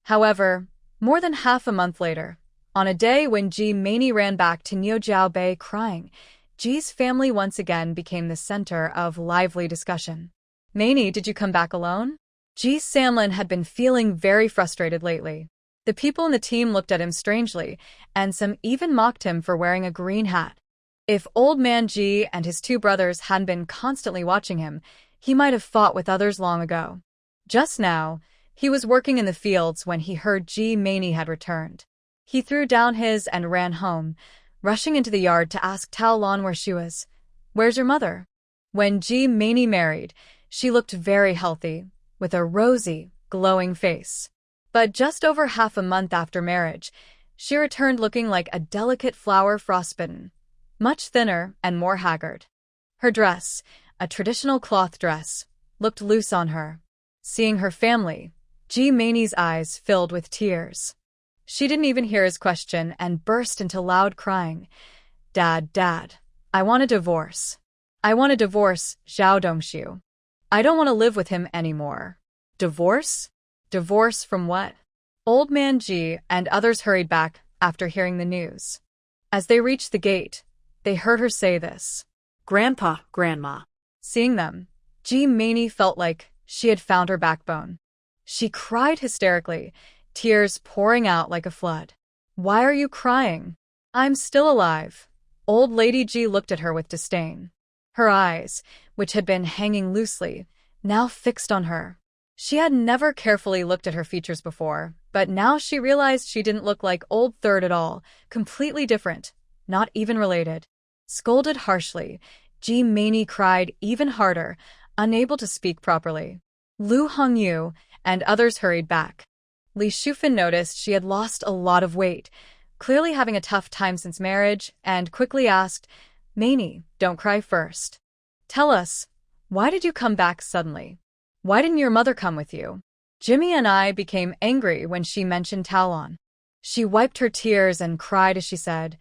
However, more than half a month later, on a day when Ji Meini ran back to Niujiao Bay crying, Ji's family once again became the center of lively discussion. Meini, did you come back alone? Ji Samlin had been feeling very frustrated lately. The people in the team looked at him strangely, and some even mocked him for wearing a green hat. If old man Ji and his two brothers hadn't been constantly watching him, he might have fought with others long ago. Just now, he was working in the fields when he heard Ji Meini had returned. He threw down his and ran home, rushing into the yard to ask Tao Lan where she was. Where's your mother? When Ji Meini married, she looked very healthy, with a rosy, glowing face. But just over half a month after marriage, she returned looking like a delicate flower frostbitten, much thinner and more haggard. Her dress, a traditional cloth dress, looked loose on her. Seeing her family, Ji Meini's eyes filled with tears. She didn't even hear his question and burst into loud crying. Dad, I want a divorce. I want a divorce, Zhao Dongxiu. I don't want to live with him anymore. Divorce? Divorce from what? Old man Ji and others hurried back after hearing the news. As they reached the gate, they heard her say this. Grandpa, Grandma. Seeing them, Ji Meini felt like she had found her backbone. She cried hysterically, tears pouring out like a flood. Why are you crying? I'm still alive. Old Lady Ji looked at her with disdain. Her eyes, which had been hanging loosely, now fixed on her. She had never carefully looked at her features before, but now she realized she didn't look like Old Third at all, completely different, not even related. Scolded harshly, Ji Meini cried even harder, unable to speak properly. Lu Hongyu and others hurried back. Li Shufan noticed she had lost a lot of weight, clearly having a tough time since marriage, and quickly asked, Meini, don't cry first. Tell us, why did you come back suddenly? Why didn't your mother come with you? Jimmy and I became angry when she mentioned Talon. She wiped her tears and cried as she said,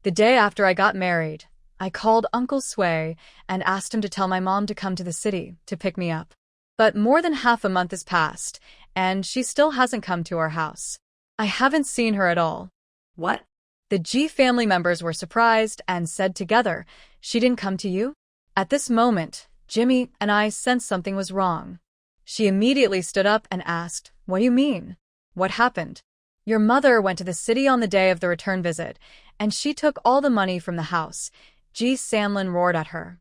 the day after I got married, I called Uncle Sui and asked him to tell my mom to come to the city to pick me up. But more than half a month has passed, and she still hasn't come to our house. I haven't seen her at all. What? The Ji family members were surprised and said together, she didn't come to you? At this moment, Jimmy and I sensed something was wrong. She immediately stood up and asked, what do you mean? What happened? Your mother went to the city on the day of the return visit, and she took all the money from the house. Ji Samlin roared at her.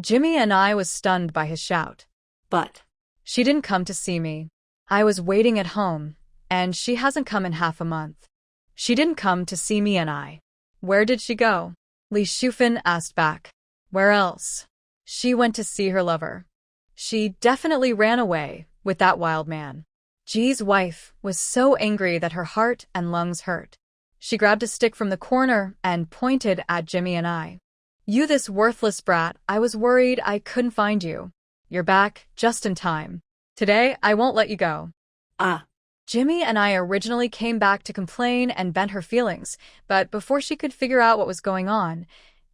Jimmy and I was stunned by his shout. But she didn't come to see me. I was waiting at home, and she hasn't come in half a month. She didn't come to see me and I. Where did she go? Li Shufan asked back. Where else? She went to see her lover. She definitely ran away with that wild man. Ji's wife was so angry that her heart and lungs hurt. She grabbed a stick from the corner and pointed at Jimmy and I. You this worthless brat, I was worried I couldn't find you. You're back, just in time. Today, I won't let you go. Jimmy and I originally came back to complain and vent her feelings, but before she could figure out what was going on,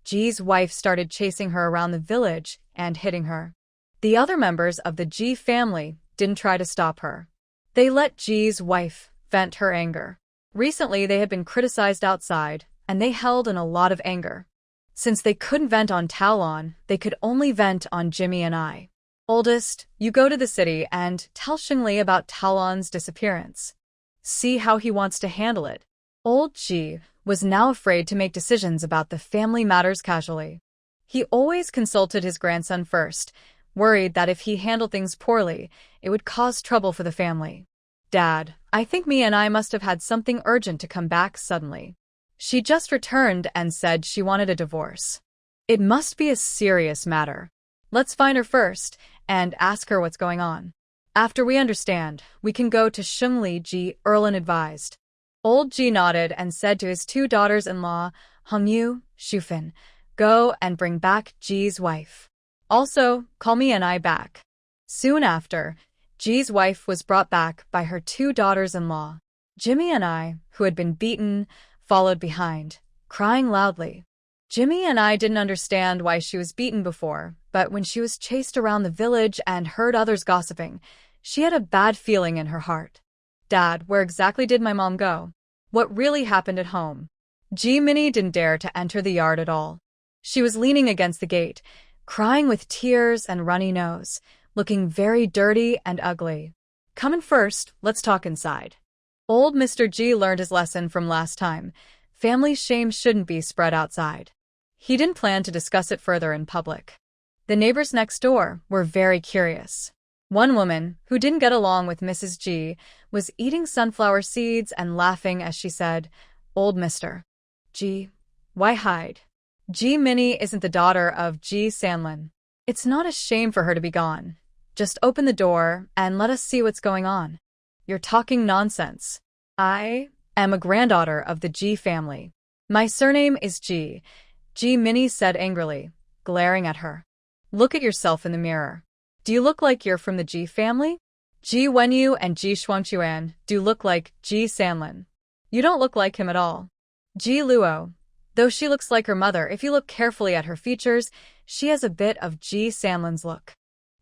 Ji's wife started chasing her around the village and hitting her. The other members of the Ji family didn't try to stop her. They let Ji's wife vent her anger. Recently, they had been criticized outside, and they held in a lot of anger. Since they couldn't vent on Talon, they could only vent on Jimmy and I. Oldest, you go to the city and tell Xingli about Talon's disappearance. See how he wants to handle it. Old Ji was now afraid to make decisions about the family matters casually. He always consulted his grandson first, worried that if he handled things poorly, it would cause trouble for the family. Dad, I think me and I must have had something urgent to come back suddenly. She just returned and said she wanted a divorce. It must be a serious matter. Let's find her first and ask her what's going on. After we understand, we can go to Xingli, Ji Erlin advised. Old Ji nodded and said to his two daughters-in-law, Hongyu, Shufan, go and bring back Ji's wife. Also, call me and I back. Soon after, Ji's wife was brought back by her two daughters-in-law. Jimmy and I, who had been beaten, followed behind, crying loudly. Jimmy and I didn't understand why she was beaten before, but when she was chased around the village and heard others gossiping, she had a bad feeling in her heart. Dad, where exactly did my mom go? What really happened at home? Ji Meini didn't dare to enter the yard at all. She was leaning against the gate, crying with tears and runny nose, looking very dirty and ugly. Come in first, let's talk inside. Old Mr. Ji learned his lesson from last time. Family shame shouldn't be spread outside. He didn't plan to discuss it further in public. The neighbors next door were very curious. One woman, who didn't get along with Mrs. Ji, was eating sunflower seeds and laughing as she said, "Old Mr. Ji, why hide? Ji Meini isn't the daughter of Ji Sanlin. It's not a shame for her to be gone. Just open the door and let us see what's going on." "You're talking nonsense. I am a granddaughter of the Ji family. My surname is Ji," Ji Meini said angrily, glaring at her. "Look at yourself in the mirror. Do you look like you're from the Ji family? Ji Wenyu and Ji Shuangchuan do look like Ji Sanlin. You don't look like him at all. Ji Luo, though she looks like her mother, if you look carefully at her features, she has a bit of Ji Sanlin's look."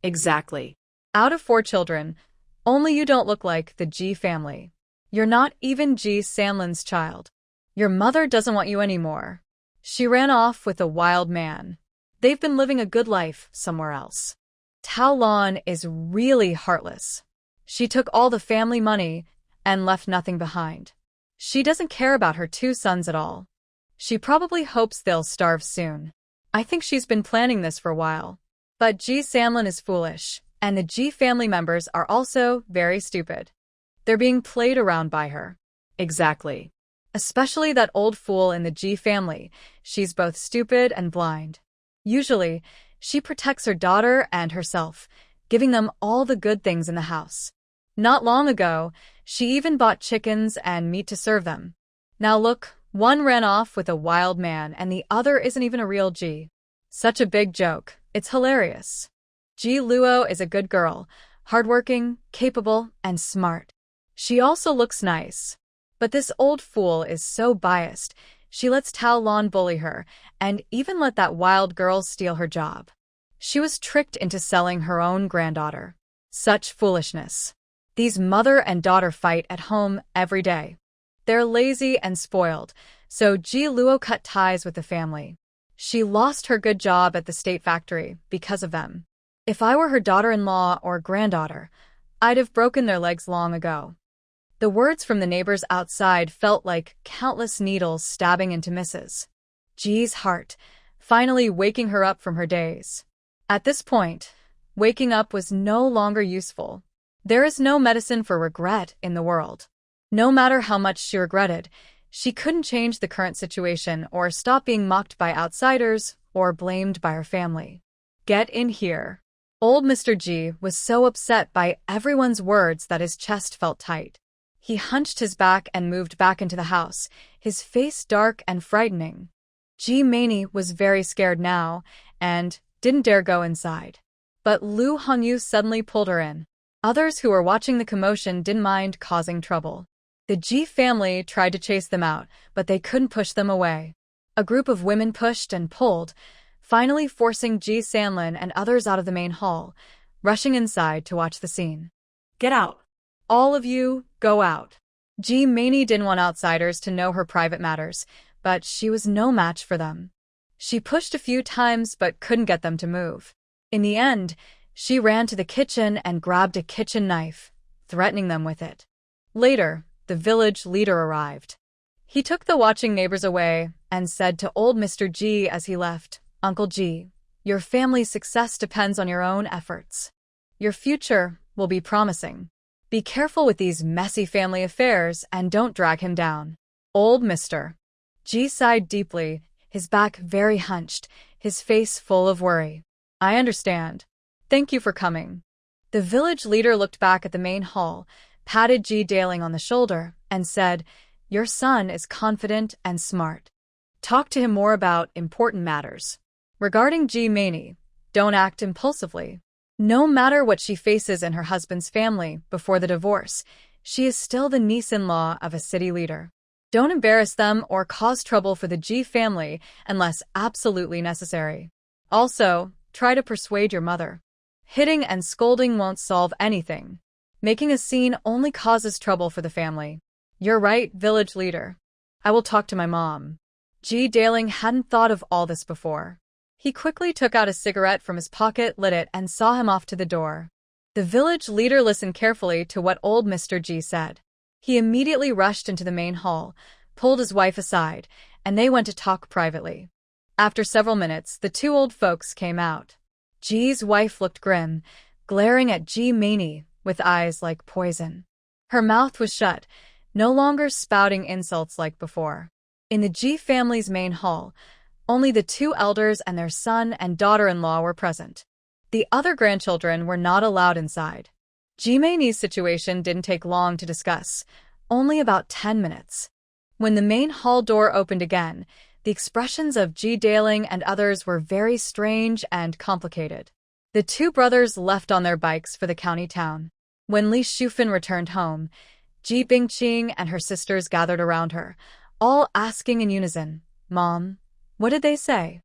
Exactly. "Out of 4 children, only you don't look like the Ji family. You're not even Ji Sanlin's child. Your mother doesn't want you anymore. She ran off with a wild man. They've been living a good life somewhere else. Tao Lan is really heartless. She took all the family money and left nothing behind. She doesn't care about her 2 sons at all. She probably hopes they'll starve soon. I think she's been planning this for a while. But Ji Sanlin is foolish, and the Ji family members are also very stupid. They're being played around by her." Exactly. "Especially that old fool in the Ji family. She's both stupid and blind. Usually, she protects her daughter and herself, giving them all the good things in the house. Not long ago, she even bought chickens and meat to serve them. Now look, one ran off with a wild man and the other isn't even a real Ji. Such a big joke. It's hilarious. Ji Luo is a good girl, hardworking, capable, and smart. She also looks nice. But this old fool is so biased, she lets Tao Lan bully her and even let that wild girl steal her job. She was tricked into selling her own granddaughter. Such foolishness. These mother and daughter fight at home every day. They're lazy and spoiled, so Ji Luo cut ties with the family. She lost her good job at the state factory because of them. If I were her daughter-in-law or granddaughter, I'd have broken their legs long ago." The words from the neighbors outside felt like countless needles stabbing into Mrs. Ji's heart, finally waking her up from her daze. At this point, waking up was no longer useful. There is no medicine for regret in the world. No matter how much she regretted, she couldn't change the current situation or stop being mocked by outsiders or blamed by her family. "Get in here." Old Mr. Ji was so upset by everyone's words that his chest felt tight. He hunched his back and moved back into the house, his face dark and frightening. Ji Meini was very scared now and didn't dare go inside. But Lu Hongyu suddenly pulled her in. Others who were watching the commotion didn't mind causing trouble. The Ji family tried to chase them out, but they couldn't push them away. A group of women pushed and pulled, finally forcing Ji Sanlin and others out of the main hall, rushing inside to watch the scene. "Get out. All of you, go out." Ji Meini didn't want outsiders to know her private matters, but she was no match for them. She pushed a few times but couldn't get them to move. In the end, she ran to the kitchen and grabbed a kitchen knife, threatening them with it. Later, the village leader arrived. He took the watching neighbors away and said to old Mr. Ji as he left, "Uncle Ji, your family's success depends on your own efforts. Your future will be promising. Be careful with these messy family affairs and don't drag him down." Old Mr. Ji sighed deeply, his back very hunched, his face full of worry. "I understand. Thank you for coming." The village leader looked back at the main hall, patted Ji Daling on the shoulder, and said, "Your son is confident and smart. Talk to him more about important matters. Regarding Ji Meini, don't act impulsively. No matter what she faces in her husband's family before the divorce, she is still the niece-in-law of a city leader. Don't embarrass them or cause trouble for the Ji family unless absolutely necessary. Also, try to persuade your mother. Hitting and scolding won't solve anything. Making a scene only causes trouble for the family. You're right, village leader. I will talk to my mom. Ji Daling hadn't thought of all this before. He quickly took out a cigarette from his pocket, lit it, and saw him off to the door. The village leader listened carefully to what old Mr. Ji said. He immediately rushed into the main hall, pulled his wife aside, and they went to talk privately. After several minutes, the two old folks came out. Ji's wife looked grim, glaring at Ji Meini with eyes like poison. Her mouth was shut, no longer spouting insults like before. In the Ji family's main hall, only the two elders and their son and daughter-in-law were present. The other grandchildren were not allowed inside. Ji Meini's situation didn't take long to discuss, only about 10 minutes. When the main hall door opened again, the expressions of Ji Daling and others were very strange and complicated. The two brothers left on their bikes for the county town. When Li Shufan returned home, Ji Bingqing and her sisters gathered around her, all asking in unison, "Mom, what did they say?"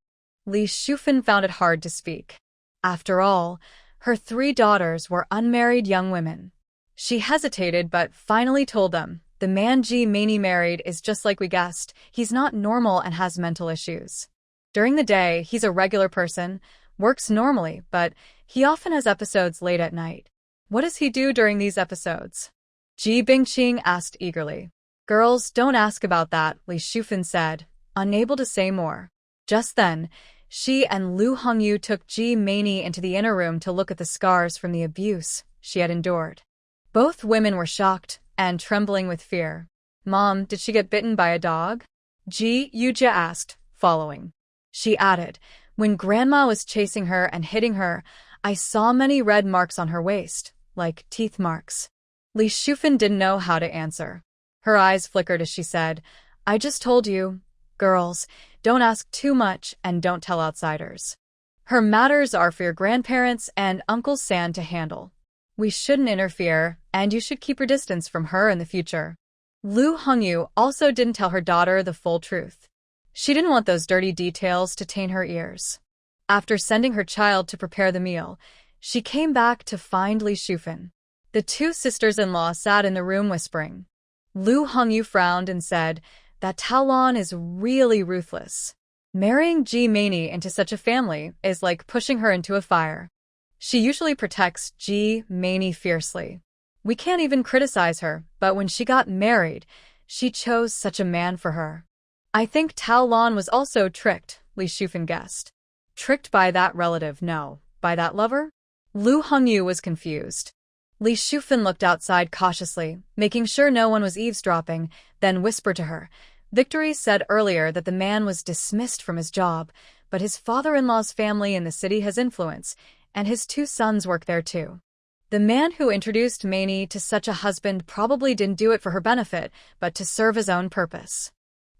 Li Shufan found it hard to speak. After all, her 3 daughters were unmarried young women. She hesitated but finally told them, "The man Ji Meini married is just like we guessed. He's not normal and has mental issues. During the day, he's a regular person, works normally, but he often has episodes late at night." "What does he do during these episodes?" Ji Bingqing asked eagerly. "Girls, don't ask about that," Li Shufan said, unable to say more. Just then, she and Lu Hongyu took Ji Meini into the inner room to look at the scars from the abuse she had endured. Both women were shocked and trembling with fear. "Mom, did she get bitten by a dog?" Ji Yujia asked, following. She added, "When Grandma was chasing her and hitting her, I saw many red marks on her waist, like teeth marks." Li Shufan didn't know how to answer. Her eyes flickered as she said, "I just told you. Girls, don't ask too much and don't tell outsiders. Her matters are for your grandparents and Uncle San to handle. We shouldn't interfere, and you should keep your distance from her in the future." Lu Hongyu also didn't tell her daughter the full truth. She didn't want those dirty details to taint her ears. After sending her child to prepare the meal, she came back to find Li Shufan. The two sisters-in-law sat in the room whispering. Lu Hongyu frowned and said, "That Taolon is really ruthless. Marrying Ji Meini into such a family is like pushing her into a fire. She usually protects Ji Meini fiercely. We can't even criticize her, but when she got married, she chose such a man for her. I think Taolon was also tricked," Li Shufan guessed. "Tricked by that relative, no. By that lover?" Lu Hongyu was confused. Li Shufan looked outside cautiously, making sure no one was eavesdropping, then whispered to her, "Victory said earlier that the man was dismissed from his job, but his father-in-law's family in the city has influence, and his 2 sons work there too. The man who introduced Meini to such a husband probably didn't do it for her benefit, but to serve his own purpose.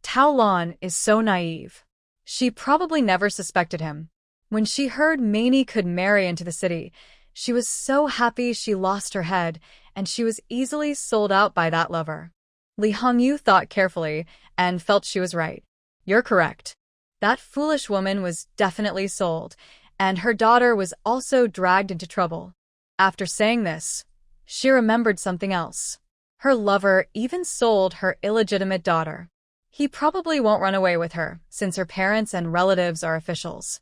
Taolon is so naive. She probably never suspected him. When she heard Meini could marry into the city, she was so happy she lost her head, and she was easily sold out by that lover." Li Hongyu thought carefully and felt she was right. "You're correct. That foolish woman was definitely sold, and her daughter was also dragged into trouble." After saying this, she remembered something else. Her lover even sold her illegitimate daughter. He probably won't run away with her, since her parents and relatives are officials.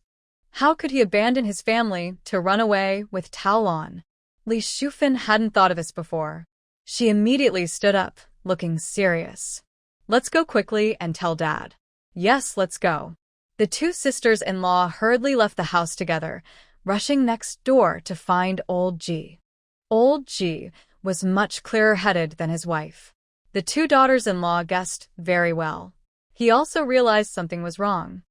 How could he abandon his family to run away with Taolon? Li Shufan hadn't thought of this before. She immediately stood up, looking serious. "Let's go quickly and tell Dad." "Yes, let's go." The two sisters-in-law hurriedly left the house together, rushing next door to find old Ji. Old Ji was much clearer-headed than his wife. The 2 daughters-in-law guessed very well. He also realized something was wrong.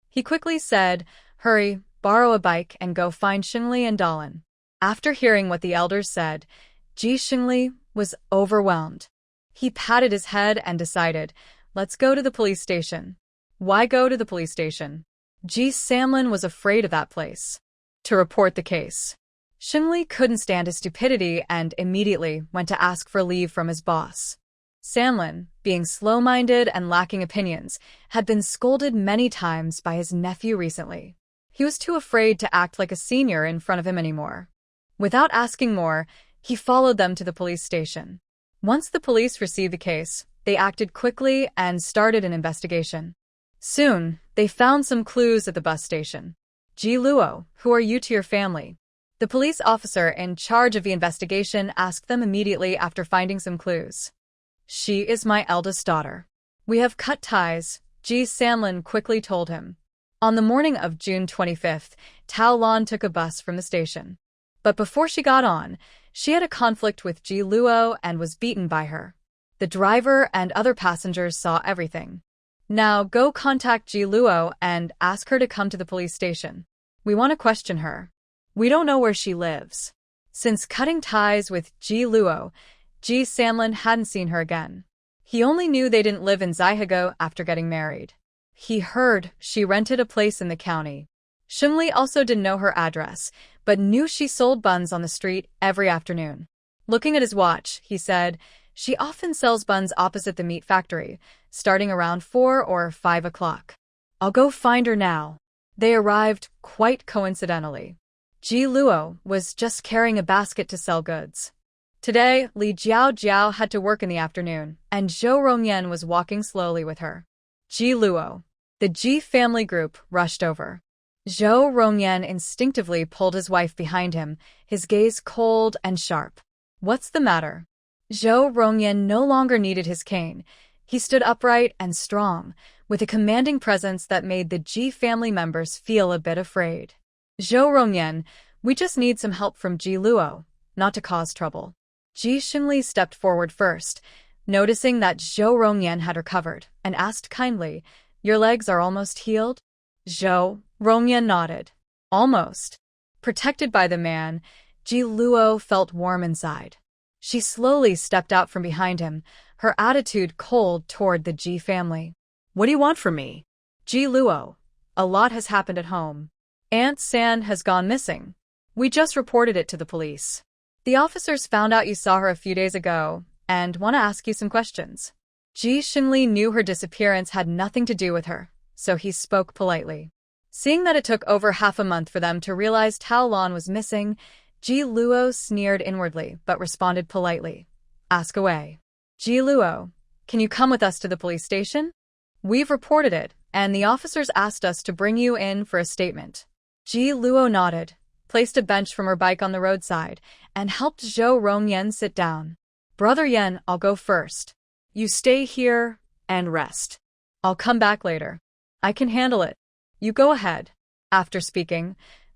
He quickly said, "Hurry, borrow a bike and go find Xingli and Dalin." After hearing what the elders said, Ji Xingli was overwhelmed. He patted his head and decided, "Let's go to the police station." Why go to the police station? Ji Samlin was afraid of that place. To report the case. Xingli couldn't stand his stupidity and immediately went to ask for leave from his boss. Samlin, being slow-minded and lacking opinions, had been scolded many times by his nephew recently. He was too afraid to act like a senior in front of him anymore. Without asking more, He followed them to the police station. Once the police received the case, they acted quickly and started an investigation. Soon, they found some clues at the bus station. Ji Luo, who are you to your family? The police officer in charge of the investigation asked them immediately after finding some clues. She is my eldest daughter. We have cut ties, Ji Sanlin quickly told him. On the morning of June 25th, Tao Lan took a bus from the station. But before she got on, she had a conflict with Ji Luo and was beaten by her. The driver and other passengers saw everything. Now go contact Ji Luo and ask her to come to the police station. We want to question her. We don't know where she lives. Since cutting ties with Ji Luo, Ji Sanlin hadn't seen her again. He only knew they didn't live in Zhihago after getting married. He heard she rented a place in the county. Shengli also didn't know her address, but knew she sold buns on the street every afternoon. Looking at his watch, he said, she often sells buns opposite the meat factory, starting around 4 or 5 o'clock. I'll go find her now. They arrived quite coincidentally. Ji Luo was just carrying a basket to sell goods. Today, Li Jiao had to work in the afternoon, and Zhou Rongyan was walking slowly with her. Ji Luo. The Ji family group rushed over. Zhou Rongyan instinctively pulled his wife behind him, his gaze cold and sharp. What's the matter? Zhou Rongyan no longer needed his cane. He stood upright and strong, with a commanding presence that made the Ji family members feel a bit afraid. Zhou Rongyan, we just need some help from Ji Luo, not to cause trouble. Ji Xingli stepped forward first, noticing that Zhou Rongyan had recovered, and asked kindly, your legs are almost healed? Zhou Rongyan nodded. Almost. Protected by the man, Ji Luo felt warm inside. She slowly stepped out from behind him, her attitude cold toward the Ji family. What do you want from me? Ji Luo, a lot has happened at home. Aunt San has gone missing. We just reported it to the police. The officers found out you saw her a few days ago and want to ask you some questions. Ji Xingli knew her disappearance had nothing to do with her, so he spoke politely. Seeing that it took over half a month for them to realize Tao Lan was missing, Ji Luo sneered inwardly but responded politely. Ask away. Ji Luo, can you come with us to the police station? We've reported it, and the officers asked us to bring you in for a statement. Ji Luo nodded, placed a bench from her bike on the roadside, and helped Zhou Rongyan sit down. Brother Yan, I'll go first. You stay here and rest. I'll come back later. I can handle it. You go ahead. After speaking,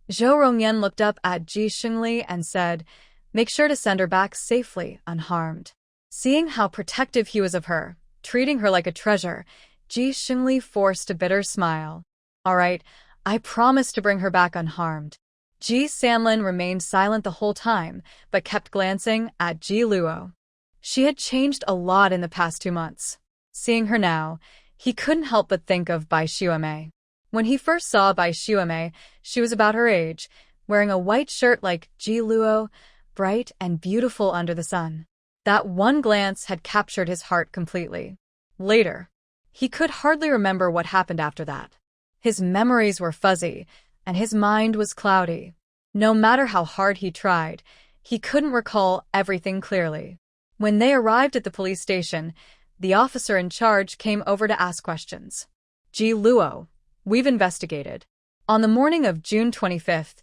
Zhou Rongyan looked up at Ji Xingli and said, make sure to send her back safely, unharmed. Seeing how protective he was of her, treating her like a treasure, Ji Xingli forced a bitter smile. All right, I promise to bring her back unharmed. Ji Sanlin remained silent the whole time, but kept glancing at Ji Luo. She had changed a lot in the past 2 months. Seeing her now, he couldn't help but think of Bai Xuemei. When he first saw Bai Xuemei, she was about her age, wearing a white shirt like Ji Luo, bright and beautiful under the sun. That one glance had captured his heart completely. Later, he could hardly remember what happened after that. His memories were fuzzy, and his mind was cloudy. No matter how hard he tried, he couldn't recall everything clearly. When they arrived at the police station, the officer in charge came over to ask questions. Ji Luo, we've investigated. On the morning of June 25th,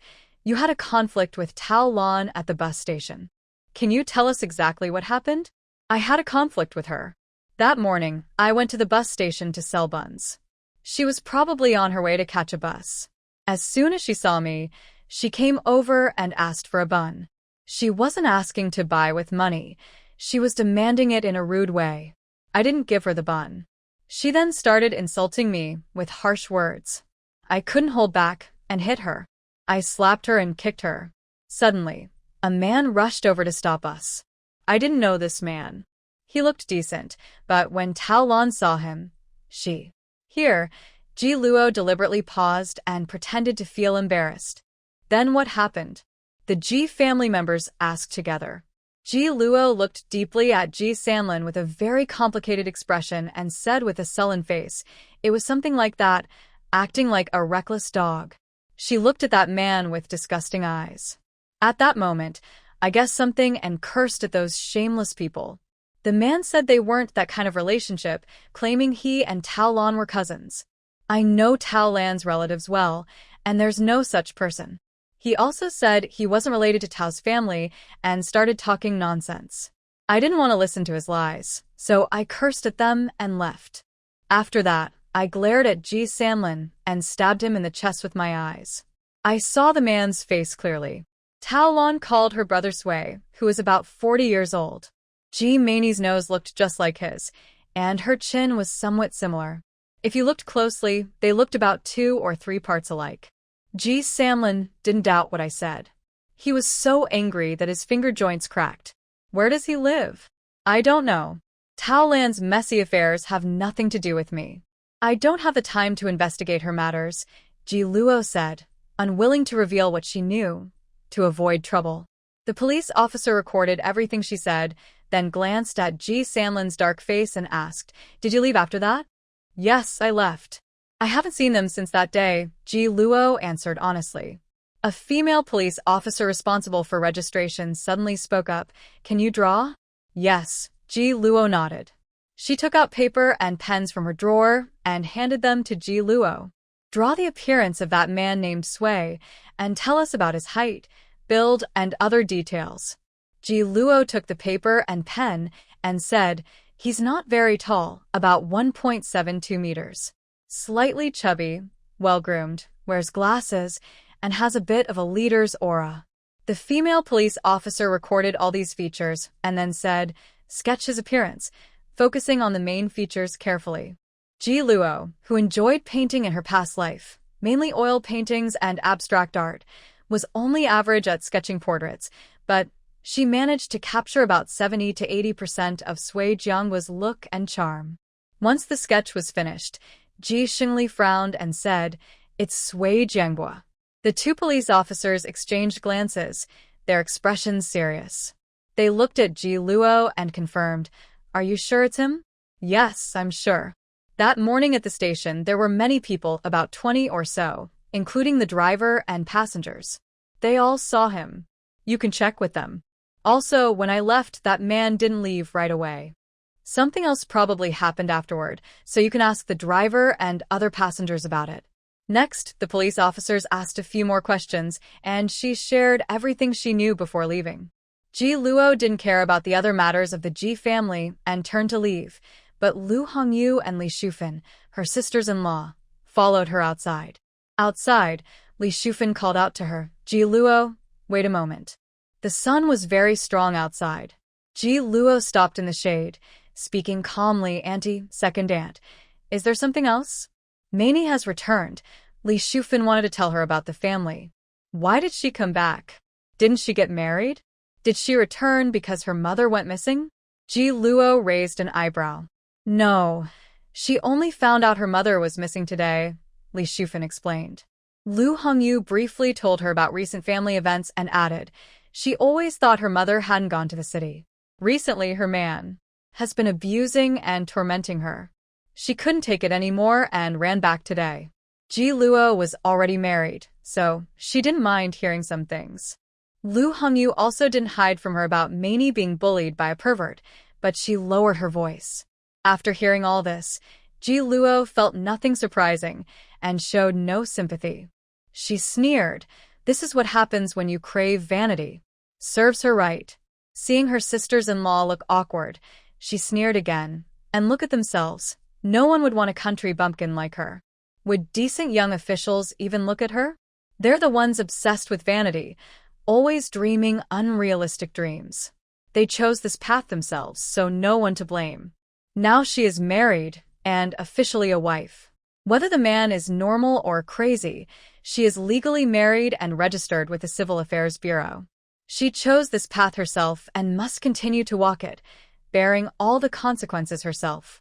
you had a conflict with Tao Lan at the bus station. Can you tell us exactly what happened? I had a conflict with her. That morning, I went to the bus station to sell buns. She was probably on her way to catch a bus. As soon as she saw me, she came over and asked for a bun. She wasn't asking to buy with money. She was demanding it in a rude way. I didn't give her the bun. She then started insulting me with harsh words. I couldn't hold back and hit her. I slapped her and kicked her. Suddenly, a man rushed over to stop us. I didn't know this man. He looked decent, but when Tao Lan saw him, she... Here, Ji Luo deliberately paused and pretended to feel embarrassed. Then what happened? The Ji family members asked together. Ji Luo looked deeply at Ji Sanlin with a very complicated expression and said with a sullen face, it was something like that, acting like a reckless dog. She looked at that man with disgusting eyes. At that moment, I guessed something and cursed at those shameless people. The man said they weren't that kind of relationship, claiming he and Tao Lan were cousins. I know Tao Lan's relatives well, and there's no such person. He also said he wasn't related to Tao's family and started talking nonsense. I didn't want to listen to his lies, so I cursed at them and left. After that, I glared at Ji Sanlin and stabbed him in the chest with my eyes. I saw the man's face clearly. Tao Lan called her brother Sui, who was about 40 years old. Ji Meini's nose looked just like his, and her chin was somewhat similar. If you looked closely, they looked about 2 or 3 parts alike. Ji Sanlin didn't doubt what I said. He was so angry that his finger joints cracked. Where does he live? I don't know. Tao Lan's messy affairs have nothing to do with me. I don't have the time to investigate her matters, Ji Luo said, unwilling to reveal what she knew, to avoid trouble. The police officer recorded everything she said, then glanced at Ji Sanlin's dark face and asked, "Did you leave after that?" "Yes, I left. I haven't seen them since that day," Ji Luo answered honestly. A female police officer responsible for registration suddenly spoke up. "Can you draw?" "Yes," Ji Luo nodded. She took out paper and pens from her drawer and handed them to Ji Luo. "Draw the appearance of that man named Sui, and tell us about his height, build, and other details." Ji Luo took the paper and pen and said, "He's not very tall, about 1.72 meters. Slightly chubby, well-groomed, wears glasses, and has a bit of a leader's aura." The female police officer recorded all these features and then said, "Sketch his appearance," focusing on the main features carefully. Ji Luo, who enjoyed painting in her past life, mainly oil paintings and abstract art, was only average at sketching portraits, but she managed to capture about 70 to 80% of Sui Jianghua's look and charm. Once the sketch was finished, Ji Xingli frowned and said, "It's Sui Jianghua." The 2 police officers exchanged glances, their expressions serious. They looked at Ji Luo and confirmed, "Are you sure it's him?" "Yes, I'm sure." That morning at the station, there were many people, about 20 or so, including the driver and passengers. They all saw him. You can check with them. Also, when I left, that man didn't leave right away. Something else probably happened afterward, so you can ask the driver and other passengers about it. Next, the police officers asked a few more questions, and she shared everything she knew before leaving. Ji Luo didn't care about the other matters of the Ji family and turned to leave, but Lu Hongyu and Li Shufan, her sisters-in-law, followed her outside. Outside, Li Shufan called out to her, "Ji Luo, wait a moment." The sun was very strong outside. Ji Luo stopped in the shade, speaking calmly. "Auntie, second aunt, is there something else?" "Meini has returned." Li Shufan wanted to tell her about the family. Why did she come back? Didn't she get married? Did she return because her mother went missing? Ji Luo raised an eyebrow. "No, she only found out her mother was missing today," Li Shufan explained. Lu Hongyu briefly told her about recent family events and added, "She always thought her mother hadn't gone to the city. Recently, her man has been abusing and tormenting her. She couldn't take it anymore and ran back today." Ji Luo was already married, so she didn't mind hearing some things. Lu Hongyu also didn't hide from her about Meini being bullied by a pervert, but she lowered her voice. After hearing all this, Ji Luo felt nothing surprising and showed no sympathy. She sneered, "This is what happens when you crave vanity." Serves her right. Seeing her sisters-in-law look awkward, she sneered again, and look at themselves. No one would want a country bumpkin like her. Would decent young officials even look at her? They're the ones obsessed with vanity, always dreaming unrealistic dreams. They chose this path themselves, so no one to blame. Now she is married, and officially a wife. Whether the man is normal or crazy, she is legally married and registered with the Civil Affairs Bureau. She chose this path herself and must continue to walk it, bearing all the consequences herself.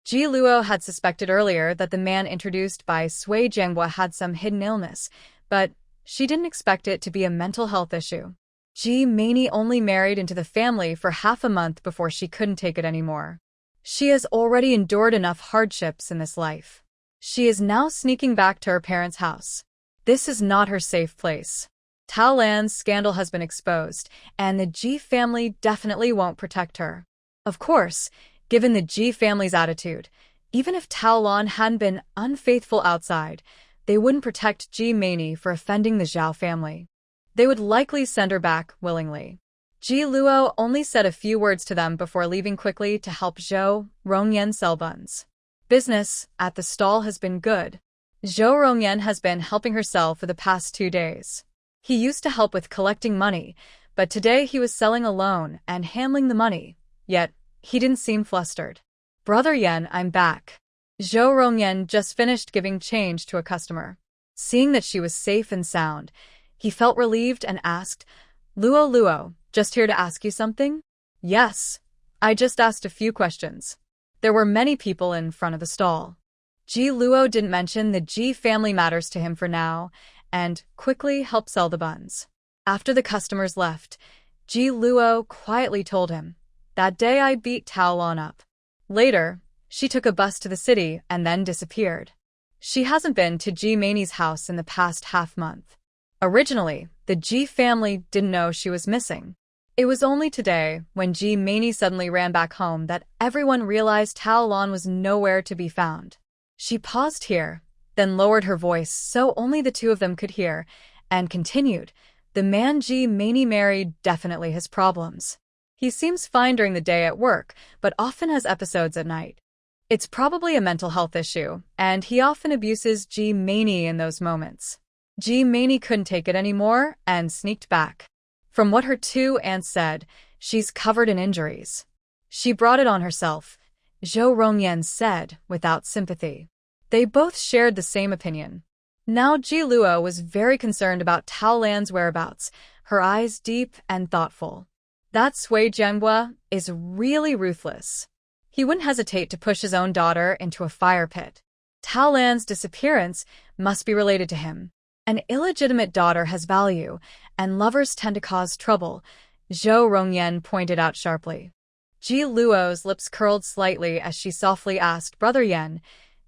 Ji Luo had suspected earlier that the man introduced by Sui Jianghua had some hidden illness, but she didn't expect it to be a mental health issue. Ji Meini only married into the family for half a month before she couldn't take it anymore. She has already endured enough hardships in this life. She is now sneaking back to her parents' house. This is not her safe place. Tao Lan's scandal has been exposed, and the Ji family definitely won't protect her. Of course, given the Ji family's attitude, even if Tao Lan hadn't been unfaithful outside, they wouldn't protect Ji Meini for offending the Zhao family. They would likely send her back willingly. Ji Luo only said a few words to them before leaving quickly to help Zhao Rongyan sell buns. Business at the stall has been good. Zhao Rongyan has been helping her sell for the past 2 days. He used to help with collecting money, but today he was selling alone and handling the money, yet he didn't seem flustered. Brother Yan, I'm back. Zhao Rongyan just finished giving change to a customer. Seeing that she was safe and sound, he felt relieved and asked, Luo, just here to ask you something? Yes, I just asked a few questions. There were many people in front of the stall. Ji Luo didn't mention the Ji family matters to him for now, and quickly helped sell the buns. After the customers left, Ji Luo quietly told him, that day I beat Tao Lan up. Later, she took a bus to the city and then disappeared. She hasn't been to Ji Meini's house in the past half-month. Originally, the Ji family didn't know she was missing. It was only today, when Ji Meini suddenly ran back home, that everyone realized Tao Lan was nowhere to be found. She paused here, then lowered her voice so only the two of them could hear, and continued, the man Ji Meini married definitely has problems. He seems fine during the day at work, but often has episodes at night. It's probably a mental health issue, and he often abuses Ji Meini in those moments. Ji Meini couldn't take it anymore and sneaked back. From what her two aunts said, she's covered in injuries. She brought it on herself, Zhao Rongyan said, without sympathy. They both shared the same opinion. Now Ji Luo was very concerned about Tao Lan's whereabouts, her eyes deep and thoughtful. That Sui Jianhua is really ruthless. He wouldn't hesitate to push his own daughter into a fire pit. Tao Lan's disappearance must be related to him. An illegitimate daughter has value, and lovers tend to cause trouble, Zhao Rongyan pointed out sharply. Ji Luo's lips curled slightly as she softly asked, Brother Yan,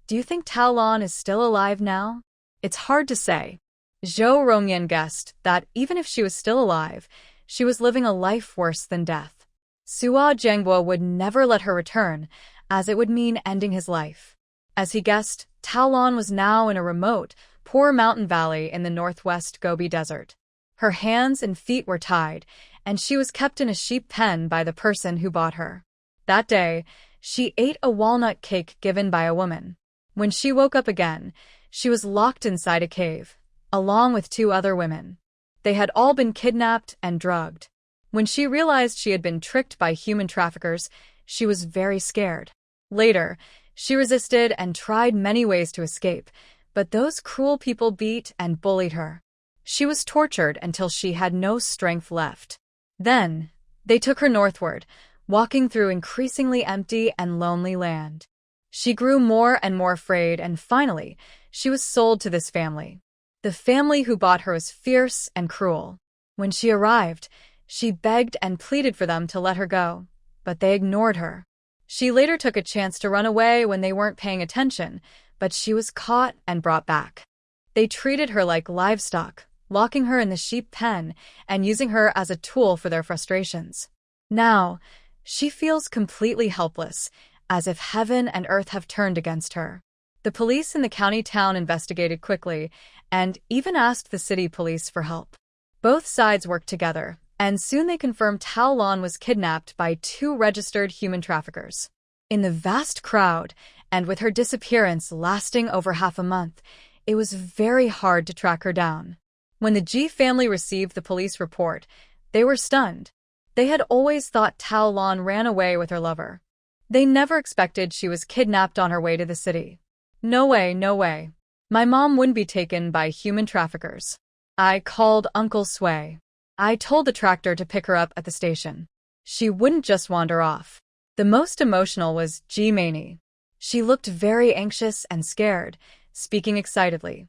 do you think Tao Lan is still alive now? It's hard to say. Zhao Rongyan guessed that even if she was still alive, she was living a life worse than death. Sua Jianghua would never let her return, as it would mean ending his life. As he guessed, Tao Lan was now in a remote, poor mountain valley in the northwest Gobi Desert. Her hands and feet were tied, and she was kept in a sheep pen by the person who bought her. That day, she ate a walnut cake given by a woman. When she woke up again, she was locked inside a cave, along with 2 other women. They had all been kidnapped and drugged. When she realized she had been tricked by human traffickers, she was very scared. Later, she resisted and tried many ways to escape, but those cruel people beat and bullied her. She was tortured until she had no strength left. Then, they took her northward, walking through increasingly empty and lonely land. She grew more and more afraid, and finally, she was sold to this family. The family who bought her was fierce and cruel. When she arrived, she begged and pleaded for them to let her go, but they ignored her. She later took a chance to run away when they weren't paying attention, but she was caught and brought back. They treated her like livestock, locking her in the sheep pen and using her as a tool for their frustrations. Now, she feels completely helpless, as if heaven and earth have turned against her. The police in the county town investigated quickly and even asked the city police for help. Both sides worked together, and soon they confirmed Tao Lan was kidnapped by 2 registered human traffickers. In the vast crowd, and with her disappearance lasting over half a month, it was very hard to track her down. When the Ji family received the police report, they were stunned. They had always thought Tao Lan ran away with her lover. They never expected she was kidnapped on her way to the city. No way, no way. My mom wouldn't be taken by human traffickers. I called Uncle Sui. I told the tractor to pick her up at the station. She wouldn't just wander off. The most emotional was Ji Meini. She looked very anxious and scared, speaking excitedly.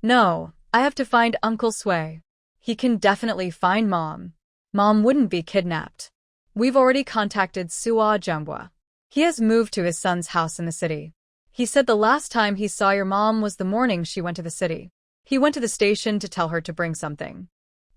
No, I have to find Uncle Sui. He can definitely find Mom. Mom wouldn't be kidnapped. We've already contacted Sua Jianghua. He has moved to his son's house in the city. He said the last time he saw your mom was the morning she went to the city. He went to the station to tell her to bring something.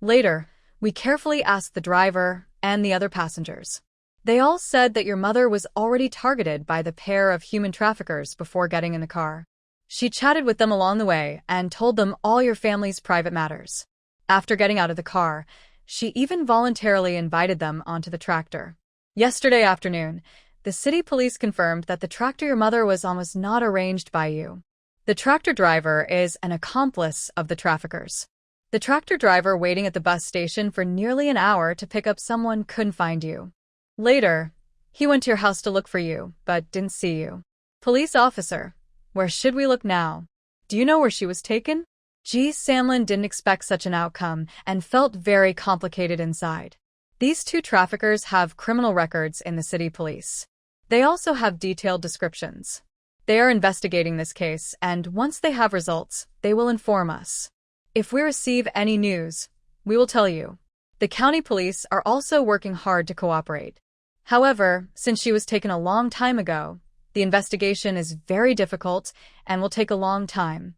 Later, we carefully asked the driver and the other passengers. They all said that your mother was already targeted by the pair of human traffickers before getting in the car. She chatted with them along the way and told them all your family's private matters. After getting out of the car, she even voluntarily invited them onto the tractor. Yesterday afternoon, the city police confirmed that the tractor your mother was on was not arranged by you. The tractor driver is an accomplice of the traffickers. The tractor driver waiting at the bus station for nearly an hour to pick up someone couldn't find you. Later, he went to your house to look for you, but didn't see you. Police officer, where should we look now? Do you know where she was taken? Ji Samlin didn't expect such an outcome and felt very complicated inside. These two traffickers have criminal records in the city police. They also have detailed descriptions. They are investigating this case, and once they have results, they will inform us. If we receive any news, we will tell you. The county police are also working hard to cooperate. However, since she was taken a long time ago, the investigation is very difficult and will take a long time.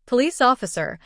Police officer,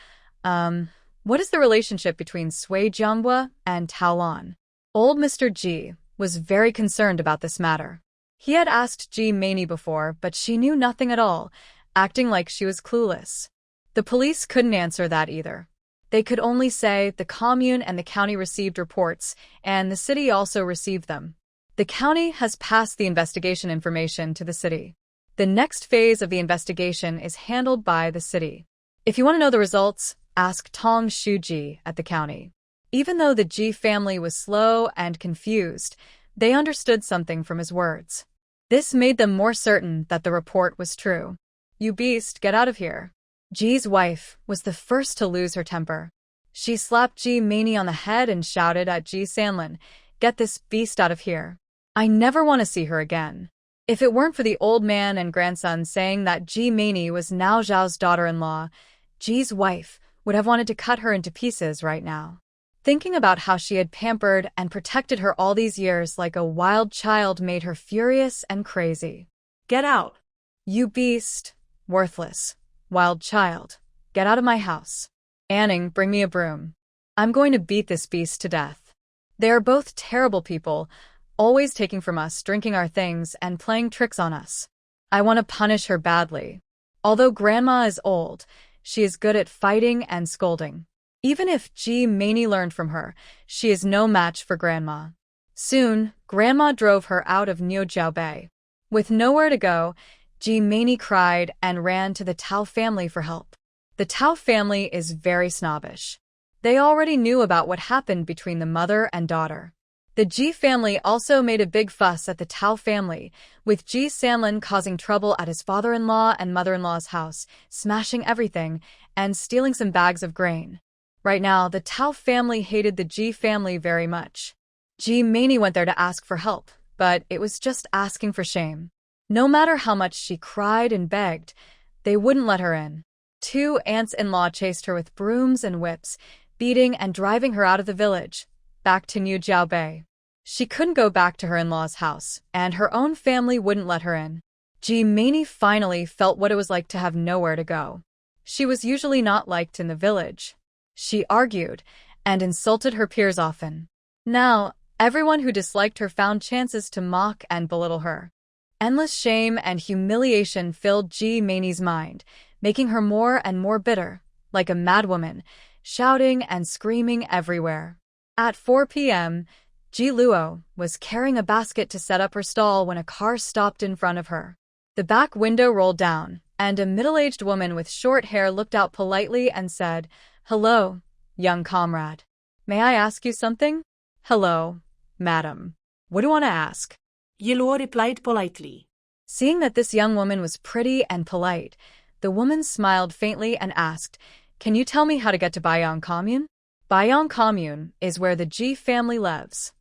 what is the relationship between Sui Jianghua and Tao Lan? Old Mr. Ji was very concerned about this matter. He had asked Ji Meini before, but she knew nothing at all, acting like she was clueless. The police couldn't answer that either. They could only say the commune and the county received reports, and the city also received them. The county has passed the investigation information to the city. The next phase of the investigation is handled by the city. If you want to know the results, ask Tong Shuji at the county. Even though the Ji family was slow and confused, they understood something from his words. This made them more certain that the report was true. You beast, get out of here. Ji's wife was the first to lose her temper. She slapped Ji Meini on the head and shouted at Ji Samlin, "Get this beast out of here. I never want to see her again." If it weren't for the old man and grandson saying that Ji Meini was now Zhao's daughter-in-law, Ji's wife would have wanted to cut her into pieces right now. Thinking about how she had pampered and protected her all these years like a wild child made her furious and crazy. Get out. You beast. Worthless. Wild child. Get out of my house. Anning, bring me a broom. I'm going to beat this beast to death. They are both terrible people, always taking from us, drinking our things, and playing tricks on us. I want to punish her badly. Although Grandma is old, she is good at fighting and scolding. Even if Ji Meini learned from her, she is no match for Grandma. Soon, Grandma drove her out of Niujiao Bay. With nowhere to go, Ji Meini cried and ran to the Tao family for help. The Tao family is very snobbish. They already knew about what happened between the mother and daughter. The Ji family also made a big fuss at the Tao family, with Ji Samlin causing trouble at his father-in-law and mother-in-law's house, smashing everything, and stealing some bags of grain. Right now, the Tao family hated the Ji family very much. Ji Meini went there to ask for help, but it was just asking for shame. No matter how much she cried and begged, they wouldn't let her in. Two aunts-in-law chased her with brooms and whips, beating and driving her out of the village, back to Niujiao Bay. She couldn't go back to her in-laws' house, and her own family wouldn't let her in. Ji Meini finally felt what it was like to have nowhere to go. She was usually not liked in the village. She argued and insulted her peers often. Now, everyone who disliked her found chances to mock and belittle her. Endless shame and humiliation filled Ji Meini's mind, making her more and more bitter, like a madwoman, shouting and screaming everywhere. At 4 p.m., Ji Luo was carrying a basket to set up her stall when a car stopped in front of her. The back window rolled down, and a middle-aged woman with short hair looked out politely and said, "Hello, young comrade. May I ask you something?" "Hello, madam. What do you want to ask?" Ji Luo replied politely. Seeing that this young woman was pretty and polite, the woman smiled faintly and asked, "Can you tell me how to get to Baiyang Commune?" Baiyang Commune is where the Ji family lives.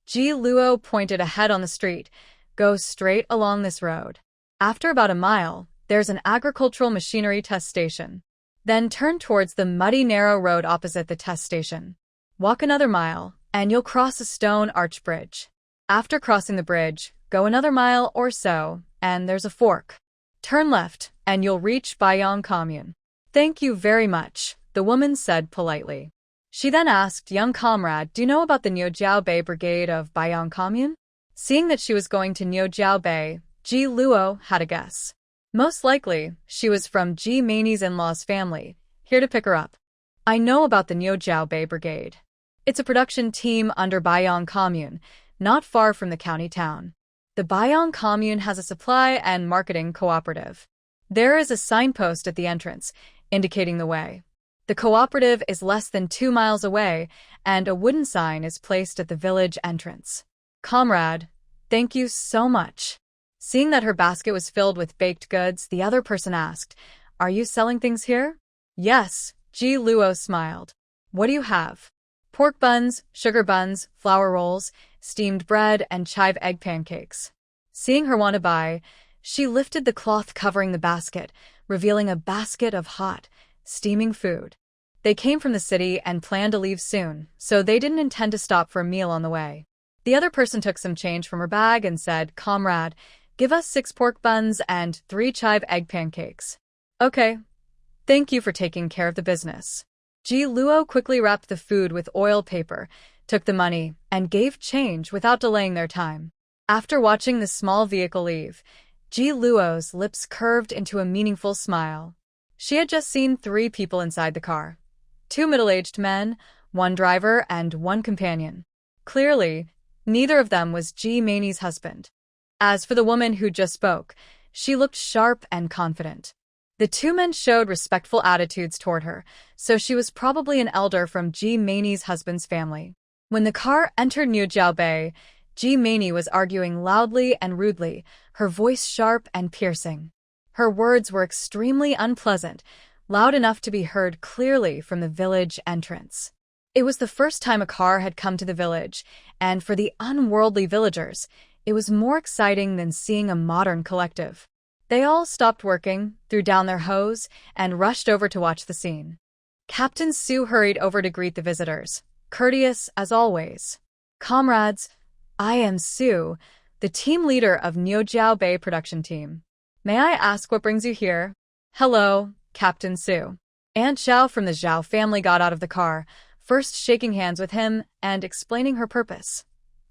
Ji Luo pointed ahead on the street. "Go straight along this road. After about a mile, there's an agricultural machinery test station. Then turn towards the muddy narrow road opposite the test station. Walk another mile, and you'll cross a stone arch bridge. After crossing the bridge, go another mile or so, and there's a fork. Turn left, and you'll reach Baiyang Commune." "Thank you very much," the woman said politely. She then asked, young comrade, do you know about the Niujiao Bei Brigade of Baiyang Commune? Seeing that she was going to Niujiao Bei, Ji Luo had a guess. Most likely, she was from Ji Meini's in-laws family, here to pick her up. I know about the Niujiao Bei Brigade. It's a production team under Baiyang Commune, not far from the county town. The Baiyang Commune has a supply and marketing cooperative. There is a signpost at the entrance, indicating the way. The cooperative is less than 2 miles away, and a wooden sign is placed at the village entrance. Comrade, thank you so much. Seeing that her basket was filled with baked goods, the other person asked, are you selling things here? Yes, Ji Luo smiled. What do you have? Pork buns, sugar buns, flour rolls, steamed bread, and chive egg pancakes. Seeing her want to buy, she lifted the cloth covering the basket, revealing a basket of hot, steaming food. They came from the city and planned to leave soon, so they didn't intend to stop for a meal on the way. The other person took some change from her bag and said, comrade, give us 6 pork buns and 3 chive egg pancakes. Okay. Thank you for taking care of the business. Ji Luo quickly wrapped the food with oil paper, took the money, and gave change without delaying their time. After watching the small vehicle leave, Ji Luo's lips curved into a meaningful smile. She had just seen 3 people inside the car. 2 middle-aged men, 1 driver, and 1 companion. Clearly, neither of them was Ji Meini's husband. As for the woman who just spoke, she looked sharp and confident. The 2 men showed respectful attitudes toward her, so she was probably an elder from Ji Meini's husband's family. When the car entered Niujiao Bei, Ji Meini was arguing loudly and rudely, her voice sharp and piercing. Her words were extremely unpleasant, loud enough to be heard clearly from the village entrance. It was the first time a car had come to the village, and for the unworldly villagers, it was more exciting than seeing a modern collective. They all stopped working, threw down their hose, and rushed over to watch the scene. Captain Su hurried over to greet the visitors, courteous as always. Comrades, I am Su, the team leader of Niujiao Bei production team. May I ask what brings you here? Hello, Captain Su. Aunt Zhao from the Zhao family got out of the car, first shaking hands with him and explaining her purpose.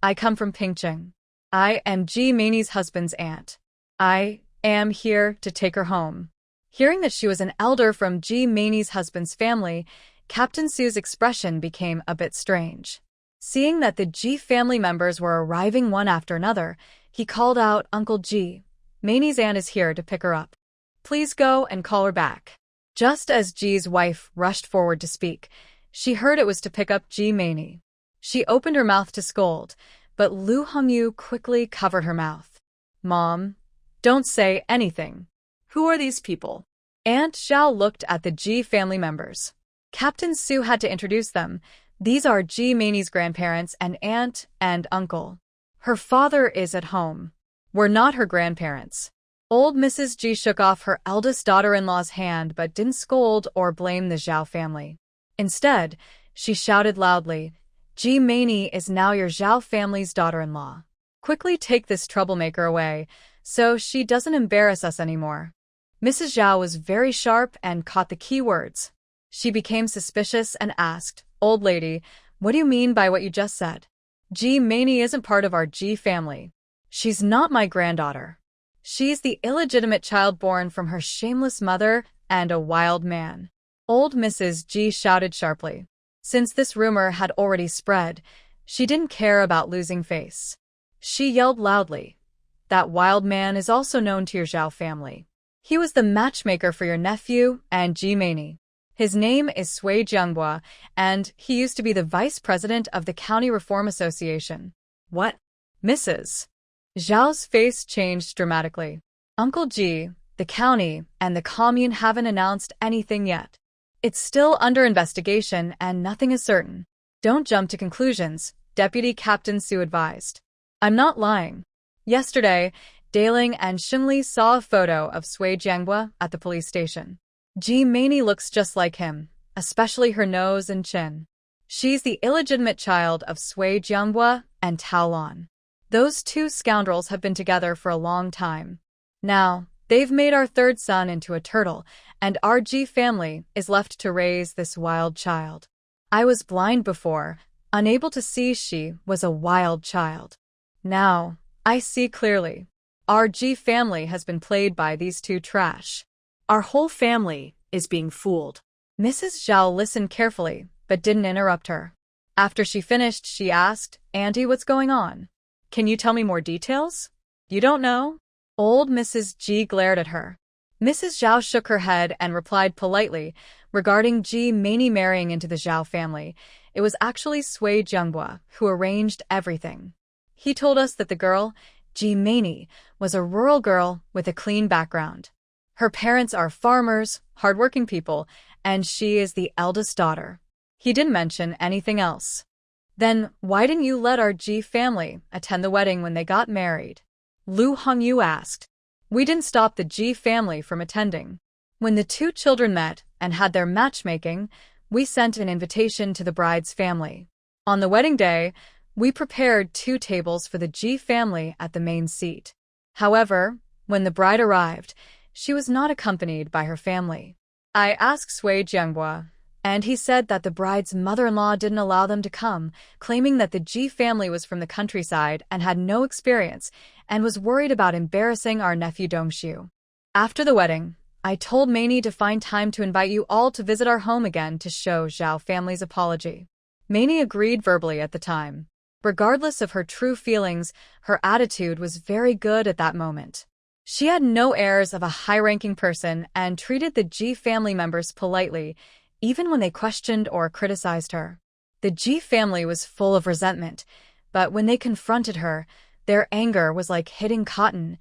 I come from Pingcheng. I am Ji Meini's husband's aunt. I am here to take her home. Hearing that she was an elder from Ji Meini's husband's family, Captain Su's expression became a bit strange. Seeing that the Ji family members were arriving one after another, he called out, Uncle Ji, Meini's aunt is here to pick her up. Please go and call her back. Just as Ji's wife rushed forward to speak, she heard it was to pick up Ji Meini. She opened her mouth to scold, but Lu Hongyu quickly covered her mouth. Mom, don't say anything. Who are these people? Aunt Zhao looked at the Ji family members. Captain Su had to introduce them. These are Ji Meini's grandparents and aunt and uncle. Her father is at home. We're not her grandparents. Old Mrs. Ji shook off her eldest daughter-in-law's hand but didn't scold or blame the Zhao family. Instead, she shouted loudly, Ji Meini is now your Zhao family's daughter-in-law. Quickly take this troublemaker away, so she doesn't embarrass us anymore. Mrs. Zhao was very sharp and caught the key words. She became suspicious and asked, Old lady, what do you mean by what you just said? Ji Meini isn't part of our Ji family. She's not my granddaughter. She's the illegitimate child born from her shameless mother and a wild man. Old Mrs. Ji shouted sharply. Since this rumor had already spread, she didn't care about losing face. She yelled loudly, That wild man is also known to your Zhao family. He was the matchmaker for your nephew and Ji Meini. His name is Sui Jianghua, and he used to be the vice president of the County Reform Association. What? Mrs. Zhao's face changed dramatically. Uncle Ji, the county, and the commune haven't announced anything yet. It's still under investigation and nothing is certain. Don't jump to conclusions, Deputy Captain Su advised. I'm not lying. Yesterday, Daling and Xingli saw a photo of Sui Jianghua at the police station. Ji Meini looks just like him, especially her nose and chin. She's the illegitimate child of Sui Jianghua and Tao Lan. Those 2 scoundrels have been together for a long time. Now, they've made our 3rd son into a turtle, and our Ji family is left to raise this wild child. I was blind before, unable to see she was a wild child. Now, I see clearly. Our Ji family has been played by these two trash. Our whole family is being fooled. Mrs. Zhao listened carefully, but didn't interrupt her. After she finished, she asked, "Auntie, what's going on? Can you tell me more details?" "You don't know?" Old Mrs. Ji glared at her. Mrs. Zhao shook her head and replied politely, regarding Ji Meini marrying into the Zhao family. It was actually Sui Jianghua who arranged everything. He told us that the girl, Ji Meini, was a rural girl with a clean background. Her parents are farmers, hardworking people, and she is the eldest daughter. He didn't mention anything else. "Then why didn't you let our Ji family attend the wedding when they got married?" Lu Hongyu asked. "We didn't stop the Ji family from attending. When the two children met and had their matchmaking, we sent an invitation to the bride's family. On the wedding day, we prepared 2 tables for the Ji family at the main seat. However, when the bride arrived, she was not accompanied by her family. I asked Sui Jianghua, and he said that the bride's mother-in-law didn't allow them to come, claiming that the Ji family was from the countryside and had no experience and was worried about embarrassing our nephew Dongxiu. After the wedding, I told Meini to find time to invite you all to visit our home again to show Zhao family's apology." Meini agreed verbally at the time. Regardless of her true feelings, her attitude was very good at that moment. She had no airs of a high-ranking person and treated the Ji family members politely, even when they questioned or criticized her. The Ji family was full of resentment, but when they confronted her, their anger was like hitting cotton.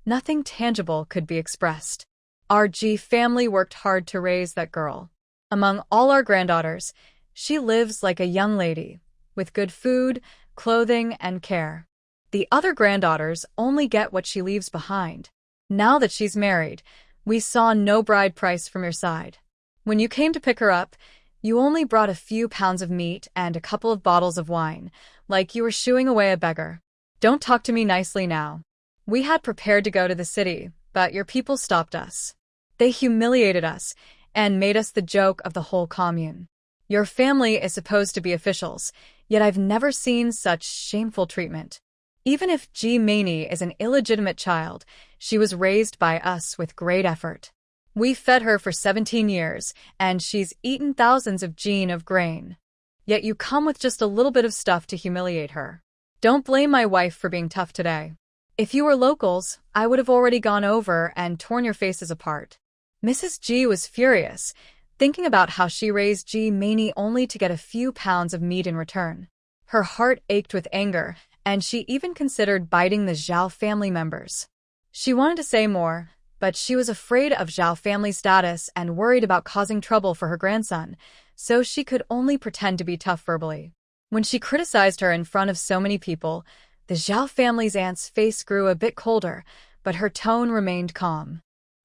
Nothing tangible could be expressed. Our Ji family worked hard to raise that girl. Among all our granddaughters, she lives like a young lady, with good food, clothing, and care. The other granddaughters only get what she leaves behind. Now that she's married, we saw no bride price from your side. When you came to pick her up, you only brought a few pounds of meat and a couple of bottles of wine, like you were shooing away a beggar. Don't talk to me nicely now. We had prepared to go to the city, but your people stopped us. They humiliated us and made us the joke of the whole commune. Your family is supposed to be officials, yet I've never seen such shameful treatment. Even if Ji Meini is an illegitimate child, she was raised by us with great effort. We fed her for 17 years, and she's eaten thousands of jin of grain. Yet you come with just a little bit of stuff to humiliate her. Don't blame my wife for being tough today. If you were locals, I would have already gone over and torn your faces apart." Mrs. Ji was furious, thinking about how she raised Ji Meini only to get a few pounds of meat in return. Her heart ached with anger, and she even considered biting the Zhao family members. She wanted to say more, but she was afraid of Zhao family's status and worried about causing trouble for her grandson, so she could only pretend to be tough verbally. When she criticized her in front of so many people, the Zhao family's aunt's face grew a bit colder, but her tone remained calm.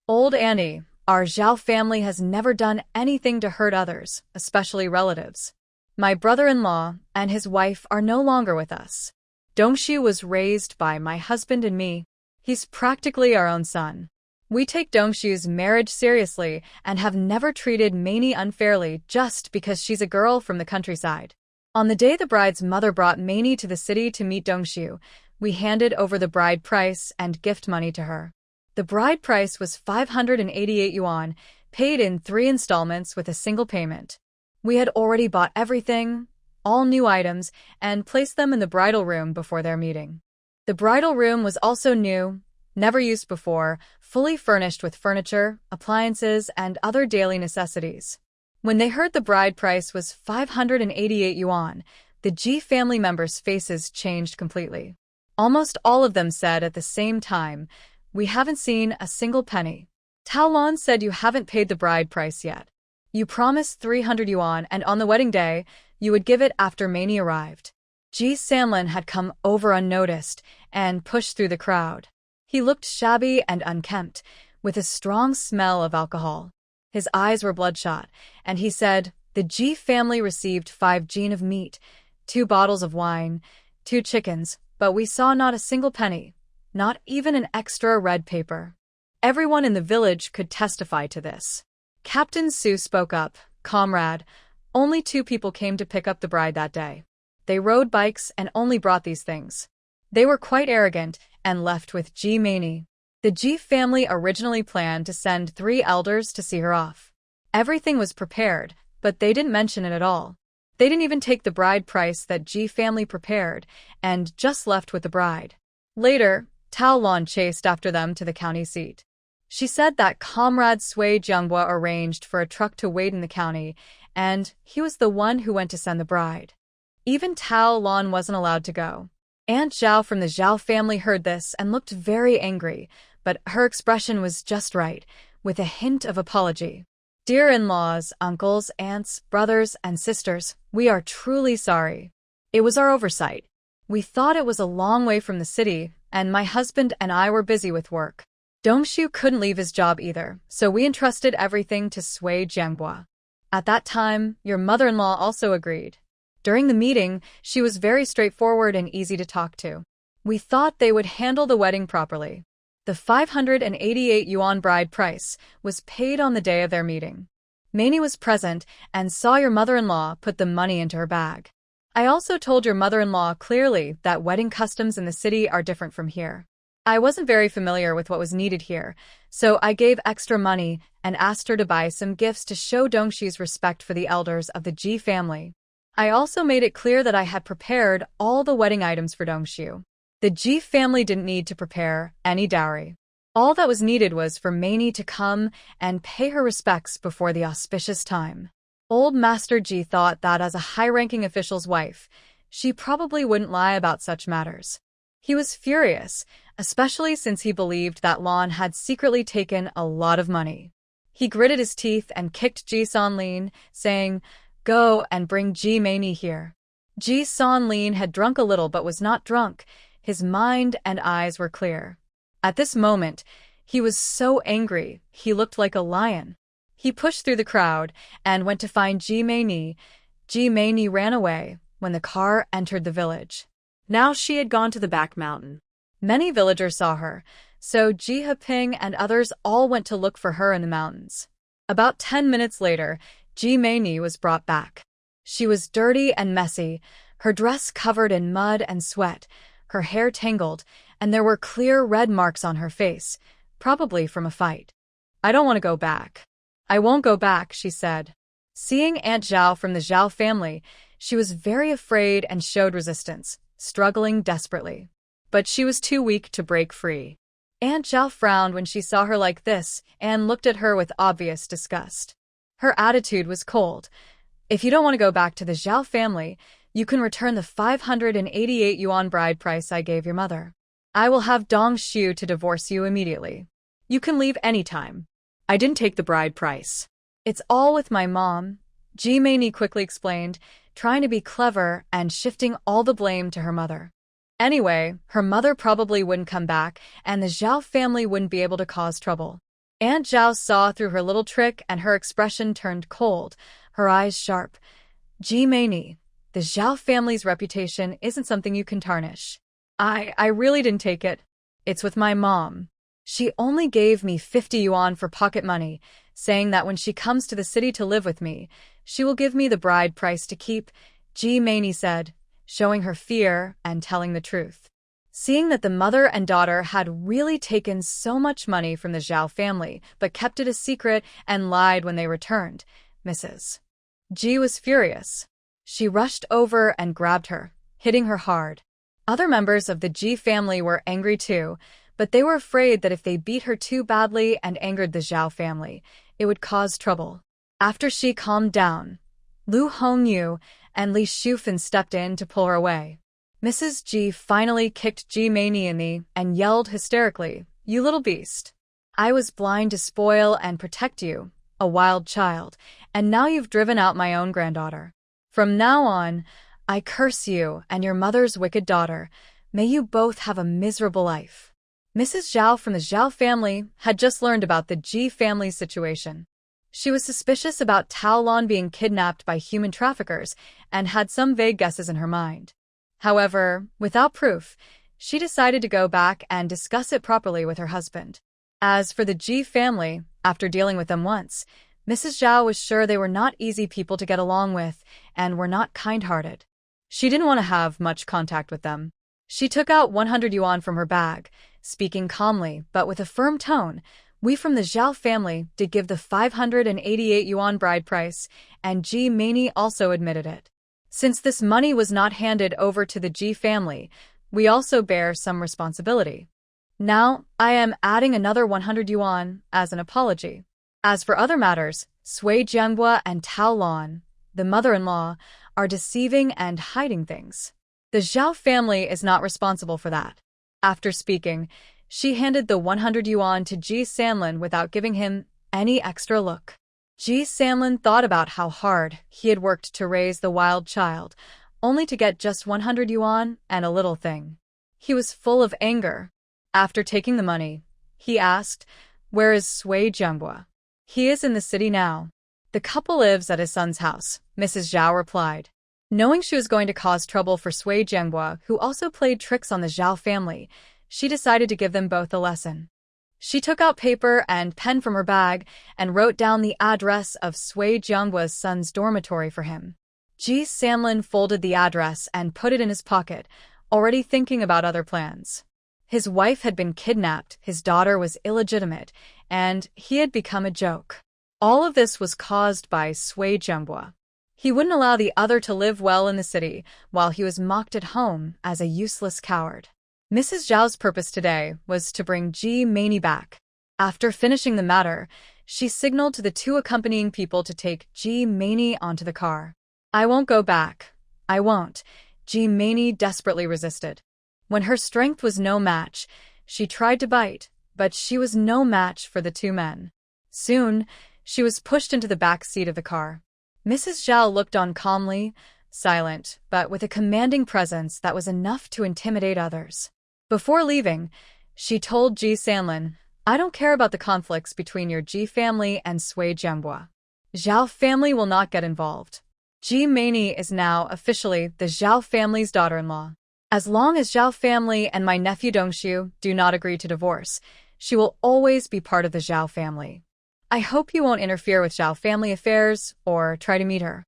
"Old Annie, our Zhao family has never done anything to hurt others, especially relatives. My brother-in-law and his wife are no longer with us. Dongxiu was raised by my husband and me. He's practically our own son. We take Dongxiu's marriage seriously and have never treated Meini unfairly just because she's a girl from the countryside. On the day the bride's mother brought Meini to the city to meet Dongxiu, we handed over the bride price and gift money to her. The bride price was 588 yuan, paid in 3 installments with a single payment. We had already bought everything, all new items, and placed them in the bridal room before their meeting. The bridal room was also new, never used before, fully furnished with furniture, appliances, and other daily necessities. When they heard the bride price was 588 yuan, the Ji family members' faces changed completely. Almost all of them said at the same time, "We haven't seen a single penny." Tao Lan said, "You haven't paid the bride price yet. You promised 300 yuan, and on the wedding day, you would give it after Meini arrived." Ji Sanlin had come over unnoticed and pushed through the crowd. He looked shabby and unkempt, with a strong smell of alcohol. His eyes were bloodshot, and he said, "The Ji family received 5 jin of meat, 2 bottles of wine, 2 chickens, but we saw not a single penny, not even an extra red paper." Everyone in the village could testify to this. Captain Su spoke up, "Comrade, Only 2 people came to pick up the bride that day. They rode bikes and only brought these things. They were quite arrogant and left with Ji Meini. The Ji family originally planned to send 3 elders to see her off. Everything was prepared, but they didn't mention it at all. They didn't even take the bride price that Ji family prepared and just left with the bride. Later, Tao Lan chased after them to the county seat. She said that Comrade Sui Jianghua arranged for a truck to wait in the county, and he was the one who went to send the bride. Even Tao Lan wasn't allowed to go. Aunt Zhao from the Zhao family heard this and looked very angry, but her expression was just right, with a hint of apology. Dear in-laws, uncles, aunts, brothers, and sisters, we are truly sorry. It was our oversight. We thought it was a long way from the city, and my husband and I were busy with work. Dongshu couldn't leave his job either, so we entrusted everything to Sui Jianghua. At that time, your mother-in-law also agreed. During the meeting, she was very straightforward and easy to talk to. We thought they would handle the wedding properly. The 588 yuan bride price was paid on the day of their meeting. Meini was present and saw your mother-in-law put the money into her bag. I also told your mother-in-law clearly that wedding customs in the city are different from here. I wasn't very familiar with what was needed here, so I gave extra money and asked her to buy some gifts to show Dongshu's respect for the elders of the Ji family. I also made it clear that I had prepared all the wedding items for Dongshu. The Ji family didn't need to prepare any dowry. All that was needed was for Meini to come and pay her respects before the auspicious time. Old Master Ji thought that as a high-ranking official's wife, she probably wouldn't lie about such matters. He was furious, especially since he believed that Lan had secretly taken a lot of money. He gritted his teeth and kicked Ji Sanlin, saying, "Go and bring Ji Meini here." Ji Sanlin had drunk a little but was not drunk. His mind and eyes were clear. At this moment, he was so angry, he looked like a lion. He pushed through the crowd and went to find Ji Meini. Ji Meini ran away when the car entered the village. Now she had gone to the back mountain. Many villagers saw her, so Ji Heping and others all went to look for her in the mountains. About 10 minutes later, Ji Meini was brought back. She was dirty and messy, her dress covered in mud and sweat, her hair tangled, and there were clear red marks on her face, probably from a fight. "I don't want to go back." "I won't go back," she said. Seeing Aunt Zhao from the Zhao family, she was very afraid and showed resistance, struggling desperately. But she was too weak to break free. Aunt Zhao frowned when she saw her like this and looked at her with obvious disgust. Her attitude was cold. "If you don't want to go back to the Zhao family, you can return the 588 yuan bride price I gave your mother. I will have Dongshu to divorce you immediately. You can leave any time." "I didn't take the bride price." "It's all with my mom," Ji Meini quickly explained, trying to be clever and shifting all the blame to her mother. Anyway, her mother probably wouldn't come back, and the Zhao family wouldn't be able to cause trouble. Aunt Zhao saw through her little trick, and her expression turned cold, her eyes sharp. "Ji Meini, the Zhao family's reputation isn't something you can tarnish. I really didn't take it. It's with my mom. She only gave me 50 yuan for pocket money, saying that when she comes to the city to live with me, she will give me the bride price to keep," Ji Meini said, showing her fear and telling the truth. Seeing that the mother and daughter had really taken so much money from the Zhao family, but kept it a secret and lied when they returned, Mrs. Ji was furious. She rushed over and grabbed her, hitting her hard. Other members of the Ji family were angry too, but they were afraid that if they beat her too badly and angered the Zhao family, it would cause trouble. After she calmed down, Lu Hongyu and Li Shufan stepped in to pull her away. Mrs. Ji finally kicked Ji Meini in the and yelled hysterically, "You little beast! I was blind to spoil and protect you, a wild child, and now you've driven out my own granddaughter. From now on, I curse you and your mother's wicked daughter. May you both have a miserable life." Mrs. Zhao from the Zhao family had just learned about the Ji family's situation. She was suspicious about Tao Lan being kidnapped by human traffickers and had some vague guesses in her mind. However, without proof, she decided to go back and discuss it properly with her husband. As for the Ji family, after dealing with them once, Mrs. Zhao was sure they were not easy people to get along with and were not kind-hearted. She didn't want to have much contact with them. She took out 100 yuan from her bag, speaking calmly but with a firm tone. We from the Zhao family did give the 588 yuan bride price, and Ji Meini also admitted it. Since this money was not handed over to the Ji family, we also bear some responsibility. Now, I am adding another 100 yuan as an apology. As for other matters, Sui Jianghua and Tao Lan, the mother-in-law, are deceiving and hiding things. The Zhao family is not responsible for that. After speaking, she handed the 100 yuan to Ji Sanlin without giving him any extra look. Ji Sanlin thought about how hard he had worked to raise the wild child, only to get just 100 yuan and a little thing. He was full of anger. After taking the money, he asked, "Where is Sui Jianghua?" "He is in the city now. The couple lives at his son's house," Mrs. Zhao replied. Knowing she was going to cause trouble for Sui Jianghua, who also played tricks on the Zhao family, she decided to give them both a lesson. She took out paper and pen from her bag and wrote down the address of Sui Jianghua's son's dormitory for him. Ji Sanlin folded the address and put it in his pocket, already thinking about other plans. His wife had been kidnapped, his daughter was illegitimate, and he had become a joke. All of this was caused by Sui Jianghua. He wouldn't allow the other to live well in the city, while he was mocked at home as a useless coward. Mrs. Zhao's purpose today was to bring Ji Meini back. After finishing the matter, she signaled to the two accompanying people to take Ji Meini onto the car. "I won't go back. I won't," Ji Meini desperately resisted. When her strength was no match, she tried to bite, but she was no match for the two men. Soon, she was pushed into the back seat of the car. Mrs. Zhao looked on calmly, silent, but with a commanding presence that was enough to intimidate others. Before leaving, she told Ji Sanlin, "I don't care about the conflicts between your Ji family and Sui Jianghua. Zhao family will not get involved. Ji Meini is now officially the Zhao family's daughter-in-law. As long as Zhao family and my nephew Dongxiu do not agree to divorce, she will always be part of the Zhao family. I hope you won't interfere with Zhao family affairs or try to meet her."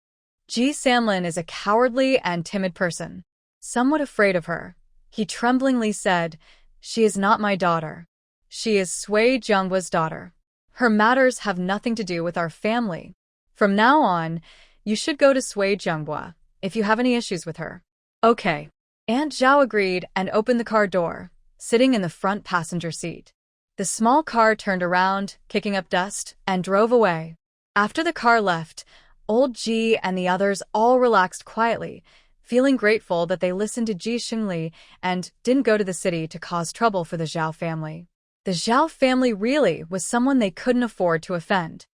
Ji Sanlin is a cowardly and timid person, somewhat afraid of her. He tremblingly said, "She is not my daughter. She is Sui Jianghua's daughter. Her matters have nothing to do with our family. From now on, you should go to Sui Jianghua if you have any issues with her." "Okay." Aunt Zhao agreed and opened the car door, sitting in the front passenger seat. The small car turned around, kicking up dust, and drove away. After the car left, old Ji and the others all relaxed quietly, feeling grateful that they listened to Ji Xingli and didn't go to the city to cause trouble for the Zhao family. The Zhao family really was someone they couldn't afford to offend.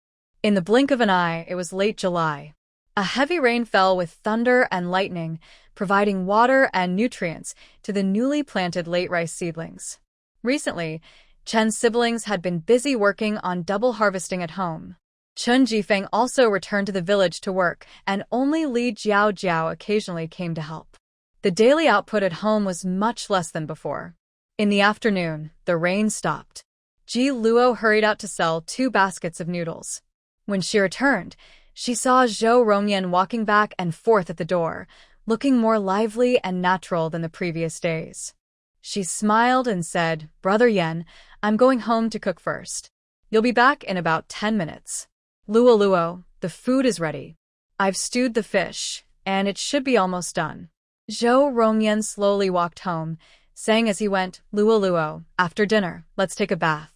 In the blink of an eye, it was late July. A heavy rain fell with thunder and lightning, providing water and nutrients to the newly planted late rice seedlings. Recently, Chen's siblings had been busy working on double harvesting at home. Chun Jifeng also returned to the village to work, and only Li Jiao occasionally came to help. The daily output at home was much less than before. In the afternoon, the rain stopped. Ji Luo hurried out to sell 2 baskets of noodles. When she returned, she saw Zhou Rongyan walking back and forth at the door, looking more lively and natural than the previous days. She smiled and said, "Brother Yan, I'm going home to cook first. You'll be back in about 10 minutes. Luo, the food is ready. I've stewed the fish, and it should be almost done." Zhou Rongyan slowly walked home, saying as he went, Luo, after dinner, let's take a bath."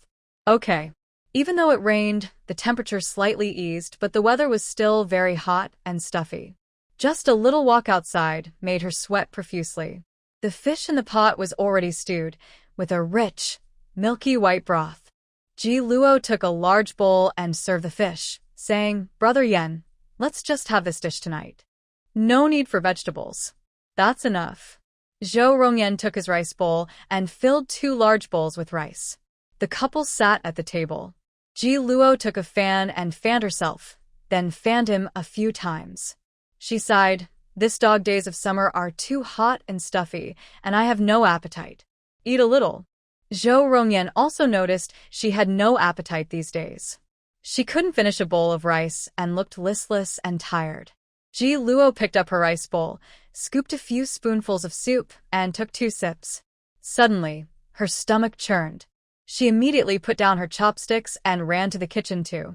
"Okay." Even though it rained, the temperature slightly eased, but the weather was still very hot and stuffy. Just a little walk outside made her sweat profusely. The fish in the pot was already stewed, with a rich, milky white broth. Ji Luo took a large bowl and served the fish, saying, "Brother Yan, let's just have this dish tonight. No need for vegetables. That's enough." Zhou Rongyan took his rice bowl and filled 2 large bowls with rice. The couple sat at the table. Ji Luo took a fan and fanned herself, then fanned him a few times. She sighed, "This dog days of summer are too hot and stuffy, and I have no appetite. Eat a little." Zhou Rongyan also noticed she had no appetite these days. She couldn't finish a bowl of rice and looked listless and tired. Ji Luo picked up her rice bowl, scooped a few spoonfuls of soup, and took 2 sips. Suddenly, her stomach churned. She immediately put down her chopsticks and ran to the kitchen too.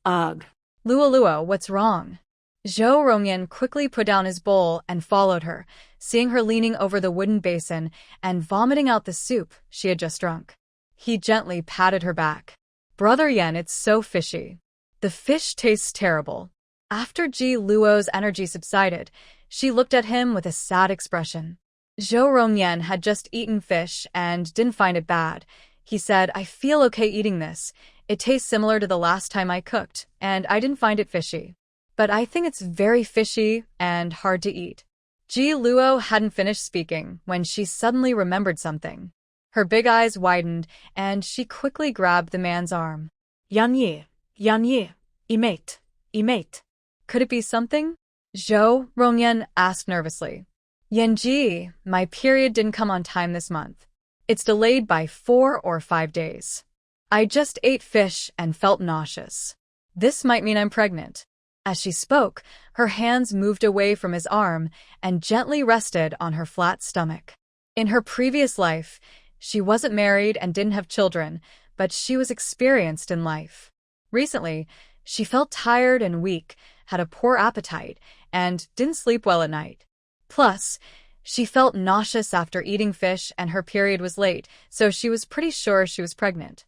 Ugh. Luo, what's wrong? Zhao Rongyan quickly put down his bowl and followed her, seeing her leaning over the wooden basin and vomiting out the soup she had just drunk. He gently patted her back. Brother Yan, it's so fishy. The fish tastes terrible. After Ji Luo's energy subsided, she looked at him with a sad expression. Zhao Rongyan had just eaten fish and didn't find it bad. He said, I feel okay eating this. It tastes similar to the last time I cooked, and I didn't find it fishy. But I think it's very fishy and hard to eat. Ji Luo hadn't finished speaking when she suddenly remembered something. Her big eyes widened, and she quickly grabbed the man's arm. Yan Yi, imate. Could it be something? Zhao Rongyan asked nervously. Yanji, my period didn't come on time this month. It's delayed by 4 or 5 days. I just ate fish and felt nauseous. This might mean I'm pregnant. As she spoke, her hands moved away from his arm and gently rested on her flat stomach. In her previous life, she wasn't married and didn't have children, but she was experienced in life. Recently, she felt tired and weak, had a poor appetite, and didn't sleep well at night. Plus, she felt nauseous after eating fish and her period was late, so she was pretty sure she was pregnant.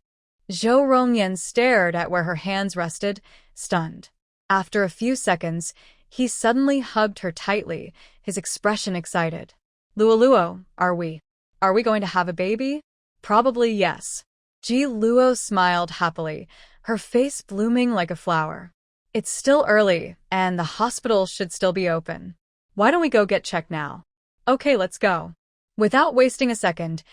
Zhao Rongyan stared at where her hands rested, stunned. After a few seconds, he suddenly hugged her tightly, his expression excited. Luo, are we going to have a baby? Probably yes. Ji Luo smiled happily, her face blooming like a flower. It's still early, and the hospital should still be open. Why don't we go get checked now? Okay, let's go. Without wasting a second,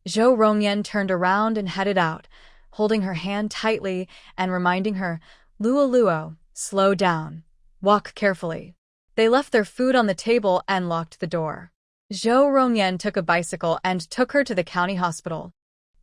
Zhao Rongyan turned around and headed out, holding her hand tightly and reminding her, Luo, slow down. Walk carefully. They left their food on the table and locked the door. Zhao Rongyan took a bicycle and took her to the county hospital.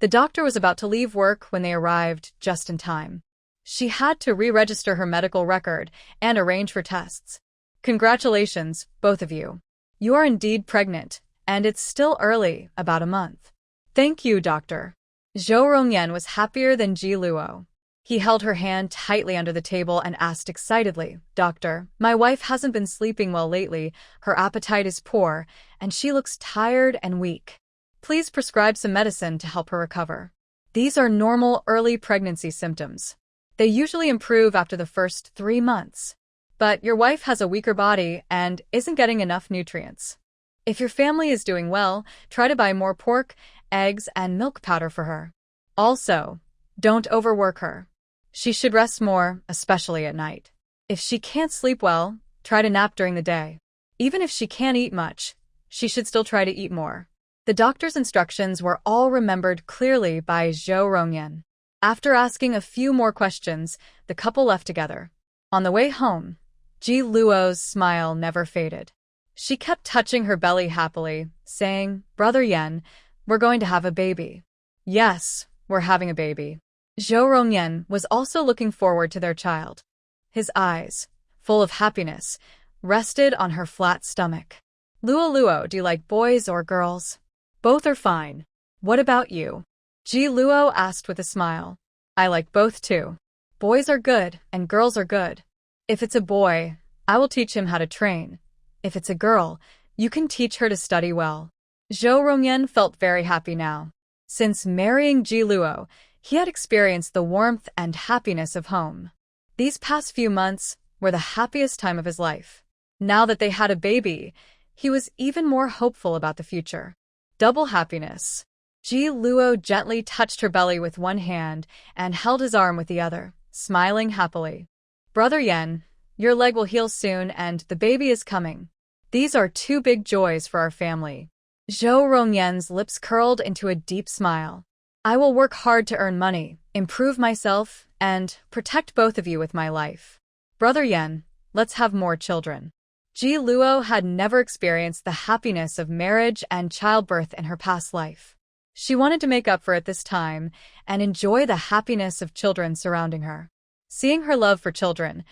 The doctor was about to leave work when they arrived just in time. She had to re-register her medical record and arrange for tests. Congratulations, both of you. You are indeed pregnant, and it's still early, about a month. Thank you, doctor. Zhao Rongyan was happier than Ji Luo. He held her hand tightly under the table and asked excitedly, Doctor, my wife hasn't been sleeping well lately, her appetite is poor, and she looks tired and weak. Please prescribe some medicine to help her recover. These are normal early pregnancy symptoms. They usually improve after the first 3 months. But your wife has a weaker body and isn't getting enough nutrients. If your family is doing well, try to buy more pork, eggs, and milk powder for her. Also, don't overwork her. She should rest more, especially at night. If she can't sleep well, try to nap during the day. Even if she can't eat much, she should still try to eat more. The doctor's instructions were all remembered clearly by Zhao Rongyan. After asking a few more questions, the couple left together. On the way home, Ji Luo's smile never faded. She kept touching her belly happily, saying, Brother Yan, we're going to have a baby. Yes, we're having a baby. Zhao Rongyan was also looking forward to their child. His eyes, full of happiness, rested on her flat stomach. Luo, do you like boys or girls? Both are fine. What about you? Ji Luo asked with a smile. I like both too. Boys are good and girls are good. If it's a boy, I will teach him how to train. If it's a girl, you can teach her to study well. Zhao Rongyan felt very happy now. Since marrying Ji Luo, he had experienced the warmth and happiness of home. These past few months were the happiest time of his life. Now that they had a baby, he was even more hopeful about the future. Double happiness. Ji Luo gently touched her belly with one hand and held his arm with the other, smiling happily. Brother Yan, your leg will heal soon and the baby is coming. These are 2 big joys for our family. Zhao Rongyan's lips curled into a deep smile. I will work hard to earn money, improve myself, and protect both of you with my life. Brother Yan, let's have more children. Ji Luo had never experienced the happiness of marriage and childbirth in her past life. She wanted to make up for it this time and enjoy the happiness of children surrounding her. Seeing her love for children,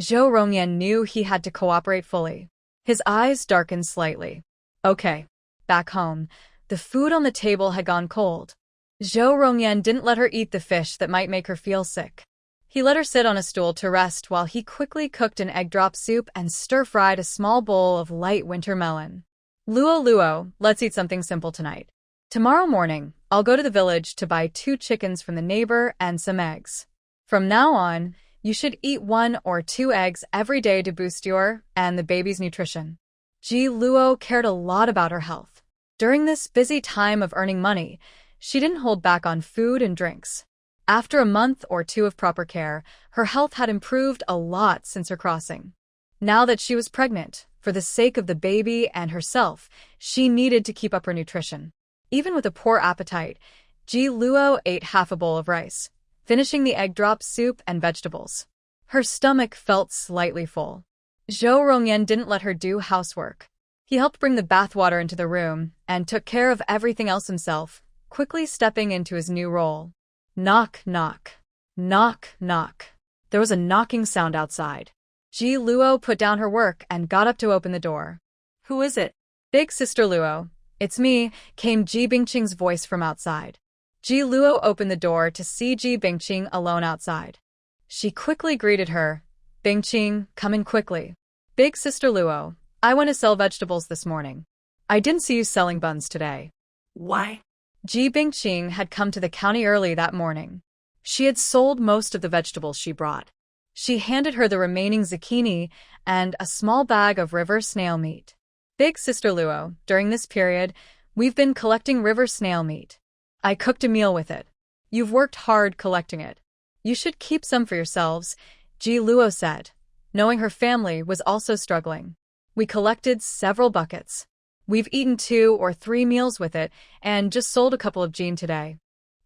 Zhao Rongyan knew he had to cooperate fully. His eyes darkened slightly. Okay. Back home, the food on the table had gone cold. Zhao Rongyan didn't let her eat the fish that might make her feel sick. He let her sit on a stool to rest while he quickly cooked an egg drop soup and stir-fried a small bowl of light winter melon. Luo, let's eat something simple tonight. Tomorrow morning, I'll go to the village to buy 2 chickens from the neighbor and some eggs. From now on, you should eat 1 or 2 eggs every day to boost your and the baby's nutrition. Ji Luo cared a lot about her health. During this busy time of earning money, she didn't hold back on food and drinks. After a month or 2 of proper care, her health had improved a lot since her crossing. Now that she was pregnant, for the sake of the baby and herself, she needed to keep up her nutrition. Even with a poor appetite, Ji Luo ate half a bowl of rice, finishing the egg drop soup and vegetables. Her stomach felt slightly full. Zhao Rongyan didn't let her do housework. He helped bring the bathwater into the room and took care of everything else himself, quickly stepping into his new role. Knock, knock. Knock, knock. There was a knocking sound outside. Ji Luo put down her work and got up to open the door. Who is it? Big Sister Luo, it's me, came Ji Bingqing's voice from outside. Ji Luo opened the door to see Ji Bingqing alone outside. She quickly greeted her. Bingqing, come in quickly. Big Sister Luo, I went to sell vegetables this morning. I didn't see you selling buns today. Why? Ji Bingqing had come to the county early that morning. She had sold most of the vegetables she brought. She handed her the remaining zucchini and a small bag of river snail meat. Big Sister Luo, during this period, we've been collecting river snail meat. I cooked a meal with it. You've worked hard collecting it. You should keep some for yourselves, Ji Luo said, knowing her family was also struggling. We collected several buckets. We've eaten 2 or 3 meals with it and just sold a couple of jin today.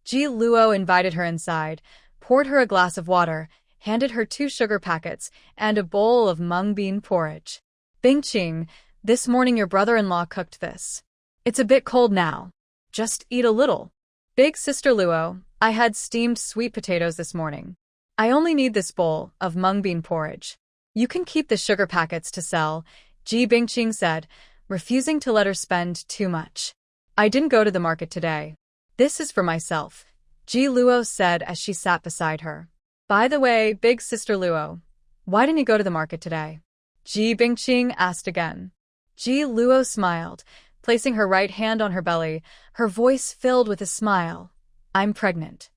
Ji Luo invited her inside, poured her a glass of water, handed her 2 sugar packets and a bowl of mung bean porridge. Bingqing, this morning your brother-in-law cooked this. It's a bit cold now. Just eat a little. Big Sister Luo, I had steamed sweet potatoes this morning. I only need this bowl of mung bean porridge. You can keep the sugar packets to sell, Ji Bingqing said, refusing to let her spend too much. I didn't go to the market today. This is for myself, Ji Luo said as she sat beside her. By the way, Big Sister Luo, why didn't you go to the market today? Ji Bingqing asked again. Ji Luo smiled, placing her right hand on her belly, her voice filled with a smile. I'm pregnant.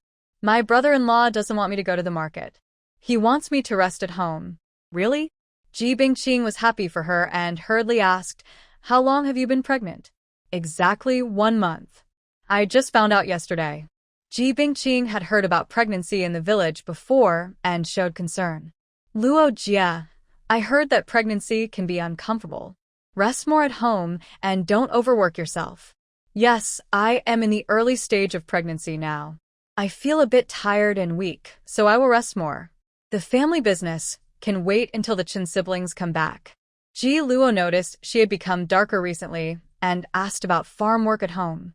My brother-in-law doesn't want me to go to the market. He wants me to rest at home. Really? Ji Bingqing was happy for her and hurriedly asked, how long have you been pregnant? Exactly 1 month. I just found out yesterday. Ji Bingqing had heard about pregnancy in the village before and showed concern. Luo Jia, I heard that pregnancy can be uncomfortable. Rest more at home and don't overwork yourself. Yes, I am in the early stage of pregnancy now. I feel a bit tired and weak, so I will rest more. The family business can wait until the Chen siblings come back. Ji Luo noticed she had become darker recently and asked about farm work at home.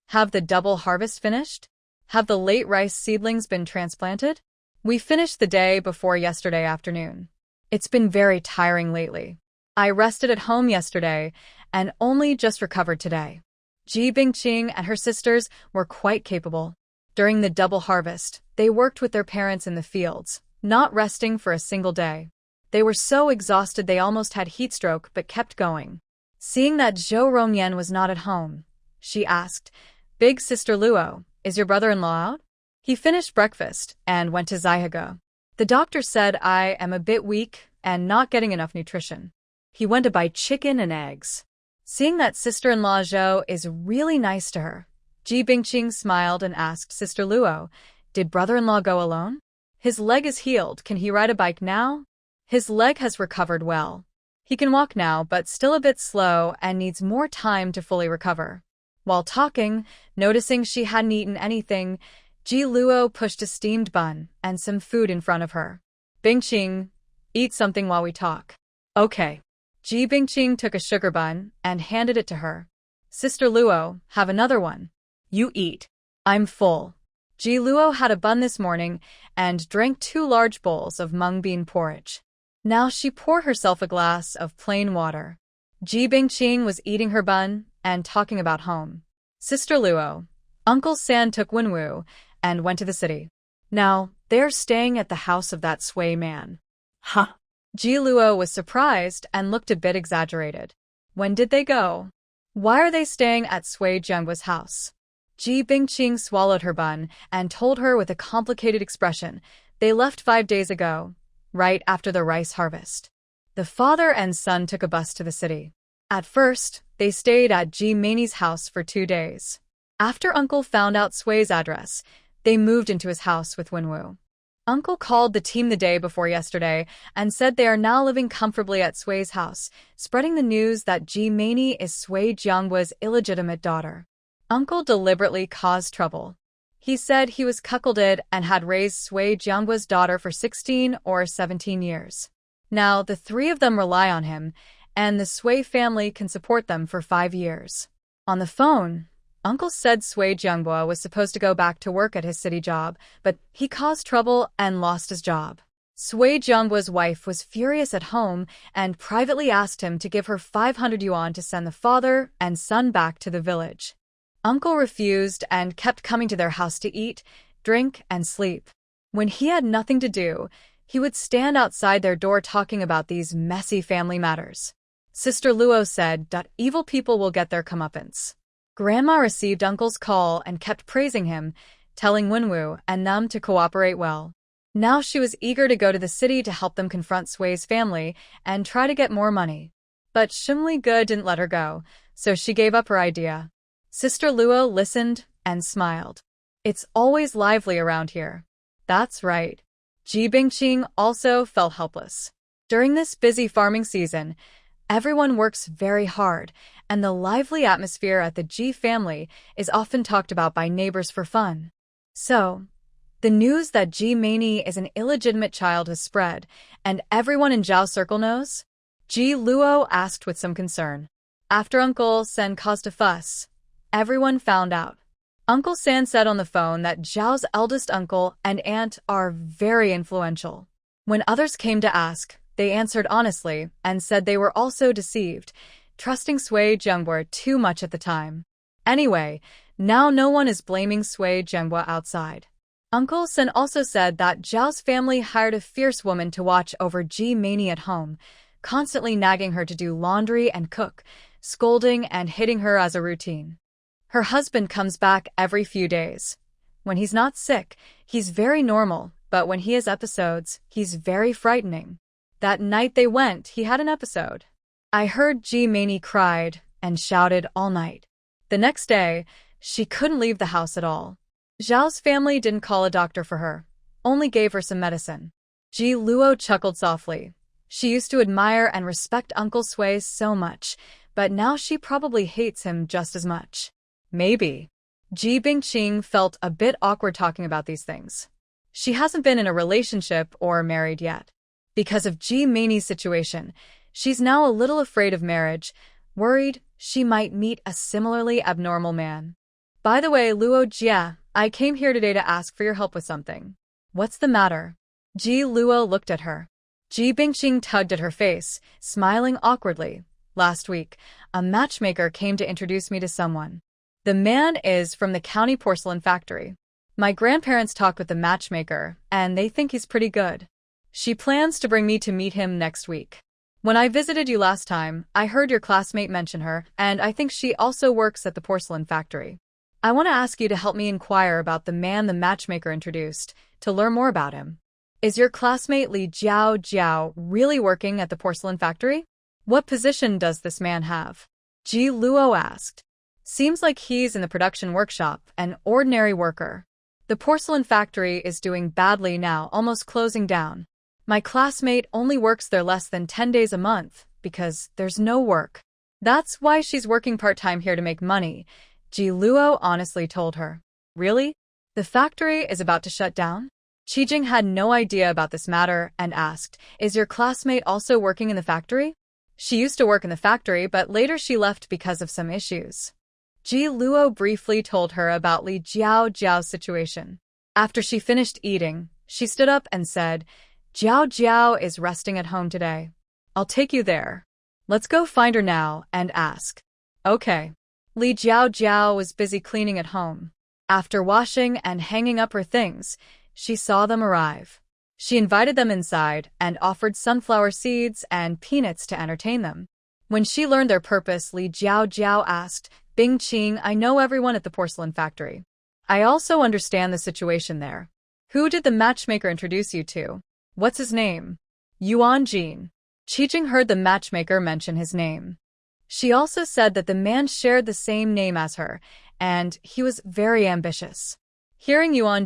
Have the double harvest finished? Have the late rice seedlings been transplanted? We finished the day before yesterday afternoon. It's been very tiring lately. I rested at home yesterday and only just recovered today. Ji Bingqing and her sisters were quite capable. During the double harvest, they worked with their parents in the fields, not resting for a single day. They were so exhausted they almost had heat stroke but kept going. Seeing that Zhao Rongyan was not at home, she asked, Big Sister Luo, is your brother-in-law out? He finished breakfast and went to Zyhago. The doctor said I am a bit weak and not getting enough nutrition. He went to buy chicken and eggs. Seeing that sister-in-law Zhao is really nice to her, Ji Bingqing smiled and asked Sister Luo, did brother-in-law go alone? His leg is healed, can he ride a bike now? His leg has recovered well. He can walk now but still a bit slow and needs more time to fully recover. While talking, noticing she hadn't eaten anything, Ji Luo pushed a steamed bun and some food in front of her. Bingqing, eat something while we talk. Okay. Ji Bingqing took a sugar bun and handed it to her. Sister Luo, have another one. You eat. I'm full. Ji Luo had a bun this morning and drank 2 large bowls of mung bean porridge. Now she poured herself a glass of plain water. Ji Bingqing was eating her bun and talking about home. Sister Luo, Uncle San took Wenwu and went to the city. Now, they're staying at the house of that Sui man. Huh? Ji Luo was surprised and looked a bit exaggerated. When did they go? Why are they staying at Sui Jianghua's house? Ji Bingqing swallowed her bun and told her with a complicated expression, they left 5 days ago, right after the rice harvest. The father and son took a bus to the city. At first, they stayed at Ji Meini's house for 2 days. After Uncle found out Sui's address, they moved into his house with Wenwu. Uncle called the team the day before yesterday and said they are now living comfortably at Sui's house, spreading the news that Ji Meini is Sui Jianghua's illegitimate daughter. Uncle deliberately caused trouble. He said he was cuckolded and had raised Sui Jianghua's daughter for 16 or 17 years. Now, the 3 of them rely on him, and the Sui family can support them for 5 years. On the phone, Uncle said Sui Jianghua was supposed to go back to work at his city job, but he caused trouble and lost his job. Sui Jianghua's wife was furious at home and privately asked him to give her 500 yuan to send the father and son back to the village. Uncle refused and kept coming to their house to eat, drink, and sleep. When he had nothing to do, he would stand outside their door talking about these messy family matters. Sister Luo said that evil people will get their comeuppance. Grandma received Uncle's call and kept praising him, telling Wenwu and them to cooperate well. Now she was eager to go to the city to help them confront Sui's family and try to get more money. But Shimli Ge didn't let her go, so she gave up her idea. Sister Luo listened and smiled. It's always lively around here. That's right. Ji Bingqing also felt helpless. During this busy farming season, everyone works very hard, and the lively atmosphere at the Ji family is often talked about by neighbors for fun. So, the news that Ji Meini is an illegitimate child has spread, and everyone in Zhao circle knows? Ji Luo asked with some concern. After Uncle Sen caused a fuss, everyone found out. Uncle San said on the phone that Zhao's eldest uncle and aunt are very influential. When others came to ask, they answered honestly and said they were also deceived, trusting Sui Jianghua too much at the time. Anyway, now no one is blaming Sui Jianghua outside. Uncle Sen also said that Zhao's family hired a fierce woman to watch over Ji Meini at home, constantly nagging her to do laundry and cook, scolding and hitting her as a routine. Her husband comes back every few days. When he's not sick, he's very normal, but when he has episodes, he's very frightening. That night they went, he had an episode. I heard Ji Meini cried and shouted all night. The next day, she couldn't leave the house at all. Zhao's family didn't call a doctor for her, only gave her some medicine. Ji Luo chuckled softly. She used to admire and respect Uncle Sui so much, but now she probably hates him just as much. Maybe. Ji Bingqing felt a bit awkward talking about these things. She hasn't been in a relationship or married yet. Because of Ji Meini's situation, she's now a little afraid of marriage, worried she might meet a similarly abnormal man. By the way, Luo Jia, I came here today to ask for your help with something. What's the matter? Ji Luo looked at her. Ji Bingqing tugged at her face, smiling awkwardly. Last week, a matchmaker came to introduce me to someone. The man is from the county porcelain factory. My grandparents talked with the matchmaker, and they think he's pretty good. She plans to bring me to meet him next week. When I visited you last time, I heard your classmate mention her, and I think she also works at the porcelain factory. I want to ask you to help me inquire about the man the matchmaker introduced, to learn more about him. Is your classmate Li Zhao really working at the porcelain factory? What position does this man have? Ji Luo asked. Seems like he's in the production workshop, an ordinary worker. The porcelain factory is doing badly now, almost closing down. My classmate only works there less than 10 days a month, because there's no work. That's why she's working part-time here to make money, Ji Luo honestly told her. Really? The factory is about to shut down? Qijing had no idea about this matter and asked, is your classmate also working in the factory? She used to work in the factory, but later she left because of some issues. Ji Luo briefly told her about Li Zhao's situation. After she finished eating, she stood up and said, Zhao is resting at home today. I'll take you there. Let's go find her now and ask. Okay. Li Zhao was busy cleaning at home. After washing and hanging up her things, she saw them arrive. She invited them inside and offered sunflower seeds and peanuts to entertain them. When she learned their purpose, Li Zhao asked, Bingqing, I know everyone at the porcelain factory. I also understand the situation there. Who did the matchmaker introduce you to? What's his name? Yuan. Qijing heard the matchmaker mention his name. She also said that the man shared the same name as her, and he was very ambitious. Hearing Yuan,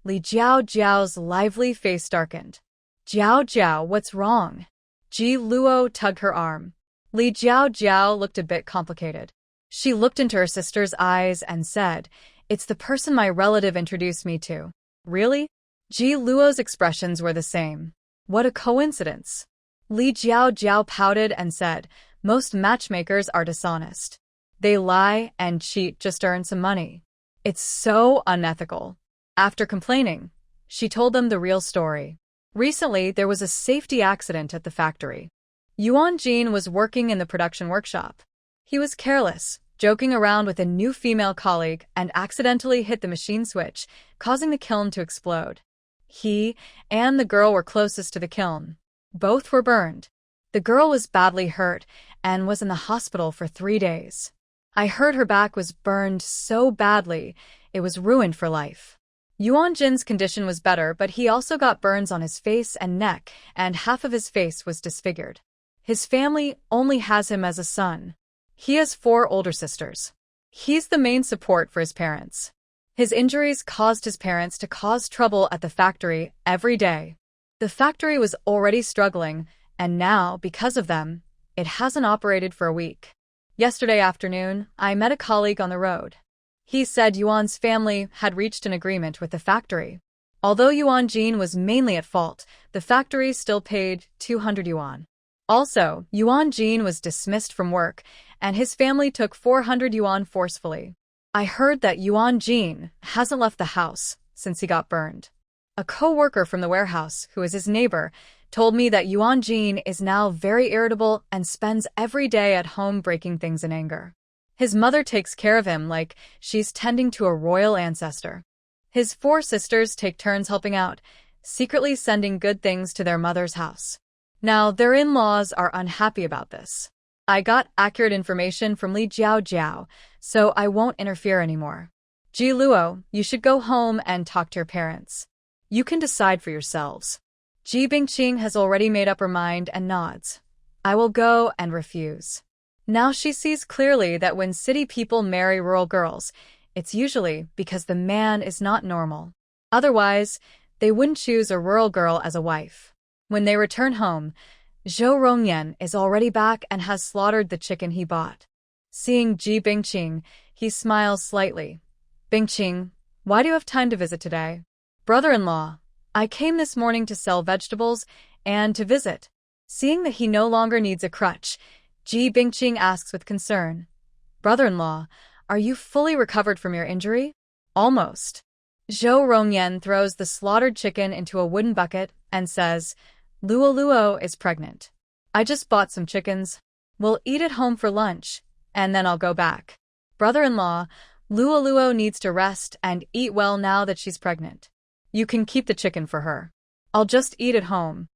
Li Zhao's lively face darkened. Zhao, what's wrong? Ji Luo tugged her arm. Li Zhao looked a bit complicated. She looked into her sister's eyes and said, It's the person my relative introduced me to. Really? Ji Luo's expressions were the same. What a coincidence. Li Zhao pouted and said, Most matchmakers are dishonest. They lie and cheat just to earn some money. It's so unethical. After complaining, she told them the real story. Recently, there was a safety accident at the factory. Yuan was working in the production workshop. He was careless, joking around with a new female colleague and accidentally hit the machine switch, causing the kiln to explode. He and the girl were closest to the kiln. Both were burned. The girl was badly hurt and was in the hospital for 3 days. I heard her back was burned so badly, it was ruined for life. Yuan's condition was better, but he also got burns on his face and neck, and half of his face was disfigured. His family only has him as a son. He has 4 older sisters. He's the main support for his parents. His injuries caused his parents to cause trouble at the factory every day. The factory was already struggling, and now, because of them, it hasn't operated for a week. Yesterday afternoon, I met a colleague on the road. He said Yuan's family had reached an agreement with the factory. Although Yuan was mainly at fault, the factory still paid 200 yuan. Also, Yuan was dismissed from work, and his family took 400 yuan forcefully. I heard that Yuan hasn't left the house since he got burned. A co-worker from the warehouse, who is his neighbor, told me that Yuan is now very irritable and spends every day at home breaking things in anger. His mother takes care of him like she's tending to a royal ancestor. His 4 sisters take turns helping out, secretly sending good things to their mother's house. Now, their in-laws are unhappy about this. I got accurate information from Li Zhao, so I won't interfere anymore. Ji Luo, you should go home and talk to your parents. You can decide for yourselves. Ji Bingqing has already made up her mind and nods. I will go and refuse. Now she sees clearly that when city people marry rural girls, it's usually because the man is not normal. Otherwise, they wouldn't choose a rural girl as a wife. When they return home, Zhao is already back and has slaughtered the chicken he bought. Seeing Ji Bingqing, he smiles slightly. Bingqing, why do you have time to visit today? Brother-in-law, I came this morning to sell vegetables and to visit. Seeing that he no longer needs a crutch, Ji Bingqing asks with concern, Brother-in-law, are you fully recovered from your injury? Almost. Zhao Rongyan throws the slaughtered chicken into a wooden bucket and says, Luo is pregnant. I just bought some chickens. We'll eat at home for lunch, and then I'll go back. Brother-in-law, Luo needs to rest and eat well now that she's pregnant. You can keep the chicken for her. I'll just eat at home.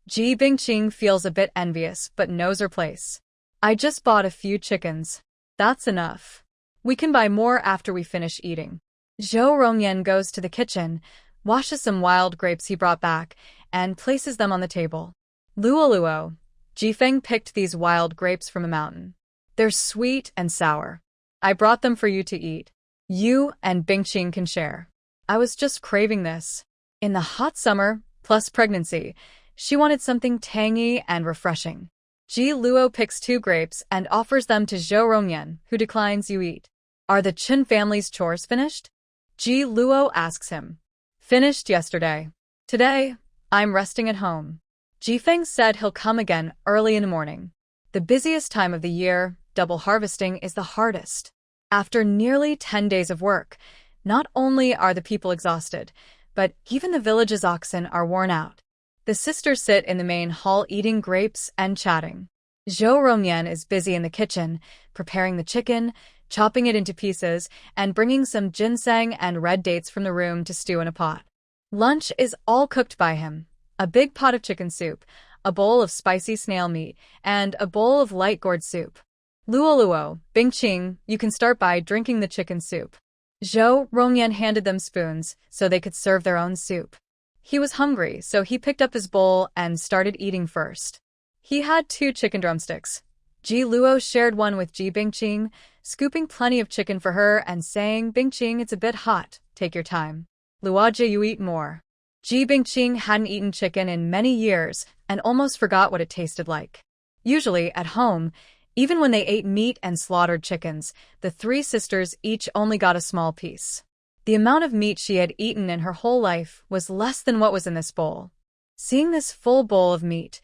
Ji Bingqing feels a bit envious but knows her place. I just bought a few chickens. That's enough. We can buy more after we finish eating. Zhao Rongyan goes to the kitchen, washes some wild grapes he brought back, and places them on the table. Luo, Jifeng picked these wild grapes from a mountain. They're sweet and sour. I brought them for you to eat. You and Bingqing can share. I was just craving this. In the hot summer, plus pregnancy, she wanted something tangy and refreshing. Ji Luo picks 2 grapes and offers them to Zhao Rongyan, who declines you eat. Are the Chen family's chores finished? Ji Luo asks him. Finished yesterday. Today, I'm resting at home. Jifeng said he'll come again early in the morning. The busiest time of the year, double harvesting is the hardest. After nearly 10 days of work, Not only are the people exhausted, but even the village's oxen are worn out. The sisters sit in the main hall eating grapes and chatting. Zhao Rongyan is busy in the kitchen, preparing the chicken, chopping it into pieces, and bringing some ginseng and red dates from the room to stew in a pot. Lunch is all cooked by him. A big pot of chicken soup, a bowl of spicy snail meat, and a bowl of light gourd soup. Luo, Bingqing, you can start by drinking the chicken soup. Zhao Rongyan handed them spoons so they could serve their own soup. He was hungry, so he picked up his bowl and started eating first. He had 2 chicken drumsticks. Ji Luo shared one with Ji Bingqing, scooping plenty of chicken for her and saying, Bingqing, it's a bit hot, take your time. Luoji, you eat more. Ji Bingqing hadn't eaten chicken in many years and almost forgot what it tasted like. Usually, at home, even when they ate meat and slaughtered chickens, the 3 sisters each only got a small piece. The amount of meat she had eaten in her whole life was less than what was in this bowl. Seeing this full bowl of meat,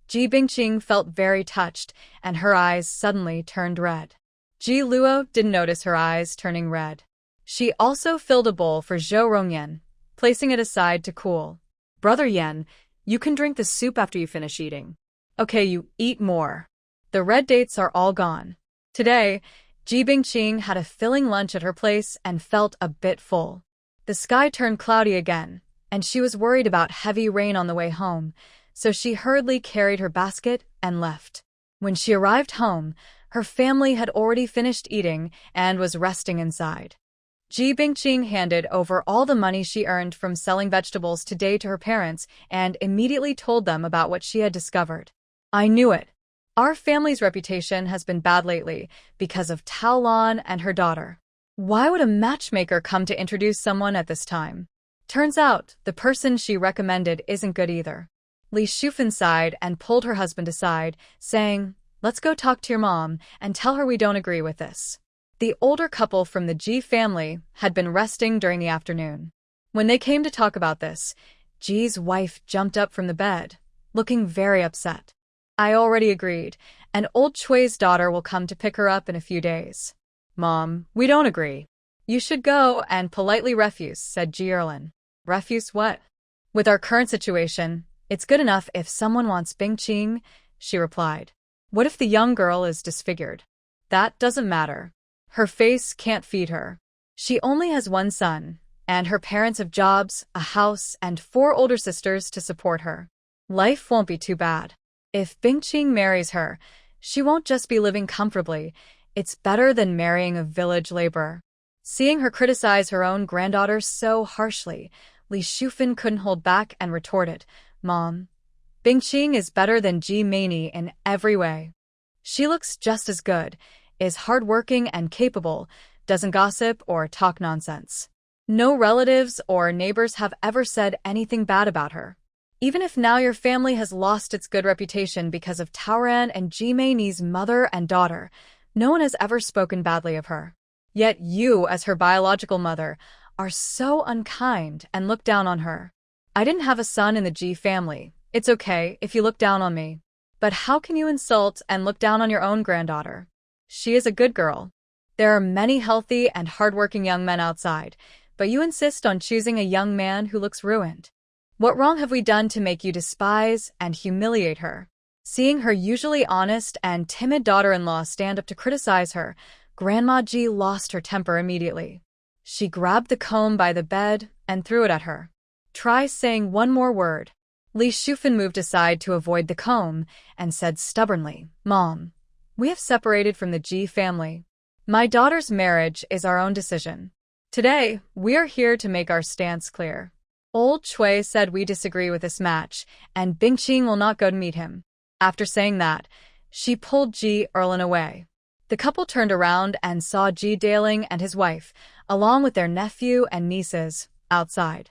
Ji Bingqing felt very touched, and her eyes suddenly turned red. Ji Luo didn't notice her eyes turning red. She also filled a bowl for Zhao Rongyan, placing it aside to cool. Brother Yan, you can drink the soup after you finish eating. Okay, you eat more. The red dates are all gone. Today, Ji Bingqing had a filling lunch at her place and felt a bit full. The sky turned cloudy again, and she was worried about heavy rain on the way home, so she hurriedly carried her basket and left. When she arrived home, her family had already finished eating and was resting inside. Ji Bingqing handed over all the money she earned from selling vegetables today to her parents and immediately told them about what she had discovered. I knew it. Our family's reputation has been bad lately because of Tao Lan and her daughter. Why would a matchmaker come to introduce someone at this time? Turns out, the person she recommended isn't good either. Li Shufan sighed and pulled her husband aside, saying, Let's go talk to your mom and tell her we don't agree with this. The older couple from the Ji family had been resting during the afternoon. When they came to talk about this, Ji's wife jumped up from the bed, looking very upset. I already agreed, and old Chui's daughter will come to pick her up in a few days. Mom, we don't agree. You should go and politely refuse, said Ji Erlin. Refuse what? With our current situation, it's good enough if someone wants Bingqing, she replied. What if the young girl is disfigured? That doesn't matter. Her face can't feed her. She only has 1 son, and her parents have jobs, a house, and 4 older sisters to support her. Life won't be too bad. If Bingqing marries her, she won't just be living comfortably. It's better than marrying a village laborer. Seeing her criticize her own granddaughter so harshly, Li Shufan couldn't hold back and retorted, Mom, Bingqing is better than Ji Meini in every way. She looks just as good, is hardworking and capable, doesn't gossip or talk nonsense. No relatives or neighbors have ever said anything bad about her. Even if now your family has lost its good reputation because of Taoran and Ji Meini's mother and daughter, no one has ever spoken badly of her. Yet you, as her biological mother, are so unkind and look down on her. I didn't have a son in the Ji family. It's okay if you look down on me. But how can you insult and look down on your own granddaughter? She is a good girl. There are many healthy and hardworking young men outside, but you insist on choosing a young man who looks ruined. What wrong have we done to make you despise and humiliate her? Seeing her usually honest and timid daughter-in-law stand up to criticize her, Grandma Ji lost her temper immediately. She grabbed the comb by the bed and threw it at her. Try saying one more word. Li Shufan moved aside to avoid the comb and said stubbornly, Mom, we have separated from the Ji family. My daughter's marriage is our own decision. Today, we are here to make our stance clear. Old Chui said we disagree with this match, and Bingqing will not go to meet him. After saying that, she pulled Ji Erlin away. The couple turned around and saw Ji Daling and his wife, along with their nephew and nieces, outside.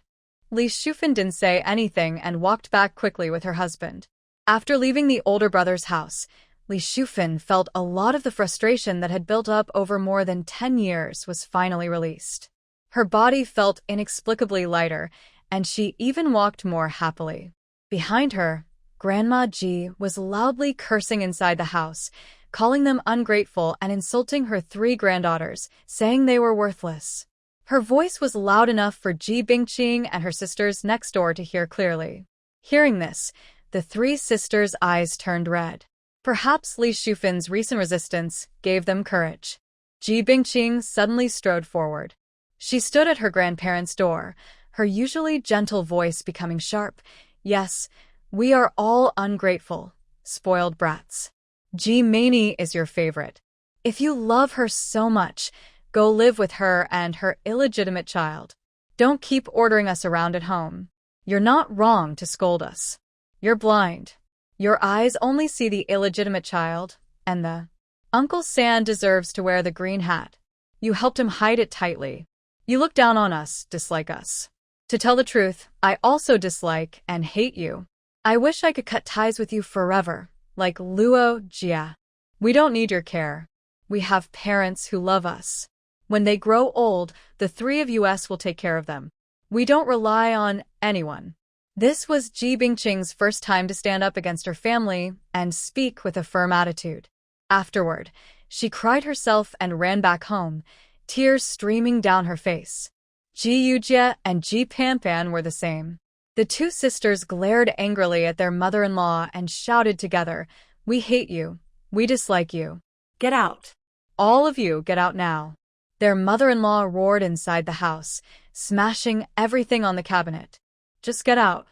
Li Shufan didn't say anything and walked back quickly with her husband. After leaving the older brother's house, Li Shufan felt a lot of the frustration that had built up over more than 10 years was finally released. Her body felt inexplicably lighter, and she even walked more happily. Behind her, Grandma Ji was loudly cursing inside the house, calling them ungrateful and insulting her 3 granddaughters, saying they were worthless. Her voice was loud enough for Ji Bingqing and her sisters next door to hear clearly. Hearing this, the three sisters' eyes turned red. Perhaps Li Shufin's recent resistance gave them courage. Ji Bingqing suddenly strode forward. She stood at her grandparents' door, her usually gentle voice becoming sharp. Yes, we are all ungrateful, spoiled brats. Ji Meini is your favorite. If you love her so much, go live with her and her illegitimate child. Don't keep ordering us around at home. You're not wrong to scold us. You're blind. Your eyes only see the illegitimate child, and the Uncle San deserves to wear the green hat. You helped him hide it tightly. You look down on us, dislike us. To tell the truth, I also dislike and hate you. I wish I could cut ties with you forever, like Luo Jia. We don't need your care. We have parents who love us. When they grow old, the three of us will take care of them. We don't rely on anyone. This was Ji Bingqing's first time to stand up against her family and speak with a firm attitude. Afterward, she cried herself and ran back home, tears streaming down her face. Ji Yujie and Ji Panpan were the same. The two sisters glared angrily at their mother-in-law and shouted together, "We hate you. We dislike you. Get out. All of you, get out now." Their mother-in-law roared inside the house, smashing everything on the cabinet. "Just get out.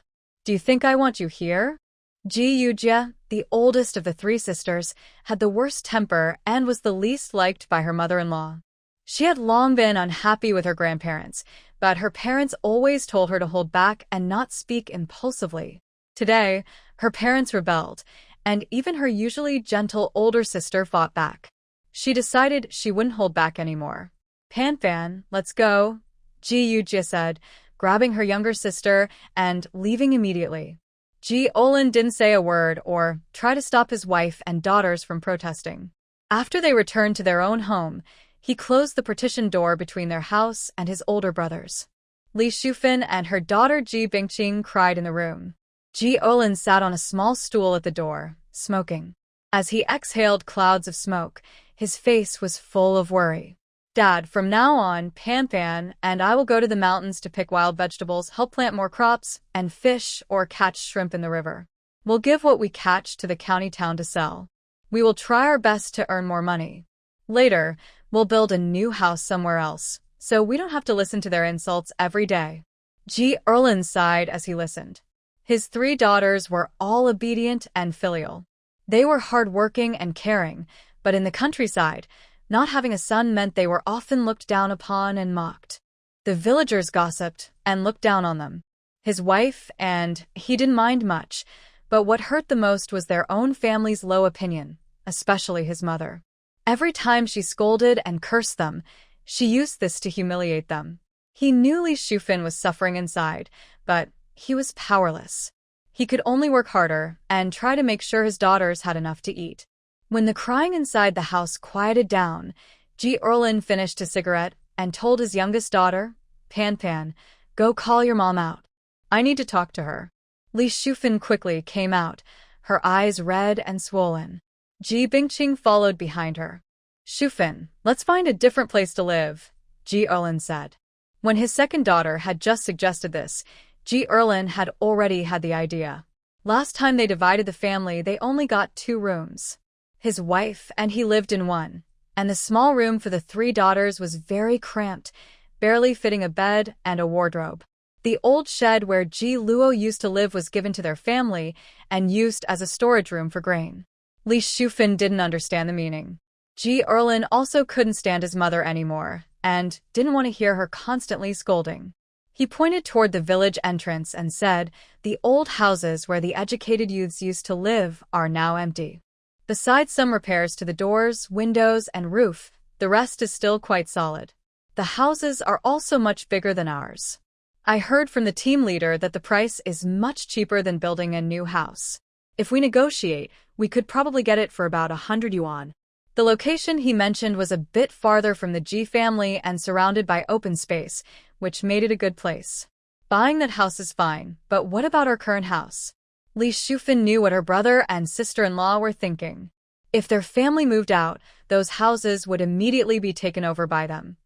Do you think I want you here?" Ji Yujie, the oldest of the three sisters, had the worst temper and was the least liked by her mother-in-law. She had long been unhappy with her grandparents, but her parents always told her to hold back and not speak impulsively. Today, her parents rebelled, and even her usually gentle older sister fought back. She decided she wouldn't hold back anymore. "Panfan, let's go," Ji Yujie said, grabbing her younger sister and leaving immediately. Ji Olin didn't say a word or try to stop his wife and daughters from protesting. After they returned to their own home, he closed the partition door between their house and his older brothers. Li Shufin and her daughter Ji Bingqing cried in the room. Ji Olin sat on a small stool at the door, smoking. As he exhaled clouds of smoke, his face was full of worry. "Dad, from now on, Panpan and I will go to the mountains to pick wild vegetables, help plant more crops, and fish or catch shrimp in the river. We'll give what we catch to the county town to sell. We will try our best to earn more money. Later, we'll build a new house somewhere else, so we don't have to listen to their insults every day." Ji Erlin sighed as he listened. His three daughters were all obedient and filial. They were hardworking and caring, but in the countryside, not having a son meant they were often looked down upon and mocked. The villagers gossiped and looked down on them. His wife and he didn't mind much, but what hurt the most was their own family's low opinion, especially his mother. Every time she scolded and cursed them, she used this to humiliate them. He knew Li Shufin was suffering inside, but he was powerless. He could only work harder and try to make sure his daughters had enough to eat. When the crying inside the house quieted down, Ji Erlin finished a cigarette and told his youngest daughter, "Panpan, go call your mom out. I need to talk to her." Li Shufin quickly came out, her eyes red and swollen. Ji Bingqing followed behind her. "Shufin, let's find a different place to live," Ji Erlin said. When his second daughter had just suggested this, Ji Erlin had already had the idea. Last time they divided the family, they only got 2 rooms. His wife and he lived in one, and the small room for the 3 daughters was very cramped, barely fitting a bed and a wardrobe. The old shed where Ji Luo used to live was given to their family and used as a storage room for grain. Li Shufin didn't understand the meaning. Ji Erlin also couldn't stand his mother anymore and didn't want to hear her constantly scolding. He pointed toward the village entrance and said, "The old houses where the educated youths used to live are now empty. Besides some repairs to the doors, windows, and roof, the rest is still quite solid. The houses are also much bigger than ours. I heard from the team leader that the price is much cheaper than building a new house. If we negotiate, we could probably get it for about 100 yuan. The location he mentioned was a bit farther from the Ji family and surrounded by open space, which made it a good place. Buying that house is fine, but what about our current house? Li Shufin knew what her brother and sister-in-law were thinking. If their family moved out, those houses would immediately be taken over by them.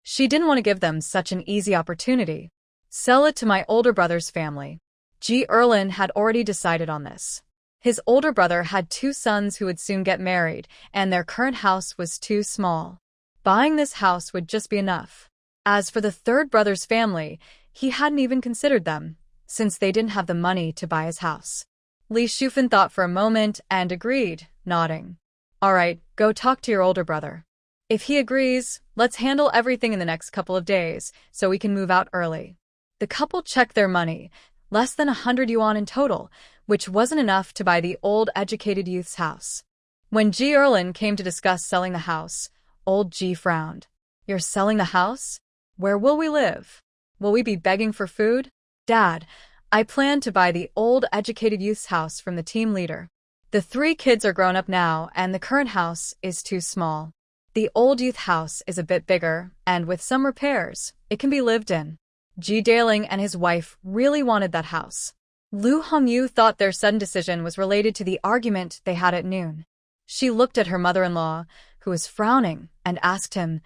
She didn't want to give them such an easy opportunity. Sell it to my older brother's family. Ji Erlin had already decided on this. His older brother had 2 sons who would soon get married, and their current house was too small. Buying this house would just be enough. As for the third brother's family, he hadn't even considered them, since they didn't have the money to buy his house. Li Shufan thought for a moment and agreed, nodding. All right, go talk to your older brother. If he agrees, let's handle everything in the next couple of days, so we can move out early. The couple checked their money, less than 100 yuan in total, which wasn't enough to buy the old educated youth's house. When Ji Erlin came to discuss selling the house, old Ji frowned. You're selling the house? Where will we live? Will we be begging for food? Dad, I plan to buy the old educated youth's house from the team leader. The 3 kids are grown up now, and the current house is too small. The old youth house is a bit bigger, and with some repairs, it can be lived in. Ji Daling and his wife really wanted that house. Lu Hongyu thought their sudden decision was related to the argument they had at noon. She looked at her mother-in-law, who was frowning, and asked him,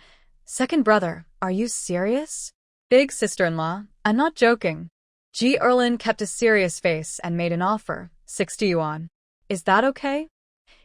Second brother, are you serious? Big sister-in-law, I'm not joking. Ji Erlin kept a serious face and made an offer, 60 yuan. Is that okay?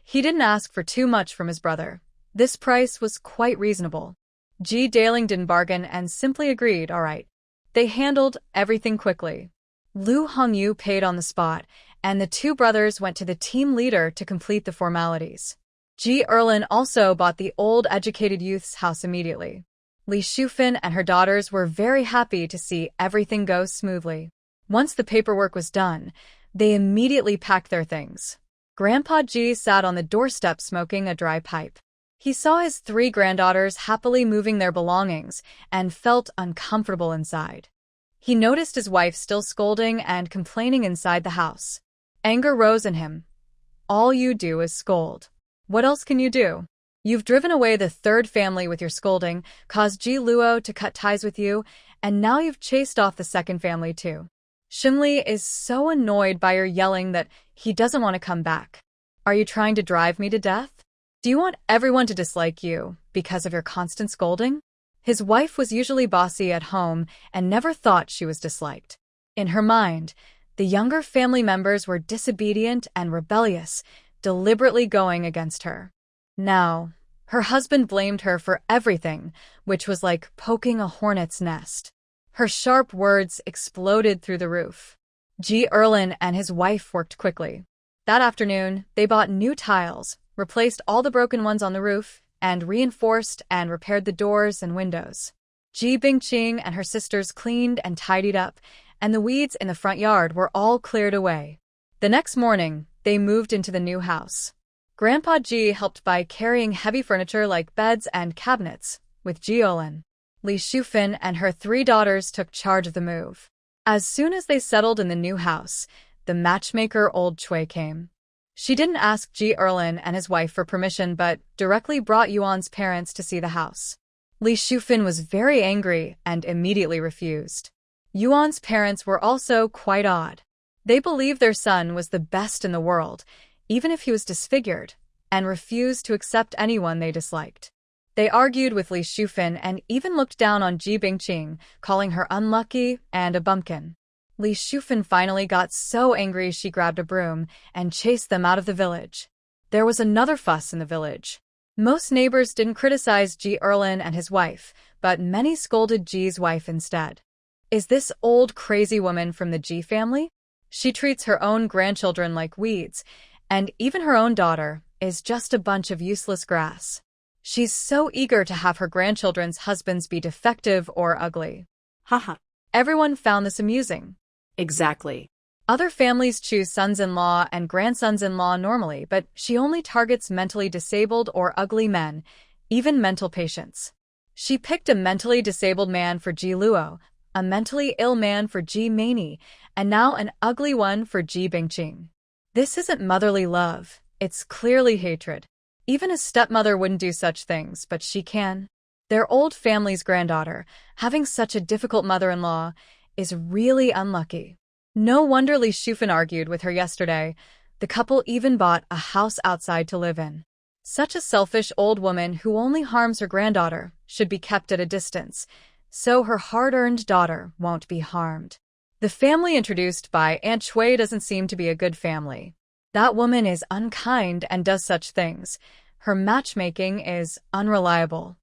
He didn't ask for too much from his brother. This price was quite reasonable. Ji Daling didn't bargain and simply agreed, all right. They handled everything quickly. Lu Hongyu paid on the spot, and the 2 brothers went to the team leader to complete the formalities. Ji Erlin also bought the old educated youth's house immediately. Li Shufan and her daughters were very happy to see everything go smoothly. Once the paperwork was done, they immediately packed their things. Grandpa Ji sat on the doorstep smoking a dry pipe. He saw his 3 granddaughters happily moving their belongings and felt uncomfortable inside. He noticed his wife still scolding and complaining inside the house. Anger rose in him. All you do is scold. What else can you do? You've driven away the 3rd family with your scolding, caused Ji Luo to cut ties with you, and now you've chased off the 2nd family too. Xinli is so annoyed by your yelling that he doesn't want to come back. Are you trying to drive me to death? Do you want everyone to dislike you because of your constant scolding? His wife was usually bossy at home and never thought she was disliked. In her mind, the younger family members were disobedient and rebellious, deliberately going against her. Now, her husband blamed her for everything, which was like poking a hornet's nest. Her sharp words exploded through the roof. Ji Erlin and his wife worked quickly. That afternoon, they bought new tiles, replaced all the broken ones on the roof, and reinforced and repaired the doors and windows. Ji Bingqing and her sisters cleaned and tidied up, and the weeds in the front yard were all cleared away. The next morning, they moved into the new house. Grandpa Ji helped by carrying heavy furniture like beds and cabinets, with Ji Erlin. Li Shufan and her 3 daughters took charge of the move. As soon as they settled in the new house, the matchmaker old Chui came. She didn't ask Ji Erlin and his wife for permission but directly brought Yuan's parents to see the house. Li Shufan was very angry and immediately refused. Yuan's parents were also quite odd. They believed their son was the best in the world, even if he was disfigured, and refused to accept anyone they disliked. They argued with Li Shufan and even looked down on Ji Bingqing, calling her unlucky and a bumpkin. Li Shufan finally got so angry she grabbed a broom and chased them out of the village. There was another fuss in the village. Most neighbors didn't criticize Ji Erlin and his wife, but many scolded Ji's wife instead. Is this old crazy woman from the Ji family? She treats her own grandchildren like weeds, and even her own daughter is just a bunch of useless grass. She's so eager to have her grandchildren's husbands be defective or ugly. Haha. Everyone found this amusing. Exactly. Other families choose sons-in-law and grandsons-in-law normally, but she only targets mentally disabled or ugly men, even mental patients. She picked a mentally disabled man for Ji Luo, a mentally ill man for Ji Meini, and now an ugly one for Ji Bingqing. This isn't motherly love, it's clearly hatred. Even a stepmother wouldn't do such things, but she can. Their old family's granddaughter, having such a difficult mother-in-law, is really unlucky. No wonder Li Shufan argued with her yesterday. The couple even bought a house outside to live in. Such a selfish old woman who only harms her granddaughter should be kept at a distance, so her hard-earned daughter won't be harmed. The family introduced by Aunt Shui doesn't seem to be a good family. That woman is unkind and does such things. Her matchmaking is unreliable.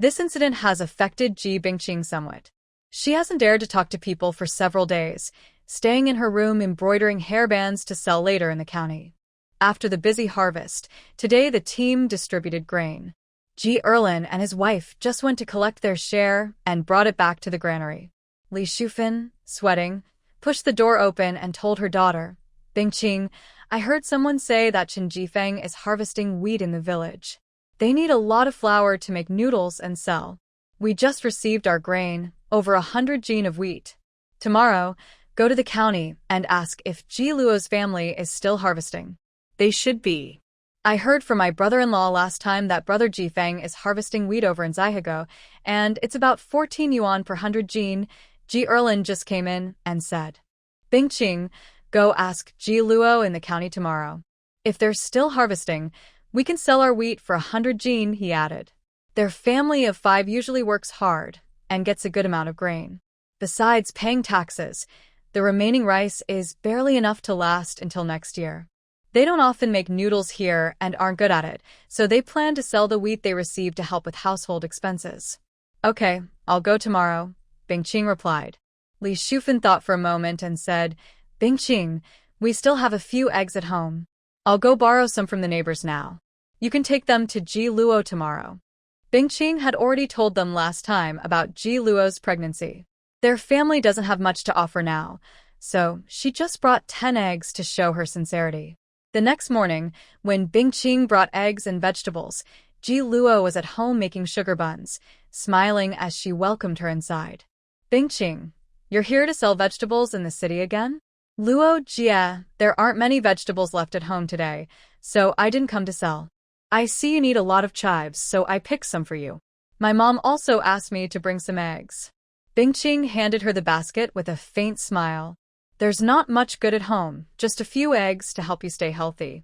This incident has affected Ji Bingqing somewhat. She hasn't dared to talk to people for several days, staying in her room embroidering hairbands to sell later in the county. After the busy harvest, today the team distributed grain. Ji Erlin and his wife just went to collect their share and brought it back to the granary. Li Shufan, sweating, pushed the door open and told her daughter, Bingqing, I heard someone say that Chen Jifeng is harvesting wheat in the village. They need a lot of flour to make noodles and sell. We just received our grain, over 100 jin of wheat. Tomorrow, go to the county and ask if Ji Luo's family is still harvesting. They should be. I heard from my brother-in-law last time that brother Jifeng is harvesting wheat over in Zaihago, and it's about 14 yuan per 100 jin. Ji Erlin just came in and said, Bingqing, go ask Ji Luo in the county tomorrow. If they're still harvesting, we can sell our wheat for 100 jin, he added. Their family of 5 usually works hard and gets a good amount of grain. Besides paying taxes, the remaining rice is barely enough to last until next year. They don't often make noodles here and aren't good at it, so they plan to sell the wheat they receive to help with household expenses. Okay, I'll go tomorrow, Bingqing replied. Li Shufan thought for a moment and said, Bingqing, we still have a few eggs at home. I'll go borrow some from the neighbors now. You can take them to Ji Luo tomorrow. Bingqing had already told them last time about Ji Luo's pregnancy. Their family doesn't have much to offer now, so she just brought 10 eggs to show her sincerity. The next morning, when Bingqing brought eggs and vegetables, Ji Luo was at home making sugar buns, smiling as she welcomed her inside. Bingqing, you're here to sell vegetables in the city again? Luo Jie, there aren't many vegetables left at home today, so I didn't come to sell. I see you need a lot of chives, so I picked some for you. My mom also asked me to bring some eggs. Bingqing handed her the basket with a faint smile. There's not much good at home, just a few eggs to help you stay healthy.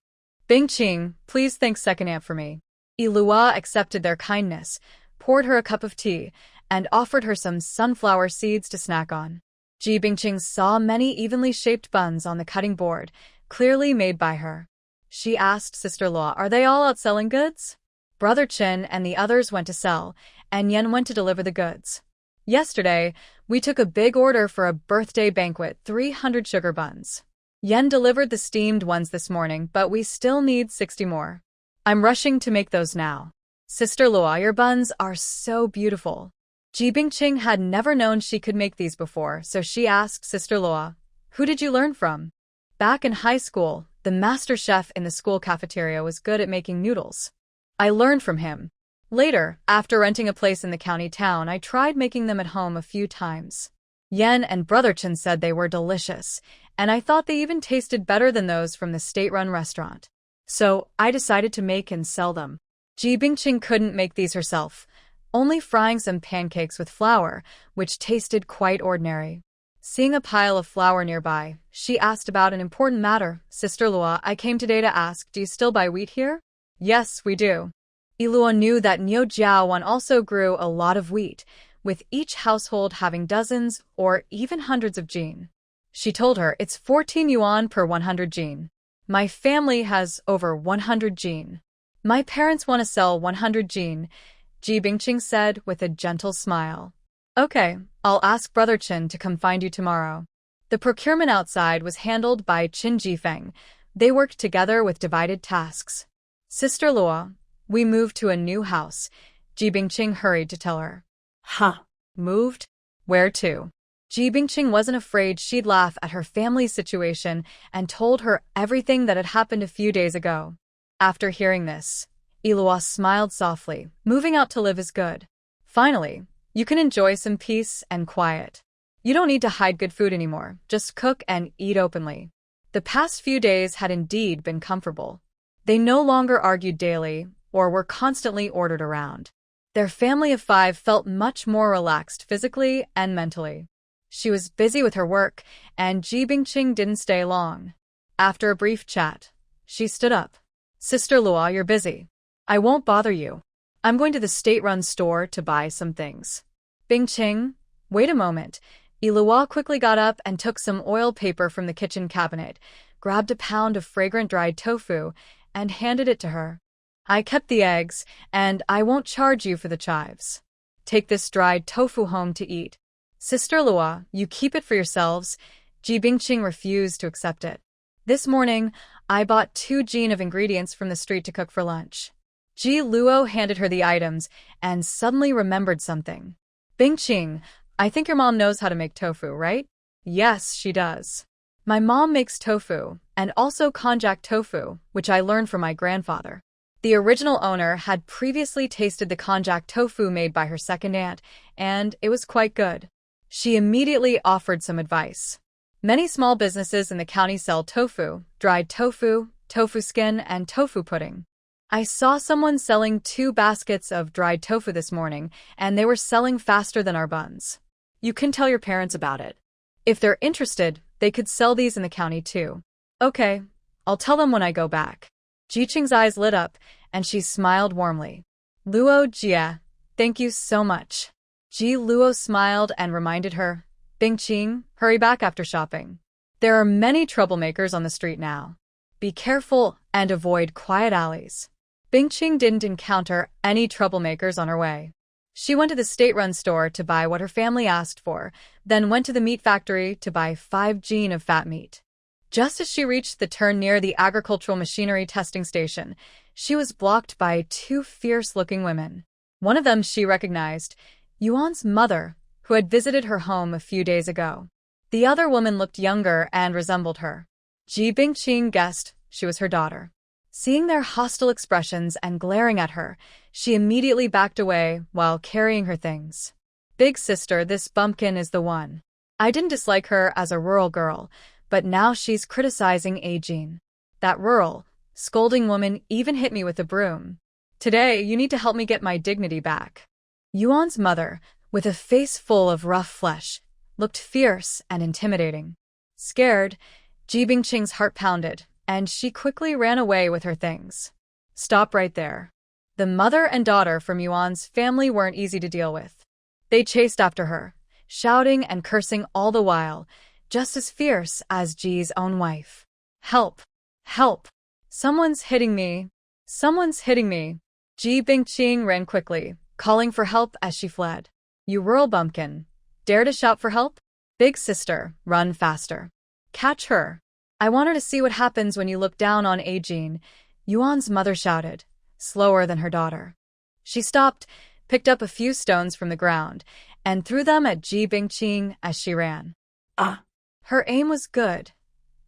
Bingqing, please thank second aunt for me. Ilua accepted their kindness, poured her a cup of tea, and offered her some sunflower seeds to snack on. Ji Bingqing saw many evenly shaped buns on the cutting board, clearly made by her. She asked Sister Luo, are they all out selling goods? Brother Chen and the others went to sell, and Yan went to deliver the goods. Yesterday, we took a big order for a birthday banquet, 300 sugar buns. Yan delivered the steamed ones this morning, but we still need 60 more. I'm rushing to make those now. Sister Luo, your buns are so beautiful. Ji Bingqing had never known she could make these before, so she asked Sister Luo, who did you learn from? Back in high school, the master chef in the school cafeteria was good at making noodles. I learned from him. Later, after renting a place in the county town, I tried making them at home a few times. Yan and Brother Chen said they were delicious, and I thought they even tasted better than those from the state-run restaurant. So, I decided to make and sell them. Ji Bingqing couldn't make these herself, only frying some pancakes with flour, which tasted quite ordinary. Seeing a pile of flour nearby, she asked about an important matter. Sister Luo, I came today to ask, do you still buy wheat here? Yes, we do. Ilua knew that Zhao also grew a lot of wheat, with each household having dozens or even hundreds of jin. She told her it's 14 yuan per 100 jin. My family has over 100 jin. My parents want to sell 100 jin, Ji Bingqing said with a gentle smile. Okay, I'll ask Brother Chen to come find you tomorrow. The procurement outside was handled by Qin Jifeng. They worked together with divided tasks. Sister Luo, we moved to a new house, Ji Bingqing hurried to tell her. Ha! Moved? Where to? Ji Bingqing wasn't afraid she'd laugh at her family's situation and told her everything that had happened a few days ago. After hearing this, Ilua smiled softly. Moving out to live is good. Finally, you can enjoy some peace and quiet. You don't need to hide good food anymore, just cook and eat openly. The past few days had indeed been comfortable. They no longer argued daily, or were constantly ordered around. Their family of 5 felt much more relaxed physically and mentally. She was busy with her work, and Ji Bingqing didn't stay long. After a brief chat, she stood up. Sister Luo, you're busy. I won't bother you. I'm going to the state-run store to buy some things. Bing Ching, wait a moment. Ji Luo quickly got up and took some oil paper from the kitchen cabinet, grabbed a pound of fragrant dried tofu, and handed it to her. I kept the eggs, and I won't charge you for the chives. Take this dried tofu home to eat. Sister Luo, you keep it for yourselves. Ji Bingqing refused to accept it. This morning, I bought 2 jin of ingredients from the street to cook for lunch. Ji Luo handed her the items and suddenly remembered something. Bingqing, I think your mom knows how to make tofu, right? Yes, she does. My mom makes tofu, and also konjac tofu, which I learned from my grandfather. The original owner had previously tasted the konjac tofu made by her second aunt, and it was quite good. She immediately offered some advice. Many small businesses in the county sell tofu, dried tofu, tofu skin, and tofu pudding. I saw someone selling 2 baskets of dried tofu this morning, and they were selling faster than our buns. You can tell your parents about it. If they're interested, they could sell these in the county too. Okay, I'll tell them when I go back. Ji Qing's eyes lit up, and she smiled warmly. Luo Jie, thank you so much. Ji Luo smiled and reminded her, Bingqing, hurry back after shopping. There are many troublemakers on the street now. Be careful and avoid quiet alleys. Bingqing didn't encounter any troublemakers on her way. She went to the state-run store to buy what her family asked for, then went to the meat factory to buy 5 jin of fat meat. Just as she reached the turn near the agricultural machinery testing station, she was blocked by 2 fierce-looking women. One of them she recognized, Yuan's mother, who had visited her home a few days ago. The other woman looked younger and resembled her. Ji Bingqing guessed she was her daughter. Seeing their hostile expressions and glaring at her, she immediately backed away while carrying her things. Big sister, this bumpkin is the one. I didn't dislike her as a rural girl, but now she's criticizing Ajin. That rural, scolding woman even hit me with a broom. Today, you need to help me get my dignity back. Yuan's mother, with a face full of rough flesh, looked fierce and intimidating. Scared, Ji Bingqing's heart pounded, and she quickly ran away with her things. Stop right there. The mother and daughter from Yuan's family weren't easy to deal with. They chased after her, shouting and cursing all the while, just as fierce as Ji's own wife. Help! Help! Someone's hitting me! Someone's hitting me! Ji Bingqing ran quickly, calling for help as she fled. You rural bumpkin, dare to shout for help? Big sister, run faster. Catch her. I want her to see what happens when you look down on Ajin, Yuan's mother shouted, slower than her daughter. She stopped, picked up a few stones from the ground, and threw them at Ji Bingqing as she ran. Ah! Her aim was good.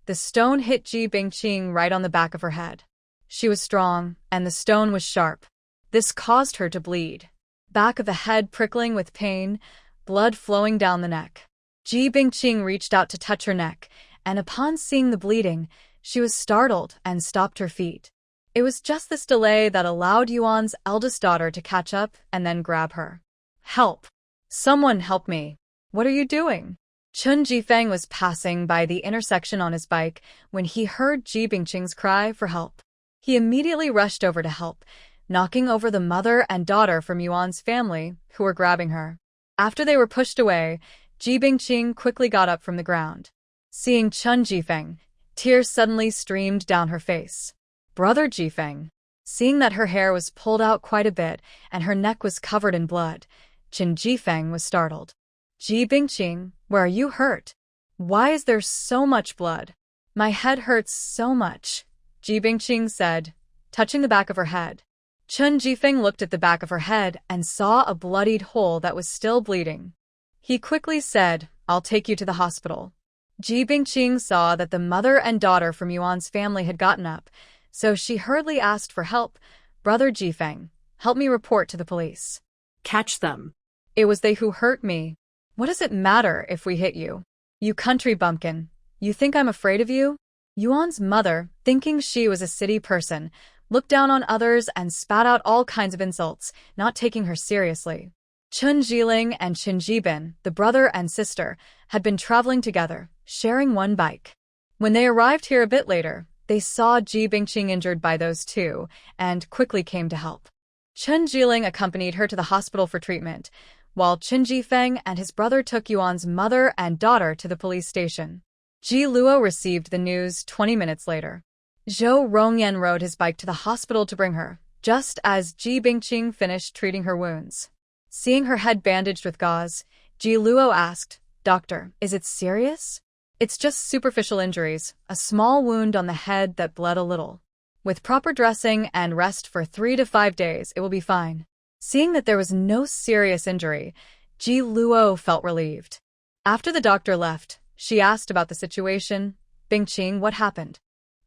The stone hit Ji Bingqing right on the back of her head. She was strong, and the stone was sharp. This caused her to bleed. Back of the head prickling with pain, blood flowing down the neck. Ji Bingqing reached out to touch her neck, and upon seeing the bleeding, she was startled and stopped her feet. It was just this delay that allowed Yuan's eldest daughter to catch up and then grab her. Help! Someone help me! What are you doing? Chun Jifeng was passing by the intersection on his bike when he heard Ji Bingqing's cry for help. He immediately rushed over to help, knocking over the mother and daughter from Yuan's family, who were grabbing her. After they were pushed away, Ji Bingqing quickly got up from the ground. Seeing Chun Jifeng, tears suddenly streamed down her face. Brother Jifeng. Seeing that her hair was pulled out quite a bit and her neck was covered in blood, Chun Jifeng was startled. Ji Bingqing, where are you hurt? Why is there so much blood? My head hurts so much, Ji Bingqing said, touching the back of her head. Chun Jifeng looked at the back of her head and saw a bloodied hole that was still bleeding. He quickly said, I'll take you to the hospital. Ji Bingqing saw that the mother and daughter from Yuan's family had gotten up, so she hurriedly asked for help. Brother Jifeng, help me report to the police. Catch them. It was they who hurt me. What does it matter if we hit you? You country bumpkin, you think I'm afraid of you? Yuan's mother, thinking she was a city person, looked down on others and spat out all kinds of insults, not taking her seriously. Chun Jiling and Chun Jibin, the brother and sister, had been traveling together, sharing one bike. When they arrived here a bit later, They saw Ji Bingqing injured by those two and quickly came to help. Chen Jiling accompanied her to the hospital for treatment, while Qin Jifeng and his brother took Yuan's mother and daughter to the police station. Ji Luo received the news 20 minutes later. Zhao Rongyan rode his bike to the hospital to bring her, just as Ji Bingqing finished treating her wounds. Seeing her head bandaged with gauze, Ji Luo asked, "Doctor, is it serious?" "It's just superficial injuries, a small wound on the head that bled a little. With proper dressing and rest for 3 to 5 days, it will be fine." Seeing that there was no serious injury, Ji Luo felt relieved. After the doctor left, she asked about the situation. "Bingqing, what happened?"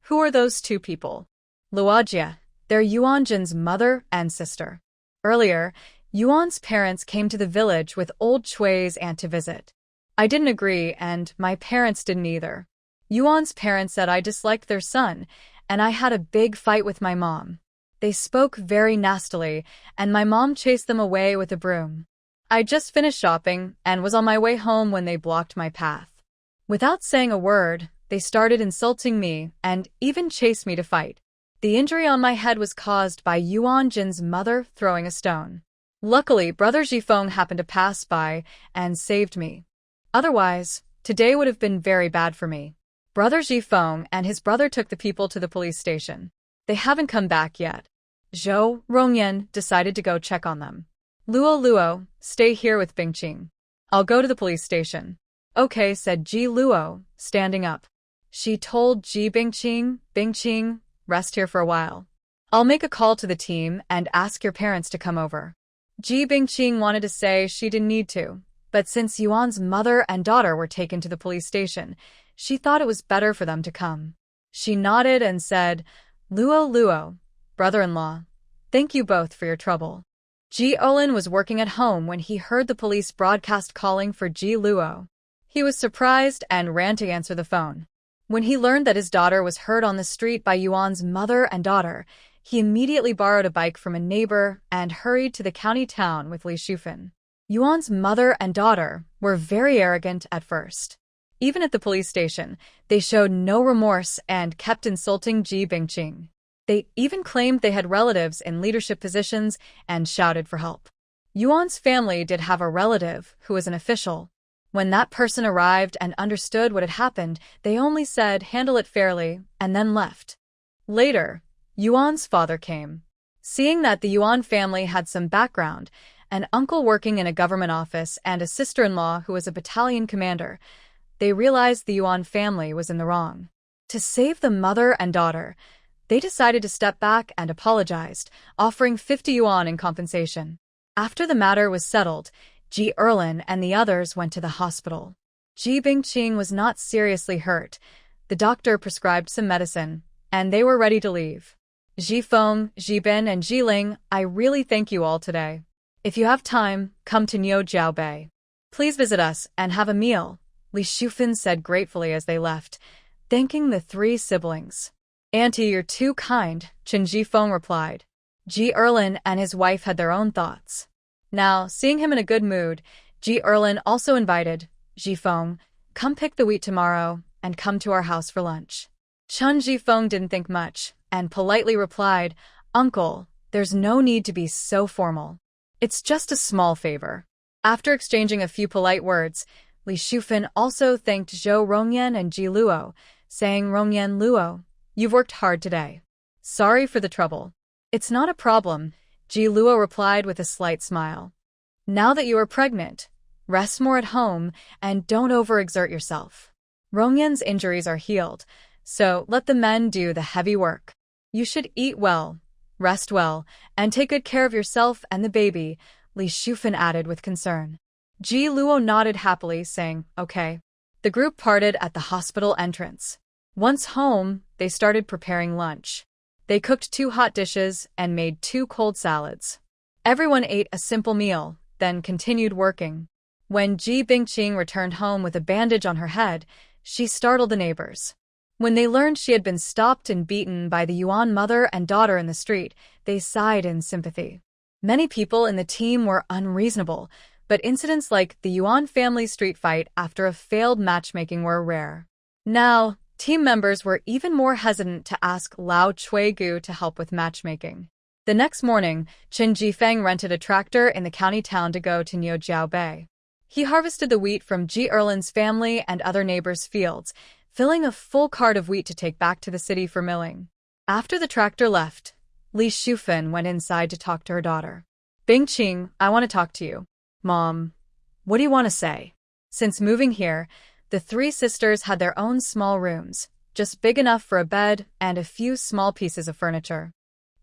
"Who are those two people?" "Luojia. They're Yuan Jin's mother and sister. Earlier, Yuan's parents came to the village with old Chui's aunt to visit. I didn't agree, and my parents didn't either. Yuan's parents said I disliked their son, and I had a big fight with my mom. They spoke very nastily, and my mom chased them away with a broom. I just finished shopping and was on my way home when they blocked my path. Without saying a word, they started insulting me and even chased me to fight. The injury on my head was caused by Yuan Jin's mother throwing a stone. Luckily, Brother Jifeng happened to pass by and saved me. Otherwise, today would have been very bad for me." Brother Jifeng and his brother took the people to the police station. They haven't come back yet. Zhao Rongyan decided to go check on them. "Luo, stay here with Bingqing. I'll go to the police station." "Okay," said Ji Luo, standing up. She told Ji Bingqing, rest here for a while. I'll make a call to the team and ask your parents to come over." Ji Bingqing wanted to say she didn't need to, but since Yuan's mother and daughter were taken to the police station, she thought it was better for them to come. She nodded and said, Luo, brother-in-law, thank you both for your trouble." Ji Olin was working at home when he heard the police broadcast calling for Ji Luo. He was surprised and ran to answer the phone. When he learned that his daughter was hurt on the street by Yuan's mother and daughter, he immediately borrowed a bike from a neighbor and hurried to the county town with Li Shufan. Yuan's mother and daughter were very arrogant at first. Even at the police station, they showed no remorse and kept insulting Ji Bingqing. They even claimed they had relatives in leadership positions and shouted for help. Yuan's family did have a relative who was an official. When that person arrived and understood what had happened, they only said, "Handle it fairly," and then left. Later, Yuan's father came. Seeing that the Yuan family had some background, an uncle working in a government office and a sister-in-law who was a battalion commander, they realized the Yuan family was in the wrong. To save the mother and daughter, they decided to step back and apologized, offering 50 yuan in compensation. After the matter was settled, Ji Erlin and the others went to the hospital. Ji Bingqing was not seriously hurt. The doctor prescribed some medicine, and they were ready to leave. Ji Feng, Ji Bin, and Ji Ling, I really thank you all today. If you have time, come to Niujiao Bay. Please visit us and have a meal, Li Shufan said gratefully as they left, thanking the 3 siblings. Auntie, you're too kind, Chen Jifeng replied. Ji Erlin and his wife had their own thoughts. Now, seeing him in a good mood, Ji Erlin also invited Jifeng, come pick the wheat tomorrow and come to our house for lunch. Chen Jifeng didn't think much and politely replied, Uncle, there's no need to be so formal. It's just a small favor. After exchanging a few polite words, Li Shufan also thanked Zhao Rongyan and Ji Luo, saying, Rongyan, Luo, you've worked hard today. Sorry for the trouble. It's not a problem, Ji Luo replied with a slight smile. Now that you are pregnant, rest more at home and don't overexert yourself. Rongyan's injuries are healed, so let the men do the heavy work. You should eat well, rest well, and take good care of yourself and the baby, Li Shufan added with concern. Ji Luo nodded happily, saying, okay. The group parted at the hospital entrance. Once home, they started preparing lunch. They cooked 2 hot dishes and made 2 cold salads. Everyone ate a simple meal, then continued working. When Ji Bingqing returned home with a bandage on her head, she startled the neighbors. When they learned she had been stopped and beaten by the Yuan mother and daughter in the street, they sighed in sympathy. Many people in the team were unreasonable, but incidents like the Yuan family street fight after a failed matchmaking were rare. Now, Team members were even more hesitant to ask Lao Chuigu to help with matchmaking. The next morning, Qin Jifeng rented a tractor in the county town to go to Niujiao Bay. He harvested the wheat from Ji Erlin's family and other neighbors' fields, filling a full cart of wheat to take back to the city for milling. After the tractor left, Li Shufan went inside to talk to her daughter. Bingqing, I want to talk to you. Mom, what do you want to say? Since moving here, the three sisters had their own small rooms, just big enough for a bed and a few small pieces of furniture.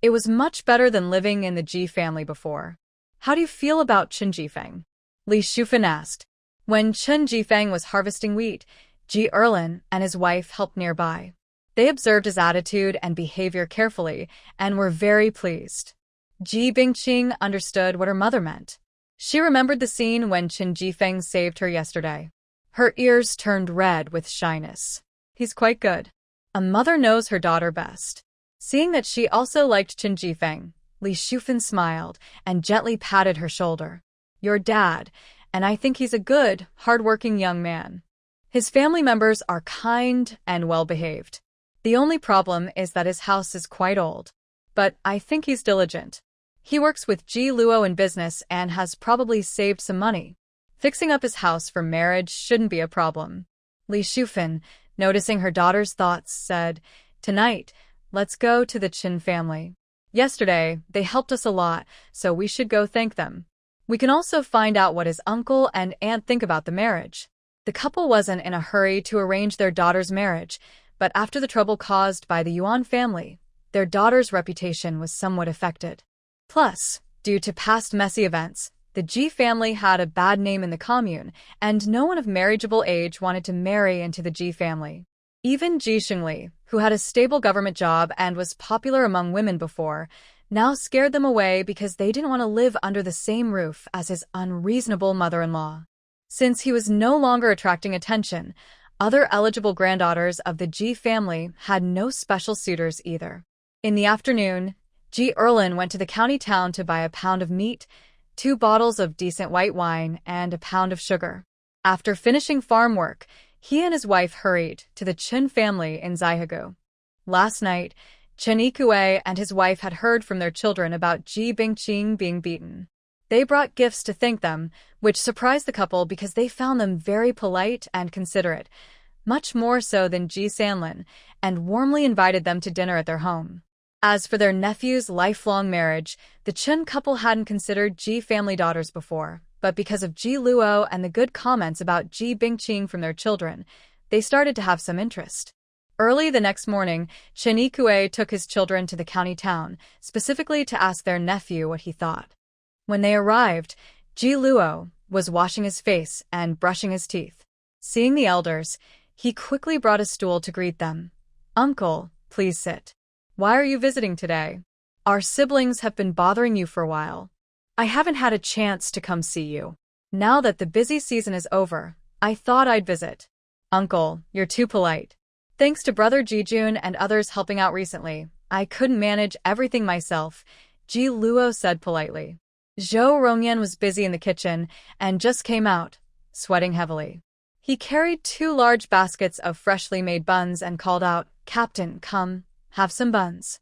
It was much better than living in the Ji family before. How do you feel about Qin Jifeng? Li Shufan asked. When Qin Jifeng was harvesting wheat, Ji Erlin and his wife helped nearby. They observed his attitude and behavior carefully and were very pleased. Ji Bingqing understood what her mother meant. She remembered the scene when Qin Jifeng saved her yesterday. Her ears turned red with shyness. He's quite good. A mother knows her daughter best. Seeing that she also liked Qin Jifeng, Li Shufan smiled and gently patted her shoulder. Your dad, and I think he's a good, hard-working young man. His family members are kind and well-behaved. The only problem is that his house is quite old. But I think he's diligent. He works with Ji Luo in business and has probably saved some money. Fixing up his house for marriage shouldn't be a problem. Li Shufan, noticing her daughter's thoughts, said, Tonight, let's go to the Qin family. Yesterday, they helped us a lot, so we should go thank them. We can also find out what his uncle and aunt think about the marriage. The couple wasn't in a hurry to arrange their daughter's marriage, but after the trouble caused by the Yuan family, their daughter's reputation was somewhat affected. Plus, due to past messy events, the Ji family had a bad name in the commune, and no one of marriageable age wanted to marry into the Ji family. Even Ji Xingli, who had a stable government job and was popular among women before, now scared them away because they didn't want to live under the same roof as his unreasonable mother-in-law. Since he was no longer attracting attention, other eligible granddaughters of the Ji family had no special suitors either. In the afternoon, Ji Erlin went to the county town to buy a pound of meat, 2 bottles of decent white wine, and a pound of sugar. After finishing farm work, he and his wife hurried to the Qin family in Zaihagu. Last night, Chen Yikue and his wife had heard from their children about Ji Bingqing being beaten. They brought gifts to thank them, which surprised the couple because they found them very polite and considerate, much more so than Ji Sanlin, and warmly invited them to dinner at their home. As for their nephew's lifelong marriage, the Chen couple hadn't considered Ji family daughters before, but because of Ji Luo and the good comments about Ji Bingqing from their children, they started to have some interest. Early the next morning, Chen Yikue took his children to the county town, specifically to ask their nephew what he thought. When they arrived, Ji Luo was washing his face and brushing his teeth. Seeing the elders, he quickly brought a stool to greet them. Uncle, please sit. Why are you visiting today? Our siblings have been bothering you for a while. I haven't had a chance to come see you. Now that the busy season is over, I thought I'd visit. Uncle, you're too polite. Thanks to Brother Jijun and others helping out recently, I couldn't manage everything myself, Ji Luo said politely. Zhao Rongyan was busy in the kitchen and just came out, sweating heavily. He carried 2 large baskets of freshly made buns and called out, Captain, come, have some buns.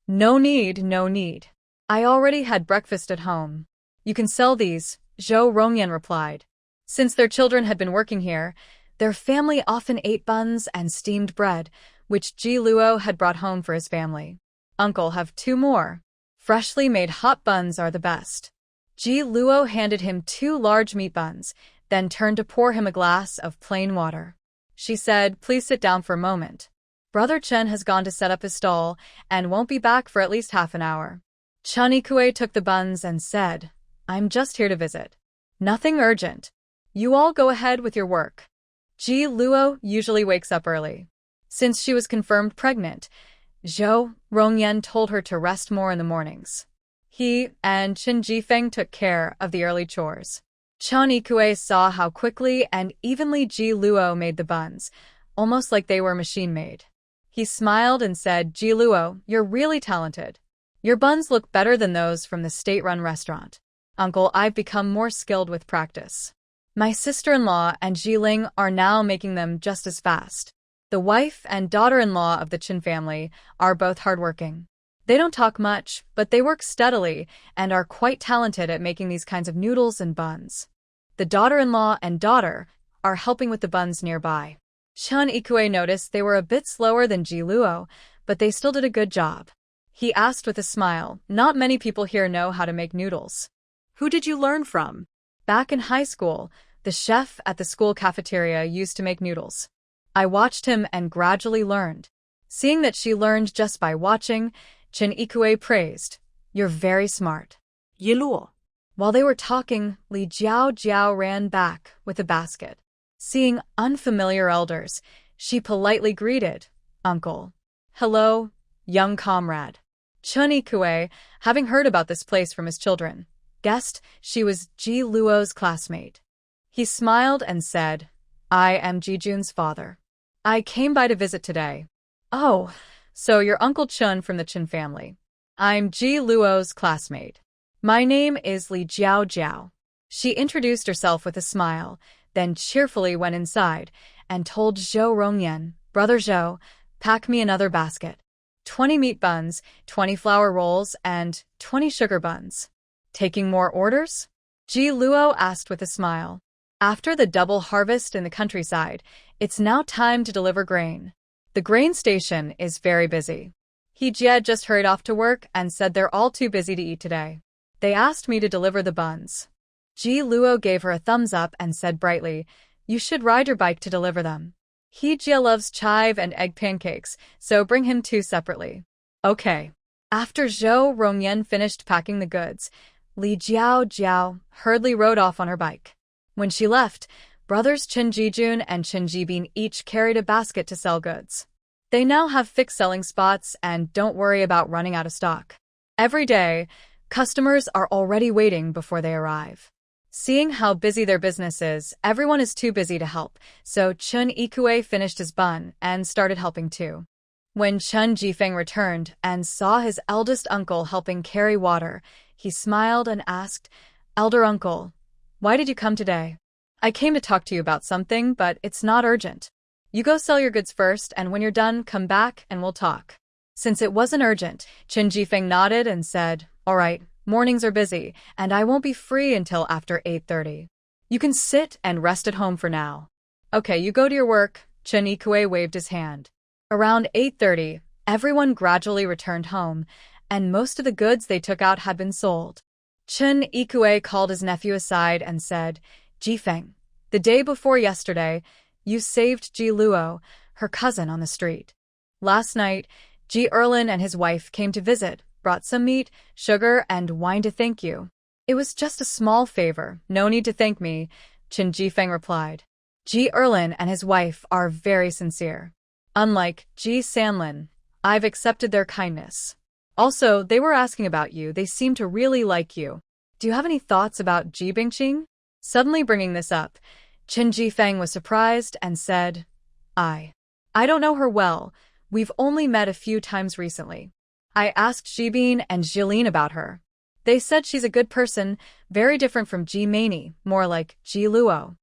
No need, no need. I already had breakfast at home. You can sell these, Zhao Rongyan replied. Since their children had been working here, their family often ate buns and steamed bread, which Ji Luo had brought home for his family. Uncle, have 2 more. Freshly made hot buns are the best. Ji Luo handed him 2 large meat buns, then turned to pour him a glass of plain water. She said, please sit down for a moment. Brother Chen has gone to set up his stall and won't be back for at least half an hour. Chen Yikue took the buns and said, I'm just here to visit. Nothing urgent. You all go ahead with your work. Ji Luo usually wakes up early. Since she was confirmed pregnant, Zhao Rongyan told her to rest more in the mornings. He and Qin Jifeng took care of the early chores. Chen Yikue saw how quickly and evenly Ji Luo made the buns, almost like they were machine-made. He smiled and said, Ji Luo, you're really talented. Your buns look better than those from the state-run restaurant. Uncle, I've become more skilled with practice. My sister-in-law and Ji Ling are now making them just as fast. The wife and daughter-in-law of the Chen family are both hardworking. They don't talk much, but they work steadily and are quite talented at making these kinds of noodles and buns. The daughter-in-law and daughter are helping with the buns nearby. Chen Ikue noticed they were a bit slower than Ji Luo, but they still did a good job. He asked with a smile, "Not many people here know how to make noodles." Who did you learn from? Back in high school, the chef at the school cafeteria used to make noodles. I watched him and gradually learned. Seeing that she learned just by watching, Chen Ikue praised, "You're very smart." Ji Luo. While they were talking, Li Jiao ran back with a basket. Seeing unfamiliar elders, she politely greeted, "Uncle." "Hello, young comrade." Chen Ikue, having heard about this place from his children, guessed she was Ji Luo's classmate. He smiled and said, "I am Ji Jun's father. I came by to visit today." "Oh, so you're Uncle Chen from the Chen family. I'm Ji Luo's classmate. My name is Li Jiao." She introduced herself with a smile, then cheerfully went inside and told Zhou Rongyan, "Brother Zhou, pack me another basket. 20 meat buns, 20 flour rolls, and 20 sugar buns." "Taking more orders?" Ji Luo asked with a smile. After the double harvest in the countryside, it's now time to deliver grain. The grain station is very busy. He Jie just hurried off to work and said they're all too busy to eat today. They asked me to deliver the buns. Ji Luo gave her a thumbs up and said brightly, "You should ride your bike to deliver them." He Jie loves chive and egg pancakes, so bring him 2 separately. Okay. After Zhou Rongyan finished packing the goods, Li Jiao hurriedly rode off on her bike. When she left, brothers Chen Jijun and Chen Jibin each carried a basket to sell goods. They now have fixed selling spots and don't worry about running out of stock. Every day, customers are already waiting before they arrive. Seeing how busy their business is, everyone is too busy to help, so Chen Ikue finished his bun and started helping too. When Chen Jifeng returned and saw his eldest uncle helping carry water, he smiled and asked, "Elder uncle, why did you come today?" "I came to talk to you about something, but it's not urgent. You go sell your goods first, and when you're done, come back and we'll talk." Since it wasn't urgent, Chen Jifeng nodded and said, "All right. Mornings are busy, and I won't be free until after 8:30. You can sit and rest at home for now." "Okay, you go to your work." Chen Ikue waved his hand. Around 8:30, everyone gradually returned home, and most of the goods they took out had been sold. Chen Ikue called his nephew aside and said, "Jifeng, the day before yesterday, you saved Ji Luo, her cousin, on the street. Last night, Ji Erlin and his wife came to visit, brought some meat, sugar, and wine to thank you." "It was just a small favor, no need to thank me," Chen Jifeng replied. Ji Erlin and his wife are very sincere. Unlike Ji Sanlin, I've accepted their kindness. Also, they were asking about you, they seem to really like you. Do you have any thoughts about Ji Bingqing?" Suddenly bringing this up, Chen Jifeng was surprised and said, I don't know her well, we've only met a few times recently. I asked Jibin and Jilin about her. They said she's a good person, very different from Ji Meini, more like Ji Luo.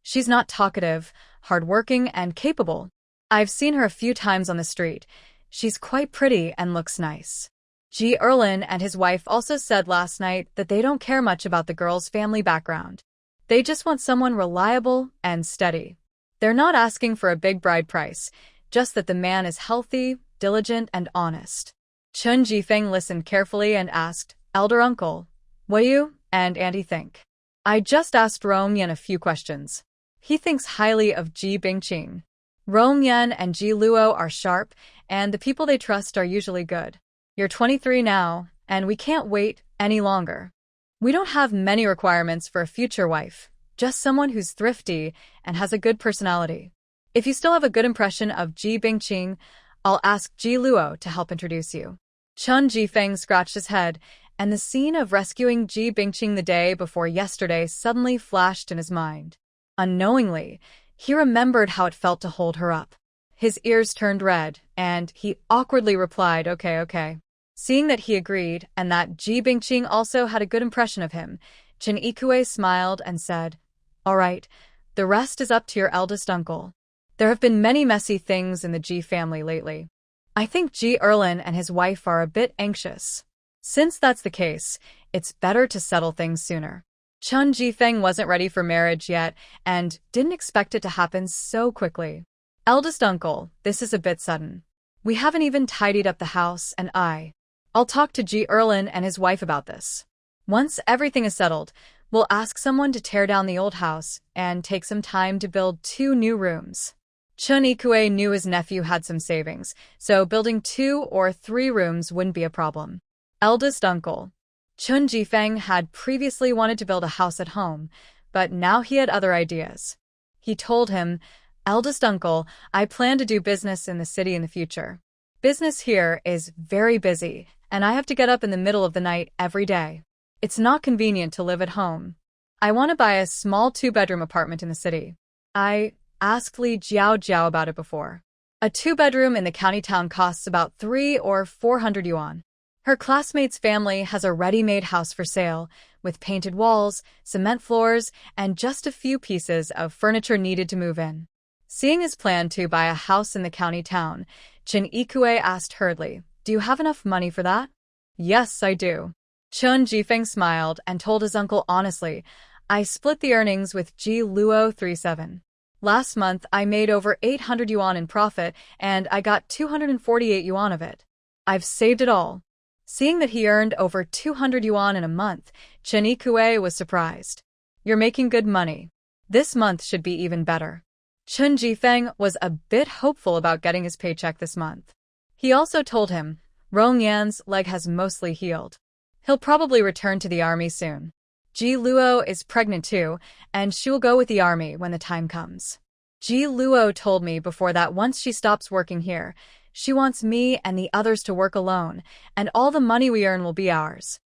She's not talkative, hardworking, and capable. I've seen her a few times on the street. She's quite pretty and looks nice. Ji Erlin and his wife also said last night that they don't care much about the girl's family background. They just want someone reliable and steady. They're not asking for a big bride price, just that the man is healthy, diligent, and honest. Chen Jifeng listened carefully and asked, "Elder uncle, what do you and auntie think?" "I just asked Rongyan a few questions. He thinks highly of Ji Bingqing. Rongyan and Ji Luo are sharp, and the people they trust are usually good. You're 23 now, and we can't wait any longer. We don't have many requirements for a future wife, just someone who's thrifty and has a good personality. If you still have a good impression of Ji Bingqing, I'll ask Ji Luo to help introduce you." Chen Jifeng scratched his head, and the scene of rescuing Ji Bingqing the day before yesterday suddenly flashed in his mind. Unknowingly, he remembered how it felt to hold her up. His ears turned red, and he awkwardly replied, Okay. Seeing that he agreed, and that Ji Bingqing also had a good impression of him, Chen Ikue smiled and said, "All right, the rest is up to your eldest uncle." There have been many messy things in the Ji family lately. I think Ji Erlin and his wife are a bit anxious. Since that's the case, it's better to settle things sooner. Chen Jifeng wasn't ready for marriage yet and didn't expect it to happen so quickly. Eldest uncle, this is a bit sudden. We haven't even tidied up the house and I'll talk to Ji Erlin and his wife about this. Once everything is settled, we'll ask someone to tear down the old house and take some time to build 2 new rooms. Chen Yikue knew his nephew had some savings, so building 2 or 3 rooms wouldn't be a problem. Eldest uncle. Chen Jifeng had previously wanted to build a house at home, but now he had other ideas. He told him, "Eldest uncle, I plan to do business in the city in the future. Business here is very busy, and I have to get up in the middle of the night every day. It's not convenient to live at home. I want to buy a small 2-bedroom apartment in the city. I asked Li Jiao about it before. A 2-bedroom in the county town costs about 300 or 400 yuan. Her classmate's family has a ready-made house for sale, with painted walls, cement floors, and just a few pieces of furniture needed to move in." Seeing his plan to buy a house in the county town, Chen Yikue asked hurriedly, "Do you have enough money for that?" "Yes, I do." Chen Jifeng smiled and told his uncle honestly, "I split the earnings with Ji Luo 37. Last month, I made over 800 yuan in profit, and I got 248 yuan of it. I've saved it all." Seeing that he earned over 200 yuan in a month, Chen Yikue was surprised. "You're making good money. This month should be even better." Chen Jifeng was a bit hopeful about getting his paycheck this month. He also told him, Rong Yan's leg has mostly healed. He'll probably return to the army soon. Ji Luo is pregnant too, and she will go with the army when the time comes. Ji Luo told me before that once she stops working here, she wants me and the others to work alone, and all the money we earn will be ours.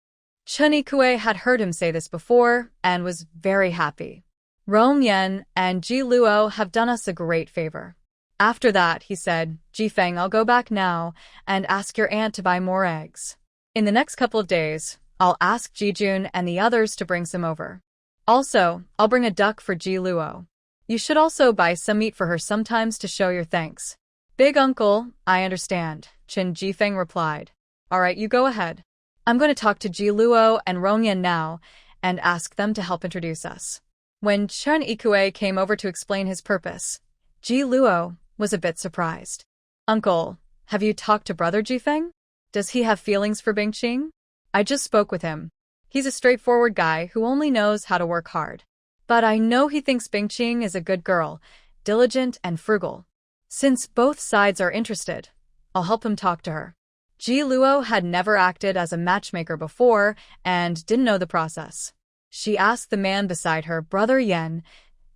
Chen Yikue had heard him say this before and was very happy. Rong Yan and Ji Luo have done us a great favor. After that, he said, "Jifeng, I'll go back now and ask your aunt to buy more eggs. In the next couple of days, I'll ask Jijun and the others to bring some over. Also, I'll bring a duck for Ji Luo. You should also buy some meat for her sometimes to show your thanks." "Big uncle, I understand," Chen Jifeng replied. "All right, you go ahead. I'm going to talk to Ji Luo and Rongyan now and ask them to help introduce us." When Chen Yikue came over to explain his purpose, Ji Luo was a bit surprised. "Uncle, have you talked to Brother Jifeng? Does he have feelings for Bingqing? I just spoke with him. He's a straightforward guy who only knows how to work hard. But I know he thinks Bingqing is a good girl, diligent and frugal. Since both sides are interested, I'll help him talk to her." Ji Luo had never acted as a matchmaker before and didn't know the process. She asked the man beside her, "Brother Yan,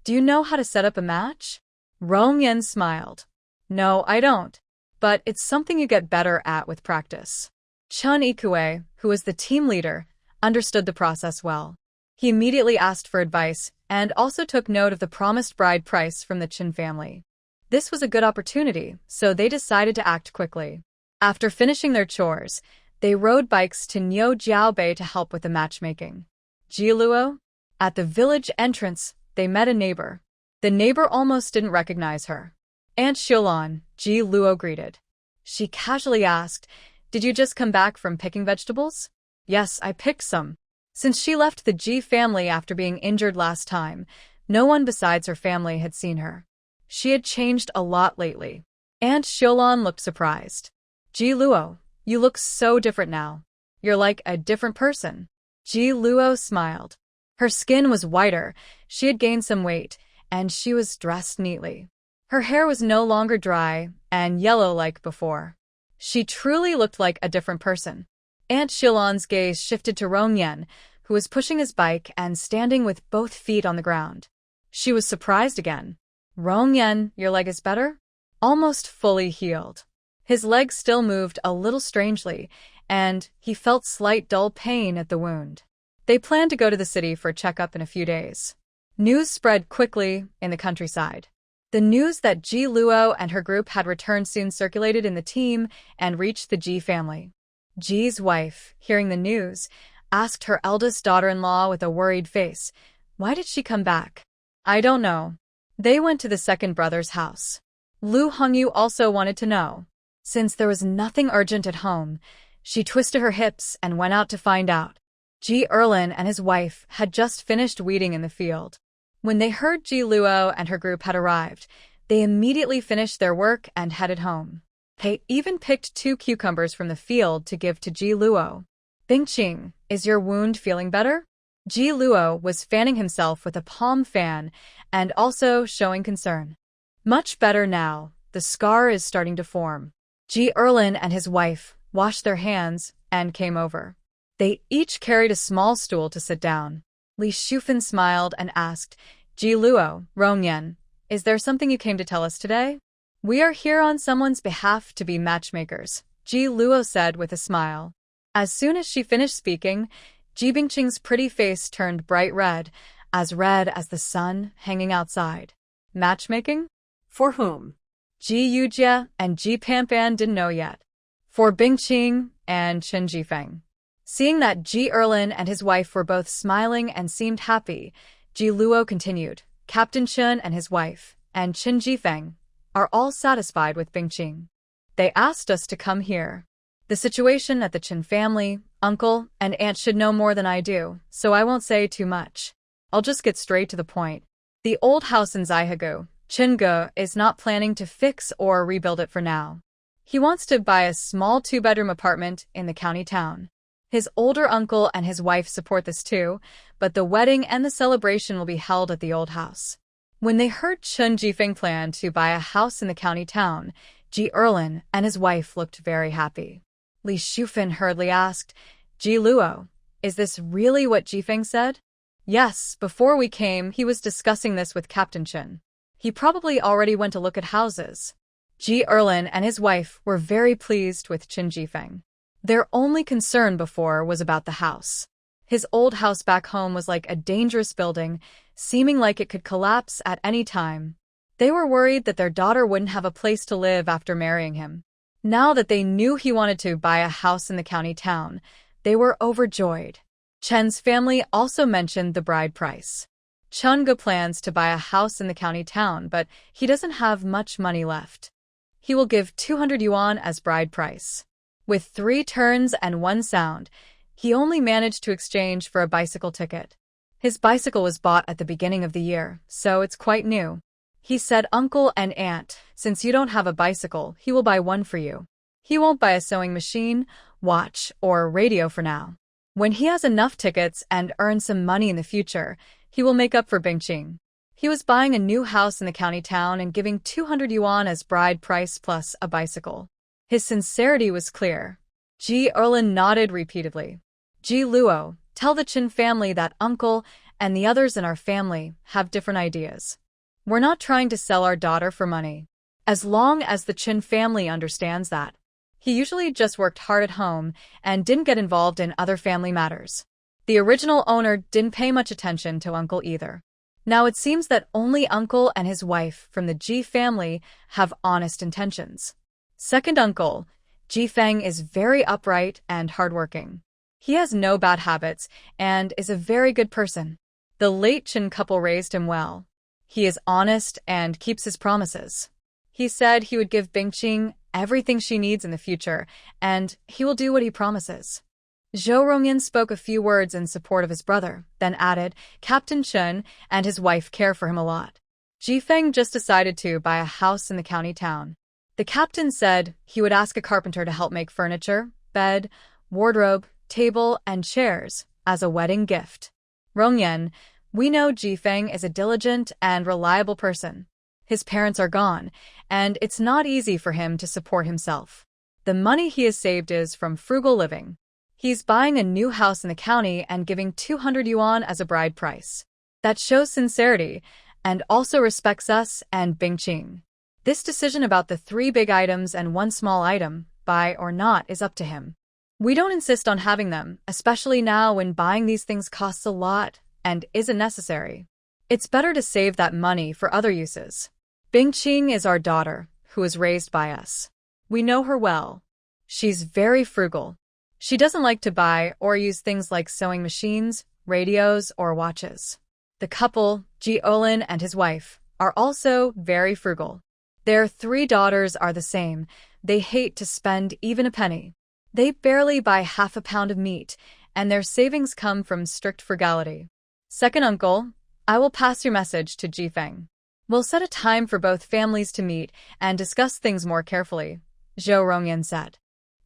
do you know how to set up a match?" Rong Yan smiled. "No, I don't. But it's something you get better at with practice." Chen Yikue, who was the team leader, understood the process well. He immediately asked for advice and also took note of the promised bride price from the Chen family. This was a good opportunity, so they decided to act quickly. After finishing their chores, they rode bikes to Jiao Bay to help with the matchmaking. Ji Luo? At the village entrance, they met a neighbor. The neighbor almost didn't recognize her. "Aunt Xiulan," Ji Luo greeted. She casually asked, "Did you just come back from picking vegetables?" "Yes, I picked some." Since she left the Ji family after being injured last time, no one besides her family had seen her. She had changed a lot lately. Aunt Xiulan looked surprised. "Ji Luo, you look so different now. You're like a different person." Ji Luo smiled. Her skin was whiter, she had gained some weight, and she was dressed neatly. Her hair was no longer dry and yellow like before. She truly looked like a different person. Aunt Xiulan's gaze shifted to Rong Yan, who was pushing his bike and standing with both feet on the ground. She was surprised again. "Rong Yan, your leg is better?" "Almost fully healed." His leg still moved a little strangely, and he felt slight dull pain at the wound. They planned to go to the city for a checkup in a few days. News spread quickly in the countryside. The news that Ji Luo and her group had returned soon circulated in the team and reached the Ji family. Ji's wife, hearing the news, asked her eldest daughter-in-law with a worried face, "Why did she come back?" "I don't know. They went to the second brother's house." Lu Hongyu also wanted to know. Since there was nothing urgent at home, she twisted her hips and went out to find out. Ji Erlin and his wife had just finished weeding in the field. When they heard Ji Luo and her group had arrived, they immediately finished their work and headed home. They even picked 2 cucumbers from the field to give to Ji Luo. Bingqing, is your wound feeling better? Ji Luo was fanning himself with a palm fan and also showing concern. Much better now, the scar is starting to form. Ji Erlin and his wife washed their hands and came over. They each carried a small stool to sit down. Li Shufan smiled and asked, Ji Luo, Rongyan, is there something you came to tell us today? We are here on someone's behalf to be matchmakers, Ji Luo said with a smile. As soon as she finished speaking, Ji Bingqing's pretty face turned bright red as the sun hanging outside. Matchmaking? For whom? Ji Yujie and Ji Panpan didn't know yet. For Bingqing and Chen Jifeng. Seeing that Ji Erlin and his wife were both smiling and seemed happy, Ji Luo continued, Captain Chen and his wife, and Chen Jifeng, are all satisfied with Bingqing. They asked us to come here. The situation at the Chen family, uncle, and aunt should know more than I do, so I won't say too much. I'll just get straight to the point. The old house in Zaihagu, Chen Ge, is not planning to fix or rebuild it for now. He wants to buy a small 2-bedroom apartment in the county town. His older uncle and his wife support this too, but the wedding and the celebration will be held at the old house. When they heard Chen Jifeng plan to buy a house in the county town, Ji Erlin and his wife looked very happy. Li Shufan hurriedly asked, Ji Luo, is this really what Jifeng said? Yes, before we came, he was discussing this with Captain Chen. He probably already went to look at houses. Ji Erlin and his wife were very pleased with Chen Jifeng. Their only concern before was about the house. His old house back home was like a dangerous building, seeming like it could collapse at any time. They were worried that their daughter wouldn't have a place to live after marrying him. Now that they knew he wanted to buy a house in the county town, they were overjoyed. Chen's family also mentioned the bride price. Chen Ge plans to buy a house in the county town, but he doesn't have much money left. He will give 200 yuan as bride price. With 3 turns and 1 sound, he only managed to exchange for a bicycle ticket. His bicycle was bought at the beginning of the year, so it's quite new. He said, Uncle and Aunt, since you don't have a bicycle, he will buy one for you. He won't buy a sewing machine, watch, or radio for now. When he has enough tickets and earns some money in the future, he will make up for Bingqing. He was buying a new house in the county town and giving 200 yuan as bride price plus a bicycle. His sincerity was clear. Ji Erlin nodded repeatedly. Ji Luo, tell the Chen family that uncle and the others in our family have different ideas. We're not trying to sell our daughter for money. As long as the Chen family understands that. He usually just worked hard at home and didn't get involved in other family matters. The original owner didn't pay much attention to uncle either. Now it seems that only uncle and his wife from the Ji family have honest intentions. Second uncle, Jifeng, is very upright and hardworking. He has no bad habits and is a very good person. The late Chen couple raised him well. He is honest and keeps his promises. He said he would give Bingqing everything she needs in the future, and he will do what he promises. Zhou Rongyan spoke a few words in support of his brother, then added, Captain Chen and his wife care for him a lot. Jifeng just decided to buy a house in the county town. The captain said he would ask a carpenter to help make furniture, bed, wardrobe, table, and chairs as a wedding gift. Rongyan, we know Jifeng is a diligent and reliable person. His parents are gone, and it's not easy for him to support himself. The money he has saved is from frugal living. He's buying a new house in the county and giving 200 yuan as a bride price. That shows sincerity and also respects us and Bingqing. This decision about the 3 big items and 1 small item, buy or not, is up to him. We don't insist on having them, especially now when buying these things costs a lot and isn't necessary. It's better to save that money for other uses. Bingqing is our daughter, who was raised by us. We know her well. She's very frugal. She doesn't like to buy or use things like sewing machines, radios, or watches. The couple, Ji Erlin and his wife, are also very frugal. Their 3 daughters are the same. They hate to spend even a penny. They barely buy half a pound of meat, and their savings come from strict frugality. Second uncle, I will pass your message to Ji Feng. We'll set a time for both families to meet and discuss things more carefully, Zhao Rongyan said.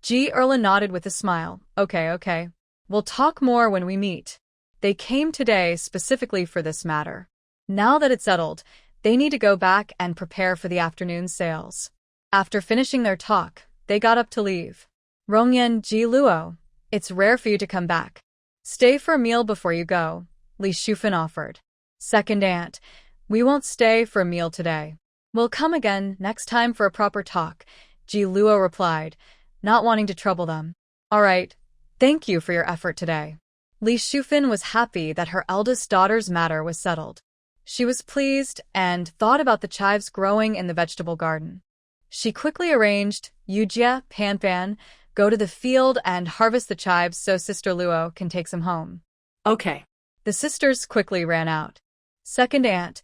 Ji Erla nodded with a smile. Okay. We'll talk more when we meet. They came today specifically for this matter. Now that it's settled, they need to go back and prepare for the afternoon sales. After finishing their talk, they got up to leave. Rongyan, Ji Luo, it's rare for you to come back. Stay for a meal before you go, Li Shufan offered. Second aunt, we won't stay for a meal today. We'll come again next time for a proper talk, Ji Luo replied, not wanting to trouble them. All right, thank you for your effort today. Li Shufan was happy that her eldest daughter's matter was settled. She was pleased and thought about the chives growing in the vegetable garden. She quickly arranged Yujia, Pan, go to the field and harvest the chives so Sister Luo can take some home. Okay. The sisters quickly ran out. Second aunt,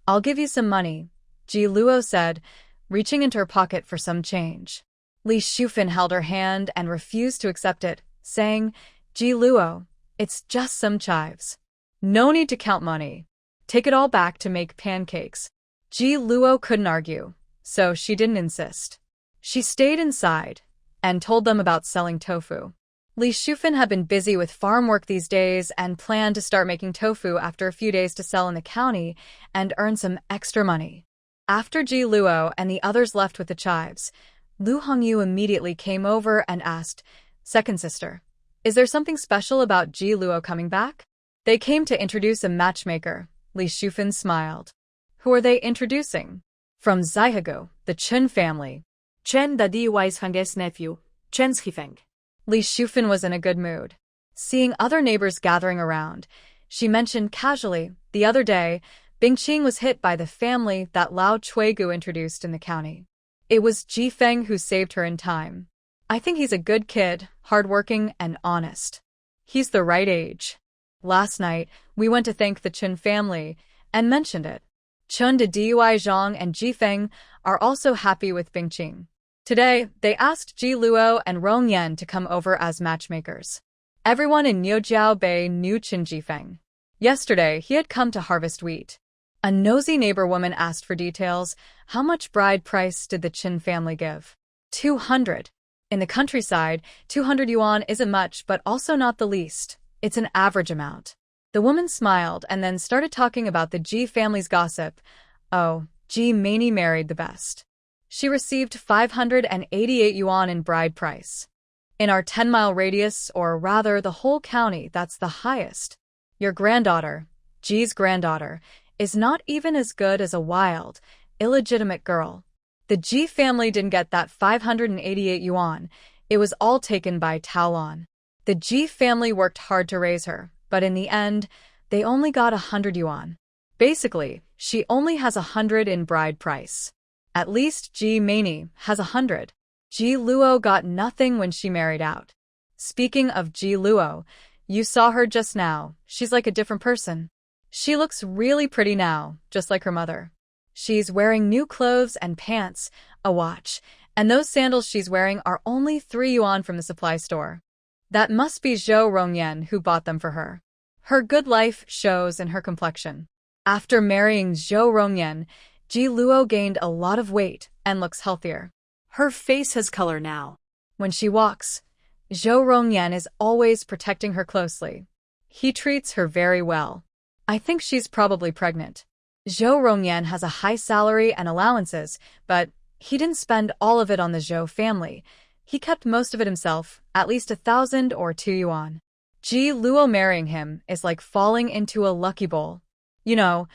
I'll give you some money, Ji Luo said, reaching into her pocket for some change. Li Shufan held her hand and refused to accept it, saying, Ji Luo, it's just some chives. No need to count money. Take it all back to make pancakes. Ji Luo couldn't argue, so she didn't insist. She stayed inside and told them about selling tofu. Li Shufan had been busy with farm work these days and planned to start making tofu after a few days to sell in the county and earn some extra money. After Ji Luo and the others left with the chives, Lu Hongyu immediately came over and asked, Second sister, is there something special about Ji Luo coming back? They came to introduce a matchmaker, Li Shufan smiled. Who are they introducing? From Zaihago, the Chen family. Chen da Di's Hang's nephew, Chen Schifeng. Li Shufan was in a good mood. Seeing other neighbors gathering around, she mentioned casually, the other day, Bingqing was hit by the family that Lao Chuigu introduced in the county. It was Ji Feng who saved her in time. I think he's a good kid, hardworking and honest. He's the right age. Last night, we went to thank the Chen family and mentioned it. Chen de Dui Zhang and Ji Feng are also happy with Bingqing. Today, they asked Ji Luo and Rong Yan to come over as matchmakers. Everyone in Niujiao Bay knew Chen Ji Feng. Yesterday, he had come to harvest wheat. A nosy neighbor woman asked for details. How much bride price did the Chen family give? 200. In the countryside, 200 yuan isn't much, but also not the least. It's an average amount. The woman smiled and then started talking about the Ji family's gossip. Oh, Ji Meini married the best. She received 588 yuan in bride price. In our 10-mile radius, or rather the whole county, that's the highest. Your granddaughter, Ji's granddaughter, is not even as good as a wild, illegitimate girl. The Ji family didn't get that 588 yuan. It was all taken by Taolon. The Ji family worked hard to raise her, but in the end, they only got 100 yuan. Basically, she only has 100 in bride price. At least Ji Meini has 100. Ji Luo got nothing when she married out. Speaking of Ji Luo, you saw her just now. She's like a different person. She looks really pretty now, just like her mother. She's wearing new clothes and pants, a watch, and those sandals she's wearing are only 3 yuan from the supply store. That must be Zhao Rongyan who bought them for her. Her good life shows in her complexion. After marrying Zhao Rongyan, Ji Luo gained a lot of weight and looks healthier. Her face has color now. When she walks, Zhao Rongyan is always protecting her closely. He treats her very well. I think she's probably pregnant. Zhao Rongyan has a high salary and allowances, but he didn't spend all of it on the Zhao family. He kept most of it himself, at least 1,000 or 2 yuan. Ji Luo marrying him is like falling into a lucky bowl. You know,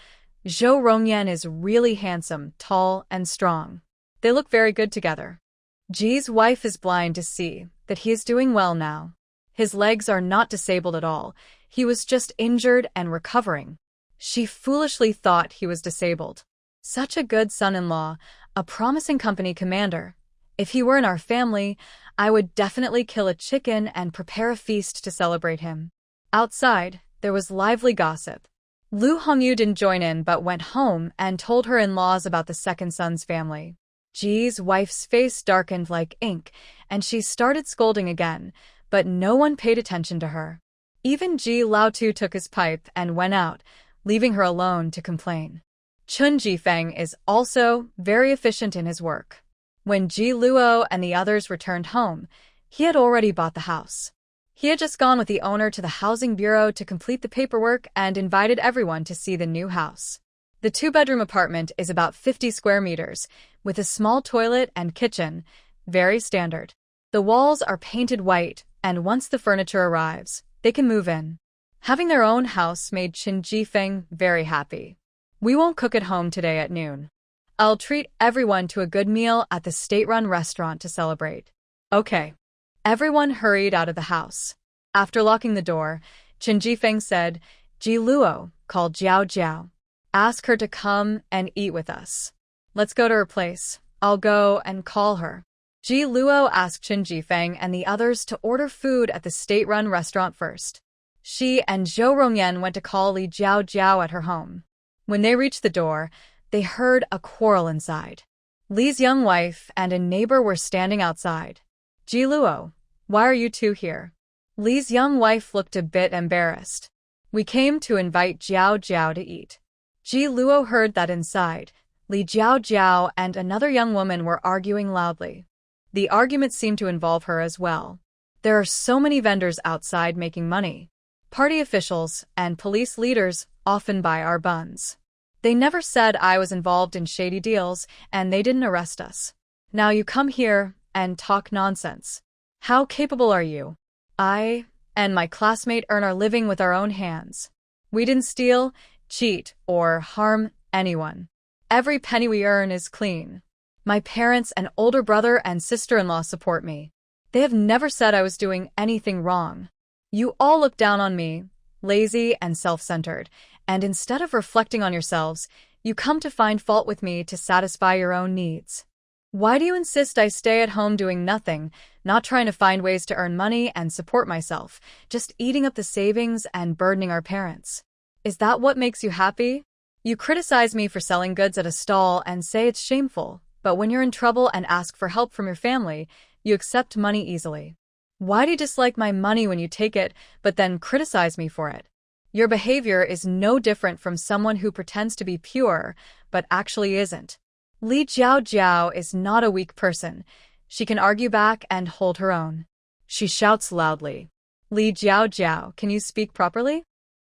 Zhao Rongyan is really handsome, tall, and strong. They look very good together. Ji's wife is blind to see that he is doing well now. His legs are not disabled at all. He was just injured and recovering. She foolishly thought he was disabled. Such a good son-in-law, a promising company commander. If he were in our family, I would definitely kill a chicken and prepare a feast to celebrate him. Outside, there was lively gossip. Lu Hongyu didn't join in but went home and told her in-laws about the second son's family. Ji's wife's face darkened like ink, and she started scolding again, but no one paid attention to her. Even Ji Luo took his pipe and went out, leaving her alone to complain. Chun Jifeng is also very efficient in his work. When Ji Luo and the others returned home, he had already bought the house. He had just gone with the owner to the housing bureau to complete the paperwork and invited everyone to see the new house. The two-bedroom apartment is about 50 square meters, with a small toilet and kitchen, very standard. The walls are painted white, and once the furniture arrives, they can move in. Having their own house made Chun Jifeng very happy. We won't cook at home today at noon. I'll treat everyone to a good meal at the state-run restaurant to celebrate. Okay. Everyone hurried out of the house. After locking the door, Chun Jifeng said, Ji Luo, called Zhao. Ask her to come and eat with us. Let's go to her place. I'll go and call her. Ji Luo asked Chun Jifeng and the others to order food at the state-run restaurant first. She and Zhou Rongyan went to call Li Zhao at her home. When they reached the door, they heard a quarrel inside. Li's young wife and a neighbor were standing outside. Ji Luo, why are you two here? Li's young wife looked a bit embarrassed. We came to invite Zhao to eat. Ji Luo heard that inside, Li Zhao and another young woman were arguing loudly. The argument seemed to involve her as well. There are so many vendors outside making money. Party officials and police leaders often buy our buns. They never said I was involved in shady deals, and they didn't arrest us. Now you come here and talk nonsense. How capable are you? I and my classmate earn our living with our own hands. We didn't steal, cheat, or harm anyone. Every penny we earn is clean. My parents and older brother and sister-in-law support me. They have never said I was doing anything wrong. You all look down on me, lazy and self-centered, and instead of reflecting on yourselves, you come to find fault with me to satisfy your own needs. Why do you insist I stay at home doing nothing, not trying to find ways to earn money and support myself, just eating up the savings and burdening our parents? Is that what makes you happy? You criticize me for selling goods at a stall and say it's shameful, but when you're in trouble and ask for help from your family, you accept money easily. Why do you dislike my money when you take it, but then criticize me for it? Your behavior is no different from someone who pretends to be pure, but actually isn't. Li Zhao is not a weak person. She can argue back and hold her own. She shouts loudly. Li Zhao, can you speak properly?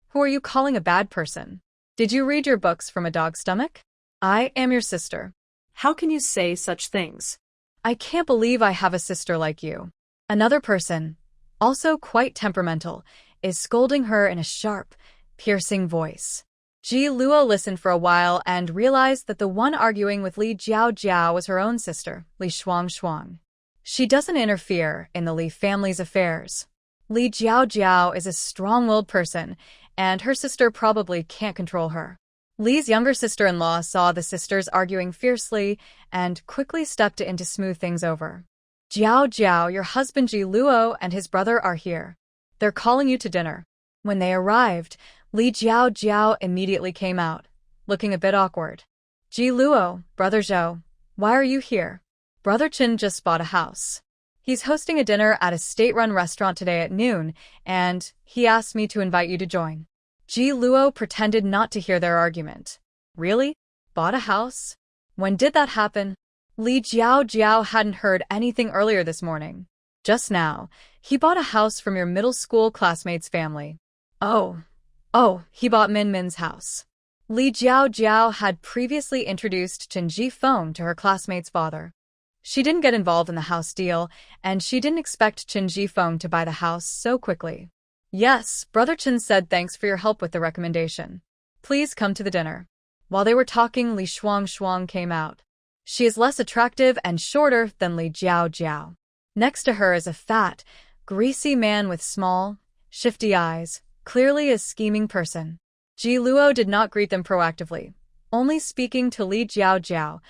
Who are you calling a bad person? Did you read your books from a dog's stomach? I am your sister. How can you say such things? I can't believe I have a sister like you. Another person, also quite temperamental, is scolding her in a sharp, piercing voice. Ji Luo listened for a while and realized that the one arguing with Li Zhao was her own sister, Li Shuang. She doesn't interfere in the Li family's affairs. Li Zhao is a strong-willed person, and her sister probably can't control her. Li's younger sister-in-law saw the sisters arguing fiercely and quickly stepped in to smooth things over. Zhao, your husband Ji Luo and his brother are here. They're calling you to dinner. When they arrived, Li Zhao immediately came out, looking a bit awkward. Ji Luo, brother Zhao, why are you here? Brother Chen just bought a house. He's hosting a dinner at a state-run restaurant today at noon, and he asked me to invite you to join. Ji Luo pretended not to hear their argument. Really? Bought a house? When did that happen? Li Zhao hadn't heard anything earlier this morning. Just now, he bought a house from your middle school classmate's family. Oh, he bought Min's house. Li Zhao had previously introduced Chen Jifeng to her classmate's father. She didn't get involved in the house deal, and she didn't expect Chen Jifeng to buy the house so quickly. Yes, Brother Chen said thanks for your help with the recommendation. Please come to the dinner. While they were talking, Li Shuang came out. She is less attractive and shorter than Li Zhao. Next to her is a fat, greasy man with small, shifty eyes, clearly a scheming person. Ji Luo did not greet them proactively, only speaking to Li Zhao.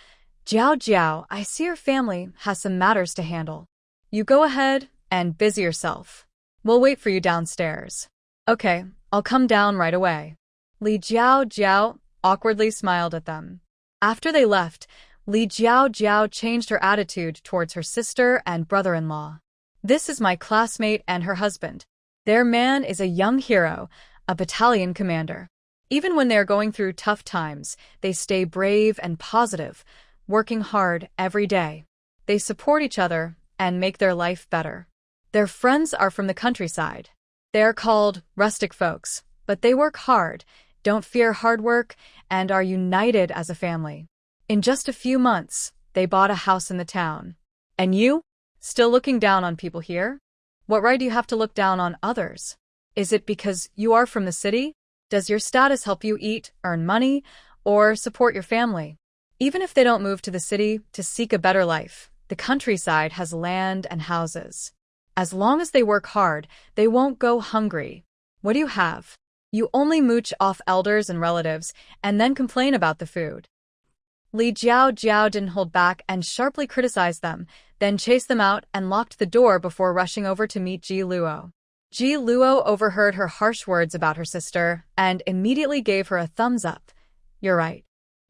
Zhao, I see your family has some matters to handle. You go ahead and busy yourself. We'll wait for you downstairs. Okay, I'll come down right away. Li Jiao awkwardly smiled at them. After they left, Li Jiao changed her attitude towards her sister and brother-in-law. This is my classmate and her husband. Their man is a young hero, a battalion commander. Even when they are going through tough times, they stay brave and positive, working hard every day. They support each other and make their life better. Their friends are from the countryside. They are called rustic folks, but they work hard, don't fear hard work, and are united as a family. In just a few months, they bought a house in the town. And you? Still looking down on people here? What right do you have to look down on others? Is it because you are from the city? Does your status help you eat, earn money, or support your family? Even if they don't move to the city to seek a better life, the countryside has land and houses. As long as they work hard, they won't go hungry. What do you have? You only mooch off elders and relatives and then complain about the food. Li Jiao didn't hold back and sharply criticized them, then chased them out and locked the door before rushing over to meet Ji Luo. Ji Luo overheard her harsh words about her sister and immediately gave her a thumbs up. You're right.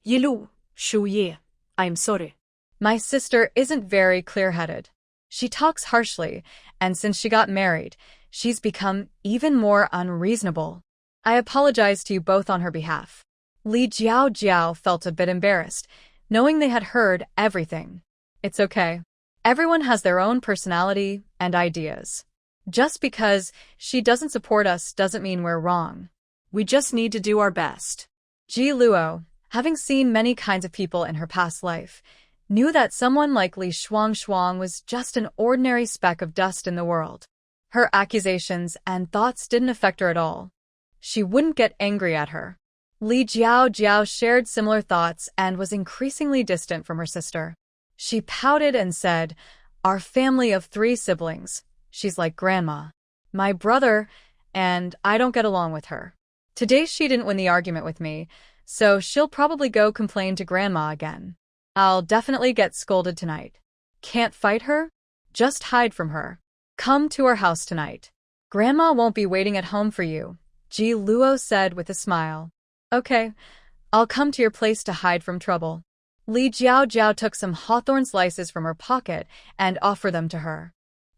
Ji Luo, Shu Ye, I'm sorry. My sister isn't very clear-headed. She talks harshly, and since she got married, she's become even more unreasonable. I apologize to you both on her behalf. Li Jiao felt a bit embarrassed, knowing they had heard everything. It's okay. Everyone has their own personality and ideas. Just because she doesn't support us doesn't mean we're wrong. We just need to do our best. Ji Luo, having seen many kinds of people in her past life, knew that someone like Li Shuang was just an ordinary speck of dust in the world. Her accusations and thoughts didn't affect her at all. She wouldn't get angry at her. Li Jiao shared similar thoughts and was increasingly distant from her sister. She pouted and said, "Our family of 3 siblings. She's like grandma. My brother, and I don't get along with her. Today she didn't win the argument with me, so she'll probably go complain to grandma again. I'll definitely get scolded tonight. Can't fight her? Just hide from her. Come to our house tonight. Grandma won't be waiting at home for you," Ji Luo said with a smile. Okay, I'll come to your place to hide from trouble. Li Jiao took some hawthorn slices from her pocket and offered them to her.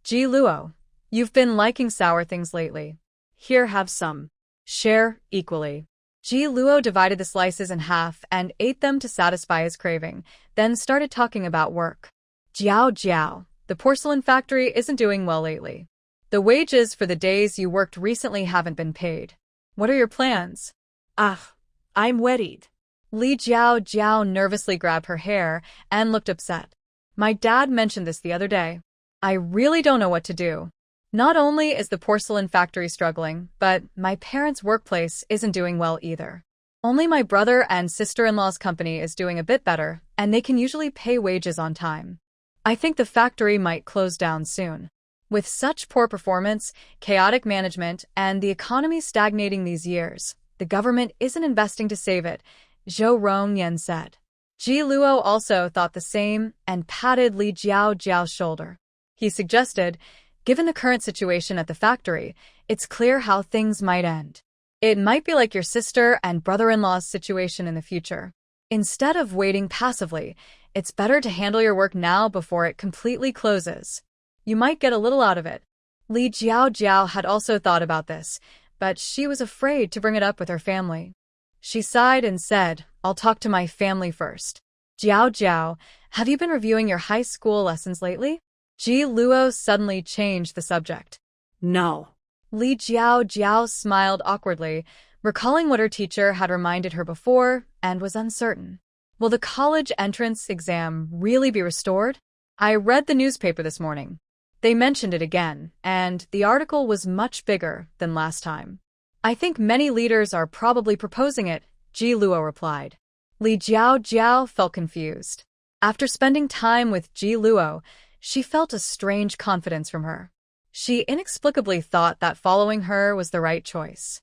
Ji Luo, you've been liking sour things lately. Here, have some. Share equally. Ji Luo divided the slices in half and ate them to satisfy his craving, then started talking about work. Jiao, the porcelain factory isn't doing well lately. The wages for the days you worked recently haven't been paid. What are your plans? I'm worried. Li Jiao nervously grabbed her hair and looked upset. My dad mentioned this the other day. I really don't know what to do. Not only is the porcelain factory struggling, but my parents' workplace isn't doing well either. Only my brother and sister-in-law's company is doing a bit better, and they can usually pay wages on time. I think the factory might close down soon. With such poor performance, chaotic management, and the economy stagnating these years, the government isn't investing to save it, Zhao Rongyuan said. Ji Luo also thought the same and patted Li Jiao's shoulder. He suggested, given the current situation at the factory, it's clear how things might end. It might be like your sister and brother-in-law's situation in the future. Instead of waiting passively, it's better to handle your work now before it completely closes. You might get a little out of it. Li Jiao had also thought about this, but she was afraid to bring it up with her family. She sighed and said, I'll talk to my family first. Jiao, have you been reviewing your high school lessons lately? Ji Luo suddenly changed the subject. No. Li Jiao smiled awkwardly, recalling what her teacher had reminded her before, and was uncertain. Will the college entrance exam really be restored? I read the newspaper this morning. They mentioned it again, and the article was much bigger than last time. I think many leaders are probably proposing it, Ji Luo replied. Li Jiao felt confused. After spending time with Ji Luo, she felt a strange confidence from her. She inexplicably thought that following her was the right choice.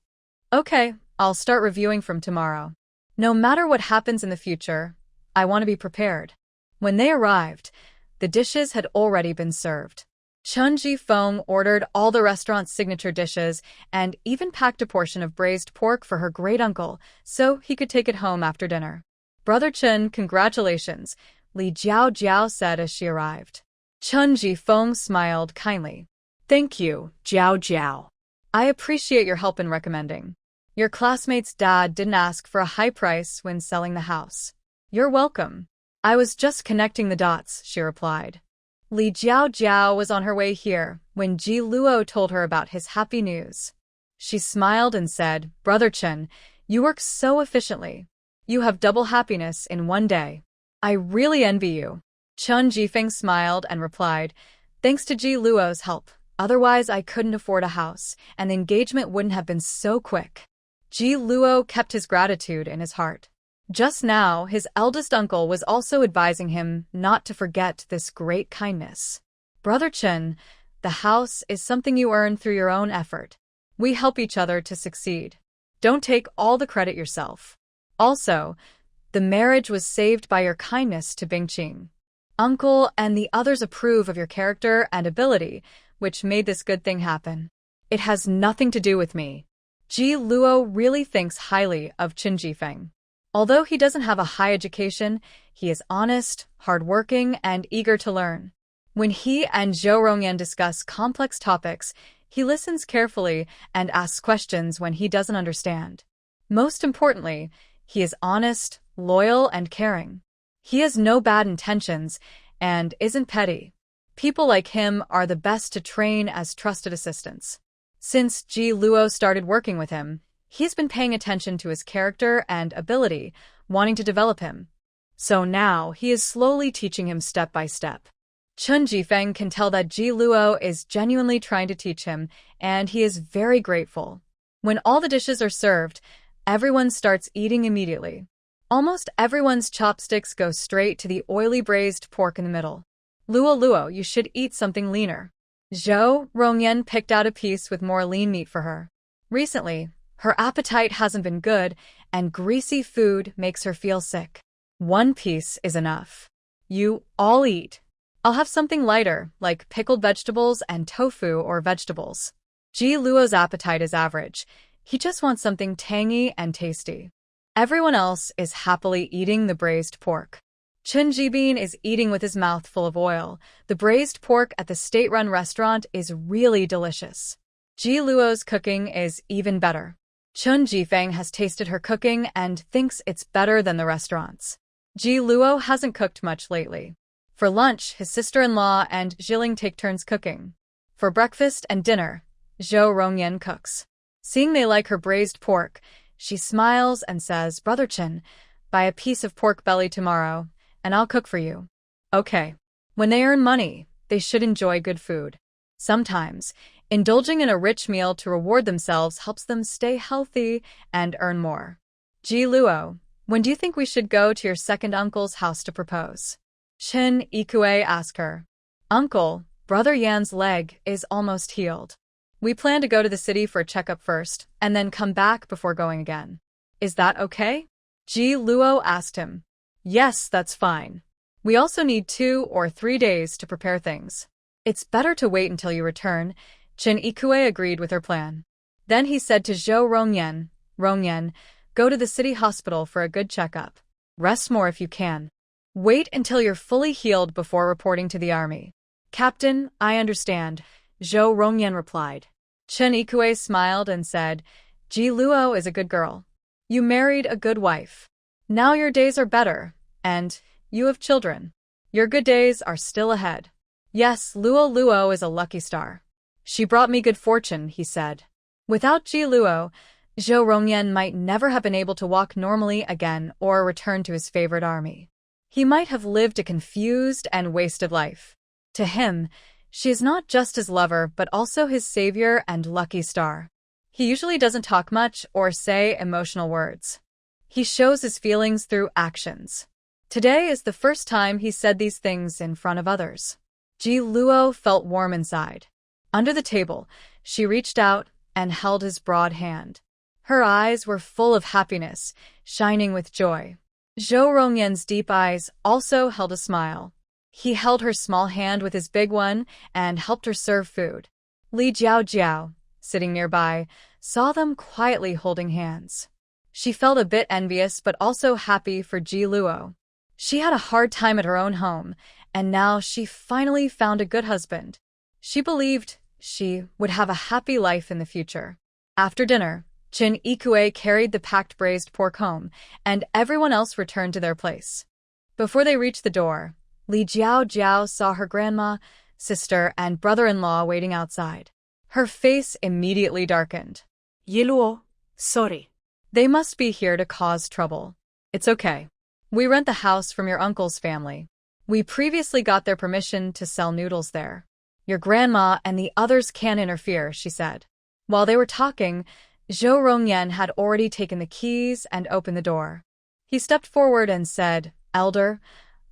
Okay, I'll start reviewing from tomorrow. No matter what happens in the future, I want to be prepared. When they arrived, the dishes had already been served. Chun Ji-feng ordered all the restaurant's signature dishes and even packed a portion of braised pork for her great-uncle so he could take it home after dinner. "Brother Chun, congratulations," Li Jiao said as she arrived. Chun Ji-feng smiled kindly. "Thank you, Zhao. "I appreciate your help in recommending. Your classmate's dad didn't ask for a high price when selling the house." "You're welcome. I was just connecting the dots," she replied. Li Jiao was on her way here when Ji Luo told her about his happy news. She smiled and said, "Brother Chen, you work so efficiently. You have double happiness in one day. I really envy you." Chun Jifeng smiled and replied, "Thanks to Ji Luo's help. Otherwise, I couldn't afford a house, and the engagement wouldn't have been so quick." Ji Luo kept his gratitude in his heart. Just now, his eldest uncle was also advising him not to forget this great kindness. "Brother Chen, the house is something you earn through your own effort. We help each other to succeed. Don't take all the credit yourself. Also, the marriage was saved by your kindness to Bingqing. Uncle and the others approve of your character and ability, which made this good thing happen. It has nothing to do with me." Ji Luo really thinks highly of Qin Jifeng. Although he doesn't have a high education, he is honest, hardworking, and eager to learn. When he and Zhou Rongyan discuss complex topics, he listens carefully and asks questions when he doesn't understand. Most importantly, he is honest, loyal, and caring. He has no bad intentions and isn't petty. People like him are the best to train as trusted assistants. Since Ji Luo started working with him, he's been paying attention to his character and ability, wanting to develop him. So now he is slowly teaching him step by step. Chun Jifeng can tell that Ji Luo is genuinely trying to teach him, and he is very grateful. When all the dishes are served, everyone starts eating immediately. Almost everyone's chopsticks go straight to the oily braised pork in the middle. "Luo, you should eat something leaner." Zhou Rongyan picked out a piece with more lean meat for her. Recently, her appetite hasn't been good, and greasy food makes her feel sick. "One piece is enough. You all eat. I'll have something lighter, like pickled vegetables and tofu or vegetables." Ji Luo's appetite is average. He just wants something tangy and tasty. Everyone else is happily eating the braised pork. Chun Jibin is eating with his mouth full of oil. The braised pork at the state-run restaurant is really delicious. Ji Luo's cooking is even better. Chun Jifeng has tasted her cooking and thinks it's better than the restaurant's. Ji Luo hasn't cooked much lately. For lunch, his sister-in-law and Zhiling take turns cooking. For breakfast and dinner, Zhou Rongyan cooks. Seeing they like her braised pork, she smiles and says, "Brother Chen, buy a piece of pork belly tomorrow, and I'll cook for you." Okay. When they earn money, they should enjoy good food. Sometimes, indulging in a rich meal to reward themselves helps them stay healthy and earn more. "Ji Luo, when do you think we should go to your second uncle's house to propose?" Chen Ikue asked her. "Uncle, Brother Yan's leg is almost healed. We plan to go to the city for a checkup first, and then come back before going again. Is that okay?" Ji Luo asked him. "Yes, that's fine. We also need 2 or 3 days to prepare things. It's better to wait until you return." Chen Ikue agreed with her plan. Then he said to Zhou Rongyan, "Rongyan, go to the city hospital for a good checkup. Rest more if you can. Wait until you're fully healed before reporting to the army." "Captain, I understand," Zhou Rongyan replied. Chen Ikue smiled and said, "Ji Luo is a good girl. You married a good wife. Now your days are better, and you have children. Your good days are still ahead." "Yes, Luo is a lucky star. She brought me good fortune," he said. Without Ji Luo, Zhou Rongyan might never have been able to walk normally again or return to his favorite army. He might have lived a confused and wasted life. To him, she is not just his lover but also his savior and lucky star. He usually doesn't talk much or say emotional words. He shows his feelings through actions. Today is the first time he said these things in front of others. Ji Luo felt warm inside. Under the table, she reached out and held his broad hand. Her eyes were full of happiness, shining with joy. Zhou Rongyan's deep eyes also held a smile. He held her small hand with his big one and helped her serve food. Li Jiao, sitting nearby, saw them quietly holding hands. She felt a bit envious but also happy for Ji Luo. She had a hard time at her own home, and now she finally found a good husband. She believed she would have a happy life in the future. After dinner, Chin Ikue carried the packed braised pork home, and everyone else returned to their place. Before they reached the door, Li Jiao saw her grandma, sister, and brother-in-law waiting outside. Her face immediately darkened. Ji Luo, sorry. They must be here to cause trouble. It's okay. We rent the house from your uncle's family. We previously got their permission to sell noodles there. Your grandma and the others can't interfere, she said. While they were talking, Zhou Rongyan had already taken the keys and opened the door. He stepped forward and said, "Elder,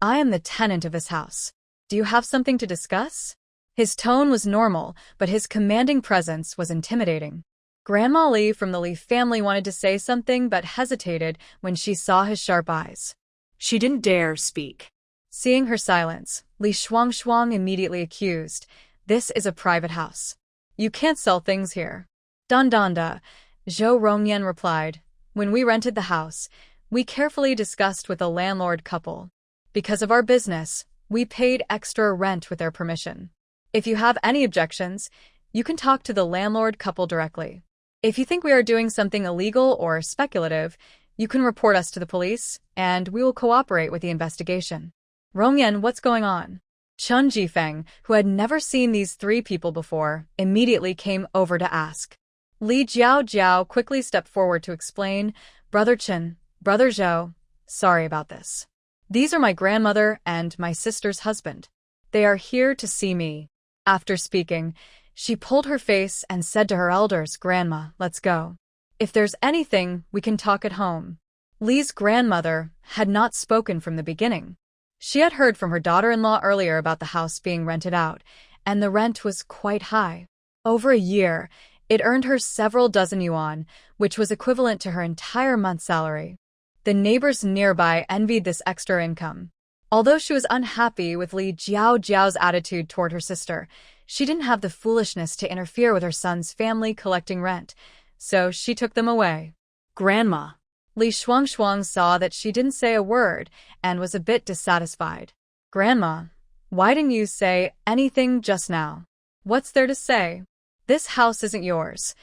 I am the tenant of this house. Do you have something to discuss?" His tone was normal, but his commanding presence was intimidating. Grandma Li from the Li family wanted to say something but hesitated when she saw his sharp eyes. She didn't dare speak. Seeing her silence, Li Shuang immediately accused, "This is a private house. You can't sell things here." "Danda," Zhou Rongyan replied. "When we rented the house, we carefully discussed with the landlord couple. Because of our business, we paid extra rent with their permission. If you have any objections, you can talk to the landlord couple directly. If you think we are doing something illegal or speculative, you can report us to the police, and we will cooperate with the investigation." "Rongyan, what's going on?" Chun Jifeng, who had never seen these three people before, immediately came over to ask. Li Jiao quickly stepped forward to explain, "Brother Chen, Brother Zhao, sorry about this. These are my grandmother and my sister's husband. They are here to see me." After speaking, she pulled her face and said to her elders, "Grandma, let's go. If there's anything, we can talk at home." Li's grandmother had not spoken from the beginning. She had heard from her daughter-in-law earlier about the house being rented out, and the rent was quite high. Over a year, it earned her several dozen yuan, which was equivalent to her entire month's salary. The neighbors nearby envied this extra income. Although she was unhappy with Li Jiao's attitude toward her sister, she didn't have the foolishness to interfere with her son's family collecting rent, so she took them away. "Grandma." Li Shuang saw that she didn't say a word and was a bit dissatisfied. "Grandma, why didn't you say anything just now? What's there to say? This house isn't yours.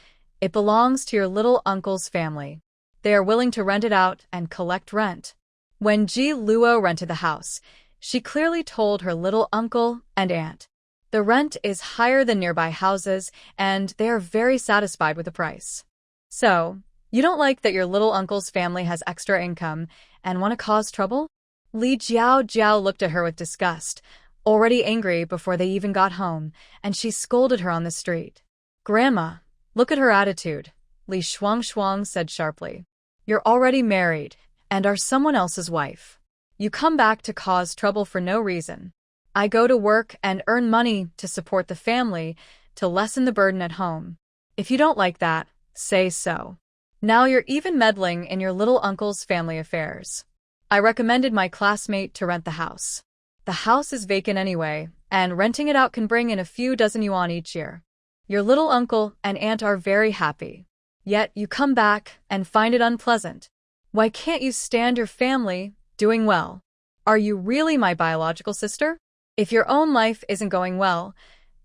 It belongs to your little uncle's family. They are willing to rent it out and collect rent." When Ji Luo rented the house, she clearly told her little uncle and aunt. The rent is higher than nearby houses, and they are very satisfied with the price. "So, you don't like that your little uncle's family has extra income and want to cause trouble?" Li Jiao looked at her with disgust, already angry before they even got home, and she scolded her on the street. "Grandma, look at her attitude," Li Shuang said sharply. "You're already married and are someone else's wife. You come back to cause trouble for no reason. I go to work and earn money to support the family, to lessen the burden at home. If you don't like that, say so. Now you're even meddling in your little uncle's family affairs. I recommended my classmate to rent the house. The house is vacant anyway, and renting it out can bring in a few dozen yuan each year. Your little uncle and aunt are very happy. Yet you come back and find it unpleasant. Why can't you stand your family doing well? Are you really my biological sister? If your own life isn't going well,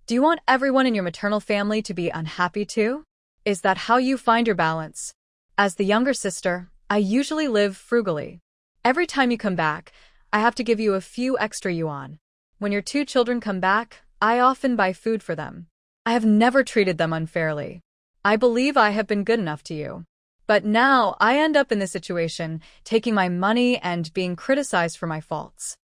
do you want everyone in your maternal family to be unhappy too? Is that how you find your balance? As the younger sister, I usually live frugally. Every time you come back, I have to give you a few extra yuan. When your two children come back, I often buy food for them. I have never treated them unfairly. I believe I have been good enough to you. But now I end up in this situation, taking my money and being criticized for my faults.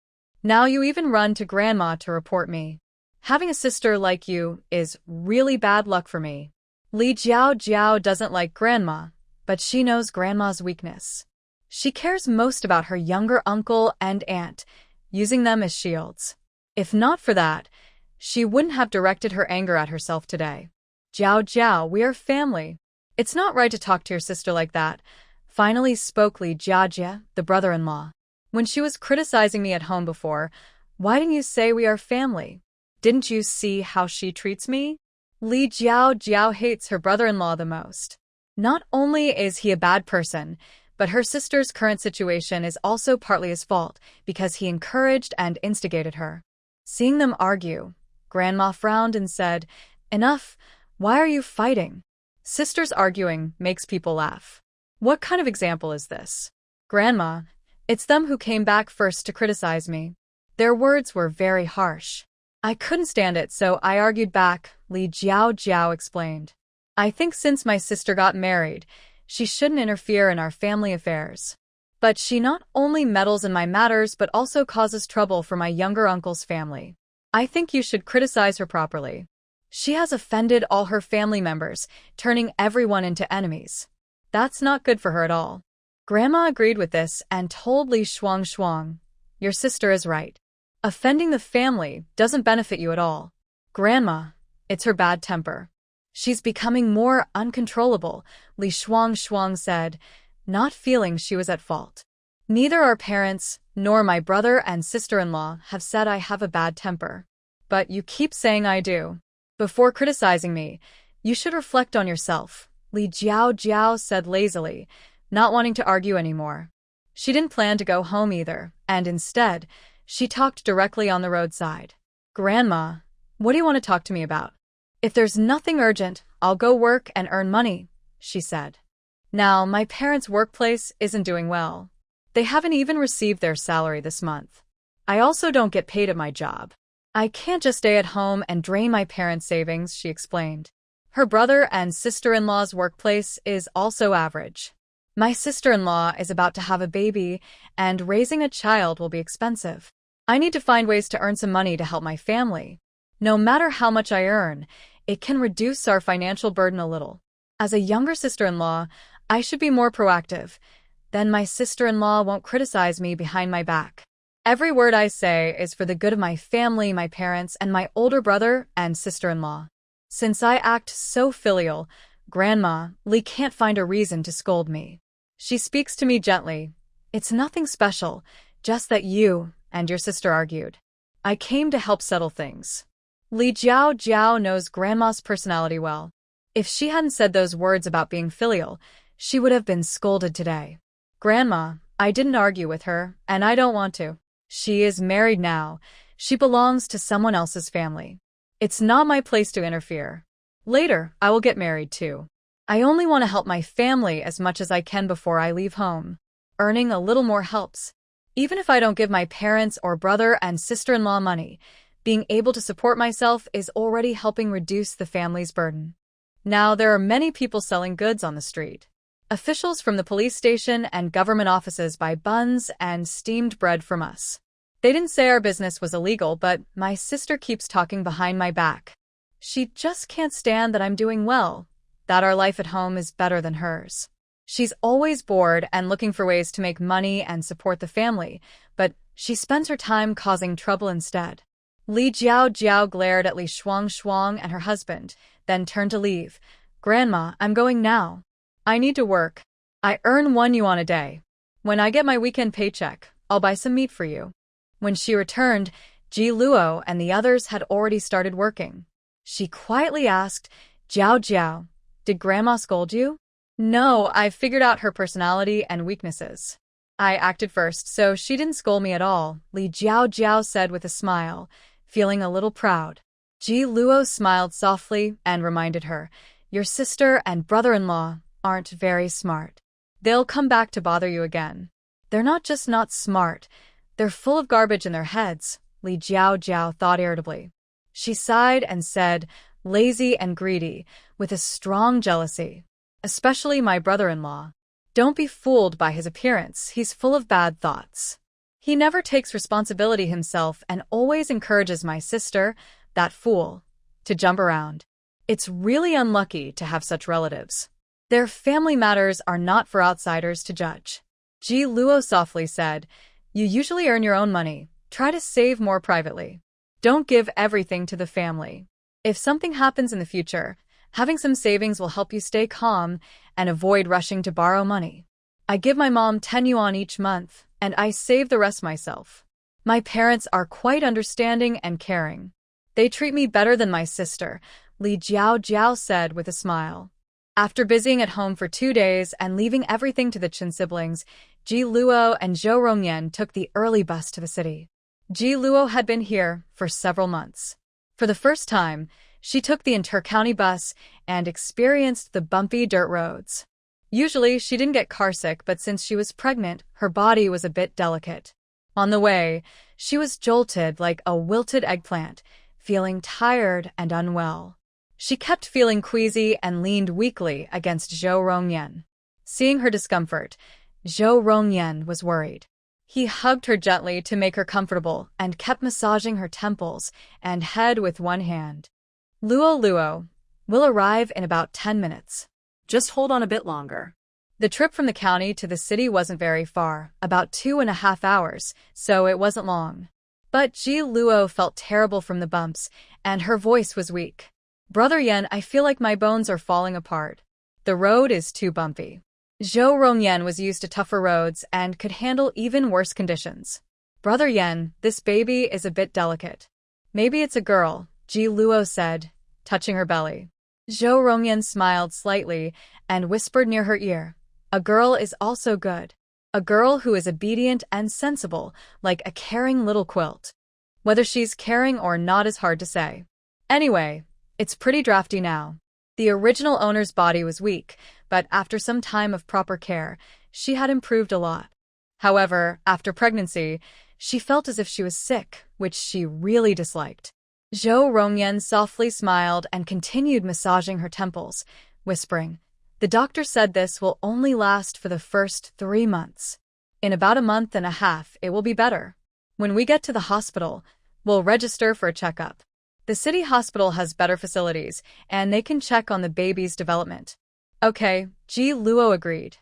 Now you even run to grandma to report me. Having a sister like you is really bad luck for me." Li Jiao doesn't like grandma, but she knows grandma's weakness. She cares most about her younger uncle and aunt, using them as shields. If not for that, she wouldn't have directed her anger at herself today. "Jiao, we are family. It's not right to talk to your sister like that," finally spoke Li Jiajia, the brother-in-law. "When she was criticizing me at home before, Why didn't you say we are family? Didn't you see how she treats me? Li Jiao hates her brother-in-law the most. Not only is he a bad person, but her sister's current situation is also partly his fault because he encouraged and instigated her. Seeing them argue, Grandma frowned and said, "Enough, why are you fighting?" Sisters arguing makes people laugh. What kind of example is this? Grandma, it's them who came back first to criticize me. Their words were very harsh. I couldn't stand it, so I argued back, Li Jiao explained. I think since my sister got married, she shouldn't interfere in our family affairs. But she not only meddles in my matters but also causes trouble for my younger uncle's family. I think you should criticize her properly. She has offended all her family members, turning everyone into enemies. That's not good for her at all. Grandma agreed with this and told Li Shuang, "Your sister is right. Offending the family doesn't benefit you at all. Grandma, it's her bad temper. She's becoming more uncontrollable," Li Shuang said, not feeling she was at fault. Neither our parents nor my brother and sister-in-law have said I have a bad temper. But you keep saying I do. Before criticizing me, you should reflect on yourself, Li Jiao said lazily, not wanting to argue anymore. She didn't plan to go home either, and instead, she talked directly on the roadside. "Grandma, what do you want to talk to me about?" "If there's nothing urgent, I'll go work and earn money," she said. Now, my parents' workplace isn't doing well. They haven't even received their salary this month. I also don't get paid at my job. I can't just stay at home and drain my parents' savings, she explained. Her brother and sister-in-law's workplace is also average. My sister-in-law is about to have a baby, and raising a child will be expensive. I need to find ways to earn some money to help my family. No matter how much I earn, it can reduce our financial burden a little. As a younger sister-in-law, I should be more proactive. Then my sister-in-law won't criticize me behind my back. Every word I say is for the good of my family, my parents, and my older brother and sister-in-law. Since I act so filial, Grandma, Li can't find a reason to scold me. She speaks to me gently. "It's nothing special, just that you and your sister argued. I came to help settle things." Li Jiao knows Grandma's personality well. If she hadn't said those words about being filial, she would have been scolded today. "Grandma, I didn't argue with her, and I don't want to. She is married now. She belongs to someone else's family. It's not my place to interfere. Later, I will get married too. I only want to help my family as much as I can before I leave home. Earning a little more helps. Even if I don't give my parents or brother and sister-in-law money, being able to support myself is already helping reduce the family's burden." Now there are many people selling goods on the street. Officials from the police station and government offices buy buns and steamed bread from us. They didn't say our business was illegal, but my sister keeps talking behind my back. She just can't stand that I'm doing well, that our life at home is better than hers. She's always bored and looking for ways to make money and support the family, but she spends her time causing trouble instead. Li Jiao glared at Li Shuang and her husband, then turned to leave. "Grandma, I'm going now. I need to work. I earn 1 yuan a day. When I get my weekend paycheck, I'll buy some meat for you." When she returned, Ji Luo and the others had already started working. She quietly asked, Zhao, did Grandma scold you?" "No, I figured out her personality and weaknesses. I acted first, so she didn't scold me at all," Li Jiao said with a smile, feeling a little proud. Ji Luo smiled softly and reminded her, "Your sister and brother-in-law aren't very smart. They'll come back to bother you again. They're not just not smart, they're full of garbage in their heads," Li Jiao thought irritably. She sighed and said, "Lazy and greedy, with a strong jealousy. Especially my brother-in-law. Don't be fooled by his appearance, he's full of bad thoughts. He never takes responsibility himself and always encourages my sister, that fool, to jump around. It's really unlucky to have such relatives. Their family matters are not for outsiders to judge." Ji Luo softly said, "You usually earn your own money. Try to save more privately. Don't give everything to the family. If something happens in the future, having some savings will help you stay calm and avoid rushing to borrow money. I give my mom 10 yuan each month, and I save the rest myself." My parents are quite understanding and caring. They treat me better than my sister, Li Jiao said with a smile. After busying at home for 2 days and leaving everything to the Chen siblings, Ji Luo and Zhou Rongyan took the early bus to the city. Ji Luo had been here for several months. For the first time, she took the inter-county bus and experienced the bumpy dirt roads. Usually, she didn't get carsick, but since she was pregnant, her body was a bit delicate. On the way, she was jolted like a wilted eggplant, feeling tired and unwell. She kept feeling queasy and leaned weakly against Zhou Rongyan. Seeing her discomfort, Zhou Rongyan was worried. He hugged her gently to make her comfortable and kept massaging her temples and head with one hand. Luo, we'll arrive in about 10 minutes. Just hold on a bit longer. The trip from the county to the city wasn't very far, about 2.5 hours, so it wasn't long. But Ji Luo felt terrible from the bumps, and her voice was weak. Brother Yan, I feel like my bones are falling apart. The road is too bumpy. Zhou Rongyan was used to tougher roads and could handle even worse conditions. Brother Yan, this baby is a bit delicate. Maybe it's a girl, Ji Luo said, touching her belly. Zhou Rongyan smiled slightly and whispered near her ear, a girl is also good. A girl who is obedient and sensible, like a caring little quilt. Whether she's caring or not is hard to say. Anyway, it's pretty drafty now. The original owner's body was weak, but after some time of proper care, she had improved a lot. However, after pregnancy, she felt as if she was sick, which she really disliked. Zhou Rongyan softly smiled and continued massaging her temples, whispering, the doctor said this will only last for the first 3 months. In about a month and a half, it will be better. When we get to the hospital, we'll register for a checkup. The city hospital has better facilities, and they can check on the baby's development. Okay, Ji Luo agreed.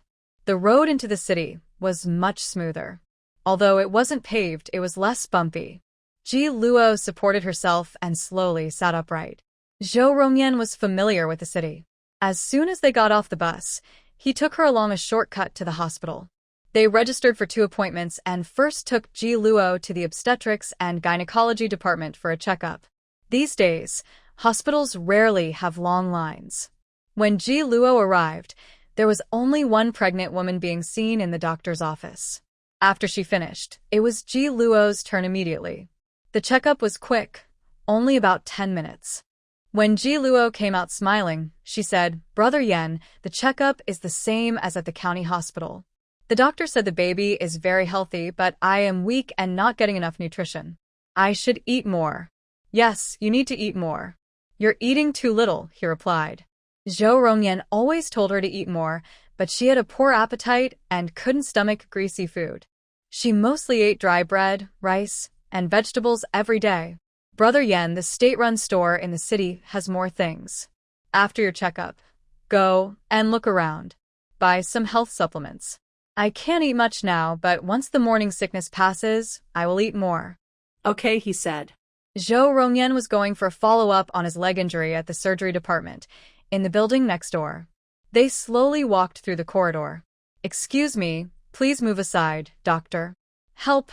The road into the city was much smoother. Although it wasn't paved, it was less bumpy. Ji Luo supported herself and slowly sat upright. Zhou Rongyan was familiar with the city. As soon as they got off the bus, he took her along a shortcut to the hospital. They registered for 2 appointments and first took Ji Luo to the obstetrics and gynecology department for a checkup. These days, hospitals rarely have long lines. When Ji Luo arrived, there was only one pregnant woman being seen in the doctor's office. After she finished, it was Ji Luo's turn immediately. The checkup was quick, only about 10 minutes. When Ji Luo came out smiling, she said, Brother Yan, the checkup is the same as at the county hospital. The doctor said the baby is very healthy, but I am weak and not getting enough nutrition. I should eat more. Yes, you need to eat more. You're eating too little, he replied. Zhou Rongyan always told her to eat more, but she had a poor appetite and couldn't stomach greasy food. She mostly ate dry bread, rice, and vegetables every day. Brother Yan, the state-run store in the city has more things. After your checkup, go and look around. Buy some health supplements. I can't eat much now, but once the morning sickness passes, I will eat more. Okay, he said. Zhou Rongyan was going for a follow-up on his leg injury at the surgery department, in the building next door. They slowly walked through the corridor. Excuse me, please move aside, doctor. Help.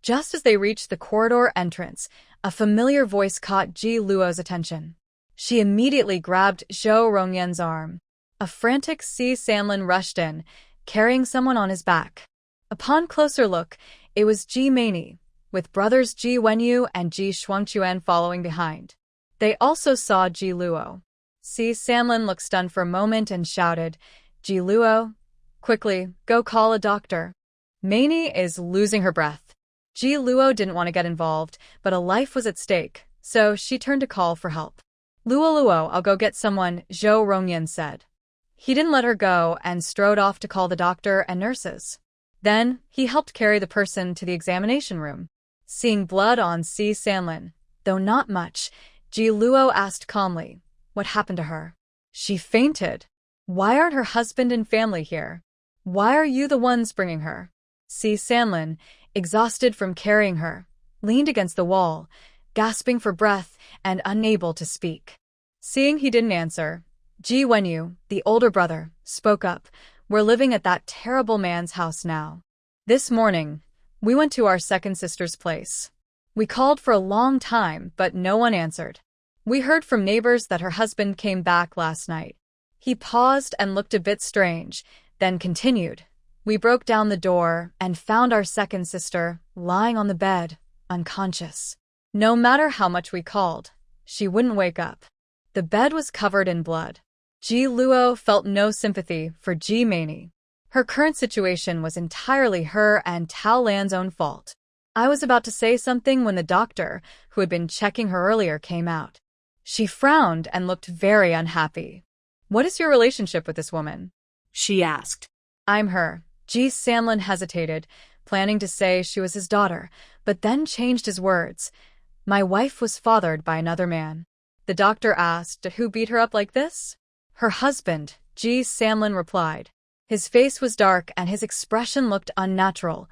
Just as they reached the corridor entrance, a familiar voice caught Ji Luo's attention. She immediately grabbed Zhou Rongyan's arm. A frantic Si Sanlin rushed in, carrying someone on his back. Upon closer look, it was Ji Meini, with brothers Ji Wenyu and Ji Shuangquan following behind. They also saw Ji Luo. Si Sanlin looked stunned for a moment and shouted, Ji Luo, quickly, go call a doctor. Meini is losing her breath. Ji Luo didn't want to get involved, but a life was at stake, so she turned to call for help. Luo, I'll go get someone, Zhou Rongyan said. He didn't let her go and strode off to call the doctor and nurses. Then, he helped carry the person to the examination room. Seeing blood on Si Sanlin, though not much, Ji Luo asked calmly, what happened to her? She fainted. Why aren't her husband and family here? Why are you the ones bringing her? Si Sanlin, exhausted from carrying her, leaned against the wall, gasping for breath and unable to speak. Seeing he didn't answer, Ji Wenyu, the older brother, spoke up, we're living at that terrible man's house now. This morning, We went to our second sister's place. We called for a long time, but no one answered. We heard from neighbors that her husband came back last night. He paused and looked a bit strange, then continued. We broke down the door and found our second sister lying on the bed, unconscious. No matter how much we called, she wouldn't wake up. The bed was covered in blood. Ji Luo felt no sympathy for Ji Meini. Her current situation was entirely her and Tao Lan's own fault. I was about to say something when the doctor, who had been checking her earlier, came out. She frowned and looked very unhappy. What is your relationship with this woman? She asked. I'm her. Ji Sanlin hesitated, planning to say she was his daughter, but then changed his words. My wife was fathered by another man. The doctor asked, who beat her up like this? Her husband, Ji Sanlin replied. His face was dark and his expression looked unnatural,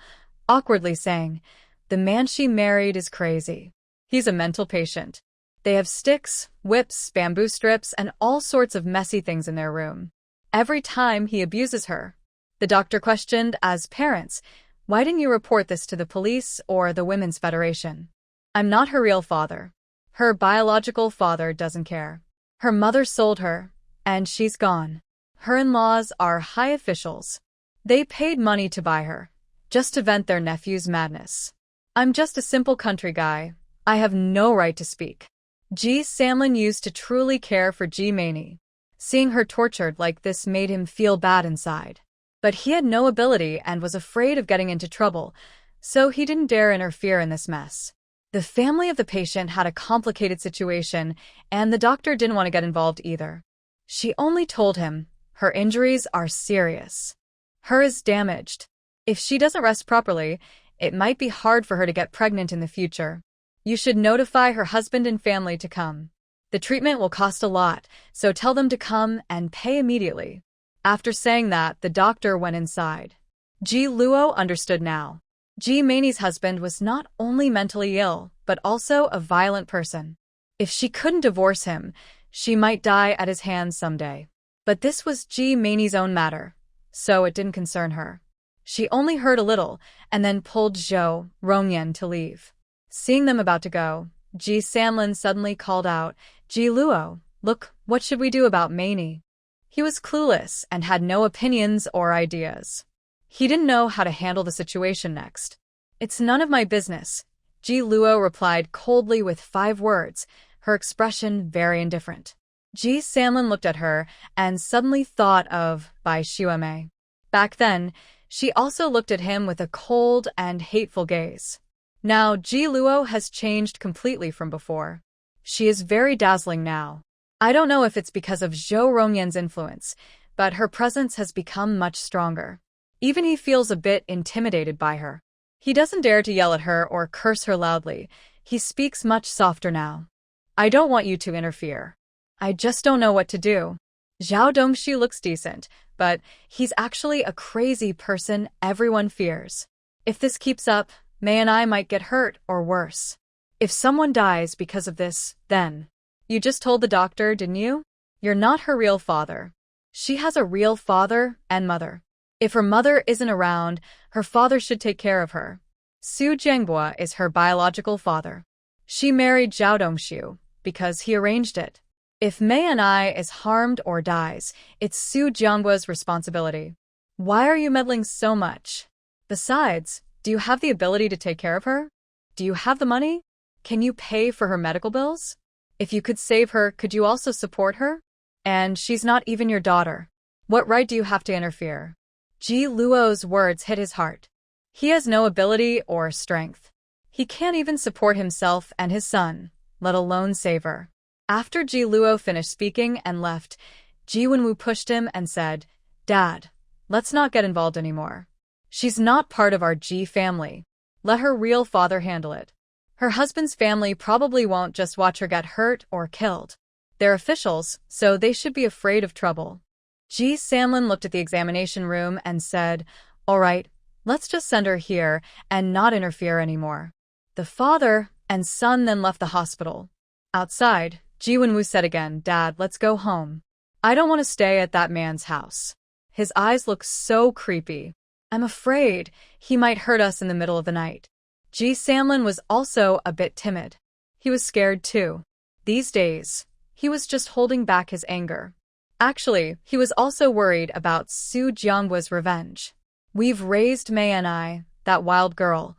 awkwardly saying, the man she married is crazy. He's a mental patient. They have sticks, whips, bamboo strips, and all sorts of messy things in their room. Every time he abuses her. The doctor questioned, as parents, why didn't you report this to the police or the Women's Federation? I'm not her real father. Her biological father doesn't care. Her mother sold her, and she's gone. Her in-laws are high officials. They paid money to buy her, just to vent their nephew's madness. I'm just a simple country guy. I have no right to speak. Ji Sanlin used to truly care for Ji Meini. Seeing her tortured like this made him feel bad inside. But he had no ability and was afraid of getting into trouble, so he didn't dare interfere in this mess. The family of the patient had a complicated situation, and the doctor didn't want to get involved either. She only told him, her injuries are serious. Her is damaged. If she doesn't rest properly, it might be hard for her to get pregnant in the future. You should notify her husband and family to come. The treatment will cost a lot, so tell them to come and pay immediately. After saying that, the doctor went inside. Ji Luo understood now. Ji Meini's husband was not only mentally ill, but also a violent person. If she couldn't divorce him, she might die at his hands someday. But this was Ji Meini's own matter, so it didn't concern her. She only heard a little, and then pulled Zhao Rongyan to leave. Seeing them about to go, Ji Sanlin suddenly called out, Ji Luo, look, what should we do about Meini? He was clueless and had no opinions or ideas. He didn't know how to handle the situation next. It's none of my business, Ji Luo replied coldly with 5 words, her expression very indifferent. Ji Sanlin looked at her and suddenly thought of Bai Xuemei. Back then, she also looked at him with a cold and hateful gaze. Now, Ji Luo has changed completely from before. She is very dazzling now. I don't know if it's because of Zhao Rongyan's influence, but her presence has become much stronger. Even he feels a bit intimidated by her. He doesn't dare to yell at her or curse her loudly. He speaks much softer now. I don't want you to interfere. I just don't know what to do. Zhao Dongxu looks decent, but he's actually a crazy person everyone fears. If this keeps up, Mei and I might get hurt or worse. If someone dies because of this, then... You just told the doctor, didn't you? You're not her real father. She has a real father and mother. If her mother isn't around, her father should take care of her. Su Jiangbua is her biological father. She married Zhao Dongxu because he arranged it. If Mei and I is harmed or dies, it's Su Jiangbua's responsibility. Why are you meddling so much? Besides, do you have the ability to take care of her? Do you have the money? Can you pay for her medical bills? If you could save her, could you also support her? And she's not even your daughter. What right do you have to interfere? Ji Luo's words hit his heart. He has no ability or strength. He can't even support himself and his son, let alone save her. After Ji Luo finished speaking and left, Ji Wenwu pushed him and said, Dad, let's not get involved anymore. She's not part of our Ji family. Let her real father handle it. Her husband's family probably won't just watch her get hurt or killed. They're officials, so they should be afraid of trouble. Ji Sanlin looked at the examination room and said, All right, let's just send her here and not interfere anymore. The father and son then left the hospital. Outside, Ji Wenwu said again, Dad, let's go home. I don't want to stay at that man's house. His eyes look so creepy. I'm afraid he might hurt us in the middle of the night. Ji Samlin was also a bit timid. He was scared too. These days, he was just holding back his anger. Actually, he was also worried about Su Jianghua's revenge. We've raised Mei and I, that wild girl,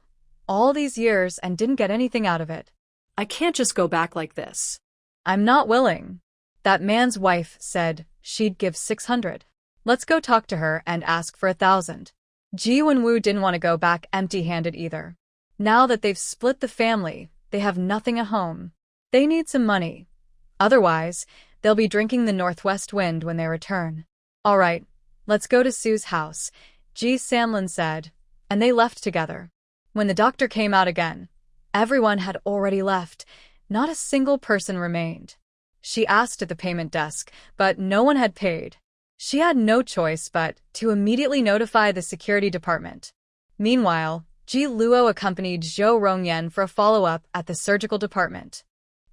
all these years and didn't get anything out of it. I can't just go back like this. I'm not willing. That man's wife said she'd give 600. Let's go talk to her and ask for 1,000. Ji Wenwu didn't want to go back empty-handed either. Now that they've split the family, they have nothing at home. They need some money. Otherwise, they'll be drinking the northwest wind when they return. All right, let's go to Sue's house, Ji Samlin said, and they left together. When the doctor came out again, everyone had already left. Not a single person remained. She asked at the payment desk, but no one had paid. She had no choice but to immediately notify the security department. Meanwhile, Ji Luo accompanied Zhou Rongyan for a follow-up at the surgical department.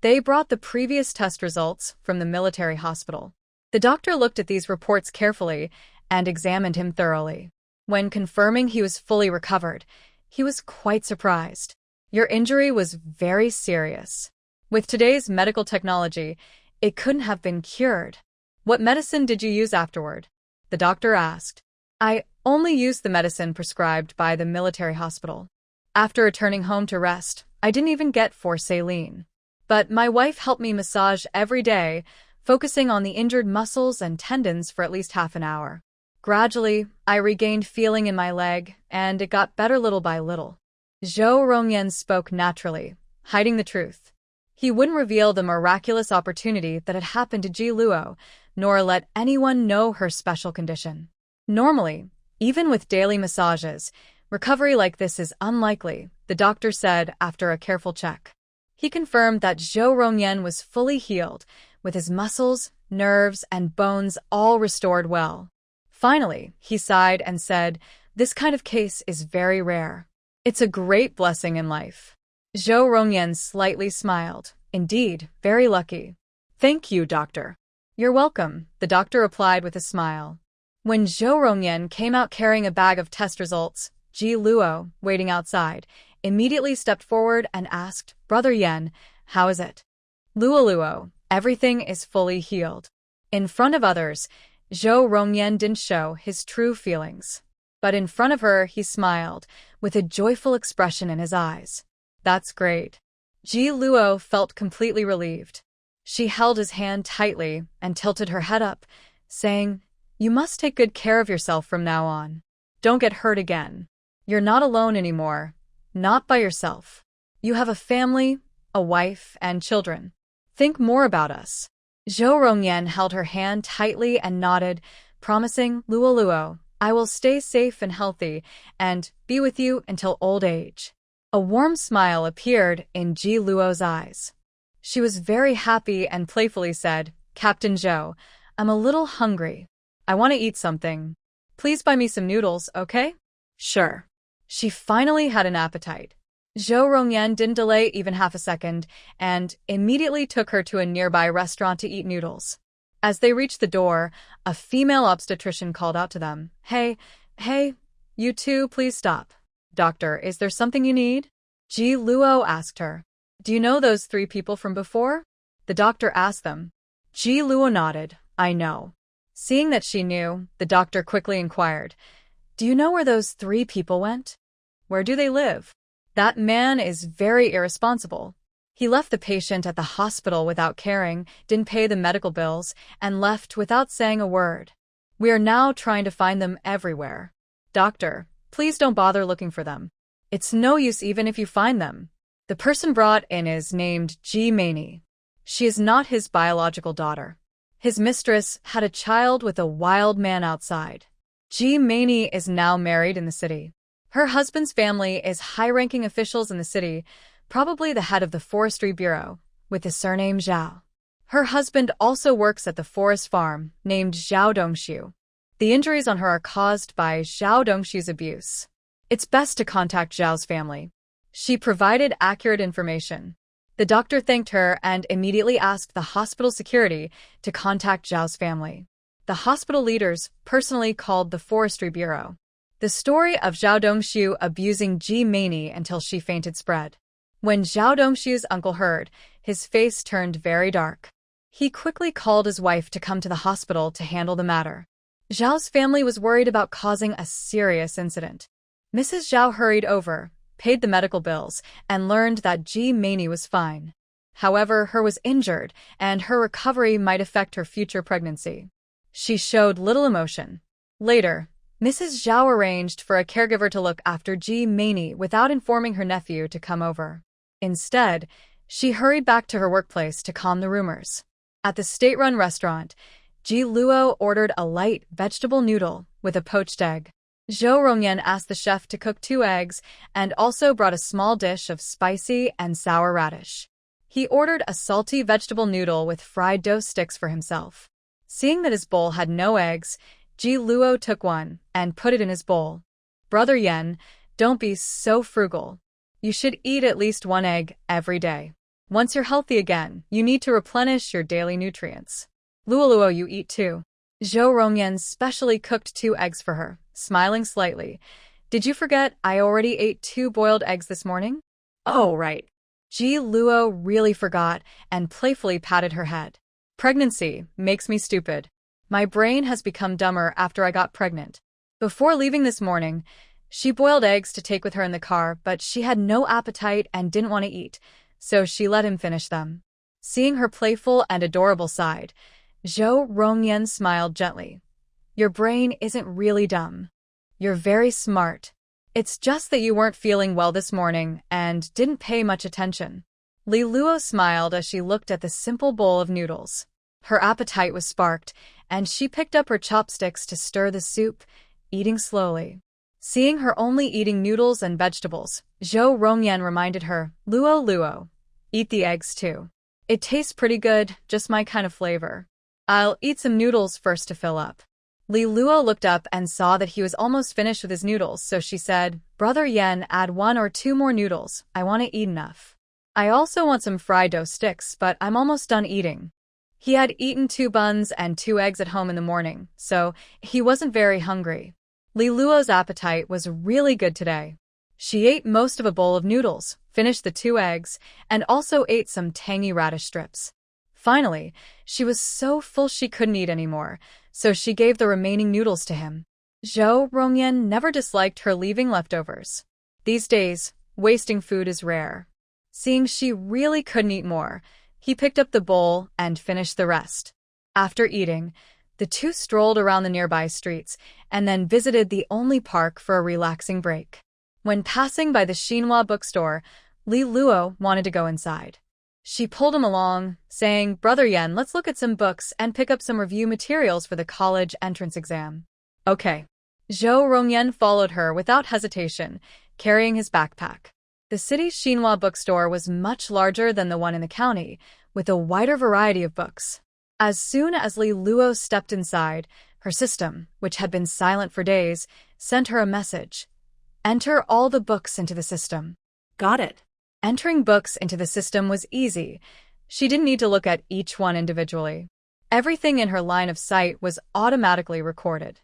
They brought the previous test results from the military hospital. The doctor looked at these reports carefully and examined him thoroughly. When confirming he was fully recovered, he was quite surprised. Your injury was very serious. With today's medical technology, it couldn't have been cured. What medicine did you use afterward? The doctor asked. I only used the medicine prescribed by the military hospital. After returning home to rest, I didn't even get for saline. But my wife helped me massage every day, focusing on the injured muscles and tendons for at least half an hour. Gradually, I regained feeling in my leg, and it got better little by little. Zhou Rongyan spoke naturally, hiding the truth. He wouldn't reveal the miraculous opportunity that had happened to Ji Luo, nor let anyone know her special condition. Normally, even with daily massages, recovery like this is unlikely, the doctor said after a careful check. He confirmed that Zhou Rongyan was fully healed, with his muscles, nerves, and bones all restored well. Finally, he sighed and said, "This kind of case is very rare. It's a great blessing in life." Zhou Rongyan slightly smiled. Indeed, very lucky. Thank you, doctor. You're welcome, the doctor replied with a smile. When Zhou Rongyan came out carrying a bag of test results, Ji Luo, waiting outside, immediately stepped forward and asked, Brother Yan, how is it? Luo, everything is fully healed. In front of others, Zhou Rongyan didn't show his true feelings. But in front of her, he smiled, with a joyful expression in his eyes. That's great. Ji Luo felt completely relieved. She held his hand tightly and tilted her head up, saying, You must take good care of yourself from now on. Don't get hurt again. You're not alone anymore. Not by yourself. You have a family, a wife, and children. Think more about us. Zhou Rongyan held her hand tightly and nodded, promising, Luo, I will stay safe and healthy and be with you until old age. A warm smile appeared in Ji Luo's eyes. She was very happy and playfully said, Captain Zhou, I'm a little hungry. I want to eat something. Please buy me some noodles, okay? Sure. She finally had an appetite. Zhou Rongyan didn't delay even half a second and immediately took her to a nearby restaurant to eat noodles. As they reached the door, a female obstetrician called out to them, Hey, you two, please stop. Doctor, is there something you need? Ji Luo asked her. Do you know those 3 people from before? The doctor asked them. Ji Luo nodded. I know. Seeing that she knew, the doctor quickly inquired, Do you know where those 3 people went? Where do they live? That man is very irresponsible. He left the patient at the hospital without caring, didn't pay the medical bills, and left without saying a word. We are now trying to find them everywhere. Doctor, please don't bother looking for them. It's no use even if you find them. The person brought in is named Ji Meini. She is not his biological daughter. His mistress had a child with a wild man outside. Ji Meini is now married in the city. Her husband's family is high-ranking officials in the city, probably the head of the forestry bureau, with the surname Zhao. Her husband also works at the forest farm, named Zhao Dongxiu. The injuries on her are caused by Zhao Dongxiu's abuse. It's best to contact Zhao's family. She provided accurate information. The doctor thanked her and immediately asked the hospital security to contact Zhao's family. The hospital leaders personally called the forestry bureau. The story of Zhao Dongxiu abusing Ji Meini until she fainted spread. When Zhao Dongxiu's uncle heard, his face turned very dark. He quickly called his wife to come to the hospital to handle the matter. Zhao's family was worried about causing a serious incident. Mrs. Zhao hurried over, paid the medical bills, and learned that Ji Meini was fine. However, her was injured, and her recovery might affect her future pregnancy. She showed little emotion. Later, Mrs. Zhao arranged for a caregiver to look after Ji Meini without informing her nephew to come over. Instead, she hurried back to her workplace to calm the rumors. At the state-run restaurant, Ji Luo ordered a light vegetable noodle with a poached egg. Zhou Rongyan asked the chef to cook 2 eggs and also brought a small dish of spicy and sour radish. He ordered a salty vegetable noodle with fried dough sticks for himself. Seeing that his bowl had no eggs, Ji Luo took one and put it in his bowl. Brother Yuan, don't be so frugal. You should eat at least 1 egg every day. Once you're healthy again, you need to replenish your daily nutrients. Luo, you eat too. Zhou Rongyan specially cooked 2 eggs for her, smiling slightly. Did you forget I already ate 2 boiled eggs this morning? Oh, right. Ji Luo really forgot and playfully patted her head. Pregnancy makes me stupid. My brain has become dumber after I got pregnant. Before leaving this morning, she boiled eggs to take with her in the car, but she had no appetite and didn't want to eat, so she let him finish them. Seeing her playful and adorable side, Zhou Rongyan smiled gently. Your brain isn't really dumb. You're very smart. It's just that you weren't feeling well this morning and didn't pay much attention. Li Luo smiled as she looked at the simple bowl of noodles. Her appetite was sparked, and she picked up her chopsticks to stir the soup, eating slowly. Seeing her only eating noodles and vegetables, Zhou Rongyan reminded her, Luo, eat the eggs too. It tastes pretty good, just my kind of flavor. I'll eat some noodles first to fill up. Li Luo looked up and saw that he was almost finished with his noodles, so she said, Brother Yuan, add 1 or 2 more noodles. I want to eat enough. I also want some fried dough sticks, but I'm almost done eating. He had eaten 2 buns and 2 eggs at home in the morning, so he wasn't very hungry. Li Luo's appetite was really good today. She ate most of a bowl of noodles, finished the 2 eggs, and also ate some tangy radish strips. Finally, she was so full she couldn't eat anymore, so she gave the remaining noodles to him. Zhou Rongyan never disliked her leaving leftovers. These days, wasting food is rare. Seeing she really couldn't eat more, he picked up the bowl and finished the rest. After eating, the 2 strolled around the nearby streets and then visited the only park for a relaxing break. When passing by the Xinhua bookstore, Li Luo wanted to go inside. She pulled him along, saying, Brother Yuan, let's look at some books and pick up some review materials for the college entrance exam. Okay. Zhou Rongyan followed her without hesitation, carrying his backpack. The city's Xinhua bookstore was much larger than the one in the county, with a wider variety of books. As soon as Li Luo stepped inside, her system, which had been silent for days, sent her a message. Enter all the books into the system. Got it. Entering books into the system was easy. She didn't need to look at each one individually. Everything in her line of sight was automatically recorded.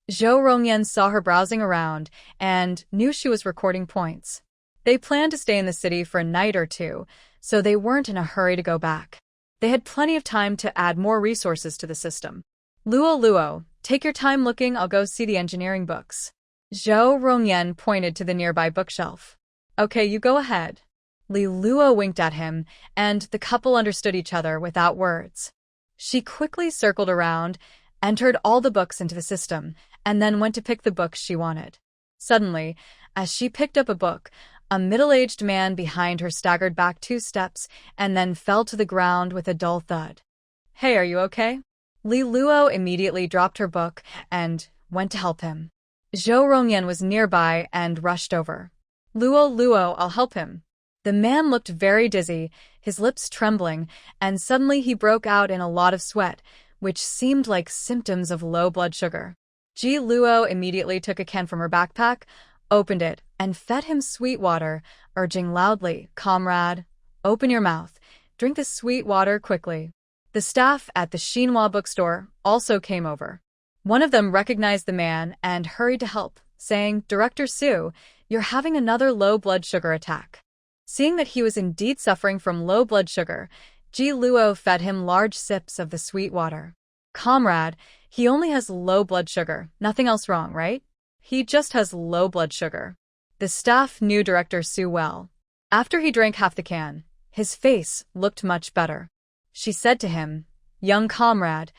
Zhou Rongyan saw her browsing around and knew she was recording points. They planned to stay in the city for a night or 2, so they weren't in a hurry to go back. They had plenty of time to add more resources to the system. Luo, take your time looking, I'll go see the engineering books. Zhou Rongyan pointed to the nearby bookshelf. Okay, you go ahead. Li Luo winked at him, and the couple understood each other without words. She quickly circled around, entered all the books into the system, and then went to pick the books she wanted. Suddenly, as she picked up a book, a middle-aged man behind her staggered back 2 steps and then fell to the ground with a dull thud. Hey, are you okay? Li Luo immediately dropped her book and went to help him. Zhou Rongyan was nearby and rushed over. Luo, I'll help him. The man looked very dizzy, his lips trembling, and suddenly he broke out in a lot of sweat, which seemed like symptoms of low blood sugar. Ji Luo immediately took a can from her backpack, opened it, and fed him sweet water, urging loudly, Comrade, open your mouth, drink the sweet water quickly. The staff at the Xinhua bookstore also came over. One of them recognized the man and hurried to help, saying, "Director Su, you're having another low blood sugar attack." Seeing that he was indeed suffering from low blood sugar, Ji Luo fed him large sips of the sweet water. "Comrade, he only has low blood sugar, nothing else wrong, right? He just has low blood sugar." The staff knew Director Su well. After he drank half the can, his face looked much better. She said to him, "Young comrade,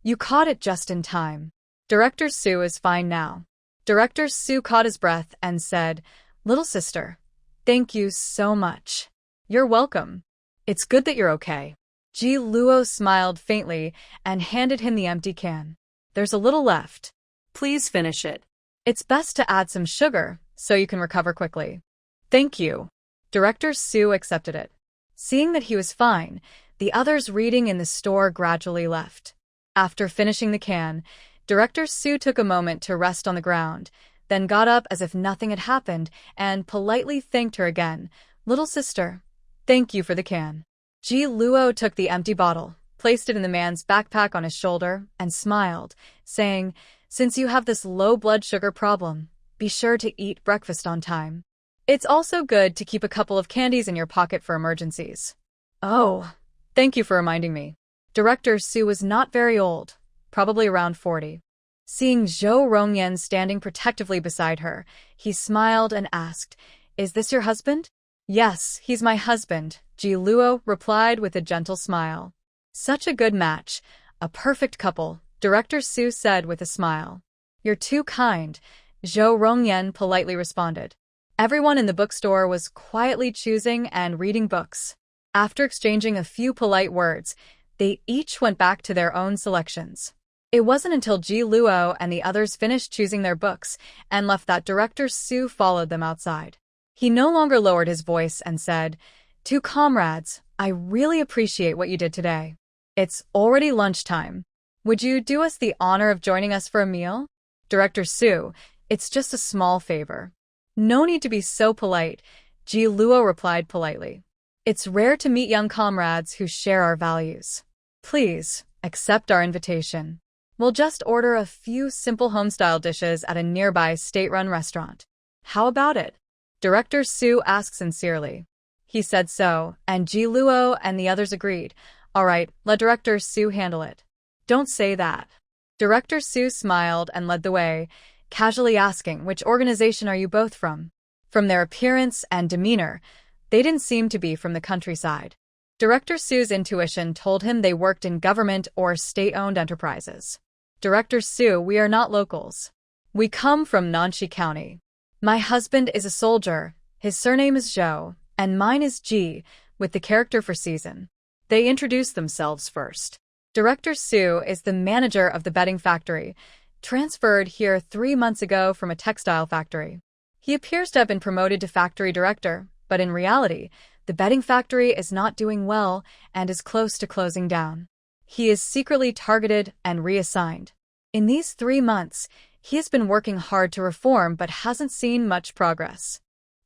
you caught it just in time. Director Su is fine now." Director Su caught his breath and said, "Little sister, thank you so much." "You're welcome. It's good that you're okay." Ji Luo smiled faintly and handed him the empty can. "There's a little left. Please finish it. It's best to add some sugar so you can recover quickly." "Thank you." Director Su accepted it. Seeing that he was fine, the others reading in the store gradually left. After finishing the can, Director Su took a moment to rest on the ground, then got up as if nothing had happened and politely thanked her again. "Little sister, thank you for the can." Ji Luo took the empty bottle, placed it in the man's backpack on his shoulder, and smiled, saying, "Since you have this low blood sugar problem, be sure to eat breakfast on time. It's also good to keep a couple of candies in your pocket for emergencies." "Oh, thank you for reminding me." Director Su was not very old, probably around 40. Seeing Zhou Rongyan standing protectively beside her, he smiled and asked, "Is this your husband?" "Yes, he's my husband," Ji Luo replied with a gentle smile. "Such a good match, a perfect couple," Director Su said with a smile. "You're too kind," Zhou Rongyan politely responded. Everyone in the bookstore was quietly choosing and reading books. After exchanging a few polite words, they each went back to their own selections. It wasn't until Ji Luo and the others finished choosing their books and left that Director Su followed them outside. He no longer lowered his voice and said, "To comrades, I really appreciate what you did today. It's already lunchtime. Would you do us the honor of joining us for a meal?" "Director Su, it's just a small favor." "No need to be so polite," Ji Luo replied politely. "It's rare to meet young comrades who share our values. Please, accept our invitation. We'll just order a few simple home-style dishes at a nearby state-run restaurant. How about it?" Director Su asked sincerely. He said so, and Ji Luo and the others agreed. "All right, let Director Su handle it." "Don't say that." Director Su smiled and led the way, casually asking, "Which organization are you both from?" From their appearance and demeanor, they didn't seem to be from the countryside. Director Su's intuition told him they worked in government or state-owned enterprises. "Director Su, we are not locals. We come from Nanxi County. My husband is a soldier, his surname is Zhao, and mine is Ji, with the character for season." They introduced themselves first. Director Su is the manager of the bedding factory, transferred here 3 months ago from a textile factory. He appears to have been promoted to factory director, but in reality, the bedding factory is not doing well and is close to closing down. He is secretly targeted and reassigned. In these 3 months, he has been working hard to reform but hasn't seen much progress.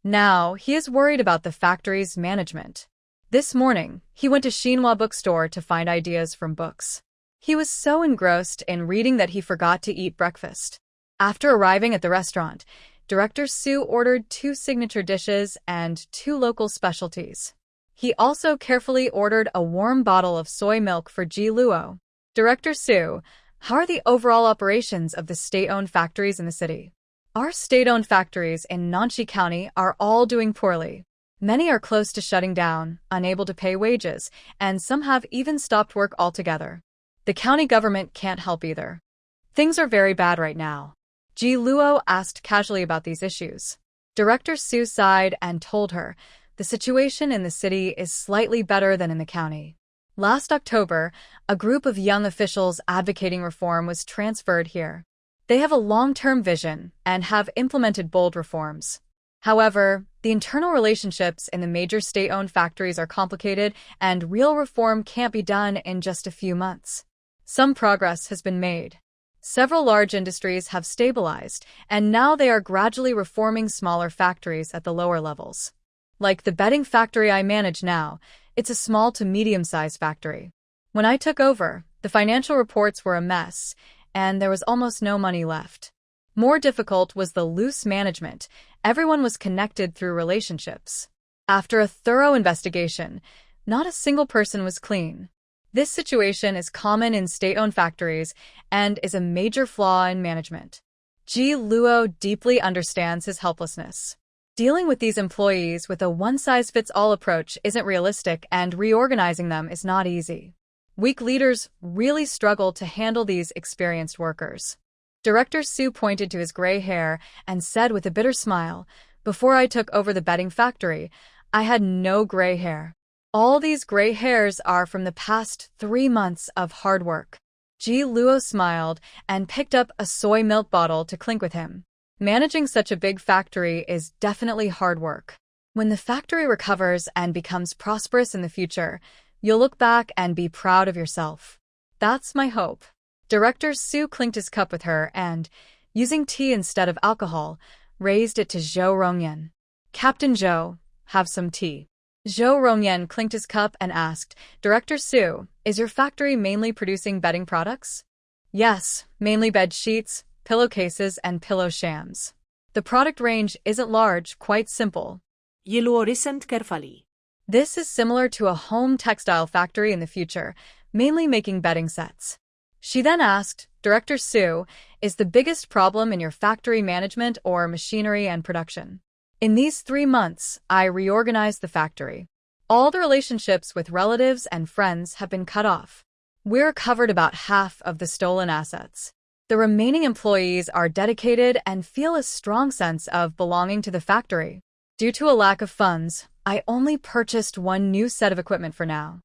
Now, he is worried about the factory's management. This morning, he went to Xinhua bookstore to find ideas from books. He was so engrossed in reading that he forgot to eat breakfast. After arriving at the restaurant, Director Su ordered 2 signature dishes and 2 local specialties. He also carefully ordered a warm bottle of soy milk for Ji Luo. "Director Su, how are the overall operations of the state-owned factories in the city?" "Our state-owned factories in Nanxi County are all doing poorly. Many are close to shutting down, unable to pay wages, and some have even stopped work altogether. The county government can't help either. Things are very bad right now." Ji Luo asked casually about these issues. Director Su sighed and told her, "The situation in the city is slightly better than in the county. Last October, a group of young officials advocating reform was transferred here. They have a long-term vision and have implemented bold reforms. However, the internal relationships in the major state-owned factories are complicated and real reform can't be done in just a few months. Some progress has been made. Several large industries have stabilized, and now they are gradually reforming smaller factories at the lower levels. Like the bedding factory I manage now, it's a small to medium-sized factory. When I took over, the financial reports were a mess, and there was almost no money left. More difficult was the loose management. Everyone was connected through relationships. After a thorough investigation, not a single person was clean. This situation is common in state-owned factories and is a major flaw in management. Ji Luo deeply understands his helplessness. Dealing with these employees with a one-size-fits-all approach isn't realistic, and reorganizing them is not easy. Weak leaders really struggle to handle these experienced workers. Director Su pointed to his gray hair and said with a bitter smile, "Before I took over the bedding factory, I had no gray hair. All these gray hairs are from the past 3 months of hard work." Ji Luo smiled and picked up a soy milk bottle to clink with him. Managing such a big factory is definitely hard work. When the factory recovers and becomes prosperous in the future, you'll look back and be proud of yourself. That's my hope. Director Su clinked his cup with her and, using tea instead of alcohol, raised it to Zhao Rongyan. "Captain Zhao, have some tea." Zhao Rongyan clinked his cup and asked, "Director Su, is your factory mainly producing bedding products?" "Yes, mainly bed sheets, pillowcases, and pillow shams. The product range isn't large, quite simple." Ji Luo listened carefully. This is similar to a home textile factory in the future, mainly making bedding sets. She then asked, "Director Su, is the biggest problem in your factory management or machinery and production?" "In these 3 months, I reorganized the factory. All the relationships with relatives and friends have been cut off. We recovered about half of the stolen assets. The remaining employees are dedicated and feel a strong sense of belonging to the factory. Due to a lack of funds, I only purchased 1 new set of equipment for now.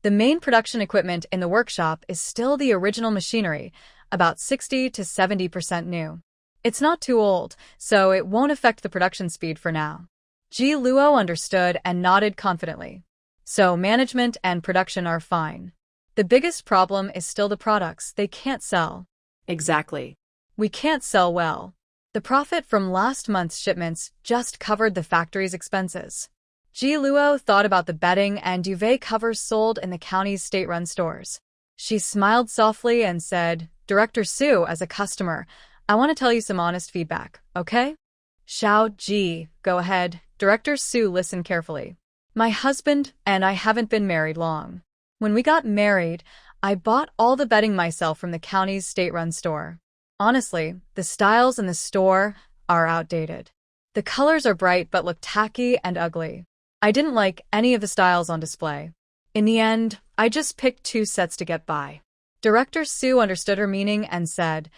The main production equipment in the workshop is still the original machinery, about 60 to 70% new. It's not too old, so it won't affect the production speed for now." Ji Luo understood and nodded confidently. "So management and production are fine. The biggest problem is still the products they can't sell." "Exactly. "We can't sell well. The profit from last month's shipments just covered the factory's expenses." Ji Luo thought about the bedding and duvet covers sold in the county's state-run stores. She smiled softly and said, "Director Su, as a customer, I want to tell you some honest feedback, okay?" "Xiao Ji, go ahead." Director Su listened carefully. "My husband and I haven't been married long. When we got married, I bought all the bedding myself from the county's state-run store. Honestly, the styles in the store are outdated. The colors are bright but look tacky and ugly. I didn't like any of the styles on display. In the end, I just picked 2 sets to get by." Director Su understood her meaning and said,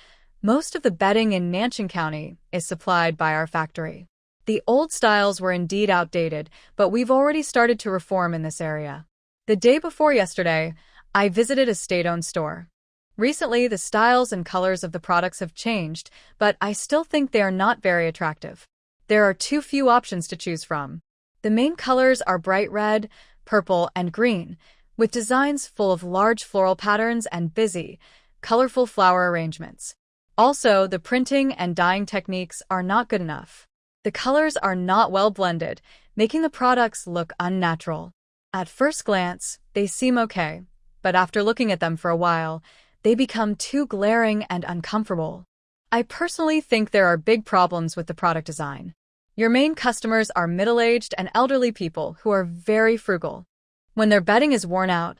"Most of the bedding in Nanchang County is supplied by our factory. The old styles were indeed outdated, but we've already started to reform in this area. The day before yesterday, I visited a state-owned store. Recently, the styles and colors of the products have changed, but I still think they are not very attractive. There are too few options to choose from. The main colors are bright red, purple, and green, with designs full of large floral patterns and busy, colorful flower arrangements. Also, the printing and dyeing techniques are not good enough. The colors are not well blended, making the products look unnatural. At first glance, they seem okay, but after looking at them for a while, they become too glaring and uncomfortable. I personally think there are big problems with the product design. Your main customers are middle-aged and elderly people who are very frugal. When their bedding is worn out,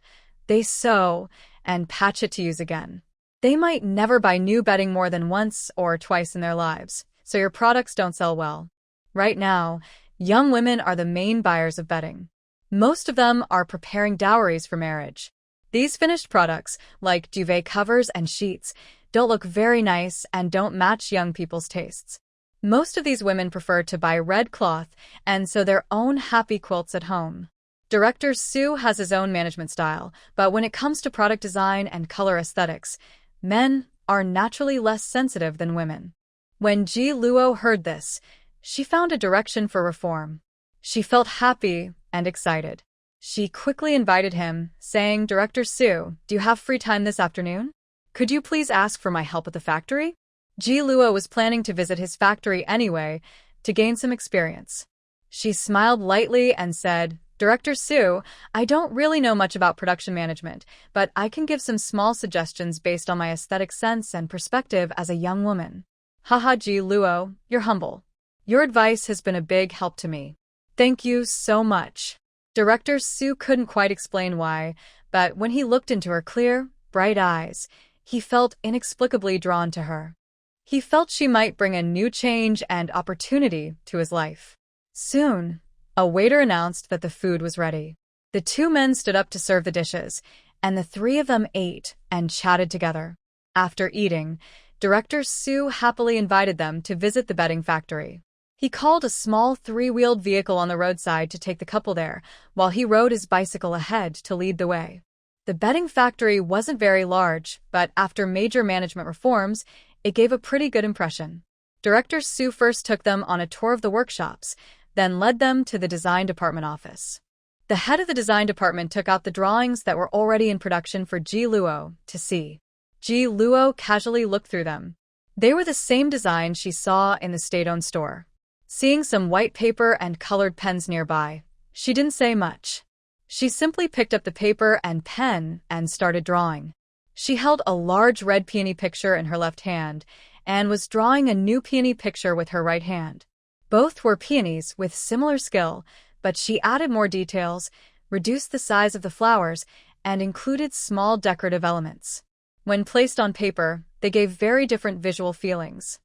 they sew and patch it to use again. They might never buy new bedding more than once or twice in their lives, so your products don't sell well. Right now, young women are the main buyers of bedding. Most of them are preparing dowries for marriage. These finished products, like duvet covers and sheets, don't look very nice and don't match young people's tastes. Most of these women prefer to buy red cloth and sew their own happy quilts at home. Director Su has his own management style, but when it comes to product design and color aesthetics, men are naturally less sensitive than women." When Ji Luo heard this, she found a direction for reform. She felt happy and excited. She quickly invited him, saying, "Director Su, do you have free time this afternoon? Could you please ask for my help at the factory?" Ji Luo was planning to visit his factory anyway, to gain some experience. She smiled lightly and said, "Director Su, I don't really know much about production management, but I can give some small suggestions based on my aesthetic sense and perspective as a young woman." Haha, Ji Luo, you're humble. Your advice has been a big help to me. Thank you so much. Director Su couldn't quite explain why, but when he looked into her clear, bright eyes, he felt inexplicably drawn to her. He felt she might bring a new change and opportunity to his life. Soon, a waiter announced that the food was ready. The two men stood up to serve the dishes, and the three of them ate and chatted together. After eating, Director Su happily invited them to visit the bedding factory. He called a small three-wheeled vehicle on the roadside to take the couple there, while he rode his bicycle ahead to lead the way. The bedding factory wasn't very large, but after major management reforms, it gave a pretty good impression. Director Su first took them on a tour of the workshops, then led them to the design department office. The head of the design department took out the drawings that were already in production for Ji Luo to see. Ji Luo casually looked through them. They were the same design she saw in the state-owned store. Seeing some white paper and colored pens nearby, she didn't say much. She simply picked up the paper and pen and started drawing. She held a large red peony picture in her left hand and was drawing a new peony picture with her right hand. Both were peonies with similar skill, but she added more details, reduced the size of the flowers, and included small decorative elements. When placed on paper, they gave very different visual feelings.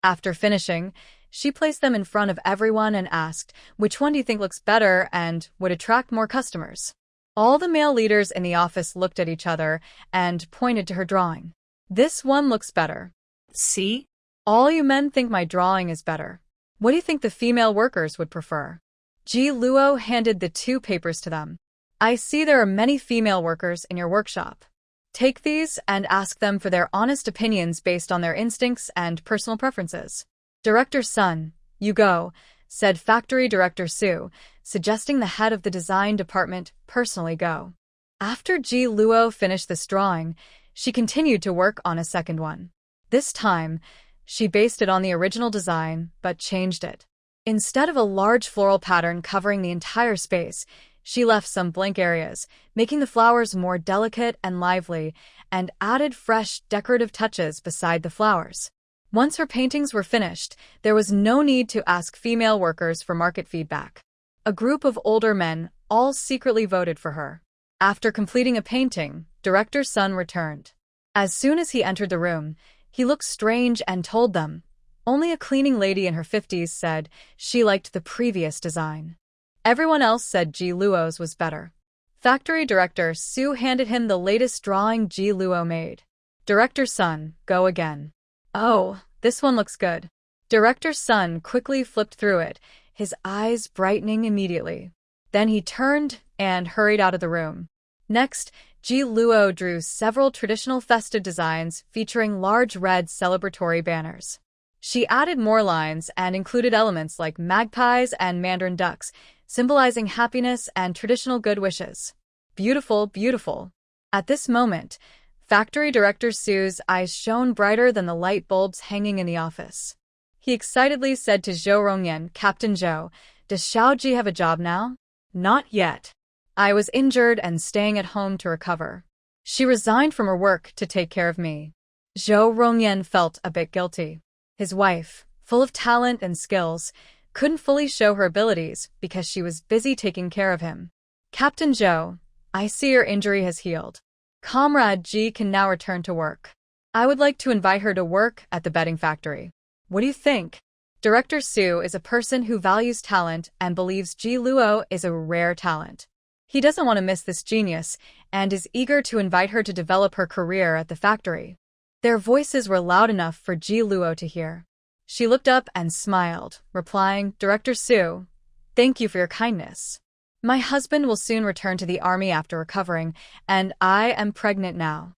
After finishing, she placed them in front of everyone and asked, "Which one do you think looks better and would attract more customers?" All the male leaders in the office looked at each other and pointed to her drawing. "This one looks better." See? "All you men think my drawing is better. What do you think the female workers would prefer?" Ji Luo handed the two papers to them. "I see there are many female workers in your workshop. Take these and ask them for their honest opinions based on their instincts and personal preferences." "Director Sun, you go," said Factory Director Su, suggesting the head of the design department personally go. After Ji Luo finished this drawing, she continued to work on a second one. This time, she based it on the original design, but changed it. Instead of a large floral pattern covering the entire space, she left some blank areas, making the flowers more delicate and lively, and added fresh, decorative touches beside the flowers. Once her paintings were finished, there was no need to ask female workers for market feedback. A group of older men all secretly voted for her. After completing a painting, Director Sun returned. As soon as he entered the room, he looked strange and told them. Only a cleaning lady in her 50s said she liked the previous design. Everyone else said Ji Luo's was better. Factory Director Su handed him the latest drawing Ji Luo made. "Director Sun, go again." "Oh, this one looks good." Director Sun quickly flipped through it, his eyes brightening immediately. Then he turned and hurried out of the room. Next, Ji Luo drew several traditional festive designs featuring large red celebratory banners. She added more lines and included elements like magpies and mandarin ducks, symbolizing happiness and traditional good wishes. Beautiful, beautiful. At this moment, Factory Director Su's eyes shone brighter than the light bulbs hanging in the office. He excitedly said to Zhou Rongyan, "Captain Zhou, does Xiaoji have a job now?" "Not yet. I was injured and staying at home to recover. She resigned from her work to take care of me." Zhou Rongyan felt a bit guilty. His wife, full of talent and skills, couldn't fully show her abilities because she was busy taking care of him. "Captain Zhou, I see your injury has healed. Comrade Ji can now return to work. I would like to invite her to work at the bedding factory. What do you think?" Director Su is a person who values talent and believes Ji Luo is a rare talent. He doesn't want to miss this genius and is eager to invite her to develop her career at the factory. Their voices were loud enough for Ji Luo to hear. She looked up and smiled, replying, "Director Su, thank you for your kindness. My husband will soon return to the army after recovering, and I am pregnant now.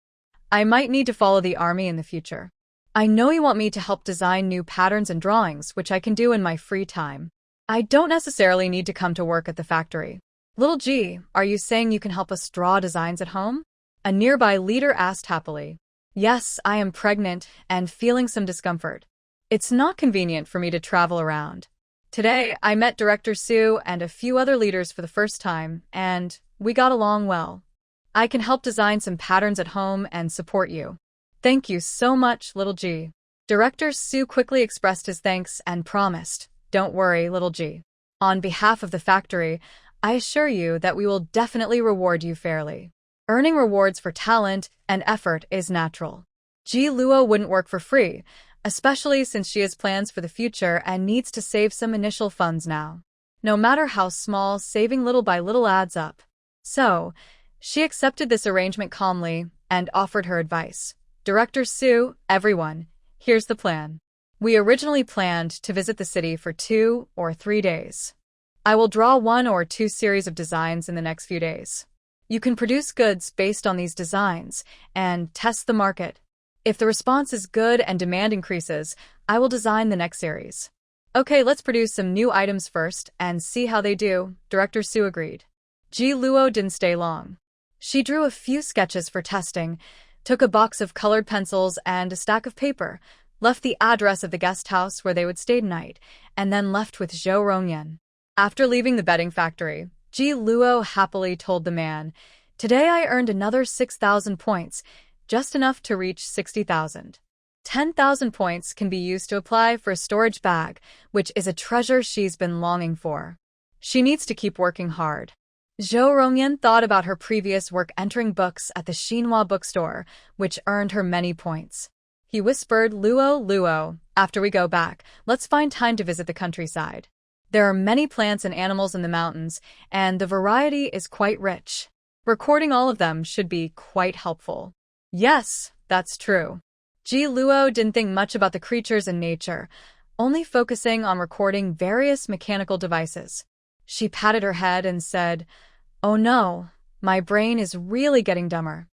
I might need to follow the army in the future. I know you want me to help design new patterns and drawings, which I can do in my free time. I don't necessarily need to come to work at the factory." "Little Ji, are you saying you can help us draw designs at home?" a nearby leader asked happily. "Yes, I am pregnant and feeling some discomfort. It's not convenient for me to travel around. Today, I met Director Su and a few other leaders for the first time, and we got along well. I can help design some patterns at home and support you. Thank you so much, little Ji." Director Su quickly expressed his thanks and promised, "Don't worry, little Ji. On behalf of the factory, I assure you that we will definitely reward you fairly. Earning rewards for talent and effort is natural. Ji Luo wouldn't work for free, especially since she has plans for the future and needs to save some initial funds now. No matter how small, saving little by little adds up." So, she accepted this arrangement calmly and offered her advice. "Director Su, everyone, here's the plan. We originally planned to visit the city for 2 or 3 days. I will draw 1 or 2 series of designs in the next few days. You can produce goods based on these designs and test the market. If the response is good and demand increases, I will design the next series." "Okay, let's produce some new items first and see how they do," Director Su agreed. Ji Luo didn't stay long. She drew a few sketches for testing, took a box of colored pencils and a stack of paper, left the address of the guest house where they would stay tonight, and then left with Zhao Rongyan. After leaving the bedding factory, Ji Luo happily told the man, "Today I earned another 6,000 points, just enough to reach 60,000. 10,000 points can be used to apply for a storage bag, which is a treasure she's been longing for. She needs to keep working hard." Zhao Rongyan thought about her previous work entering books at the Xinhua bookstore, which earned her many points. He whispered, Luo, after we go back, let's find time to visit the countryside. There are many plants and animals in the mountains, and the variety is quite rich. Recording all of them should be quite helpful." "Yes, that's true." Ji Luo didn't think much about the creatures in nature, only focusing on recording various mechanical devices. She patted her head and said, "Oh no, my brain is really getting dumber."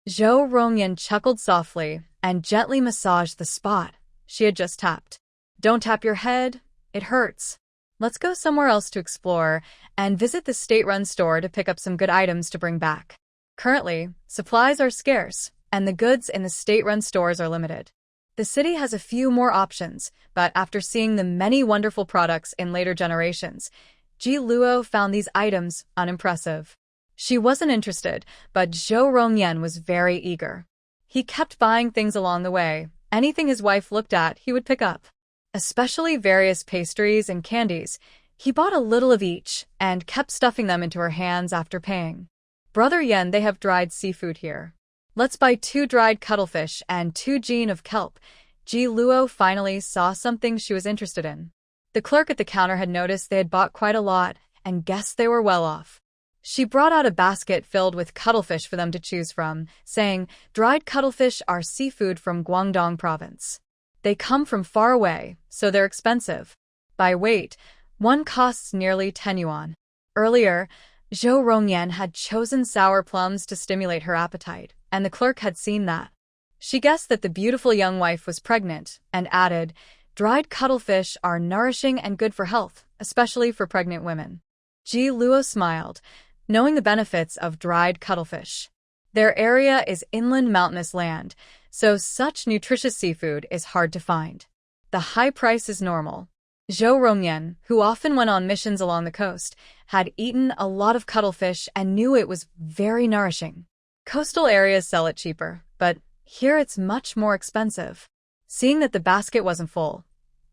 Zhao Rongyan chuckled softly and gently massaged the spot she had just tapped. "Don't tap your head, it hurts. Let's go somewhere else to explore and visit the state-run store to pick up some good items to bring back. Currently, supplies are scarce, and the goods in the state-run stores are limited. The city has a few more options, but after seeing the many wonderful products in later generations, Ji Luo found these items unimpressive. She wasn't interested, but Zhao Rongyan was very eager. He kept buying things along the way. Anything his wife looked at, he would pick up. Especially various pastries and candies. He bought a little of each and kept stuffing them into her hands after paying. "Brother Yen, they have dried seafood here. Let's buy 2 dried cuttlefish and 2 jean of kelp." Ji Luo finally saw something she was interested in. The clerk at the counter had noticed they had bought quite a lot and guessed they were well off. She brought out a basket filled with cuttlefish for them to choose from, saying, "Dried cuttlefish are seafood from Guangdong province. They come from far away, so they're expensive. By weight, one costs nearly 10 yuan. Earlier, Zhao Rongyan had chosen sour plums to stimulate her appetite, and the clerk had seen that. She guessed that the beautiful young wife was pregnant, and added, "Dried cuttlefish are nourishing and good for health, especially for pregnant women." Ji Luo smiled, knowing the benefits of dried cuttlefish. Their area is inland mountainous land, so such nutritious seafood is hard to find. The high price is normal. Zhao Rongyan, who often went on missions along the coast, had eaten a lot of cuttlefish and knew it was very nourishing. Coastal areas sell it cheaper, but here it's much more expensive. Seeing that the basket wasn't full,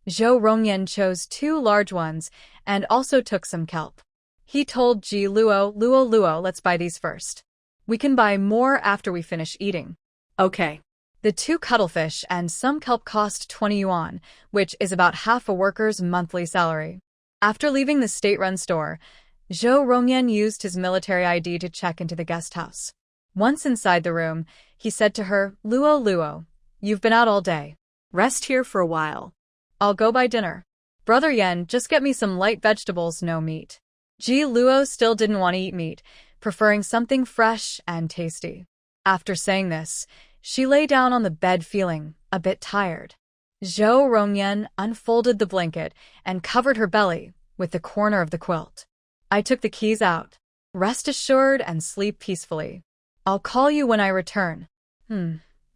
Zhao Rongyan chose 2 large ones and also took some kelp. He told Ji Luo, let's buy these first. We can buy more after we finish eating. Okay. The 2 cuttlefish and some kelp cost 20 yuan, which is about half a worker's monthly salary. After leaving the state-run store, Zhao Rongyan used his military ID to check into the guest house. Once inside the room, he said to her, Luo, you've been out all day. Rest here for a while. I'll go buy dinner. Brother Yen, just get me some light vegetables, no meat. Ji Luo still didn't want to eat meat, preferring something fresh and tasty. After saying this, she lay down on the bed feeling a bit tired. Zhao Rongyan unfolded the blanket and covered her belly with the corner of the quilt. I took the keys out. Rest assured and sleep peacefully. I'll call you when I return.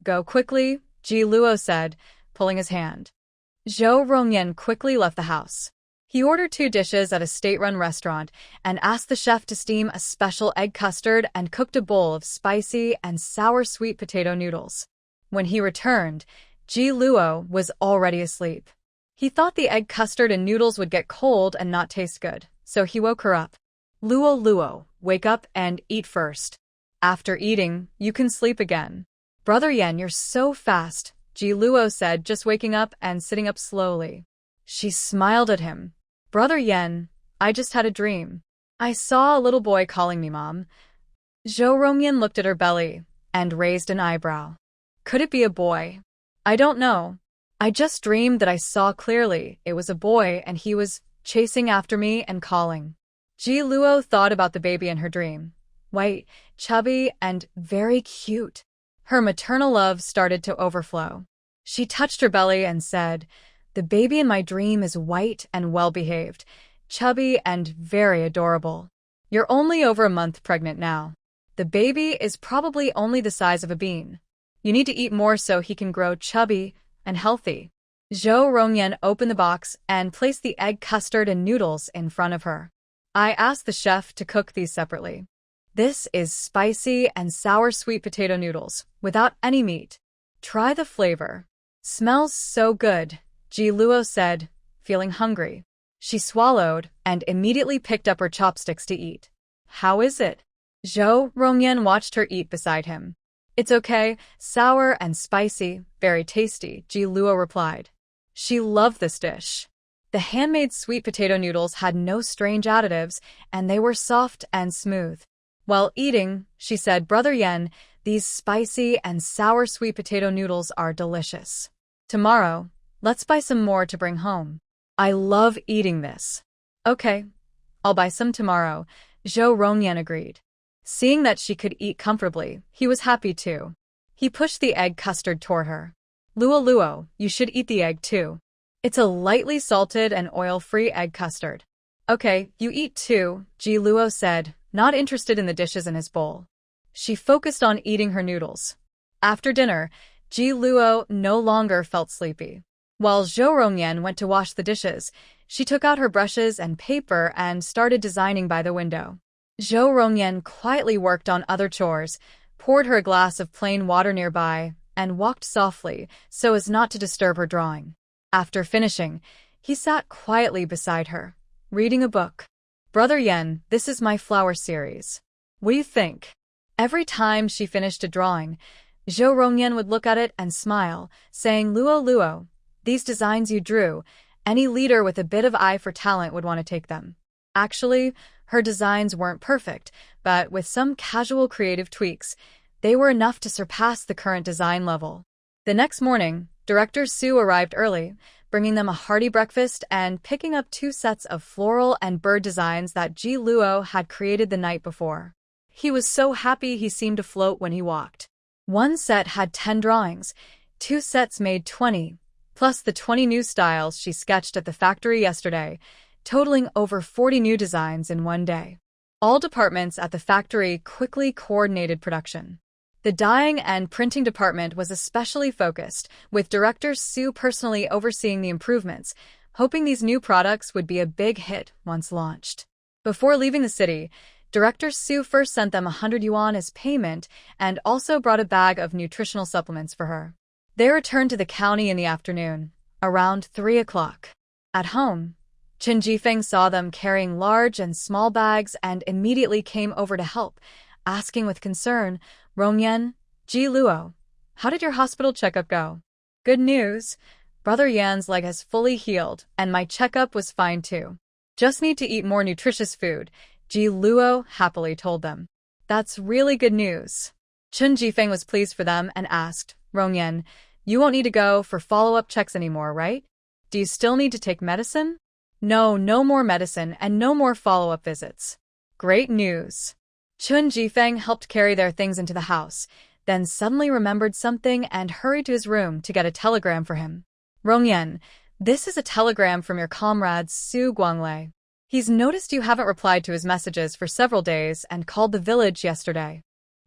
Go quickly, Ji Luo said, pulling his hand. Zhao Rongyan quickly left the house. He ordered 2 dishes at a state-run restaurant and asked the chef to steam a special egg custard and cooked a bowl of spicy and sour sweet potato noodles. When he returned, Ji Luo was already asleep. He thought the egg custard and noodles would get cold and not taste good, so he woke her up. Luo Luo, wake up and eat first. After eating, you can sleep again. Brother Yuan, you're so fast, Ji Luo said, just waking up and sitting up slowly. She smiled at him. Brother Yuan, I just had a dream. I saw a little boy calling me mom. Zhao Rongyan looked at her belly and raised an eyebrow. Could it be a boy? I don't know. I just dreamed that I saw clearly it was a boy and he was chasing after me and calling. Ji Luo thought about the baby in her dream. White, chubby, and very cute. Her maternal love started to overflow. She touched her belly and said, the baby in my dream is white and well-behaved, chubby and very adorable. You're only over a month pregnant now. The baby is probably only the size of a bean. You need to eat more so he can grow chubby and healthy. Zhao Rongyan opened the box and placed the egg custard and noodles in front of her. I asked the chef to cook these separately. This is spicy and sour sweet potato noodles, without any meat. Try the flavor. Smells so good, Ji Luo said, feeling hungry. She swallowed and immediately picked up her chopsticks to eat. How is it? Zhao Rongyan watched her eat beside him. It's okay, sour and spicy, very tasty, Ji Luo replied. She loved this dish. The handmade sweet potato noodles had no strange additives, and they were soft and smooth. While eating, she said, Brother Yuan, these spicy and sour sweet potato noodles are delicious. Tomorrow, let's buy some more to bring home. I love eating this. Okay, I'll buy some tomorrow, Zhao Rongyan agreed. Seeing that she could eat comfortably, he was happy too. He pushed the egg custard toward her. Luo Luo, you should eat the egg too. It's a lightly salted and oil-free egg custard. Okay, you eat too, Ji Luo said, not interested in the dishes in his bowl. She focused on eating her noodles. After dinner, Ji Luo no longer felt sleepy. While Zhao Rongyan went to wash the dishes, she took out her brushes and paper and started designing by the window. Zhao Rongyan quietly worked on other chores, poured her a glass of plain water nearby, and walked softly so as not to disturb her drawing. After finishing, he sat quietly beside her, reading a book. Brother Yuan, this is my flower series. What do you think? Every time she finished a drawing, Zhao Rongyan would look at it and smile, saying, Luo Luo, these designs you drew, any leader with a bit of eye for talent would want to take them. Actually, her designs weren't perfect, but with some casual creative tweaks, they were enough to surpass the current design level. The next morning, Director Su arrived early, bringing them a hearty breakfast and picking up 2 sets of floral and bird designs that Ji Luo had created the night before. He was so happy he seemed to float when he walked. 1 set had 10 drawings, 2 sets made 20, plus the 20 new styles she sketched at the factory yesterday, totaling over 40 new designs in one day. All departments at the factory quickly coordinated production. The dyeing and printing department was especially focused, with Director Su personally overseeing the improvements, hoping these new products would be a big hit once launched. Before leaving the city, Director Su first sent them 100 yuan as payment and also brought a bag of nutritional supplements for her. They returned to the county in the afternoon, around 3 o'clock. At home, Chen Jifeng saw them carrying large and small bags and immediately came over to help, asking with concern, Rongyan, Ji Luo, how did your hospital checkup go? Good news. Brother Yan's leg has fully healed, and my checkup was fine too. Just need to eat more nutritious food, Ji Luo happily told them. That's really good news. Chen Jifeng was pleased for them and asked, Rongyan, you won't need to go for follow-up checks anymore, right? Do you still need to take medicine? No, no more medicine and no more follow-up visits. Great news. Chen Jifeng helped carry their things into the house, then suddenly remembered something and hurried to his room to get a telegram for him. Rongyan, this is a telegram from your comrade Su Guanglei. He's noticed you haven't replied to his messages for several days and called the village yesterday.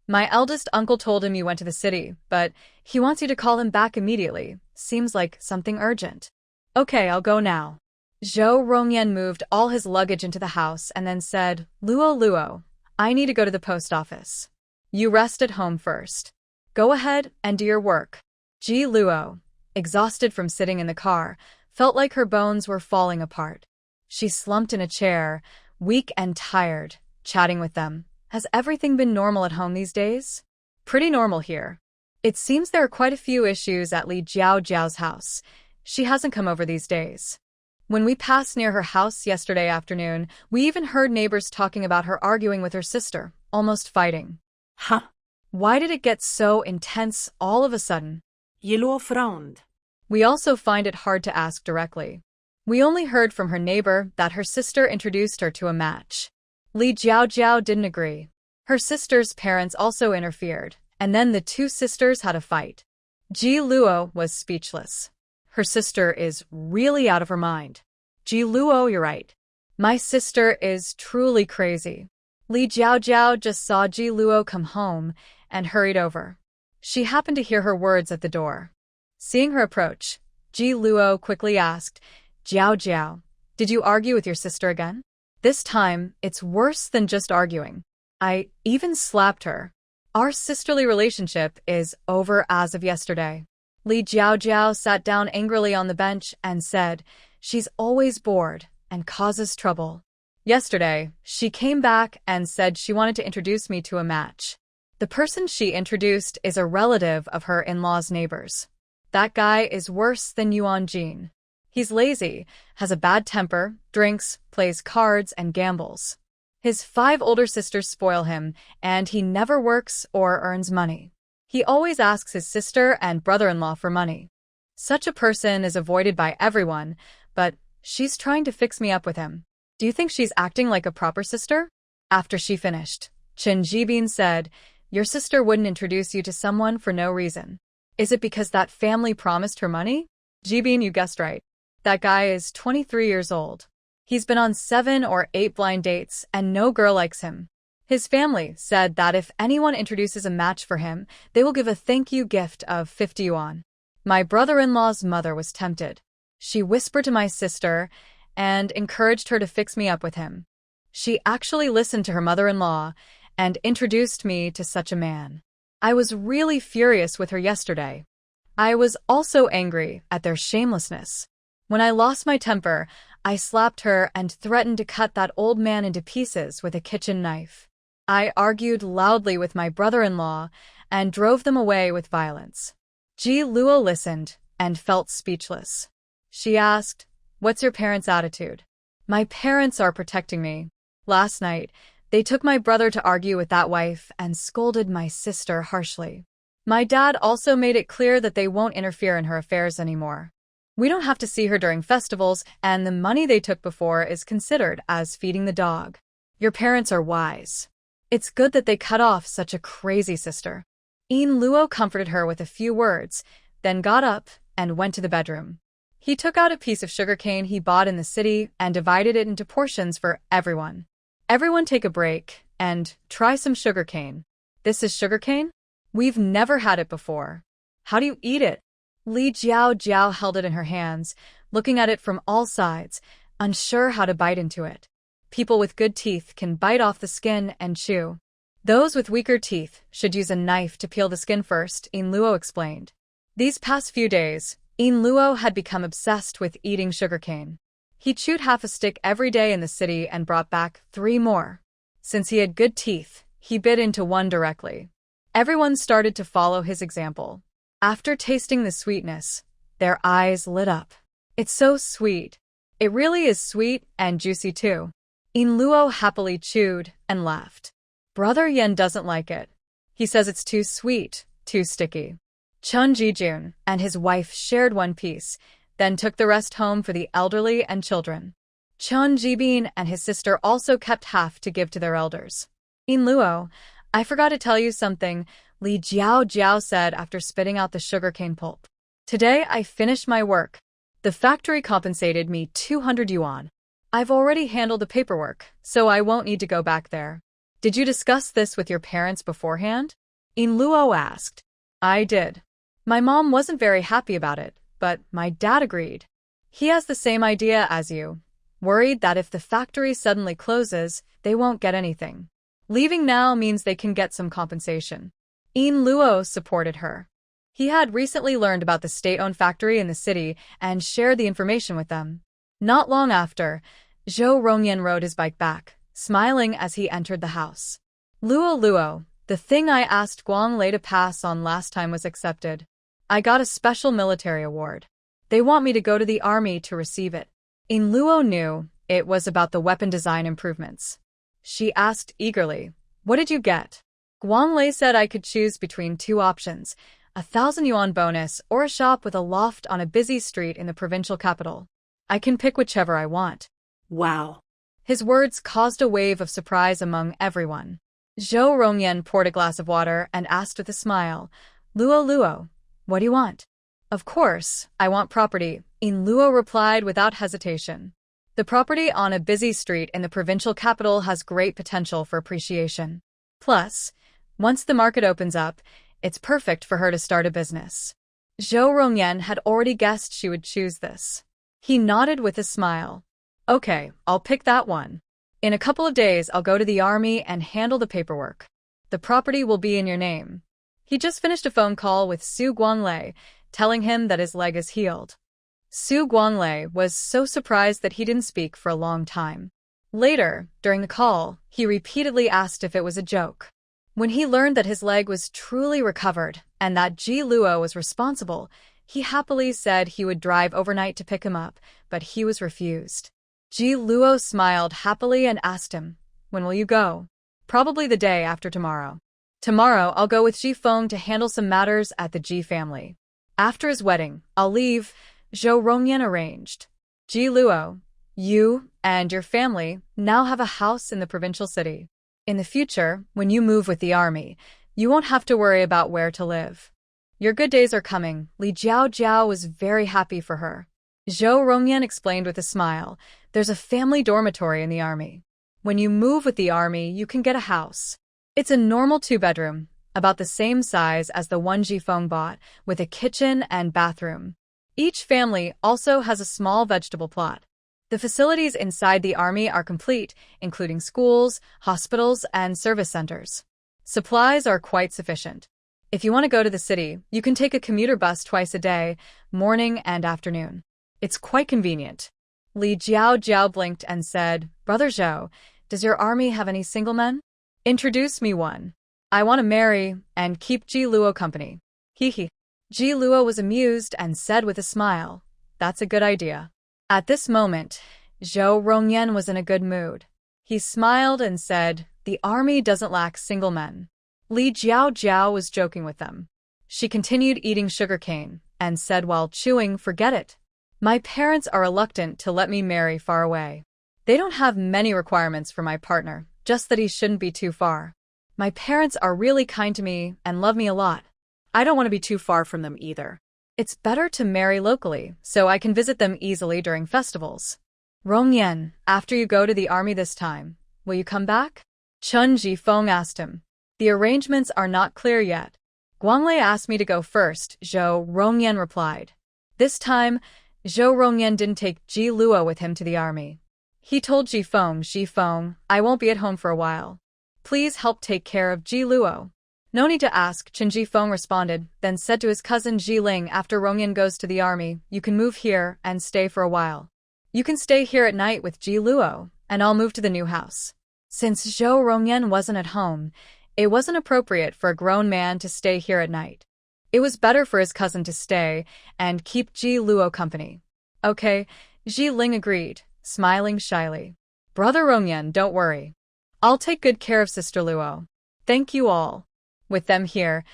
My eldest uncle told him you went to the city, but he wants you to call him back immediately. Seems like something urgent. Okay, I'll go now. Zhao Rongyan moved all his luggage into the house and then said, Luo Luo, I need to go to the post office. You rest at home first. Go ahead and do your work. Ji Luo, exhausted from sitting in the car, felt like her bones were falling apart. She slumped in a chair, weak and tired, chatting with them. Has everything been normal at home these days? Pretty normal here. It seems there are quite a few issues at Li Jiao's house. She hasn't come over these days. When we passed near her house yesterday afternoon, we even heard neighbors talking about her arguing with her sister, almost fighting. Huh? Why did it get so intense all of a sudden? Ji Luo frowned. We also find it hard to ask directly. We only heard from her neighbor that her sister introduced her to a match. Li Jiao didn't agree. Her sister's parents also interfered, and then the two sisters had a fight. Ji Luo was speechless. Her sister is really out of her mind. Ji Luo, you're right. My sister is truly crazy. Li Jiao just saw Ji Luo come home and hurried over. She happened to hear her words at the door. Seeing her approach, Ji Luo quickly asked, Jiao, did you argue with your sister again? This time, it's worse than just arguing. I even slapped her. Our sisterly relationship is over as of yesterday. Li Jiao sat down angrily on the bench and said, she's always bored and causes trouble. Yesterday, she came back and said she wanted to introduce me to a match. The person she introduced is a relative of her in-law's neighbors. That guy is worse than Yuan. He's lazy, has a bad temper, drinks, plays cards, and gambles. His 5 older sisters spoil him, and he never works or earns money. He always asks his sister and brother-in-law for money. Such a person is avoided by everyone, but she's trying to fix me up with him. Do you think she's acting like a proper sister? After she finished, Chen Jibin said, your sister wouldn't introduce you to someone for no reason. Is it because that family promised her money? Jibin, you guessed right. That guy is 23 years old. He's been on 7 or 8 blind dates and no girl likes him. His family said that if anyone introduces a match for him, they will give a thank you gift of 50 yuan. My brother-in-law's mother was tempted. She whispered to my sister and encouraged her to fix me up with him. She actually listened to her mother-in-law and introduced me to such a man. I was really furious with her yesterday. I was also angry at their shamelessness. When I lost my temper, I slapped her and threatened to cut that old man into pieces with a kitchen knife. I argued loudly with my brother-in-law and drove them away with violence. Ji Luo listened and felt speechless. She asked, what's your parents' attitude? My parents are protecting me. Last night, they took my brother to argue with that wife and scolded my sister harshly. My dad also made it clear that they won't interfere in her affairs anymore. We don't have to see her during festivals, and the money they took before is considered as feeding the dog. Your parents are wise. It's good that they cut off such a crazy sister. Yin Luo comforted her with a few words, then got up and went to the bedroom. He took out a piece of sugarcane he bought in the city and divided it into portions for everyone. Everyone take a break and try some sugarcane. This is sugarcane? We've never had it before. How do you eat it? Li Jiao held it in her hands, looking at it from all sides, unsure how to bite into it. People with good teeth can bite off the skin and chew. Those with weaker teeth should use a knife to peel the skin first, Yin Luo explained. These past few days, Yin Luo had become obsessed with eating sugarcane. He chewed half a stick every day in the city and brought back 3 more. Since he had good teeth, he bit into one directly. Everyone started to follow his example. After tasting the sweetness, their eyes lit up. It's so sweet. It really is sweet and juicy too. Yin Luo happily chewed and laughed. Brother Yan doesn't like it. He says it's too sweet, too sticky. Chen Jijun and his wife shared one piece, then took the rest home for the elderly and children. Chen Jibin and his sister also kept half to give to their elders. Yin Luo, I forgot to tell you something, Li Jiao said after spitting out the sugarcane pulp. Today I finished my work. The factory compensated me 200 yuan. I've already handled the paperwork, so I won't need to go back there. Did you discuss this with your parents beforehand? Yin Luo asked. I did. My mom wasn't very happy about it, but my dad agreed. He has the same idea as you, worried that if the factory suddenly closes, they won't get anything. Leaving now means they can get some compensation. Yin Luo supported her. He had recently learned about the state-owned factory in the city and shared the information with them. Not long after, Zhao Rongyan rode his bike back, smiling as he entered the house. Luo Luo, the thing I asked Guang Lei to pass on last time was accepted. I got a special military award. They want me to go to the army to receive it. In Luo knew it was about the weapon design improvements. She asked eagerly, "What did you get?" Guang Lei said I could choose between two options, 1,000 yuan bonus or a shop with a loft on a busy street in the provincial capital. I can pick whichever I want. Wow. His words caused a wave of surprise among everyone. Zhou Rongyan poured a glass of water and asked with a smile, "Luo Luo, what do you want?" "Of course, I want property," In Luo replied without hesitation. The property on a busy street in the provincial capital has great potential for appreciation. Plus, once the market opens up, it's perfect for her to start a business. Zhou Rongyan had already guessed she would choose this. He nodded with a smile. "Okay, I'll pick that one. In a couple of days, I'll go to the army and handle the paperwork. The property will be in your name." He just finished a phone call with Su Guanglei, telling him that his leg is healed. Su Guanglei was so surprised that he didn't speak for a long time. Later, during the call, he repeatedly asked if it was a joke. When he learned that his leg was truly recovered and that Ji Luo was responsible, he happily said he would drive overnight to pick him up, but he was refused. Ji Luo smiled happily and asked him, "When will you go?" "Probably the day after tomorrow. Tomorrow I'll go with Ji Feng to handle some matters at the Ji family. After his wedding, I'll leave," Zhou Rongyan arranged. "Ji Luo, you and your family now have a house in the provincial city. In the future, when you move with the army, you won't have to worry about where to live. Your good days are coming." Li Jiao was very happy for her. Zhou Rongyan explained with a smile, "There's a family dormitory in the army. When you move with the army, you can get a house. It's a normal 2-bedroom, about the same size as the one Ji Feng bought, with a kitchen and bathroom. Each family also has a small vegetable plot. The facilities inside the army are complete, including schools, hospitals, and service centers. Supplies are quite sufficient. If you want to go to the city, you can take a commuter bus twice a day, morning and afternoon. It's quite convenient." Li Jiao blinked and said, "Brother Zhao, does your army have any single men? Introduce me one. I want to marry and keep Ji Luo company." He. Ji Luo was amused and said with a smile, "That's a good idea." At this moment, Zhou Rongyan was in a good mood. He smiled and said, "The army doesn't lack single men." Li Jiao was joking with them. She continued eating sugarcane and said while chewing, "Forget it. My parents are reluctant to let me marry far away. They don't have many requirements for my partner, just that he shouldn't be too far. My parents are really kind to me and love me a lot. I don't want to be too far from them either. It's better to marry locally, so I can visit them easily during festivals." "Rongyan, after you go to the army this time, will you come back?" Chun Ji Feng asked him. "The arrangements are not clear yet. Guanglei asked me to go first," Zhou Rongyan replied. This time, Zhou Rongyan didn't take Ji Luo with him to the army. He told Ji Feng, "I won't be at home for a while. Please help take care of Ji Luo." "No need to ask," Chen Ji Feng responded, then said to his cousin Ji Ling, "After Rongyan goes to the army, you can move here and stay for a while. You can stay here at night with Ji Luo, and I'll move to the new house." Since Zhou Rongyan wasn't at home, it wasn't appropriate for a grown man to stay here at night. It was better for his cousin to stay and keep Ji Luo company. "Okay," Ji Ling agreed, smiling shyly. "Brother Rongyan, don't worry. I'll take good care of Sister Luo. Thank you all." With them here,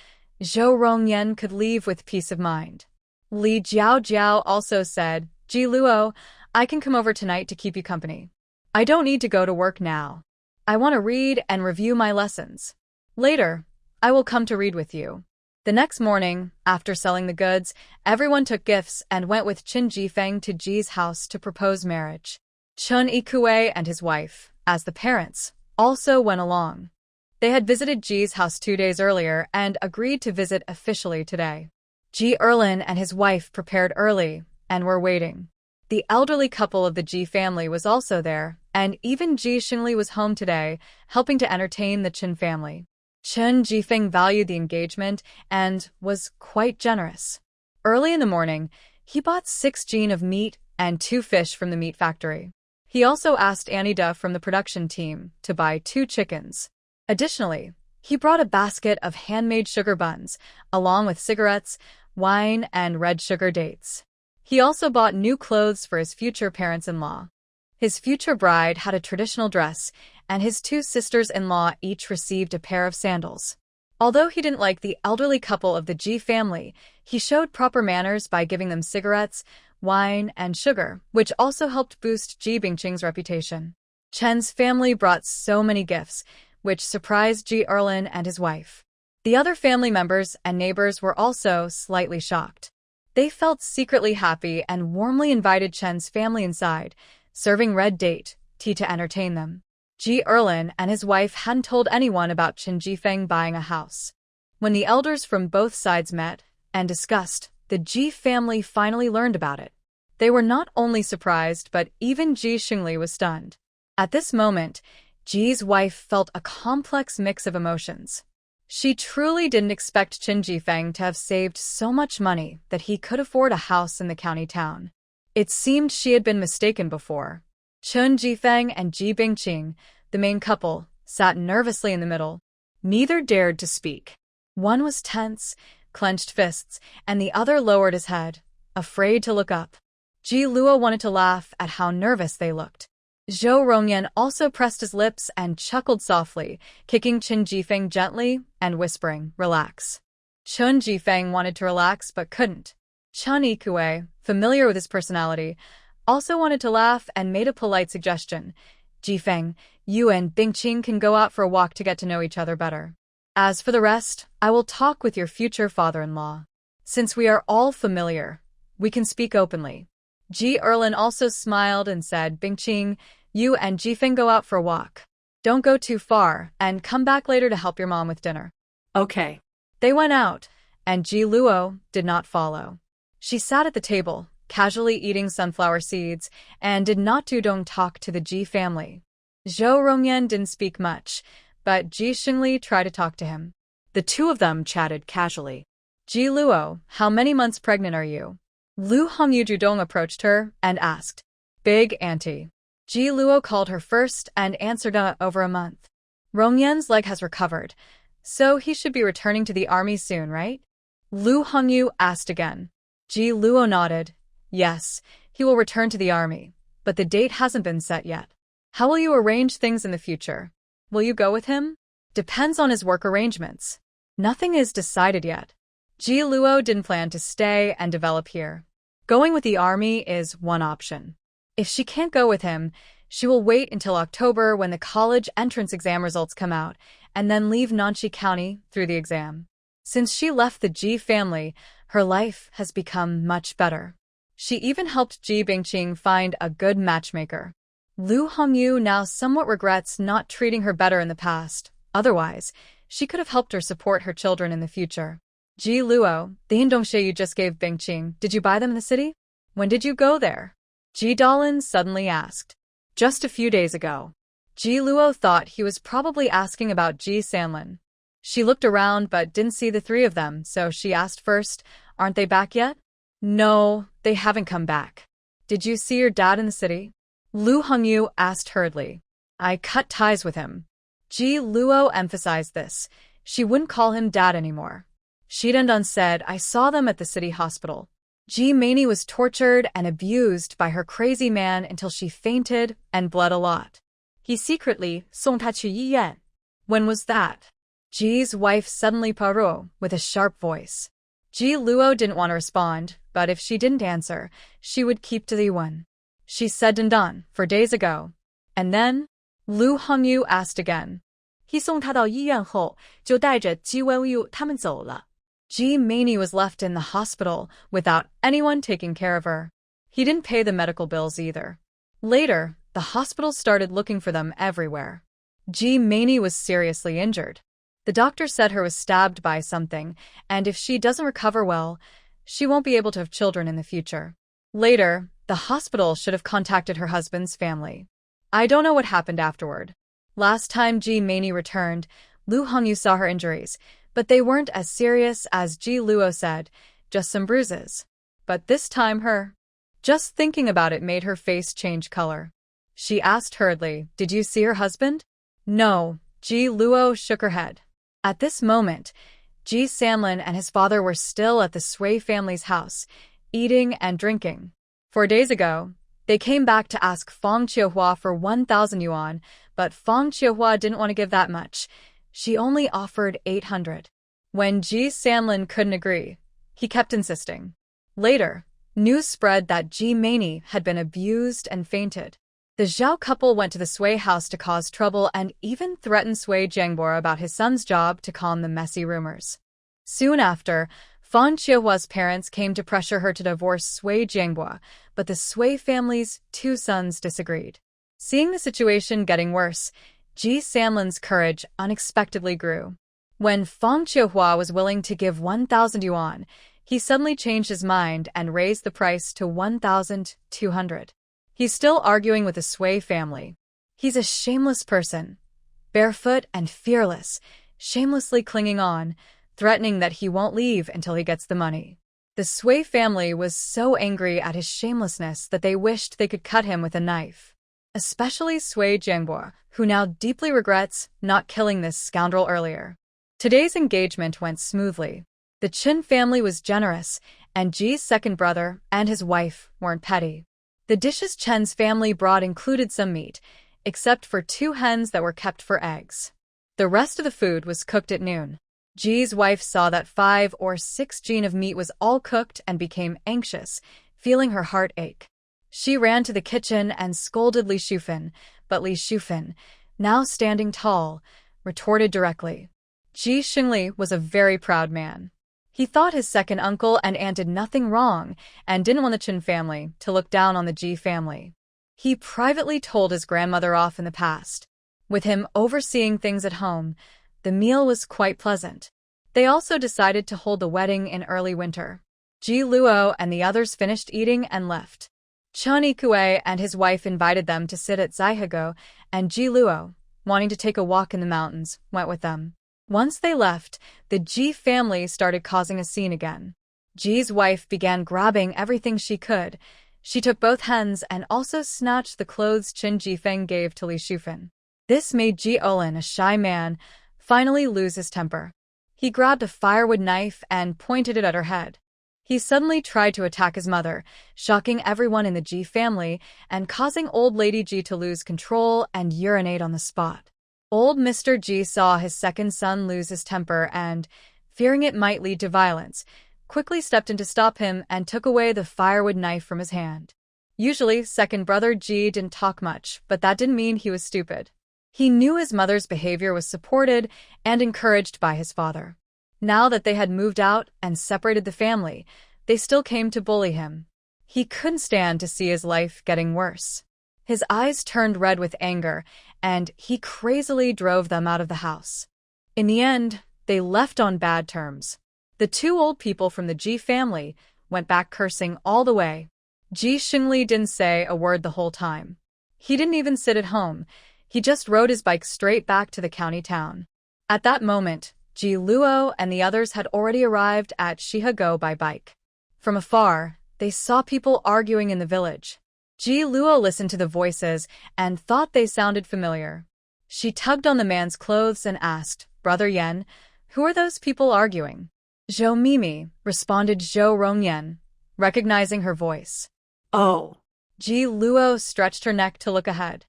Zhou Rongyan could leave with peace of mind. Li Jiao also said, "Ji Luo, I can come over tonight to keep you company. I don't need to go to work now. I want to read and review my lessons. Later, I will come to read with you." The next morning, after selling the goods, everyone took gifts and went with Qin Jifeng to Ji's house to propose marriage. Chun Yikue and his wife, as the parents, also went along. They had visited Ji's house 2 days earlier and agreed to visit officially today. Ji Erlin and his wife prepared early and were waiting. The elderly couple of the Ji family was also there, and even Ji Xingli was home today, helping to entertain the Qin family. Chen Jifeng valued the engagement and was quite generous. Early in the morning, he bought 6 jin of meat and 2 fish from the meat factory. He also asked Annie Duff from the production team to buy 2 chickens. Additionally, he brought a basket of handmade sugar buns, along with cigarettes, wine, and red sugar dates. He also bought new clothes for his future parents-in-law. His future bride had a traditional dress, and his 2 sisters-in-law each received a pair of sandals. Although he didn't like the elderly couple of the Ji family, he showed proper manners by giving them cigarettes, wine, and sugar, which also helped boost Ji Bingqing's reputation. Chen's family brought so many gifts, which surprised Ji Erlin and his wife. The other family members and neighbors were also slightly shocked. They felt secretly happy and warmly invited Chen's family inside, serving red date tea to entertain them. Ji Erlin and his wife hadn't told anyone about Chen Jifeng buying a house. When the elders from both sides met and discussed, the Ji family finally learned about it. They were not only surprised, but even Ji Xingli was stunned. At this moment, Ji's wife felt a complex mix of emotions. She truly didn't expect Chen Jifeng to have saved so much money that he could afford a house in the county town. It seemed she had been mistaken before. Chen Jifeng and Ji Bingqing, the main couple, sat nervously in the middle. Neither dared to speak. One was tense, clenched fists, and the other lowered his head, afraid to look up. Ji Luo wanted to laugh at how nervous they looked. Zhao Rongyan also pressed his lips and chuckled softly, kicking Chen Jifeng gently and whispering, "Relax." Chen Jifeng wanted to relax but couldn't. Chen Yikue, familiar with his personality, also wanted to laugh and made a polite suggestion. "Jifeng, you and Bingqing can go out for a walk to get to know each other better. As for the rest, I will talk with your future father-in-law. Since we are all familiar, we can speak openly." Ji Erlin also smiled and said, "Bingqing, you and Jifeng go out for a walk. Don't go too far, and come back later to help your mom with dinner." Okay. They went out, and Ji Luo did not follow. She sat at the table, casually eating sunflower seeds, and did not talk to the Ji family. Zhao Rongyan didn't speak much, but Ji Xingli tried to talk to him. The two of them chatted casually. "Ji Luo, how many months pregnant are you?" Lu Hongyu Judong approached her and asked. "Big auntie." Ji Luo called her first and answered over a month. "Rongyan's leg has recovered, so he should be returning to the army soon, right?" Lu Hongyu asked again. Ji Luo nodded. "Yes, he will return to the army, but the date hasn't been set yet. How will you arrange things in the future? Will you go with him?" "Depends on his work arrangements. Nothing is decided yet." Ji Luo didn't plan to stay and develop here. Going with the army is one option. If she can't go with him, she will wait until October when the college entrance exam results come out, and then leave Nanxi County through the exam. Since she left the Ji family, her life has become much better. She even helped Ji Bingqing find a good matchmaker. Lu Hongyu now somewhat regrets not treating her better in the past. Otherwise, she could have helped her support her children in the future. "Ji Luo, the Hindongxie you just gave Bingqing, did you buy them in the city? When did you go there?" Ji Dalin suddenly asked. "Just a few days ago." Ji Luo thought he was probably asking about Ji Sanlin. She looked around but didn't see the 3 of them, so she asked first, "Aren't they back yet?" "No, they haven't come back." "Did you see your dad in the city?" Lu Hongyu asked hurriedly. "I cut ties with him." Ji Luo emphasized this. She wouldn't call him dad anymore. Shi Dundun said, "I saw them at the city hospital. Ji Meini was tortured and abused by her crazy man until she fainted and bled a lot. He secretly 送她去医院." "When was that?" Ji's wife suddenly parou with a sharp voice. Ji Luo didn't want to respond, but if she didn't answer, she would keep to the Yuan. She said Dundun, 4 days ago. And then? Lu Hongyu asked again. he 送她到医院后，就带着 Ji Luo 他们走了。Ji Meini was left in the hospital without anyone taking care of her. He didn't pay the medical bills either. Later, the hospital started looking for them everywhere. Ji Meini was seriously injured. The doctor said her was stabbed by something, and if she doesn't recover well, she won't be able to have children in the future. Later, the hospital should have contacted her husband's family. I don't know what happened afterward. Last time Ji Meini returned, Lu Hongyu saw her injuries, but they weren't as serious as Ji Luo said, just some bruises. But this time just thinking about it made her face change color. She asked hurriedly, "Did you see her husband?" "No," Ji Luo shook her head. At this moment, Ji Sanlin and his father were still at the Sui family's house, eating and drinking. 4 days ago, they came back to ask Feng Qiuhua for 1,000 yuan, but Feng Qiuhua didn't want to give that much. She only offered 800. When Ji Sanlin couldn't agree, he kept insisting. Later, news spread that Ji Meini had been abused and fainted. The Zhao couple went to the Sui house to cause trouble and even threatened Sui Jiangbor about his son's job to calm the messy rumors. Soon after, Feng Qiuhua's parents came to pressure her to divorce Sui Jiangbor, but the Sui family's 2 sons disagreed. Seeing the situation getting worse, Ji Sanlin's courage unexpectedly grew. When Feng Qiuhua was willing to give 1,000 yuan, he suddenly changed his mind and raised the price to 1,200. He's still arguing with the Sui family. He's a shameless person, barefoot and fearless, shamelessly clinging on, threatening that he won't leave until he gets the money. The Sui family was so angry at his shamelessness that they wished they could cut him with a knife. Especially Sui Jiangbor, who now deeply regrets not killing this scoundrel earlier. Today's engagement went smoothly. The Qin family was generous, and Ji's second brother and his wife weren't petty. The dishes Chen's family brought included some meat, except for 2 hens that were kept for eggs. The rest of the food was cooked at noon. Ji's wife saw that 5 or 6 jin of meat was all cooked and became anxious, feeling her heart ache. She ran to the kitchen and scolded Li Shufan, but Li Shufan, now standing tall, retorted directly. Ji Xingli was a very proud man. He thought his second uncle and aunt did nothing wrong and didn't want the Qin family to look down on the Ji family. He privately told his grandmother off in the past. With him overseeing things at home, the meal was quite pleasant. They also decided to hold the wedding in early winter. Ji Luo and the others finished eating and left. Chen Yikue and his wife invited them to sit at Zaihago, and Ji Luo, wanting to take a walk in the mountains, went with them. Once they left, the Ji family started causing a scene again. Ji's wife began grabbing everything she could. She took both hens and also snatched the clothes Qin Jifeng gave to Li Shufan. This made Ji Olin, a shy man, finally lose his temper. He grabbed a firewood knife and pointed it at her head. He suddenly tried to attack his mother, shocking everyone in the Ji family and causing old lady Ji to lose control and urinate on the spot. Old Mr. Ji saw his second son lose his temper and, fearing it might lead to violence, quickly stepped in to stop him and took away the firewood knife from his hand. Usually, second brother Ji didn't talk much, but that didn't mean he was stupid. He knew his mother's behavior was supported and encouraged by his father. Now that they had moved out and separated the family, they still came to bully him. He couldn't stand to see his life getting worse. His eyes turned red with anger, and he crazily drove them out of the house. In the end, they left on bad terms. The 2 old people from the Ji family went back cursing all the way. Ji Xingli didn't say a word the whole time. He didn't even sit at home. He just rode his bike straight back to the county town. At that moment, Ji Luo and the others had already arrived at Shihago by bike. From afar, they saw people arguing in the village. Ji Luo listened to the voices and thought they sounded familiar. She tugged on the man's clothes and asked, "Brother Yan, who are those people arguing?" "Zhou Mimi," responded Zhou Rongyan, recognizing her voice. "Oh." Ji Luo stretched her neck to look ahead.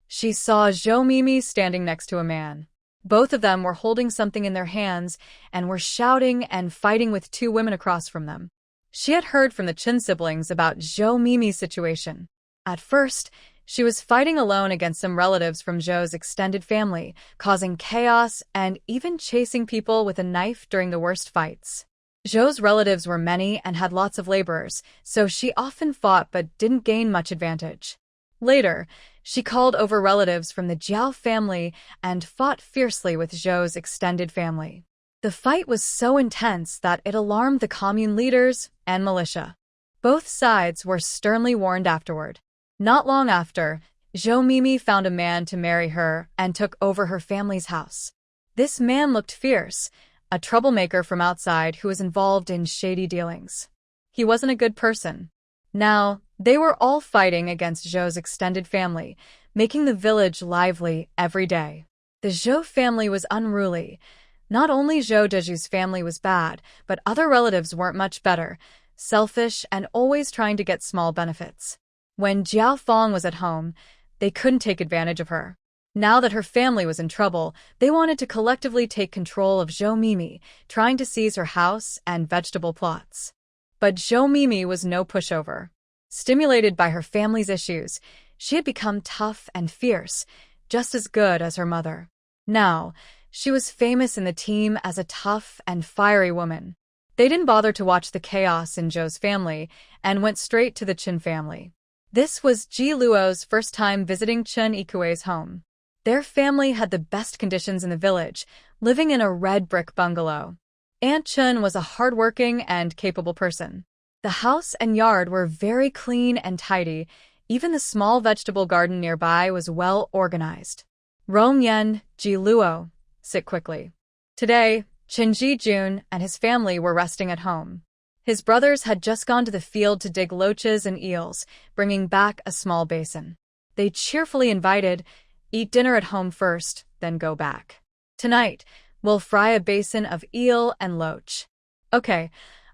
She saw Zhou Mimi standing next to a man. Both of them were holding something in their hands and were shouting and fighting with 2 women across from them. She had heard from the Qin siblings about Zhou Mimi's situation. At first, she was fighting alone against some relatives from Zhou's extended family, causing chaos and even chasing people with a knife during the worst fights. Zhou's relatives were many and had lots of laborers, so she often fought but didn't gain much advantage. Later, she called over relatives from the Zhao family and fought fiercely with Zhou's extended family. The fight was so intense that it alarmed the commune leaders and militia. Both sides were sternly warned afterward. Not long after, Zhou Mimi found a man to marry her and took over her family's house. This man looked fierce, a troublemaker from outside who was involved in shady dealings. He wasn't a good person. Now, they were all fighting against Zhou's extended family, making the village lively every day. The Zhou family was unruly. Not only Zhou Deju's family was bad, but other relatives weren't much better, selfish and always trying to get small benefits. When Jiao Fong was at home, they couldn't take advantage of her. Now that her family was in trouble, they wanted to collectively take control of Zhou Meini, trying to seize her house and vegetable plots. But Zhou Meini was no pushover. Stimulated by her family's issues, she had become tough and fierce, just as good as her mother. Now, she was famous in the team as a tough and fiery woman. They didn't bother to watch the chaos in Zhou's family and went straight to the Chen family. This was Ji Luo's first time visiting Chen Ikue's home. Their family had the best conditions in the village, living in a red brick bungalow. Aunt Chen was a hardworking and capable person. The house and yard were very clean and tidy. Even the small vegetable garden nearby was well organized. Rongyan, Ji Luo, sit quickly. Today, Chen Jun and his family were resting at home. His brothers had just gone to the field to dig loaches and eels, bringing back a small basin. They cheerfully invited, eat dinner at home first, then go back. Tonight, we'll fry a basin of eel and loach. Okay,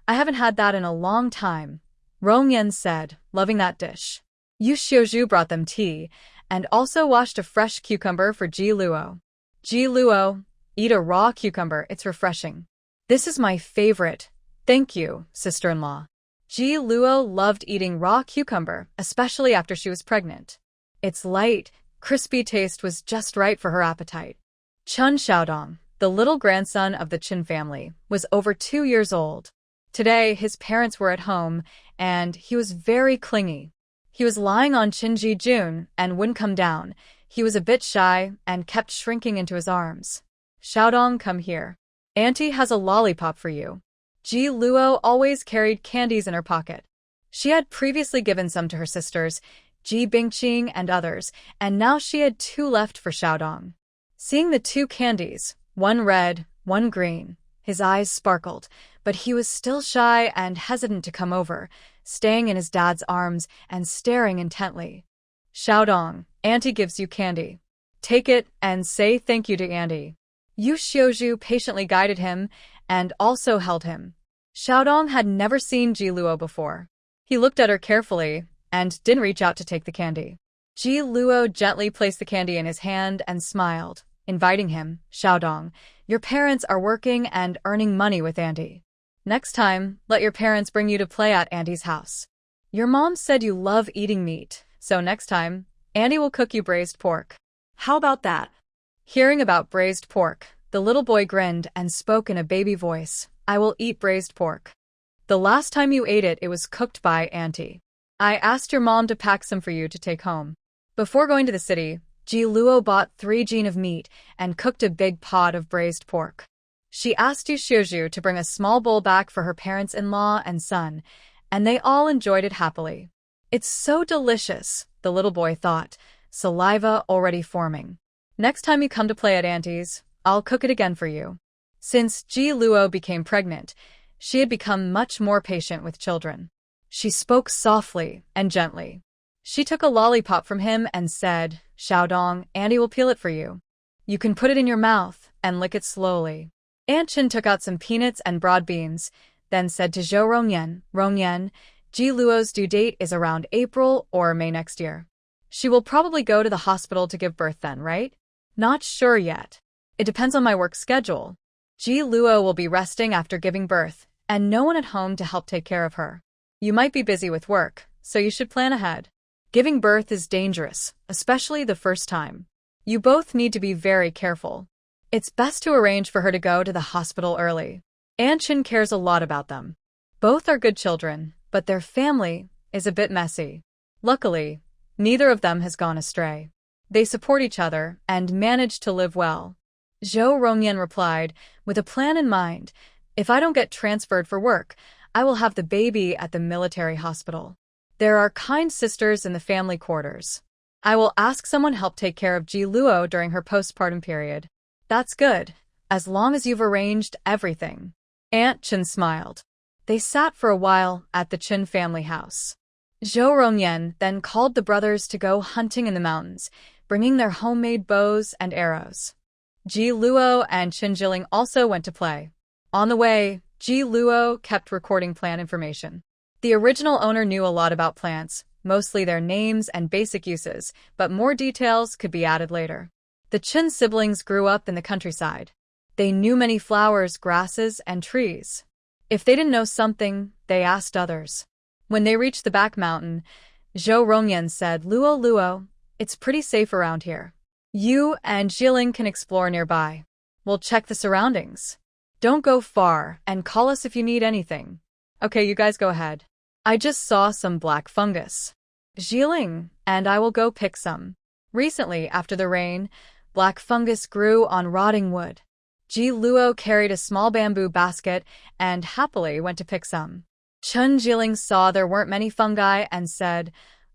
I haven't had that in a long time, Rongyan said, loving that dish. Yu Xiuzhu brought them tea, and also washed a fresh cucumber for Ji Luo. Ji Luo, eat a raw cucumber, it's refreshing. This is my favorite. Thank you, sister-in-law. Ji Luo loved eating raw cucumber, especially after she was pregnant. Its light, crispy taste was just right for her appetite. Chen Xiaodong, the little grandson of the Qin family, was over 2 years old. Today, his parents were at home, and he was very clingy. He was lying on Chen Jun and wouldn't come down. He was a bit shy and kept shrinking into his arms. Xiaodong, come here. Auntie has a lollipop for you. Ji Luo always carried candies in her pocket. She had previously given some to her sisters, Ji Bingqing and others, and now she had 2 left for Xiaodong. Seeing the 2 candies, one red, one green, his eyes sparkled, but he was still shy and hesitant to come over, staying in his dad's arms and staring intently. Xiaodong, Auntie gives you candy. Take it and say thank you to Auntie. Yu Xiuzhu patiently guided him and also held him. Xiaodong had never seen Ji Luo before. He looked at her carefully and didn't reach out to take the candy. Ji Luo gently placed the candy in his hand and smiled, inviting him. Xiaodong, your parents are working and earning money with Auntie. Next time, let your parents bring you to play at Auntie's house. Your mom said you love eating meat, so next time, Auntie will cook you braised pork. How about that? Hearing about braised pork, the little boy grinned and spoke in a baby voice. I will eat braised pork. The last time you ate it, it was cooked by Auntie. I asked your mom to pack some for you to take home. Before going to the city, Ji Luo bought 3 jin of meat and cooked a big pot of braised pork. She asked Yu Xiuzhu to bring a small bowl back for her parents-in-law and son, and they all enjoyed it happily. It's so delicious, the little boy thought, saliva already forming. Next time you come to play at Auntie's, I'll cook it again for you. Since Ji Luo became pregnant, she had become much more patient with children. She spoke softly and gently. She took a lollipop from him and said, Xiaodong, Auntie will peel it for you. You can put it in your mouth and lick it slowly. Aunt Chen took out some peanuts and broad beans, then said to Zhou Rongyan, Ji Luo's due date is around April or May next year. She will probably go to the hospital to give birth then, right? Not sure yet. It depends on my work schedule. Ji Luo will be resting after giving birth, and no one at home to help take care of her. You might be busy with work, so you should plan ahead. Giving birth is dangerous, especially the first time. You both need to be very careful. It's best to arrange for her to go to the hospital early. Aunt Chen cares a lot about them. Both are good children, but their family is a bit messy. Luckily, neither of them has gone astray. They support each other and manage to live well. Zhou Rongyan replied, with a plan in mind. If I don't get transferred for work, I will have the baby at the military hospital. There are kind sisters in the family quarters. I will ask someone help take care of Ji Luo during her postpartum period. That's good, as long as you've arranged everything. Aunt Chen smiled. They sat for a while at the Chen family house. Zhou Rongyan then called the brothers to go hunting in the mountains, bringing their homemade bows and arrows. Ji Luo and Chen Jiling also went to play. On the way, Ji Luo kept recording plant information. The original owner knew a lot about plants, mostly their names and basic uses, but more details could be added later. The Chen siblings grew up in the countryside. They knew many flowers, grasses, and trees. If they didn't know something, they asked others. When they reached the back mountain, Zhou Rongyan said, Luo, Luo, it's pretty safe around here. You and Jiling can explore nearby. We'll check the surroundings. Don't go far, and call us if you need anything. Okay, you guys go ahead. I just saw some black fungus. Jiling and I will go pick some. Recently, after the rain, black fungus grew on rotting wood. Ji Luo carried a small bamboo basket and happily went to pick some. Chen Jiling saw there weren't many fungi and said,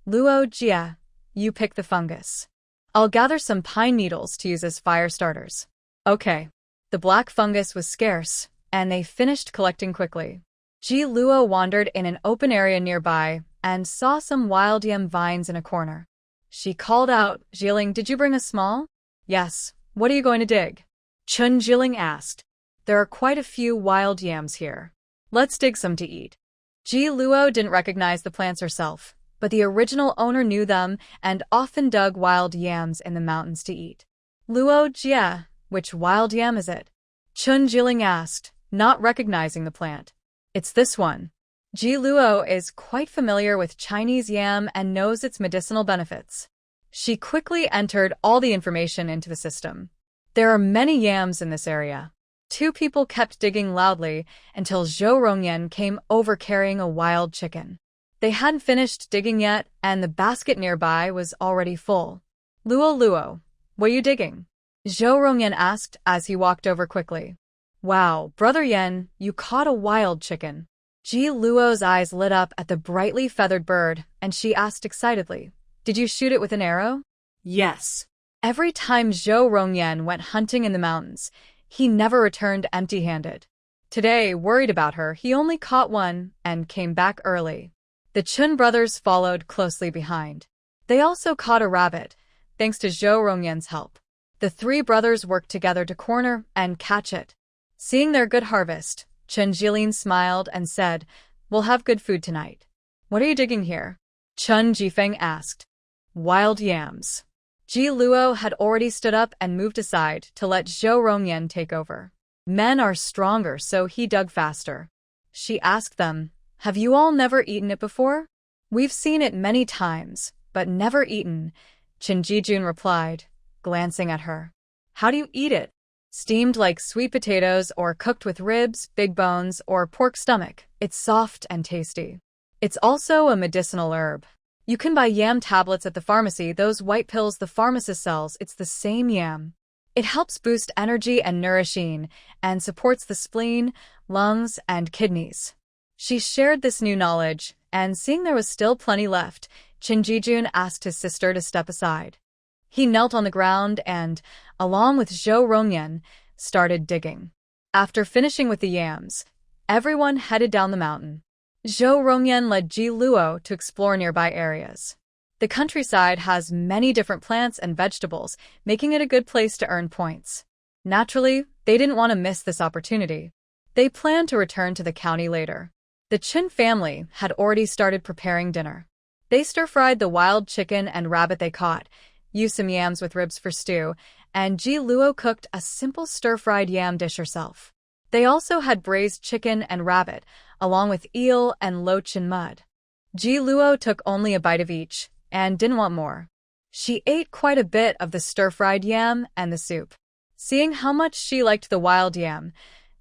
Luo Jia, you pick the fungus. I'll gather some pine needles to use as fire starters. Okay. The black fungus was scarce, and they finished collecting quickly. Ji Luo wandered in an open area nearby and saw some wild yam vines in a corner. She called out, Jiling, did you bring a small? Yes. What are you going to dig? Chen Jiling asked. There are quite a few wild yams here. Let's dig some to eat. Ji Luo didn't recognize the plants herself, but the original owner knew them and often dug wild yams in the mountains to eat. Luo Jia, which wild yam is it? Chen Jiling asked, not recognizing the plant. It's this one. Ji Luo is quite familiar with Chinese yam and knows its medicinal benefits. She quickly entered all the information into the system. There are many yams in this area. Two people kept digging loudly until Zhou Rongyan came over carrying a wild chicken. They hadn't finished digging yet, and the basket nearby was already full. Luo, Luo, what are you digging? Zhou Rongyan asked as he walked over quickly. Wow, Brother Yan, you caught a wild chicken. Ji Luo's eyes lit up at the brightly feathered bird, and she asked excitedly, Did you shoot it with an arrow? Yes. Every time Zhou Rongyan went hunting in the mountains, he never returned empty-handed. Today, worried about her, he only caught one and came back early. The Chun brothers followed closely behind. They also caught a rabbit, thanks to Zhou Rongyan's help. The three brothers worked together to corner and catch it. Seeing their good harvest, Chen Jilin smiled and said, We'll have good food tonight. What are you digging here? Chen Jifeng asked. Wild yams. Ji Luo had already stood up and moved aside to let Zhou Rongyan take over. Men are stronger, so he dug faster. She asked them, Have you all never eaten it before? We've seen it many times, but never eaten, Chen Jijun replied, glancing at her. How do you eat it? Steamed like sweet potatoes or cooked with ribs, big bones, or pork stomach. It's soft and tasty. It's also a medicinal herb. You can buy yam tablets at the pharmacy, those white pills the pharmacist sells. It's the same yam. It helps boost energy and nourishing and supports the spleen, lungs, and kidneys. She shared this new knowledge, and seeing there was still plenty left, Chen Jijun asked his sister to step aside. He knelt on the ground and, along with Zhou Rongyan, started digging. After finishing with the yams, everyone headed down the mountain. Zhou Rongyan led Ji Luo to explore nearby areas. The countryside has many different plants and vegetables, making it a good place to earn points. Naturally, they didn't want to miss this opportunity. They planned to return to the county later. The Chin family had already started preparing dinner. They stir-fried the wild chicken and rabbit they caught, used some yams with ribs for stew, and Ji Luo cooked a simple stir-fried yam dish herself. They also had braised chicken and rabbit, along with eel and lochin mud. Ji Luo took only a bite of each, and didn't want more. She ate quite a bit of the stir-fried yam and the soup. Seeing how much she liked the wild yam,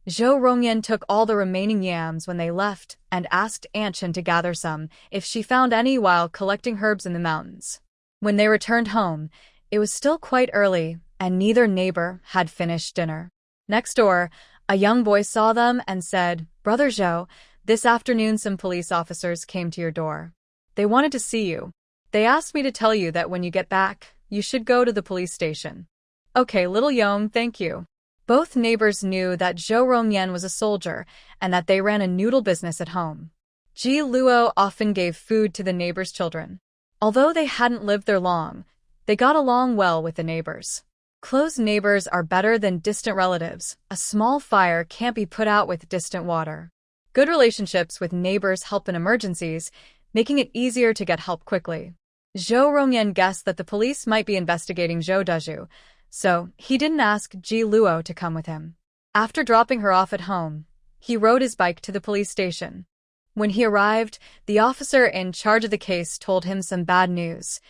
Zhou Rongyan took all the remaining yams when they left and asked Aunt Chen to gather some if she found any while collecting herbs in the mountains. When they returned home, it was still quite early, and neither neighbor had finished dinner. Next door, a young boy saw them and said, Brother Zhou, this afternoon some police officers came to your door. They wanted to see you. They asked me to tell you that when you get back, you should go to the police station. Okay, little Yong, thank you. Both neighbors knew that Zhou Rongyan was a soldier and that they ran a noodle business at home. Ji Luo often gave food to the neighbors' children. Although they hadn't lived there long, they got along well with the neighbors. Close neighbors are better than distant relatives. A small fire can't be put out with distant water. Good relationships with neighbors help in emergencies, making it easier to get help quickly. Zhou Rongyan guessed that the police might be investigating Zhou Dezhu, so he didn't ask Ji Luo to come with him. After dropping her off at home, he rode his bike to the police station. When he arrived, the officer in charge of the case told him some bad news.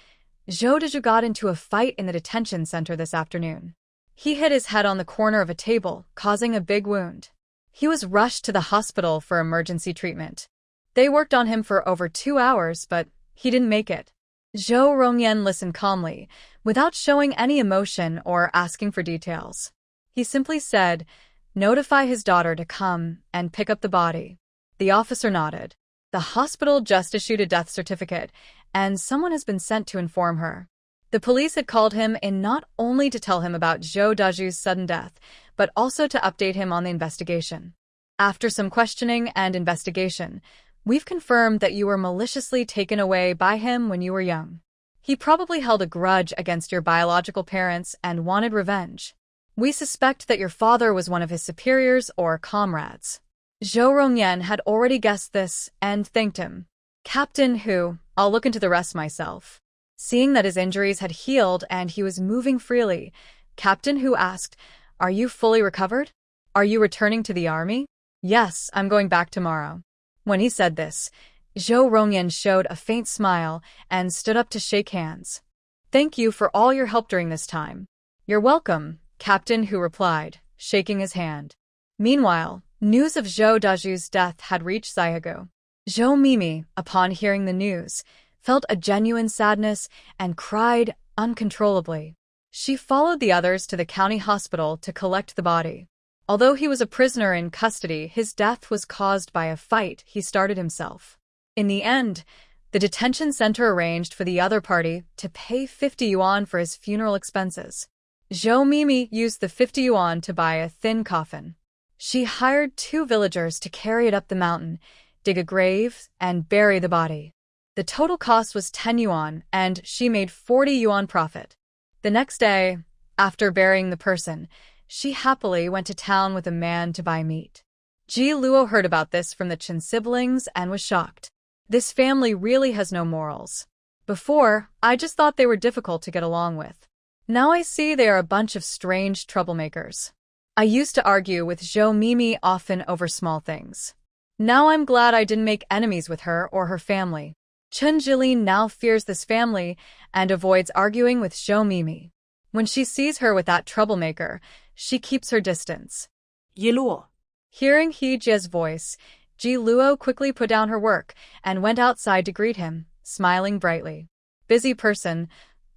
Zhou Dezhu got into a fight in the detention center this afternoon. He hit his head on the corner of a table, causing a big wound. He was rushed to the hospital for emergency treatment. They worked on him for over 2 hours, but he didn't make it. Zhou Rongyan listened calmly, without showing any emotion or asking for details. He simply said, "Notify his daughter to come and pick up the body." The officer nodded. The hospital just issued a death certificate, and someone has been sent to inform her. The police had called him in not only to tell him about Zhou Dezhu's sudden death, but also to update him on the investigation. After some questioning and investigation, we've confirmed that you were maliciously taken away by him when you were young. He probably held a grudge against your biological parents and wanted revenge. We suspect that your father was one of his superiors or comrades. Zhou Rongyan had already guessed this and thanked him. Captain Hu, I'll look into the rest myself. Seeing that his injuries had healed and he was moving freely, Captain Hu asked, "Are you fully recovered? Are you returning to the army?" "Yes, I'm going back tomorrow." When he said this, Zhou Rongyan showed a faint smile and stood up to shake hands. "Thank you for all your help during this time." "You're welcome," Captain Hu replied, shaking his hand. Meanwhile, news of Zhou Dezhu's death had reached Xiaogu. Ji Meini, upon hearing the news, felt a genuine sadness and cried uncontrollably. She followed the others to the county hospital to collect the body. Although he was a prisoner in custody, his death was caused by a fight he started himself. In the end, the detention center arranged for the other party to pay 50 yuan for his funeral expenses. Ji Meini used the 50 yuan to buy a thin coffin. She hired 2 villagers to carry it up the mountain, dig a grave, and bury the body. The total cost was 10 yuan, and she made 40 yuan profit. The next day, after burying the person, she happily went to town with a man to buy meat. Ji Luo heard about this from the Chen siblings and was shocked. This family really has no morals. Before, I just thought they were difficult to get along with. Now I see they are a bunch of strange troublemakers. I used to argue with Ji Meini often over small things. Now I'm glad I didn't make enemies with her or her family. Chen Jilin now fears this family and avoids arguing with Ji Meini. When she sees her with that troublemaker, she keeps her distance. Ji Luo. Hearing He Jie's voice, Ji Luo quickly put down her work and went outside to greet him, smiling brightly. "Busy person,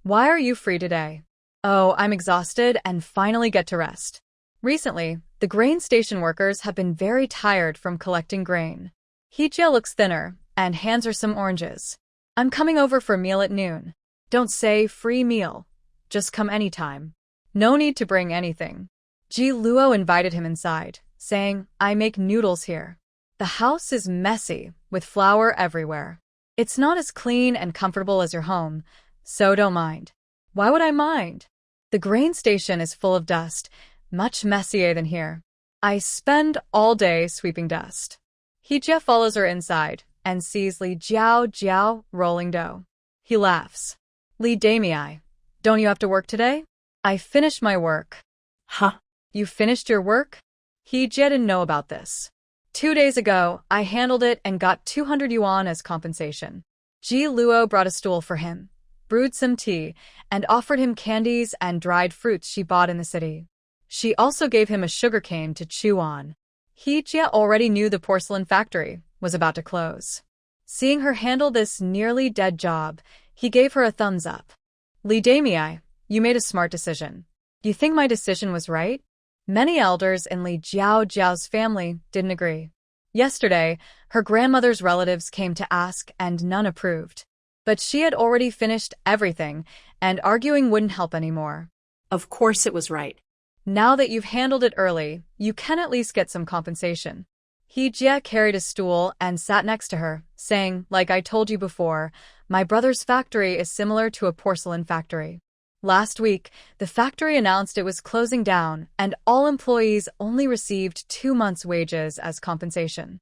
why are you free today?" "Oh, I'm exhausted and finally get to rest." Recently, the grain station workers have been very tired from collecting grain. He Jie looks thinner and hands her some oranges. "I'm coming over for a meal at noon." "Don't say free meal. Just come anytime. No need to bring anything." Ji Luo invited him inside, saying, "I make noodles here." The house is messy, with flour everywhere. It's not as clean and comfortable as your home, so don't mind. "Why would I mind? The grain station is full of dust, much messier than here. I spend all day sweeping dust." He Jie follows her inside and sees Li Jiao rolling dough. He laughs. "Li Damei, don't you have to work today?" "I finished my work." "Huh? "You finished your work?" He Jie didn't know about this. 2 days ago, I handled it and got 200 yuan as compensation." Ji Luo brought a stool for him, brewed some tea, and offered him candies and dried fruits she bought in the city. She also gave him a sugarcane to chew on. He Jie already knew the porcelain factory was about to close. Seeing her handle this nearly dead job, he gave her a thumbs up. "Li Damei, you made a smart decision. You think my decision was right?" Many elders in Li Jiao's family didn't agree. Yesterday, her grandmother's relatives came to ask and none approved. But she had already finished everything, and arguing wouldn't help anymore. Of course it was right. Now that you've handled it early, you can at least get some compensation. Jie carried a stool and sat next to her, saying, like I told you before, my brother's factory is similar to a porcelain factory. Last week, the factory announced it was closing down, and all employees only received 2 months' wages as compensation.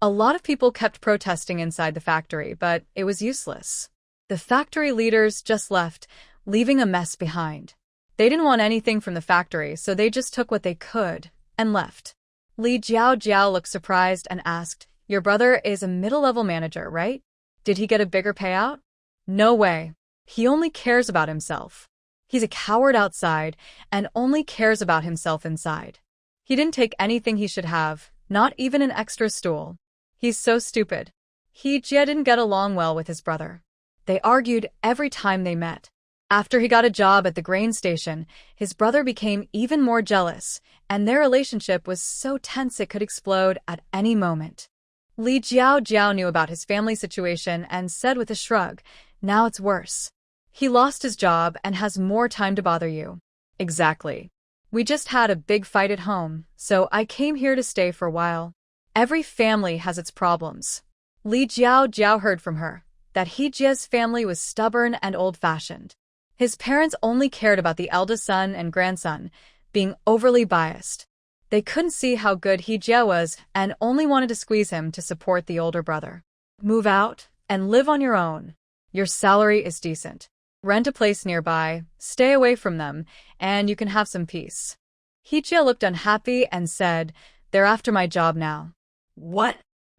A lot of people kept protesting inside the factory, but it was useless. The factory leaders just left, leaving a mess behind. They didn't want anything from the factory, so they just took what they could and left. Li Jiao looked surprised and asked, your brother is a middle-level manager, right? Did he get a bigger payout? No way. He only cares about himself. He's a coward outside and only cares about himself inside. He didn't take anything he should have, not even an extra stool. He's so stupid. Jie didn't get along well with his brother. They argued every time they met. After he got a job at the grain station, his brother became even more jealous, and their relationship was so tense it could explode at any moment. Li Jiao knew about his family situation and said with a shrug, now it's worse. He lost his job and has more time to bother you. Exactly. We just had a big fight at home, so I came here to stay for a while. Every family has its problems. Li Jiao heard from her that Jie's family was stubborn and old-fashioned. His parents only cared about the eldest son and grandson, being overly biased. They couldn't see how good Jie was and only wanted to squeeze him to support the older brother. Move out and live on your own. Your salary is decent. Rent a place nearby, stay away from them, and you can have some peace. Jie looked unhappy and said, they're after my job now. What?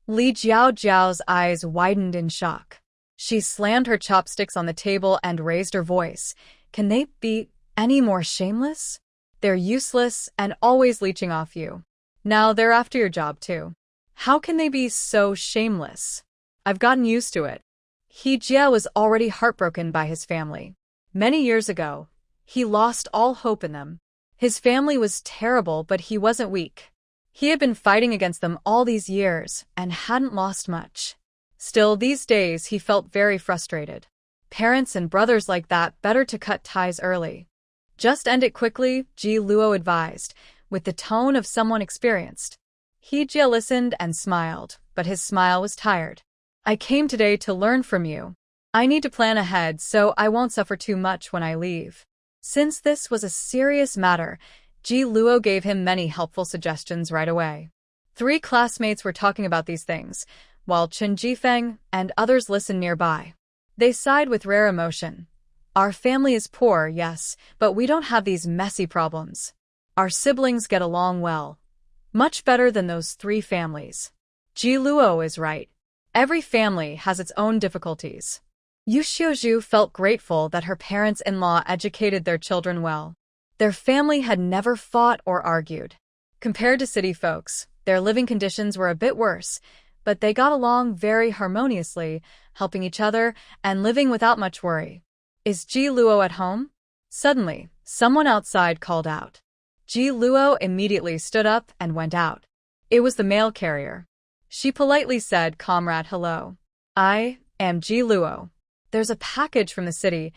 Li Jiao's eyes widened in shock. She slammed her chopsticks on the table and raised her voice. Can they be any more shameless? They're useless and always leeching off you. Now they're after your job too. How can they be so shameless? I've gotten used to it. Jie was already heartbroken by his family. Many years ago, he lost all hope in them. His family was terrible, but he wasn't weak. He had been fighting against them all these years and hadn't lost much. Still, these days he felt very frustrated. Parents and brothers like that, better to cut ties early. Just end it quickly, Ji Luo advised, with the tone of someone experienced. Jie listened and smiled, but his smile was tired. I came today to learn from you. I need to plan ahead so I won't suffer too much when I leave. Since this was a serious matter, Ji Luo gave him many helpful suggestions right away. 3 classmates were talking about these things, while Chen Jifeng and others listened nearby. They sighed with rare emotion. Our family is poor, yes, but we don't have these messy problems. Our siblings get along well. Much better than those 3 families. Ji Luo is right. Every family has its own difficulties. Yu Xiuzhu felt grateful that her parents-in-law educated their children well. Their family had never fought or argued. Compared to city folks, their living conditions were a bit worse, but they got along very harmoniously, helping each other and living without much worry. Is Ji Luo at home? Suddenly, someone outside called out. Ji Luo immediately stood up and went out. It was the mail carrier. She politely said, "Comrade, hello. I am Ji Luo. There's a package from the city,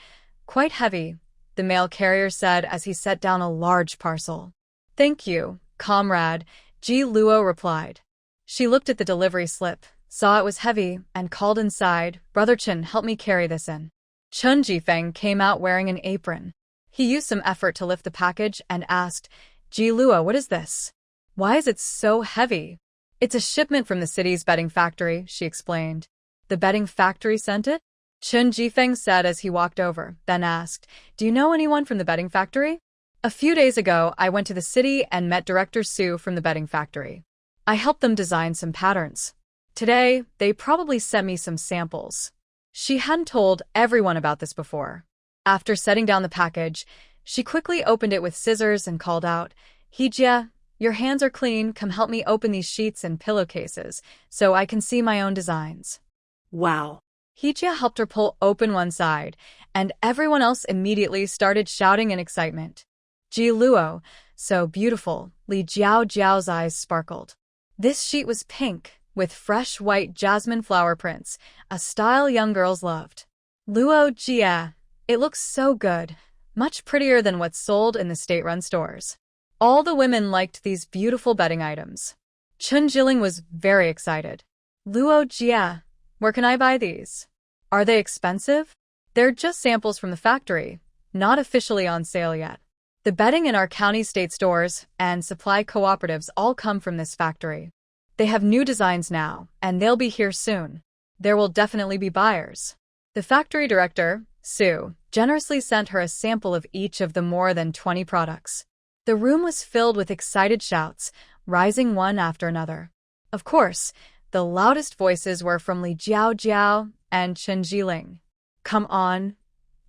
quite heavy," the mail carrier said as he set down a large parcel. "Thank you, comrade," Ji Luo replied. She looked at the delivery slip, saw it was heavy, and called inside, "Brother Chen, help me carry this in." Chen Jifeng came out wearing an apron. He used some effort to lift the package and asked, "Ji Luo, what is this? Why is it so heavy?" "It's a shipment from the city's bedding factory," she explained. "The bedding factory sent it?" Chen Jifeng said as he walked over, then asked, "Do you know anyone from the bedding factory?" "A few days ago, I went to the city and met Director Su from the bedding factory. I helped them design some patterns. Today, they probably sent me some samples." She hadn't told everyone about this before. After setting down the package, she quickly opened it with scissors and called out, "Jie, your hands are clean, come help me open these sheets and pillowcases so I can see my own designs." Wow. Jie helped her pull open one side, and everyone else immediately started shouting in excitement. "Ji Luo, so beautiful," Li Jiao's eyes sparkled. This sheet was pink, with fresh white jasmine flower prints, a style young girls loved. "Luo Jie, it looks so good, much prettier than what's sold in the state-run stores." All the women liked these beautiful bedding items. Chen Jiling was very excited. Luo Jia, where can I buy these? Are they expensive? They're just samples from the factory, not officially on sale yet. The bedding in our county state stores and supply cooperatives all come from this factory. They have new designs now, and they'll be here soon. There will definitely be buyers. The factory director, Sue, generously sent her a sample of each of the more than 20 products. The room was filled with excited shouts, rising one after another. Of course, the loudest voices were from Li Jiao and Chen Jiling. Come on.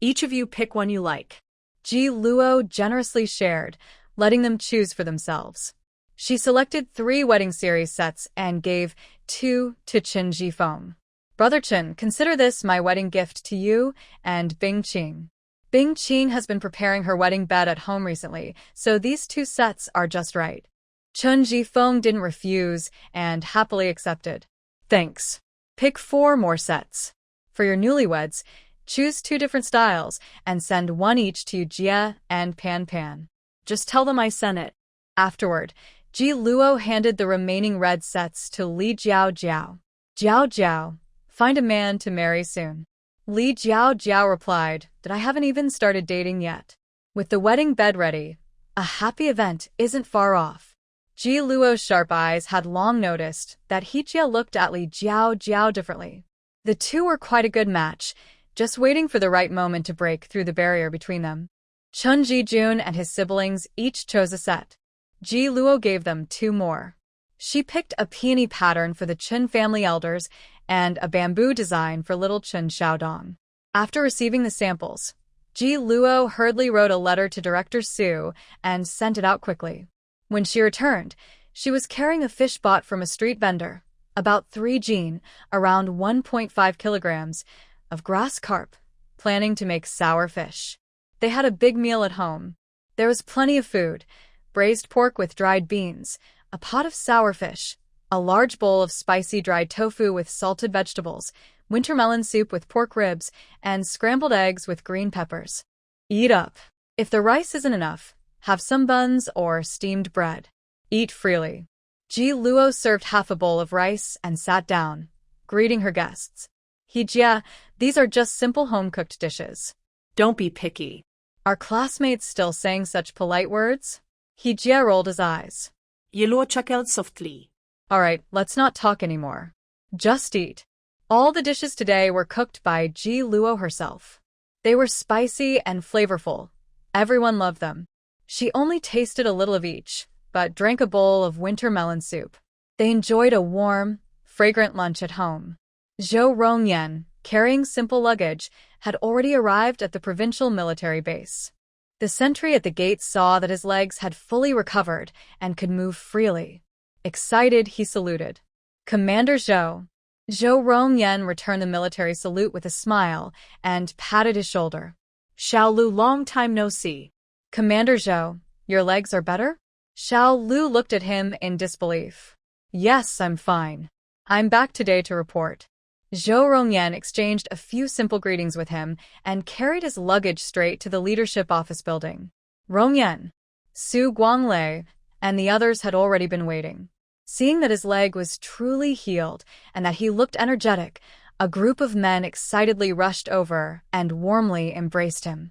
Each of you pick one you like. Ji Luo generously shared, letting them choose for themselves. She selected 3 wedding series sets and gave 2 to Chen Jifeng. Brother Chen, consider this my wedding gift to you and Bing Qing. Bing Qing has been preparing her wedding bed at home recently, so these 2 sets are just right. Chen Jifeng didn't refuse and happily accepted. Thanks. Pick 4 more sets. For your newlyweds, choose 2 different styles and send 1 each to Jia and Pan Pan. Just tell them I sent it. Afterward, Ji Luo handed the remaining red sets to Li Jiao. Jiao, find a man to marry soon. Li Jiao replied that I haven't even started dating yet. With the wedding bed ready, a happy event isn't far off. Ji Luo's sharp eyes had long noticed that Jia looked at Li Jiao differently. The 2 were quite a good match, just waiting for the right moment to break through the barrier between them. Chen Jijun and his siblings each chose a set. Ji Luo gave them 2 more. She picked a peony pattern for the Chen family elders and a bamboo design for little Chen Xiaodong. After receiving the samples, Ji Luo hurriedly wrote a letter to Director Su and sent it out quickly. When she returned, she was carrying a fish bought from a street vendor, about 3 jin, around 1.5 kilograms, of grass carp, planning to make sour fish. They had a big meal at home. There was plenty of food: braised pork with dried beans, a pot of sour fish, a large bowl of spicy dried tofu with salted vegetables, winter melon soup with pork ribs, and scrambled eggs with green peppers. Eat up. If the rice isn't enough, have some buns or steamed bread. Eat freely. Ji Luo served half a bowl of rice and sat down, greeting her guests. Jia, these are just simple home-cooked dishes. Don't be picky. Are classmates still saying such polite words? Jia rolled his eyes. Ji Luo chuckled softly. All right, let's not talk anymore. Just eat. All the dishes today were cooked by Ji Luo herself. They were spicy and flavorful. Everyone loved them. She only tasted a little of each, but drank a bowl of winter melon soup. They enjoyed a warm, fragrant lunch at home. Zhou Rongyan, carrying simple luggage, had already arrived at the provincial military base. The sentry at the gate saw that his legs had fully recovered and could move freely. Excited, he saluted. Commander Zhou. Zhou Rongyan returned the military salute with a smile and patted his shoulder. Xiao Lu, long time no see. Commander Zhou, your legs are better? Xiao Lu looked at him in disbelief. Yes, I'm fine. I'm back today to report. Zhou Rongyan exchanged a few simple greetings with him and carried his luggage straight to the leadership office building. Rongyan, Su Guanglei, and the others had already been waiting. Seeing that his leg was truly healed and that he looked energetic, a group of men excitedly rushed over and warmly embraced him.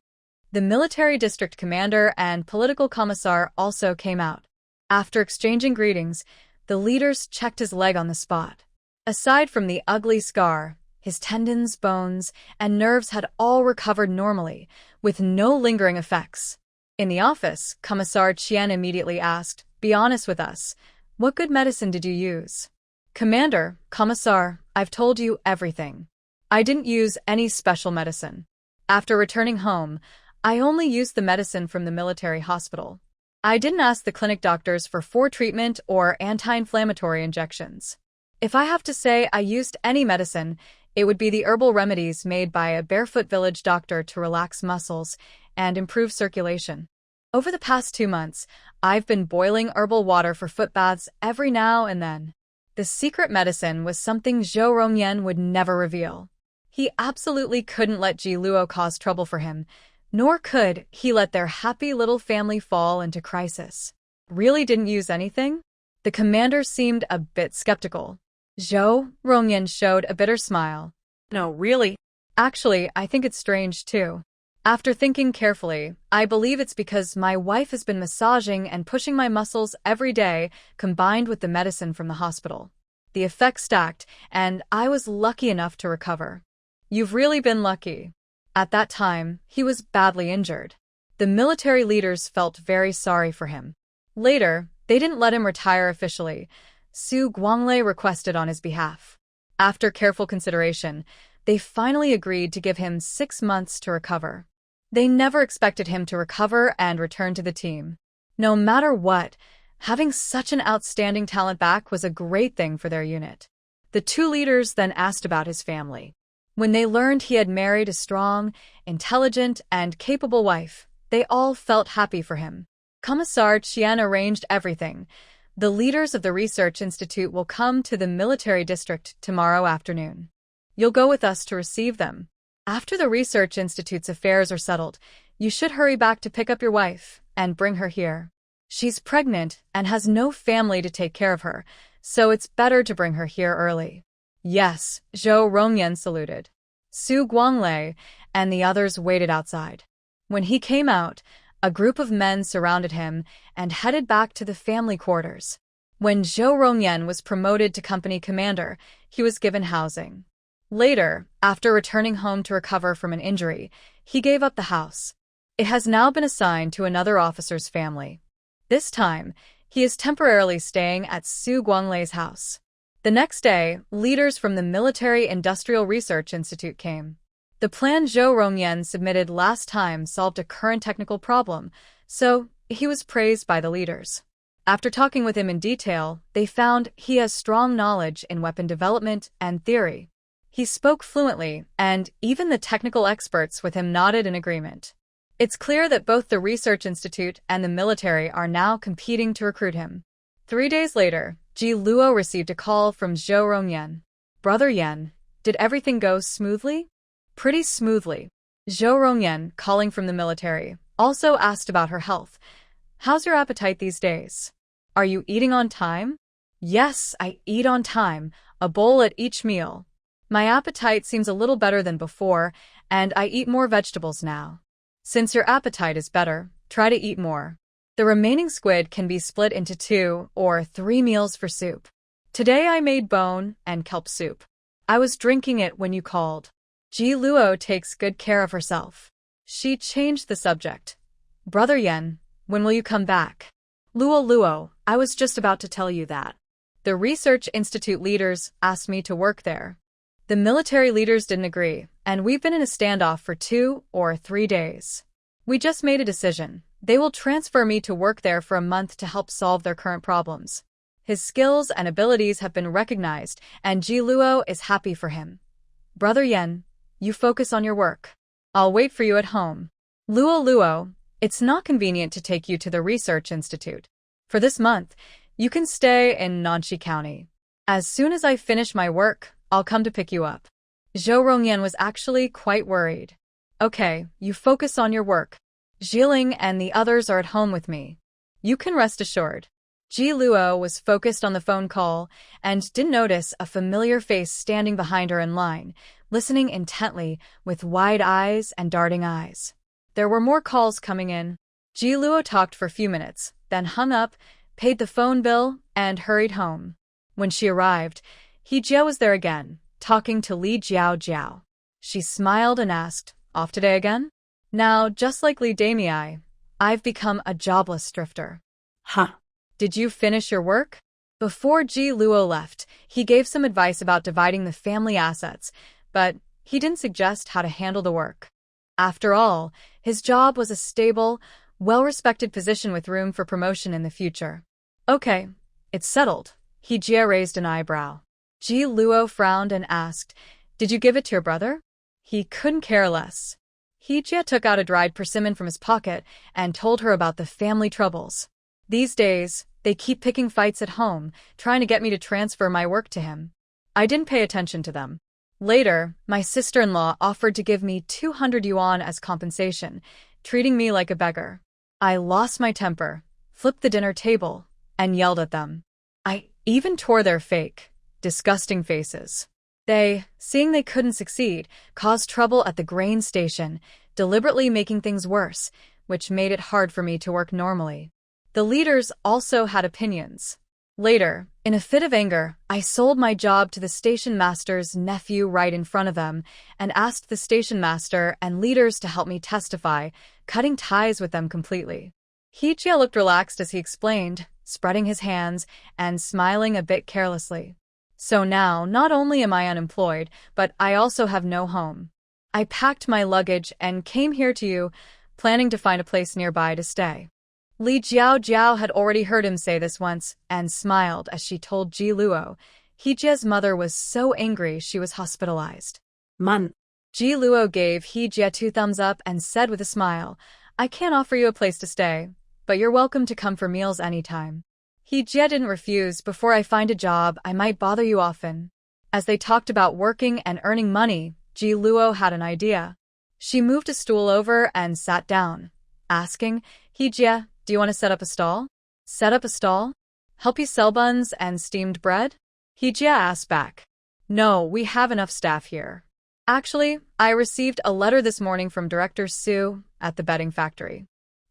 The military district commander and political commissar also came out. After exchanging greetings, the leaders checked his leg on the spot. Aside from the ugly scar, his tendons, bones, and nerves had all recovered normally, with no lingering effects. In the office, Commissar Qian immediately asked, "Be honest with us. What good medicine did you use?" "Commander, Commissar, I've told you everything. I didn't use any special medicine. After returning home, I only used the medicine from the military hospital. I didn't ask the clinic doctors for treatment or anti-inflammatory injections. If I have to say I used any medicine, it would be the herbal remedies made by a barefoot village doctor to relax muscles and improve circulation. Over the past 2 months, I've been boiling herbal water for foot baths every now and then." The secret medicine was something Zhou Rongyan would never reveal. He absolutely couldn't let Ji Luo cause trouble for him, nor could he let their happy little family fall into crisis. Really didn't use anything? The commander seemed a bit skeptical. Zhao Rongyan showed a bitter smile. No, really? Actually, I think it's strange too. After thinking carefully, I believe it's because my wife has been massaging and pushing my muscles every day, combined with the medicine from the hospital. The effect stacked, and I was lucky enough to recover. You've really been lucky. At that time, he was badly injured. The military leaders felt very sorry for him. Later, they didn't let him retire officially. Su Guanglei requested on his behalf. After careful consideration, they finally agreed to give him 6 months to recover. They never expected him to recover and return to the team. No matter what, having such an outstanding talent back was a great thing for their unit. The two leaders then asked about his family. When they learned he had married a strong, intelligent, and capable wife, they all felt happy for him. Commissar Qian arranged everything. The leaders of the research institute will come to the military district tomorrow afternoon. You'll go with us to receive them. After the research institute's affairs are settled, you should hurry back to pick up your wife and bring her here. She's pregnant and has no family to take care of her, so it's better to bring her here early. Yes, Zhou Rongyan saluted. Su Guanglei and the others waited outside. When he came out, a group of men surrounded him and headed back to the family quarters. When Zhou Rongyan was promoted to company commander, he was given housing. Later, after returning home to recover from an injury, he gave up the house. It has now been assigned to another officer's family. This time, he is temporarily staying at Su Guanglei's house. The next day, leaders from the Military Industrial Research Institute came. The plan Zhou Rongyan submitted last time solved a current technical problem, so he was praised by the leaders. After talking with him in detail, they found he has strong knowledge in weapon development and theory. He spoke fluently, and even the technical experts with him nodded in agreement. It's clear that both the Research Institute and the military are now competing to recruit him. 3 days later, Ji Luo received a call from Zhou Rongyan. Brother Yan, did everything go smoothly? Pretty smoothly. Zhou Rongyan, calling from the military, also asked about her health. How's your appetite these days? Are you eating on time? Yes, I eat on time, a bowl at each meal. My appetite seems a little better than before, and I eat more vegetables now. Since your appetite is better, try to eat more. The remaining squid can be split into 2 or 3 meals for soup. Today I made bone and kelp soup. I was drinking it when you called. Ji Luo takes good care of herself. She changed the subject. Brother Yan, when will you come back? Luo, I was just about to tell you that. The Research Institute leaders asked me to work there. The military leaders didn't agree, and we've been in a standoff for 2 or 3 days. We just made a decision. They will transfer me to work there for a month to help solve their current problems. His skills and abilities have been recognized, and Ji Luo is happy for him. Brother Yan, you focus on your work. I'll wait for you at home. Luo, it's not convenient to take you to the Research Institute. For this month, you can stay in Nanxi County. As soon as I finish my work, I'll come to pick you up. Zhou Rongyan was actually quite worried. Okay, you focus on your work. Jiling and the others are at home with me. You can rest assured. Ji Luo was focused on the phone call and didn't notice a familiar face standing behind her in line, listening intently with wide eyes and darting eyes. There were more calls coming in. Ji Luo talked for a few minutes, then hung up, paid the phone bill, and hurried home. When she arrived, Jia was there again, talking to Li Jiao. She smiled and asked, off today again? Now, just like Li Damei, I've become a jobless drifter. Huh. Did you finish your work? Before Ji Luo left, he gave some advice about dividing the family assets, but he didn't suggest how to handle the work. After all, his job was a stable, well-respected position with room for promotion in the future. Okay, it's settled. Jia raised an eyebrow. Ji Luo frowned and asked, did you give it to your brother? He couldn't care less. Jia took out a dried persimmon from his pocket and told her about the family troubles. These days, they keep picking fights at home, trying to get me to transfer my work to him. I didn't pay attention to them. Later, my sister-in-law offered to give me 200 yuan as compensation, treating me like a beggar. I lost my temper. flipped the dinner table, and yelled at them. I even tore their fake, disgusting faces. They, seeing they couldn't succeed, caused trouble at the grain station, deliberately making things worse, which made it hard for me to work normally. The leaders also had opinions. Later, in a fit of anger, I sold my job to the station master's nephew right in front of them and asked the station master and leaders to help me testify, cutting ties with them completely. Ji looked relaxed as he explained, spreading his hands and smiling a bit carelessly. So now, not only am I unemployed, but I also have no home. I packed my luggage and came here to you, planning to find a place nearby to stay. Zhao had already heard him say this once and smiled as she told Ji Luo. Ji's mother was so angry she was hospitalized. Ji Luo gave Ji 2 thumbs up and said with a smile, I can't offer you a place to stay, but you're welcome to come for meals anytime. Ji didn't refuse. Before I find a job, I might bother you often. As they talked about working and earning money, Ji Luo had an idea. She moved a stool over and sat down, asking, Ji, do you want to set up a stall? Set up a stall? Help you sell buns and steamed bread? Ji asked back. No, we have enough staff here. Actually, I received a letter this morning from Director Su at the bedding factory.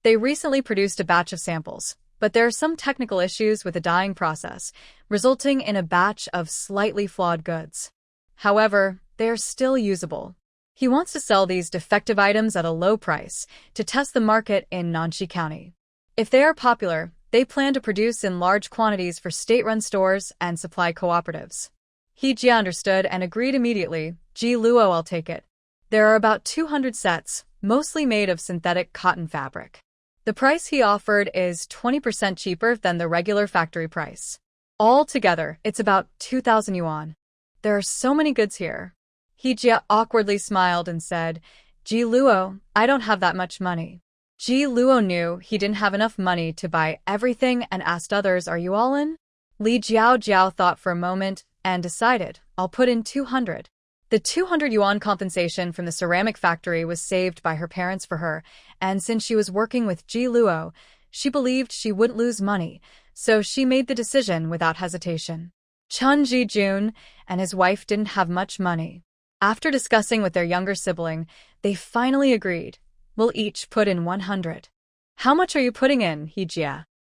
They recently produced a batch of samples, but there are some technical issues with the dyeing process, resulting in a batch of slightly flawed goods. However, they are still usable. He wants to sell these defective items at a low price to test the market in Nanxi County. If they are popular, they plan to produce in large quantities for state-run stores and supply cooperatives. Ji understood and agreed immediately. Ji Luo, I'll take it. There are about 200 sets, mostly made of synthetic cotton fabric. The price he offered is 20% cheaper than the regular factory price. Altogether, it's about 2,000 yuan. There are so many goods here. Ji awkwardly smiled and said, Ji Luo, I don't have that much money. Ji Luo knew he didn't have enough money to buy everything and asked others, are you all in? Zhao thought for a moment and decided, I'll put in 200. The 200 yuan compensation from the ceramic factory was saved by her parents for her, and since she was working with Ji Luo, she believed she wouldn't lose money, so she made the decision without hesitation. Chen Ji-jun and his wife didn't have much money. After discussing with their younger sibling, they finally agreed. We'll each put in 100. How much are you putting in, Ji?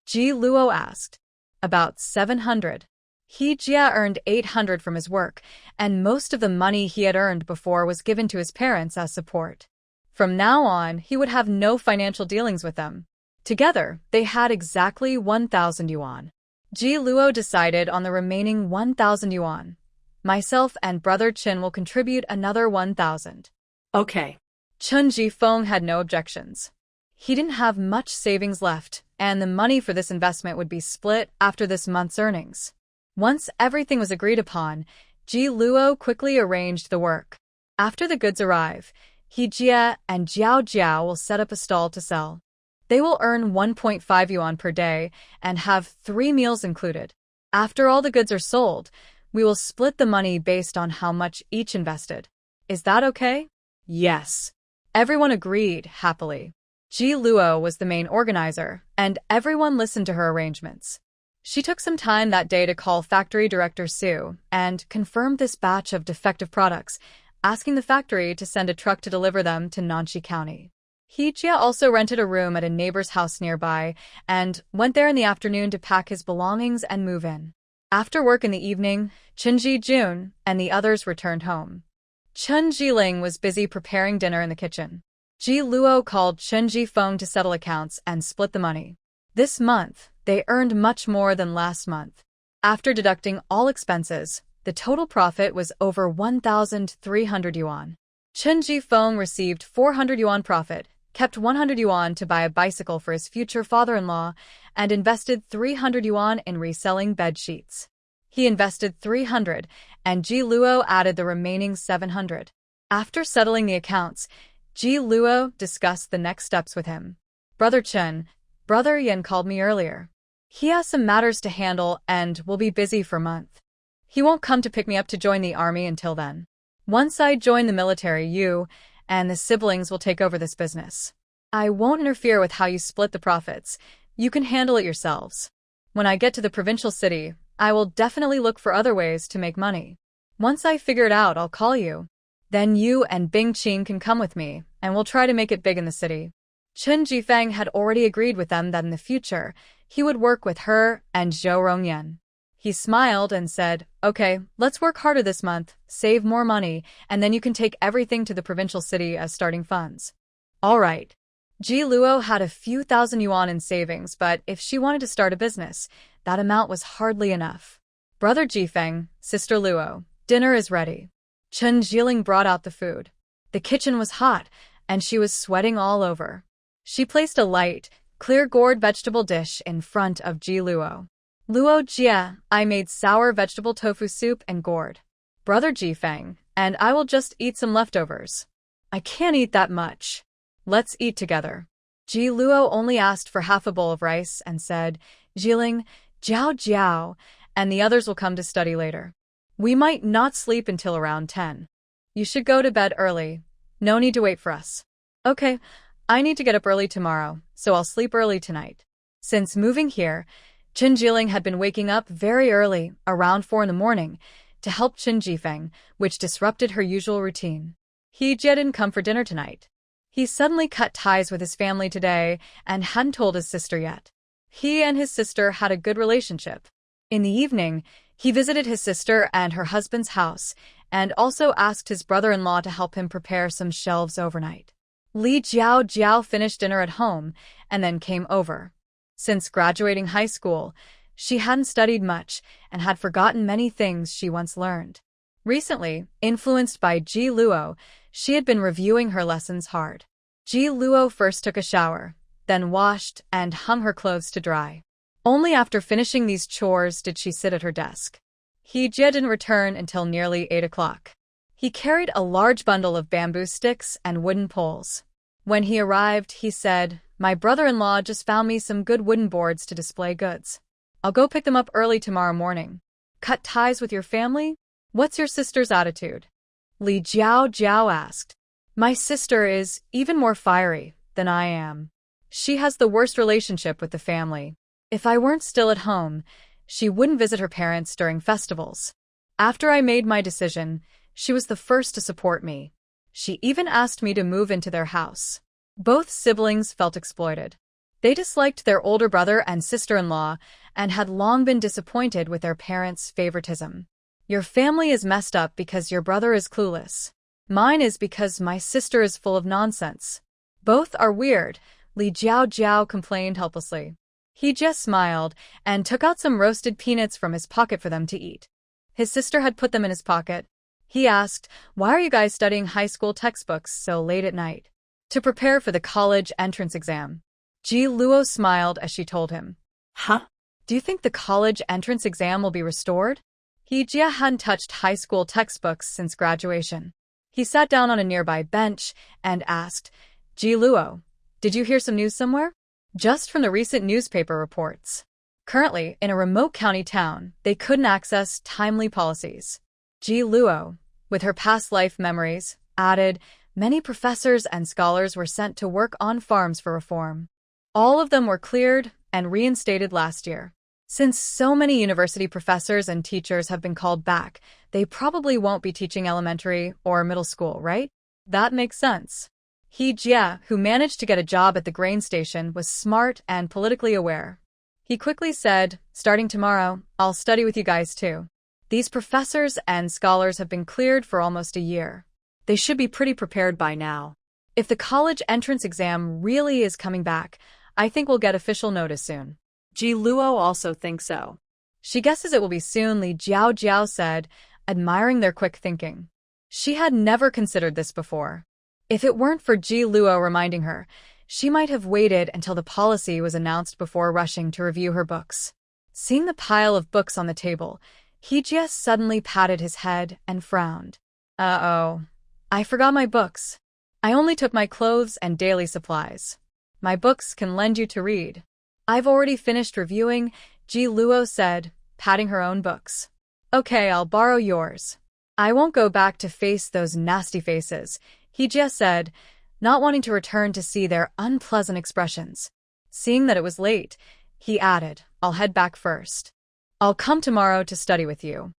Ji Luo asked. About 700. Ji earned 800 from his work, and most of the money he had earned before was given to his parents as support. From now on, he would have no financial dealings with them. Together, they had exactly 1,000 yuan. Ji Luo decided on the remaining 1,000 yuan. Myself and brother Chen will contribute another 1,000. Okay. Chen Jifeng had no objections. He didn't have much savings left, and the money for this investment would be split after this month's earnings. Once everything was agreed upon, Ji Luo quickly arranged the work. After the goods arrive, Ji and Zhao will set up a stall to sell. They will earn 1.5 yuan per day and have 3 meals included. After all the goods are sold, we will split the money based on how much each invested. Is that okay? Yes. Everyone agreed happily. Ji Luo was the main organizer, and everyone listened to her arrangements. She took some time that day to call factory director Su and confirmed this batch of defective products, asking the factory to send a truck to deliver them to Nanxi County. Ji also rented a room at a neighbor's house nearby and went there in the afternoon to pack his belongings and move in. After work in the evening, Chen Ji-jun and the others returned home. Chen Jiling was busy preparing dinner in the kitchen. Ji Luo called Chen Jifeng to settle accounts and split the money. This month, they earned much more than last month. After deducting all expenses, the total profit was over 1,300 yuan. Chen Jifeng received 400 yuan profit, kept 100 yuan to buy a bicycle for his future father-in-law, and invested 300 yuan in reselling bed sheets. He invested 300, and Ji Luo added the remaining 700. After settling the accounts, Ji Luo discussed the next steps with him. Brother Chen, Brother Yan called me earlier. He has some matters to handle and will be busy for a month. He won't come to pick me up to join the army until then. Once I join the military, you and the siblings will take over this business. I won't interfere with how you split the profits. You can handle it yourselves. When I get to the provincial city, I will definitely look for other ways to make money. Once I figure it out, I'll call you. Then you and Bing Qing can come with me, and we'll try to make it big in the city. Chen Jifeng had already agreed with them that in the future, he would work with her and Zhou Rongyan. He smiled and said, "Okay, let's work harder this month, save more money, and then you can take everything to the provincial city as starting funds." All right. Ji Luo had a few thousand yuan in savings, but if she wanted to start a business, that amount was hardly enough. Brother Jifeng, Sister Luo, dinner is ready. Chen Jiling brought out the food. The kitchen was hot, and she was sweating all over. She placed a light, clear gourd vegetable dish in front of Ji Luo. "Luo Jia, I made sour vegetable tofu soup and gourd. Brother Jifeng, and I will just eat some leftovers. I can't eat that much. Let's eat together." Ji Luo only asked for half a bowl of rice and said, "Jiling, Jiao Jiao, and the others will come to study later. We might not sleep until around 10. You should go to bed early. No need to wait for us." "Okay, I need to get up early tomorrow, so I'll sleep early tonight." Since moving here, Chen Jiling had been waking up very early, around 4 in the morning, to help Chen Jifeng, which disrupted her usual routine. He didn't come for dinner tonight. He suddenly cut ties with his family today and hadn't told his sister yet. He and his sister had a good relationship. In the evening, he visited his sister and her husband's house and also asked his brother-in-law to help him prepare some shelves overnight. Li Jiao Jiao finished dinner at home and then came over. Since graduating high school, she hadn't studied much and had forgotten many things she once learned. Recently, influenced by Ji Luo, she had been reviewing her lessons hard. Ji Luo first took a shower, then washed and hung her clothes to dry. Only after finishing these chores did she sit at her desk. He didn't return until nearly 8 o'clock. He carried a large bundle of bamboo sticks and wooden poles. When he arrived, he said, "My brother-in-law just found me some good wooden boards to display goods. I'll go pick them up early tomorrow morning." "Cut ties with your family? What's your sister's attitude?" Li Jiao Jiao asked. "My sister is even more fiery than I am. She has the worst relationship with the family. If I weren't still at home, she wouldn't visit her parents during festivals. After I made my decision, she was the first to support me. She even asked me to move into their house." Both siblings felt exploited. They disliked their older brother and sister-in-law and had long been disappointed with their parents' favoritism. "Your family is messed up because your brother is clueless. Mine is because my sister is full of nonsense. Both are weird," Li Jiao Jiao complained helplessly. He just smiled and took out some roasted peanuts from his pocket for them to eat. His sister had put them in his pocket. He asked, "Why are you guys studying high school textbooks so late at night?" "To prepare for the college entrance exam." Ji Luo smiled as she told him. Huh? "Do you think the college entrance exam will be restored?" He hadn't touched high school textbooks since graduation. He sat down on a nearby bench and asked, "Ji Luo, did you hear some news somewhere?" "Just from the recent newspaper reports. Currently, in a remote county town, they couldn't access timely policies." Ji Luo, with her past life memories, added, "Many professors and scholars were sent to work on farms for reform. All of them were cleared and reinstated last year. Since so many university professors and teachers have been called back, they probably won't be teaching elementary or middle school, right?" "That makes sense." He Jia, who managed to get a job at the grain station, was smart and politically aware. He quickly said, "Starting tomorrow, I'll study with you guys too. These professors and scholars have been cleared for almost a year. They should be pretty prepared by now. If the college entrance exam really is coming back, I think we'll get official notice soon." Ji Luo also thinks so. "She guesses it will be soon," Li Jiao Jiao said, admiring their quick thinking. She had never considered this before. If it weren't for Ji Luo reminding her, she might have waited until the policy was announced before rushing to review her books. Seeing the pile of books on the table, he just suddenly patted his head and frowned. "Uh-oh. I forgot my books. I only took my clothes and daily supplies. My books can lend you to read." "I've already finished reviewing," Ji Luo said, patting her own books. "Okay, I'll borrow yours. I won't go back to face those nasty faces," he just said, not wanting to return to see their unpleasant expressions. Seeing that it was late, he added, I'll head back first. I'll come tomorrow to study with you.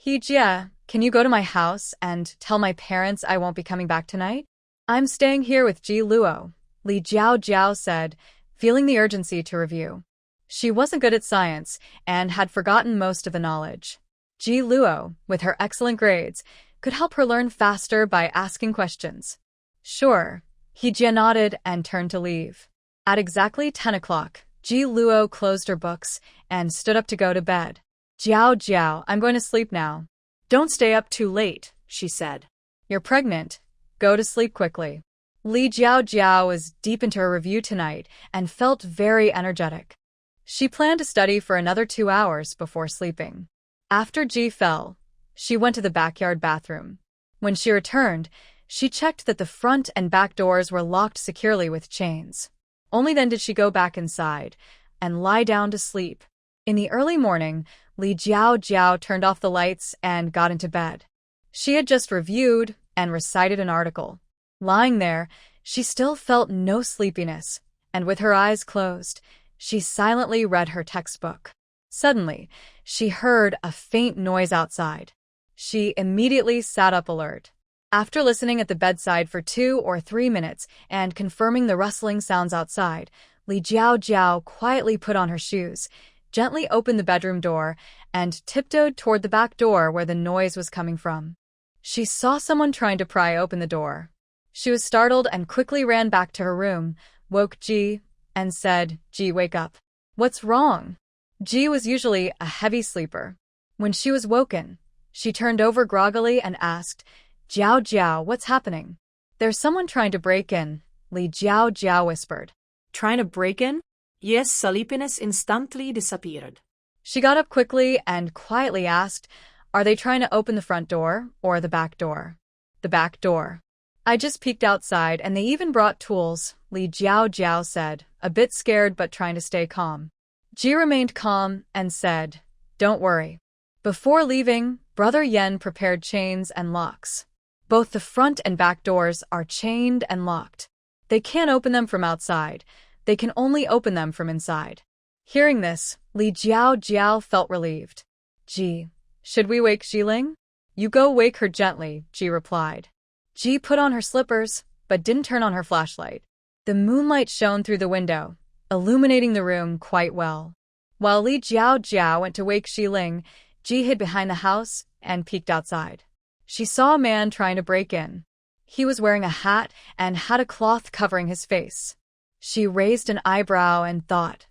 Jie, can you go to my house and tell my parents I won't be coming back tonight? I'm staying here with Ji Luo, Li Jiao said, feeling the urgency to review. She wasn't good at science and had forgotten most of the knowledge. Ji Luo, with her excellent grades, could help her learn faster by asking questions. Sure. Jie nodded and turned to leave. At exactly 10 o'clock, Ji Luo closed her books and stood up to go to bed. Jiao, I'm going to sleep now. Don't stay up too late, she said. You're pregnant. Go to sleep quickly. Li Jiao was deep into her review tonight and felt very energetic. She planned to study for another 2 hours before sleeping. After Ji fell, she went to the backyard bathroom. When she returned, she checked that the front and back doors were locked securely with chains. Only then did she go back inside and lie down to sleep. In the early morning, Li Jiao turned off the lights and got into bed. She had just reviewed and recited an article. Lying there, she still felt no sleepiness, and with her eyes closed, she silently read her textbook. Suddenly, she heard a faint noise outside. She immediately sat up alert. After listening at the bedside for 2 or 3 minutes and confirming the rustling sounds outside, Li Jiao quietly put on her shoes, gently opened the bedroom door, and tiptoed toward the back door where the noise was coming from. She saw someone trying to pry open the door. She was startled and quickly ran back to her room, woke Ji, and said, Ji, wake up. What's wrong? Ji was usually a heavy sleeper. When she was woken, she turned over groggily and asked, Jiao, what's happening? There's someone trying to break in, Li Jiao whispered. Trying to break in? Yes, sleepiness instantly disappeared. She got up quickly and quietly asked, Are they trying to open the front door or the back door? The back door. I just peeked outside and they even brought tools, Li Jiao said, a bit scared but trying to stay calm. Ji remained calm and said, Don't worry. Before leaving, Brother Yen prepared chains and locks. Both the front and back doors are chained and locked. They can't open them from outside. They can only open them from inside. Hearing this, Li Jiao felt relieved. Ji, should we wake Xiling? You go wake her gently, Ji replied. Ji put on her slippers, but didn't turn on her flashlight. The moonlight shone through the window, illuminating the room quite well. While Li Jiao went to wake Xiling, Ji hid behind the house and peeked outside. She saw a man trying to break in. He was wearing a hat and had a cloth covering his face. She raised an eyebrow and thought,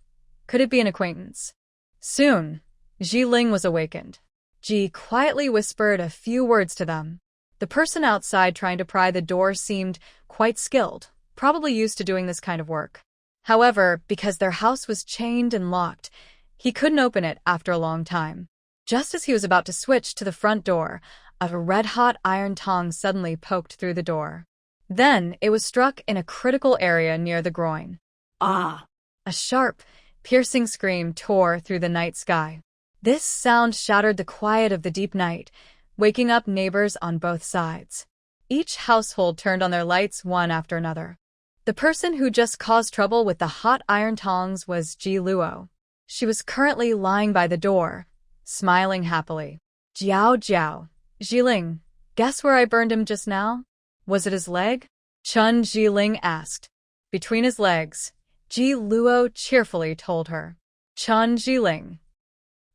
could it be an acquaintance? Soon, Xiling was awakened. Ji quietly whispered a few words to them. The person outside trying to pry the door seemed quite skilled, probably used to doing this kind of work. However, because their house was chained and locked, he couldn't open it after a long time. Just as he was about to switch to the front door, a red-hot iron tong suddenly poked through the door. Then it was struck in a critical area near the groin. Ah! A sharp, piercing scream tore through the night sky. This sound shattered the quiet of the deep night, waking up neighbors on both sides. Each household turned on their lights one after another. The person who just caused trouble with the hot iron tongs was Ji Luo. She was currently lying by the door, smiling happily. Jiao, Xiling, guess where I burned him just now? Was it his leg? Chun Xiling asked. Between his legs, Ji Luo cheerfully told her. Chun Xiling.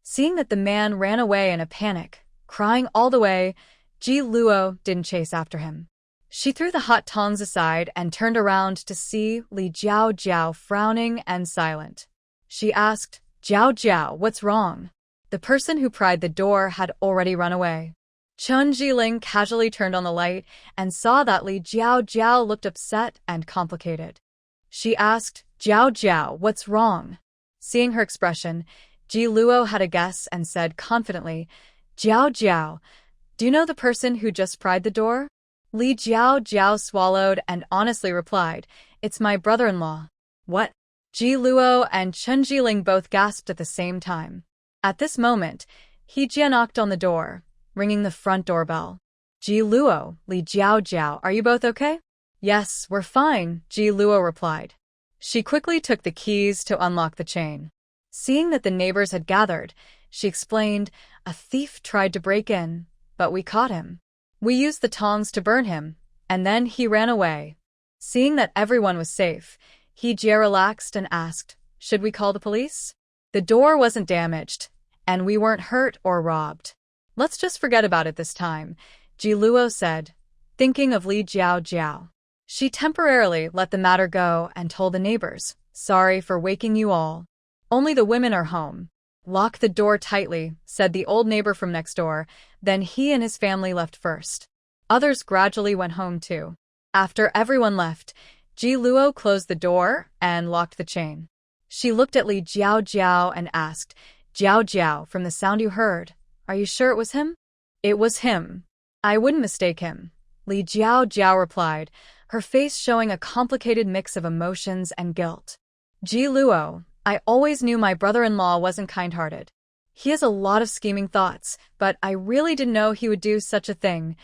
Seeing that the man ran away in a panic, crying all the way, Ji Luo didn't chase after him. She threw the hot tongs aside and turned around to see Li Jiao frowning and silent. She asked, Jiao, what's wrong? The person who pried the door had already run away. Chun Xiling casually turned on the light and saw that Li Jiao looked upset and complicated. She asked, Jiao, what's wrong? Seeing her expression, Ji Luo had a guess and said confidently, Jiao, do you know the person who just pried the door? Li Jiao swallowed and honestly replied, It's my brother-in-law. What? Ji Luo and Chun Xiling both gasped at the same time. At this moment, Jie knocked on the door, ringing the front doorbell. Ji Luo, Li Jiao, are you both okay? Yes, we're fine, Ji Luo replied. She quickly took the keys to unlock the chain. Seeing that the neighbors had gathered, she explained, "A thief tried to break in, but we caught him. We used the tongs to burn him, and then he ran away." Seeing that everyone was safe, Ji relaxed and asked, "Should we call the police?" The door wasn't damaged, and we weren't hurt or robbed. "Let's just forget about it this time," Ji Luo said, thinking of Li Zhao. She temporarily let the matter go and told the neighbors, "Sorry for waking you all. Only the women are home." "Lock the door tightly," said the old neighbor from next door. Then he and his family left first. Others gradually went home too. After everyone left, Ji Luo closed the door and locked the chain. She looked at Li Zhao and asked, "Zhao, from the sound you heard, are you sure it was him?" "It was him. I wouldn't mistake him," Li Zhao replied, her face showing a complicated mix of emotions and guilt. "Ji Luo, I always knew my brother-in-law wasn't kind-hearted. He has a lot of scheming thoughts, but I really didn't know he would do such a thing,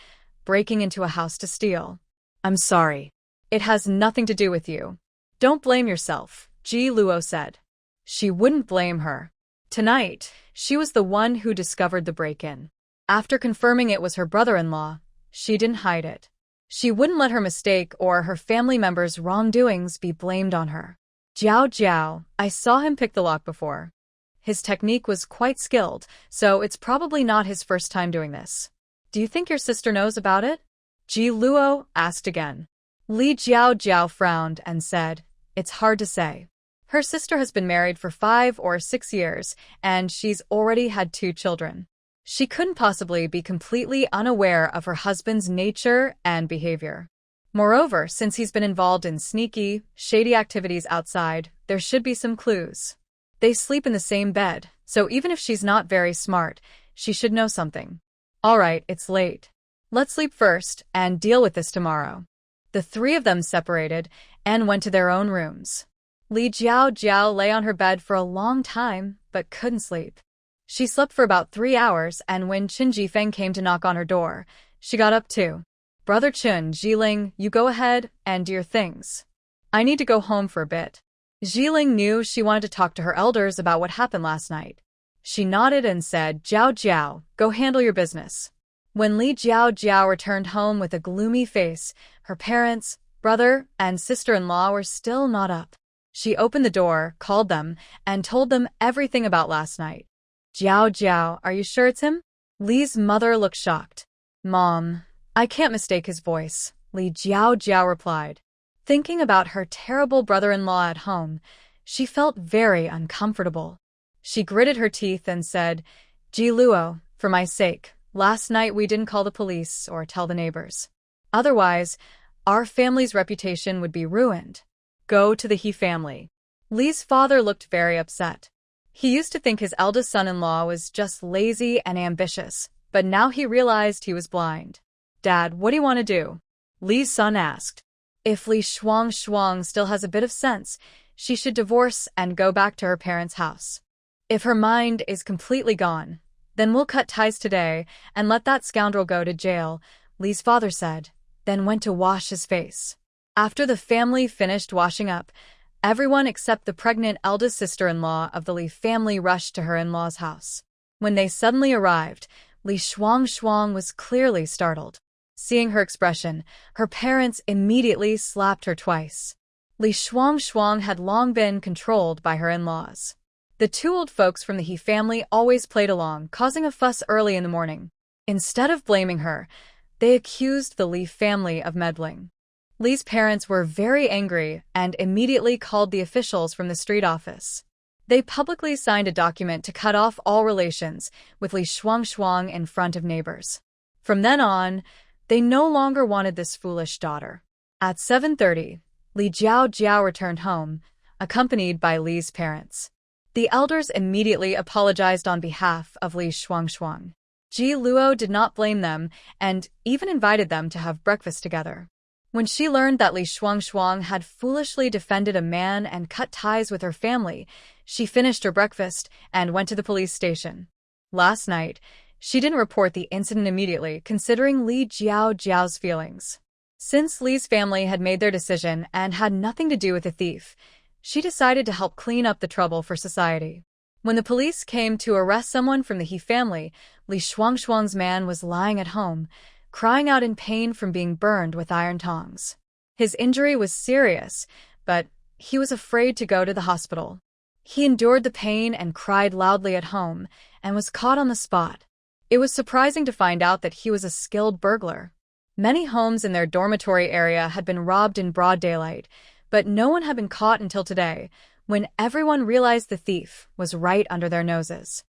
breaking into a house to steal. I'm sorry. It has nothing to do with you. Don't blame yourself," Ji Luo said. She wouldn't blame her. Tonight, she was the one who discovered the break-in. After confirming it was her brother-in-law, she didn't hide it. She wouldn't let her mistake or her family members' wrongdoings be blamed on her. Zhao, I saw him pick the lock before. His technique was quite skilled, so it's probably not his first time doing this. Do you think your sister knows about it? Ji Luo asked again. Li Zhao frowned and said, "It's hard to say. Her sister has been married for 5 or 6 years, and she's already had 2 children. She couldn't possibly be completely unaware of her husband's nature and behavior. Moreover, since he's been involved in sneaky, shady activities outside, there should be some clues. They sleep in the same bed, so even if she's not very smart, she should know something. All right, it's late. Let's sleep first and deal with this tomorrow." The 3 of them separated and went to their own rooms. Li Zhao lay on her bed for a long time, but couldn't sleep. She slept for about 3 hours, and when Qin Jifeng came to knock on her door, she got up too. "Brother Qin, Jiling, you go ahead and do your things. I need to go home for a bit." Jiling knew she wanted to talk to her elders about what happened last night. She nodded and said, Zhao, go handle your business." When Li Zhao returned home with a gloomy face, her parents, brother, and sister-in-law were still not up. She opened the door, called them, and told them everything about last night. Zhao, are you sure it's him?" Li's mother looked shocked. "Mom, I can't mistake his voice," Li Zhao replied. Thinking about her terrible brother-in-law at home, she felt very uncomfortable. She gritted her teeth and said, "Ji Luo, for my sake, last night we didn't call the police or tell the neighbors. Otherwise, our family's reputation would be ruined. Go to the He family." Li's father looked very upset. He used to think his eldest son-in-law was just lazy and ambitious, but now he realized he was blind. "Dad, what do you want to do?" Li's son asked. If Li Shuang still has a bit of sense, she should divorce and go back to her parents' house. If her mind is completely gone, then we'll cut ties today and let that scoundrel go to jail, Li's father said, then went to wash his face. After the family finished washing up, everyone except the pregnant eldest sister-in-law of the Li family rushed to her in-laws' house. When they suddenly arrived, Li Shuang was clearly startled. Seeing her expression, her parents immediately slapped her twice. Li Shuang had long been controlled by her in-laws. The 2 old folks from the He family always played along, causing a fuss early in the morning. Instead of blaming her, they accused the Li family of meddling. Li's parents were very angry and immediately called the officials from the street office. They publicly signed a document to cut off all relations with Li Shuang in front of neighbors. From then on, they no longer wanted this foolish daughter. At 7:30, Li Zhao returned home, accompanied by Li's parents. The elders immediately apologized on behalf of Li Shuang. Ji Luo did not blame them and even invited them to have breakfast together. When she learned that Li Shuang had foolishly defended a man and cut ties with her family, she finished her breakfast and went to the police station. Last night, she didn't report the incident immediately, considering Li Zhao's feelings. Since Li's family had made their decision and had nothing to do with the thief, She decided to help clean up the trouble for society. When the police came to arrest someone from the He family, Li Shuangshuang's man was lying at home, crying out in pain from being burned with iron tongs. His injury was serious, but he was afraid to go to the hospital. He endured the pain and cried loudly at home, and was caught on the spot. It was surprising to find out that he was a skilled burglar. Many homes in their dormitory area had been robbed in broad daylight, but no one had been caught until today, when everyone realized the thief was right under their noses.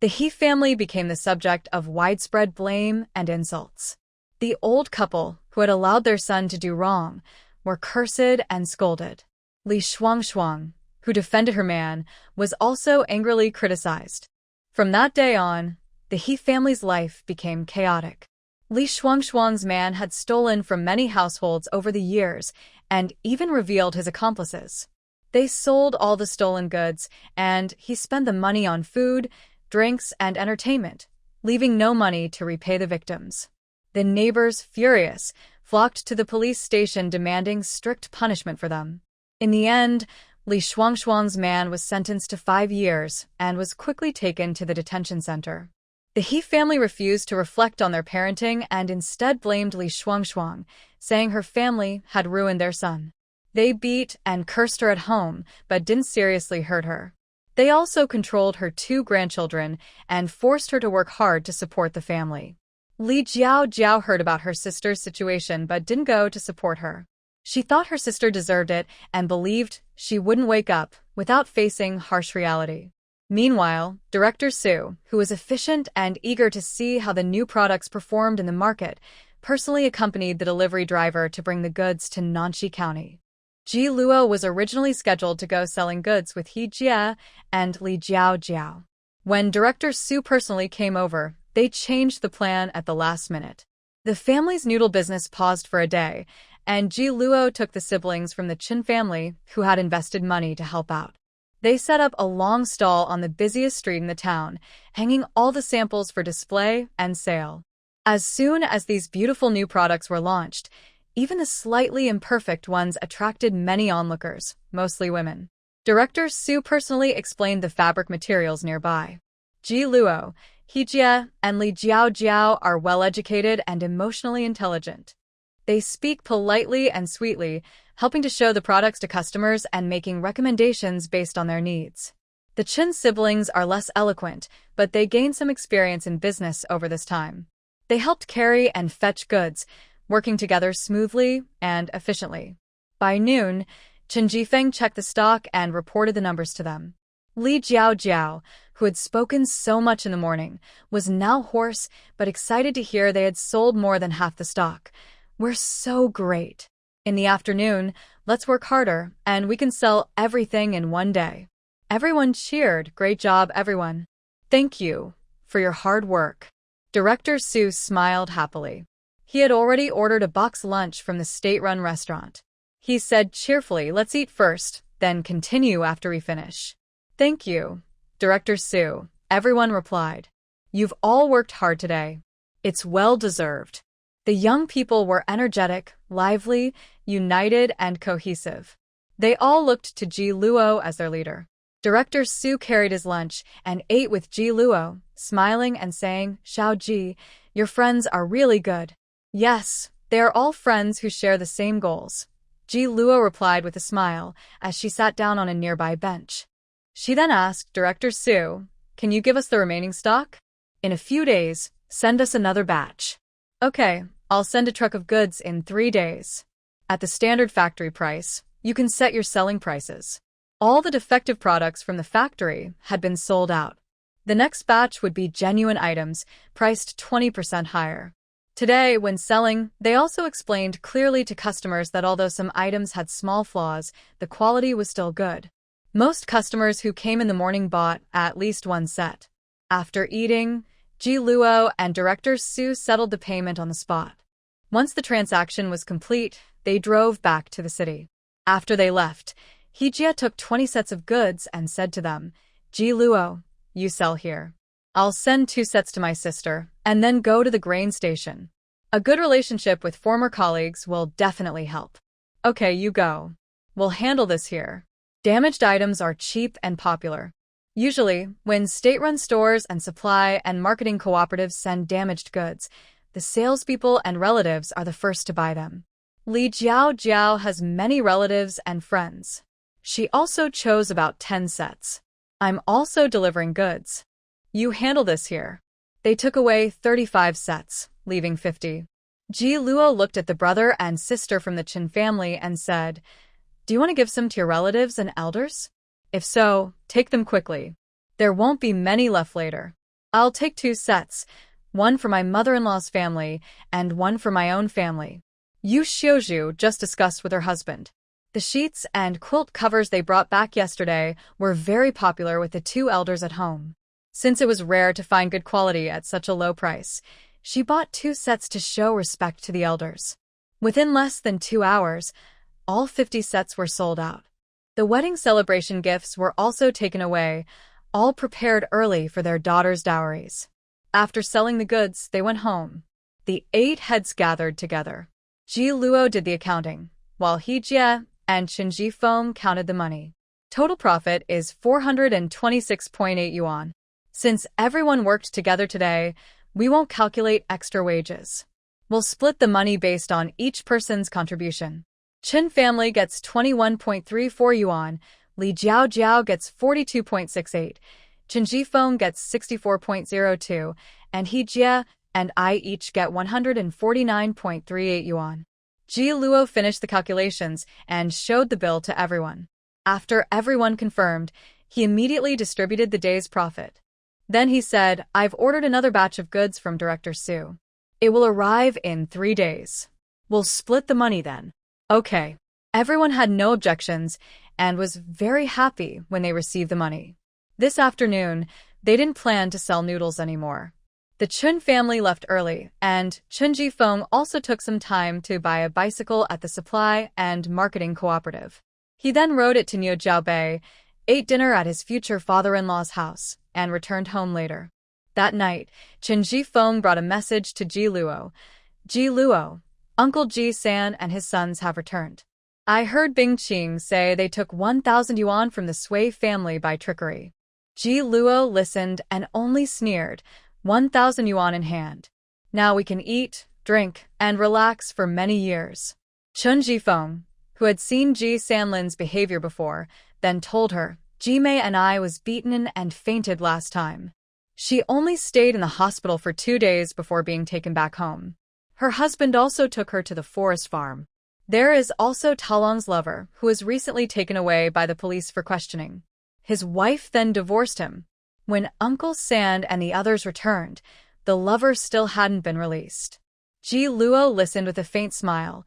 The He family became the subject of widespread blame and insults. The old couple, who had allowed their son to do wrong, were cursed and scolded. Li Shuangshuang, who defended her man, was also angrily criticized. From that day on, the He family's life became chaotic. Li Shuangshuang's man had stolen from many households over the years and even revealed his accomplices. They sold all the stolen goods, and he spent the money on food, drinks, and entertainment, leaving no money to repay the victims. The neighbors, furious, flocked to the police station demanding strict punishment for them. In the end, Li Shuangshuang's man was sentenced to 5 years and was quickly taken to the detention center. The He family refused to reflect on their parenting and instead blamed Li Shuangshuang, saying her family had ruined their son. They beat and cursed her at home, but didn't seriously hurt her. They also controlled her 2 grandchildren and forced her to work hard to support the family. Li Zhao heard about her sister's situation but didn't go to support her. She thought her sister deserved it and believed she wouldn't wake up without facing harsh reality. Meanwhile, Director Su, who was efficient and eager to see how the new products performed in the market, personally accompanied the delivery driver to bring the goods to Nanxi County. Ji Luo was originally scheduled to go selling goods with He Jie and Li Jiao. When Director Su personally came over, they changed the plan at the last minute. The family's noodle business paused for a day, and Ji Luo took the siblings from the Qin family who had invested money to help out. They set up a long stall on the busiest street in the town, hanging all the samples for display and sale. As soon as these beautiful new products were launched, even the slightly imperfect ones attracted many onlookers, mostly women. Director Su personally explained the fabric materials nearby. Ji Luo, He Jie, and Li Jiao are well-educated and emotionally intelligent. They speak politely and sweetly, helping to show the products to customers and making recommendations based on their needs. The Qin siblings are less eloquent, but they gained some experience in business over this time. They helped carry and fetch goods, working together smoothly and efficiently. By noon, Chen Jifeng checked the stock and reported the numbers to them. Li Jiao, who had spoken so much in the morning, was now hoarse but excited to hear they had sold more than half the stock. "We're so great. In the afternoon, let's work harder, and we can sell everything in one day." Everyone cheered. "Great job, everyone. Thank you for your hard work." Director Su smiled happily. He had already ordered a box lunch from the state-run restaurant. He said cheerfully, "Let's eat first, then continue after we finish." "Thank you, Director Su," everyone replied. "You've all worked hard today. It's well-deserved." The young people were energetic, lively, united, and cohesive. They all looked to Ji Luo as their leader. Director Su carried his lunch and ate with Ji Luo, smiling and saying, "Xiao Ji, your friends are really good." "Yes, they are all friends who share the same goals," Ji Luo replied with a smile as she sat down on a nearby bench. She then asked Director Su, "Can you give us the remaining stock? In a few days, send us another batch." "Okay, I'll send a truck of goods in 3 days. At the standard factory price, you can set your selling prices." All the defective products from the factory had been sold out. The next batch would be genuine items, priced 20% higher. Today, when selling, they also explained clearly to customers that although some items had small flaws, the quality was still good. Most customers who came in the morning bought at least one set. After eating, Ji Luo and Director Su settled the payment on the spot. Once the transaction was complete, they drove back to the city. After they left, He Jie took 20 sets of goods and said to them, "Ji Luo, you sell here. I'll send 2 sets to my sister, and then go to the grain station. A good relationship with former colleagues will definitely help." "Okay, you go. We'll handle this here." Damaged items are cheap and popular. Usually, when state-run stores and supply and marketing cooperatives send damaged goods, the salespeople and relatives are the first to buy them. Li Jiao has many relatives and friends. She also chose about 10 sets. I'm also delivering goods. You handle this here. They took away 35 sets, leaving 50. Ji Luo looked at the brother and sister from the Chen family and said, "Do you want to give some to your relatives and elders? If so, take them quickly. There won't be many left later. I'll take 2 sets, one for my mother-in-law's family and one for my own family." Yu Xiuzhu just discussed with her husband. The sheets and quilt covers they brought back yesterday were very popular with the 2 elders at home. Since it was rare to find good quality at such a low price, she bought 2 sets to show respect to the elders. Within less than 2 hours, all 50 sets were sold out. The wedding celebration gifts were also taken away, all prepared early for their daughters' dowries. After selling the goods, they went home. The 8 heads gathered together. Ji Luo did the accounting, while He Jie and Chen Jifeng counted the money. Total profit is 426.8 yuan. Since everyone worked together today, we won't calculate extra wages. We'll split the money based on each person's contribution. Chen family gets 21.34 yuan, Li Jiao gets 42.68, Chen Jifeng gets 64.02, and He Jie and I each get 149.38 yuan. Ji Luo finished the calculations and showed the bill to everyone. After everyone confirmed, he immediately distributed the day's profit. Then he said, "I've ordered another batch of goods from Director Su. It will arrive in 3 days. We'll split the money then." Okay. Everyone had no objections and was very happy when they received the money. This afternoon, they didn't plan to sell noodles anymore. The Chun family left early, and Chen Jifeng also took some time to buy a bicycle at the supply and marketing cooperative. He then rode it to Niujiaobei, ate dinner at his future father-in-law's house, and returned home later. That night, Chen Jifeng brought a message to Ji Luo. "Ji Luo, Uncle Ji-san and his sons have returned. I heard Bing Qing say they took 1,000 yuan from the Sui family by trickery." Ji Luo listened and only sneered, 1,000 yuan in hand. Now we can eat, drink, and relax for many years. Chen Jifeng, who had seen Ji Sanlin's behavior before, then told her, "Ji Mei and I was beaten and fainted last time. She only stayed in the hospital for 2 days before being taken back home. Her husband also took her to the forest farm. There is also Talong's lover, who was recently taken away by the police for questioning. His wife then divorced him. When Uncle Sand and the others returned, the lover still hadn't been released." Ji Luo listened with a faint smile.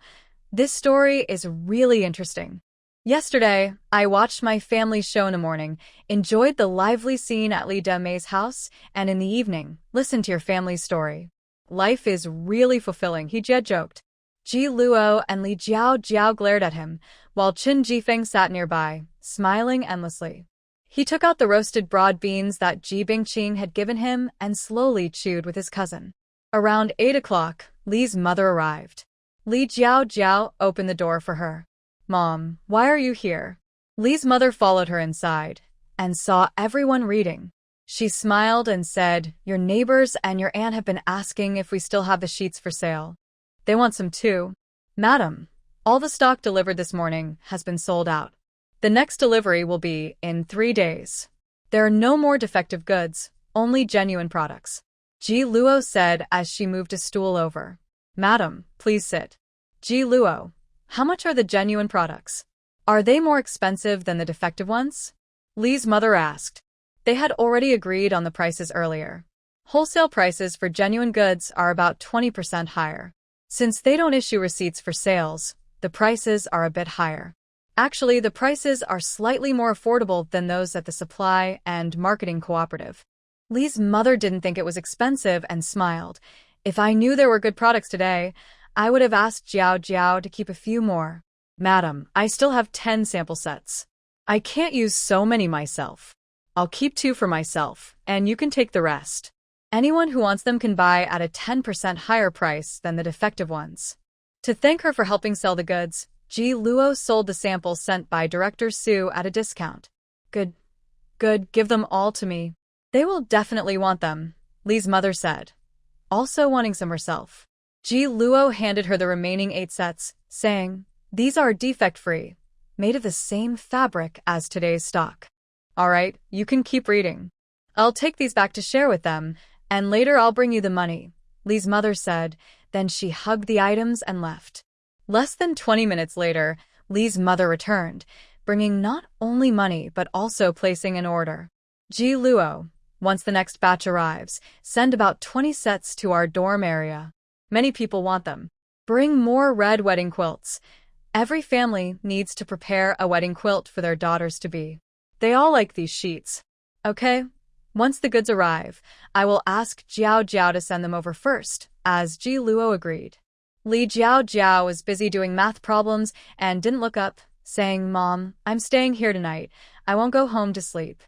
"This story is really interesting. Yesterday, I watched my family show in the morning, enjoyed the lively scene at Li Demei's house, and in the evening, listened to your family's story. Life is really fulfilling," he joked. Ji Luo and Li Jiao glared at him, while Chen Jifeng sat nearby, smiling endlessly. He took out the roasted broad beans that Ji Bingqing had given him and slowly chewed with his cousin. Around 8 o'clock, Li's mother arrived. Li Jiao opened the door for her. "Mom, why are you here?" Li's mother followed her inside and saw everyone reading. She smiled and said, "Your neighbors and your aunt have been asking if we still have the sheets for sale. They want some too." "Madam, all the stock delivered this morning has been sold out. The next delivery will be in 3 days. There are no more defective goods, only genuine products," Ji Luo said as she moved a stool over. "Madam, please sit." "Ji Luo, how much are the genuine products? Are they more expensive than the defective ones?" Li's mother asked. They had already agreed on the prices earlier. Wholesale prices for genuine goods are about 20% higher. Since they don't issue receipts for sales, the prices are a bit higher. Actually, the prices are slightly more affordable than those at the supply and marketing cooperative. Li's mother didn't think it was expensive and smiled. "If I knew there were good products today, I would have asked Zhao to keep a few more. Madam, I still have 10 sample sets. I can't use so many myself. I'll keep 2 for myself, and you can take the rest. Anyone who wants them can buy at a 10% higher price than the defective ones." To thank her for helping sell the goods, Ji Luo sold the samples sent by Director Su at a discount. Good, give them all to me. They will definitely want them, Li's mother said, also wanting some herself. Ji Luo handed her the remaining 8 sets, saying, these are defect-free, made of the same fabric as today's stock. Alright, you can keep reading. I'll take these back to share with them, and later I'll bring you the money, Li's mother said, then she hugged the items and left. Less than 20 minutes later, Li's mother returned, bringing not only money but also placing an order. Ji Luo, once the next batch arrives, send about 20 sets to our dorm area. Many people want them. Bring more red wedding quilts. Every family needs to prepare a wedding quilt for their daughters to be. They all like these sheets. Okay? Once the goods arrive, I will ask Zhao to send them over first, as Ji Luo agreed. Zhao was busy doing math problems and didn't look up, saying, Mom, I'm staying here tonight. I won't go home to sleep.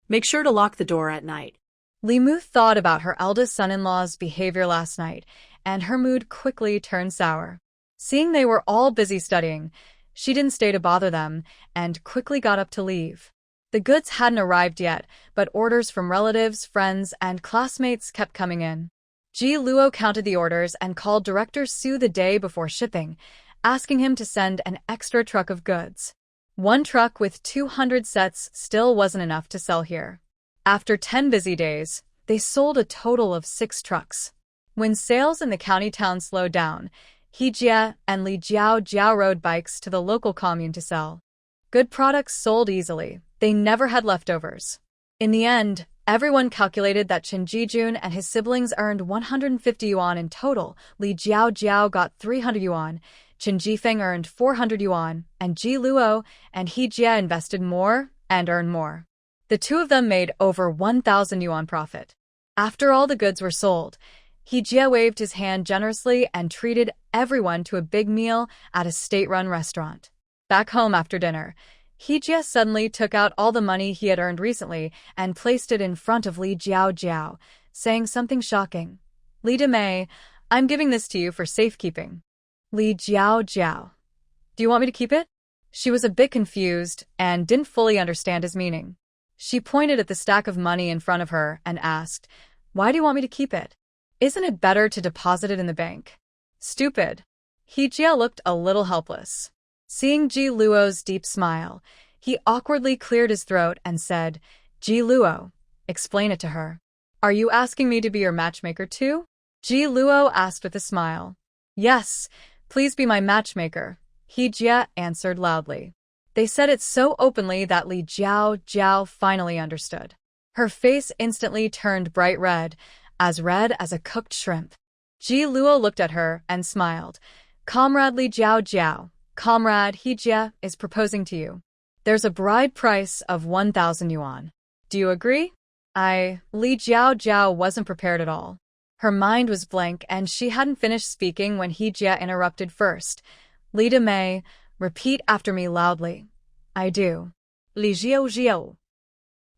Make sure to lock the door at night. Mu thought about her eldest son-in-law's behavior last night, and her mood quickly turned sour. Seeing they were all busy studying, she didn't stay to bother them and quickly got up to leave. The goods hadn't arrived yet, but orders from relatives, friends, and classmates kept coming in. Ji Luo counted the orders and called Director Su the day before shipping, asking him to send an extra truck of goods. One truck with 200 sets still wasn't enough to sell here. After 10 busy days, they sold a total of 6 trucks. When sales in the county town slowed down, He Jie and Li Zhao rode bikes to the local commune to sell. Good products sold easily. They never had leftovers. In the end, everyone calculated that Chen Jijun and his siblings earned 150 yuan in total. Li Zhao got 300 yuan, Chen Jifeng earned 400 yuan, and Ji Luo and He Jie invested more and earned more. The two of them made over 1,000 yuan profit. After all the goods were sold, He Jie waved his hand generously and treated everyone to a big meal at a state-run restaurant. Back home after dinner, He Jie suddenly took out all the money he had earned recently and placed it in front of Li Zhao, saying something shocking. Li Mei, I'm giving this to you for safekeeping. Li Zhao. Do you want me to keep it? She was a bit confused and didn't fully understand his meaning. She pointed at the stack of money in front of her and asked, Why do you want me to keep it? Isn't it better to deposit it in the bank? Stupid. He Jie looked a little helpless. Seeing Ji Luo's deep smile, he awkwardly cleared his throat and said, Ji Luo, explain it to her. Are you asking me to be your matchmaker too? Ji Luo asked with a smile. Yes, please be my matchmaker, He Jie answered loudly. They said it so openly that Li Zhao finally understood. Her face instantly turned bright red as a cooked shrimp. Ji Luo looked at her and smiled. Comrade Li Zhao, Comrade He Jie is proposing to you. There's a bride price of 1,000 yuan. Do you agree? Li Zhao wasn't prepared at all. Her mind was blank and she hadn't finished speaking when He Jie interrupted first. Li Mei, repeat after me loudly. I do. Li Zhao.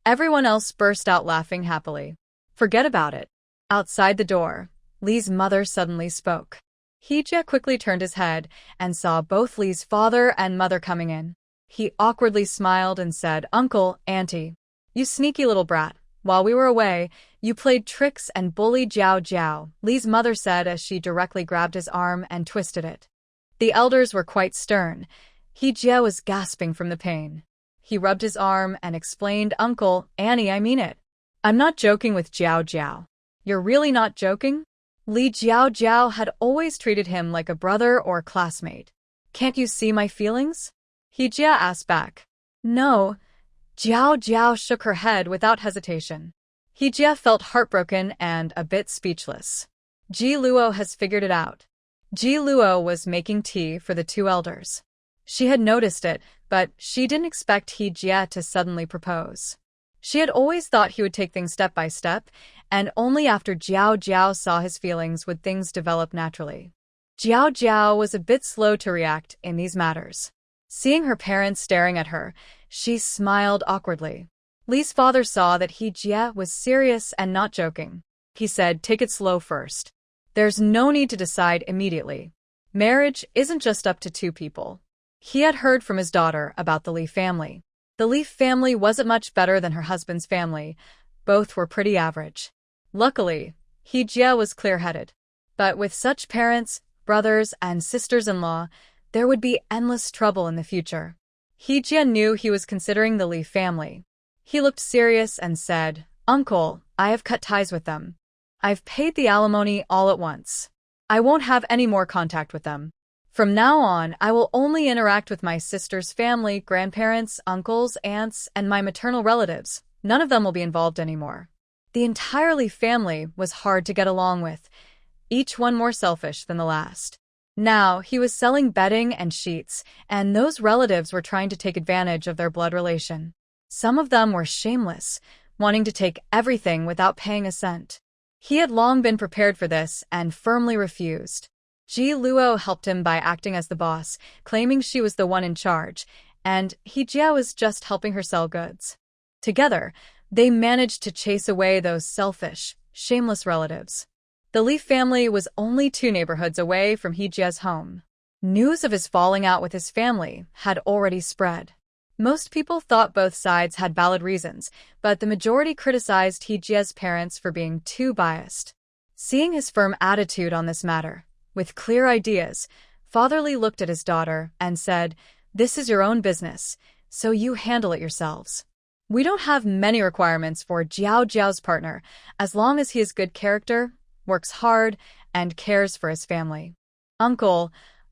Everyone else burst out laughing happily. Forget about it. Outside the door, Li's mother suddenly spoke. He Jie quickly turned his head and saw both Li's father and mother coming in. He awkwardly smiled and said, Uncle, Auntie, you sneaky little brat. While we were away, you played tricks and bullied Zhao, Li's mother said as she directly grabbed his arm and twisted it. The elders were quite stern. He Jie was gasping from the pain. He rubbed his arm and explained, Uncle, Annie, I mean it. I'm not joking with Zhao. You're really not joking? Li Zhao had always treated him like a brother or classmate. Can't you see my feelings? He Jie asked back. No. Zhao shook her head without hesitation. He Jie felt heartbroken and a bit speechless. Ji Luo has figured it out. Ji Luo was making tea for the two elders. She had noticed it, but she didn't expect He Jie to suddenly propose. She had always thought he would take things step by step, and only after Zhao saw his feelings would things develop naturally. Zhao was a bit slow to react in these matters. Seeing her parents staring at her, she smiled awkwardly. Li's father saw that He Jie was serious and not joking. He said, Take it slow first. There's no need to decide immediately. Marriage isn't just up to two people. He had heard from his daughter about the Li family. The Li family wasn't much better than her husband's family. Both were pretty average. Luckily, Ji was clear-headed. But with such parents, brothers, and sisters-in-law, there would be endless trouble in the future. Ji knew he was considering the Li family. He looked serious and said, "Uncle, I have cut ties with them. I've paid the alimony all at once. I won't have any more contact with them. From now on, I will only interact with my sister's family, grandparents, uncles, aunts, and my maternal relatives. None of them will be involved anymore." The entire Li family was hard to get along with, each one more selfish than the last. Now, he was selling bedding and sheets, and those relatives were trying to take advantage of their blood relation. Some of them were shameless, wanting to take everything without paying a cent. He had long been prepared for this and firmly refused. Ji Luo helped him by acting as the boss, claiming she was the one in charge, and Ji was just helping her sell goods. Together, they managed to chase away those selfish, shameless relatives. The Li family was only 2 neighborhoods away from Ji's home. News of his falling out with his family had already spread. Most people thought both sides had valid reasons, but the majority criticized Ji's parents for being too biased. Seeing his firm attitude on this matter, with clear ideas, Father Li looked at his daughter and said, "This is your own business, so you handle it yourselves. We don't have many requirements for Zhao's partner, as long as he has good character, works hard, and cares for his family. Uncle,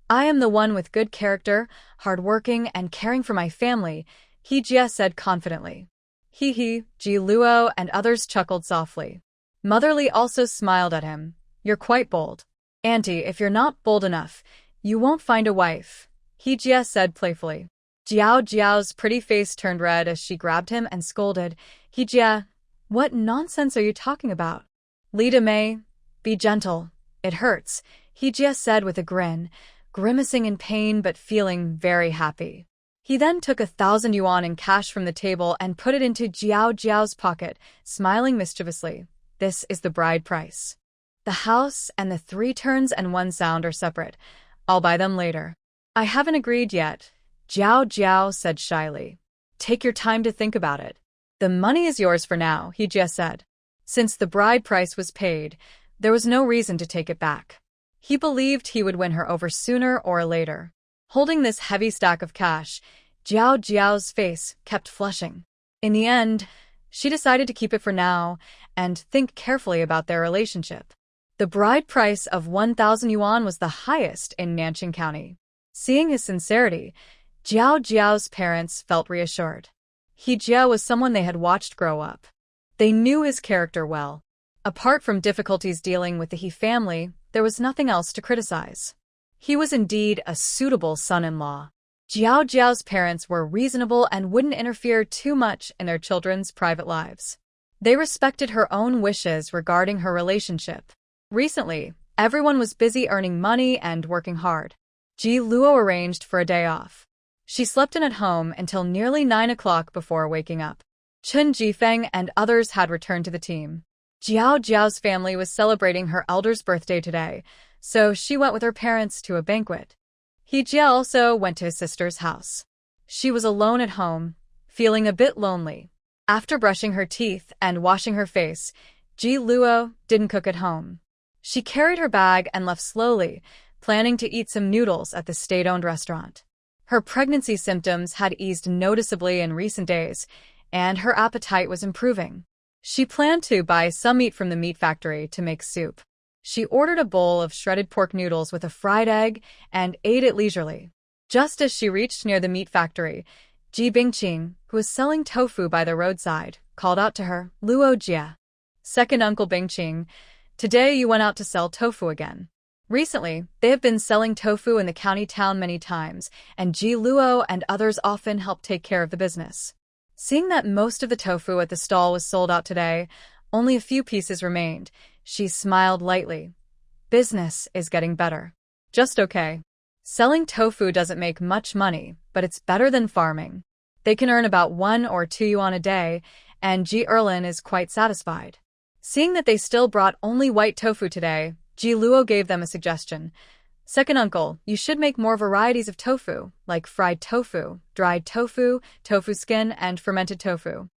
I am the one with good character, hardworking, and caring for my family," Ji said confidently. Ji Luo and others chuckled softly. Mother Li also smiled at him. "You're quite bold. Auntie, if you're not bold enough, you won't find a wife," Ji said playfully. Zhao's pretty face turned red as she grabbed him and scolded, "Ji, what nonsense are you talking about? Li Mei, be gentle. It hurts," Ji said with a grin, grimacing in pain but feeling very happy. He then took 1,000 yuan in cash from the table and put it into Zhao's pocket, smiling mischievously. "This is the bride price. The house and the 3 turns and 1 sound are separate. I'll buy them later." "I haven't agreed yet," Zhao said shyly. "Take your time to think about it." "The money is yours for now," Ji said. Since the bride price was paid, there was no reason to take it back. He believed he would win her over sooner or later. Holding this heavy stack of cash, Zhao's face kept flushing. In the end, she decided to keep it for now and think carefully about their relationship. The bride price of 1,000 yuan was the highest in Nanqing County. Seeing his sincerity, Zhao's parents felt reassured. Ji was someone they had watched grow up. They knew his character well. Apart from difficulties dealing with the He family, there was nothing else to criticize. He was indeed a suitable son-in-law. Zhao's parents were reasonable and wouldn't interfere too much in their children's private lives. They respected her own wishes regarding her relationship. Recently, everyone was busy earning money and working hard. Ji Luo arranged for a day off. She slept in at home until nearly 9 o'clock before waking up. Chun Jifeng and others had returned to the team. Zhao's family was celebrating her elder's birthday today, so she went with her parents to a banquet. Ji also went to his sister's house. She was alone at home, feeling a bit lonely. After brushing her teeth and washing her face, Ji Luo didn't cook at home. She carried her bag and left slowly, planning to eat some noodles at the state-owned restaurant. Her pregnancy symptoms had eased noticeably in recent days, and her appetite was improving. She planned to buy some meat from the meat factory to make soup. She ordered a bowl of shredded pork noodles with a fried egg and ate it leisurely. Just as she reached near the meat factory, Ji Bingqing, who was selling tofu by the roadside, called out to her, "Luo Jia." "Second Uncle Bingqing, today you went out to sell tofu again." Recently, they have been selling tofu in the county town many times, and Ji Luo and others often help take care of the business. Seeing that most of the tofu at the stall was sold out today, only a few pieces remained, she smiled lightly. "Business is getting better. Just okay. Selling tofu doesn't make much money, but it's better than farming. They can earn about 1 or 2 yuan a day, and Ji Erlin is quite satisfied." Seeing that they still brought only white tofu today, Ji Luo gave them a suggestion. Second uncle, you should make more varieties of tofu, like fried tofu, dried tofu, tofu skin, and fermented tofu.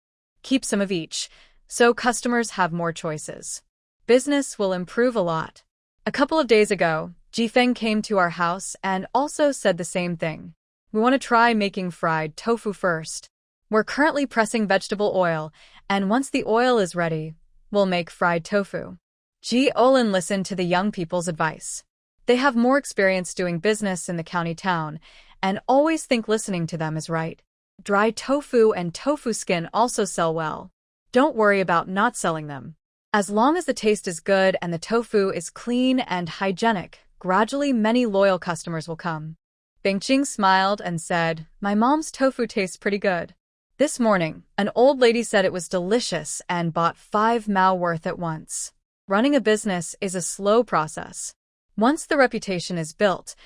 Keep some of each, so customers have more choices. Business will improve a lot. A couple of days ago, Jifeng came to our house and also said the same thing. We want to try making fried tofu first. We're currently pressing vegetable oil, and once the oil is ready, we'll make fried tofu. Ji Luo listened to the young people's advice. They have more experience doing business in the county town, and always think listening to them is right. Dry tofu and tofu skin also sell well. Don't worry about not selling them. As long as the taste is good and the tofu is clean and hygienic, gradually many loyal customers will come. Bingqing smiled and said, My mom's tofu tastes pretty good. This morning, an old lady said it was delicious and bought 5 mao worth at once. Running a business is a slow process. Once the reputation is built,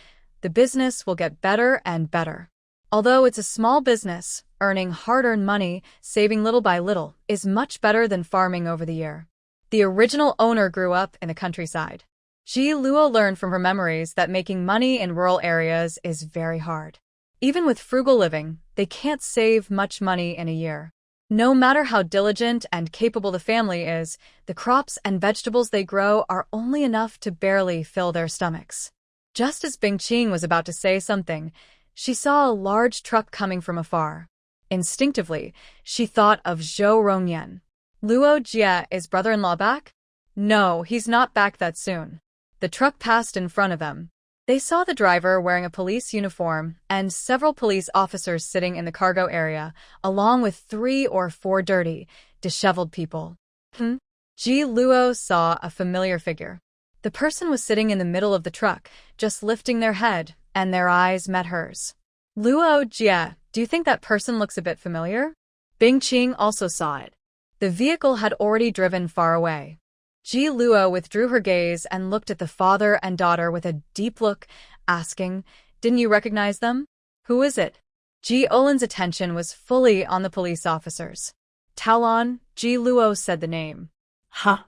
the business will get better and better. Although it's a small business, earning hard-earned money, saving little by little, is much better than farming over the year. The original owner grew up in the countryside. Ji Luo learned from her memories that making money in rural areas is very hard. Even with frugal living, they can't save much money in a year. No matter how diligent and capable the family is, the crops and vegetables they grow are only enough to barely fill their stomachs. Just as Bingqing was about to say something, she saw a large truck coming from afar. Instinctively, she thought of Zhou Rongyan. Luo Jie, is brother-in-law back? No, he's not back that soon. The truck passed in front of them. They saw the driver wearing a police uniform and several police officers sitting in the cargo area, along with 3 or 4 dirty, disheveled people. Ji Luo saw a familiar figure. The person was sitting in the middle of the truck, just lifting their head, and their eyes met hers. Luo Jie, do you think that person looks a bit familiar? Bingqing also saw it. The vehicle had already driven far away. Ji Luo withdrew her gaze and looked at the father and daughter with a deep look, asking, Didn't you recognize them? Who is it? Ji Luo's attention was fully on the police officers. Talon, Ji Luo said the name. Huh?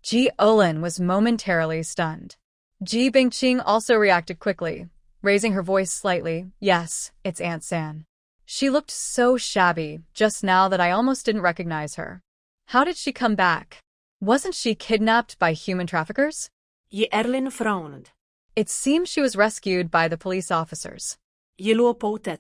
Ji Luo was momentarily stunned. Ji Bingqing also reacted quickly, raising her voice slightly. Yes, it's Aunt San. She looked so shabby just now that I almost didn't recognize her. How did she come back? Wasn't she kidnapped by human traffickers? Ji frowned. It seems she was rescued by the police officers. Ji Luo pouted.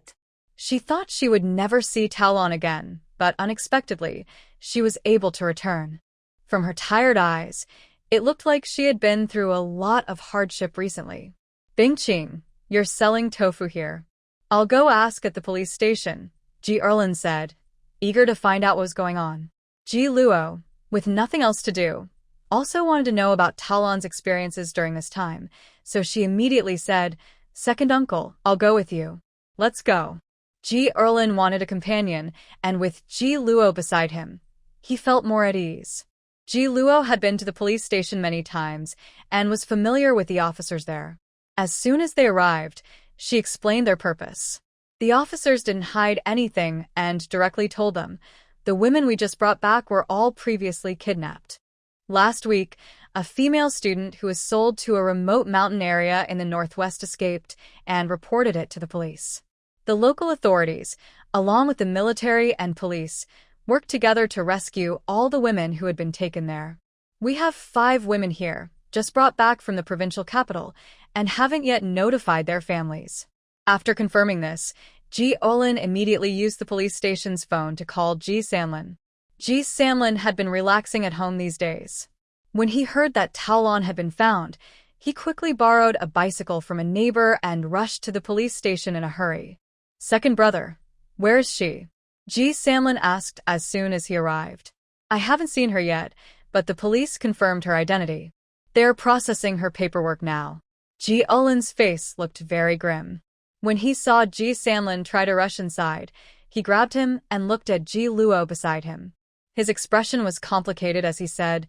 She thought she would never see Talon again, but unexpectedly, she was able to return. From her tired eyes, it looked like she had been through a lot of hardship recently. Bingqing, you're selling tofu here. I'll go ask at the police station, Ji Luo said, eager to find out what was going on. Ji Luo, with nothing else to do, also wanted to know about Talon's experiences during this time, so she immediately said, Second uncle, I'll go with you. Let's go. Ji Luo wanted a companion, and with Ji Luo beside him, he felt more at ease. Ji Luo had been to the police station many times and was familiar with the officers there. As soon as they arrived, she explained their purpose. The officers didn't hide anything and directly told them, The women we just brought back were all previously kidnapped. Last week, a female student who was sold to a remote mountain area in the northwest escaped and reported it to the police. The local authorities, along with the military and police, worked together to rescue all the women who had been taken there. We have 5 women here, just brought back from the provincial capital, and haven't yet notified their families. After confirming this, Ji Luo immediately used the police station's phone to call Ji Sanlin. Ji Sanlin had been relaxing at home these days. When he heard that Talon had been found, he quickly borrowed a bicycle from a neighbor and rushed to the police station in a hurry. Second brother, where is she? Ji Sanlin asked as soon as he arrived. I haven't seen her yet, but the police confirmed her identity. They're processing her paperwork now. Ji Luo's face looked very grim. When he saw Ji Sanlin try to rush inside, he grabbed him and looked at Ji Luo beside him. His expression was complicated as he said,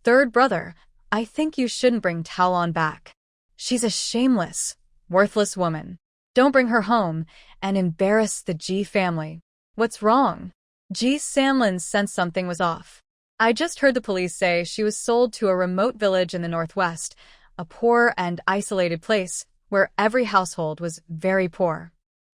Third brother, I think you shouldn't bring Talon back. She's a shameless, worthless woman. Don't bring her home and embarrass the Ji family. What's wrong? Ji Sanlin sensed something was off. I just heard the police say she was sold to a remote village in the northwest, a poor and isolated place where every household was very poor.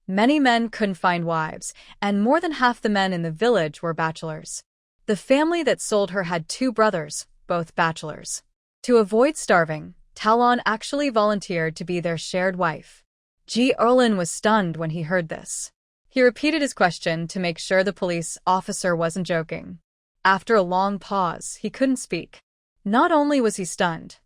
Many men couldn't find wives, and more than half the men in the village were bachelors. The family that sold her had 2 brothers, both bachelors. To avoid starving, Talon actually volunteered to be their shared wife. Ji Luo was stunned when he heard this. He repeated his question to make sure the police officer wasn't joking. After a long pause, he couldn't speak. Not only was he stunned,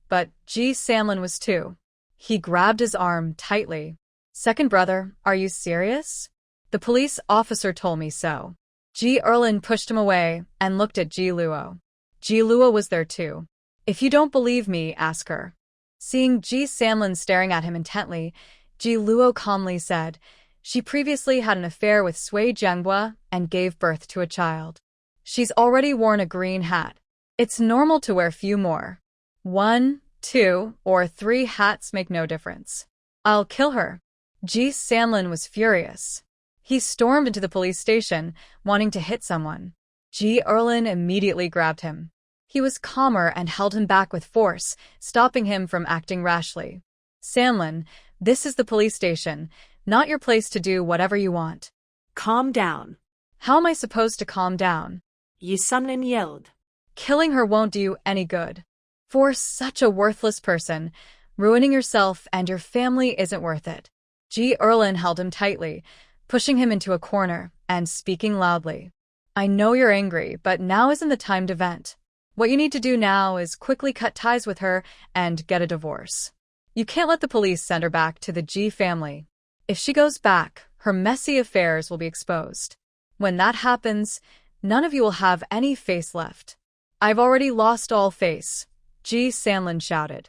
but Ji Luo was too. He grabbed his arm tightly. "Second brother, are you serious? The police officer told me so." Ji Luo pushed him away and looked at Ji Luo. Ji Luo was there too. "If you don't believe me, ask her." Seeing Ji Luo staring at him intently, Ji Luo calmly said, "She previously had an affair with Sui Jianghua and gave birth to a child. She's already worn a green hat. It's normal to wear few more. 1, 2, or 3 hats make no difference. I'll kill her." Ji Luo was furious. He stormed into the police station, wanting to hit someone. Ji Luo immediately grabbed him. He was calmer and held him back with force, stopping him from acting rashly. "Sanlin, this is the police station, not your place to do whatever you want." Calm down. "How am I supposed to calm down?" Yi Sunlin yelled. "Killing her won't do you any good. For such a worthless person, ruining yourself and your family isn't worth it." Ji Luo held him tightly, pushing him into a corner and speaking loudly. "I know you're angry, but now isn't the time to vent. What you need to do now is quickly cut ties with her and get a divorce. You can't let the police send her back to the Ji family. If she goes back, her messy affairs will be exposed. When that happens, none of you will have any face left." "I've already lost all face," Ji Luo shouted.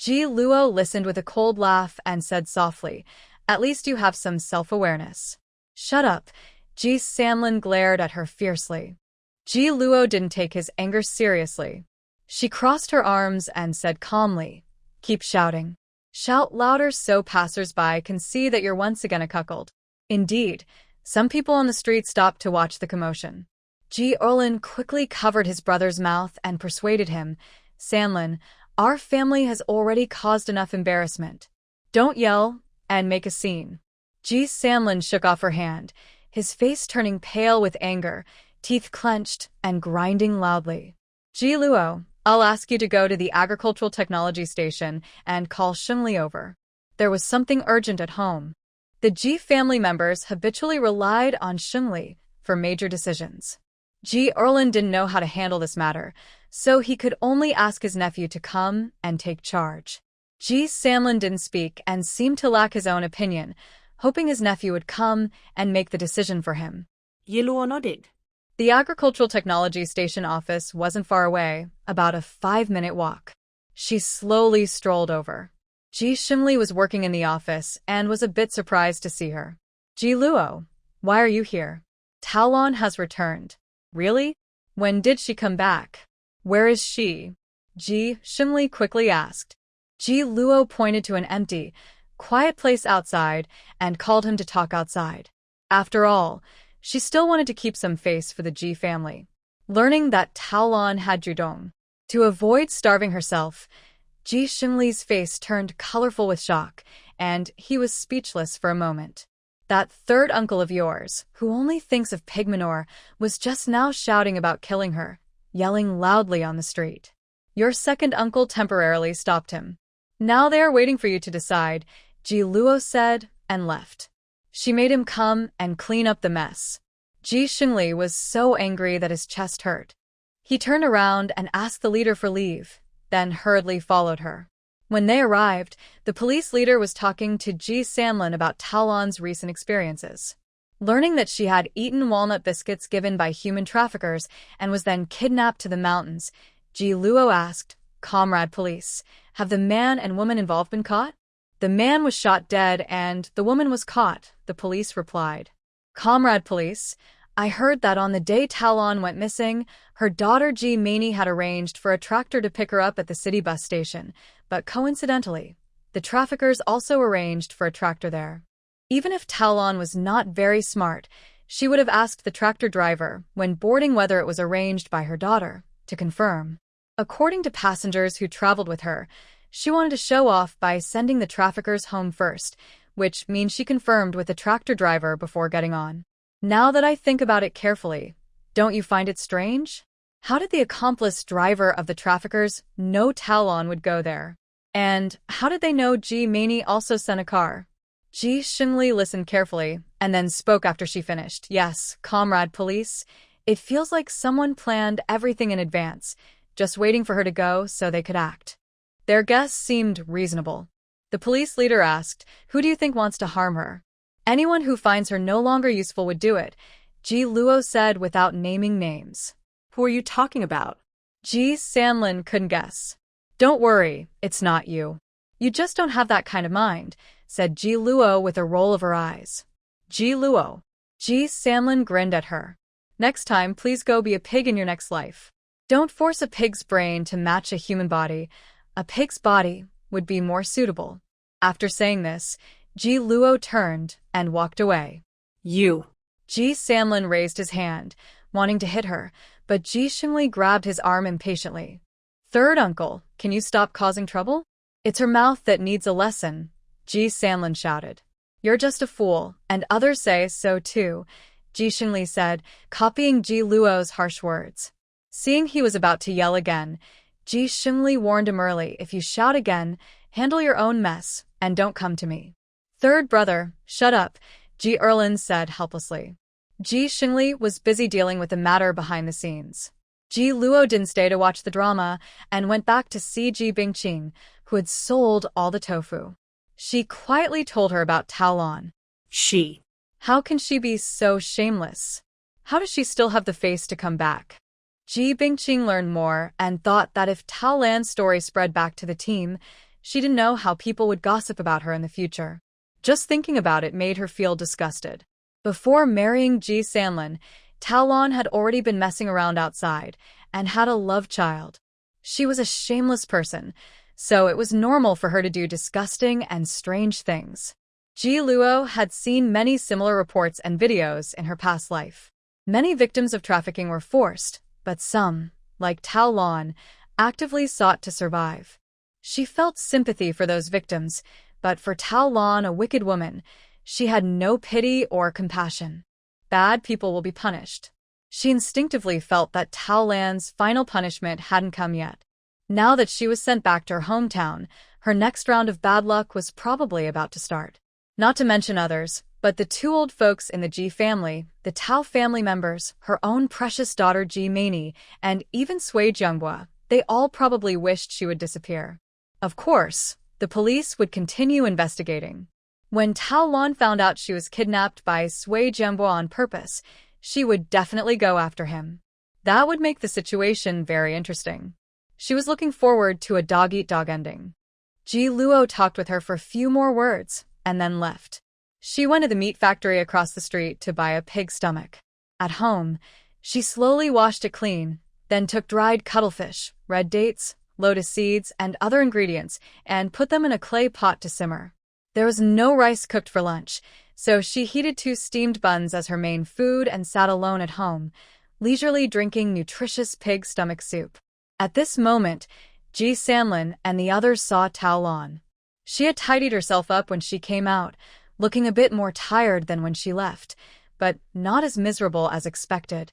Ji Luo listened with a cold laugh and said softly, "At least you have some self-awareness." "Shut up," Ji Luo glared at her fiercely. Ji Luo didn't take his anger seriously. She crossed her arms and said calmly, "Keep shouting. Shout louder so passers-by can see that you're once again a cuckold." Indeed, some people on the street stopped to watch the commotion. Ji Luo quickly covered his brother's mouth and persuaded him, "Sanlin, our family has already caused enough embarrassment. Don't yell and make a scene." Ji Luo shook off her hand, his face turning pale with anger, teeth clenched and grinding loudly. "Ji Luo, I'll ask you to go to the agricultural technology station and call Shengli over. There was something urgent at home." The Ji family members habitually relied on Shengli for major decisions. Ji Luo didn't know how to handle this matter, so he could only ask his nephew to come and take charge. Ji Luo didn't speak and seemed to lack his own opinion, hoping his nephew would come and make the decision for him. Yi Luo nodded. The agricultural technology station office wasn't far away, about a 5-minute walk. She slowly strolled over. Ji Shengli was working in the office and was a bit surprised to see her. "Ji Luo, why are you here?" "Talon has returned." "Really? When did she come back? Where is she?" Ji Shengli quickly asked. Ji Luo pointed to an empty, quiet place outside and called him to talk outside. After all, she still wanted to keep some face for the Ji family. Learning that Talon had Judong. To avoid starving herself, Ji Shengli's face turned colorful with shock, and he was speechless for a moment. "That third uncle of yours, who only thinks of pig manure, was just now shouting about killing her, yelling loudly on the street. Your second uncle temporarily stopped him. Now they are waiting for you to decide," Ji Luo said, and left. She made him come and clean up the mess. Ji Shengli was so angry that his chest hurt. He turned around and asked the leader for leave, then hurriedly followed her. When they arrived, the police leader was talking to Ji Luo about Talon's recent experiences. Learning that she had eaten walnut biscuits given by human traffickers and was then kidnapped to the mountains, Ji Luo asked, "Comrade police, have the man and woman involved been caught?" "The man was shot dead and the woman was caught," the police replied. "Comrade police, I heard that on the day Talon went missing, her daughter Ji Meini had arranged for a tractor to pick her up at the city bus station, but coincidentally, the traffickers also arranged for a tractor there. Even if Talon was not very smart, she would have asked the tractor driver, when boarding whether it was arranged by her daughter, to confirm. According to passengers who traveled with her, She wanted to show off by sending the traffickers home first, which means she confirmed with the tractor driver before getting on. Now that I think about it carefully, don't you find it strange? How did the accomplice driver of the traffickers know Talon would go there? And how did they know Ji Meini also sent a car? Ji Xingli listened carefully and then spoke after she finished. Yes, comrade police, it feels like someone planned everything in advance, just waiting for her to go so they could act. Their guess seemed reasonable. The police leader asked, who do you think wants to harm her? Anyone who finds her no longer useful would do it, Ji Luo said without naming names. Who are you talking about? Ji Sanlin couldn't guess. Don't worry, it's not you. You just don't have that kind of mind, said Ji Luo with a roll of her eyes. Ji Luo. Ji Sanlin grinned at her. Next time, please go be a pig in your next life. Don't force a pig's brain to match a human body. A pig's body would be more suitable. After saying this, Ji Luo turned and walked away. You. Ji Sanlin raised his hand, wanting to hit her, but Ji Xingli grabbed his arm impatiently. Third uncle, can you stop causing trouble? It's her mouth that needs a lesson, Ji Sanlin shouted. You're just a fool, and others say so too, Ji Xingli said, copying Ji Luo's harsh words. Seeing he was about to yell again, Ji Xingli warned him early, if you shout again, handle your own mess, and don't come to me. Third brother, shut up, Ji Erlin said helplessly. Ji Xingli was busy dealing with the matter behind the scenes. Ji Luo didn't stay to watch the drama and went back to see Ji Bingqing, who had sold all the tofu. She quietly told her about Talon. How can she be so shameless? How does she still have the face to come back? Ji Bingqing learned more and thought that if Talon's story spread back to the team, she didn't know how people would gossip about her in the future. Just thinking about it made her feel disgusted. Before marrying Ji Sanlin, Talon had already been messing around outside and had a love child. She was a shameless person, so it was normal for her to do disgusting and strange things. Ji Luo had seen many similar reports and videos in her past life. Many victims of trafficking were forced, but some, like Talon, actively sought to survive. She felt sympathy for those victims, but for Talon, a wicked woman, she had no pity or compassion. Bad people will be punished. She instinctively felt that Talon's final punishment hadn't come yet. Now that she was sent back to her hometown, her next round of bad luck was probably about to start. Not to mention others, but the two old folks in the Ji family, the Tao family members, her own precious daughter Ji Meini, and even Sui Jianghua, they all probably wished she would disappear. Of course, the police would continue investigating. When Talon found out she was kidnapped by Sui Jianghua on purpose, she would definitely go after him. That would make the situation very interesting. She was looking forward to a dog-eat-dog ending. Ji Luo talked with her for a few more words, and then left. She went to the meat factory across the street to buy a pig's stomach. At home, she slowly washed it clean, then took dried cuttlefish, red dates, lotus seeds, and other ingredients, and put them in a clay pot to simmer. There was no rice cooked for lunch, so she heated 2 steamed buns as her main food and sat alone at home, leisurely drinking nutritious pig stomach soup. At this moment, Ji Sanlin and the others saw Talon. She had tidied herself up when she came out, looking a bit more tired than when she left, but not as miserable as expected.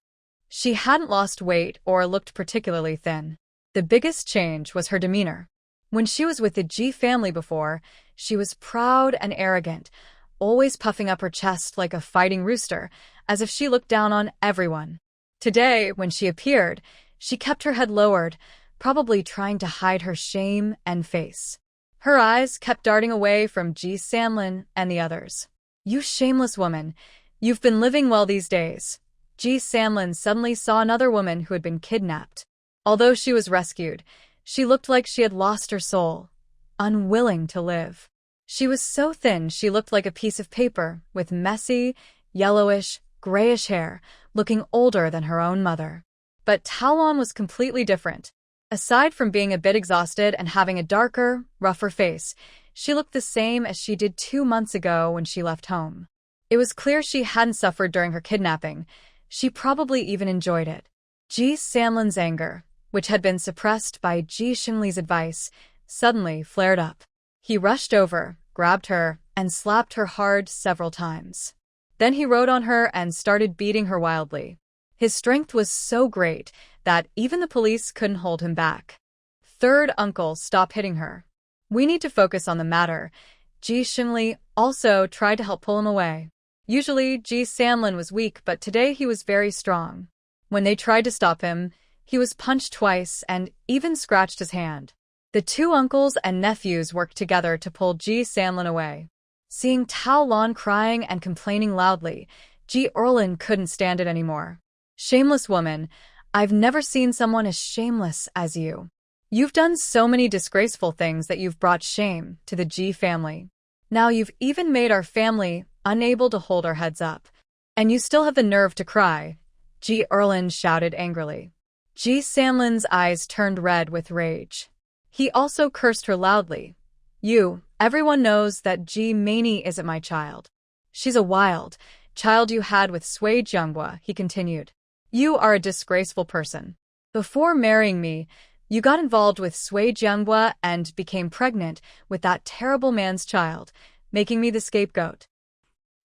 She hadn't lost weight or looked particularly thin. The biggest change was her demeanor. When she was with the Ji family before, she was proud and arrogant, always puffing up her chest like a fighting rooster, as if she looked down on everyone. Today, when she appeared, she kept her head lowered, probably trying to hide her shame and face. Her eyes kept darting away from Ji Sanlin and the others. You shameless woman, you've been living well these days. Ji Sanlin suddenly saw another woman who had been kidnapped. Although she was rescued, she looked like she had lost her soul, unwilling to live. She was so thin she looked like a piece of paper with messy, yellowish, grayish hair, looking older than her own mother. But Talon was completely different. Aside from being a bit exhausted and having a darker, rougher face, she looked the same as she did 2 months ago when she left home. It was clear she hadn't suffered during her kidnapping. She probably even enjoyed it. Ji Sanlin's anger, which had been suppressed by Ji Xingli's advice, suddenly flared up. He rushed over, grabbed her, and slapped her hard several times. Then he rode on her and started beating her wildly. His strength was so great that even the police couldn't hold him back. Third uncle, stop hitting her. We need to focus on the matter. Ji Xingli also tried to help pull him away. Usually, Ji Sanlin was weak, but today he was very strong. When they tried to stop him, he was punched twice and even scratched his hand. The two uncles and nephews worked together to pull Ji Sanlin away. Seeing Tao Lan crying and complaining loudly, Ji Erlin couldn't stand it anymore. Shameless woman, I've never seen someone as shameless as you. You've done so many disgraceful things that you've brought shame to the Ji family. Now you've even made our family unable to hold our heads up. And you still have the nerve to cry, Ji Erlin shouted angrily. Ji Sanlin's eyes turned red with rage. He also cursed her loudly. Everyone knows that Ji Meini isn't my child. She's a wild child you had with Sui Jianghua, he continued. You are a disgraceful person. Before marrying me, you got involved with Sui Jianghua and became pregnant with that terrible man's child, making me the scapegoat.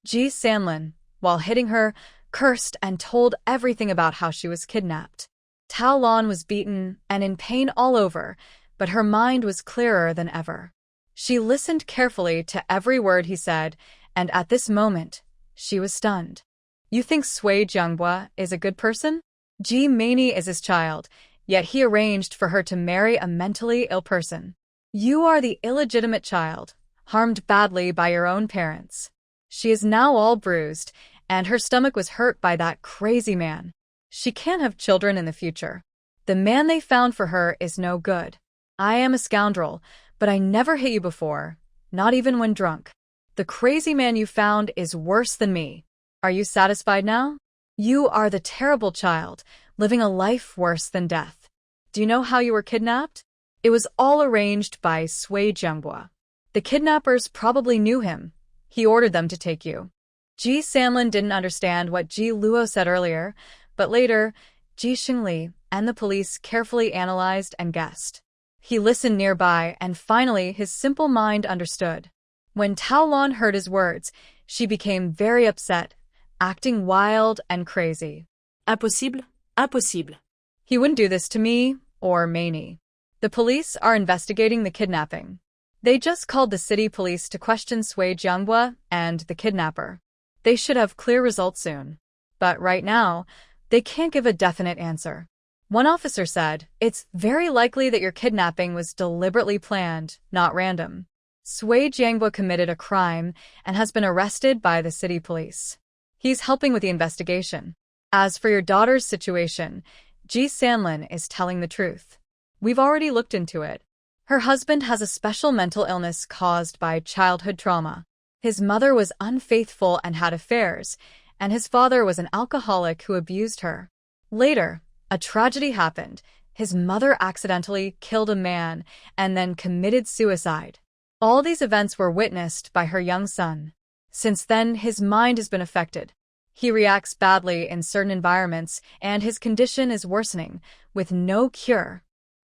Ji Sanlin, while hitting her, cursed and told everything about how she was kidnapped. Tao Lan was beaten and in pain all over, but her mind was clearer than ever. She listened carefully to every word he said, and at this moment, she was stunned. You think Sui Jianghua is a good person? Ji Meini is his child, yet he arranged for her to marry a mentally ill person. You are the illegitimate child, harmed badly by your own parents. She is now all bruised, and her stomach was hurt by that crazy man. She can't have children in the future. The man they found for her is no good. I am a scoundrel, but I never hit you before, not even when drunk. The crazy man you found is worse than me. Are you satisfied now? You are the terrible child, living a life worse than death. Do you know how you were kidnapped? It was all arranged by Sui Jianghua. The kidnappers probably knew him. He ordered them to take you. Ji Sanlin didn't understand what Ji Luo said earlier, but later, Ji Xingli and the police carefully analyzed and guessed. He listened nearby, and finally his simple mind understood. When Tao Lan heard his words, she became very upset, acting wild and crazy. Impossible, impossible. He wouldn't do this to me or Meini. The police are investigating the kidnapping. They just called the city police to question Sui Jianghua and the kidnapper. They should have clear results soon. But right now, they can't give a definite answer. One officer said, it's very likely that your kidnapping was deliberately planned, not random. Sui Jianghua committed a crime and has been arrested by the city police. He's helping with the investigation. As for your daughter's situation, Ji Sanlin is telling the truth. We've already looked into it. Her husband has a special mental illness caused by childhood trauma. His mother was unfaithful and had affairs, and his father was an alcoholic who abused her. Later, a tragedy happened. His mother accidentally killed a man and then committed suicide. All these events were witnessed by her young son. Since then, his mind has been affected. He reacts badly in certain environments, and his condition is worsening, with no cure.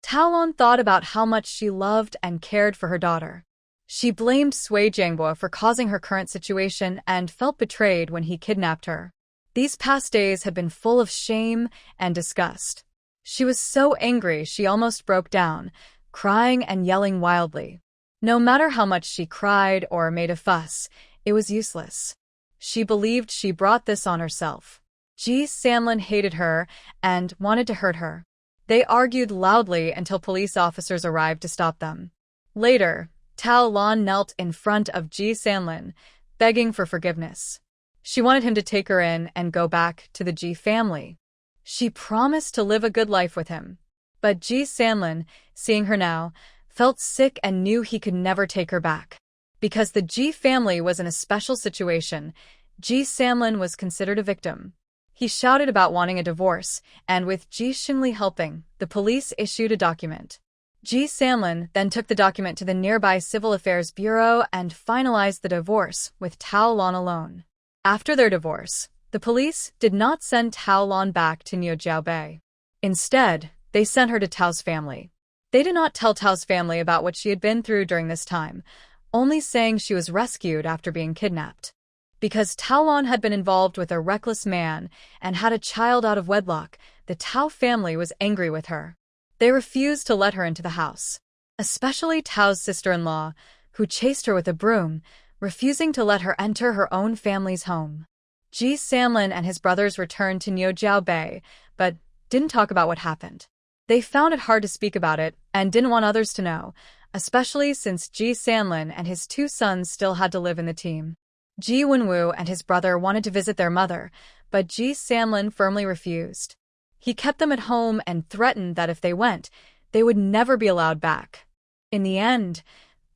Tao Lan thought about how much she loved and cared for her daughter. She blamed Sui Jianghua for causing her current situation and felt betrayed when he kidnapped her. These past days had been full of shame and disgust. She was so angry she almost broke down, crying and yelling wildly. No matter how much she cried or made a fuss, it was useless. She believed she brought this on herself. Ji Sanlin hated her and wanted to hurt her. They argued loudly until police officers arrived to stop them. Later, Tao Lan knelt in front of Ji Sanlin, begging for forgiveness. She wanted him to take her in and go back to the Ji family. She promised to live a good life with him. But Ji Sanlin, seeing her now, felt sick and knew he could never take her back. Because the Ji family was in a special situation, Ji Sanlin was considered a victim. He shouted about wanting a divorce, and with Ji Xingli helping, the police issued a document. Ji Sanlin then took the document to the nearby Civil Affairs Bureau and finalized the divorce with Tao Lan alone. After their divorce, the police did not send Tao Lan back to Niujiao Bay. Instead, they sent her to Tao's family. They did not tell Tao's family about what she had been through during this time, only saying she was rescued after being kidnapped. Because Taolan had been involved with a reckless man and had a child out of wedlock, the Tao family was angry with her. They refused to let her into the house. Especially Tao's sister-in-law, who chased her with a broom, refusing to let her enter her own family's home. Ji Sanlin and his brothers returned to Niujiao Bay, but didn't talk about what happened. They found it hard to speak about it and didn't want others to know, especially since Ji Sanlin and his 2 sons still had to live in the team. Ji Wenwu and his brother wanted to visit their mother, but Ji Sanlin firmly refused. He kept them at home and threatened that if they went, they would never be allowed back. In the end,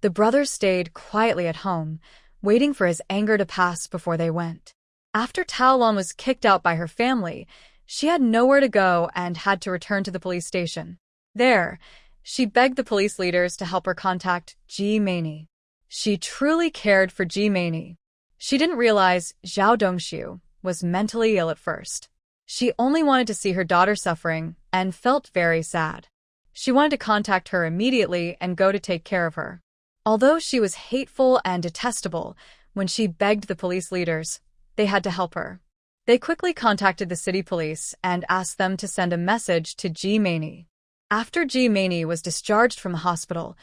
the brothers stayed quietly at home, waiting for his anger to pass before they went. After Taolan was kicked out by her family, she had nowhere to go and had to return to the police station. There, she begged the police leaders to help her contact Ji Meini. She truly cared for Ji Meini. She didn't realize Zhao Dongxiu was mentally ill at first. She only wanted to see her daughter suffering and felt very sad. She wanted to contact her immediately and go to take care of her. Although she was hateful and detestable, when she begged the police leaders, they had to help her. They quickly contacted the city police and asked them to send a message to Ji Meini. After Ji Meini was discharged from the hospital,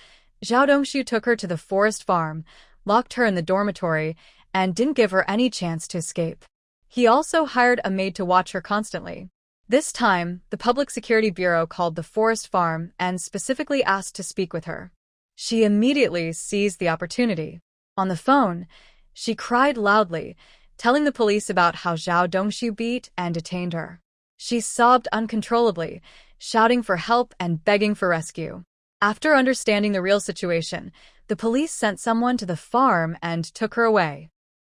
Zhao Dongxiu took her to the forest farm, locked her in the dormitory, and didn't give her any chance to escape. He also hired a maid to watch her constantly. This time, the Public Security Bureau called the forest farm and specifically asked to speak with her. She immediately seized the opportunity. On the phone, she cried loudly, telling the police about how Zhao Dongxiu beat and detained her. She sobbed uncontrollably, shouting for help and begging for rescue. After understanding the real situation, the police sent someone to the farm and took her away.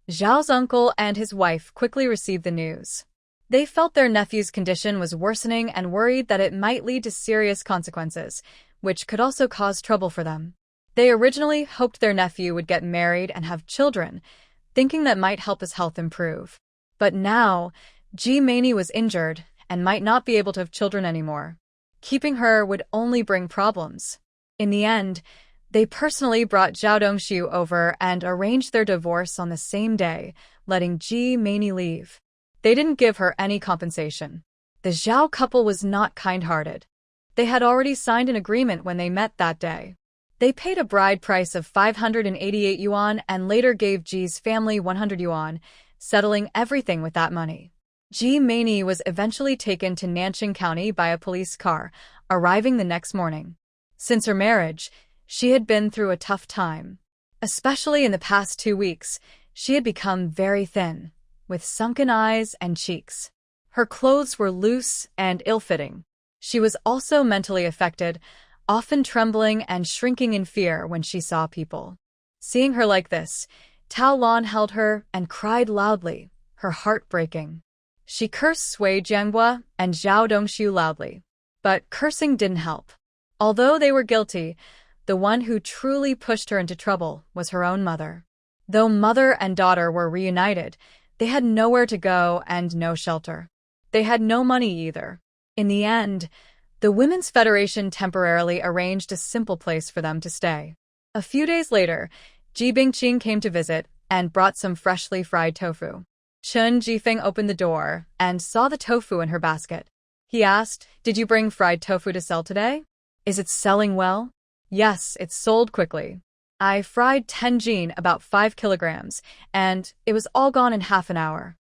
Zhao's uncle and his wife quickly received the news. They felt their nephew's condition was worsening and worried that it might lead to serious consequences, which could also cause trouble for them. They originally hoped their nephew would get married and have children, thinking that might help his health improve. But now, Ji Meini was injured and might not be able to have children anymore. Keeping her would only bring problems. In the end, they personally brought Zhao Dongxiu over and arranged their divorce on the same day, letting Ji Meini leave. They didn't give her any compensation. The Zhao couple was not kind-hearted. They had already signed an agreement when they met that day. They paid a bride price of 588 yuan and later gave Ji's family 100 yuan, settling everything with that money. Ji Meini was eventually taken to Nanqing County by a police car, arriving the next morning. Since her marriage, she had been through a tough time. Especially in the past 2 weeks, she had become very thin, with sunken eyes and cheeks. Her clothes were loose and ill-fitting. She was also mentally affected, often trembling and shrinking in fear when she saw people. Seeing her like this, Tao Lan held her and cried loudly, her heart breaking. She cursed Sui Jianghua and Zhao Dongxiu loudly. But cursing didn't help. Although they were guilty, the one who truly pushed her into trouble was her own mother. Though mother and daughter were reunited, they had nowhere to go and no shelter. They had no money either. In the end, the Women's Federation temporarily arranged a simple place for them to stay. A few days later, Ji Bingqing came to visit and brought some freshly fried tofu. Chen Jifeng opened the door and saw the tofu in her basket. He asked, "Did you bring fried tofu to sell today? Is it selling well?" "Yes, it's sold quickly. I fried 10 jin, about 5 kilograms, and it was all gone in half an hour."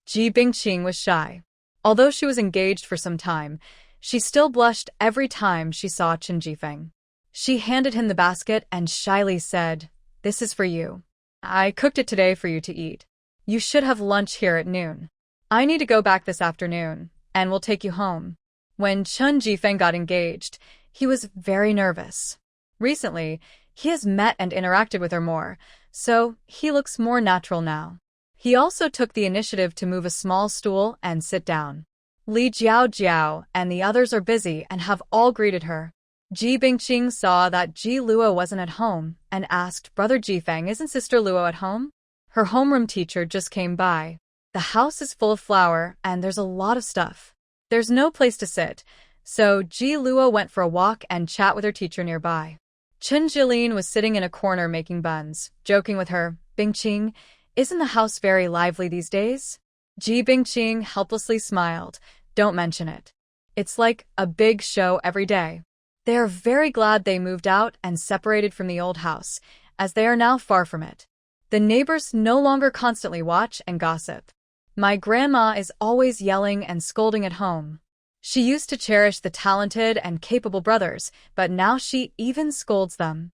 Ji Bingqing was shy. Although she was engaged for some time, she still blushed every time she saw Chen Jifeng. She handed him the basket and shyly said, "This is for you. I cooked it today for you to eat. You should have lunch here at noon. I need to go back this afternoon, and we'll take you home." When Chen Jifeng got engaged, he was very nervous. Recently, he has met and interacted with her more, so he looks more natural now. He also took the initiative to move a small stool and sit down. Li Jiao and the others are busy and have all greeted her. Ji Bingqing saw that Ji Luo wasn't at home and asked, "Brother Jifeng, isn't Sister Luo at home? Her homeroom teacher just came by. The house is full of flour and there's a lot of stuff. There's no place to sit, so Ji Luo went for a walk and chat with her teacher nearby. Chen Jilin was sitting in a corner making buns, joking with her. Bingqing, isn't the house very lively these days? Ji Bingqing helplessly smiled. Don't mention it. It's like a big show every day. They are very glad they moved out and separated from the old house, as they are now far from it. The neighbors no longer constantly watch and gossip. My grandma is always yelling and scolding at home. She used to cherish the talented and capable brothers, but now she even scolds them.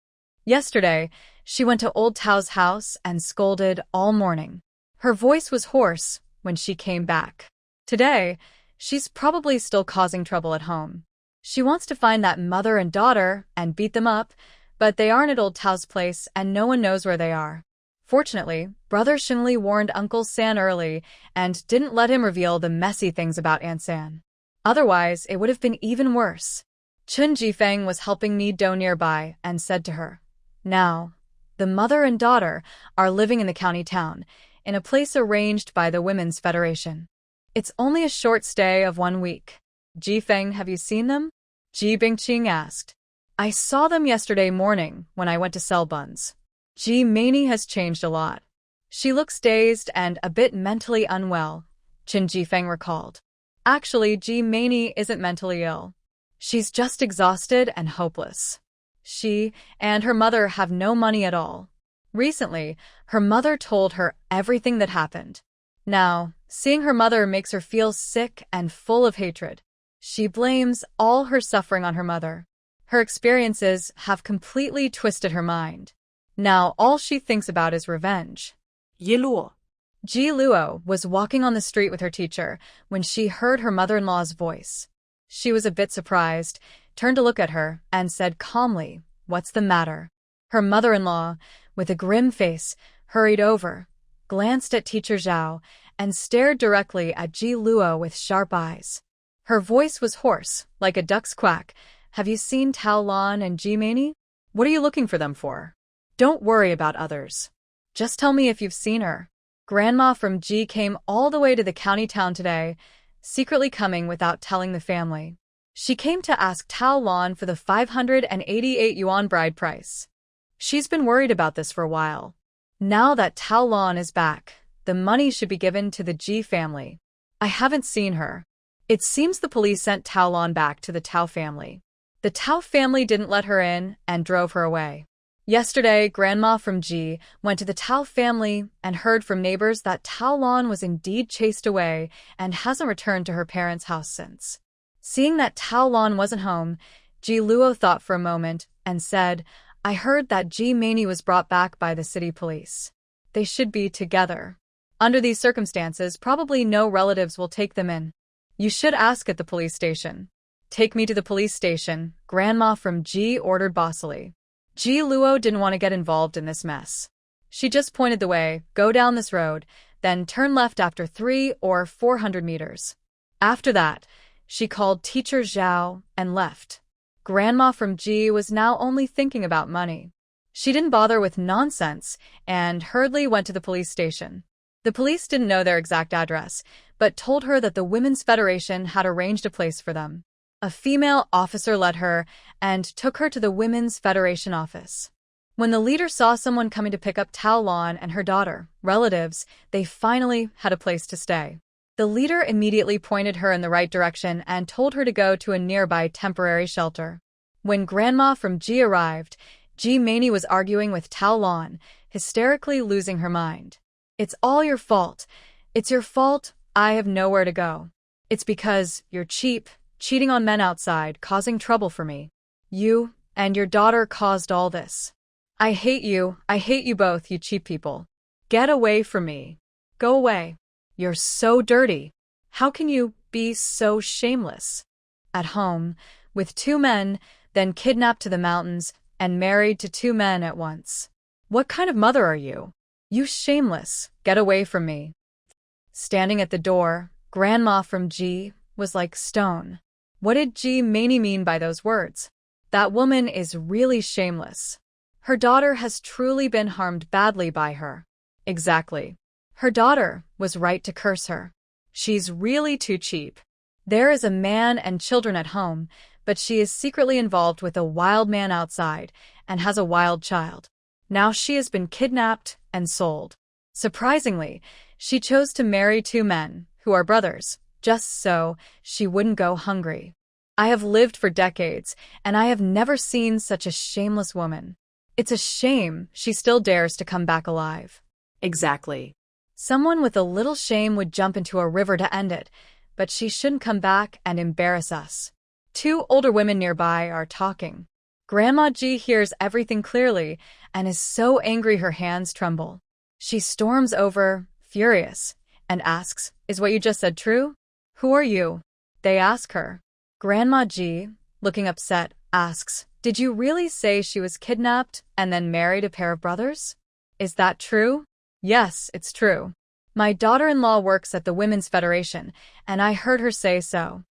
Yesterday, she went to old Tao's house and scolded all morning. Her voice was hoarse when she came back. Today, she's probably still causing trouble at home. She wants to find that mother and daughter and beat them up, but they aren't at old Tao's place and no one knows where they are. Fortunately, Brother Xinli warned Uncle San early and didn't let him reveal the messy things about Aunt San. Otherwise, it would have been even worse. Chun Jifeng was helping knead dough nearby and said to her, "Now, the mother and daughter are living in the county town, in a place arranged by the Women's Federation. It's only a short stay of 1 week. Jifeng, have you seen them?" Ji Bingqing asked. "I saw them yesterday morning when I went to sell buns. Ji Meini has changed a lot. She looks dazed and a bit mentally unwell," Qin Jifeng recalled. Actually, Ji Meini isn't mentally ill. She's just exhausted and hopeless. She and her mother have no money at all. Recently, her mother told her everything that happened. Now, seeing her mother makes her feel sick and full of hatred. She blames all her suffering on her mother. Her experiences have completely twisted her mind. Now all she thinks about is revenge. Ji Luo. Ji Luo was walking on the street with her teacher when she heard her mother-in-law's voice. She was a bit surprised, turned to look at her, and said calmly, "What's the matter?" Her mother-in-law, with a grim face, hurried over, glanced at teacher Zhao, and stared directly at Ji Luo with sharp eyes. Her voice was hoarse, like a duck's quack. "Have you seen Tao Lan and Ji Meini? What are you looking for them for? Don't worry about others. Just tell me if you've seen her." Grandma from Ji came all the way to the county town today, secretly coming without telling the family. She came to ask Tao Lan for the 588 yuan bride price. She's been worried about this for a while. Now that Tao Lan is back, the money should be given to the Ji family. I haven't seen her. It seems the police sent Tao Lan back to the Tao family. The Tao family didn't let her in and drove her away. Yesterday, Grandma from Ji went to the Tao family and heard from neighbors that Tao Lan was indeed chased away and hasn't returned to her parents' house since. Seeing that Tao Lan wasn't home, Ji Luo thought for a moment and said, "I heard that Ji Meini was brought back by the city police. They should be together. Under these circumstances, probably no relatives will take them in. You should ask at the police station." "Take me to the police station," Grandma from Ji ordered bossily. Ji Luo didn't want to get involved in this mess. She just pointed the way, "Go down this road, then turn left after 300 or 400 meters. After that, she called teacher Zhao and left. Grandma from Ji was now only thinking about money. She didn't bother with nonsense and hurriedly went to the police station. The police didn't know their exact address, but told her that the Women's Federation had arranged a place for them. A female officer led her and took her to the Women's Federation office. When the leader saw someone coming to pick up Tao Lan and her daughter, relatives, they finally had a place to stay. The leader immediately pointed her in the right direction and told her to go to a nearby temporary shelter. When Grandma from Ji arrived, Ji Meini was arguing with Tao Lan, hysterically losing her mind. "It's all your fault. It's your fault. I have nowhere to go. It's because you're cheap, cheating on men outside, causing trouble for me. You and your daughter caused all this. I hate you both, you cheap people. Get away from me. Go away. You're so dirty. How can you be so shameless? At home, with 2 men, then kidnapped to the mountains, and married to 2 men at once. What kind of mother are you? You shameless, get away from me." Standing at the door, Grandma from Ji was like stone. What did Ji Meini mean by those words? That woman is really shameless. Her daughter has truly been harmed badly by her. Exactly. Her daughter was right to curse her. She's really too cheap. There is a man and children at home, but she is secretly involved with a wild man outside and has a wild child. Now she has been kidnapped and sold. Surprisingly, she chose to marry two men, who are brothers, just so she wouldn't go hungry. I have lived for decades, and I have never seen such a shameless woman. It's a shame she still dares to come back alive. Exactly. Someone with a little shame would jump into a river to end it, but she shouldn't come back and embarrass us. Two older women nearby are talking. Grandma Ji hears everything clearly and is so angry her hands tremble. She storms over, furious, and asks, "Is what you just said true? Who are you?" They ask her. Grandma Ji, looking upset, asks, "Did you really say she was kidnapped and then married a pair of brothers? Is that true?" "Yes, it's true. My daughter-in-law works at the Women's Federation, and I heard her say so.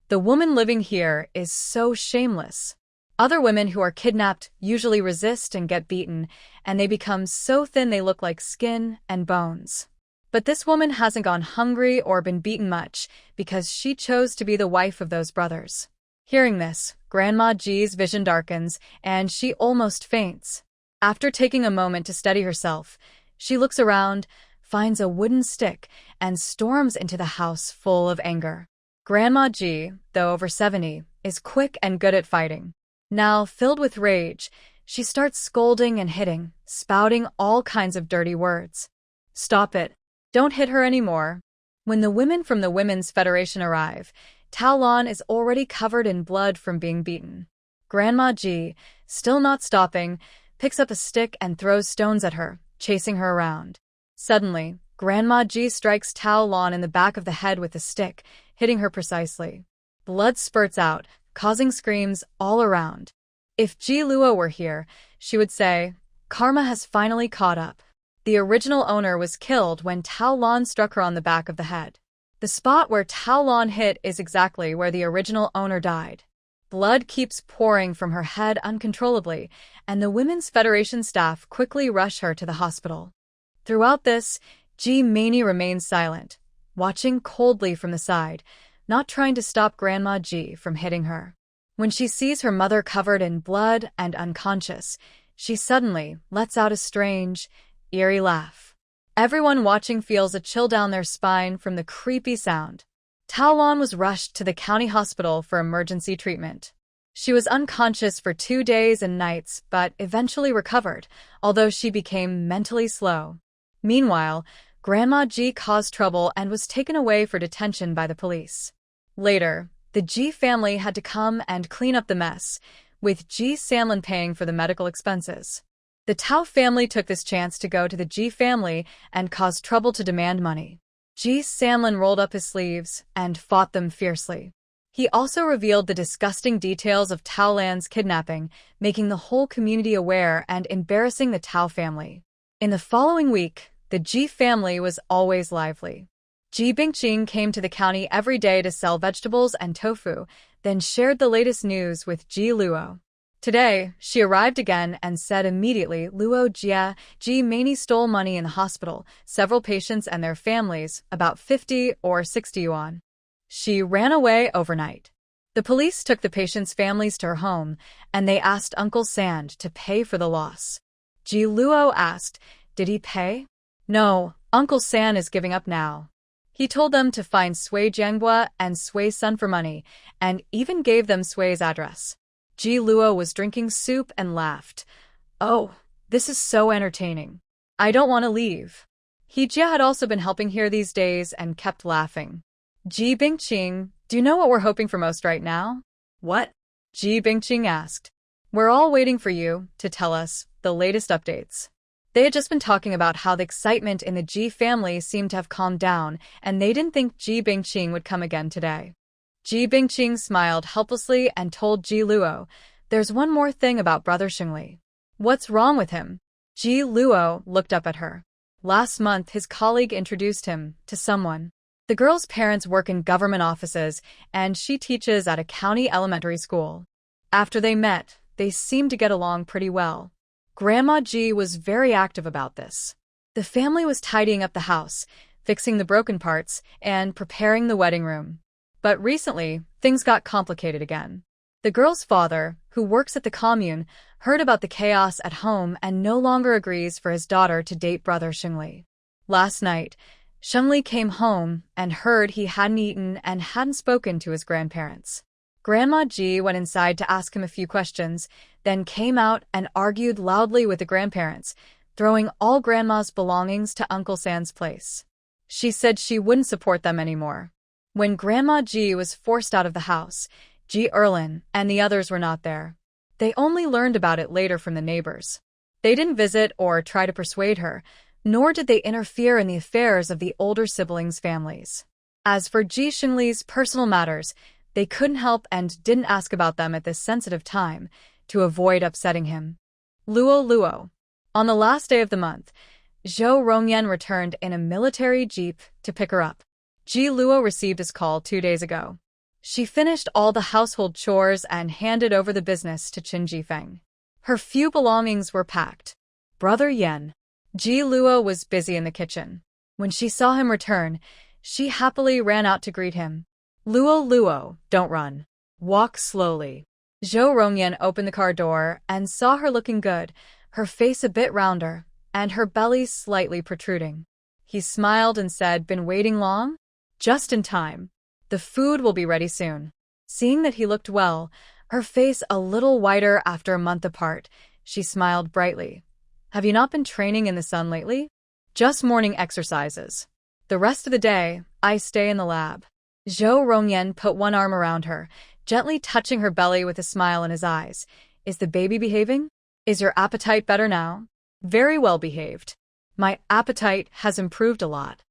The woman living here is so shameless. Other women who are kidnapped usually resist and get beaten, and they become so thin they look like skin and bones. But this woman hasn't gone hungry or been beaten much because she chose to be the wife of those brothers." Hearing this, Grandma Ji's vision darkens, and she almost faints. After taking a moment to steady herself, she looks around, finds a wooden stick, and storms into the house full of anger. Grandma Ji, though over 70, is quick and good at fighting. Now, filled with rage, she starts scolding and hitting, spouting all kinds of dirty words. "Stop it. Don't hit her anymore." When the women from the Women's Federation arrive, Taolon is already covered in blood from being beaten. Grandma Ji, still not stopping, picks up a stick and throws stones at her, chasing her around. Suddenly, Grandma Ji strikes Taolon in the back of the head with a stick, hitting her precisely. Blood spurts out, causing screams all around. If Ji Luo were here, she would say, "Karma has finally caught up." The original owner was killed when Taolon struck her on the back of the head. The spot where Taolon hit is exactly where the original owner died. Blood keeps pouring from her head uncontrollably, and the Women's Federation staff quickly rush her to the hospital. Throughout this, Ji Meini remains silent, watching coldly from the side, not trying to stop Grandma Ji from hitting her. When she sees her mother covered in blood and unconscious, she suddenly lets out a strange, eerie laugh. Everyone watching feels a chill down their spine from the creepy sound. Taolon was rushed to the county hospital for emergency treatment. She was unconscious for 2 days and nights, but eventually recovered, although she became mentally slow. Meanwhile, Grandma Ji caused trouble and was taken away for detention by the police. Later, the Ji family had to come and clean up the mess, with Ji Sanlin paying for the medical expenses. The Tao family took this chance to go to the Ji family and cause trouble to demand money. Ji Sanlin rolled up his sleeves and fought them fiercely. He also revealed the disgusting details of Tao Lan's kidnapping, making the whole community aware and embarrassing the Tao family. In the following week, the Ji family was always lively. Ji Bingqing came to the county every day to sell vegetables and tofu, then shared the latest news with Ji Luo. Today, she arrived again and said immediately Luo Jia, Ji Meini stole money in the hospital, several patients and their families, about 50 or 60 yuan. She ran away overnight. The police took the patients' families to her home, and they asked Uncle Sand to pay for the loss. Ji Luo asked, "Did he pay?" "No, Uncle San is giving up now." He told them to find Sui Jianghua and Sui's son for money, and even gave them Sui's address. Ji Luo was drinking soup and laughed. "Oh, this is so entertaining. I don't want to leave." He Jia had also been helping here these days and kept laughing. Ji Bingqing, "Do you know what we're hoping for most right now?" What? Ji Bingqing asked. "We're all waiting for you to tell us the latest updates." They had just been talking about how the excitement in the Ji family seemed to have calmed down, and they didn't think Ji Bingqing would come again today. Ji Bingqing smiled helplessly and told Ji Luo, "There's one more thing about Brother Xingli." "What's wrong with him?" Ji Luo looked up at her. Last month, his colleague introduced him to someone. The girl's parents work in government offices, and she teaches at a county elementary school. After they met, they seemed to get along pretty well. Grandma Ji was very active about this. The family was tidying up the house, fixing the broken parts, and preparing the wedding room. But recently, things got complicated again. The girl's father, who works at the commune, heard about the chaos at home and no longer agrees for his daughter to date brother Shengli. Last night, Shengli came home and heard he hadn't eaten and hadn't spoken to his grandparents. Grandma Ji went inside to ask him a few questions, then came out and argued loudly with the grandparents, throwing all Grandma's belongings to Uncle San's place. She said she wouldn't support them anymore. When Grandma Ji was forced out of the house, Ji Erlin and the others were not there. They only learned about it later from the neighbors. They didn't visit or try to persuade her, nor did they interfere in the affairs of the older siblings' families. As for Ji Xingli's personal matters, they couldn't help and didn't ask about them at this sensitive time, to avoid upsetting him. Luo. On the last day of the month, Zhao Rongyan returned in a military jeep to pick her up. Ji Luo received his call 2 days ago. She finished all the household chores and handed over the business to Qin Jifeng. Her few belongings were packed. Brother Yan. Ji Luo was busy in the kitchen. When she saw him return, she happily ran out to greet him. Luo, don't run. Walk slowly. Zhao Rongyan opened the car door and saw her looking good, her face a bit rounder, and her belly slightly protruding. He smiled and said, "Been waiting long?" "Just in time. The food will be ready soon." Seeing that he looked well, her face a little whiter after a month apart, she smiled brightly. "Have you not been training in the sun lately?" "Just morning exercises. The rest of the day, I stay in the lab." Zhao Rongyan put one arm around her, gently touching her belly with a smile in his eyes. "Is the baby behaving? Is your appetite better now?" "Very well behaved. My appetite has improved a lot.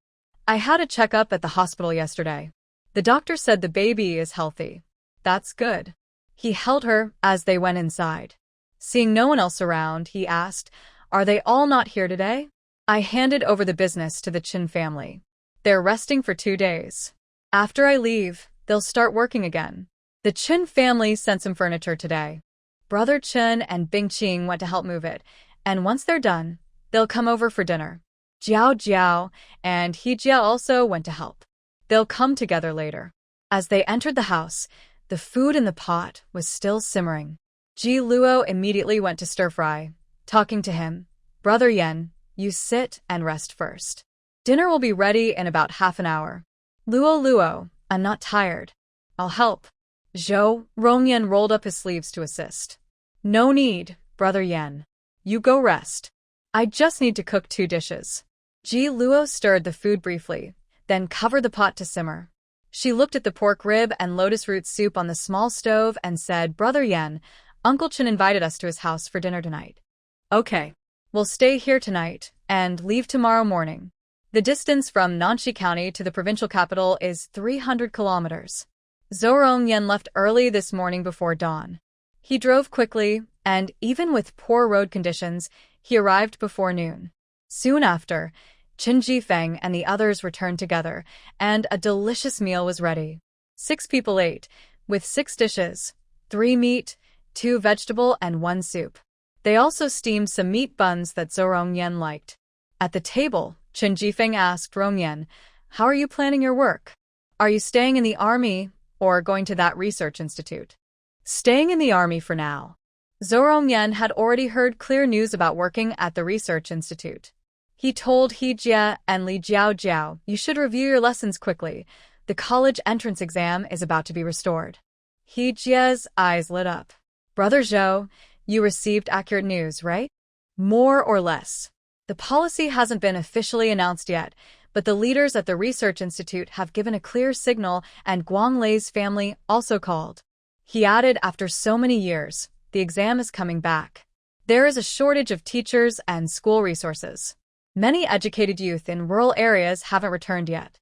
I had a checkup at the hospital yesterday. The doctor said the baby is healthy." "That's good." He held her as they went inside. Seeing no one else around, he asked, "Are they all not here today?" "I handed over the business to the Qin family. They're resting for 2 days. After I leave, they'll start working again." The Qin family sent some furniture today. Brother Qin and Bing Qing went to help move it, and once they're done, they'll come over for dinner. Jiao and He Jia also went to help. They'll come together later. As they entered the house, the food in the pot was still simmering. Ji Luo immediately went to stir-fry, talking to him. "Brother Yan, you sit and rest first. Dinner will be ready in about half an hour." Luo, I'm not tired. I'll help." Zhao Rongyan rolled up his sleeves to assist. "No need, Brother Yan. You go rest. I just need to cook 2 dishes." Ji Luo stirred the food briefly, then covered the pot to simmer. She looked at the pork rib and lotus root soup on the small stove and said, "Brother Yan, Uncle Qin invited us to his house for dinner tonight." "Okay. We'll stay here tonight and leave tomorrow morning." The distance from Nanxi County to the provincial capital is 300 kilometers. Zhao Rongyan left early this morning before dawn. He drove quickly, and even with poor road conditions, he arrived before noon. Soon after, Qin Jifeng and the others returned together, and a delicious meal was ready. 6 people ate, with 6 dishes, 3 meat, 2 vegetable, and 1 soup. They also steamed some meat buns that Zhao Rongyan liked. At the table, Qin Jifeng asked Rongyan, "How are you planning your work? Are you staying in the army or going to that research institute?" "Staying in the army for now." Zhao Rongyan had already heard clear news about working at the research institute. He told He Jia and Li Jiao, "You should review your lessons quickly. The college entrance exam is about to be restored." He Jia's eyes lit up. "Brother Zhao, you received accurate news, right?" "More or less. The policy hasn't been officially announced yet, but the leaders at the Research Institute have given a clear signal and Guang Lei's family also called." He added, "After so many years, the exam is coming back. There is a shortage of teachers and school resources. Many educated youth in rural areas haven't returned yet.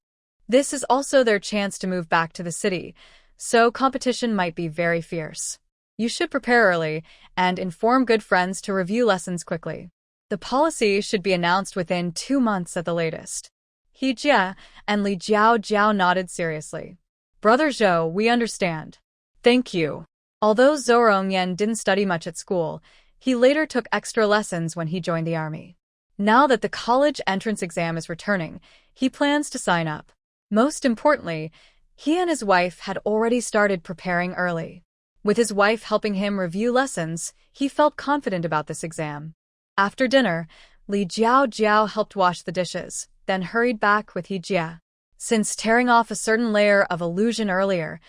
This is also their chance to move back to the city, so competition might be very fierce. You should prepare early and inform good friends to review lessons quickly. The policy should be announced within 2 months at the latest." He Jia and Li Jiao nodded seriously. "Brother Zhao, we understand. Thank you." Although Zhao Rongyan didn't study much at school, he later took extra lessons when he joined the army. Now that the college entrance exam is returning, he plans to sign up. Most importantly, He and his wife had already started preparing early. With his wife helping him review lessons, he felt confident about this exam. After dinner, Li Jiao helped wash the dishes, then hurried back with He Jia. Since tearing off a certain layer of illusion earlier,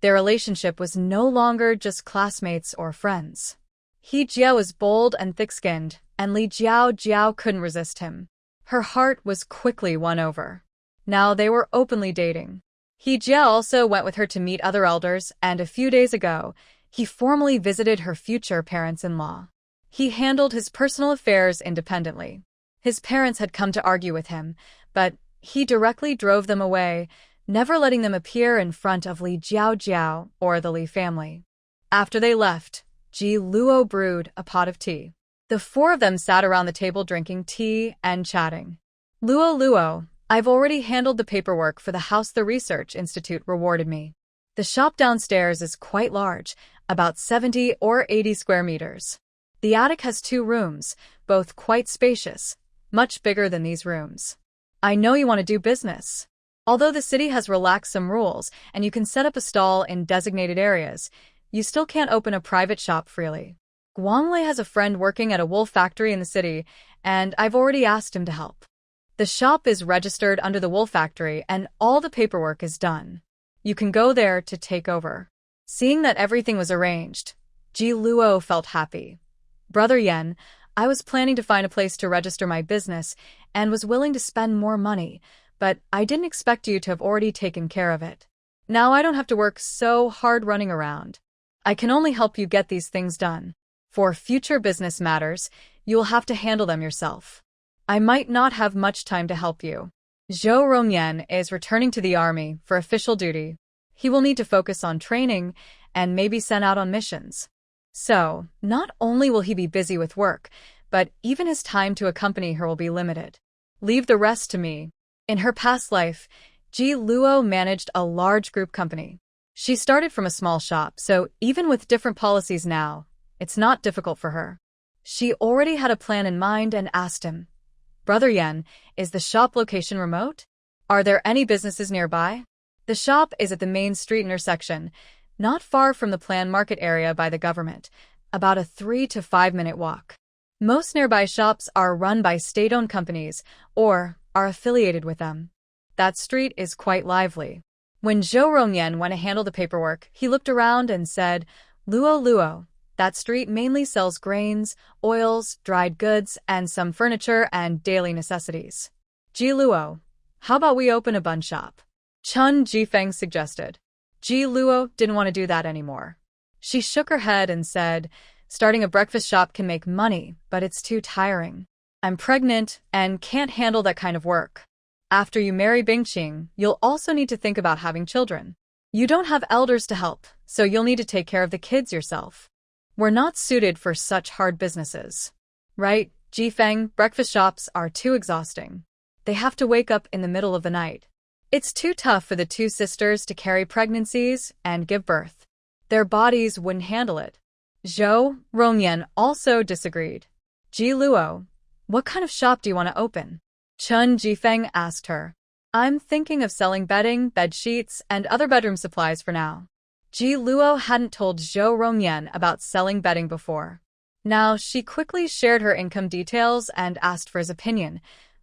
their relationship was no longer just classmates or friends. He Jia was bold and thick-skinned, and Li Jiao couldn't resist him. Her heart was quickly won over. Now they were openly dating. He Jia also went with her to meet other elders, and a few days ago, he formally visited her future parents-in-law. He handled his personal affairs independently. His parents had come to argue with him, but he directly drove them away, never letting them appear in front of Li Jiao or the Li family. After they left, Ji Luo brewed a pot of tea. The four of them sat around the table drinking tea and chatting. Luo, I've already handled the paperwork for the house the Research Institute rewarded me. The shop downstairs is quite large, about 70 or 80 square meters. The attic has 2 rooms, both quite spacious, much bigger than these rooms. I know you want to do business. Although the city has relaxed some rules and you can set up a stall in designated areas, you still can't open a private shop freely. Guanglei has a friend working at a wool factory in the city, and I've already asked him to help. The shop is registered under the wool factory and all the paperwork is done. You can go there to take over. Seeing that everything was arranged, Ji Luo felt happy. Brother Yuan, I was planning to find a place to register my business and was willing to spend more money, but I didn't expect you to have already taken care of it. Now I don't have to work so hard running around. I can only help you get these things done. For future business matters, you will have to handle them yourself. I might not have much time to help you. Zhao Rongyuan is returning to the army for official duty. He will need to focus on training and maybe sent out on missions. So, not only will he be busy with work, but even his time to accompany her will be limited. Leave the rest to me. In her past life, Ji Luo managed a large group company. She started from a small shop, so even with different policies now, it's not difficult for her. She already had a plan in mind and asked him, Brother Yuan, is the shop location remote? Are there any businesses nearby? The shop is at the main street intersection, not far from the planned market area by the government, about a 3 to 5 minute walk. Most nearby shops are run by state-owned companies or are affiliated with them. That street is quite lively. When Zhao Rongyuan went to handle the paperwork, he looked around and said, Luo, that street mainly sells grains, oils, dried goods, and some furniture and daily necessities. Ji Luo, how about we open a bun shop? Chun Jifeng suggested. Ji Luo didn't want to do that anymore. She shook her head and said, starting a breakfast shop can make money, but it's too tiring. I'm pregnant and can't handle that kind of work. After you marry Bingqing, you'll also need to think about having children. You don't have elders to help, so you'll need to take care of the kids yourself. We're not suited for such hard businesses. Right, Jifeng, breakfast shops are too exhausting. They have to wake up in the middle of the night. It's too tough for the 2 sisters to carry pregnancies and give birth. Their bodies wouldn't handle it. Zhao Rongyuan also disagreed. Ji Luo, what kind of shop do you want to open? Chun Jifeng asked her. I'm thinking of selling bedding, bed sheets, and other bedroom supplies for now. Ji Luo hadn't told Zhao Rongyuan about selling bedding before. Now she quickly shared her income details and asked for his opinion.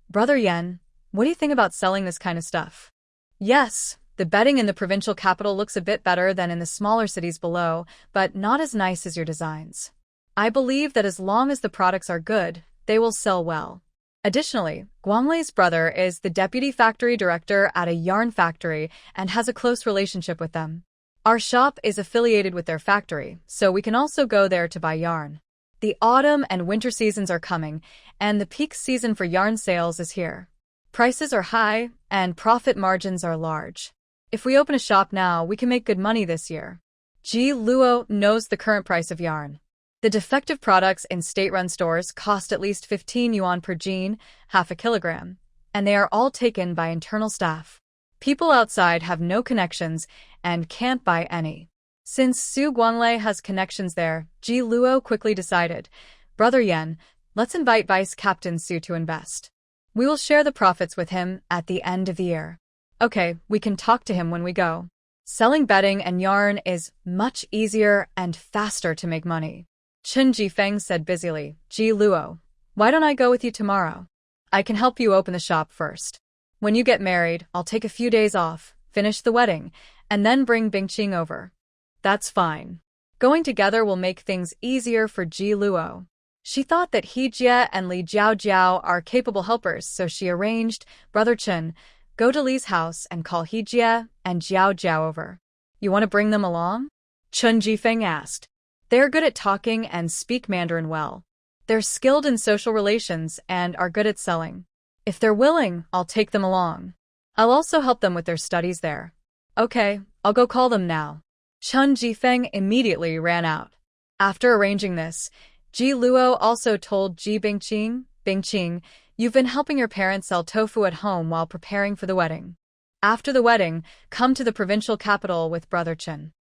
Brother Yuan, what do you think about selling this kind of stuff? Yes, the bedding in the provincial capital looks a bit better than in the smaller cities below, but not as nice as your designs. I believe that as long as the products are good, they will sell well. Additionally, Guanglei's brother is the deputy factory director at a yarn factory and has a close relationship with them. Our shop is affiliated with their factory, so we can also go there to buy yarn. The autumn and winter seasons are coming, and the peak season for yarn sales is here. Prices are high, and profit margins are large. If we open a shop now, we can make good money this year. Ji Luo knows the current price of yarn. The defective products in state-run stores cost at least 15 yuan per jean, half a kilogram, and they are all taken by internal staff. People outside have no connections and can't buy any. Since Su Guanglei has connections there, Ji Luo quickly decided, Brother Yuan, let's invite Vice Captain Su to invest. We will share the profits with him at the end of the year. Okay, we can talk to him when we go. Selling bedding and yarn is much easier and faster to make money. Chen Jifeng said busily, Ji Luo, why don't I go with you tomorrow? I can help you open the shop first. When you get married, I'll take a few days off, finish the wedding, and then bring Bingqing over. That's fine. Going together will make things easier for Ji Luo. She thought that He Jie and Li Jiao are capable helpers, so she arranged, Brother Chen, go to Li's house and call He Jie and Jiao over. You want to bring them along? Chen Jifeng asked. They're good at talking and speak Mandarin well. They're skilled in social relations and are good at selling. If they're willing, I'll take them along. I'll also help them with their studies there. Okay, I'll go call them now. Chen Jifeng immediately ran out. After arranging this, Ji Luo also told Ji Bingqing, you've been helping your parents sell tofu at home while preparing for the wedding. After the wedding, come to the provincial capital with Brother Chen.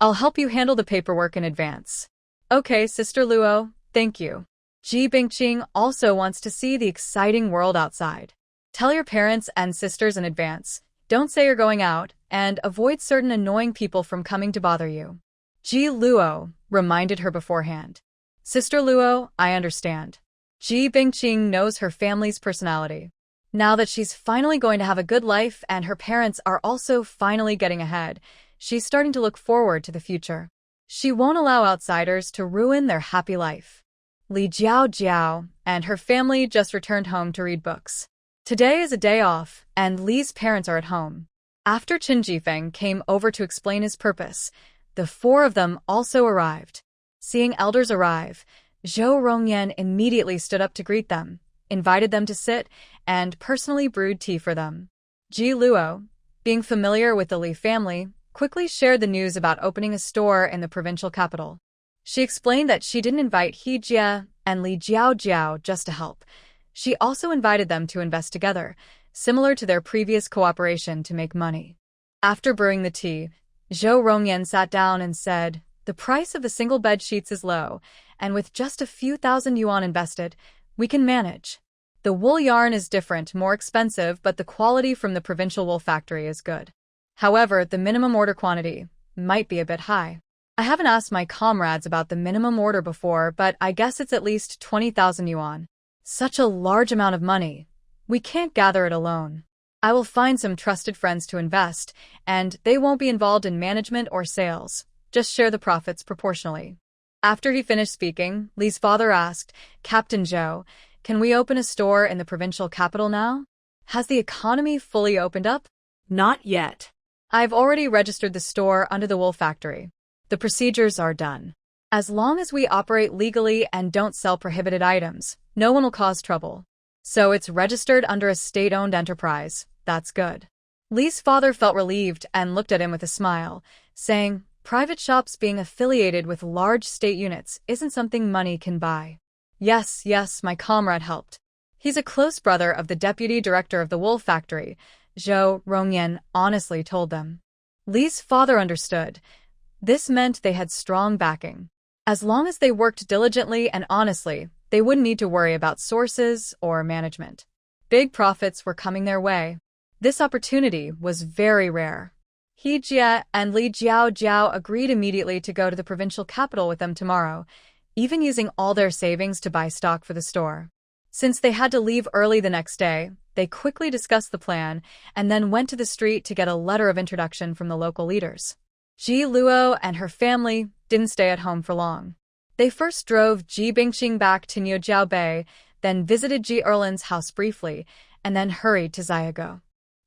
I'll help you handle the paperwork in advance. Okay, Sister Luo, thank you. Ji Bingqing also wants to see the exciting world outside. Tell your parents and sisters in advance. Don't say you're going out, and avoid certain annoying people from coming to bother you. Ji Luo reminded her beforehand. Sister Luo, I understand. Ji Bingqing knows her family's personality. Now that she's finally going to have a good life and her parents are also finally getting ahead, she's starting to look forward to the future. She won't allow outsiders to ruin their happy life. Li Jiao and her family just returned home to read books. Today is a day off, and Li's parents are at home. After Chen Jifeng came over to explain his purpose, the four of them also arrived. Seeing elders arrive, Zhao Rongyan immediately stood up to greet them, invited them to sit, and personally brewed tea for them. Ji Luo, being familiar with the Li family, quickly shared the news about opening a store in the provincial capital. She explained that she didn't invite He Jie and Li Jiao just to help. She also invited them to invest together, similar to their previous cooperation to make money. After brewing the tea, Zhao Rongyan sat down and said, the price of the single bed sheets is low, and with just a few thousand yuan invested, we can manage. The wool yarn is different, more expensive, but the quality from the provincial wool factory is good. However, the minimum order quantity might be a bit high. I haven't asked my comrades about the minimum order before, but I guess it's at least 20,000 yuan. Such a large amount of money. We can't gather it alone. I will find some trusted friends to invest, and they won't be involved in management or sales. Just share the profits proportionally. After he finished speaking, Li's father asked, Captain Zhao, can we open a store in the provincial capital now? Has the economy fully opened up? Not yet. I've already registered the store under the wool factory. The procedures are done. As long as we operate legally and don't sell prohibited items, no one will cause trouble. So it's registered under a state-owned enterprise. That's good. Li's father felt relieved and looked at him with a smile, saying, private shops being affiliated with large state units isn't something money can buy. Yes, my comrade helped. He's a close brother of the deputy director of the wool factory, Zhao Rongyan honestly told them. Li's father understood. This meant they had strong backing. As long as they worked diligently and honestly, they wouldn't need to worry about sources or management. Big profits were coming their way. This opportunity was very rare. He Jie and Li Jiao agreed immediately to go to the provincial capital with them tomorrow, even using all their savings to buy stock for the store. Since they had to leave early the next day, they quickly discussed the plan and then went to the street to get a letter of introduction from the local leaders. Ji Luo and her family didn't stay at home for long. They first drove Ji Bingqing back to Niujiao Bay, then visited Ji Erlin's house briefly, and then hurried to Xiago.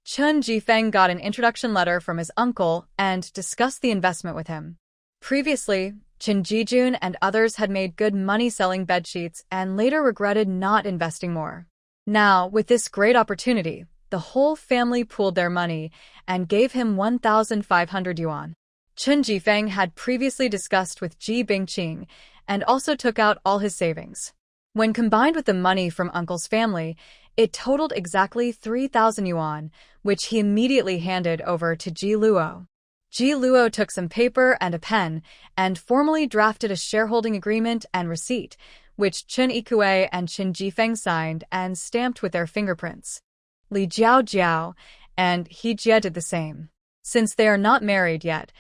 Chen Jifeng got an introduction letter from his uncle and discussed the investment with him. Previously, Chen Jijun and others had made good money selling bedsheets and later regretted not investing more. Now, with this great opportunity, the whole family pooled their money and gave him 1,500 yuan. Chen Jifeng had previously discussed with Ji Bingqing and also took out all his savings. When combined with the money from uncle's family, it totaled exactly 3,000 yuan, which he immediately handed over to Ji Luo. Ji Luo took some paper and a pen and formally drafted a shareholding agreement and receipt, which Chen Yikue and Chen Jifeng signed and stamped with their fingerprints. Li Jiao and He Jie did the same. Since they are not married yet,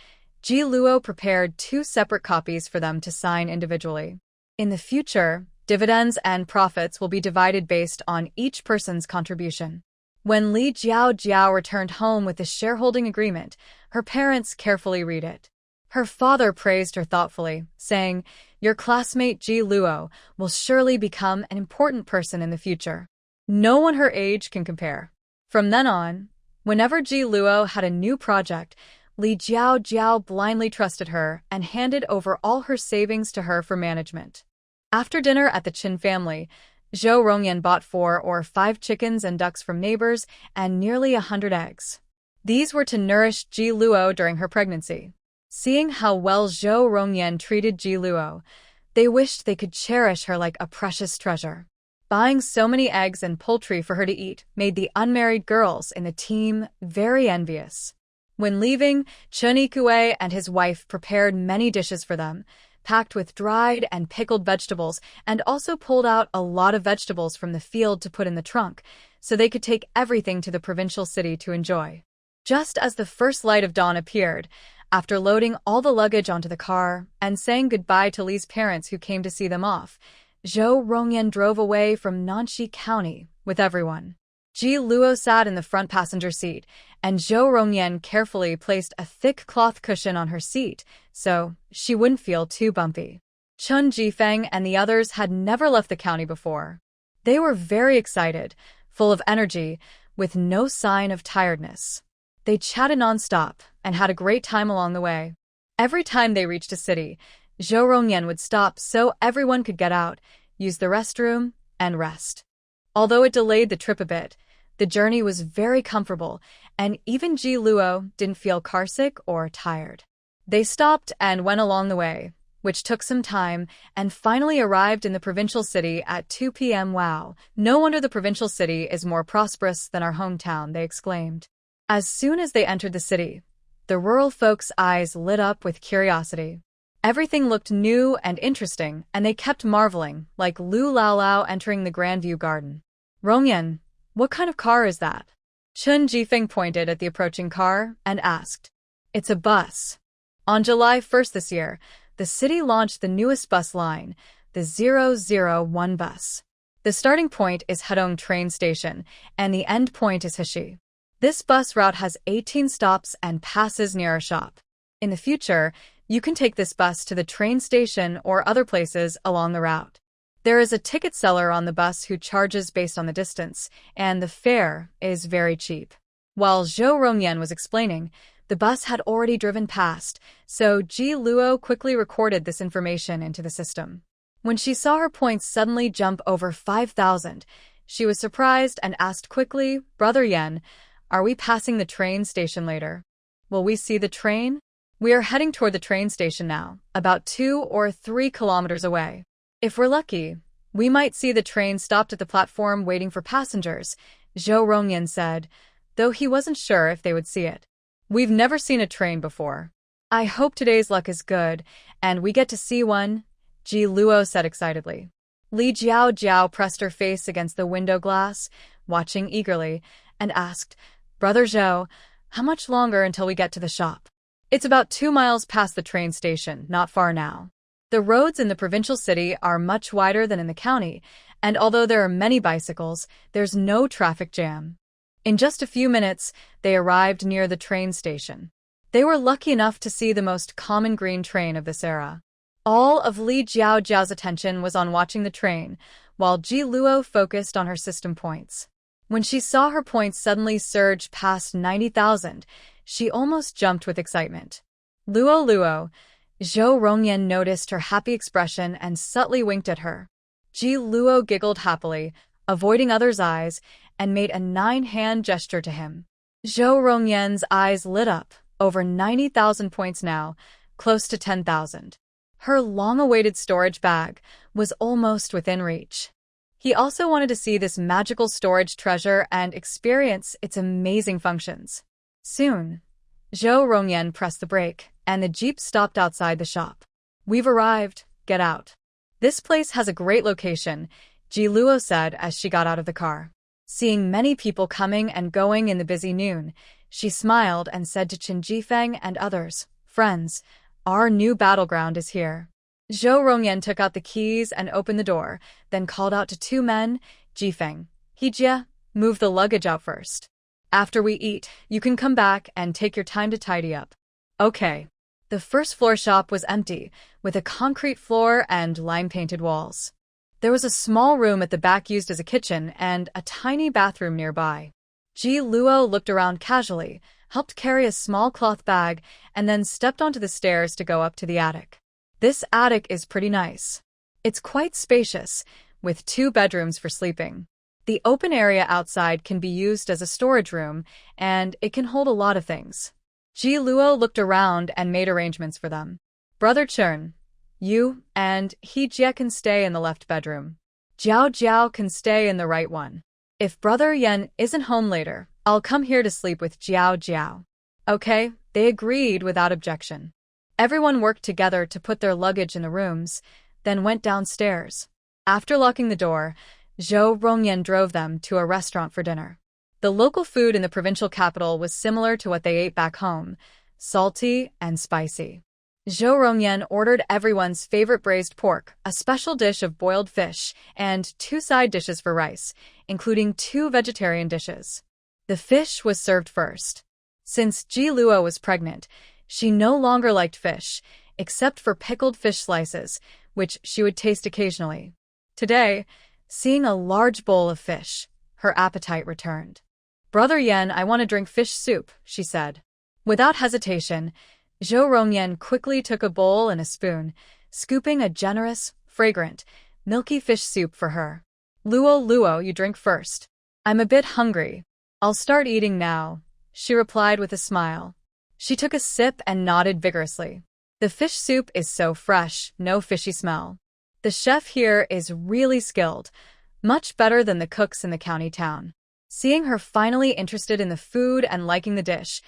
Ji Luo prepared 2 separate copies for them to sign individually. In the future, dividends and profits will be divided based on each person's contribution. When Li Jiao returned home with the shareholding agreement, her parents carefully read it. Her father praised her thoughtfully, saying, "Your classmate Ji Luo will surely become an important person in the future. No one her age can compare." From then on, whenever Ji Luo had a new project, Li Jiao blindly trusted her and handed over all her savings to her for management. After dinner at the Qin family, Zhou Rongyan bought 4 or 5 chickens and ducks from neighbors and nearly 100 eggs. These were to nourish Ji Luo during her pregnancy. Seeing how well Zhou Rongyan treated Ji Luo, they wished they could cherish her like a precious treasure. Buying so many eggs and poultry for her to eat made the unmarried girls in the team very envious. When leaving, Chen Yikue and his wife prepared many dishes for them, packed with dried and pickled vegetables, and also pulled out a lot of vegetables from the field to put in the trunk, so they could take everything to the provincial city to enjoy. Just as the first light of dawn appeared, after loading all the luggage onto the car and saying goodbye to Li's parents who came to see them off, Zhou Rongyan drove away from Nanxi County with everyone. Ji Luo sat in the front passenger seat, and Zhou Rongyan carefully placed a thick cloth cushion on her seat so she wouldn't feel too bumpy. Chun Jifeng and the others had never left the county before. They were very excited, full of energy, with no sign of tiredness. They chatted nonstop and had a great time along the way. Every time they reached a city, Zhou Rongyan would stop so everyone could get out, use the restroom, and rest. Although it delayed the trip a bit, the journey was very comfortable, and even Ji Luo didn't feel carsick or tired. They stopped and went along the way, which took some time, and finally arrived in the provincial city at 2 p.m. Wow, no wonder the provincial city is more prosperous than our hometown, they exclaimed. As soon as they entered the city, the rural folks' eyes lit up with curiosity. Everything looked new and interesting, and they kept marveling, like Lu Lao entering the Grandview Garden. "Rongyan, what kind of car is that?" Chun Jifeng pointed at the approaching car and asked. "It's a bus." On July 1st this year, the city launched the newest bus line, the 001 bus. The starting point is Hedong train station, and the end point is Hishi. This bus route has 18 stops and passes near a shop. In the future, you can take this bus to the train station or other places along the route. There is a ticket seller on the bus who charges based on the distance, and the fare is very cheap. While Zhou Rongyan was explaining, the bus had already driven past, so Ji Luo quickly recorded this information into the system. When she saw her points suddenly jump over 5,000, she was surprised and asked quickly, "Brother Yan, are we passing the train station later? Will we see the train?" "We are heading toward the train station now, about 2 or 3 kilometers away. If we're lucky, we might see the train stopped at the platform waiting for passengers," Zhou Rongyan said, though he wasn't sure if they would see it. "We've never seen a train before. I hope today's luck is good, and we get to see one," Ji Luo said excitedly. Li Jiao pressed her face against the window glass, watching eagerly, and asked, "Brother Zhou, how much longer until we get to the shop?" "It's about 2 miles past the train station, not far now. The roads in the provincial city are much wider than in the county, and although there are many bicycles, there's no traffic jam." In just a few minutes, they arrived near the train station. They were lucky enough to see the most common green train of this era. All of Li Jiao's attention was on watching the train, while Ji Luo focused on her system points. When she saw her points suddenly surge past 90,000, she almost jumped with excitement. "Luo," Zhou Rongyan noticed her happy expression and subtly winked at her. Ji Luo giggled happily, avoiding others' eyes, and made a 9-hand gesture to him. Zhou Rongyan's eyes lit up, over 90,000 points now, close to 10,000. Her long-awaited storage bag was almost within reach. He also wanted to see this magical storage treasure and experience its amazing functions. Soon, Zhou Rongyan pressed the brake, and the jeep stopped outside the shop. "We've arrived, get out." "This place has a great location," Ji Luo said as she got out of the car. Seeing many people coming and going in the busy noon, She smiled and said to Qin Jifeng and others, "Friends, our new battleground is here." Zhou Rongyan took out the keys and opened the door, then called out to two men, "Jifeng, Hejia, move the luggage out first. After we eat, you can come back and take your time to tidy up." Okay. The first floor shop was empty, with a concrete floor and lime-painted walls. There was a small room at the back used as a kitchen and a tiny bathroom nearby. Ji Luo looked around casually, helped carry a small cloth bag, and then stepped onto the stairs to go up to the attic. This attic is pretty nice. It's quite spacious, with 2 bedrooms for sleeping. The open area outside can be used as a storage room, and it can hold a lot of things. Ji Luo looked around and made arrangements for them. "Brother Chern, you and Hejia can stay in the left bedroom. Zhao can stay in the right one. If Brother Yan isn't home later, I'll come here to sleep with Zhao. Okay, they agreed without objection. Everyone worked together to put their luggage in the rooms, then went downstairs. After locking the door, Zhou Rongyan drove them to a restaurant for dinner. The local food in the provincial capital was similar to what they ate back home, salty and spicy. Zhou Rongyan ordered everyone's favorite braised pork, a special dish of boiled fish, and 2 side dishes for rice, including 2 vegetarian dishes. The fish was served first. Since Ji Luo was pregnant, she no longer liked fish, except for pickled fish slices, which she would taste occasionally. Today, seeing a large bowl of fish, her appetite returned. "Brother Yan, I want to drink fish soup," she said. Without hesitation, Zhou Rongyan quickly took a bowl and a spoon, scooping a generous, fragrant, milky fish soup for her. Luo, you drink first. I'm a bit hungry. I'll start eating now," she replied with a smile. She took a sip and nodded vigorously. The fish soup is so fresh, no fishy smell. The chef here is really skilled, much better than the cooks in the county town. Seeing her finally interested in the food and liking the dish,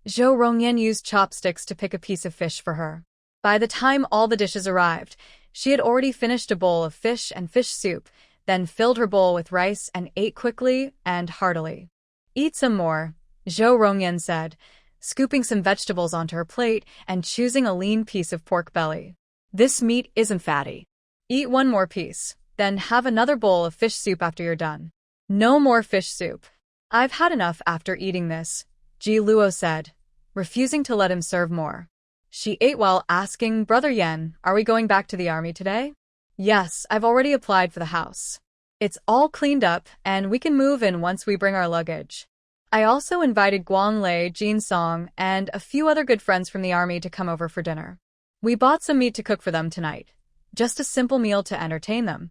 Zhou Rongyan used chopsticks to pick a piece of fish for her. By the time all the dishes arrived, she had already finished a bowl of fish and fish soup, then filled her bowl with rice and ate quickly and heartily. "Eat some more," Zhou Rongyan said, scooping some vegetables onto her plate and choosing a lean piece of pork belly. "This meat isn't fatty. Eat 1 more piece, then have another bowl of fish soup after you're done." "No more fish soup. I've had enough after eating this," Ji Luo said, refusing to let him serve more. She ate while asking, "Brother Yan, are we going back to the army today?" "Yes, I've already applied for the house. It's all cleaned up, and we can move in once we bring our luggage. I also invited Guanglei, Jin Song, and a few other good friends from the army to come over for dinner. We bought some meat to cook for them tonight. Just a simple meal to entertain them."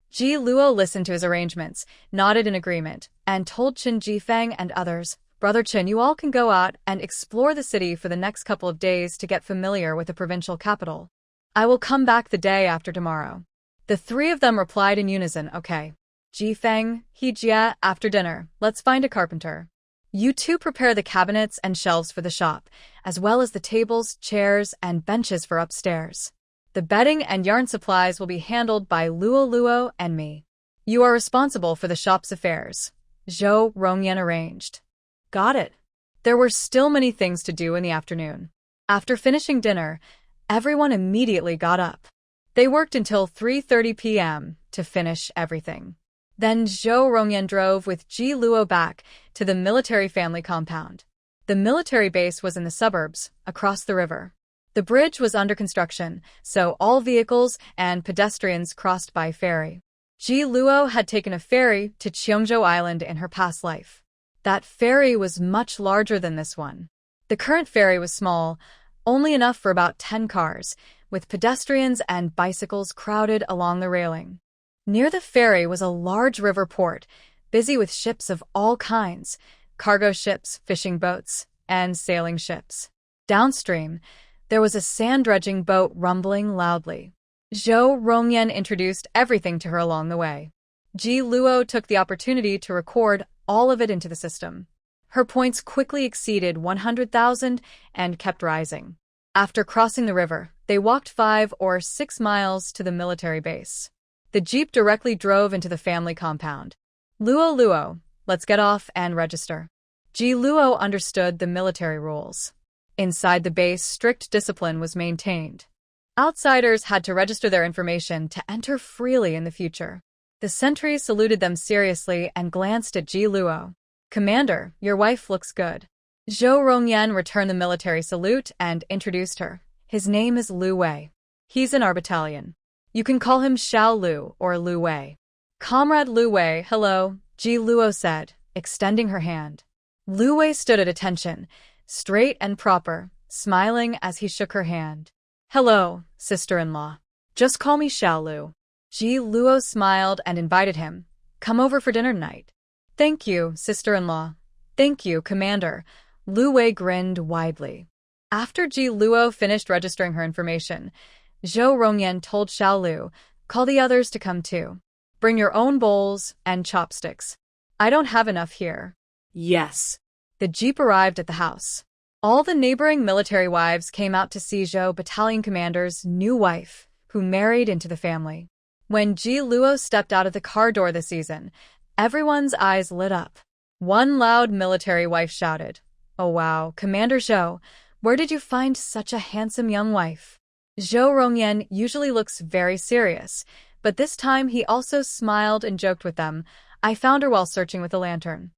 Ji Luo listened to his arrangements, nodded in agreement, and told Qin Jifeng and others, "Brother Qin, you all can go out and explore the city for the next couple of days to get familiar with the provincial capital. I will come back the day after tomorrow." The 3 of them replied in unison, "Okay. Jifeng, Hejia, after dinner, let's find a carpenter. You 2 prepare the cabinets and shelves for the shop, as well as the tables, chairs, and benches for upstairs. The bedding and yarn supplies will be handled by Luo and me. You are responsible for the shop's affairs," Zhou Rongyan arranged. "Got it." There were still many things to do in the afternoon. After finishing dinner, everyone immediately got up. They worked until 3:30 p.m. to finish everything. Then Zhou Rongyan drove with Ji Luo back to the military family compound. The military base was in the suburbs, across the river. The bridge was under construction, so all vehicles and pedestrians crossed by ferry. Ji Luo had taken a ferry to Cheongzhou Island in her past life. That ferry was much larger than this one. The current ferry was small, only enough for about 10 cars, with pedestrians and bicycles crowded along the railing. Near the ferry was a large river port, busy with ships of all kinds, cargo ships, fishing boats, and sailing ships. Downstream, there was a sand-dredging boat rumbling loudly. Zhou Rongyan introduced everything to her along the way. Ji Luo took the opportunity to record all of it into the system. Her points quickly exceeded 100,000 and kept rising. After crossing the river, they walked 5 or 6 miles to the military base. The jeep directly drove into the family compound. Luo, let's get off and register." Ji Luo understood the military rules. Inside the base, strict discipline was maintained. Outsiders had to register their information to enter freely in the future. The sentries saluted them seriously and glanced at Ji Luo. "Commander, your wife looks good." Zhou Rongyan returned the military salute and introduced her. "His name is Lu Wei. He's in our battalion. You can call him Xiao Lu or Lu Wei." "Comrade Lu Wei, hello," Ji Luo said, extending her hand. Lu Wei stood at attention, straight and proper, smiling as he shook her hand. "Hello, sister-in-law. Just call me Xiao Lu." Ji Luo smiled and invited him. "Come over for dinner tonight." "Thank you, sister-in-law." "Thank you, commander." Lu Wei grinned widely. After Ji Luo finished registering her information, Zhou Rongyan told Xiao Lu, "Call the others to come too. Bring your own bowls and chopsticks. I don't have enough here." Yes. The jeep arrived at the house. All the neighboring military wives came out to see Zhou battalion commander's new wife, who married into the family. When Ji Luo stepped out of the car door this season, everyone's eyes lit up. One loud military wife shouted, "Oh wow, Commander Zhou, where did you find such a handsome young wife?" Zhou Rongyan usually looks very serious, but this time he also smiled and joked with them. "I found her while searching with a lantern."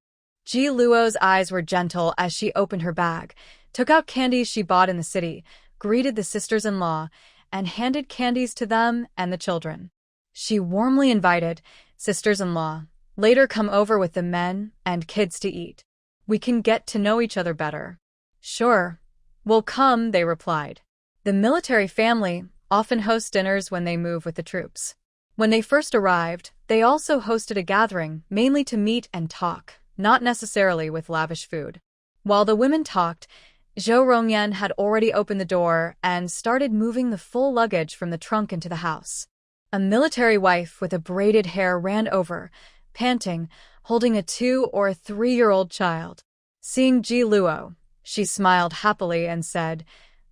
Ji Luo's eyes were gentle as she opened her bag, took out candies she bought in the city, greeted the sisters-in-law, and handed candies to them and the children. She warmly invited, "Sisters-in-law, later come over with the men and kids to eat. We can get to know each other better." "Sure. We'll come," they replied. The military family often hosts dinners when they move with the troops. When they first arrived, they also hosted a gathering, mainly to meet and talk, not necessarily with lavish food. While the women talked, Zhou Rongyan had already opened the door and started moving the full luggage from the trunk into the house. A military wife with a braided hair ran over, panting, holding a 2- or 3-year-old child. Seeing Ji Luo, she smiled happily and said,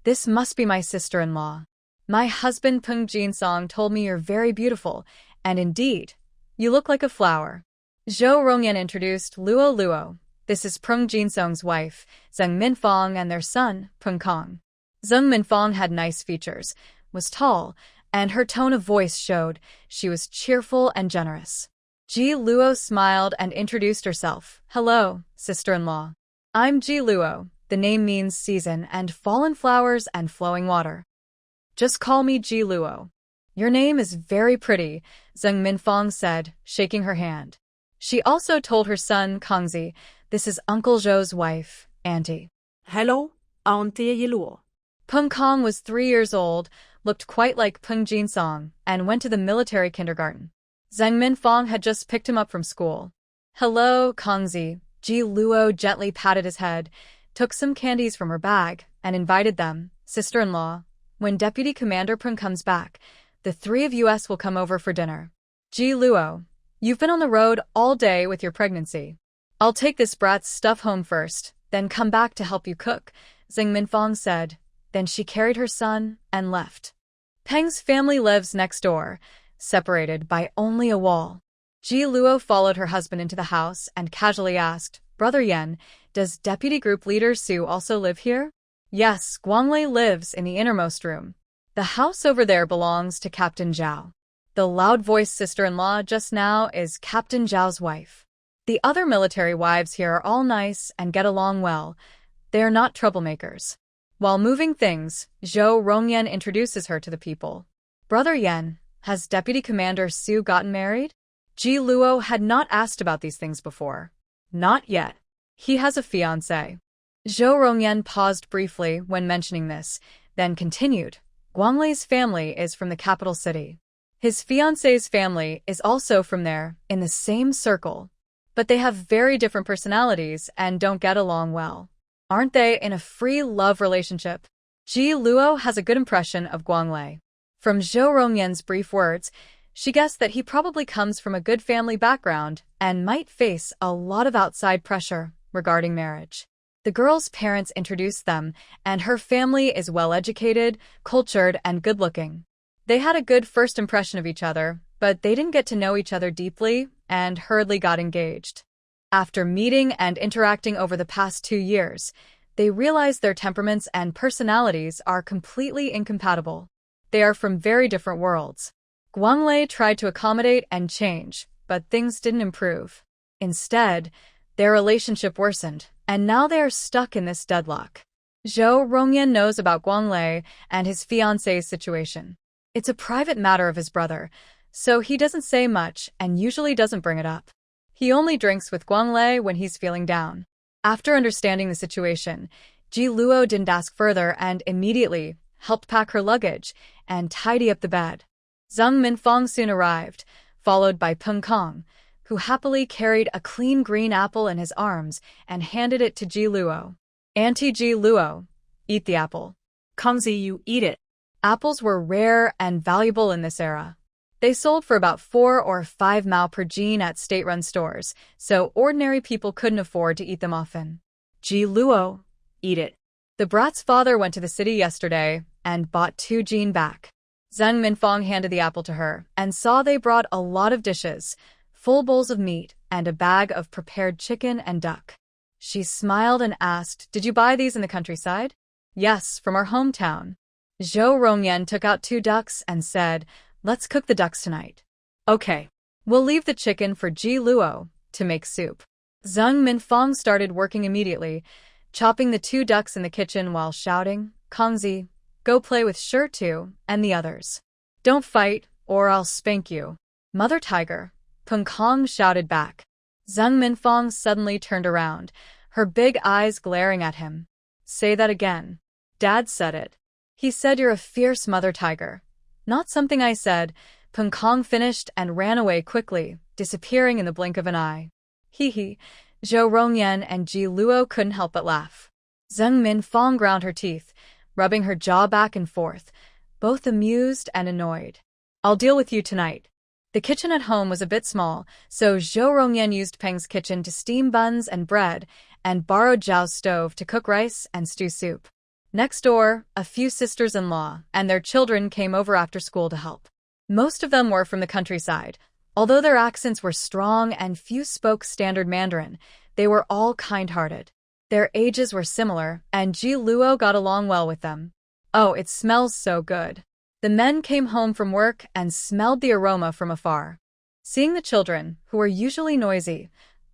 "This must be my sister-in-law. My husband Peng Jinsong told me you're very beautiful, and indeed, you look like a flower." Zhou Rongyan introduced Luo. "This is Peng Jinsong's wife, Zheng Minfang, and their son, Peng Kong." Zheng Minfang had nice features, was tall, and her tone of voice showed she was cheerful and generous. Ji Luo smiled and introduced herself. "Hello, sister-in-law. I'm Ji Luo. The name means season and fallen flowers and flowing water. Just call me Ji Luo." "Your name is very pretty," Zheng Minfang said, shaking her hand. She also told her son, Kongzi, "This is Uncle Zhou's wife, Auntie." Hello, Auntie Ji Luo. Peng Kong was 3 years old, looked quite like Peng Jinsong, and went to the military kindergarten. Zheng Minfang had just picked him up from school. "Hello, Kongzi." Ji Luo gently patted his head, took some candies from her bag, and invited them, "Sister-in-law, when Deputy Commander Peng comes back, the 3 of us will come over for dinner." "Ji Luo, you've been on the road all day with your pregnancy. I'll take this brat's stuff home first, then come back to help you cook," Zheng Minfang said. Then she carried her son and left. Peng's family lives next door, separated by only a wall. Ji Luo followed her husband into the house and casually asked, "Brother Yan, does Deputy Group Leader Su also live here?" "Yes, Guanglei lives in the innermost room. The house over there belongs to Captain Zhao. The loud-voiced sister-in-law just now is Captain Zhao's wife. The other military wives here are all nice and get along well. They are not troublemakers." While moving things, Zhou Rongyan introduces her to the people. "Brother Yan, has Deputy Commander Su gotten married?" Ji Luo had not asked about these things before. "Not yet. He has a fiancé." Zhou Rongyan paused briefly when mentioning this, then continued, "Guanglei's family is from the capital city. His fiancé's family is also from there, in the same circle. But they have very different personalities and don't get along well. Aren't they in a free love relationship?" Ji Luo has a good impression of Guanglei. From Zhou Rongyan's brief words, she guessed that he probably comes from a good family background and might face a lot of outside pressure regarding marriage. The girl's parents introduced them, and her family is well-educated, cultured, and good-looking. They had a good first impression of each other, but they didn't get to know each other deeply and hurriedly got engaged. After meeting and interacting over the past 2 years, they realize their temperaments and personalities are completely incompatible. They are from very different worlds. Guanglei tried to accommodate and change, but things didn't improve. Instead, their relationship worsened, and now they are stuck in this deadlock. Zhao Rongyan knows about Guanglei and his fiancée's situation. It's a private matter of his brother, so he doesn't say much and usually doesn't bring it up. He only drinks with Guanglei when he's feeling down. After understanding the situation, Ji Luo didn't ask further and immediately helped pack her luggage and tidy up the bed. Zhang Minfang soon arrived, followed by Peng Kong, who happily carried a clean green apple in his arms and handed it to Ji Luo. Auntie Ji Luo, eat the apple. Kongzi, you eat it. Apples were rare and valuable in this era. They sold for about 4 or 5 mao per jean at state-run stores, so ordinary people couldn't afford to eat them often. Ji Luo, eat it. The brat's father went to the city yesterday and bought 2 jean back. Zhang Minfang handed the apple to her and saw they brought a lot of dishes, full bowls of meat, and a bag of prepared chicken and duck. She smiled and asked, "Did you buy these in the countryside?" "Yes, from our hometown." Zhou Rongyan took out 2 ducks and said, "Let's cook the ducks tonight." "Okay. We'll leave the chicken for Ji Luo to make soup." Zhang Minfang started working immediately, chopping the 2 ducks in the kitchen while shouting, "Kongzi, go play with Shi and the others. Don't fight, or I'll spank you." "Mother Tiger," Peng Kong shouted back. Zhang Minfang suddenly turned around, her big eyes glaring at him. "Say that again." "Dad said it. He said you're a fierce mother tiger." "Not something I said," Peng Kong finished and ran away quickly, disappearing in the blink of an eye. Hee. Zhou Rongyan and Ji Luo couldn't help but laugh. Zhang Minfang ground her teeth, rubbing her jaw back and forth, both amused and annoyed. "I'll deal with you tonight." The kitchen at home was a bit small, so Zhou Rongyan used Peng's kitchen to steam buns and bread and borrowed Zhao's stove to cook rice and stew soup. Next door, a few sisters-in-law and their children came over after school to help. Most of them were from the countryside. Although their accents were strong and few spoke standard Mandarin, they were all kind-hearted. Their ages were similar, and Ji Luo got along well with them. "Oh, it smells so good." The men came home from work and smelled the aroma from afar. Seeing the children, who were usually noisy,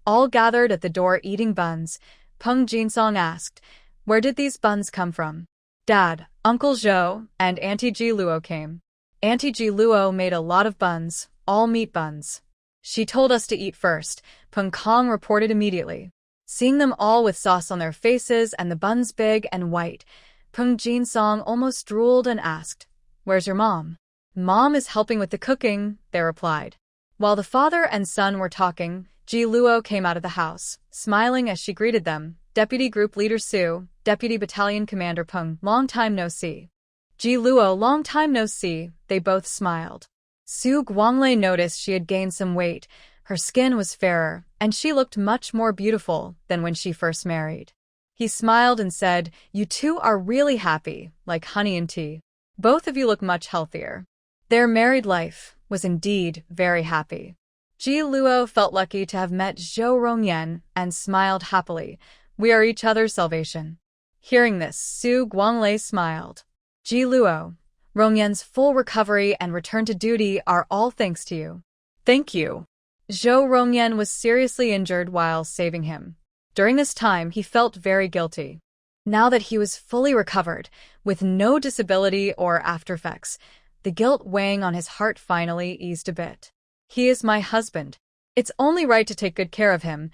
all gathered at the door eating buns, Peng Jinsong asked, "Where did these buns come from?" "Dad, Uncle Zhou, and Auntie Ji Luo came." Auntie Ji Luo made a lot of buns, all meat buns. "She told us to eat first," Peng Kong reported immediately. Seeing them all with sauce on their faces and the buns big and white, Peng Jinsong almost drooled and asked, "Where's your mom?" "Mom is helping with the cooking," they replied. While the father and son were talking, Ji Luo came out of the house, smiling as she greeted them. "Deputy Group Leader Su, Deputy Battalion Commander Peng, long time no see." "Ji Luo, long time no see," they both smiled. Su Guanglei noticed she had gained some weight, her skin was fairer, and she looked much more beautiful than when she first married. He smiled and said, "You two are really happy, like honey and tea. Both of you look much healthier." Their married life was indeed very happy. Ji Luo felt lucky to have met Zhou Rongyan and smiled happily. "We are each other's salvation." Hearing this, Su Guanglei smiled. "Ji Luo, Rongyan's full recovery and return to duty are all thanks to you." "Thank you." Zhou Rongyan was seriously injured while saving him. During this time, he felt very guilty. Now that he was fully recovered, with no disability or aftereffects, the guilt weighing on his heart finally eased a bit. "He is my husband. It's only right to take good care of him,"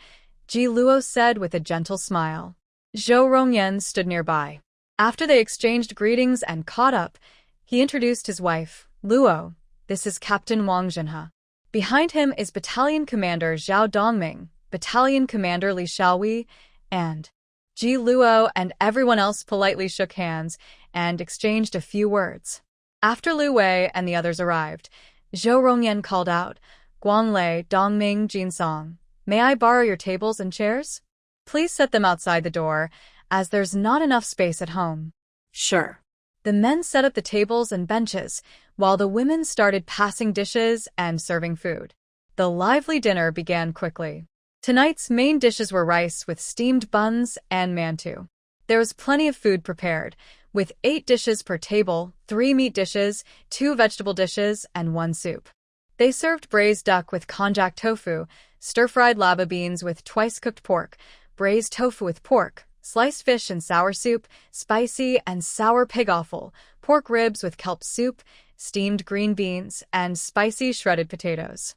Ji Luo said with a gentle smile. Zhou Rongyan stood nearby. After they exchanged greetings and caught up, he introduced his wife, "Luo, this is Captain Wang Zhenhe. Behind him is Battalion Commander Zhao Dongming, Battalion Commander Li Xiaowei, and..." Ji Luo and everyone else politely shook hands and exchanged a few words. After Lu Wei and the others arrived, Zhou Rongyan called out, "Guanglei, Dongming, Jinsong, may I borrow your tables and chairs? Please set them outside the door, as there's not enough space at home." "Sure." The men set up the tables and benches, while the women started passing dishes and serving food. The lively dinner began quickly. Tonight's main dishes were rice with steamed buns and mantou. There was plenty of food prepared, with 8 dishes per table, 3 meat dishes, 2 vegetable dishes, and 1 soup. They served braised duck with konjac tofu, stir-fried lava beans with twice-cooked pork, braised tofu with pork, sliced fish and sour soup, spicy and sour pig offal, pork ribs with kelp soup, steamed green beans, and spicy shredded potatoes.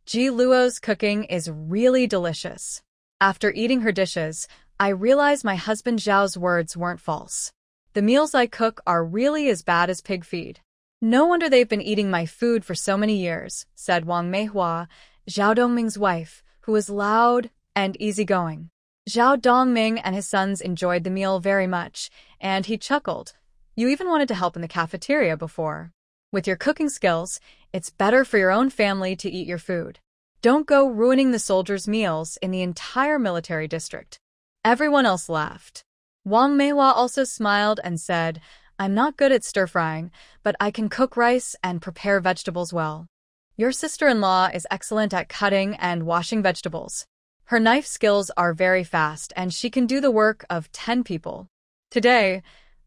Ji Luo's cooking is really delicious. After eating her dishes, I realized my husband Zhao's words weren't false. The meals I cook are really as bad as pig feed. No wonder they've been eating my food for so many years, said Manhwa, Zhao Dongming's wife, who was loud and easygoing. Zhao Dongming and his sons enjoyed the meal very much, and he chuckled. You even wanted to help in the cafeteria before. With your cooking skills, it's better for your own family to eat your food. Don't go ruining the soldiers' meals in the entire military district. Everyone else laughed. Wang Meihua also smiled and said, I'm not good at stir-frying, but I can cook rice and prepare vegetables well. Your sister-in-law is excellent at cutting and washing vegetables. Her knife skills are very fast, and she can do the work of 10 people. Today,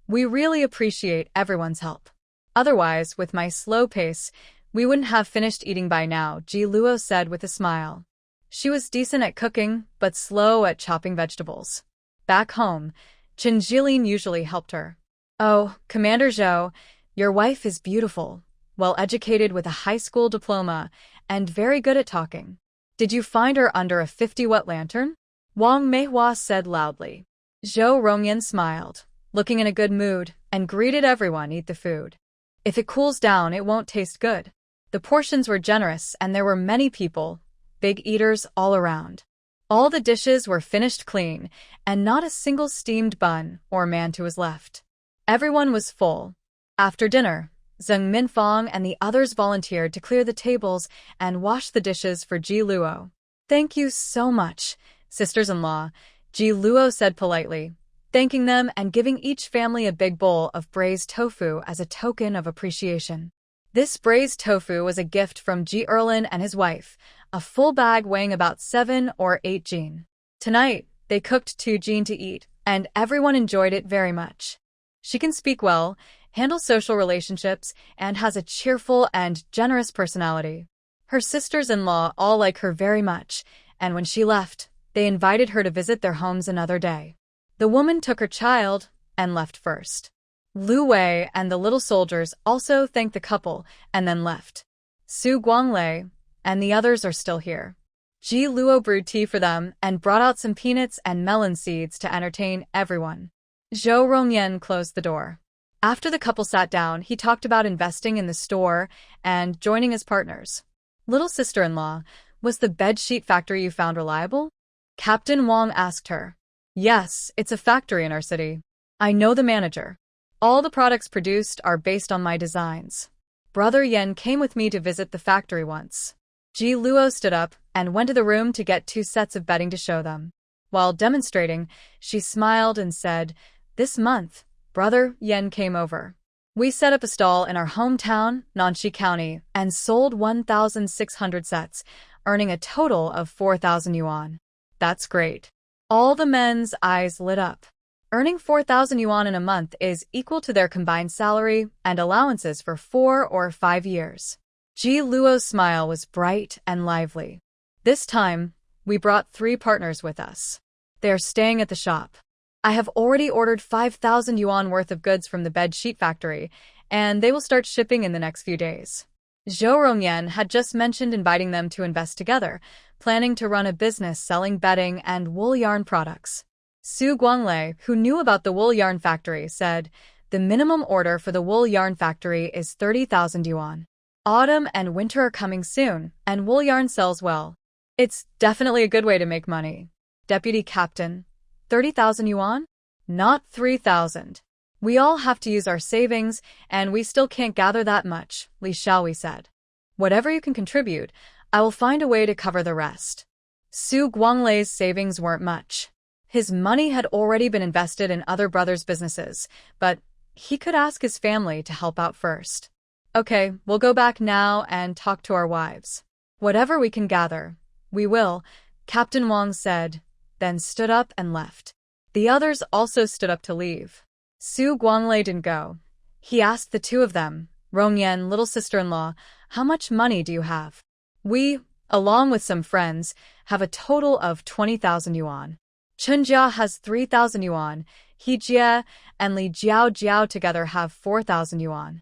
we really appreciate everyone's help. Otherwise, with my slow pace, we wouldn't have finished eating by now, Ji Luo said with a smile. She was decent at cooking, but slow at chopping vegetables. Back home, Chen Jilin usually helped her. Oh, Commander Zhao, your wife is beautiful, well-educated with a high school diploma, and very good at talking. Did you find her under a 50-watt lantern? Wang Meihua said loudly. Zhou Rongyan smiled, looking in a good mood, and greeted everyone eat the food. If it cools down, it won't taste good. The portions were generous, and there were many people, big eaters all around. All the dishes were finished clean, and not a single steamed bun or mantou was left. Everyone was full. After dinner, Zheng Minfang and the others volunteered to clear the tables and wash the dishes for Ji Luo. Thank you so much, sisters-in-law, Ji Luo said politely, thanking them and giving each family a big bowl of braised tofu as a token of appreciation. This braised tofu was a gift from Ji Erlin and his wife, a full bag weighing about 7 or 8 jin. Tonight, they cooked 2 jin to eat, and everyone enjoyed it very much. She can speak well, handle social relationships, and has a cheerful and generous personality. Her sisters-in-law all like her very much, and when she left, they invited her to visit their homes another day. The woman took her child and left first. Lu Wei and the little soldiers also thanked the couple and then left. Su Guanglei and the others are still here. Ji Luo brewed tea for them and brought out some peanuts and melon seeds to entertain everyone. Zhou Rongyan closed the door. After the couple sat down, he talked about investing in the store and joining as partners. Little sister-in-law, was the bedsheet factory you found reliable? Captain Wang asked her. Yes, it's a factory in our city. I know the manager. All the products produced are based on my designs. Brother Yen came with me to visit the factory once. Ji Luo stood up and went to the room to get 2 sets of bedding to show them. While demonstrating, she smiled and said, This month, Brother Yen came over. We set up a stall in our hometown, Nanxi County, and sold 1,600 sets, earning a total of 4,000 yuan. That's great. All the men's eyes lit up. Earning 4,000 yuan in a month is equal to their combined salary and allowances for 4 or 5 years. Ji Luo's smile was bright and lively. This time, we brought 3 partners with us. They are staying at the shop. I have already ordered 5,000 yuan worth of goods from the bed sheet factory, and they will start shipping in the next few days. Zhou Rongyan had just mentioned inviting them to invest together, planning to run a business selling bedding and wool yarn products. Su Guanglei, who knew about the wool yarn factory, said, The minimum order for the wool yarn factory is 30,000 yuan. Autumn and winter are coming soon, and wool yarn sells well. It's definitely a good way to make money. Deputy Captain, 30,000 yuan? Not 3,000. We all have to use our savings, and we still can't gather that much, Li Xiaohui said. Whatever you can contribute, I will find a way to cover the rest. Su Guanglei's savings weren't much. His money had already been invested in other brothers' businesses, but he could ask his family to help out first. Okay, we'll go back now and talk to our wives. Whatever we can gather, we will, Captain Wang said, then stood up and left. The others also stood up to leave. Su Guanglei didn't go. He asked the two of them, Rongyan, little sister-in-law, how much money do you have? We, along with some friends, have a total of 20,000 yuan. Chunjia has 3,000 yuan, He Jie and Li Jiao together have 4,000 yuan.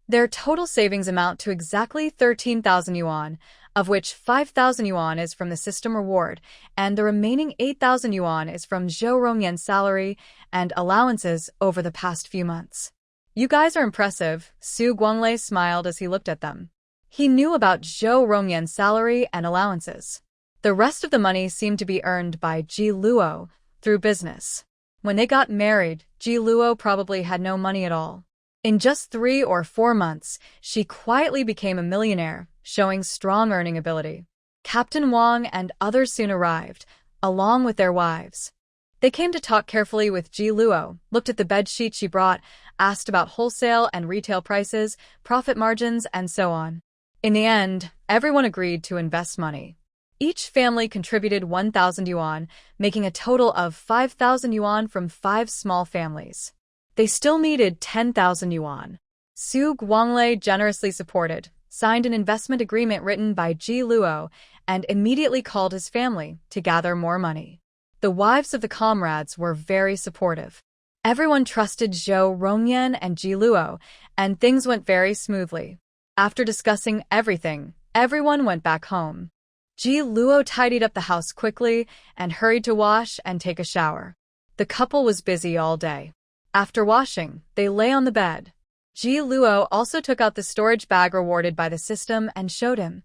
Their total savings amount to exactly 13,000 yuan, of which 5,000 yuan is from the system reward, and the remaining 8,000 yuan is from Zhou Rongyan's salary and allowances over the past few months. You guys are impressive, Su Guanglei smiled as he looked at them. He knew about Zhou Rongyan's salary and allowances. The rest of the money seemed to be earned by Ji Luo through business. When they got married, Ji Luo probably had no money at all. In just 3 or 4 months, she quietly became a millionaire, showing strong earning ability. Captain Wang and others soon arrived, along with their wives. They came to talk carefully with Ji Luo, looked at the bedsheet she brought, asked about wholesale and retail prices, profit margins, and so on. In the end, everyone agreed to invest money. Each family contributed 1,000 yuan, making a total of 5,000 yuan from 5 small families. They still needed 10,000 yuan. Su Guanglei generously supported, signed an investment agreement written by Ji Luo, and immediately called his family to gather more money. The wives of the comrades were very supportive. Everyone trusted Zhou Rongyan and Ji Luo, and things went very smoothly. After discussing everything, everyone went back home. Ji Luo tidied up the house quickly and hurried to wash and take a shower. The couple was busy all day. After washing, they lay on the bed. Ji Luo also took out the storage bag rewarded by the system and showed him.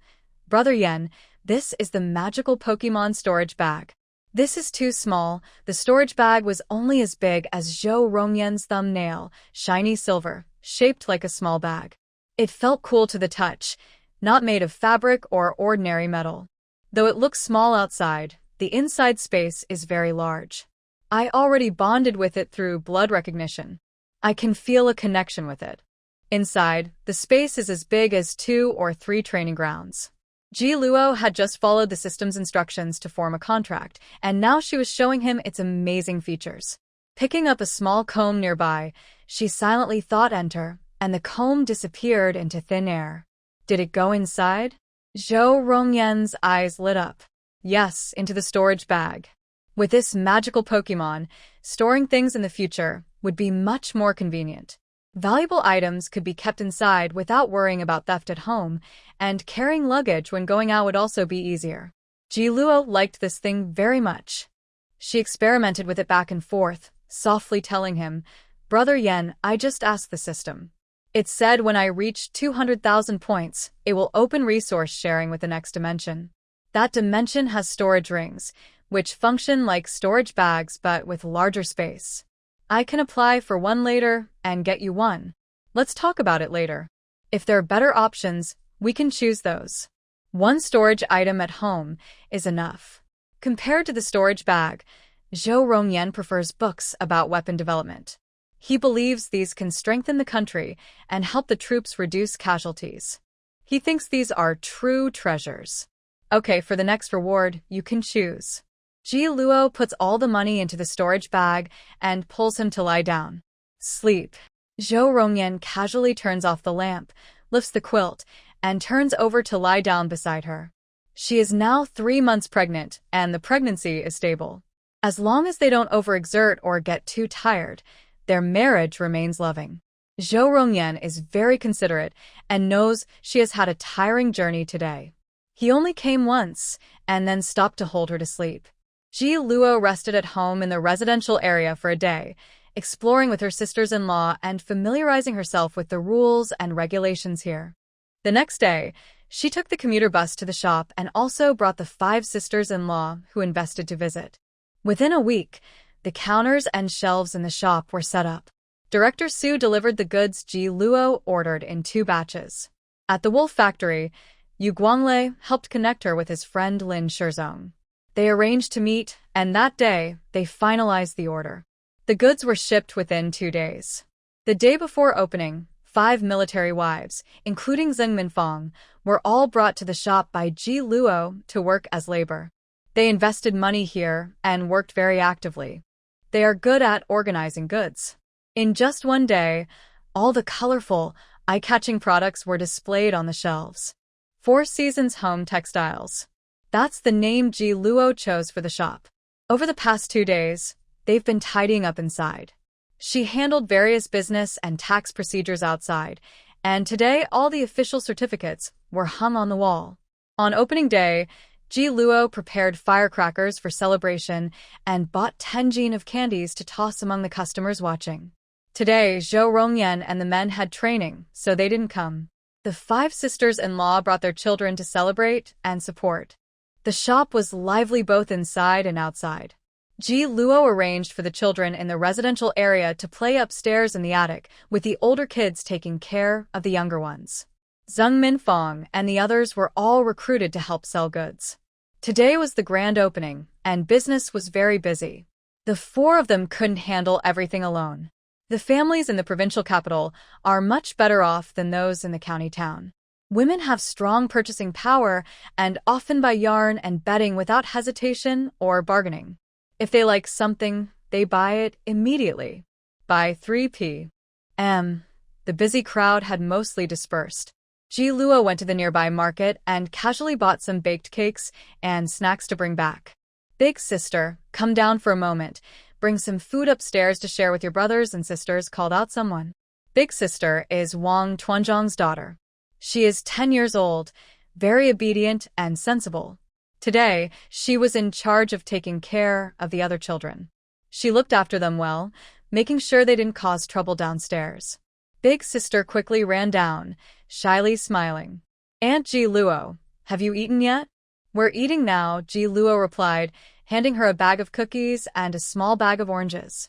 Brother Yan, this is the magical Pokemon storage bag. This is too small. The storage bag was only as big as Zhou Rongyan's thumbnail, shiny silver, shaped like a small bag. It felt cool to the touch, not made of fabric or ordinary metal. Though it looks small outside, the inside space is very large. I already bonded with it through blood recognition. I can feel a connection with it. Inside, the space is as big as 2 or 3 training grounds. Ji Luo had just followed the system's instructions to form a contract, and now she was showing him its amazing features. Picking up a small comb nearby, she silently thought enter, and the comb disappeared into thin air. Did it go inside? Zhou Rongyan's eyes lit up. Yes, into the storage bag. With this magical Pokemon, storing things in the future would be much more convenient. Valuable items could be kept inside without worrying about theft at home, and carrying luggage when going out would also be easier. Ji Luo liked this thing very much. She experimented with it back and forth, softly telling him, Brother Yan, I just asked the system. It said when I reach 200,000 points, it will open resource sharing with the next dimension. That dimension has storage rings, which function like storage bags but with larger space. I can apply for one later and get you one. Let's talk about it later. If there are better options, we can choose those. One storage item at home is enough. Compared to the storage bag, Zhou Rongyan prefers books about weapon development. He believes these can strengthen the country and help the troops reduce casualties. He thinks these are true treasures. Okay, for the next reward, you can choose. Ji Luo puts all the money into the storage bag and pulls him to lie down. Sleep. Zhou Rongyan casually turns off the lamp, lifts the quilt, and turns over to lie down beside her. She is now 3 months pregnant, and the pregnancy is stable. As long as they don't overexert or get too tired, their marriage remains loving. Zhou Rongyan is very considerate and knows she has had a tiring journey today. He only came once and then stopped to hold her to sleep. Ji Luo rested at home in the residential area for a day, exploring with her sisters-in-law and familiarizing herself with the rules and regulations here. The next day, she took the commuter bus to the shop and also brought the 5 sisters-in-law who invested to visit. Within a week, the counters and shelves in the shop were set up. Director Su delivered the goods Ji Luo ordered in 2 batches. At the wolf factory, Yu Guanglei helped connect her with his friend Lin Shizong. They arranged to meet, and that day, they finalized the order. The goods were shipped within 2 days. The day before opening, 5 military wives, including Zheng Minfang, were all brought to the shop by Ji Luo to work as labor. They invested money here and worked very actively. They are good at organizing goods. In just one day, all the colorful, eye-catching products were displayed on the shelves. Four Seasons Home Textiles. That's the name Ji Luo chose for the shop. Over the past 2 days, they've been tidying up inside. She handled various business and tax procedures outside, and today all the official certificates were hung on the wall. On opening day, Ji Luo prepared firecrackers for celebration and bought 10 jin of candies to toss among the customers watching. Today, Zhou Rongyan and the men had training, so they didn't come. The 5 sisters-in-law brought their children to celebrate and support. The shop was lively both inside and outside. Ji Luo arranged for the children in the residential area to play upstairs in the attic, with the older kids taking care of the younger ones. Zheng Minfang and the others were all recruited to help sell goods. Today was the grand opening, and business was very busy. The 4 of them couldn't handle everything alone. The families in the provincial capital are much better off than those in the county town. Women have strong purchasing power and often buy yarn and bedding without hesitation or bargaining. If they like something, they buy it immediately. By 3 p.m., the busy crowd had mostly dispersed. Ji Luo went to the nearby market and casually bought some baked cakes and snacks to bring back. Big sister, come down for a moment. Bring some food upstairs to share with your brothers and sisters, called out someone. Big sister is Wang Tuanzhang's daughter. She is 10 years old, very obedient and sensible. Today, she was in charge of taking care of the other children. She looked after them well, making sure they didn't cause trouble downstairs. Big sister quickly ran down, shyly smiling. Aunt Ji Luo, have you eaten yet? We're eating now, Ji Luo replied, handing her a bag of cookies and a small bag of oranges.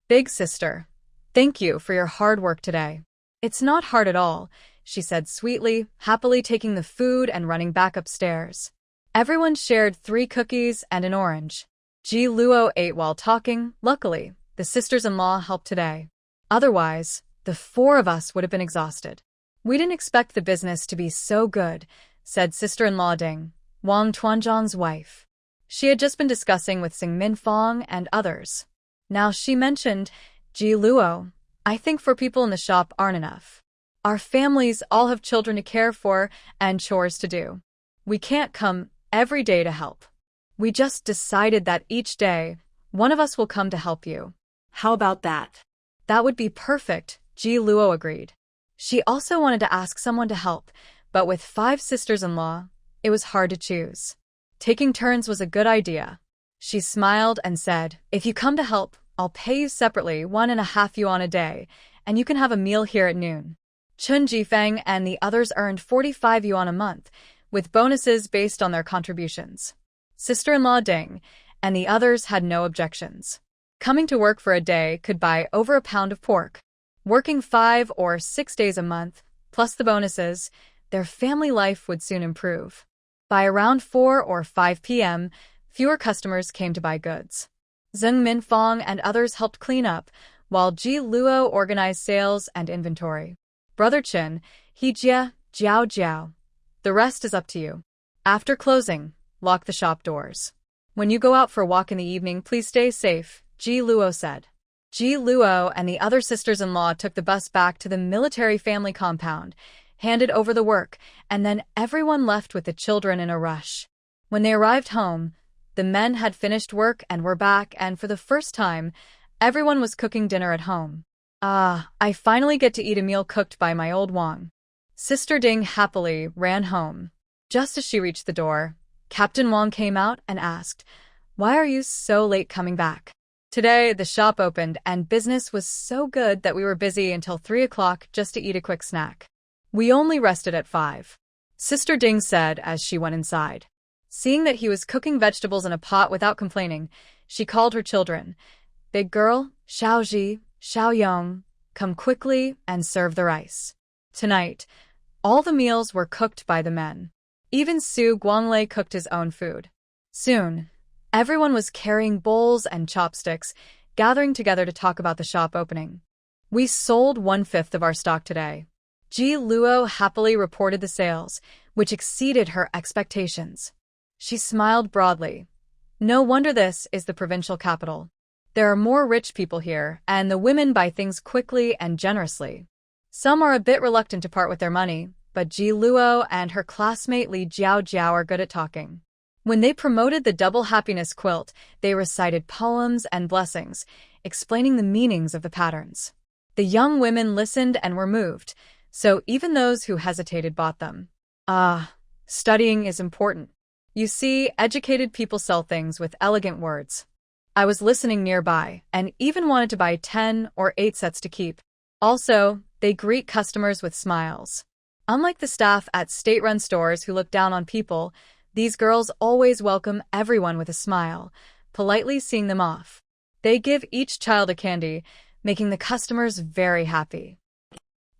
Big sister, thank you for your hard work today. It's not hard at all, she said sweetly, happily taking the food and running back upstairs. Everyone shared 3 cookies and an orange. Ji Luo ate while talking. Luckily, the sisters-in-law helped today. Otherwise, the 4 of us would have been exhausted. We didn't expect the business to be so good, said sister-in-law Ding, Wang Tuanzhang's wife. She had just been discussing with Xing Minfang and others. Now she mentioned, Ji Luo, I think 4 people in the shop aren't enough. Our families all have children to care for and chores to do. We can't come every day to help. We just decided that each day, one of us will come to help you. How about that? That would be perfect, Ji Luo agreed. She also wanted to ask someone to help, but with 5 sisters-in-law, it was hard to choose. Taking turns was a good idea. She smiled and said, if you come to help, I'll pay you separately 1.5 yuan a day, and you can have a meal here at noon. Chun Jifeng and the others earned 45 yuan a month, with bonuses based on their contributions. Sister-in-law Ding and the others had no objections. Coming to work for a day could buy over a pound of pork. Working 5 or 6 days a month, plus the bonuses, their family life would soon improve. By around 4 or 5 p.m., fewer customers came to buy goods. Zheng Minfang and others helped clean up, while Ji Luo organized sales and inventory. Brother Chen, he Jia, Jiao. The rest is up to you. After closing, lock the shop doors. When you go out for a walk in the evening, please stay safe, Ji Luo said. Ji Luo and the other sisters-in-law took the bus back to the military family compound, handed over the work, and then everyone left with the children in a rush. When they arrived home, the men had finished work and were back, and for the first time, everyone was cooking dinner at home. I finally get to eat a meal cooked by my old Wang. Sister Ding happily ran home. Just as she reached the door, Captain Wang came out and asked, why are you so late coming back? Today, the shop opened and business was so good that we were busy until 3 o'clock just to eat a quick snack. We only rested at 5. Sister Ding said as she went inside. Seeing that he was cooking vegetables in a pot without complaining, she called her children. Big girl, Xiaoji, Xiaoyong, come quickly and serve the rice. Tonight, all the meals were cooked by the men. Even Su Guanglei cooked his own food. Soon, everyone was carrying bowls and chopsticks, gathering together to talk about the shop opening. We sold 1/5 of our stock today. Ji Luo happily reported the sales, which exceeded her expectations. She smiled broadly. No wonder this is the provincial capital. There are more rich people here, and the women buy things quickly and generously. Some are a bit reluctant to part with their money, but Ji Luo and her classmate Li Jiao are good at talking. When they promoted the double happiness quilt, they recited poems and blessings, explaining the meanings of the patterns. The young women listened and were moved, so even those who hesitated bought them. Studying is important. You see, educated people sell things with elegant words. I was listening nearby and even wanted to buy 10 or 8 sets to keep. Also, they greet customers with smiles. Unlike the staff at state-run stores who look down on people, these girls always welcome everyone with a smile, politely seeing them off. They give each child a candy, making the customers very happy.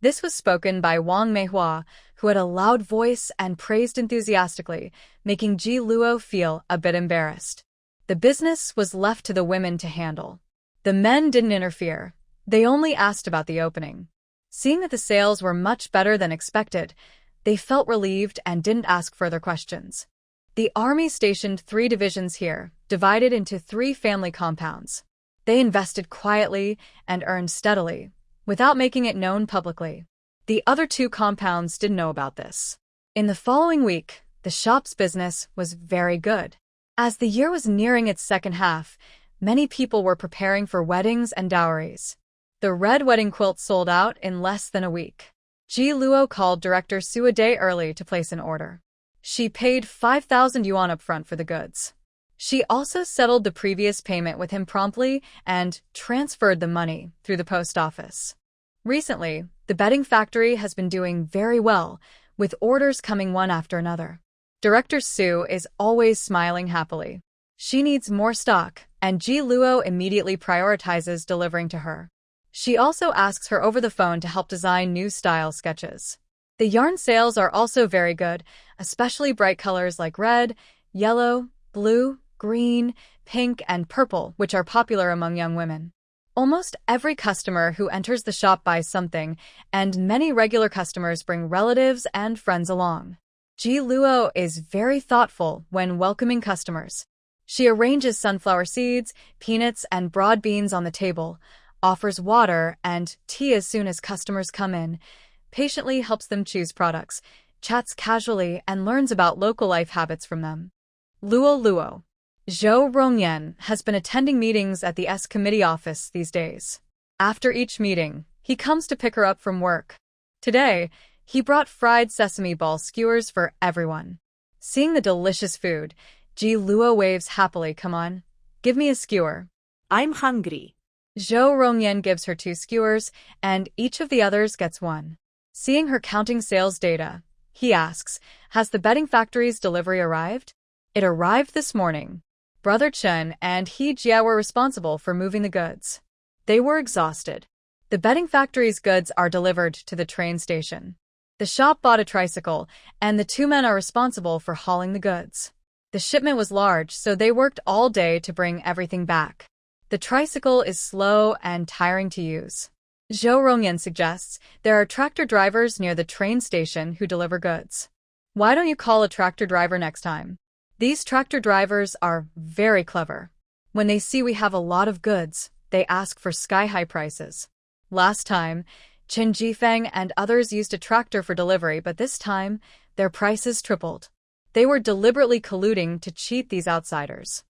This was spoken by Manhwa, who had a loud voice and praised enthusiastically, making Ji Luo feel a bit embarrassed. The business was left to the women to handle. The men didn't interfere. They only asked about the opening. Seeing that the sales were much better than expected, they felt relieved and didn't ask further questions. The army stationed 3 divisions here, divided into 3 family compounds. They invested quietly and earned steadily, without making it known publicly. The other 2 compounds didn't know about this. In the following week, the shop's business was very good. As the year was nearing its second half, many people were preparing for weddings and dowries. The red wedding quilt sold out in less than a week. Ji Luo called Director Su a day early to place an order. She paid 5,000 yuan upfront for the goods. She also settled the previous payment with him promptly and transferred the money through the post office. Recently, the bedding factory has been doing very well, with orders coming one after another. Director Su is always smiling happily. She needs more stock, and Ji Luo immediately prioritizes delivering to her. She also asks her over the phone to help design new style sketches. The yarn sales are also very good, especially bright colors like red, yellow, blue, green, pink, and purple, which are popular among young women. Almost every customer who enters the shop buys something, and many regular customers bring relatives and friends along. Ji Luo is very thoughtful when welcoming customers. She arranges sunflower seeds, peanuts, and broad beans on the table, offers water and tea as soon as customers come in, patiently helps them choose products, chats casually, and learns about local life habits from them. Luo. Zhao Rongyan has been attending meetings at the S committee office these days. After each meeting, he comes to pick her up from work. Today, he brought fried sesame ball skewers for everyone. Seeing the delicious food, Ji Luo waves happily. Come on, give me a skewer. I'm hungry. Zhao Rongyan gives her 2 skewers, and each of the others gets 1. Seeing her counting sales data, he asks, has the bedding factory's delivery arrived? It arrived this morning. Brother Chen and he Jia were responsible for moving the goods. They were exhausted. The bedding factory's goods are delivered to the train station. The shop bought a tricycle, and the 2 men are responsible for hauling the goods. The shipment was large, so they worked all day to bring everything back. The tricycle is slow and tiring to use. Zhou Rongyan suggests there are tractor drivers near the train station who deliver goods. Why don't you call a tractor driver next time? These tractor drivers are very clever. When they see we have a lot of goods, they ask for sky-high prices. Last time, Chen Jifeng and others used a tractor for delivery, but this time, their prices tripled. They were deliberately colluding to cheat these outsiders.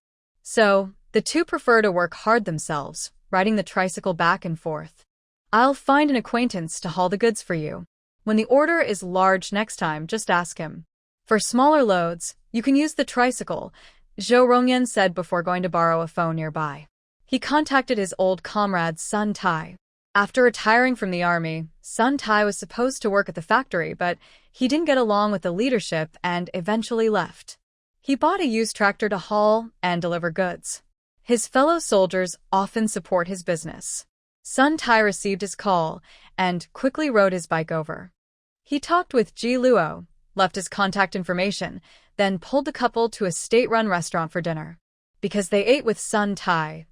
So, the 2 prefer to work hard themselves, riding the tricycle back and forth. I'll find an acquaintance to haul the goods for you. When the order is large next time, just ask him. For smaller loads, you can use the tricycle, Zhou Rongyan said before going to borrow a phone nearby. He contacted his old comrade Sun Tai. After retiring from the army, Sun Tai was supposed to work at the factory, but he didn't get along with the leadership and eventually left. He bought a used tractor to haul and deliver goods. His fellow soldiers often support his business. Sun Tai received his call and quickly rode his bike over. He talked with Ji Luo, left his contact information, then pulled the couple to a state-run restaurant for dinner. Because they ate with Sun Tai,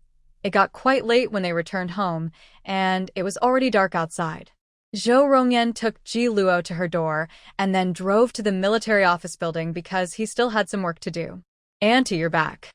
it got quite late when they returned home, and it was already dark outside. Zhou Rongyan took Ji Luo to her door and then drove to the military office building because he still had some work to do. Auntie, you're back.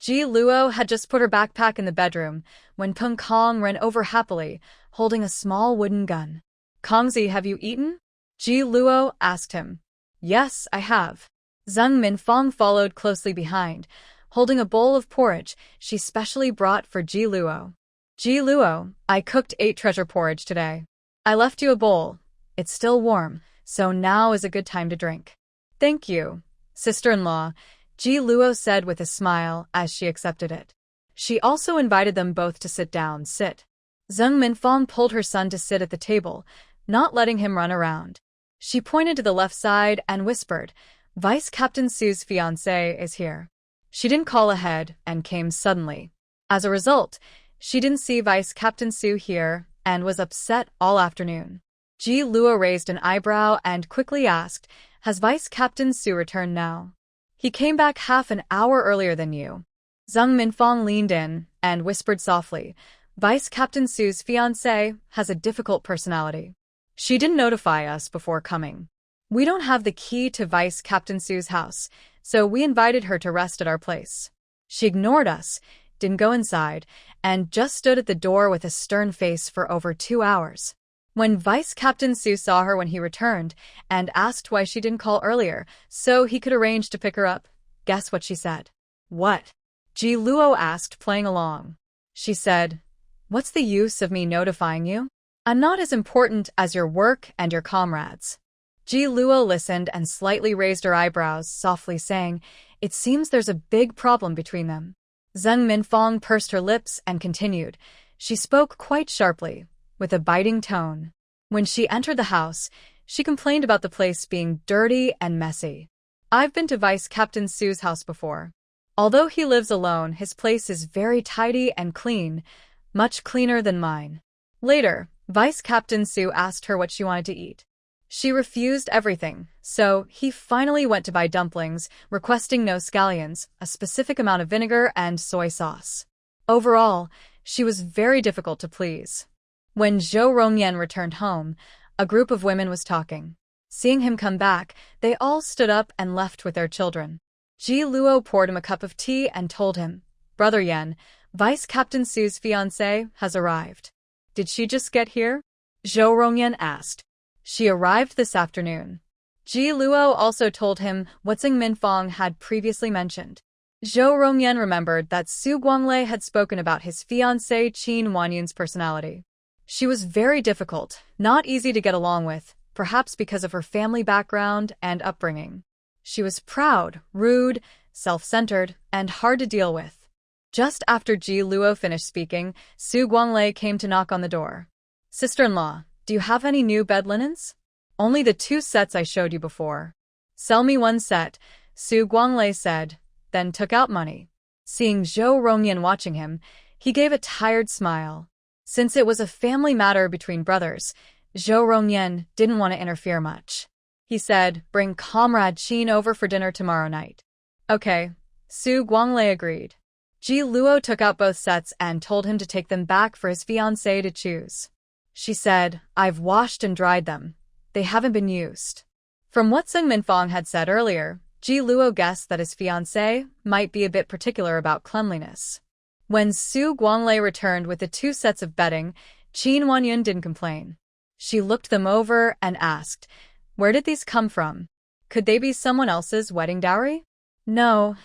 Ji Luo had just put her backpack in the bedroom when Peng Kong ran over happily, holding a small wooden gun. "Kongzi, have you eaten?" Ji Luo asked him. "Yes, I have." Zhang Minfang followed closely behind, holding a bowl of porridge she specially brought for Ji Luo. "Ji Luo, I cooked 8 treasure porridge today. I left you a bowl. It's still warm, so now is a good time to drink." "Thank you, sister-in-law," Ji Luo said with a smile as she accepted it. She also invited them both to sit down. Zhang Minfang pulled her son to sit at the table, not letting him run around. She pointed to the left side and whispered, "Vice Captain Su's fiancé is here." She didn't call ahead and came suddenly. As a result, she didn't see Vice Captain Su here and was upset all afternoon. Ji Luo raised an eyebrow and quickly asked, "Has Vice Captain Su returned now?" "He came back half an hour earlier than you." Zhang Minfang leaned in and whispered softly, "Vice Captain Su's fiancé has a difficult personality. She didn't notify us before coming. We don't have the key to Vice Captain Su's house, so we invited her to rest at our place. She ignored us, didn't go inside, and just stood at the door with a stern face for over 2 hours. When Vice Captain Su saw her when he returned and asked why she didn't call earlier so he could arrange to pick her up, guess what she said?" "What?" Ji Luo asked, playing along. She said, "What's the use of me notifying you? I'm not as important as your work and your comrades." Ji Luo listened and slightly raised her eyebrows, softly saying, "It seems there's a big problem between them." Zhang Minfang pursed her lips and continued. She spoke quite sharply, with a biting tone. When she entered the house, she complained about the place being dirty and messy. "I've been to Vice Captain Su's house before. Although he lives alone, his place is very tidy and clean, much cleaner than mine." Later, Vice Captain Su asked her what she wanted to eat. She refused everything, so he finally went to buy dumplings, requesting no scallions, a specific amount of vinegar, and soy sauce. Overall, she was very difficult to please. When Zhou Rongyan returned home, a group of women was talking. Seeing him come back, they all stood up and left with their children. Ji Luo poured him a cup of tea and told him, "Brother Yan, Vice Captain Su's fiancé has arrived." "Did she just get here?" Zhou Rongyan asked. "She arrived this afternoon." Ji Luo also told him what Zhang Minfang had previously mentioned. Zhou Rongyan remembered that Su Guanglei had spoken about his fiancée Qin Wanyun's personality. She was very difficult, not easy to get along with, perhaps because of her family background and upbringing. She was proud, rude, self-centered, and hard to deal with. Just after Ji Luo finished speaking, Su Guanglei came to knock on the door. "Sister-in-law, do you have any new bed linens?" "Only the 2 sets I showed you before." "Sell me 1 set, Su Guanglei said, then took out money. Seeing Zhou Rongyan watching him, he gave a tired smile. Since it was a family matter between brothers, Zhou Rongyan didn't want to interfere much. He said, "Bring Comrade Qin over for dinner tomorrow night." "Okay," Su Guanglei agreed. Ji Luo took out both sets and told him to take them back for his fiancée to choose. She said, "I've washed and dried them. They haven't been used." From what Zhang Minfang had said earlier, Ji Luo guessed that his fiancée might be a bit particular about cleanliness. When Su Guanglei returned with the 2 sets of bedding, Qin Wanyun didn't complain. She looked them over and asked, "Where did these come from? Could they be someone else's wedding dowry?" "No.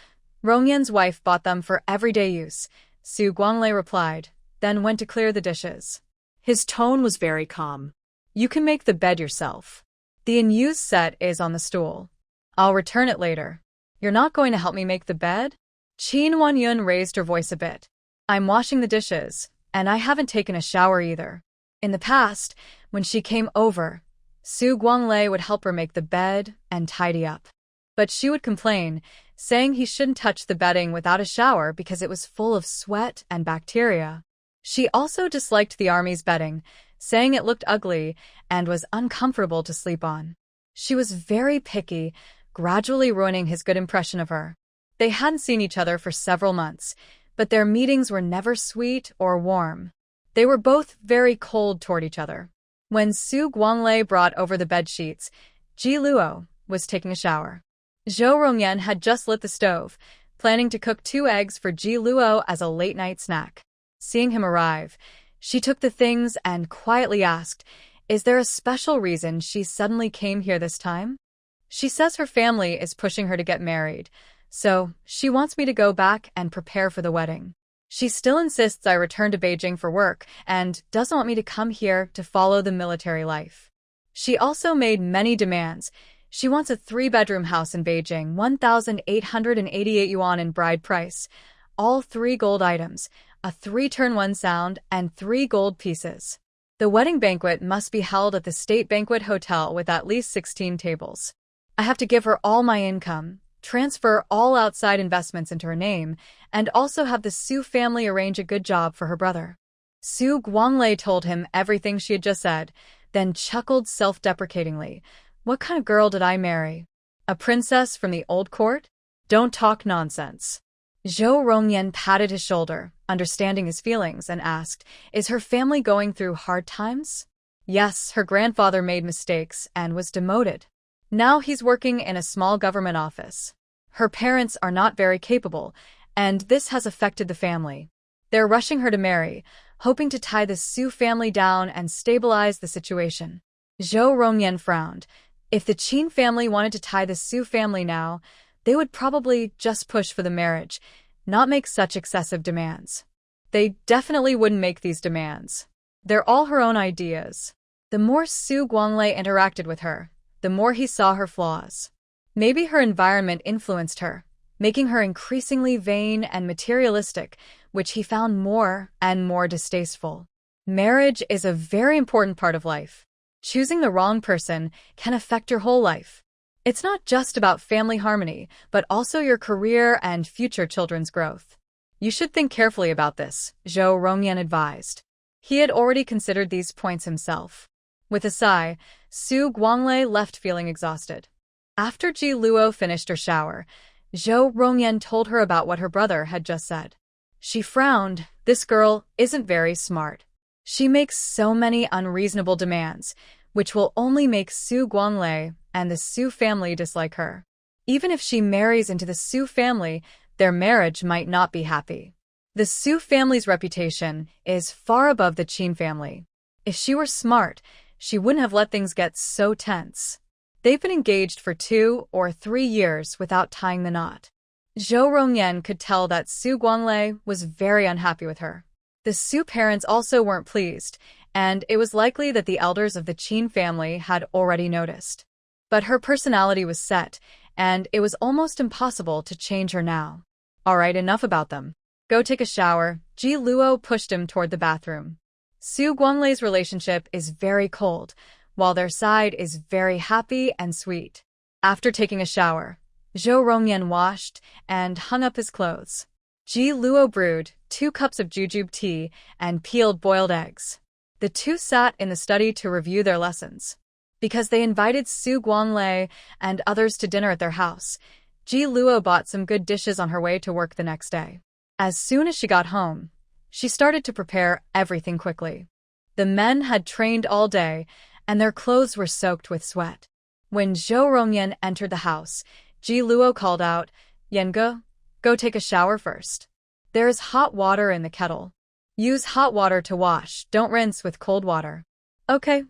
Rongyan's wife bought them for everyday use," Su Guanglei replied, then went to clear the dishes. His tone was very calm. "You can make the bed yourself. The unused set is on the stool. I'll return it later." "You're not going to help me make the bed?" Qin Wanyun raised her voice a bit. "I'm washing the dishes, and I haven't taken a shower either." In the past, when she came over, Su Guanglei would help her make the bed and tidy up. But she would complain, saying he shouldn't touch the bedding without a shower because it was full of sweat and bacteria. She also disliked the army's bedding, saying it looked ugly and was uncomfortable to sleep on. She was very picky, gradually ruining his good impression of her. They hadn't seen each other for several months, but their meetings were never sweet or warm. They were both very cold toward each other. When Su Guanglei brought over the bedsheets, Ji Luo was taking a shower. Zhou Rongyan had just lit the stove, planning to cook 2 eggs for Ji Luo as a late-night snack. Seeing him arrive, she took the things and quietly asked, "Is there a special reason she suddenly came here this time?" She says her family is pushing her to get married, so she wants me to go back and prepare for the wedding. She still insists I return to Beijing for work and doesn't want me to come here to follow the military life. She also made many demands. She wants a 3-bedroom house in Beijing, 1,888 yuan in bride price, all 3 gold items, a 3-turn-1 sound, and 3 gold pieces. The wedding banquet must be held at the State Banquet Hotel with at least 16 tables. I have to give her all my income, transfer all outside investments into her name, and also have the Su family arrange a good job for her brother. Su Guanglei told him everything she had just said, then chuckled self-deprecatingly. What kind of girl did I marry? A princess from the old court? Don't talk nonsense. Zhou Rongyan patted his shoulder, understanding his feelings, and asked, "Is her family going through hard times?" Yes, her grandfather made mistakes and was demoted. Now he's working in a small government office. Her parents are not very capable, and this has affected the family. They're rushing her to marry, hoping to tie the Su family down and stabilize the situation. Zhou Rongyan frowned. If the Qin family wanted to tie the Su family now, they would probably just push for the marriage, not make such excessive demands. They definitely wouldn't make these demands. They're all her own ideas. The more Su Guanglei interacted with her, the more he saw her flaws. Maybe her environment influenced her, making her increasingly vain and materialistic, which he found more and more distasteful. Marriage is a very important part of life. Choosing the wrong person can affect your whole life. It's not just about family harmony, but also your career and future children's growth. You should think carefully about this, Zhou Rongyan advised. He had already considered these points himself. With a sigh, Su Guanglei left feeling exhausted. After Ji Luo finished her shower, Zhou Rongyan told her about what her brother had just said. She frowned. This girl isn't very smart. She makes so many unreasonable demands, which will only make Su Guanglei and the Su family dislike her. Even if she marries into the Su family, their marriage might not be happy. The Su family's reputation is far above the Qin family. If she were smart, she wouldn't have let things get so tense. They've been engaged for 2 or 3 years without tying the knot. Zhou Rongyan could tell that Su Guanglei was very unhappy with her. The Su parents also weren't pleased, and it was likely that the elders of the Qin family had already noticed. But her personality was set, and it was almost impossible to change her now. All right, enough about them. Go take a shower. Ji Luo pushed him toward the bathroom. Su Guanglei's relationship is very cold, while their side is very happy and sweet. After taking a shower, Zhou Rongyan washed and hung up his clothes. Ji Luo brewed 2 cups of jujube tea and peeled boiled eggs. The two sat in the study to review their lessons. Because they invited Su Guanglei and others to dinner at their house, Ji Luo bought some good dishes on her way to work the next day. As soon as she got home, she started to prepare everything quickly. The men had trained all day, and their clothes were soaked with sweat. When Zhou Rongyan entered the house, Ji Luo called out, "Yenge, go take a shower first. There is hot water in the kettle. Use hot water to wash, don't rinse with cold water." "Okay,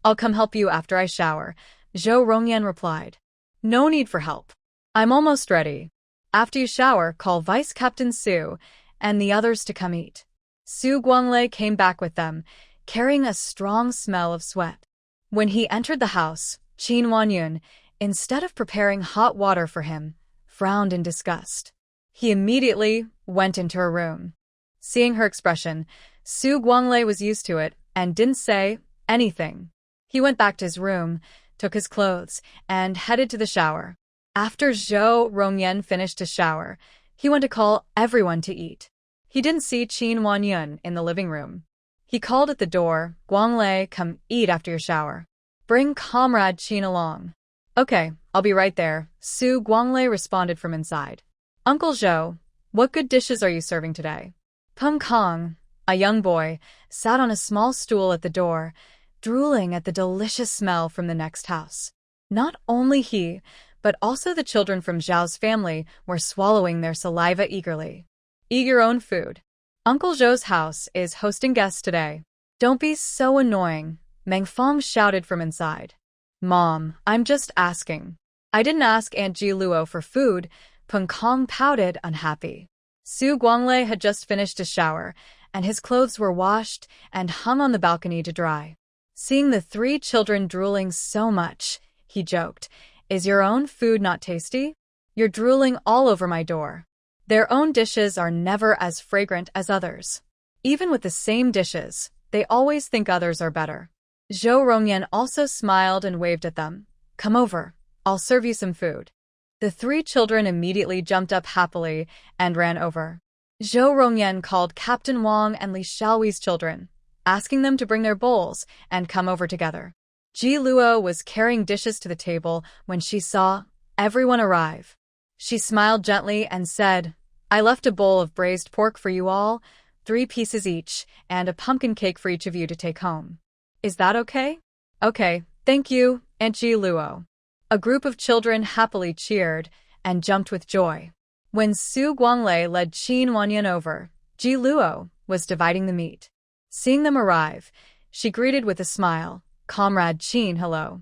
I'll come help you after I shower," Zhou Rongyan replied. "No need for help. I'm almost ready. After you shower, call Vice Captain Su and the others to come eat." Su Guanglei came back with them, carrying a strong smell of sweat. When he entered the house, Qin Wanyun, instead of preparing hot water for him, frowned in disgust. He immediately went into her room. Seeing her expression, Su Guanglei was used to it and didn't say anything. He went back to his room, took his clothes, and headed to the shower. After Zhou Rongyan finished his shower, he went to call everyone to eat. He didn't see Qin Wanyun in the living room. He called at the door, "Guanglei, come eat after your shower. Bring comrade Qin along." "Okay, I'll be right there," Su Guanglei responded from inside. "Uncle Zhou, what good dishes are you serving today?" Peng Kong, a young boy, sat on a small stool at the door, drooling at the delicious smell from the next house. Not only he, but also the children from Zhao's family were swallowing their saliva eagerly. Eat your own food. Uncle Zhou's house is hosting guests today. Don't be so annoying, Meng Fong shouted from inside. Mom, I'm just asking. I didn't ask Aunt Ji Luo for food, Peng Kong pouted, unhappy. Su Guanglei had just finished a shower, and his clothes were washed and hung on the balcony to dry. Seeing the three children drooling so much, he joked, Is your own food not tasty? You're drooling all over my door. Their own dishes are never as fragrant as others. Even with the same dishes, they always think others are better. Zhou Rongyan also smiled and waved at them. Come over, I'll serve you some food. The three children immediately jumped up happily and ran over. Zhou Rongyan called Captain Wang and Li Xiaohui's children, asking them to bring their bowls and come over together. Ji Luo was carrying dishes to the table when she saw everyone arrive. She smiled gently and said, I left a bowl of braised pork for you all, 3 pieces each, and a pumpkin cake for each of you to take home. Is that okay? Okay, thank you, Aunt Ji Luo. A group of children happily cheered and jumped with joy. When Su Guanglei led Qin Wanyan over, Ji Luo was dividing the meat. Seeing them arrive, she greeted with a smile, Comrade Qin, hello.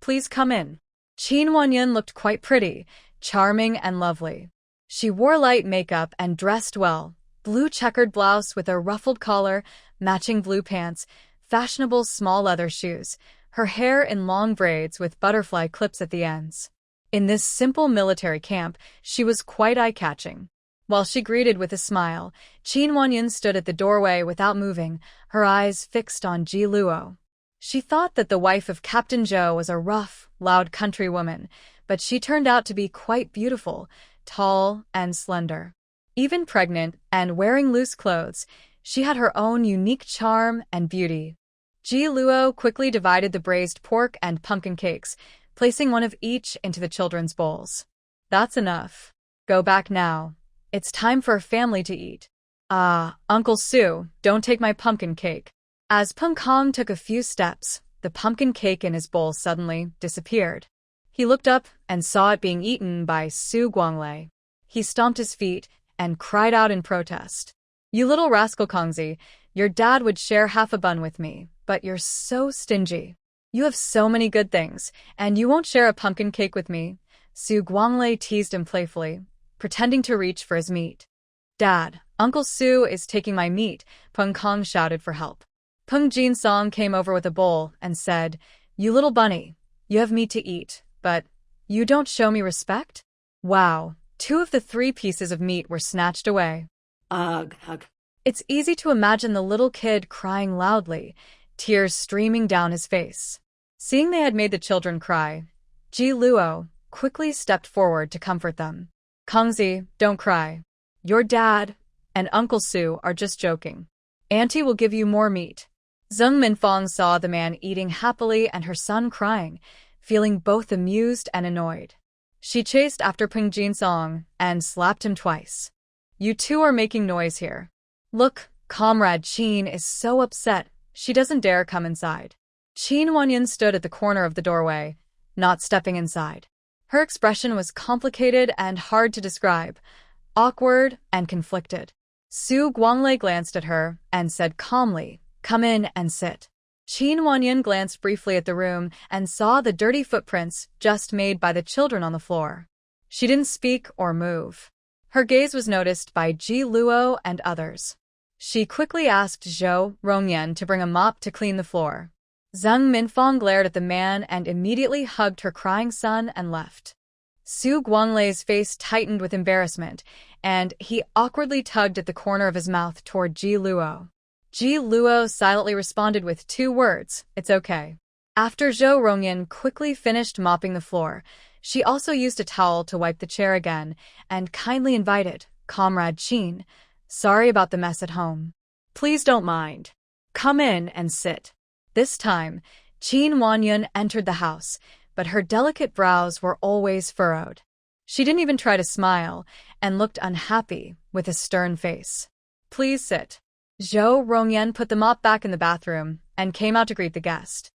Please come in. Qin Wanyan looked quite pretty, charming and lovely. She wore light makeup and dressed well, blue checkered blouse with a ruffled collar, matching blue pants, fashionable small leather shoes, her hair in long braids with butterfly clips at the ends. In this simple military camp, she was quite eye-catching. While she greeted with a smile, Qin Wanyan stood at the doorway without moving, her eyes fixed on Ji Luo. She thought that the wife of Captain Zhou was a rough, loud countrywoman, but she turned out to be quite beautiful, tall and slender. Even pregnant and wearing loose clothes, she had her own unique charm and beauty. Ji Luo quickly divided the braised pork and pumpkin cakes, placing one of each into the children's bowls. That's enough. Go back now. It's time for a family to eat. Uncle Su, don't take my pumpkin cake. As Peng Kong took a few steps, the pumpkin cake in his bowl suddenly disappeared. He looked up and saw it being eaten by Su Guanglei. He stomped his feet and cried out in protest. You little rascal Kongzi, your dad would share half a bun with me, but you're so stingy. You have so many good things, and you won't share a pumpkin cake with me, Su Guanglei teased him playfully, pretending to reach for his meat. Dad, Uncle Su is taking my meat, Peng Kong shouted for help. Peng Jinsong came over with a bowl and said, You little bunny, you have meat to eat, but you don't show me respect? Wow, 2 of the 3 pieces of meat were snatched away. Ugh. It's easy to imagine the little kid crying loudly, tears streaming down his face. Seeing they had made the children cry, Ji Luo quickly stepped forward to comfort them. Kongzi, don't cry. Your dad and Uncle Su are just joking. Auntie will give you more meat. Zheng Minfang saw the man eating happily and her son crying, feeling both amused and annoyed. She chased after Peng Jinsong and slapped him twice. You 2 are making noise here. Look, Comrade Qin is so upset, she doesn't dare come inside. Qin Wanyan stood at the corner of the doorway, not stepping inside. Her expression was complicated and hard to describe, awkward and conflicted. Su Guanglei glanced at her and said calmly, Come in and sit. Qin Wanyan glanced briefly at the room and saw the dirty footprints just made by the children on the floor. She didn't speak or move. Her gaze was noticed by Ji Luo and others. She quickly asked Zhou Rongyan to bring a mop to clean the floor. Zheng Minfang glared at the man and immediately hugged her crying son and left. Su Guanglei's face tightened with embarrassment, and he awkwardly tugged at the corner of his mouth toward Ji Luo. Ji Luo silently responded with 2 words, It's okay. After Zhou Rongyan quickly finished mopping the floor, she also used a towel to wipe the chair again and kindly invited, Comrade Qin, sorry about the mess at home. Please don't mind. Come in and sit. This time, Qin Wanyan entered the house, but her delicate brows were always furrowed. She didn't even try to smile and looked unhappy with a stern face. Please sit. Zhou Rongyan put the mop back in the bathroom and came out to greet the guest.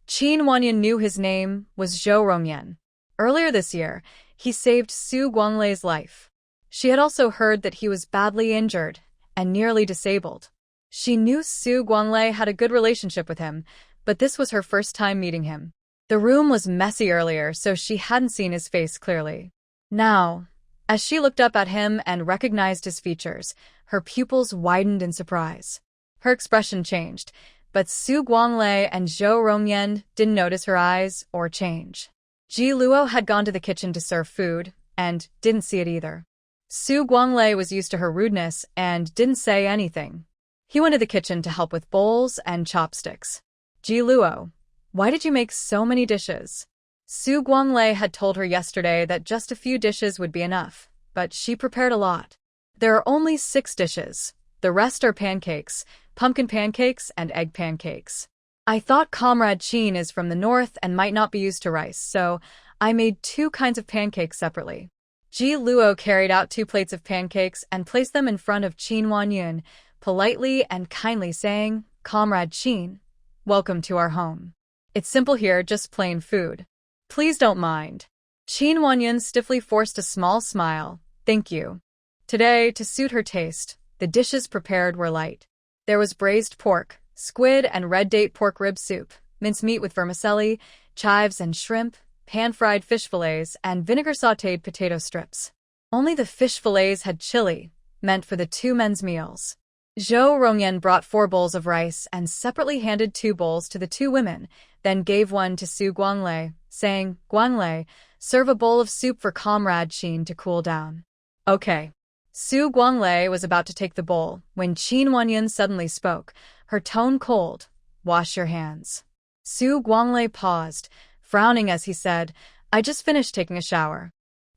Qin Wanyan knew his name was Zhou Rongyan. Earlier this year, he saved Su Guanglei's life. She had also heard that he was badly injured and nearly disabled. She knew Su Guanglei had a good relationship with him, but this was her first time meeting him. The room was messy earlier, so she hadn't seen his face clearly. Now, as she looked up at him and recognized his features, her pupils widened in surprise. Her expression changed, but Su Guanglei and Zhou Rongyan didn't notice her eyes or change. Ji Luo had gone to the kitchen to serve food and didn't see it either. Su Guanglei was used to her rudeness and didn't say anything. He went to the kitchen to help with bowls and chopsticks. Ji Luo, why did you make so many dishes? Su Guanglei had told her yesterday that just a few dishes would be enough, but she prepared a lot. There are only 6 dishes. The rest are pancakes, pumpkin pancakes, and egg pancakes. I thought Comrade Qin is from the north and might not be used to rice, so I made 2 kinds of pancakes separately. Ji Luo carried out 2 plates of pancakes and placed them in front of Qin Wanyun, politely and kindly saying, Comrade Qin, welcome to our home. It's simple here, just plain food. Please don't mind. Qin Wanyun stiffly forced a small smile. Thank you. Today, to suit her taste, the dishes prepared were light. There was braised pork, squid and red date pork rib soup, mincemeat with vermicelli, chives and shrimp, pan-fried fish fillets, and vinegar-sautéed potato strips. Only the fish fillets had chili, meant for the 2 men's meals. Zhou Rongyan brought 4 bowls of rice and separately handed 2 bowls to the 2 women, then gave one to Su Guanglei, saying, Guanglei, serve a bowl of soup for Comrade Qin to cool down. Okay. Su Guanglei was about to take the bowl when Qin Wanyun suddenly spoke, her tone cold. Wash your hands. Su Guanglei paused, frowning as he said, I just finished taking a shower.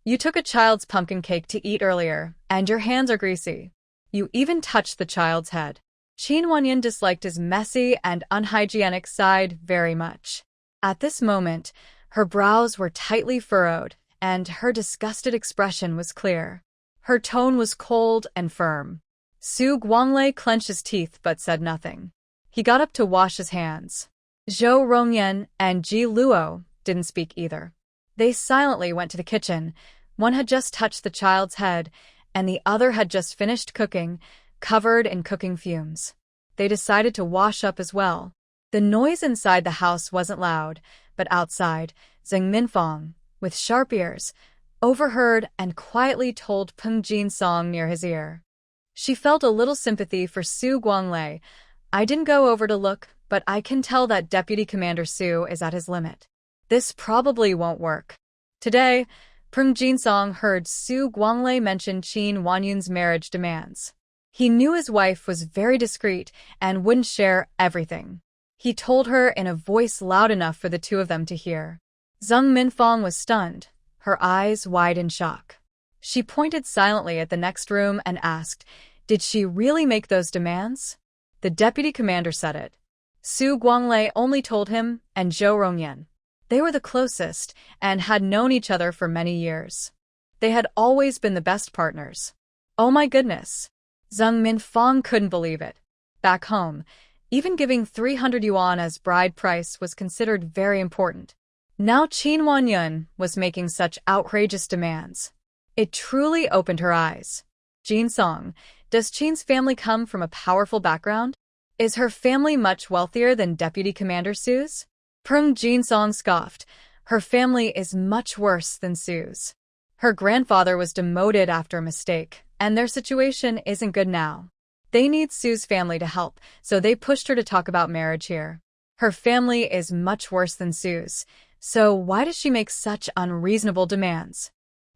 You took a child's pumpkin cake to eat earlier, and your hands are greasy. You even touched the child's head. Qin Wanyun disliked his messy and unhygienic side very much. At this moment, her brows were tightly furrowed, and her disgusted expression was clear. Her tone was cold and firm. Su Guanglei clenched his teeth but said nothing. He got up to wash his hands. Zhou Rongyan and Ji Luo didn't speak either. They silently went to the kitchen. One had just touched the child's head, and the other had just finished cooking, covered in cooking fumes. They decided to wash up as well. The noise inside the house wasn't loud, but outside, Zheng Minfang, with sharp ears, overheard and quietly told Peng Jin's song near his ear. She felt a little sympathy for Su Guanglei. I didn't go over to look, but I can tell that Deputy Commander Su is at his limit. This probably won't work. Today, Peng Jinsong heard Su Guanglei mention Qin Wanyun's marriage demands. He knew his wife was very discreet and wouldn't share everything. He told her in a voice loud enough for the 2 of them to hear. Zheng Minfang was stunned, her eyes wide in shock. She pointed silently at the next room and asked, Did she really make those demands? The deputy commander said it. Su Guanglei only told him and Zhou Rongyan. They were the closest and had known each other for many years. They had always been the best partners. Oh my goodness. Zheng Minfang couldn't believe it. Back home, even giving 300 yuan as bride price was considered very important. Now Qin Wanyun was making such outrageous demands. It truly opened her eyes. Jinsong, does Qin's family come from a powerful background? Is her family much wealthier than Deputy Commander Su's? Peng Jinsong scoffed. Her family is much worse than Su's. Her grandfather was demoted after a mistake, and their situation isn't good now. They need Su's family to help, so they pushed her to talk about marriage here. Her family is much worse than Su's, so why does she make such unreasonable demands?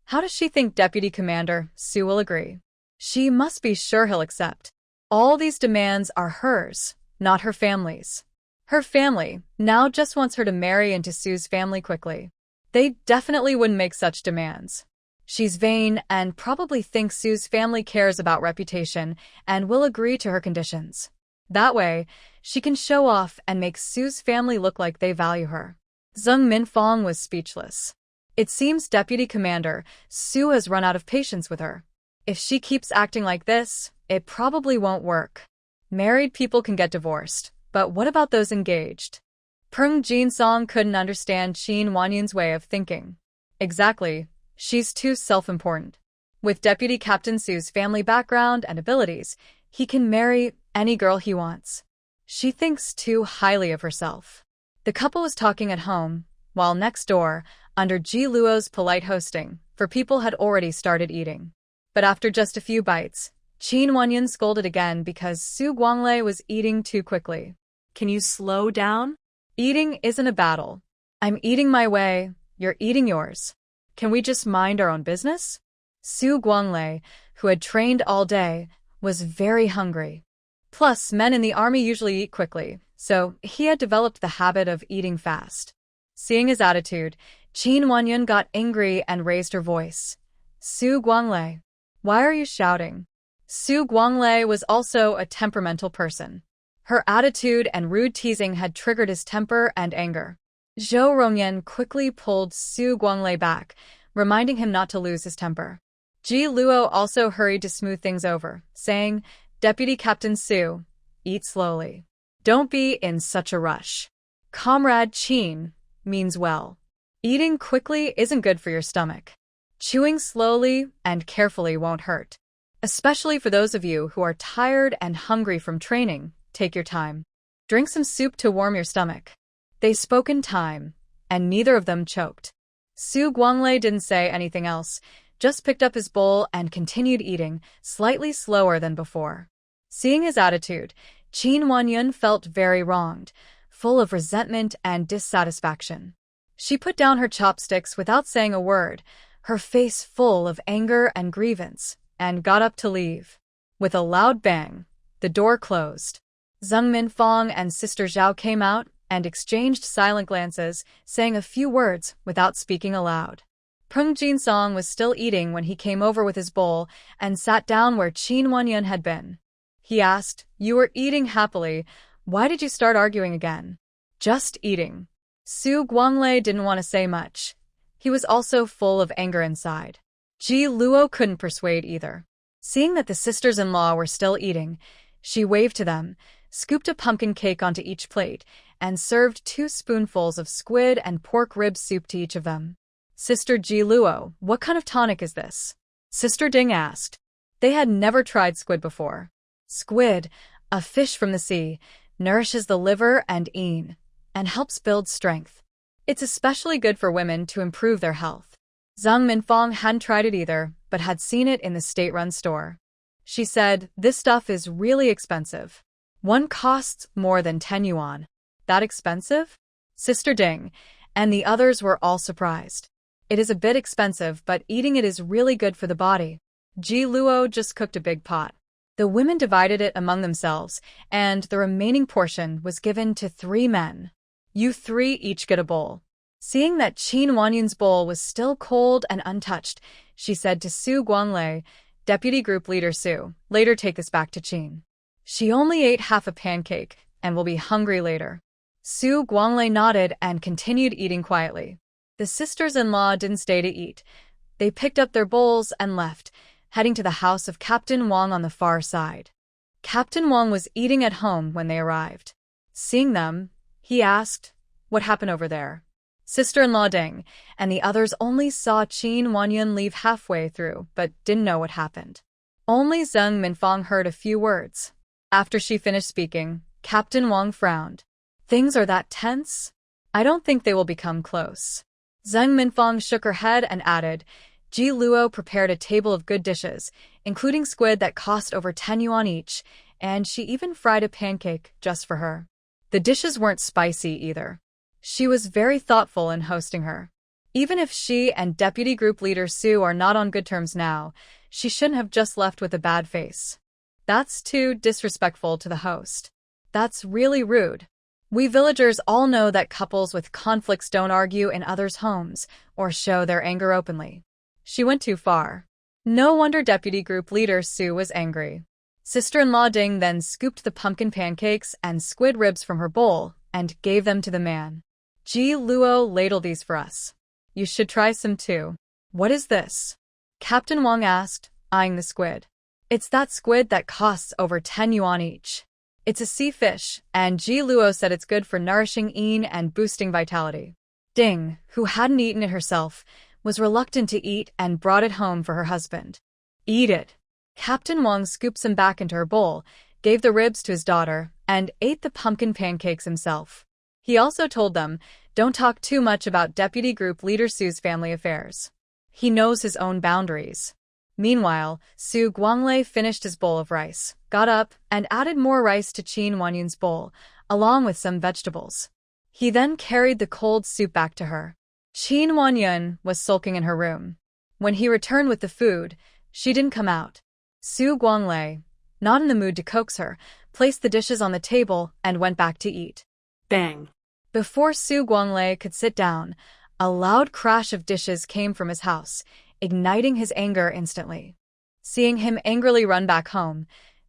How does she think Deputy Commander Su will agree? She must be sure he'll accept. All these demands are hers, not her family's. Her family now just wants her to marry into Su's family quickly. They definitely wouldn't make such demands. She's vain and probably thinks Su's family cares about reputation and will agree to her conditions. That way, she can show off and make Su's family look like they value her. Zheng Minfang was speechless. It seems Deputy Commander Su has run out of patience with her. If she keeps acting like this, it probably won't work. Married people can get divorced, but what about those engaged? Peng Jinsong couldn't understand Qin Wanyun's way of thinking. Exactly. She's too self-important. With Deputy Captain Su's family background and abilities, he can marry any girl he wants. She thinks too highly of herself. The couple was talking at home, while next door, under Ji Luo's polite hosting, for people had already started eating. But after just a few bites, Qin Wanyan scolded again because Su Guanglei was eating too quickly. Can you slow down? Eating isn't a battle. I'm eating my way, you're eating yours. Can we just mind our own business? Su Guanglei, who had trained all day, was very hungry. Plus, men in the army usually eat quickly, so he had developed the habit of eating fast. Seeing his attitude, Qin Wanyan got angry and raised her voice. Su Guanglei, why are you shouting? Su Guanglei was also a temperamental person. Her attitude and rude teasing had triggered his temper and anger. Zhou Rongyan quickly pulled Su Guanglei back, reminding him not to lose his temper. Ji Luo also hurried to smooth things over, saying, Deputy Captain Su, eat slowly. Don't be in such a rush. Comrade Qin means well. Eating quickly isn't good for your stomach. Chewing slowly and carefully won't hurt. Especially for those of you who are tired and hungry from training, take your time. Drink some soup to warm your stomach. They spoke in time, and neither of them choked. Su Guanglei didn't say anything else, just picked up his bowl and continued eating, slightly slower than before. Seeing his attitude, Qin Wanyan felt very wronged, full of resentment and dissatisfaction. She put down her chopsticks without saying a word, her face full of anger and grievance, and got up to leave. With a loud bang, the door closed. Zhang Minfang and Sister Zhao came out and exchanged silent glances, saying a few words without speaking aloud. Peng Jinsong was still eating when he came over with his bowl and sat down where Qin Wanyan had been. He asked, You were eating happily. Why did you start arguing again? Just eating. Su Guanglei didn't want to say much. He was also full of anger inside. Ji Luo couldn't persuade either. Seeing that the sisters-in-law were still eating, she waved to them, scooped a pumpkin cake onto each plate, and served 2 spoonfuls of squid and pork rib soup to each of them. Sister Ji Luo, what kind of tonic is this? Sister Ding asked. They had never tried squid before. Squid, a fish from the sea, nourishes the liver and yin, and helps build strength. It's especially good for women to improve their health. Zhang Minfang hadn't tried it either, but had seen it in the state-run store. She said, This stuff is really expensive. One costs more than 10 yuan. That expensive? Sister Ding, and the others were all surprised. It is a bit expensive, but eating it is really good for the body. Ji Luo just cooked a big pot. The women divided it among themselves, and the remaining portion was given to 3 men. You 3 each get a bowl. Seeing that Qin Wanyan's bowl was still cold and untouched, she said to Su Guanglei, Deputy Group Leader Su, later take this back to Qin. She only ate half a pancake and will be hungry later. Su Guanglei nodded and continued eating quietly. The sisters-in-law didn't stay to eat. They picked up their bowls and left, heading to the house of Captain Wang on the far side. Captain Wang was eating at home when they arrived. Seeing them, he asked, What happened over there? Sister-in-law Ding and the others only saw Qin Wanyan leave halfway through, but didn't know what happened. Only Zhang Minfang heard a few words. After she finished speaking, Captain Wang frowned. Things are that tense? I don't think they will become close. Zhang Minfang shook her head and added, Ji Luo prepared a table of good dishes, including squid that cost over 10 yuan each, and she even fried a pancake just for her. The dishes weren't spicy either. She was very thoughtful in hosting her. Even if she and Deputy Group Leader Su are not on good terms now, she shouldn't have just left with a bad face. That's too disrespectful to the host. That's really rude. We villagers all know that couples with conflicts don't argue in others' homes or show their anger openly. She went too far. No wonder Deputy Group Leader Su was angry. Sister-in-law Ding then scooped the pumpkin pancakes and squid ribs from her bowl and gave them to the man. Ji Luo ladled these for us. You should try some too. What is this? Captain Wang asked, eyeing the squid. It's that squid that costs over 10 yuan each. It's a sea fish, and Ji Luo said it's good for nourishing yin and boosting vitality. Ding, who hadn't eaten it herself, was reluctant to eat and brought it home for her husband. Eat it. Captain Wang scooped some back into her bowl, gave the ribs to his daughter, and ate the pumpkin pancakes himself. He also told them, don't talk too much about Deputy Group Leader Su's family affairs. He knows his own boundaries. Meanwhile, Su Guanglei finished his bowl of rice, got up, and added more rice to Qin Wanyun's bowl, along with some vegetables. He then carried the cold soup back to her. Qin Wanyun was sulking in her room. When he returned with the food, she didn't come out. Su Guanglei, not in the mood to coax her, placed the dishes on the table and went back to eat. Bang! Before Su Guanglei could sit down, a loud crash of dishes came from his house, igniting his anger instantly. Seeing him angrily run back home,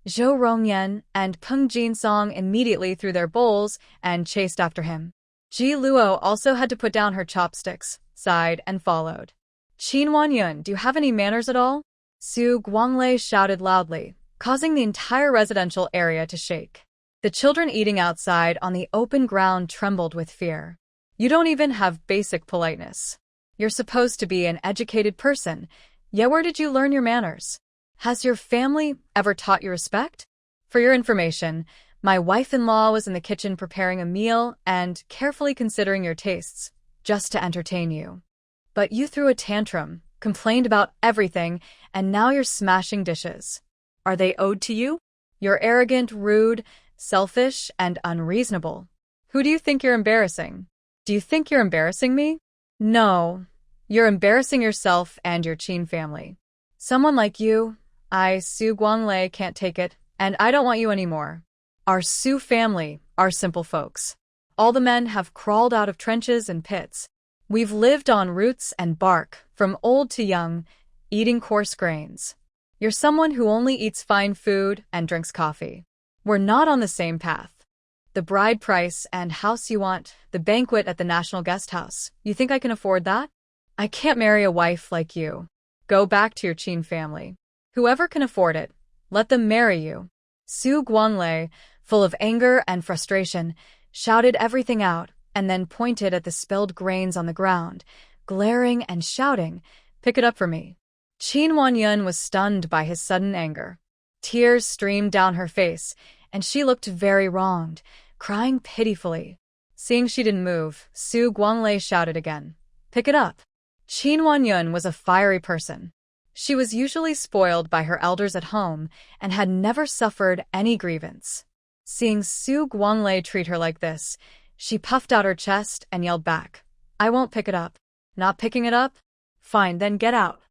Zhou Rongyan and Peng Jinsong immediately threw their bowls and chased after him. Ji Luo also had to put down her chopsticks, sighed, and followed. Qin Wanyun, do you have any manners at all? Su Guanglei shouted loudly, causing the entire residential area to shake. The children eating outside on the open ground trembled with fear. You don't even have basic politeness. You're supposed to be an educated person, yet where did you learn your manners? Has your family ever taught you respect? For your information, my wife-in-law was in the kitchen preparing a meal and carefully considering your tastes, just to entertain you. But you threw a tantrum, complained about everything, and now you're smashing dishes. Are they owed to you? You're arrogant, rude, selfish, and unreasonable. Who do you think you're embarrassing? Do you think you're embarrassing me? No, you're embarrassing yourself and your Qin family. Someone like you, Su Guanglei, can't take it, and I don't want you anymore. Our Su family are simple folks. All the men have crawled out of trenches and pits. We've lived on roots and bark, from old to young, eating coarse grains. You're someone who only eats fine food and drinks coffee. We're not on the same path. The bride price and house you want, the banquet at the National Guest House. You think I can afford that? I can't marry a wife like you. Go back to your Qin family. Whoever can afford it, let them marry you. Su Guanglei, full of anger and frustration, shouted everything out and then pointed at the spilled grains on the ground, glaring and shouting, "Pick it up for me." Qin Wanyun was stunned by his sudden anger. Tears streamed down her face, and she looked very wronged, crying pitifully. Seeing she didn't move, Su Guanglei shouted again, "Pick it up." Qin Wanyun was a fiery person. She was usually spoiled by her elders at home and had never suffered any grievance. Seeing Su Guanglei treat her like this, she puffed out her chest and yelled back, "I won't pick it up." "Not picking it up? Fine, then get out.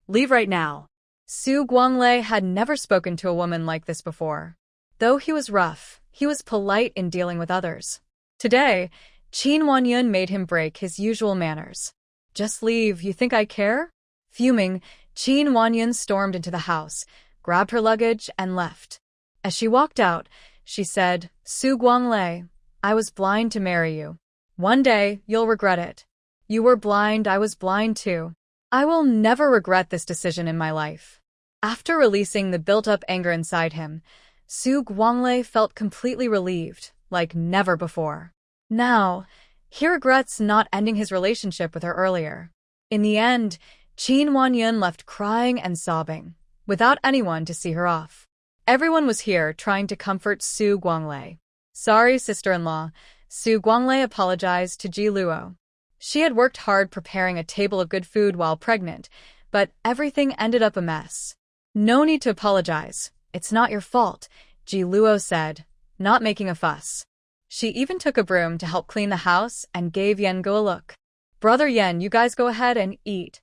Leave right now." Su Guanglei had never spoken to a woman like this before. Though he was rough, he was polite in dealing with others. Today, Qin Wanyun made him break his usual manners. "Just leave, you think I care?" Fuming, Qin Wanyun stormed into the house, grabbed her luggage, and left. As she walked out, she said, "Su Guanglei, I was blind to marry you. One day, you'll regret it. You were blind, I was blind too. I will never regret this decision in my life." After releasing the built-up anger inside him, Su Guanglei felt completely relieved, like never before. Now, he regrets not ending his relationship with her earlier. In the end, Qin Wanyun left crying and sobbing, without anyone to see her off. Everyone was here trying to comfort Su Guanglei. "Sorry, sister-in-law," Su Guanglei apologized to Ji Luo. She had worked hard preparing a table of good food while pregnant, but everything ended up a mess. "No need to apologize. It's not your fault," Ji Luo said, not making a fuss. She even took a broom to help clean the house and gave Yan Go a look. "Brother Yan, you guys go ahead and eat.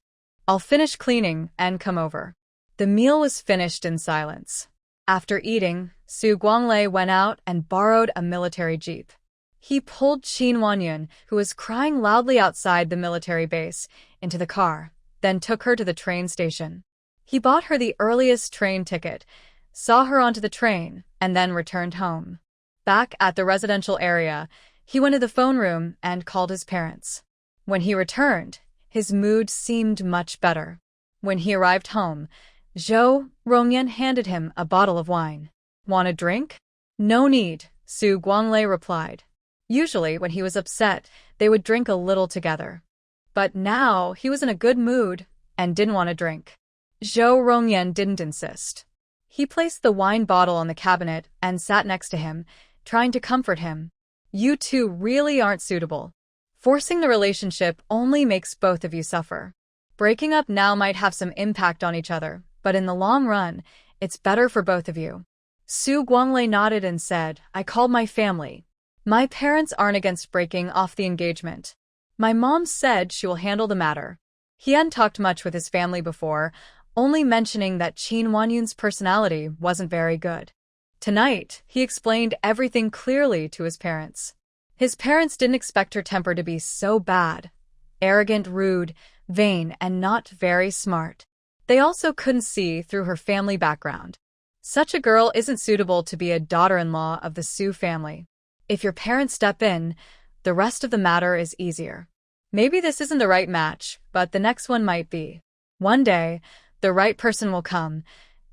I'll finish cleaning and come over." The meal was finished in silence. After eating, Su Guanglei went out and borrowed a military jeep. He pulled Qin Wanyun, who was crying loudly outside the military base, into the car, then took her to the train station. He bought her the earliest train ticket, saw her onto the train, and then returned home. Back at the residential area, he went to the phone room and called his parents. When he returned, his mood seemed much better. When he arrived home, Zhao Rongyan handed him a bottle of wine. "Want a drink?" "No need," Su Guanglei replied. Usually, when he was upset, they would drink a little together. But now he was in a good mood and didn't want to drink. Zhao Rongyan didn't insist. He placed the wine bottle on the cabinet and sat next to him, trying to comfort him. You two really aren't suitable. Forcing the relationship only makes both of you suffer. Breaking up now might have some impact on each other, but in the long run, it's better for both of you. Su Guanglei nodded and said, I called my family. My parents aren't against breaking off the engagement. My mom said she will handle the matter. He hadn't talked much with his family before, only mentioning that Qin Wanyun's personality wasn't very good. Tonight, he explained everything clearly to his parents. His parents didn't expect her temper to be so bad. Arrogant, rude, vain, and not very smart. They also couldn't see through her family background. Such a girl isn't suitable to be a daughter-in-law of the Su family. If your parents step in, the rest of the matter is easier. Maybe this isn't the right match, but the next one might be. One day, the right person will come.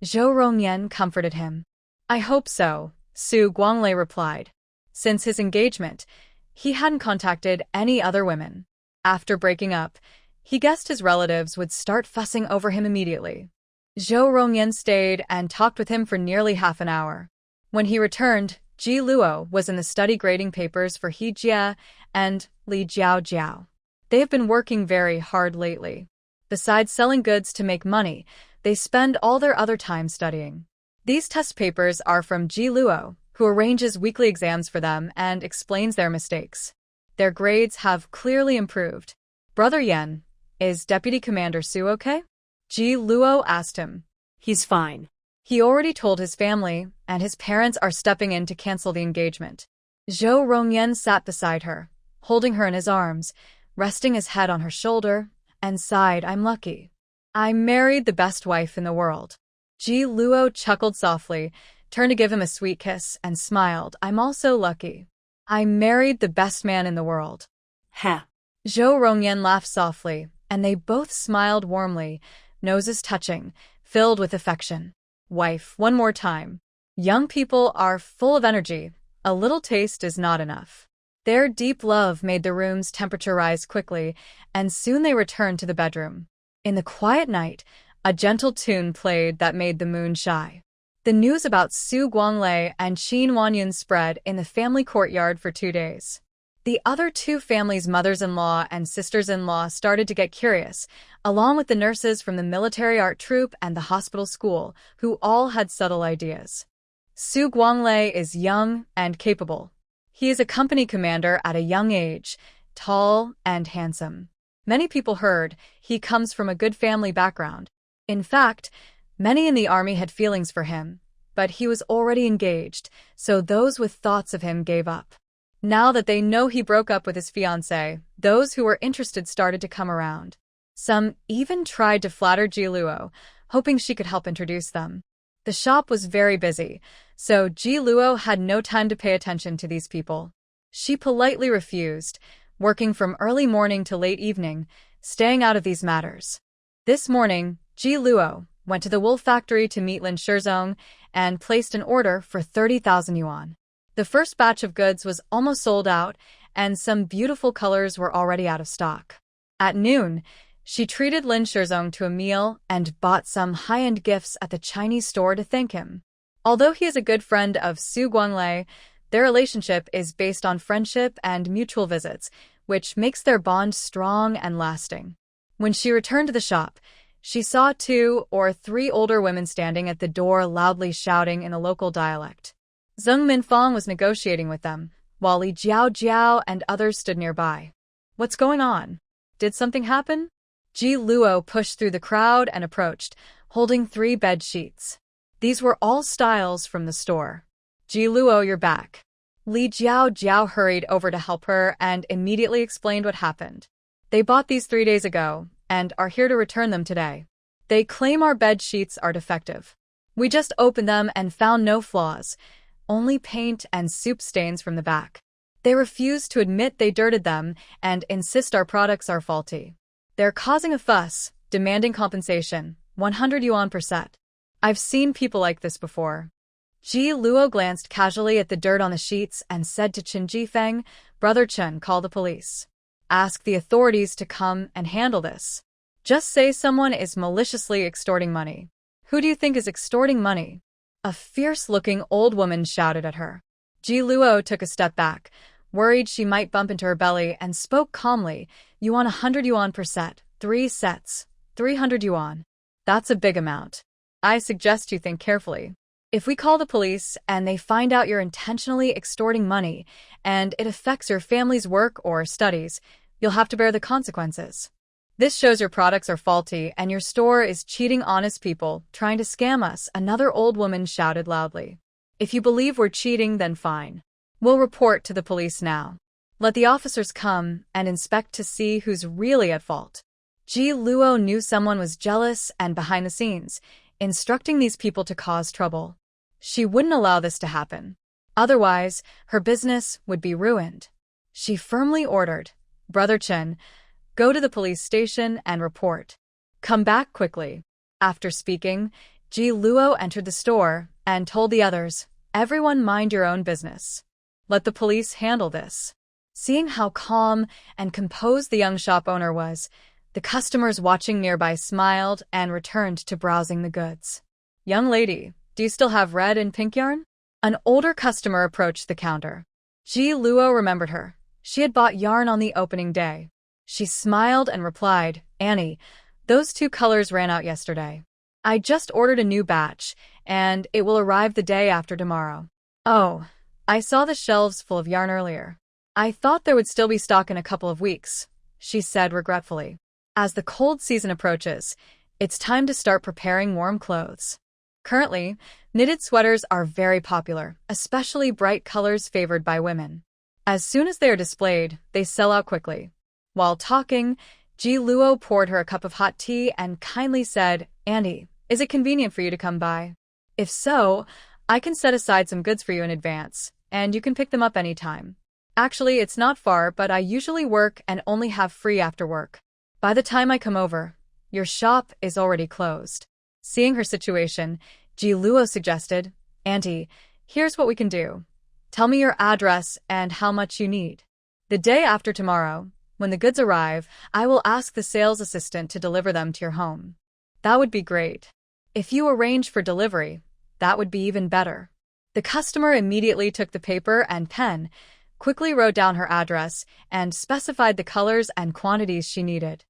Zhou Rongyan comforted him. I hope so, Su Guanglei replied. Since his engagement, he hadn't contacted any other women. After breaking up, he guessed his relatives would start fussing over him immediately. Zhou Rongyan stayed and talked with him for nearly half an hour. When he returned, Ji Luo was in the study grading papers for He Jia and Li Jiao. They have been working very hard lately. Besides selling goods to make money, they spend all their other time studying. These test papers are from Ji Luo, who arranges weekly exams for them and explains their mistakes. Their grades have clearly improved. Brother Yan, is Deputy Commander Su okay? Ji Luo asked him. He's fine. He already told his family, and his parents are stepping in to cancel the engagement. Zhou Rongyan sat beside her, holding her in his arms, resting his head on her shoulder, and sighed, I'm lucky. I married the best wife in the world. Ji Luo chuckled softly, turned to give him a sweet kiss, and smiled, I'm also lucky. I married the best man in the world. Ha! Zhou Rongyan laughed softly, and they both smiled warmly, noses touching, filled with affection. Wife, one more time. Young people are full of energy. A little taste is not enough. Their deep love made the room's temperature rise quickly, and soon they returned to the bedroom. In the quiet night, a gentle tune played that made the moon shy. The news about Su Guanglei and Qin Wanyun spread in the family courtyard for 2 days. The other two families' mothers-in-law and sisters-in-law started to get curious, along with the nurses from the military art troupe and the hospital school, who all had subtle ideas. Su Guanglei is young and capable. He is a company commander at a young age, tall and handsome. Many people heard he comes from a good family background. In fact, many in the army had feelings for him, but he was already engaged, so those with thoughts of him gave up. Now that they know he broke up with his fiancée, those who were interested started to come around. Some even tried to flatter Ji Luo, hoping she could help introduce them. The shop was very busy, so Ji Luo had no time to pay attention to these people. She politely refused, working from early morning to late evening, staying out of these matters. This morning, Ji Luo went to the wool factory to meet Lin Shizong and placed an order for 30,000 yuan. The first batch of goods was almost sold out, and some beautiful colors were already out of stock. At noon, she treated Lin Shizong to a meal and bought some high-end gifts at the Chinese store to thank him. Although he is a good friend of Su Guanglei, their relationship is based on friendship and mutual visits, which makes their bond strong and lasting. When she returned to the shop, she saw 2 or 3 older women standing at the door loudly shouting in a local dialect. Zheng Minfang was negotiating with them, while Li Jiao and others stood nearby. What's going on? Did something happen? Ji Luo pushed through the crowd and approached, holding 3 bed sheets. These were all styles from the store. Ji Luo, you're back. Li Jiao hurried over to help her and immediately explained what happened. They bought these 3 days ago, and are here to return them today. They claim our bed sheets are defective. We just opened them and found no flaws, only paint and soup stains from the back. They refuse to admit they dirted them and insist our products are faulty. They're causing a fuss, demanding compensation, 100 yuan per set. I've seen people like this before. Ji Luo glanced casually at the dirt on the sheets and said to Chen Jifeng, Brother Chen, call the police. Ask the authorities to come and handle this. Just say someone is maliciously extorting money. Who do you think is extorting money? A fierce-looking old woman shouted at her. Ji Luo took a step back, worried she might bump into her belly, and spoke calmly. You want 100 yuan per set, 3 sets, 300 yuan. That's a big amount. I suggest you think carefully. If we call the police and they find out you're intentionally extorting money and it affects your family's work or studies, you'll have to bear the consequences. This shows your products are faulty and your store is cheating honest people, trying to scam us, another old woman shouted loudly. If you believe we're cheating, then fine. We'll report to the police now. Let the officers come and inspect to see who's really at fault. Ji Luo knew someone was jealous and behind the scenes, instructing these people to cause trouble. She wouldn't allow this to happen. Otherwise, her business would be ruined. She firmly ordered, Brother Chen, go to the police station and report. Come back quickly. After speaking, Ji Luo entered the store and told the others, everyone mind your own business. Let the police handle this. Seeing how calm and composed the young shop owner was, the customers watching nearby smiled and returned to browsing the goods. Young lady, do you still have red and pink yarn? An older customer approached the counter. Ji Luo remembered her. She had bought yarn on the opening day. She smiled and replied, Annie, those 2 colors ran out yesterday. I just ordered a new batch, and it will arrive the day after tomorrow. Oh, I saw the shelves full of yarn earlier. I thought there would still be stock in a couple of weeks, she said regretfully. As the cold season approaches, it's time to start preparing warm clothes. Currently, knitted sweaters are very popular, especially bright colors favored by women. As soon as they are displayed, they sell out quickly. While talking, Ji Luo poured her a cup of hot tea and kindly said, Andy, is it convenient for you to come by? If so, I can set aside some goods for you in advance, and you can pick them up anytime. Actually, it's not far, but I usually work and only have free after work. By the time I come over, your shop is already closed. Seeing her situation, Ji Luo suggested, Auntie, here's what we can do. Tell me your address and how much you need. The day after tomorrow, when the goods arrive, I will ask the sales assistant to deliver them to your home. That would be great. If you arrange for delivery, that would be even better. The customer immediately took the paper and pen, quickly wrote down her address, and specified the colors and quantities she needed.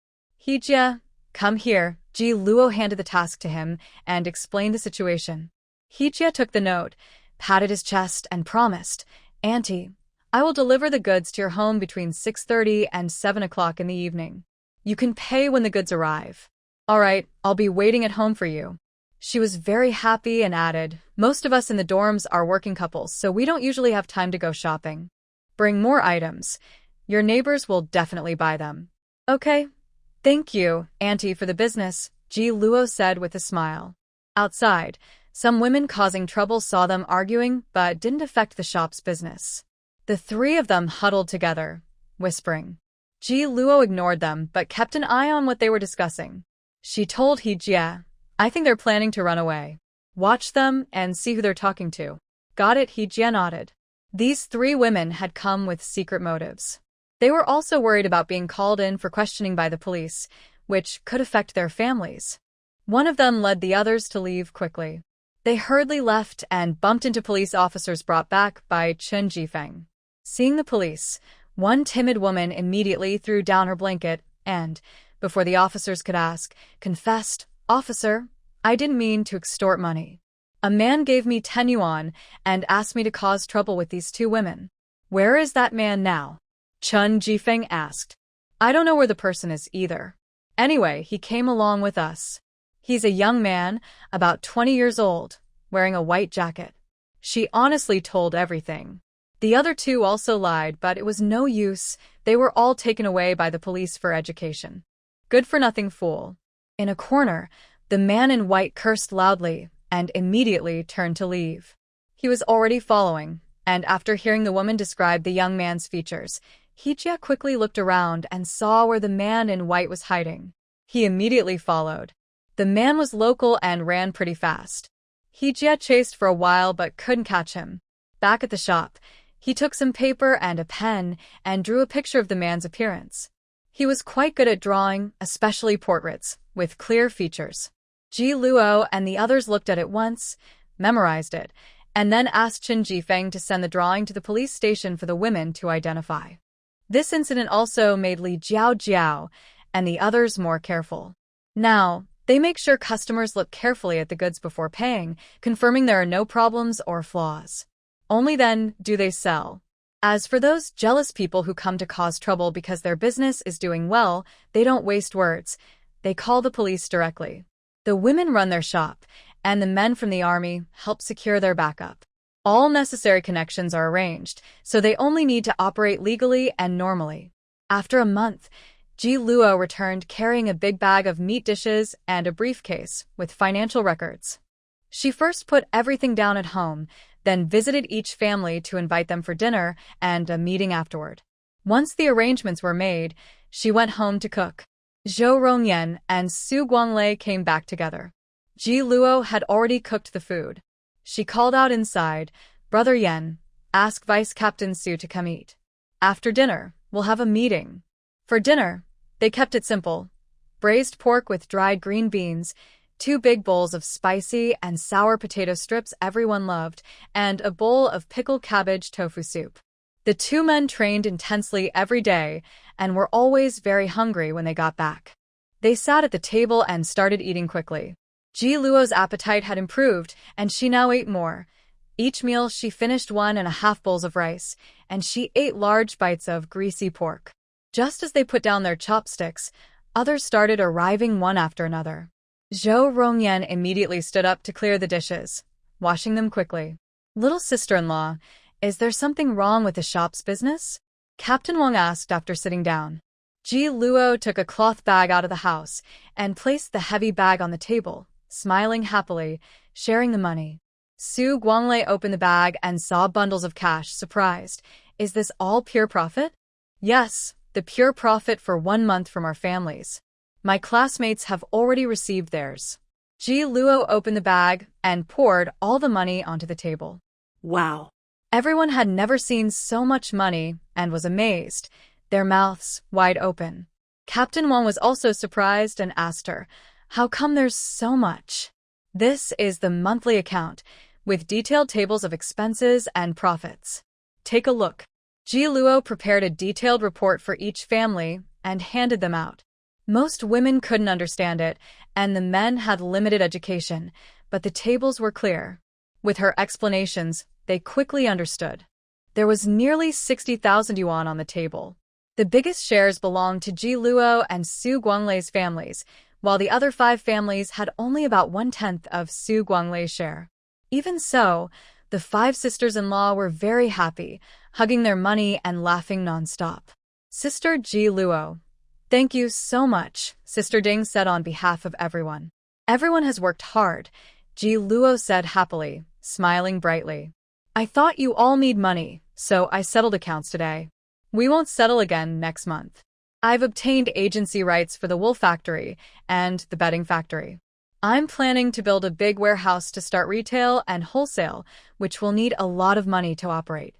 Hijie, come here. Ji Luo handed the task to him and explained the situation. Hijie took the note, patted his chest, and promised, Auntie, I will deliver the goods to your home between 6:30 and 7 o'clock in the evening. You can pay when the goods arrive. All right, I'll be waiting at home for you. She was very happy and added, most of us in the dorms are working couples, so we don't usually have time to go shopping. Bring more items. Your neighbors will definitely buy them. Okay. Thank you, Auntie, for the business, Ji Luo said with a smile. Outside, some women causing trouble saw them arguing but didn't affect the shop's business. The 3 of them huddled together, whispering. Ji Luo ignored them but kept an eye on what they were discussing. She told Hijie, I think they're planning to run away. Watch them and see who they're talking to. Got it, Hijie nodded. These 3 women had come with secret motives. They were also worried about being called in for questioning by the police, which could affect their families. One of them led the others to leave quickly. They hurriedly left and bumped into police officers brought back by Chen Jifeng. Seeing the police, one timid woman immediately threw down her blanket and, before the officers could ask, confessed, Officer, I didn't mean to extort money. A man gave me 10 yuan and asked me to cause trouble with these 2 women. Where is that man now? Chen Jifeng asked. I don't know where the person is either. Anyway, he came along with us. He's a young man, about 20 years old, wearing a white jacket. She honestly told everything. The other 2 also lied, but it was no use. They were all taken away by the police for education. Good-for-nothing fool. In a corner, the man in white cursed loudly and immediately turned to leave. He was already following, and after hearing the woman describe the young man's features, Hijie quickly looked around and saw where the man in white was hiding. He immediately followed. The man was local and ran pretty fast. Hijie chased for a while but couldn't catch him. Back at the shop, he took some paper and a pen and drew a picture of the man's appearance. He was quite good at drawing, especially portraits, with clear features. Ji Luo and the others looked at it once, memorized it, and then asked Qin Jifeng to send the drawing to the police station for the women to identify. This incident also made Li Jiao and the others more careful. Now, they make sure customers look carefully at the goods before paying, confirming there are no problems or flaws. Only then do they sell. As for those jealous people who come to cause trouble because their business is doing well, they don't waste words. They call the police directly. The women run their shop, and the men from the army help secure their backup. All necessary connections are arranged, so they only need to operate legally and normally. After a month, Ji Luo returned carrying a big bag of meat dishes and a briefcase with financial records. She first put everything down at home, then visited each family to invite them for dinner and a meeting afterward. Once the arrangements were made, she went home to cook. Zhou Rongyan and Su Guanglei came back together. Ji Luo had already cooked the food. She called out inside, "Brother Yan, ask Vice Captain Su to come eat. After dinner, we'll have a meeting." For dinner, they kept it simple. Braised pork with dried green beans, 2 big bowls of spicy and sour potato strips everyone loved, and a bowl of pickled cabbage tofu soup. The 2 men trained intensely every day and were always very hungry when they got back. They sat at the table and started eating quickly. Ji Luo's appetite had improved, and she now ate more. Each meal she finished 1.5 bowls of rice, and she ate large bites of greasy pork. Just as they put down their chopsticks, others started arriving one after another. Zhou Rongyan immediately stood up to clear the dishes, washing them quickly. "Little sister-in-law, is there something wrong with the shop's business?" Captain Wang asked after sitting down. Ji Luo took a cloth bag out of the house and placed the heavy bag on the table, smiling happily, sharing the money. Su Guanglei opened the bag and saw bundles of cash, surprised. "Is this all pure profit?" "Yes, the pure profit for 1 month from our families. My classmates have already received theirs." Ji Luo opened the bag and poured all the money onto the table. Wow. Everyone had never seen so much money and was amazed, their mouths wide open. Captain Wang was also surprised and asked her, "How come there's so much?" "This is the monthly account, with detailed tables of expenses and profits. Take a look." Ji Luo prepared a detailed report for each family and handed them out. Most women couldn't understand it, and the men had limited education, but the tables were clear. With her explanations, they quickly understood. There was nearly 60,000 yuan on the table. The biggest shares belonged to Ji Luo and Su Guanglei's families, while the other 5 families had only about 1/10 of Su Guanglei's share. Even so, the 5 sisters-in-law were very happy, hugging their money and laughing non-stop. "Sister Ji Luo, thank you so much," Sister Ding said on behalf of everyone. "Everyone has worked hard," Ji Luo said happily, smiling brightly. "I thought you all need money, so I settled accounts today. We won't settle again next month. I've obtained agency rights for the wool factory and the bedding factory. I'm planning to build a big warehouse to start retail and wholesale, which will need a lot of money to operate.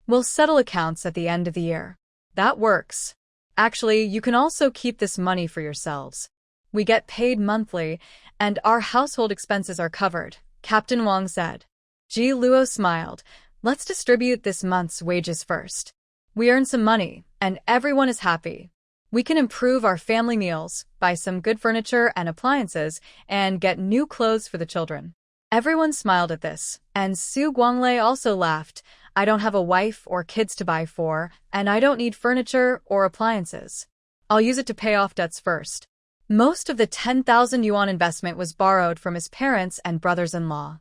We'll settle accounts at the end of the year." "That works. Actually, you can also keep this money for yourselves. We get paid monthly, and our household expenses are covered," Captain Wang said. Ji Luo smiled. "Let's distribute this month's wages first. We earn some money, and everyone is happy. We can improve our family meals, buy some good furniture and appliances, and get new clothes for the children." Everyone smiled at this, and Su Guanglei also laughed. "I don't have a wife or kids to buy for, and I don't need furniture or appliances. I'll use it to pay off debts first." Most of the 10,000 yuan investment was borrowed from his parents and brothers-in-law.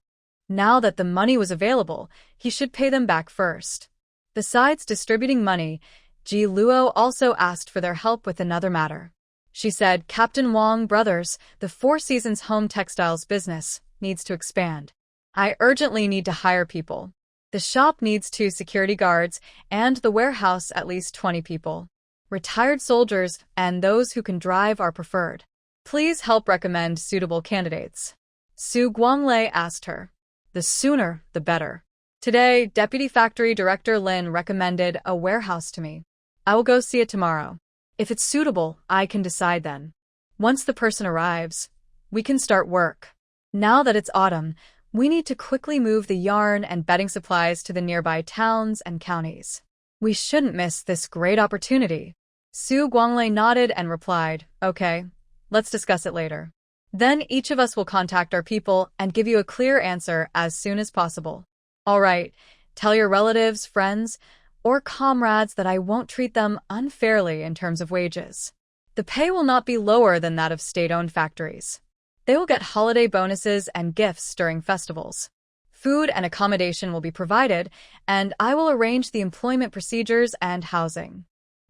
Now that the money was available, he should pay them back first. Besides distributing money, Ji Luo also asked for their help with another matter. She said, "Captain Wang brothers, the Four Seasons home textiles business needs to expand. I urgently need to hire people. The shop needs 2 security guards and the warehouse at least 20 people. Retired soldiers and those who can drive are preferred. Please help recommend suitable candidates." Su Guanglei asked her. "The sooner, the better. Today, Deputy Factory Director Lin recommended a warehouse to me. I will go see it tomorrow." If it's suitable, I can decide then. Once the person arrives, we can start work. Now that it's autumn, we need to quickly move the yarn and bedding supplies to the nearby towns and counties. We shouldn't miss this great opportunity. Su Guanglei nodded and replied, okay, let's discuss it later. Then each of us will contact our people and give you a clear answer as soon as possible. All right, tell your relatives, friends, or comrades that I won't treat them unfairly in terms of wages. The pay will not be lower than that of state-owned factories. They will get holiday bonuses and gifts during festivals. Food and accommodation will be provided, and I will arrange the employment procedures and housing.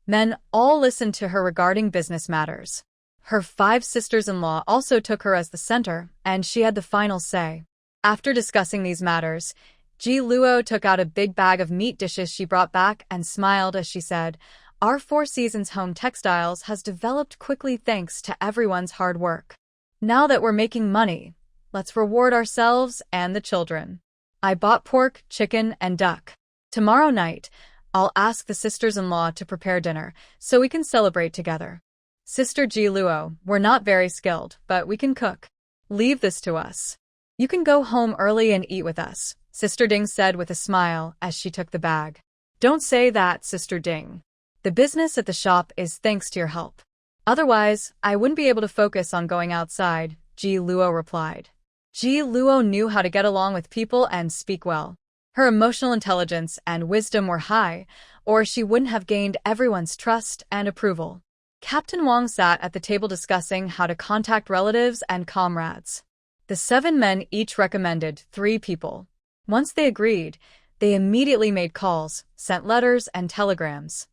Men all listened to her regarding business matters. Her 5 sisters-in-law also took her as the center, and she had the final say. After discussing these matters, Ji Luo took out a big bag of meat dishes she brought back and smiled as she said, "Our 4 Seasons Home Textiles has developed quickly thanks to everyone's hard work. Now that we're making money, let's reward ourselves and the children. I bought pork, chicken, and duck. Tomorrow night, I'll ask the sisters-in-law to prepare dinner so we can celebrate together. Sister Ji Luo, we're not very skilled, but we can cook. Leave this to us. You can go home early and eat with us," Sister Ding said with a smile as she took the bag. "Don't say that, Sister Ding. The business at the shop is thanks to your help. Otherwise, I wouldn't be able to focus on going outside," Ji Luo replied. Ji Luo knew how to get along with people and speak well. Her emotional intelligence and wisdom were high, or she wouldn't have gained everyone's trust and approval. Captain Wang sat at the table discussing how to contact relatives and comrades. The 7 men each recommended 3 people. Once they agreed, they immediately made calls, sent letters and telegrams.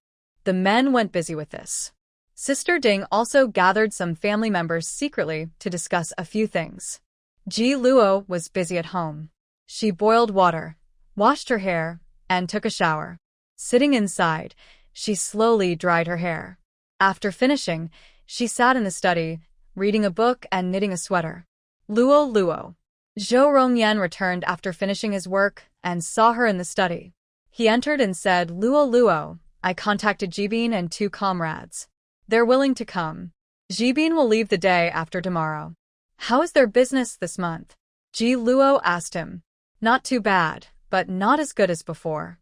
The men went busy with this. Sister Ding also gathered some family members secretly to discuss a few things. Ji Luo was busy at home. She boiled water, washed her hair, and took a shower. Sitting inside, she slowly dried her hair. After finishing, she sat in the study, reading a book and knitting a sweater. Luo. Zhao Rongyan returned after finishing his work and saw her in the study. He entered and said, Luo, I contacted Jibin and 2 comrades. They're willing to come. Jibin will leave the day after tomorrow. How is their business this month? Ji Luo asked him. Not too bad, but not as good as before.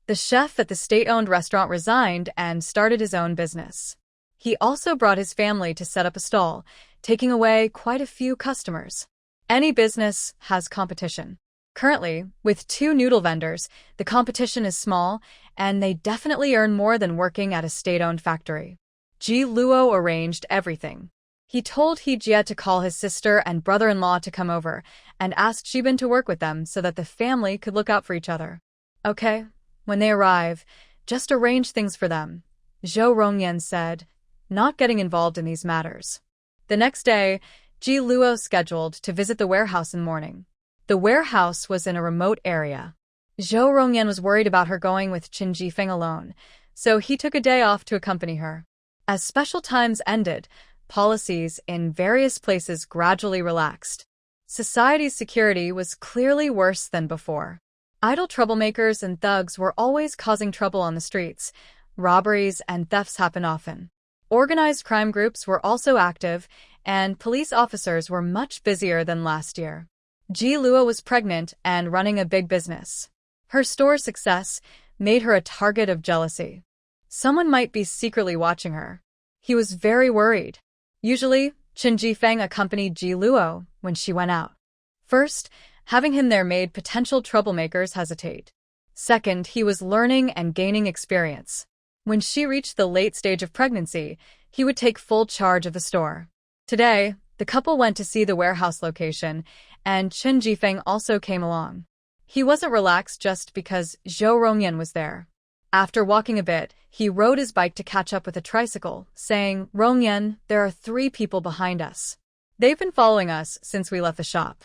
The chef at the state-owned restaurant resigned and started his own business. He also brought his family to set up a stall, taking away quite a few customers. Any business has competition. Currently, with 2 noodle vendors, the competition is small, and they definitely earn more than working at a state-owned factory. Ji Luo arranged everything. He told He Jie to call his sister and brother-in-law to come over, and asked Jibin to work with them so that the family could look out for each other. Okay, when they arrive, just arrange things for them, Zhao Rongyan said, not getting involved in these matters. The next day, Ji Luo scheduled to visit the warehouse in the morning. The warehouse was in a remote area. Zhao Rongyan was worried about her going with Qin Jifeng alone, so he took a day off to accompany her. As special times ended, policies in various places gradually relaxed. Society's security was clearly worse than before. Idle troublemakers and thugs were always causing trouble on the streets. Robberies and thefts happen often. Organized crime groups were also active, and police officers were much busier than last year. Ji Luo was pregnant and running a big business. Her store's success made her a target of jealousy. Someone might be secretly watching her. He was very worried. Usually, Qin Jifeng accompanied Ji Luo when she went out. First, having him there made potential troublemakers hesitate. Second, he was learning and gaining experience. When she reached the late stage of pregnancy, he would take full charge of the store. Today, the couple went to see the warehouse location, and Qin Jifeng also came along. He wasn't relaxed just because Zhou Rongyan was there. After walking a bit, he rode his bike to catch up with a tricycle, saying, Rongyan, there are 3 people behind us. They've been following us since we left the shop.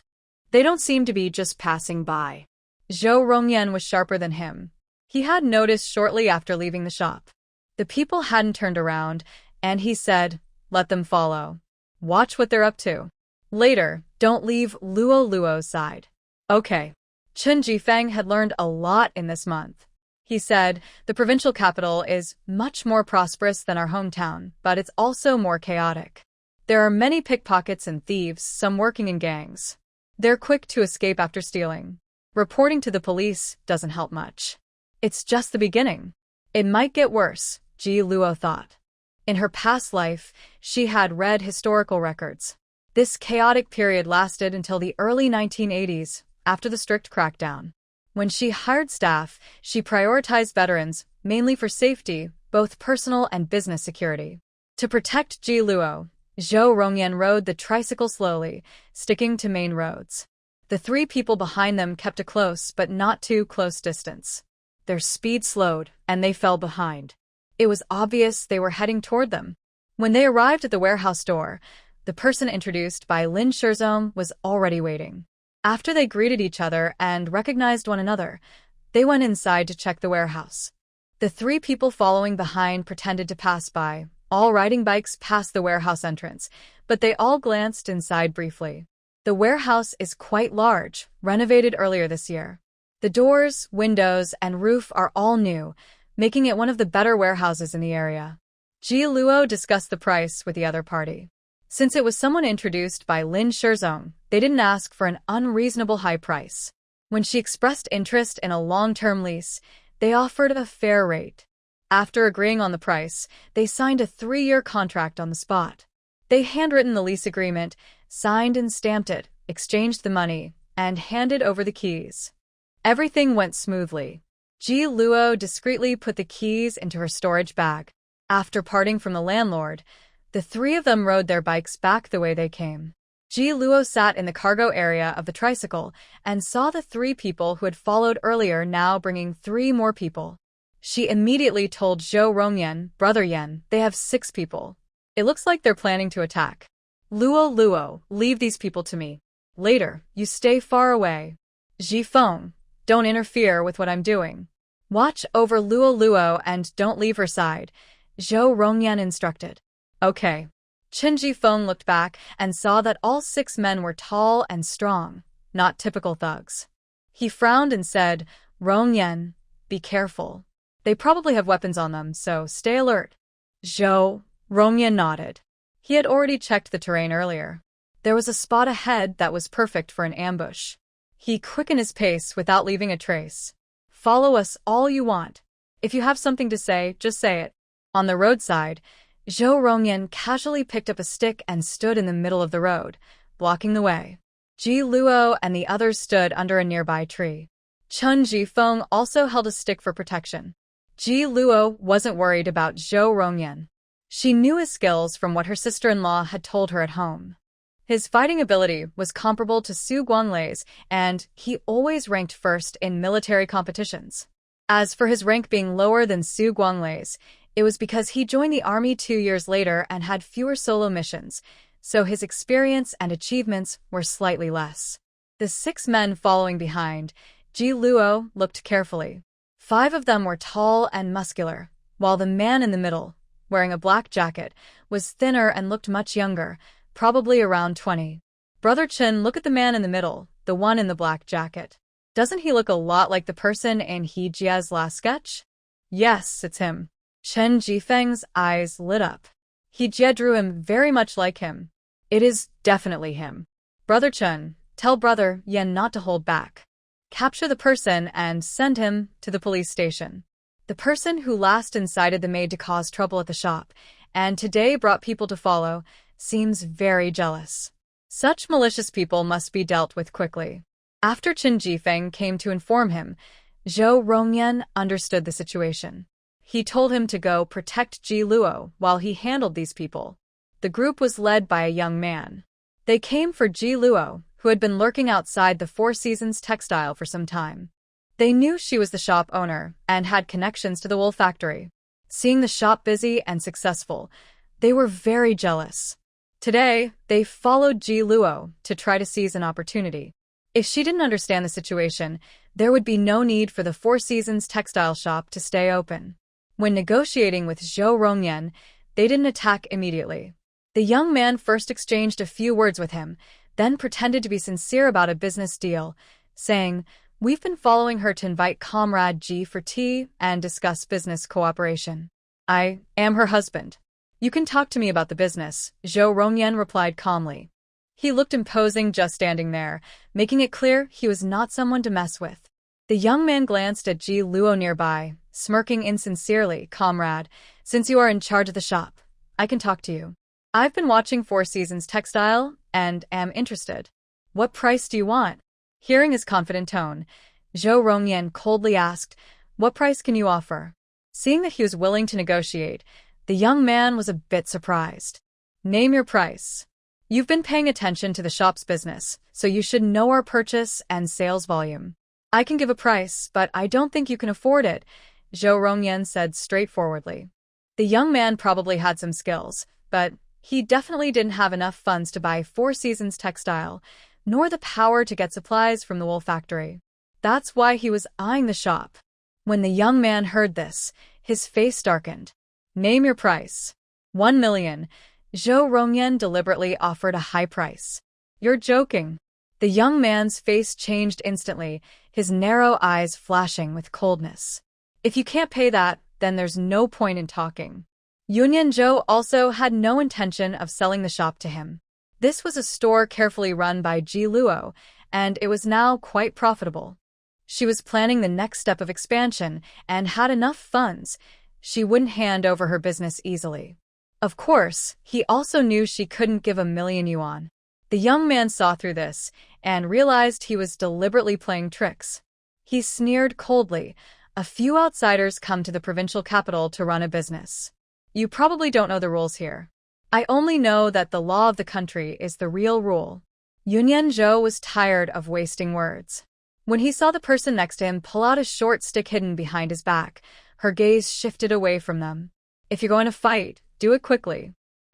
They don't seem to be just passing by. Zhou Rongyan was sharper than him. He had noticed shortly after leaving the shop. The people hadn't turned around, and he said, let them follow. Watch what they're up to. Later, don't leave Luo's side. Okay. Qin Jifeng had learned a lot in this month. He said, "The provincial capital is much more prosperous than our hometown, but it's also more chaotic. There are many pickpockets and thieves, some working in gangs. They're quick to escape after stealing. Reporting to the police doesn't help much. It's just the beginning. It might get worse," Ji Luo thought. In her past life, she had read historical records. This chaotic period lasted until the early 1980s, after the strict crackdown. When she hired staff, she prioritized veterans, mainly for safety, both personal and business security. To protect Ji Luo, Zhao Rongyan rode the tricycle slowly, sticking to main roads. The three people behind them kept a close but not too close distance. Their speed slowed, and they fell behind. It was obvious they were heading toward them. When they arrived at the warehouse door, the person introduced by Lin Shizong was already waiting. After they greeted each other and recognized one another, they went inside to check the warehouse. The three people following behind pretended to pass by, all riding bikes past the warehouse entrance, but they all glanced inside briefly. The warehouse is quite large, renovated earlier this year. The doors, windows, and roof are all new, making it one of the better warehouses in the area. Ji Luo discussed the price with the other party. Since it was someone introduced by Lin Shizong, they didn't ask for an unreasonable high price. When she expressed interest in a long-term lease, they offered a fair rate. After agreeing on the price, they signed a 3-year contract on the spot. They handwritten the lease agreement, signed and stamped it, exchanged the money, and handed over the keys. Everything went smoothly. Ji Luo discreetly put the keys into her storage bag. After parting from the landlord, the three of them rode their bikes back the way they came. Ji Luo sat in the cargo area of the tricycle and saw the three people who had followed earlier now bringing 3 more people. She immediately told Zhao Rongyan, "Brother Yan, they have 6 people. It looks like they're planning to attack. Luo, leave these people to me. Later, you stay far away. Ji Feng, don't interfere with what I'm doing. Watch over Luo and don't leave her side," Zhao Rongyan instructed. "Okay." Chen Jifeng looked back and saw that all 6 men were tall and strong, not typical thugs. He frowned and said, "Rongyan, be careful. They probably have weapons on them, so stay alert." Zhao Rongyan nodded. He had already checked the terrain earlier. There was a spot ahead that was perfect for an ambush. He quickened his pace without leaving a trace. "Follow us all you want. If you have something to say, just say it." On the roadside, Zhao Rongyan casually picked up a stick and stood in the middle of the road, blocking the way. Ji Luo and the others stood under a nearby tree. Chen Jifeng also held a stick for protection. Ji Luo wasn't worried about Zhao Rongyan. She knew his skills from what her sister-in-law had told her at home. His fighting ability was comparable to Su Guanglei's, and he always ranked first in military competitions. As for his rank being lower than Su Guanglei's, it was because he joined the army 2 years later and had fewer solo missions, so his experience and achievements were slightly less. The 6 men following behind, Ji Luo looked carefully. 5 of them were tall and muscular, while the man in the middle, wearing a black jacket, was thinner and looked much younger, probably around 20. "Brother Chen, look at the man in the middle, the one in the black jacket. Doesn't he look a lot like the person in He Jia's last sketch?" "Yes, it's him." Chen Jifeng's eyes lit up. He Jie drew him very much like him. "It is definitely him. Brother Chen, tell Brother Yan not to hold back. Capture the person and send him to the police station." The person who last incited the maid to cause trouble at the shop, and today brought people to follow, seems very jealous. Such malicious people must be dealt with quickly. After Chen Jifeng came to inform him, Zhao Rongyan understood the situation. He told him to go protect Ji Luo while he handled these people. The group was led by a young man. They came for Ji Luo, who had been lurking outside the Four Seasons textile for some time. They knew she was the shop owner and had connections to the wool factory. Seeing the shop busy and successful, they were very jealous. Today, they followed Ji Luo to try to seize an opportunity. If she didn't understand the situation, there would be no need for the Four Seasons textile shop to stay open. When negotiating with Zhao Rongyan, they didn't attack immediately. The young man first exchanged a few words with him, then pretended to be sincere about a business deal, saying, We've been following her to invite Comrade Ji for tea and discuss business cooperation. I am her husband. You can talk to me about the business, Zhao Rongyan replied calmly. He looked imposing just standing there, making it clear he was not someone to mess with. The young man glanced at Ji Luo nearby, smirking insincerely. Comrade, since you are in charge of the shop, I can talk to you. I've been watching Four Seasons Textile and am interested. What price do you want? Hearing his confident tone, Zhao Rongyan coldly asked, what price can you offer? Seeing that he was willing to negotiate, the young man was a bit surprised. Name your price. You've been paying attention to the shop's business, so you should know our purchase and sales volume. I can give a price, but I don't think you can afford it, Zhao Rongyan said straightforwardly. The young man probably had some skills, but he definitely didn't have enough funds to buy Four Seasons Textile, nor the power to get supplies from the wool factory. That's why he was eyeing the shop. When the young man heard this, his face darkened. Name your price. 1 million. Zhao Rongyan deliberately offered a high price. You're joking. The young man's face changed instantly, his narrow eyes flashing with coldness. If you can't pay that, then there's no point in talking. Yuan Zhou also had no intention of selling the shop to him. This was a store carefully run by Ji Luo, and it was now quite profitable. She was planning the next step of expansion and had enough funds. She wouldn't hand over her business easily. Of course, he also knew she couldn't give 1 million yuan. The young man saw through this and realized he was deliberately playing tricks. He sneered coldly. A few outsiders come to the provincial capital to run a business. You probably don't know the rules here. I only know that the law of the country is the real rule. Yuan Zhou was tired of wasting words. When he saw the person next to him pull out a short stick hidden behind his back, her gaze shifted away from them. If you're going to fight, do it quickly.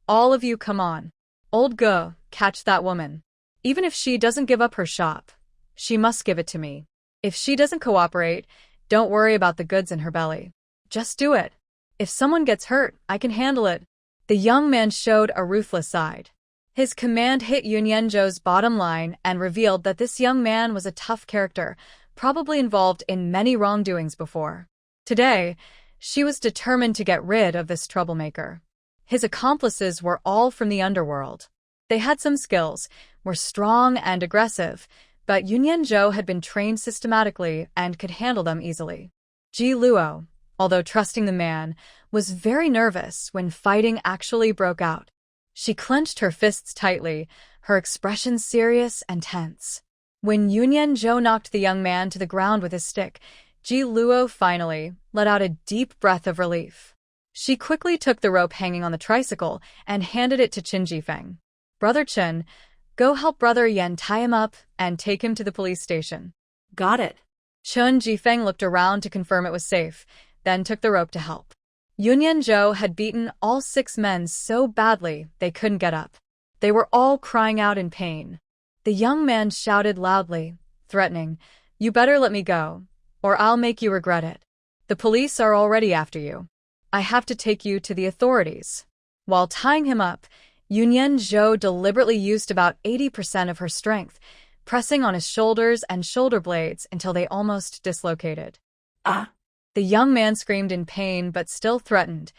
All of you come on. Old Go, catch that woman. Even if she doesn't give up her shop, she must give it to me. If she doesn't cooperate, don't worry about the goods in her belly. Just do it. If someone gets hurt, I can handle it. The young man showed a ruthless side. His command hit Yuan Zhou's bottom line and revealed that this young man was a tough character, probably involved in many wrongdoings before. Today, she was determined to get rid of this troublemaker. His accomplices were all from the underworld. They had some skills, were strong and aggressive, but Yuan Zhou had been trained systematically and could handle them easily. Ji Luo, although trusting the man, was very nervous when fighting actually broke out. She clenched her fists tightly, her expression serious and tense. When Yuan Zhou knocked the young man to the ground with his stick, Ji Luo finally let out a deep breath of relief. She quickly took the rope hanging on the tricycle and handed it to Qin Jifeng. Brother Chen, go help Brother Yan tie him up and take him to the police station. Got it. Qin Jifeng looked around to confirm it was safe, then took the rope to help. Yuan Zhou had beaten all 6 men so badly they couldn't get up. They were all crying out in pain. The young man shouted loudly, threatening, "You better let me go, or I'll make you regret it. The police are already after you. I have to take you to the authorities." While tying him up, Yuan Zhou deliberately used about 80% of her strength, pressing on his shoulders and shoulder blades until they almost dislocated. Ah! The young man screamed in pain but still threatened.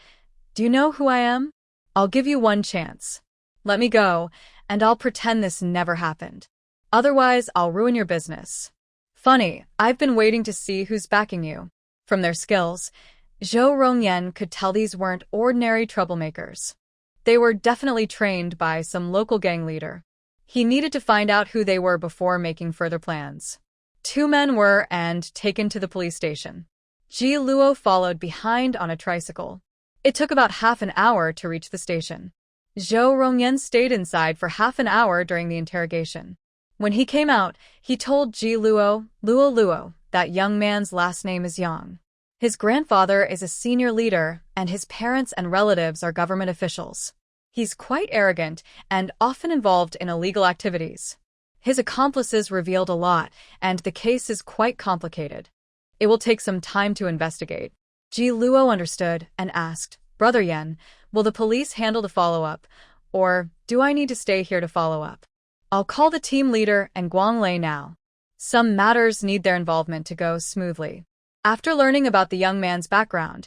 "Do you know who I am? I'll give you one chance. Let me go, and I'll pretend this never happened. Otherwise, I'll ruin your business." Funny, I've been waiting to see who's backing you. From their skills, Zhou Rongyan could tell these weren't ordinary troublemakers. They were definitely trained by some local gang leader. He needed to find out who they were before making further plans. 2 men were and taken to the police station. Ji Luo followed behind on a tricycle. It took about half an hour to reach the station. Zhou Rongyan stayed inside for half an hour during the interrogation. When he came out, he told Ji Luo, that young man's last name is Yang. His grandfather is a senior leader, and his parents and relatives are government officials. He's quite arrogant and often involved in illegal activities. His accomplices revealed a lot, and the case is quite complicated. It will take some time to investigate. Ji Luo understood and asked, "Brother Yan, will the police handle the follow-up, or do I need to stay here to follow up?" "I'll call the team leader and Guang Lei now." Some matters need their involvement to go smoothly. After learning about the young man's background,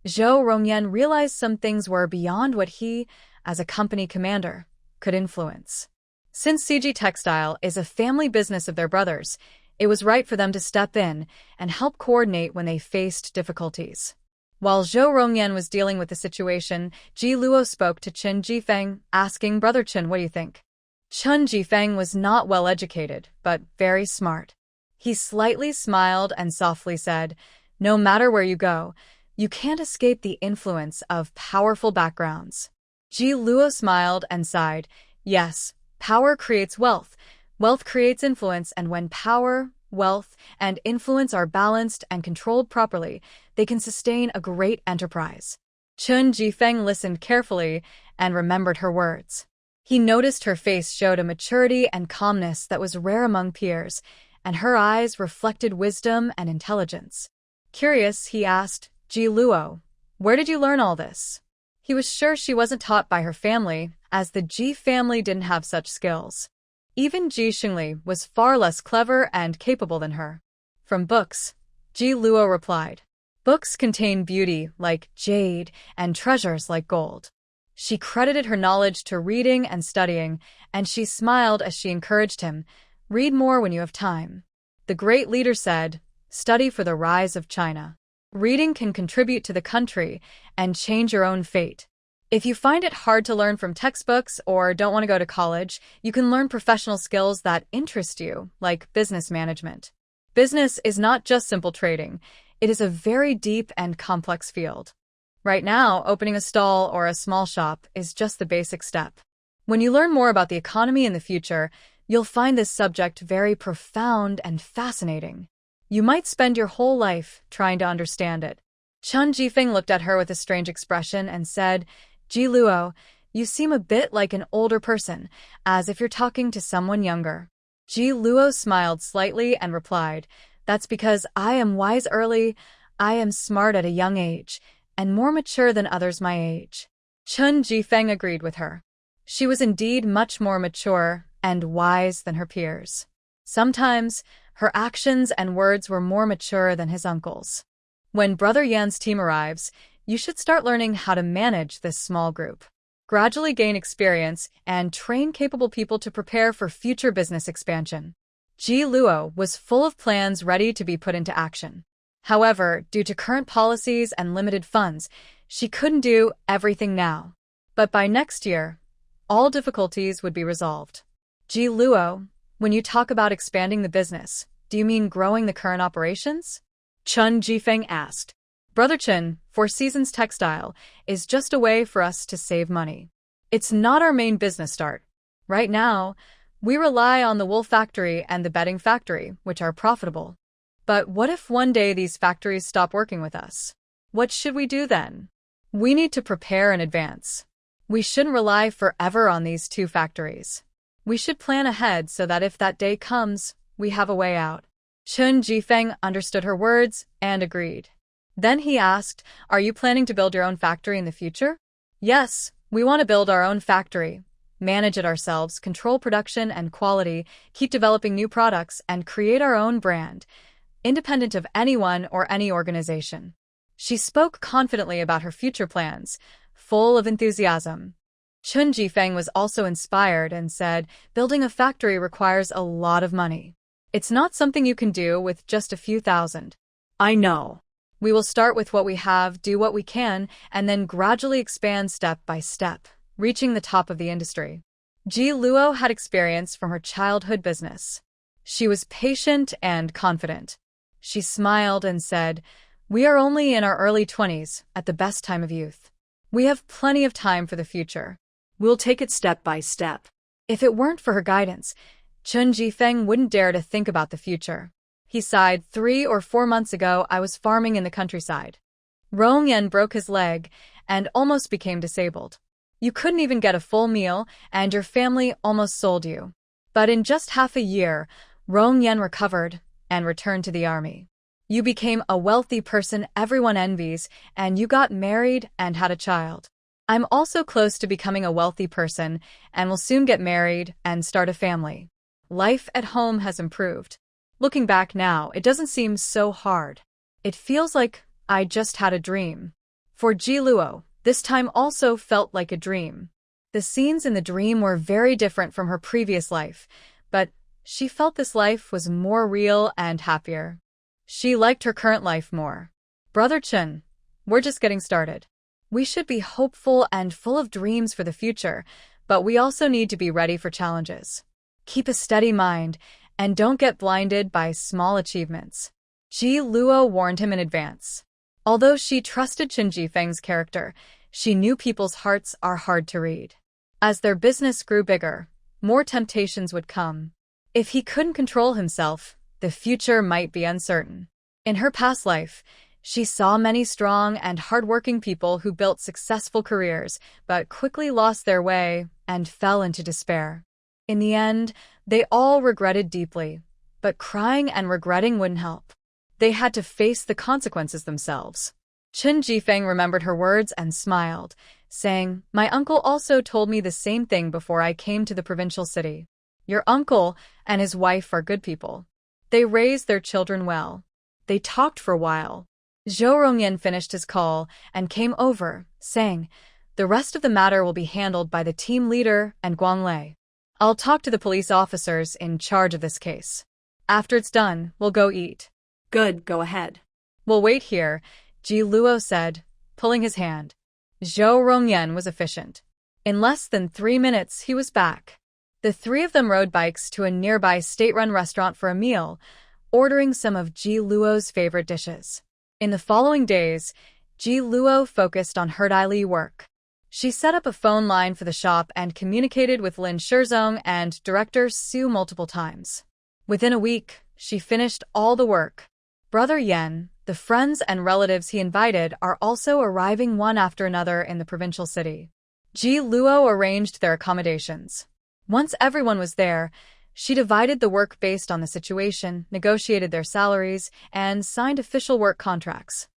Zhao Rongyan realized some things were beyond what he, as a company commander, could influence. Since CG Textile is a family business of their brothers, it was right for them to step in and help coordinate when they faced difficulties. While Zhou Rongyan was dealing with the situation, Ji Luo spoke to Chen Jifeng, asking, "Brother Chen, what do you think?" Chen Jifeng was not well educated, but very smart. He slightly smiled and softly said, "No matter where you go, you can't escape the influence of powerful backgrounds." Ji Luo smiled and sighed. Yes, power creates wealth. Wealth creates influence, and when power, wealth, and influence are balanced and controlled properly, they can sustain a great enterprise. Chen Jifeng listened carefully and remembered her words. He noticed her face showed a maturity and calmness that was rare among peers, and her eyes reflected wisdom and intelligence. Curious, he asked, "Ji Luo, where did you learn all this?" He was sure she wasn't taught by her family, as the Ji family didn't have such skills. Even Ji Xingli was far less clever and capable than her. "From books," Ji Luo replied. "Books contain beauty like jade and treasures like gold." She credited her knowledge to reading and studying, and she smiled as she encouraged him, "Read more when you have time." The great leader said, "Study for the rise of China. Reading can contribute to the country and change your own fate." If you find it hard to learn from textbooks or don't want to go to college, you can learn professional skills that interest you, like business management. Business is not just simple trading. It is a very deep and complex field. Right now, opening a stall or a small shop is just the basic step. When you learn more about the economy in the future, you'll find this subject very profound and fascinating. You might spend your whole life trying to understand it. Chen Jifeng looked at her with a strange expression and said, "Ji Luo, you seem a bit like an older person, as if you're talking to someone younger." Ji Luo smiled slightly and replied, "That's because I am wise early, I am smart at a young age, and more mature than others my age." Chen Jifeng agreed with her. She was indeed much more mature and wise than her peers. Sometimes, her actions and words were more mature than his uncle's. When Brother Yan's team arrives, you should start learning how to manage this small group. Gradually gain experience and train capable people to prepare for future business expansion. Ji Luo was full of plans ready to be put into action. However, due to current policies and limited funds, she couldn't do everything now. But by next year, all difficulties would be resolved. Ji Luo, when you talk about expanding the business, do you mean growing the current operations? Chen Jifeng asked. Brother Chen, Four Seasons Textile is just a way for us to save money. It's not our main business start. Right now, we rely on the wool factory and the bedding factory, which are profitable. But what if one day these factories stop working with us? What should we do then? We need to prepare in advance. We shouldn't rely forever on these two factories. We should plan ahead so that if that day comes, we have a way out. Chen Jifeng understood her words and agreed. Then he asked, "Are you planning to build your own factory in the future?" "Yes, we want to build our own factory, manage it ourselves, control production and quality, keep developing new products, and create our own brand, independent of anyone or any organization." She spoke confidently about her future plans, full of enthusiasm. Chen Jifeng was also inspired and said, "Building a factory requires a lot of money. It's not something you can do with just a few thousand." "I know. We will start with what we have, do what we can, and then gradually expand step by step, reaching the top of the industry." Ji Luo had experience from her childhood business. She was patient and confident. She smiled and said, "We are only in our early 20s, at the best time of youth. We have plenty of time for the future. We'll take it step by step." If it weren't for her guidance, Chen Jifeng wouldn't dare to think about the future. He sighed. 3 or 4 months ago, I was farming in the countryside. Rong Yan broke his leg and almost became disabled. You couldn't even get a full meal, and your family almost sold you. But in just half a year, Rong Yan recovered and returned to the army. You became a wealthy person everyone envies, and you got married and had a child. I'm also close to becoming a wealthy person and will soon get married and start a family. Life at home has improved. Looking back now, it doesn't seem so hard. It feels like I just had a dream. For Ji Luo, this time also felt like a dream. The scenes in the dream were very different from her previous life, but she felt this life was more real and happier. She liked her current life more. Brother Chen, we're just getting started. We should be hopeful and full of dreams for the future, but we also need to be ready for challenges. Keep a steady mind, and don't get blinded by small achievements. Ji Luo warned him in advance. Although she trusted Chen Jifeng's character, she knew people's hearts are hard to read. As their business grew bigger, more temptations would come. If he couldn't control himself, the future might be uncertain. In her past life, she saw many strong and hardworking people who built successful careers, but quickly lost their way and fell into despair. In the end, they all regretted deeply, but crying and regretting wouldn't help. They had to face the consequences themselves. Chen Jifeng remembered her words and smiled, saying, "My uncle also told me the same thing before I came to the provincial city. Your uncle and his wife are good people. They raised their children well." They talked for a while. Zhao Rongyan finished his call and came over, saying, "The rest of the matter will be handled by the team leader and Guanglei. I'll talk to the police officers in charge of this case. After it's done, we'll go eat." Good, go ahead. "We'll wait here," Ji Luo said, pulling his hand. Zhao Rongyan was efficient. In less than 3 minutes, he was back. The three of them rode bikes to a nearby state-run restaurant for a meal, ordering some of Ji Luo's favorite dishes. In the following days, Ji Luo focused on her daily work. She set up a phone line for the shop and communicated with Lin Shizong and Director Su multiple times. Within a week, she finished all the work. Brother Yan, the friends and relatives he invited, are also arriving one after another in the provincial city. Ji Luo arranged their accommodations. Once everyone was there, she divided the work based on the situation, negotiated their salaries, and signed official work contracts.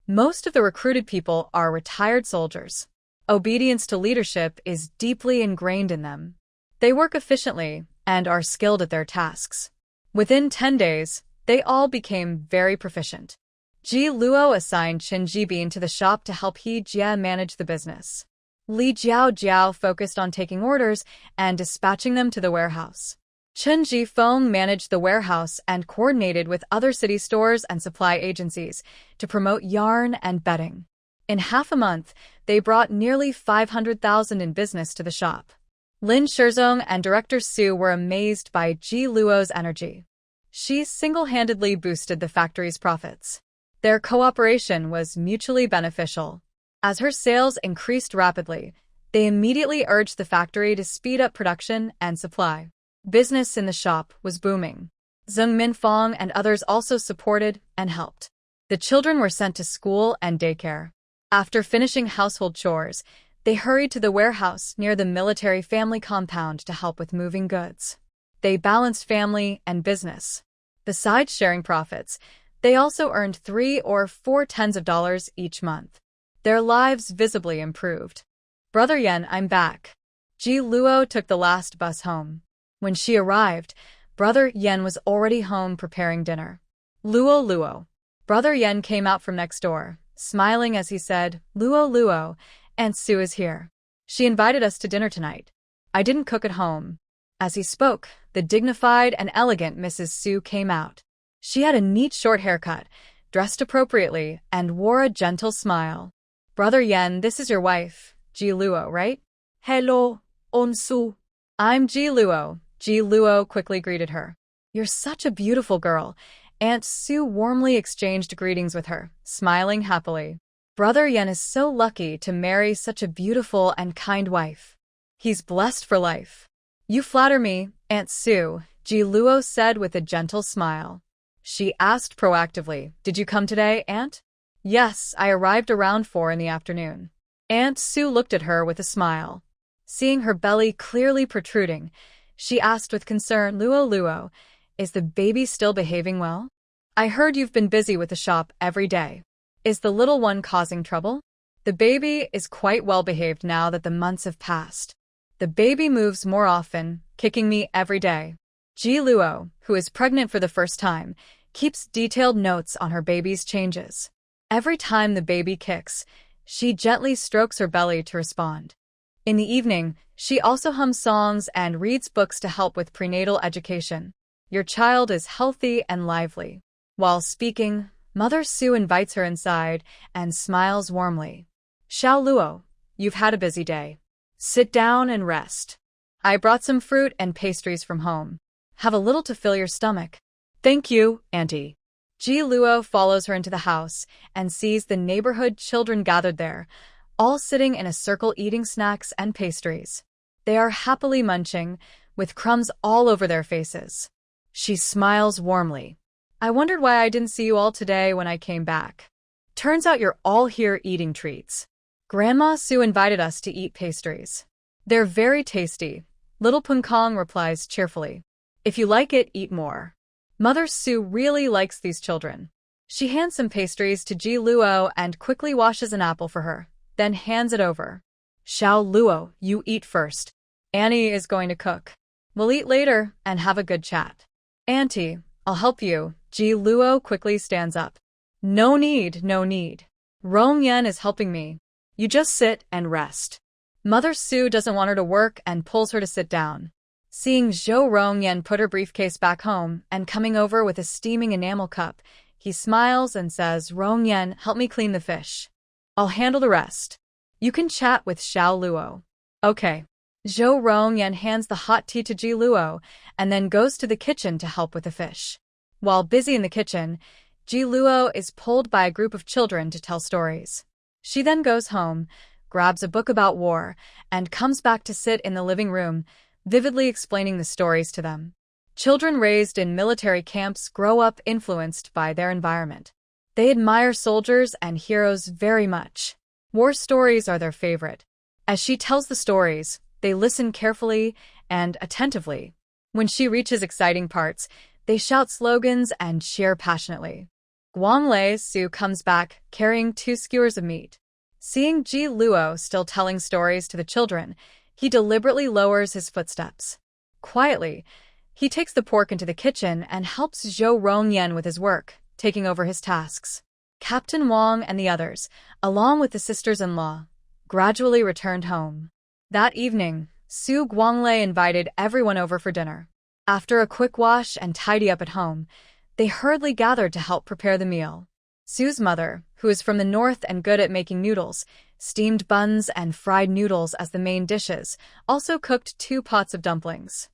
Most of the recruited people are retired soldiers. Obedience to leadership is deeply ingrained in them. They work efficiently and are skilled at their tasks. Within 10 days, they all became very proficient. Ji Luo assigned Chen Jibin to the shop to help He Jia manage the business. Li Jiao focused on taking orders and dispatching them to the warehouse. Chen Jifeng managed the warehouse and coordinated with other city stores and supply agencies to promote yarn and bedding. In half a month, they brought nearly 500,000 in business to the shop. Lin Shizong and Director Su were amazed by Ji Luo's energy. She single-handedly boosted the factory's profits. Their cooperation was mutually beneficial. As her sales increased rapidly, they immediately urged the factory to speed up production and supply. Business in the shop was booming. Zheng Minfang and others also supported and helped. The children were sent to school and daycare. After finishing household chores, they hurried to the warehouse near the military family compound to help with moving goods. They balanced family and business. Besides sharing profits, they also earned 3 or 4 tens of dollars each month. Their lives visibly improved. "Brother Yan, I'm back." Ji Luo took the last bus home. When she arrived, Brother Yan was already home preparing dinner. Luo. Brother Yan came out from next door, smiling as he said, Luo, Aunt Sue is here. She invited us to dinner tonight. I didn't cook at home." As he spoke, the dignified and elegant Mrs. Su came out. She had a neat short haircut, dressed appropriately, and wore a gentle smile. "Brother Yan, this is your wife, Ji Luo, right?" Hello, Aunt Sue. "I'm Ji Luo." Ji Luo quickly greeted her. "You're such a beautiful girl." Aunt Sue warmly exchanged greetings with her, smiling happily. "Brother Yan is so lucky to marry such a beautiful and kind wife. He's blessed for life." "You flatter me, Aunt Sue," Ji Luo said with a gentle smile. She asked proactively, "Did you come today, Aunt?" "Yes, I arrived around 4 in the afternoon." Aunt Sue looked at her with a smile. Seeing her belly clearly protruding, she asked with concern, Luo, is the baby still behaving well? I heard you've been busy with the shop every day. Is the little one causing trouble?" "The baby is quite well behaved now that the months have passed. The baby moves more often, kicking me every day." Ji Luo, who is pregnant for the first time, keeps detailed notes on her baby's changes. Every time the baby kicks, she gently strokes her belly to respond. In the evening, she also hums songs and reads books to help with prenatal education. Your child is healthy and lively. While speaking, Mother Su invites her inside and smiles warmly. Zhao Luo, you've had a busy day. Sit down and rest. I brought some fruit and pastries from home. Have a little to fill your stomach. Thank you, Auntie. Ji Luo follows her into the house and sees the neighborhood children gathered there, all sitting in a circle eating snacks and pastries. They are happily munching, with crumbs all over their faces. She smiles warmly. I wondered why I didn't see you all today when I came back. Turns out you're all here eating treats. Grandma Su invited us to eat pastries. They're very tasty. Little Punkong replies cheerfully. If you like it, eat more. Mother Su really likes these children. She hands some pastries to Ji Luo and quickly washes an apple for her, then hands it over. Zhao Luo, you eat first. Annie is going to cook. We'll eat later and have a good chat. Auntie, I'll help you. Ji Luo quickly stands up. No need, no need. Rong Yan is helping me. You just sit and rest. Mother Su doesn't want her to work and pulls her to sit down. Seeing Zhou Rongyan put her briefcase back home and coming over with a steaming enamel cup, he smiles and says, Rongyan, help me clean the fish. I'll handle the rest. You can chat with Zhao Luo. Okay. Zhou Rongyan hands the hot tea to Ji Luo and then goes to the kitchen to help with the fish. While busy in the kitchen, Ji Luo is pulled by a group of children to tell stories. She then goes home, grabs a book about war, and comes back to sit in the living room, vividly explaining the stories to them. Children raised in military camps grow up influenced by their environment. They admire soldiers and heroes very much. War stories are their favorite. As she tells the stories, they listen carefully and attentively. When she reaches exciting parts, they shout slogans and cheer passionately. Guanglei Su comes back, carrying 2 skewers of meat. Seeing Ji Luo still telling stories to the children, he deliberately lowers his footsteps. Quietly, he takes the pork into the kitchen and helps Zhou Rongyan with his work, taking over his tasks. Captain Wang and the others, along with the sisters-in-law, gradually returned home. That evening, Su Guanglei invited everyone over for dinner. After a quick wash and tidy up at home, they hurriedly gathered to help prepare the meal. Su's mother, who is from the north and good at making noodles, steamed buns and fried noodles as the main dishes, also cooked 2 pots of dumplings.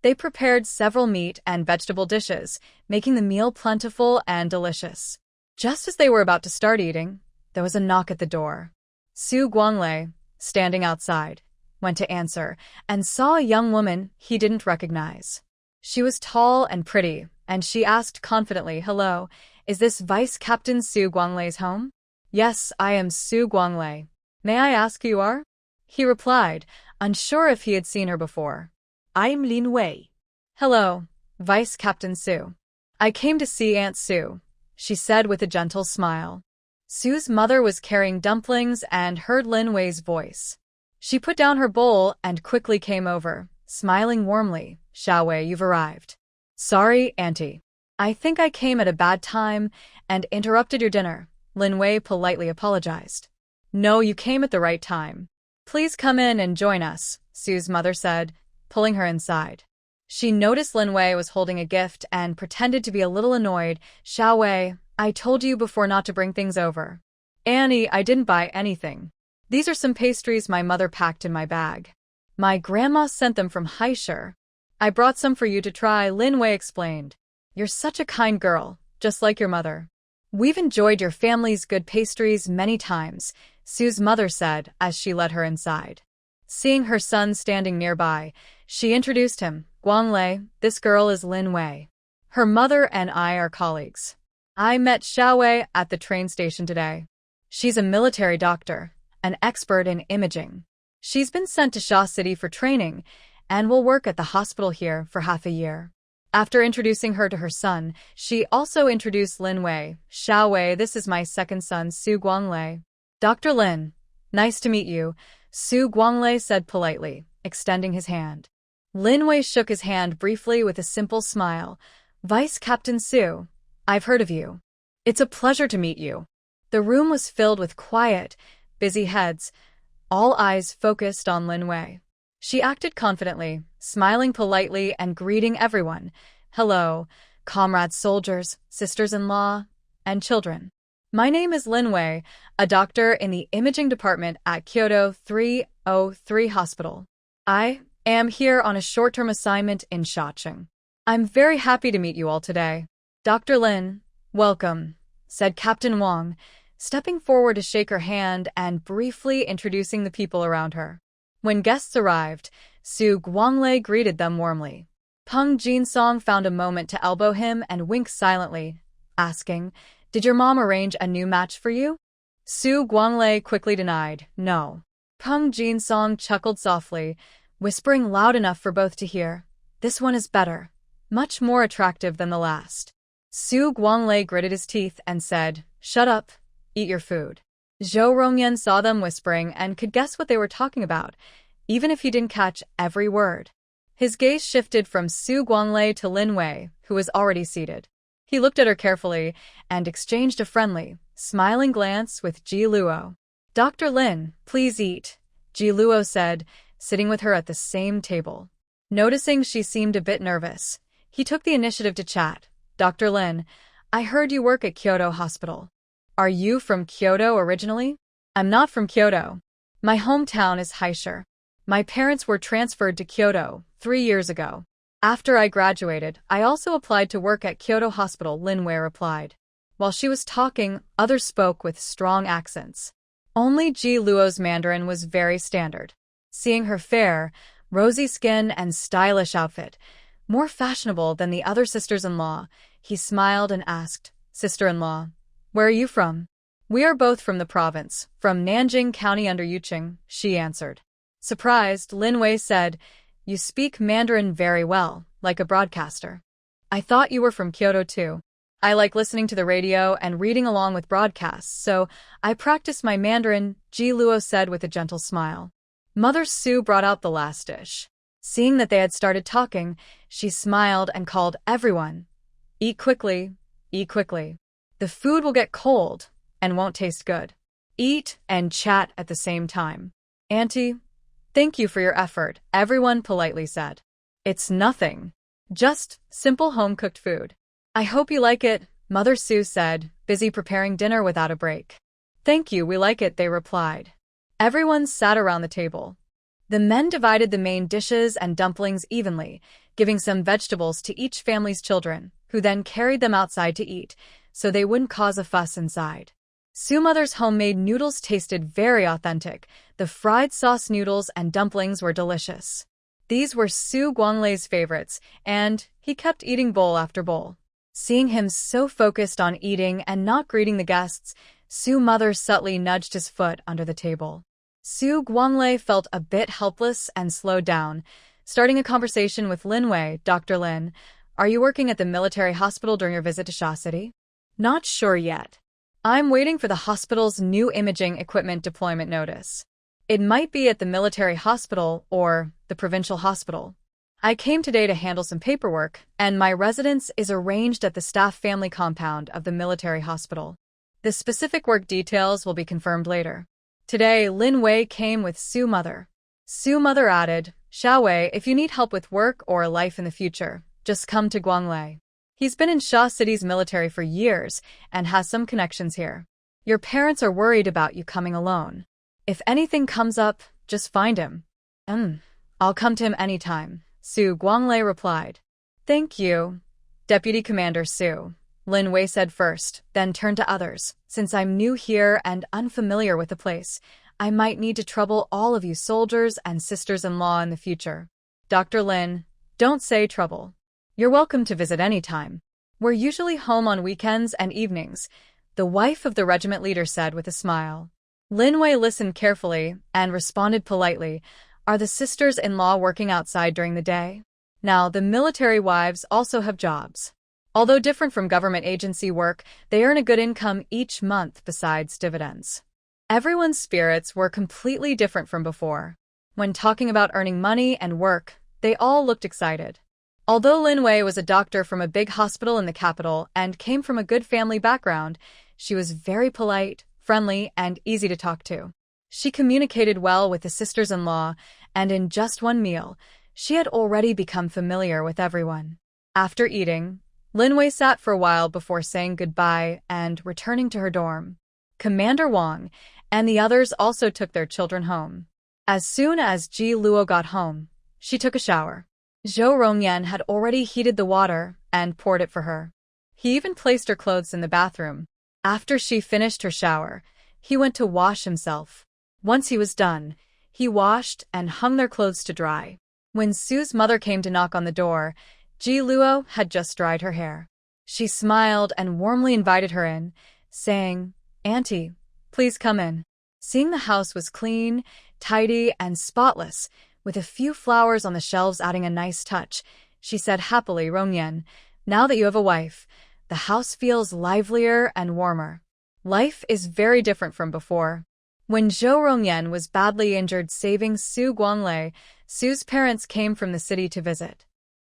They prepared several meat and vegetable dishes, making the meal plentiful and delicious. Just as they were about to start eating, there was a knock at the door. Su Guanglei, standing outside, went to answer and saw a young woman he didn't recognize. She was tall and pretty, and she asked confidently, Hello, is this Vice Captain Su Guanglei's home? Yes, I am Su Guanglei. May I ask who you are? He replied, unsure if he had seen her before. I'm Lin Wei. Hello, Vice Captain Su. I came to see Aunt Su, she said with a gentle smile. Su's mother was carrying dumplings and heard Lin Wei's voice. She put down her bowl and quickly came over, smiling warmly. Xiao Wei, you've arrived. Sorry, Auntie. I think I came at a bad time and interrupted your dinner. Lin Wei politely apologized. No, you came at the right time. Please come in and join us, Su's mother said, pulling her inside. She noticed Lin Wei was holding a gift and pretended to be a little annoyed. Xiao Wei, I told you before not to bring things over. Annie, I didn't buy anything. These are some pastries my mother packed in my bag. My grandma sent them from Haishur. I brought some for you to try, Lin Wei explained. You're such a kind girl, just like your mother. We've enjoyed your family's good pastries many times, Su's mother said as she led her inside. Seeing her son standing nearby, she introduced him. Guanglei, this girl is Lin Wei. Her mother and I are colleagues. I met Xiao Wei at the train station today. She's a military doctor, an expert in imaging. She's been sent to Sha City for training and will work at the hospital here for half a year. After introducing her to her son, she also introduced Lin Wei. Xiao Wei, this is my second son, Su Guanglei. Dr. Lin, nice to meet you, Su Guanglei said politely, extending his hand. Lin Wei shook his hand briefly with a simple smile. Vice Captain Su, I've heard of you. It's a pleasure to meet you. The room was filled with quiet, busy heads, all eyes focused on Lin Wei. She acted confidently, smiling politely and greeting everyone. Hello, comrades soldiers, sisters-in-law, and children. My name is Lin Wei, a doctor in the imaging department at Kyoto 303 Hospital. I am here on a short-term assignment in Shacheng. I'm very happy to meet you all today. Dr. Lin, welcome, said Captain Wang, stepping forward to shake her hand and briefly introducing the people around her. When guests arrived, Su Guanglei greeted them warmly. Peng Jinsong found a moment to elbow him and wink silently, asking, "Did your mom arrange a new match for you?" Su Guanglei quickly denied, "No." Peng Jinsong chuckled softly, whispering loud enough for both to hear, "This one is better, much more attractive than the last." Su Guanglei gritted his teeth and said, "Shut up, eat your food." Zhou Rongyan saw them whispering and could guess what they were talking about, even if he didn't catch every word. His gaze shifted from Su Guanglei to Lin Wei, who was already seated. He looked at her carefully and exchanged a friendly, smiling glance with Ji Luo. "Dr. Lin, please eat," Ji Luo said, sitting with her at the same table. Noticing she seemed a bit nervous, he took the initiative to chat. "Dr. Lin, I heard you work at Kyoto Hospital. Are you from Kyoto originally?" "I'm not from Kyoto. My hometown is Haishur. My parents were transferred to Kyoto 3 years ago. After I graduated, I also applied to work at Kyoto Hospital," Lin Wei replied. While she was talking, others spoke with strong accents. Only Ji Luo's Mandarin was very standard. Seeing her fair, rosy skin and stylish outfit, more fashionable than the other sisters-in-law, he smiled and asked, "Sister-in-law, where are you from?" "We are both from the province, from Nanjing County under Yucheng," she answered. Surprised, Lin Wei said, "You speak Mandarin very well, like a broadcaster. I thought you were from Kyoto too. I like listening to the radio and reading along with broadcasts, so I practice my Mandarin," Ji Luo said with a gentle smile. Mother Su brought out the last dish. Seeing that they had started talking, she smiled and called everyone, "Eat quickly, eat quickly. The food will get cold and won't taste good. Eat and chat at the same time." "Auntie, thank you for your effort," everyone politely said. "It's nothing. Just simple home-cooked food. I hope you like it," Mother Su said, busy preparing dinner without a break. "Thank you, we like it," they replied. Everyone sat around the table. The men divided the main dishes and dumplings evenly, giving some vegetables to each family's children, who then carried them outside to eat, so they wouldn't cause a fuss inside. Su Mother's homemade noodles tasted very authentic. The fried sauce noodles and dumplings were delicious. These were Su Guanglei's favorites, and he kept eating bowl after bowl. Seeing him so focused on eating and not greeting the guests, Su Mother subtly nudged his foot under the table. Su Guanglei felt a bit helpless and slowed down, starting a conversation with Lin Wei. "Dr. Lin, are you working at the military hospital during your visit to Sha City?" "Not sure yet. I'm waiting for the hospital's new imaging equipment deployment notice. It might be at the military hospital or the provincial hospital. I came today to handle some paperwork, and my residence is arranged at the staff family compound of the military hospital. The specific work details will be confirmed later." Today, Lin Wei came with Su Mother. Su Mother added, "Xiao Wei, if you need help with work or life in the future, just come to Guanglei. He's been in Sha City's military for years and has some connections here. Your parents are worried about you coming alone. If anything comes up, just find him." I'll come to him anytime," Su Guanglei replied. "Thank you, Deputy Commander Su," Lin Wei said first, then turned to others. "Since I'm new here and unfamiliar with the place, I might need to trouble all of you soldiers and sisters-in-law in the future. Dr. Lin, don't say trouble. You're welcome to visit anytime. We're usually home on weekends and evenings," the wife of the regiment leader said with a smile. Lin Wei listened carefully and responded politely, "Are the sisters-in-law working outside during the day?" Now, the military wives also have jobs. Although different from government agency work, they earn a good income each month besides dividends. Everyone's spirits were completely different from before. When talking about earning money and work, They all looked excited. Although Lin Wei was a doctor from a big hospital in the capital and came from a good family background, she was very polite, friendly, and easy to talk to. She communicated well with the sisters-in-law, and in just one meal, she had already become familiar with everyone. After eating, Lin Wei sat for a while before saying goodbye and returning to her dorm. Commander Wang and the others also took their children home. As soon as Ji Luo got home, she took a shower. Zhou Rongyan had already heated the water and poured it for her. He even placed her clothes in the bathroom. After she finished her shower, he went to wash himself. Once he was done, he washed and hung their clothes to dry. When Sue's mother came to knock on the door, Ji Luo had just dried her hair. She smiled and warmly invited her in, saying, "Auntie, please come in." Seeing the house was clean, tidy, and spotless, with a few flowers on the shelves adding a nice touch, she said happily, "Rongyan, now that you have a wife, the house feels livelier and warmer. Life is very different from before." When Zhou Rongyan was badly injured saving Su Guanglei, Su's parents came from the city to visit.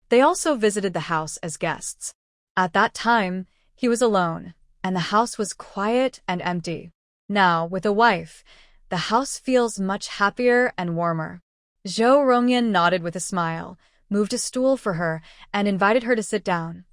They also visited the house as guests. At that time, he was alone, and the house was quiet and empty. Now, with a wife, the house feels much happier and warmer. Zhou Rongyan nodded with a smile, moved a stool for her, and invited her to sit down.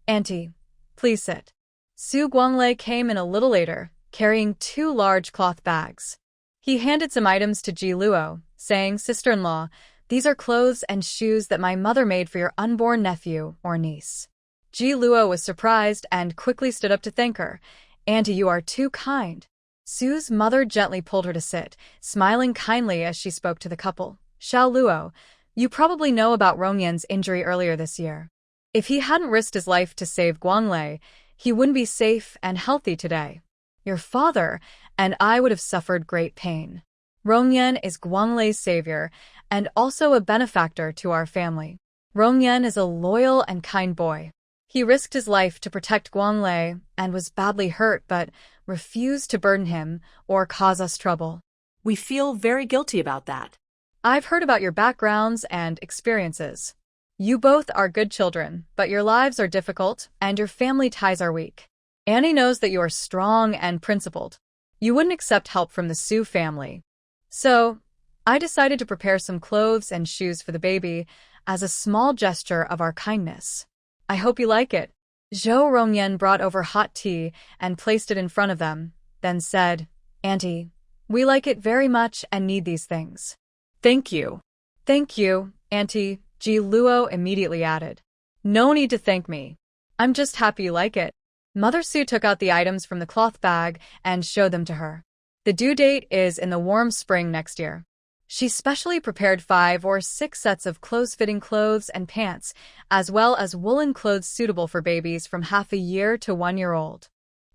"Auntie, please sit." Su Guanglei came in a little later, carrying 2 large cloth bags. He handed some items to Ji Luo, saying, "Sister-in-law, these are clothes and shoes that my mother made for your unborn nephew or niece." Ji Luo was surprised and quickly stood up to thank her. "Auntie, you are too kind." Su's mother gently pulled her to sit, smiling kindly as she spoke to the couple. "Zhao Luo, you probably know about Rongyan's injury earlier this year. If he hadn't risked his life to save Guanglei, he wouldn't be safe and healthy today. Your father and I would have suffered great pain. Rongyan is Guanglei's savior and also a benefactor to our family. Rongyan is a loyal and kind boy. He risked his life to protect Guanglei and was badly hurt but refused to burden him or cause us trouble. We feel very guilty about that. I've heard about your backgrounds and experiences. You both are good children, but your lives are difficult and your family ties are weak. Annie knows that you are strong and principled. You wouldn't accept help from the Su family. So, I decided to prepare some clothes and shoes for the baby as a small gesture of our kindness. I hope you like it." Zhou Rongyan brought over hot tea and placed it in front of them, then said, "Auntie, we like it very much and need these things." Thank you. "Thank you, Auntie," Ji Luo immediately added. "No need to thank me. I'm just happy you like it." Mother Su took out the items from the cloth bag and showed them to her. The due date is in the warm spring next year. She specially prepared 5 or 6 sets of close-fitting clothes and pants, as well as woolen clothes suitable for babies from half a year to 1 year old.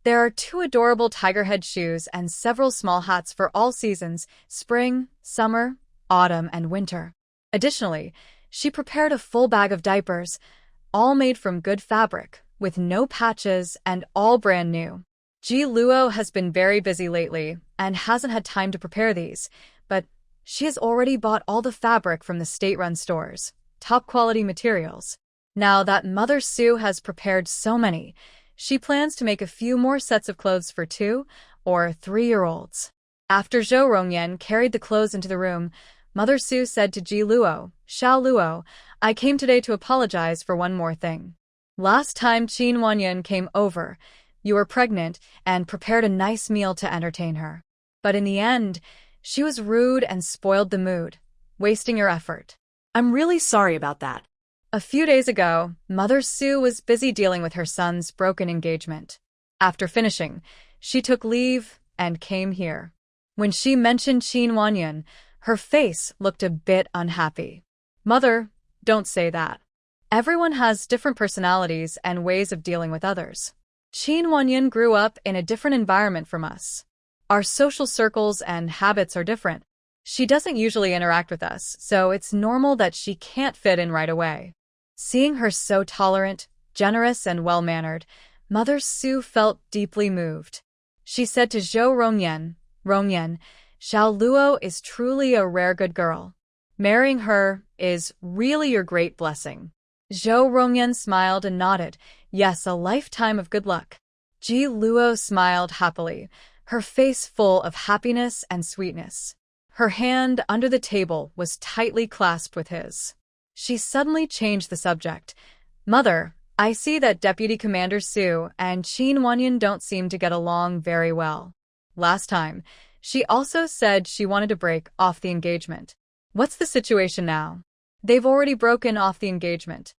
There are 2 adorable tiger head shoes and several small hats for all seasons, spring, summer, autumn, and winter. Additionally, she prepared a full bag of diapers, all made from good fabric, with no patches and all brand new. Ji Luo has been very busy lately and hasn't had time to prepare these, but she has already bought all the fabric from the state-run stores, top-quality materials. Now that Mother Su has prepared so many, she plans to make a few more sets of clothes for 2 or 3-year-olds. After Zhou Rongyan carried the clothes into the room, Mother Su said to Ji Luo, "Zhao Luo, I came today to apologize for one more thing. Last time Qin Wanyan came over, you were pregnant and prepared a nice meal to entertain her. But in the end, she was rude and spoiled the mood, wasting your effort." I'm really sorry about that. A few days ago, Mother Su was busy dealing with her son's broken engagement. After finishing, she took leave and came here. When she mentioned Qin Wanyan, her face looked a bit unhappy. "Mother, don't say that. Everyone has different personalities and ways of dealing with others. Qin Wanyan grew up in a different environment from us. Our social circles and habits are different. She doesn't usually interact with us, so it's normal that she can't fit in right away." Seeing her so tolerant, generous, and well-mannered, Mother Su felt deeply moved. She said to Zhou Rongyan, "Rongyan, Zhao Luo is truly a rare good girl. Marrying her is really your great blessing. Zhao Rongyan smiled and nodded. Yes, a lifetime of good luck. Ji Luo smiled happily, her face full of happiness and sweetness. Her hand under the table was tightly clasped with his. She suddenly changed the subject. Mother, I see that Deputy Commander Su and Qin Wanyan don't seem to get along very well. Last time, she also said she wanted to break off the engagement. What's the situation now? They've already broken off the engagement.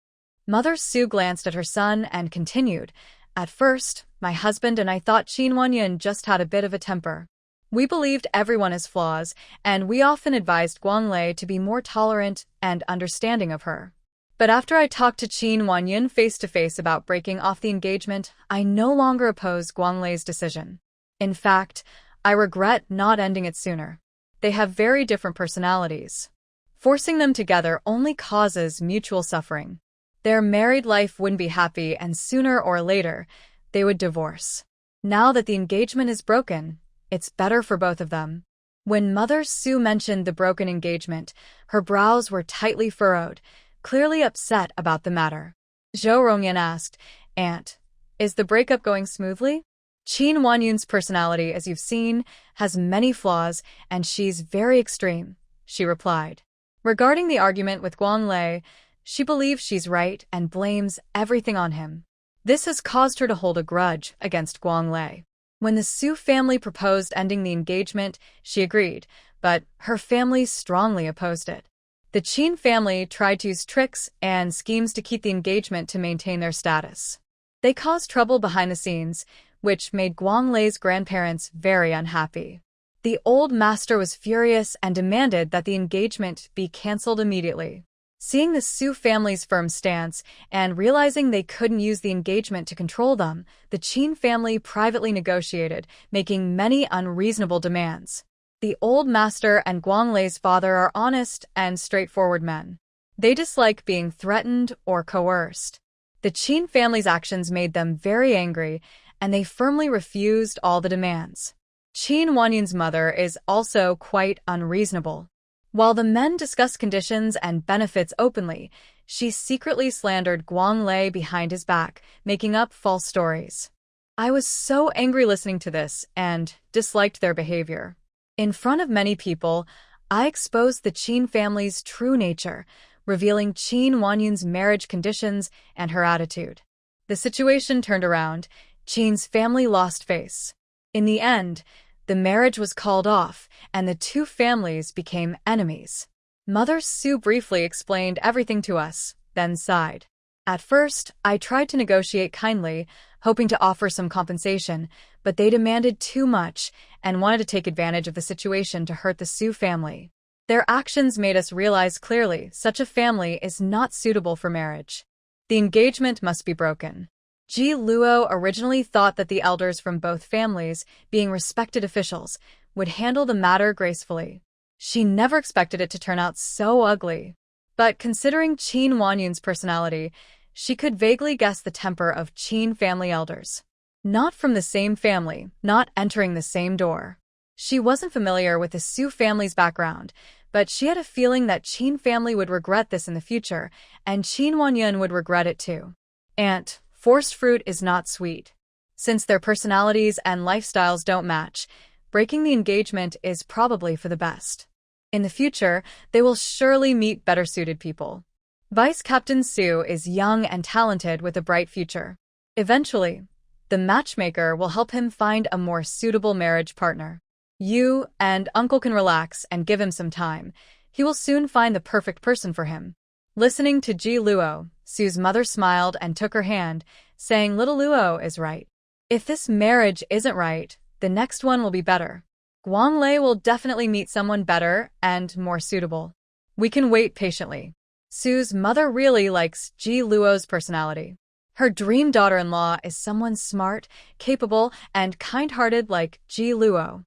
Mother Su glanced at her son and continued. At first, my husband and I thought Qin Wanyan just had a bit of a temper. We believed everyone has flaws, and we often advised Guanglei to be more tolerant and understanding of her. But after I talked to Qin Wanyan face-to-face about breaking off the engagement, I no longer oppose Guanglei's decision. In fact, I regret not ending it sooner. They have very different personalities. Forcing them together only causes mutual suffering. Their married life wouldn't be happy, and sooner or later, they would divorce. Now that the engagement is broken, it's better for both of them. When Mother Su mentioned the broken engagement, her brows were tightly furrowed, clearly upset about the matter. Zhou Rongyan asked, Aunt, is the breakup going smoothly? Qin Wanyan's personality, as you've seen, has many flaws, and she's very extreme, she replied. Regarding the argument with Guanglei, she believes she's right and blames everything on him. This has caused her to hold a grudge against Guanglei. When the Su family proposed ending the engagement, she agreed, but her family strongly opposed it. The Qin family tried to use tricks and schemes to keep the engagement to maintain their status. They caused trouble behind the scenes, which made Guanglei's grandparents very unhappy. The old master was furious and demanded that the engagement be cancelled immediately. Seeing the Su family's firm stance and realizing they couldn't use the engagement to control them, the Qin family privately negotiated, making many unreasonable demands. The old master and Guanglei's father are honest and straightforward men. They dislike being threatened or coerced. The Qin family's actions made them very angry, and they firmly refused all the demands. Qin Wanyan's mother is also quite unreasonable. While the men discussed conditions and benefits openly, she secretly slandered Guanglei behind his back, making up false stories. I was so angry listening to this and disliked their behavior. In front of many people, I exposed the Qin family's true nature, revealing Qin Wanyan's marriage conditions and her attitude. The situation turned around. Qin's family lost face. In the end, the marriage was called off, and the two families became enemies. Mother Su briefly explained everything to us, then sighed. At first, I tried to negotiate kindly, hoping to offer some compensation, but they demanded too much and wanted to take advantage of the situation to hurt the Su family. Their actions made us realize clearly such a family is not suitable for marriage. The engagement must be broken. Ji Luo originally thought that the elders from both families, being respected officials, would handle the matter gracefully. She never expected it to turn out so ugly. But considering Qin Wanyan's personality, she could vaguely guess the temper of Qin family elders. Not from the same family, not entering the same door. She wasn't familiar with the Su family's background, but she had a feeling that Qin family would regret this in the future, and Qin Wanyan would regret it too. Aunt, forced fruit is not sweet. Since their personalities and lifestyles don't match, breaking the engagement is probably for the best. In the future, they will surely meet better-suited people. Vice Captain Su is young and talented with a bright future. Eventually, the matchmaker will help him find a more suitable marriage partner. You and Uncle can relax and give him some time. He will soon find the perfect person for him. Listening to Ji Luo, Su's mother smiled and took her hand, saying little Luo is right. If this marriage isn't right, the next one will be better. Guanglei will definitely meet someone better and more suitable. We can wait patiently. Su's mother really likes Ji Luo's personality. Her dream daughter-in-law is someone smart, capable, and kind-hearted like Ji Luo.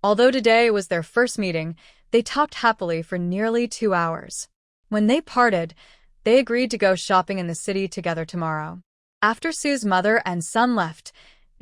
Although today was their first meeting, they talked happily for nearly 2 hours. When they parted, they agreed to go shopping in the city together tomorrow. After Su's mother and son left,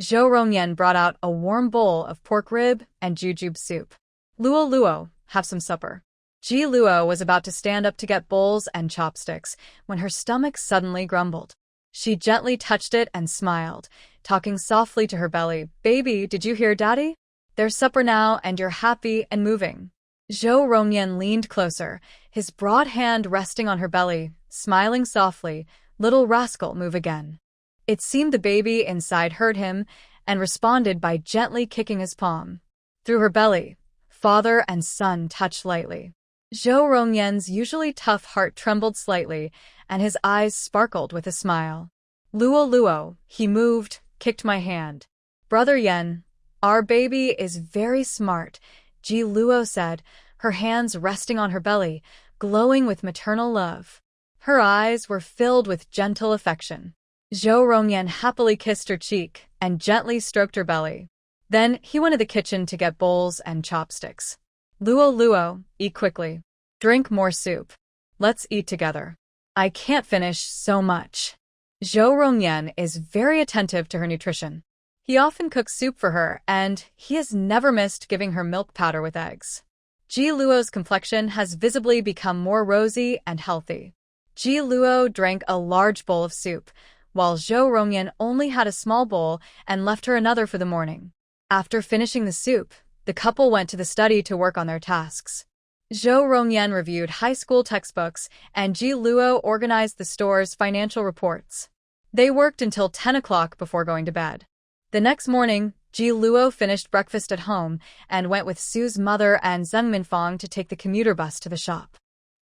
Zhou Rongyan brought out a warm bowl of pork rib and jujube soup. Luo, have some supper. Ji Luo was about to stand up to get bowls and chopsticks when her stomach suddenly grumbled. She gently touched it and smiled, talking softly to her belly. Baby, did you hear Daddy? There's supper now and you're happy and moving. Zhou Rongyan leaned closer, his broad hand resting on her belly, smiling softly. Little rascal, move again. It seemed the baby inside heard him and responded by gently kicking his palm. Through her belly, father and son touched lightly. Zhou Rongyan's usually tough heart trembled slightly, and his eyes sparkled with a smile. Luo Luo, he moved, kicked my hand. Brother Yan, our baby is very smart, Ji Luo said, her hands resting on her belly, glowing with maternal love. Her eyes were filled with gentle affection. Zhou Rongyan happily kissed her cheek and gently stroked her belly. Then he went to the kitchen to get bowls and chopsticks. Luo Luo, eat quickly. Drink more soup. Let's eat together. I can't finish so much. Zhou Rongyan is very attentive to her nutrition. He often cooks soup for her, and he has never missed giving her milk powder with eggs. Ji Luo's complexion has visibly become more rosy and healthy. Ji Luo drank a large bowl of soup, while Zhou Rongyan only had a small bowl and left her another for the morning. After finishing the soup, the couple went to the study to work on their tasks. Zhou Rongyan reviewed high school textbooks, and Ji Luo organized the store's financial reports. They worked until 10 o'clock before going to bed. The next morning, Ji Luo finished breakfast at home and went with Su's mother and Zheng Minfang to take the commuter bus to the shop.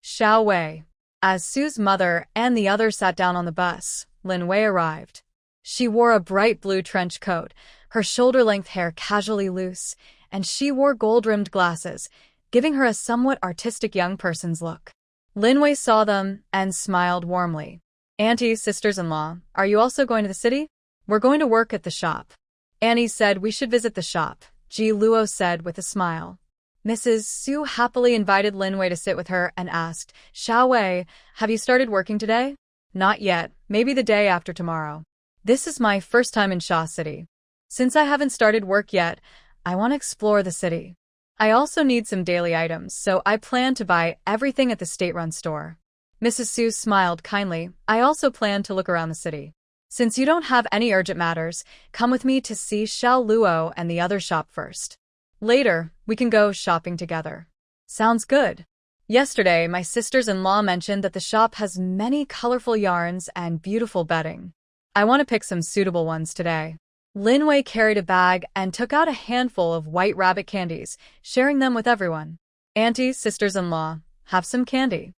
Xiao Wei. As Su's mother and the others sat down on the bus, Lin Wei arrived. She wore a bright blue trench coat, her shoulder-length hair casually loose, and she wore gold-rimmed glasses, giving her a somewhat artistic young person's look. Lin Wei saw them and smiled warmly. Auntie, sisters-in-law, are you also going to the city? We're going to work at the shop. Annie said we should visit the shop, Ji Luo said with a smile. Mrs. Su happily invited Lin Wei to sit with her and asked, Xiao Wei, have you started working today? Not yet, maybe the day after tomorrow. This is my first time in Sha City. Since I haven't started work yet, I want to explore the city. I also need some daily items, so I plan to buy everything at the state-run store. Mrs. Su smiled kindly. I also plan to look around the city. Since you don't have any urgent matters, come with me to see Xiao Luo and the other shop first. Later, we can go shopping together. Sounds good. Yesterday, my sisters-in-law mentioned that the shop has many colorful yarns and beautiful bedding. I want to pick some suitable ones today. Lin Wei carried a bag and took out a handful of white rabbit candies, sharing them with everyone. Auntie, sisters-in-law, have some candy.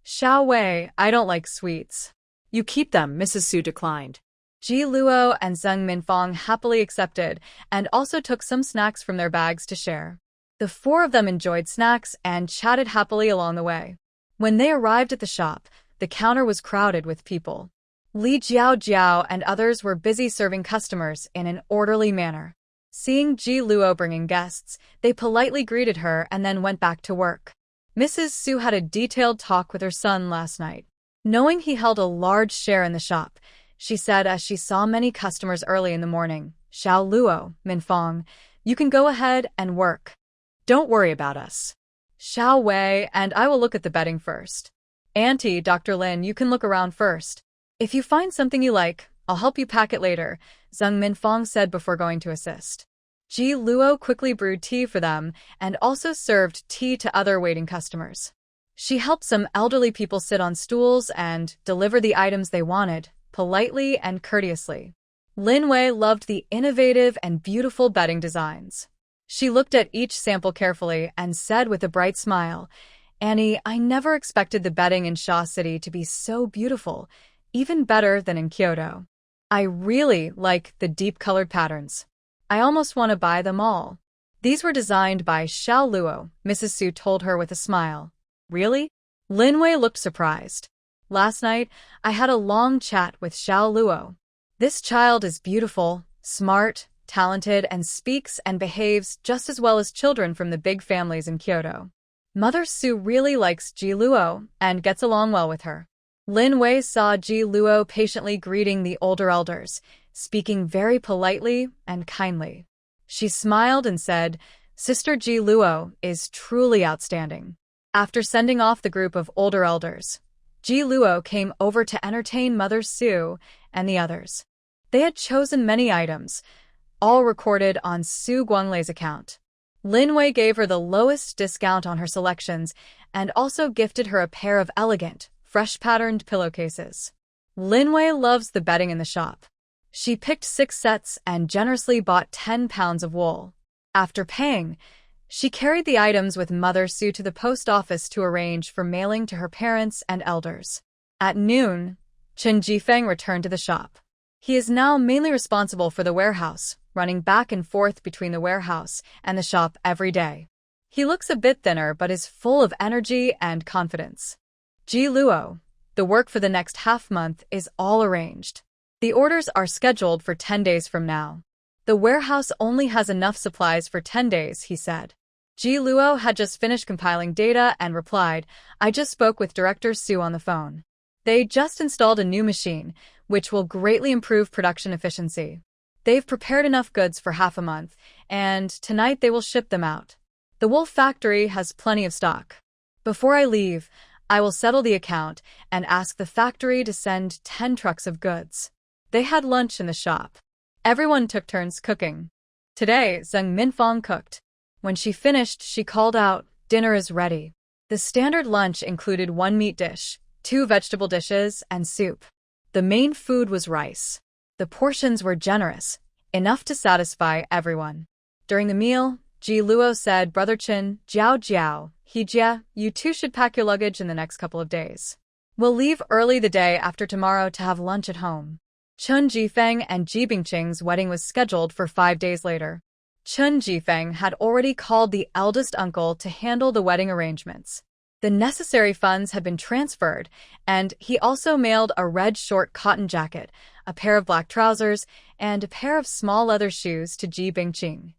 Xiao Wei, I don't like sweets. You keep them, Mrs. Su declined. Ji Luo and Zheng Minfang happily accepted and also took some snacks from their bags to share. The four of them enjoyed snacks and chatted happily along the way. When they arrived at the shop, the counter was crowded with people. Li Jiao and others were busy serving customers in an orderly manner. Seeing Ji Luo bringing guests, they politely greeted her and then went back to work. Mrs. Su had a detailed talk with her son last night. Knowing he held a large share in the shop, she said as she saw many customers early in the morning, Xiao Luo, Minfang, you can go ahead and work. Don't worry about us. Xiao Wei and I will look at the bedding first. Auntie, Dr. Lin, you can look around first. If you find something you like, I'll help you pack it later, Zheng Minfang said before going to assist. Ji Luo quickly brewed tea for them and also served tea to other waiting customers. She helped some elderly people sit on stools and deliver the items they wanted, politely and courteously. Lin Wei loved the innovative and beautiful bedding designs. She looked at each sample carefully and said with a bright smile, Annie, I never expected the bedding in Sha City to be so beautiful, even better than in Kyoto. I really like the deep-colored patterns. I almost want to buy them all. These were designed by Xiao Luo, Mrs. Su told her with a smile. Really? Lin Wei looked surprised. Last night, I had a long chat with Xiao Luo. This child is beautiful, smart, talented, and speaks and behaves just as well as children from the big families in Kyoto. Mother Su really likes Ji Luo and gets along well with her. Lin Wei saw Ji Luo patiently greeting the older elders, speaking very politely and kindly. She smiled and said, Sister Ji Luo is truly outstanding. After sending off the group of older elders, Ji Luo came over to entertain Mother Su and the others. They had chosen many items, all recorded on Su Guanglei's account. Lin Wei gave her the lowest discount on her selections and also gifted her a pair of elegant, fresh-patterned pillowcases. Lin Wei loves the bedding in the shop. She picked 6 sets and generously bought 10 pounds of wool. After paying, she carried the items with Mother Su to the post office to arrange for mailing to her parents and elders. At noon, Chen Jifeng returned to the shop. He is now mainly responsible for the warehouse, running back and forth between the warehouse and the shop every day. He looks a bit thinner but is full of energy and confidence. Ji Luo, the work for the next half-month is all arranged. The orders are scheduled for 10 days from now. The warehouse only has enough supplies for 10 days, he said. Ji Luo had just finished compiling data and replied, I just spoke with Director Su on the phone. They just installed a new machine, which will greatly improve production efficiency. They've prepared enough goods for half a month, and tonight they will ship them out. The wool factory has plenty of stock. Before I leave, I will settle the account and ask the factory to send 10 trucks of goods. They had lunch in the shop. Everyone took turns cooking. Today, Zheng Minfang cooked. When she finished, she called out, dinner is ready. The standard lunch included 1 meat dish, 2 vegetable dishes, and soup. The main food was rice. The portions were generous, enough to satisfy everyone. During the meal, Ji Luo said, Brother Chen, Zhao, Hejia, you two should pack your luggage in the next couple of days. We'll leave early the day after tomorrow to have lunch at home. Chen Jifeng and Ji Bingqing's wedding was scheduled for 5 days later. Chen Jifeng had already called the eldest uncle to handle the wedding arrangements. The necessary funds had been transferred, and he also mailed a red short cotton jacket, a pair of black trousers, and a pair of small leather shoes to Ji Bingqing.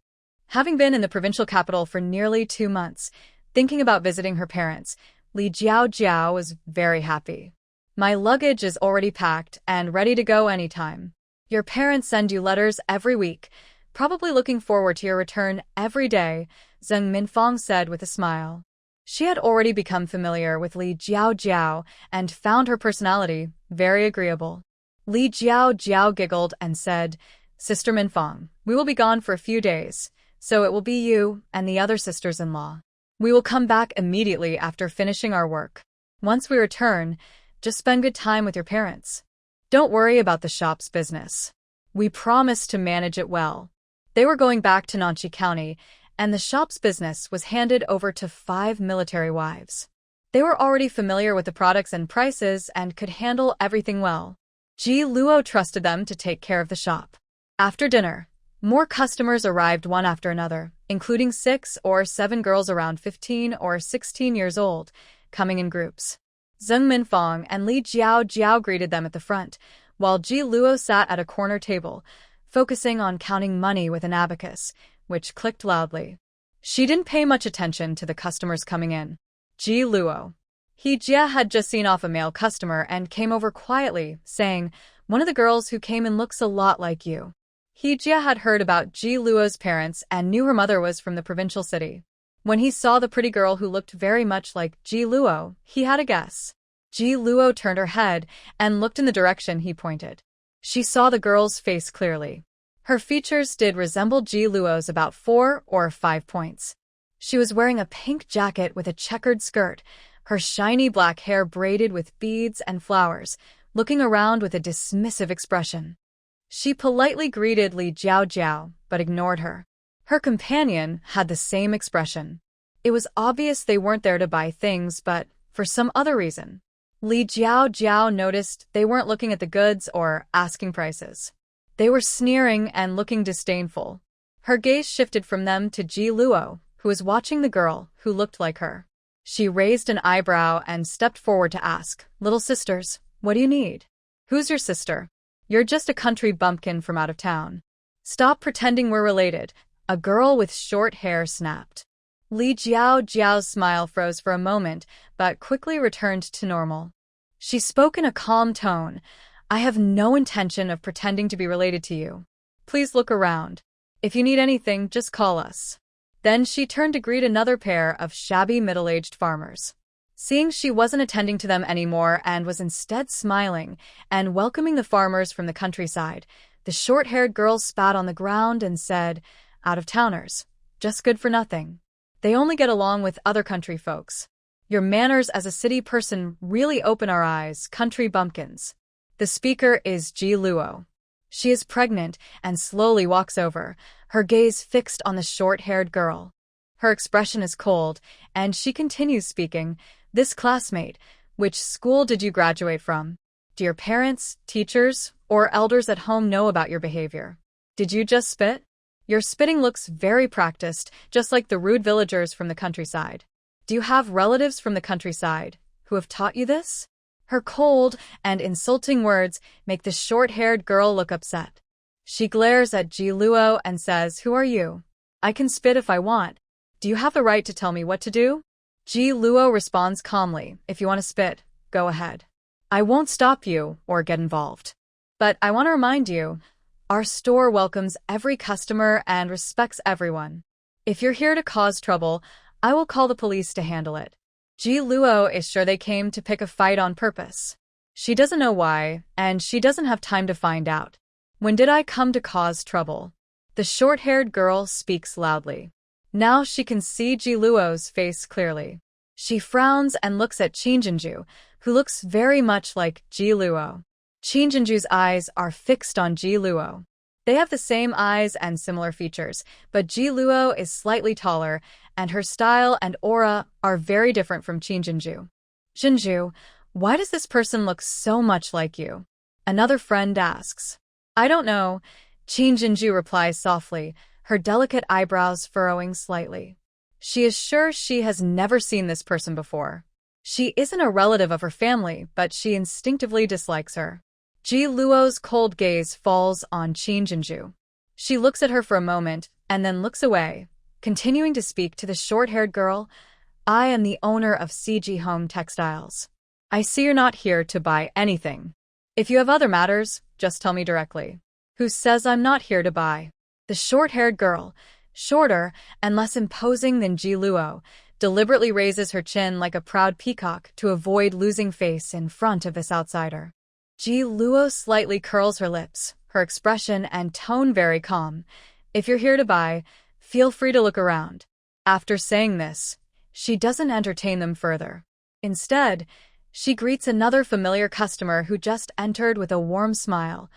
Having been in the provincial capital for nearly 2 months, thinking about visiting her parents, Li Jiao was very happy. My luggage is already packed and ready to go anytime. Your parents send you letters every week, probably looking forward to your return every day, Zheng Minfang said with a smile. She had already become familiar with Li Jiao and found her personality very agreeable. Li Jiao giggled and said, Sister Minfang, we will be gone for a few days, so it will be you and the other sisters-in-law. We will come back immediately after finishing our work. Once we return, just spend good time with your parents. Don't worry about the shop's business. We promise to manage it well. They were going back to Nanqi County, and the shop's business was handed over to 5 military wives. They were already familiar with the products and prices and could handle everything well. Ji Luo trusted them to take care of the shop. After dinner, more customers arrived one after another, including 6 or 7 girls around 15 or 16 years old, coming in groups. Zheng Minfang and Li Jiao greeted them at the front, while Ji Luo sat at a corner table, focusing on counting money with an abacus, which clicked loudly. She didn't pay much attention to the customers coming in. Ji Luo. Hejia had just seen off a male customer and came over quietly, saying, One of the girls who came in looks a lot like you. Hejia had heard about Ji Luo's parents and knew her mother was from the provincial city. When he saw the pretty girl who looked very much like Ji Luo, he had a guess. Ji Luo turned her head and looked in the direction he pointed. She saw the girl's face clearly. Her features did resemble Ji Luo's about 4 or 5 points. She was wearing a pink jacket with a checkered skirt, her shiny black hair braided with beads and flowers, looking around with a dismissive expression. She politely greeted Li Jiao, but ignored her. Her companion had the same expression. It was obvious they weren't there to buy things, but for some other reason. Li Jiao noticed they weren't looking at the goods or asking prices. They were sneering and looking disdainful. Her gaze shifted from them to Ji Luo, who was watching the girl who looked like her. She raised an eyebrow and stepped forward to ask, Little sisters, what do you need? Who's your sister? You're just a country bumpkin from out of town. Stop pretending we're related, a girl with short hair snapped. Li Jiao's smile froze for a moment, but quickly returned to normal. She spoke in a calm tone. I have no intention of pretending to be related to you. Please look around. If you need anything, just call us. Then she turned to greet another pair of shabby middle-aged farmers. Seeing she wasn't attending to them anymore and was instead smiling and welcoming the farmers from the countryside, the short-haired girl spat on the ground and said, "Out-of-towners. Just good for nothing. They only get along with other country folks. Your manners as a city person really open our eyes, country bumpkins." The speaker is Ji Luo. She is pregnant and slowly walks over, her gaze fixed on the short-haired girl. Her expression is cold, and she continues speaking. "This classmate, which school did you graduate from? Do your parents, teachers, or elders at home know about your behavior? Did you just spit? Your spitting looks very practiced, just like the rude villagers from the countryside. Do you have relatives from the countryside who have taught you this?" Her cold and insulting words make the short-haired girl look upset. She glares at Ji Luo and says, "Who are you? I can spit if I want. Do you have the right to tell me what to do?" Ji Luo responds calmly, "If you want to spit, go ahead. I won't stop you or get involved. But I want to remind you, our store welcomes every customer and respects everyone. If you're here to cause trouble, I will call the police to handle it." Ji Luo is sure they came to pick a fight on purpose. She doesn't know why, and she doesn't have time to find out. "When did I come to cause trouble?" The short-haired girl speaks loudly. Now she can see Ji Luo's face clearly. She frowns and looks at Qingjinju, who looks very much like Ji Luo. Qingjinju's eyes are fixed on Ji Luo. They have the same eyes and similar features, but Ji Luo is slightly taller, and her style and aura are very different from Qingjinju. "Jinju, why does this person look so much like you?" another friend asks. "I don't know," Qingjinju replies softly, her delicate eyebrows furrowing slightly. She is sure she has never seen this person before. She isn't a relative of her family, but she instinctively dislikes her. Ji Luo's cold gaze falls on Qingjinju. She looks at her for a moment and then looks away, continuing to speak to the short-haired girl. "I am the owner of CG Home Textiles. I see you're not here to buy anything. If you have other matters, just tell me directly." "Who says I'm not here to buy?" The short-haired girl, shorter and less imposing than Ji Luo, deliberately raises her chin like a proud peacock to avoid losing face in front of this outsider. Ji Luo slightly curls her lips, her expression and tone very calm. "If you're here to buy, feel free to look around." After saying this, she doesn't entertain them further. Instead, she greets another familiar customer who just entered with a warm smile.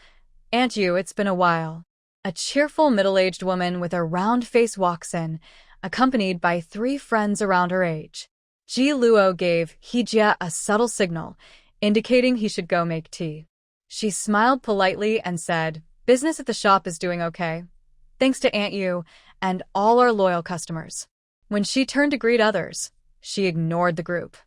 "Aunt Yu, it's been a while." A cheerful middle-aged woman with a round face walks in, accompanied by 3 friends around her age. Ji Luo gave Hejia a subtle signal, indicating he should go make tea. She smiled politely and said, "Business at the shop is doing okay, thanks to Aunt Yu and all our loyal customers." When she turned to greet others, she ignored the group.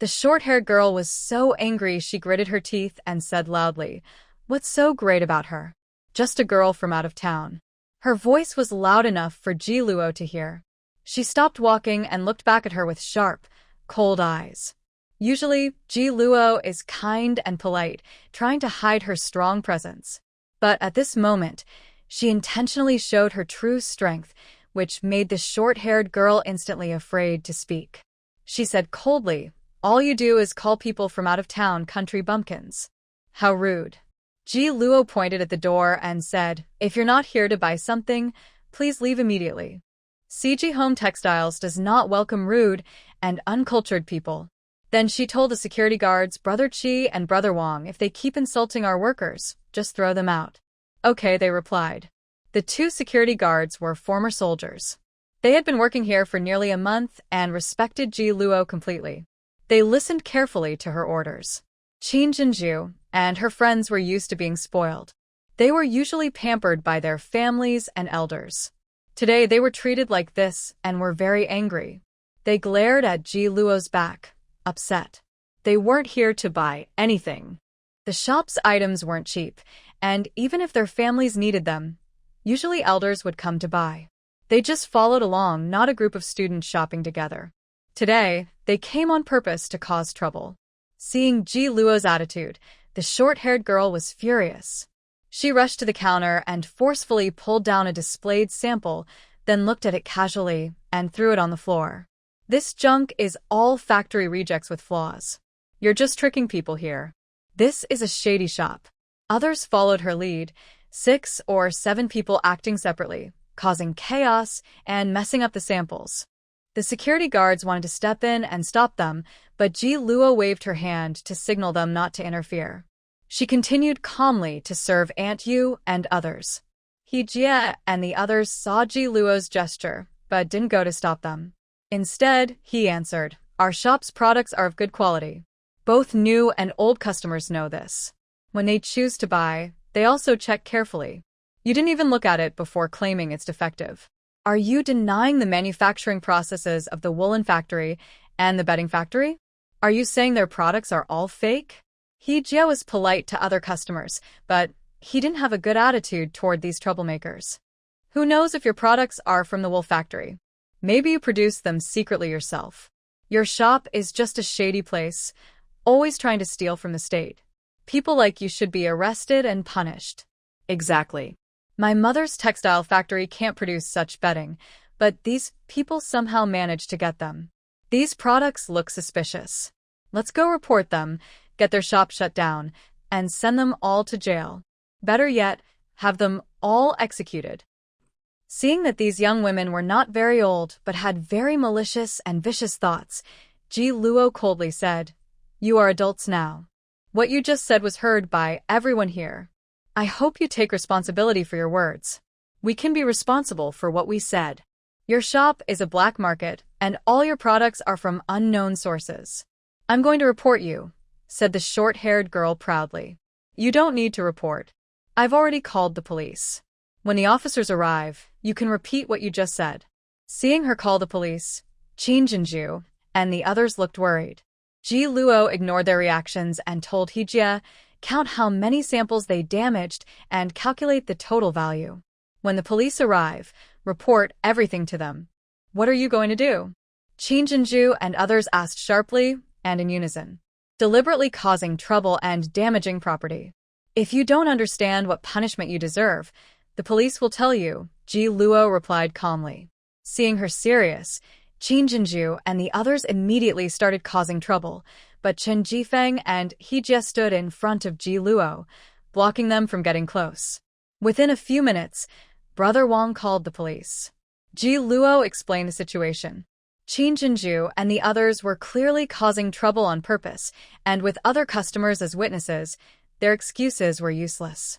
The short-haired girl was so angry she gritted her teeth and said loudly, "What's so great about her? Just a girl from out of town." Her voice was loud enough for Ji Luo to hear. She stopped walking and looked back at her with sharp, cold eyes. Usually, Ji Luo is kind and polite, trying to hide her strong presence. But at this moment, she intentionally showed her true strength, which made the short-haired girl instantly afraid to speak. She said coldly, "All you do is call people from out of town country bumpkins. How rude." Ji Luo pointed at the door and said, "If you're not here to buy something, please leave immediately. CG Home Textiles does not welcome rude and uncultured people." Then she told the security guards, "Brother Qi and Brother Wang, if they keep insulting our workers, just throw them out." "Okay," they replied. The 2 security guards were former soldiers. They had been working here for nearly a month and respected Ji Luo completely. They listened carefully to her orders. Qingjinju and her friends were used to being spoiled. They were usually pampered by their families and elders. Today they were treated like this and were very angry. They glared at Ji Luo's back, upset. They weren't here to buy anything. The shop's items weren't cheap, and even if their families needed them, usually elders would come to buy. They just followed along, not a group of students shopping together. Today, they came on purpose to cause trouble. Seeing Ji Luo's attitude, the short-haired girl was furious. She rushed to the counter and forcefully pulled down a displayed sample, then looked at it casually and threw it on the floor. This junk is all factory rejects with flaws. You're just tricking people here. This is a shady shop. Others followed her lead, 6 or 7 people acting separately, causing chaos and messing up the samples. The security guards wanted to step in and stop them, but Ji Luo waved her hand to signal them not to interfere. She continued calmly to serve Aunt Yu and others. He Jie and the others saw Ji Luo's gesture, but didn't go to stop them. Instead, he answered, "Our shop's products are of good quality. Both new and old customers know this. When they choose to buy, they also check carefully. You didn't even look at it before claiming it's defective. Are you denying the manufacturing processes of the woolen factory and the bedding factory? Are you saying their products are all fake?" He Jie was polite to other customers, but he didn't have a good attitude toward these troublemakers. Who knows if your products are from the wool factory? Maybe you produce them secretly yourself. Your shop is just a shady place, always trying to steal from the state. People like you should be arrested and punished. Exactly. My mother's textile factory can't produce such bedding, but these people somehow manage to get them. These products look suspicious. Let's go report them, get their shop shut down, and send them all to jail. Better yet, have them all executed. Seeing that these young women were not very old but had very malicious and vicious thoughts, Ji Luo coldly said, "You are adults now. What you just said was heard by everyone here. I hope you take responsibility for your words. We can be responsible for what we said. Your shop is a black market, and all your products are from unknown sources. I'm going to report you," said the short-haired girl proudly. "You don't need to report. I've already called the police. When the officers arrive, you can repeat what you just said." Seeing her call the police, Qin Jinju and the others looked worried. Ji Luo ignored their reactions and told He Jie, "Count how many samples they damaged and calculate the total value. When the police arrive, report everything to them." "What are you going to do?" Qin Jinju and others asked sharply and in unison. "Deliberately causing trouble and damaging property. If you don't understand what punishment you deserve, the police will tell you," Ji Luo replied calmly. Seeing her serious, Qin Jinju and the others immediately started causing trouble, but Chen Jifeng and He Jie stood in front of Ji Luo, blocking them from getting close. Within a few minutes, Brother Wang called the police. Ji Luo explained the situation. Qin Jinju and the others were clearly causing trouble on purpose, and with other customers as witnesses, their excuses were useless.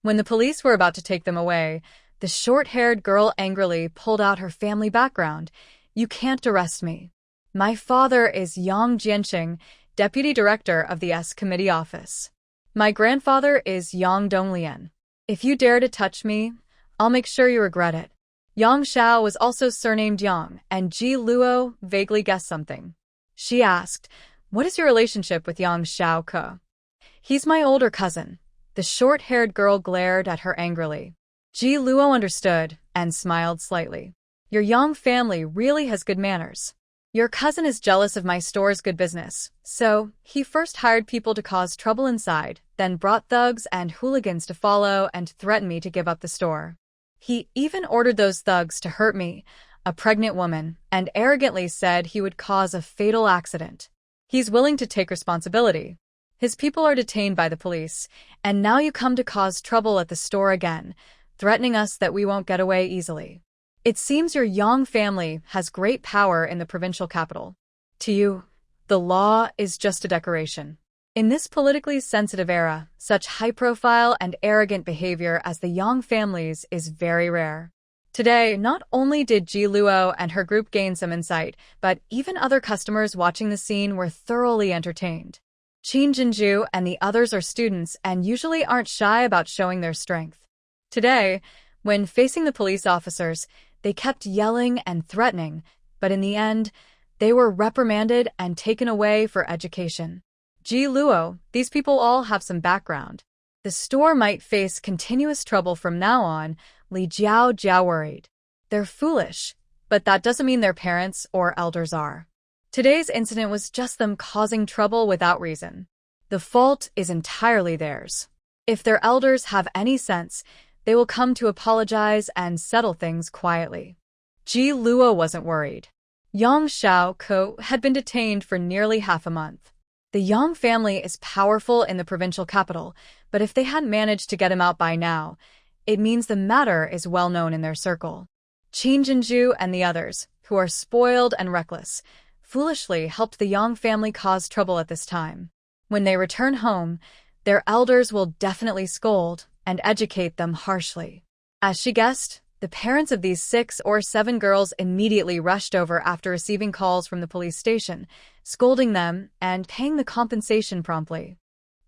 When the police were about to take them away, the short-haired girl angrily pulled out her family background. "You can't arrest me. My father is Yang Jianqing, deputy director of the S Committee office. My grandfather is Yang Donglian. If you dare to touch me, I'll make sure you regret it." Yang Xiao was also surnamed Yang, and Ji Luo vaguely guessed something. She asked, "What is your relationship with Yang Xiao Ke?" "He's my older cousin." The short-haired girl glared at her angrily. Ji Luo understood and smiled slightly. "Your Yang family really has good manners. Your cousin is jealous of my store's good business, so he first hired people to cause trouble inside, then brought thugs and hooligans to follow and threaten me to give up the store. He even ordered those thugs to hurt me, a pregnant woman, and arrogantly said he would cause a fatal accident. He's willing to take responsibility. His people are detained by the police, and now you come to cause trouble at the store again, threatening us that we won't get away easily. It seems your Yang family has great power in the provincial capital. To you, the law is just a decoration. In this politically sensitive era, such high-profile and arrogant behavior as the Yang family's is very rare." Today, not only did Ji Luo and her group gain some insight, but even other customers watching the scene were thoroughly entertained. Qin Jinju and the others are students and usually aren't shy about showing their strength. Today, when facing the police officers, they kept yelling and threatening, but in the end, they were reprimanded and taken away for education. Ji Luo, these people all have some background. The store might face continuous trouble from now on, Li Jiao worried. They're foolish, but that doesn't mean their parents or elders are. Today's incident was just them causing trouble without reason. The fault is entirely theirs. If their elders have any sense, they will come to apologize and settle things quietly. Ji Luo wasn't worried. Yang Xiaoko had been detained for nearly half a month. The Yang family is powerful in the provincial capital, but if they hadn't managed to get him out by now, it means the matter is well known in their circle. Qin Jinju and the others, who are spoiled and reckless, foolishly helped the Yang family cause trouble at this time. When they return home, their elders will definitely scold and educate them harshly. As she guessed, the parents of these 6 or 7 girls immediately rushed over after receiving calls from the police station, scolding them and paying the compensation promptly.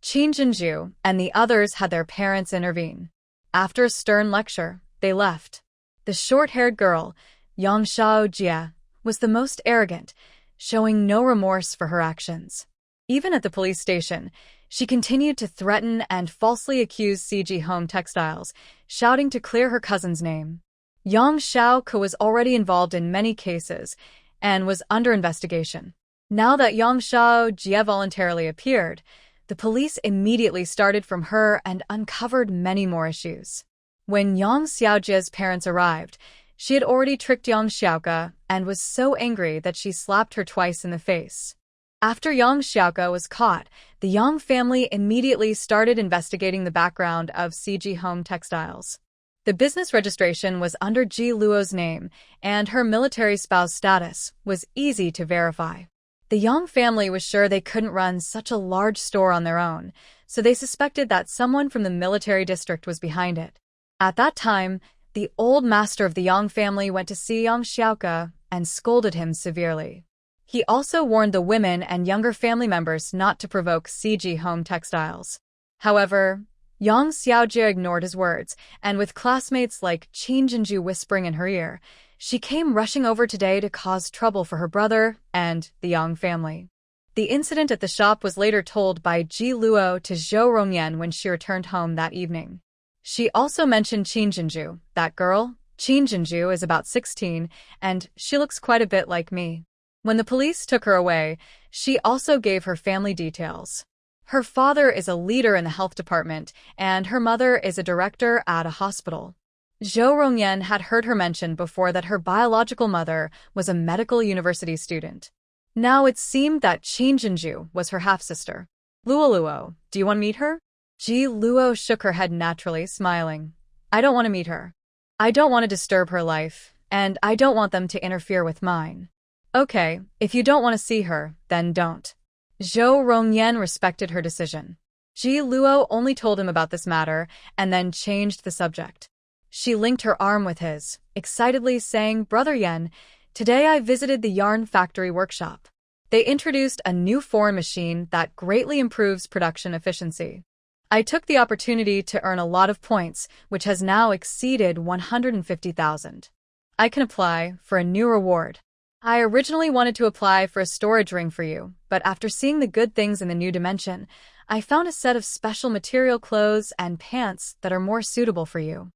Qin Jinju and the others had their parents intervene. After a stern lecture, they left. The short-haired girl, Yang Xiaojie, was the most arrogant, showing no remorse for her actions. Even at the police station, she continued to threaten and falsely accuse CG Home Textiles, shouting to clear her cousin's name. Yang Xiaoko was already involved in many cases and was under investigation. Now that Yang Xiaojie voluntarily appeared, the police immediately started from her and uncovered many more issues. When Yang Xiaojie's parents arrived, she had already tricked Yang Xiaoko and was so angry that she slapped her twice in the face. After Yang Xiaoko was caught, the Yang family immediately started investigating the background of CG Home Textiles. The business registration was under Ji Luo's name, and her military spouse status was easy to verify. The Yang family was sure they couldn't run such a large store on their own, so they suspected that someone from the military district was behind it. At that time, the old master of the Yang family went to see Yang Xiaoko and scolded him severely. He also warned the women and younger family members not to provoke CG Home Textiles. However, Yang Xiaojie ignored his words, and with classmates like Qin Jinju whispering in her ear, she came rushing over today to cause trouble for her brother and the Yang family. The incident at the shop was later told by Ji Luo to Zhao Rongyan when she returned home that evening. She also mentioned Qin Jinju, that girl. Qin Jinju is about 16, and she looks quite a bit like me. When the police took her away, she also gave her family details. Her father is a leader in the health department, and her mother is a director at a hospital. Zhao Rongyan had heard her mention before that her biological mother was a medical university student. Now it seemed that Qin Jinju was her half-sister. Luo, do you want to meet her? Ji Luo shook her head naturally, smiling. I don't want to meet her. I don't want to disturb her life, and I don't want them to interfere with mine. Okay, if you don't want to see her, then don't. Zhao Rongyan respected her decision. Ji Luo only told him about this matter and then changed the subject. She linked her arm with his, excitedly saying, Brother Yan, today I visited the yarn factory workshop. They introduced a new foreign machine that greatly improves production efficiency. I took the opportunity to earn a lot of points, which has now exceeded 150,000. I can apply for a new reward. I originally wanted to apply for a storage ring for you, but after seeing the good things in the new dimension, I found a set of special material clothes and pants that are more suitable for you.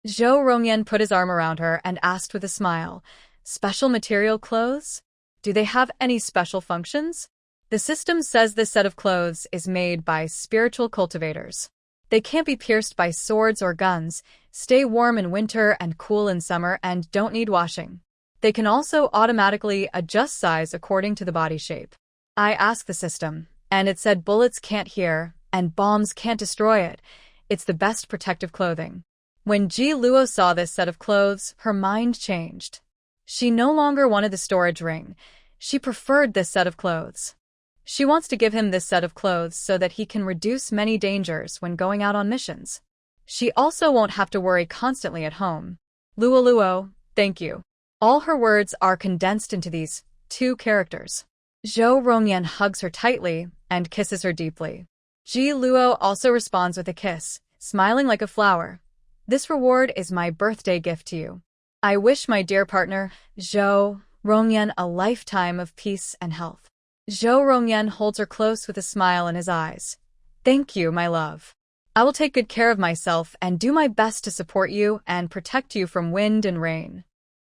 Zhao Rongyan put his arm around her and asked with a smile, Special material clothes? Do they have any special functions? The system says this set of clothes is made by spiritual cultivators. They can't be pierced by swords or guns, stay warm in winter and cool in summer, and don't need washing. They can also automatically adjust size according to the body shape. I asked the system, and it said bullets can't hear, and bombs can't destroy it. It's the best protective clothing. When Ji Luo saw this set of clothes, her mind changed. She no longer wanted the storage ring. She preferred this set of clothes. She wants to give him this set of clothes so that he can reduce many dangers when going out on missions. She also won't have to worry constantly at home. Luo, thank you. All her words are condensed into these 2 characters. Zhao Rongyan hugs her tightly and kisses her deeply. Ji Luo also responds with a kiss, smiling like a flower. This reward is my birthday gift to you. I wish my dear partner, Zhao Rongyan, a lifetime of peace and health. Zhao Rongyan holds her close with a smile in his eyes. Thank you, my love. I will take good care of myself and do my best to support you and protect you from wind and rain.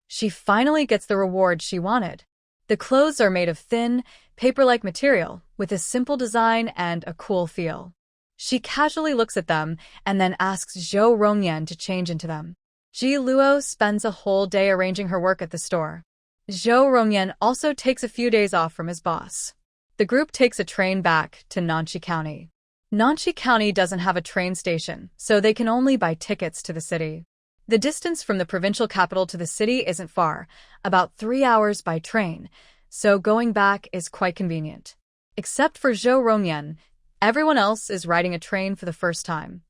She finally gets the reward she wanted. The clothes are made of thin, paper-like material, with a simple design and a cool feel. She casually looks at them and then asks Zhao Rongyan to change into them. Ji Luo spends a whole day arranging her work at the store. Zhao Rongyan also takes a few days off from his boss. The group takes a train back to Nanxi County. Nanxi County doesn't have a train station, so they can only buy tickets to the city. The distance from the provincial capital to the city isn't far, about 3 hours by train, so going back is quite convenient. Except for Zhao Rongyan, everyone else is riding a train for the first time.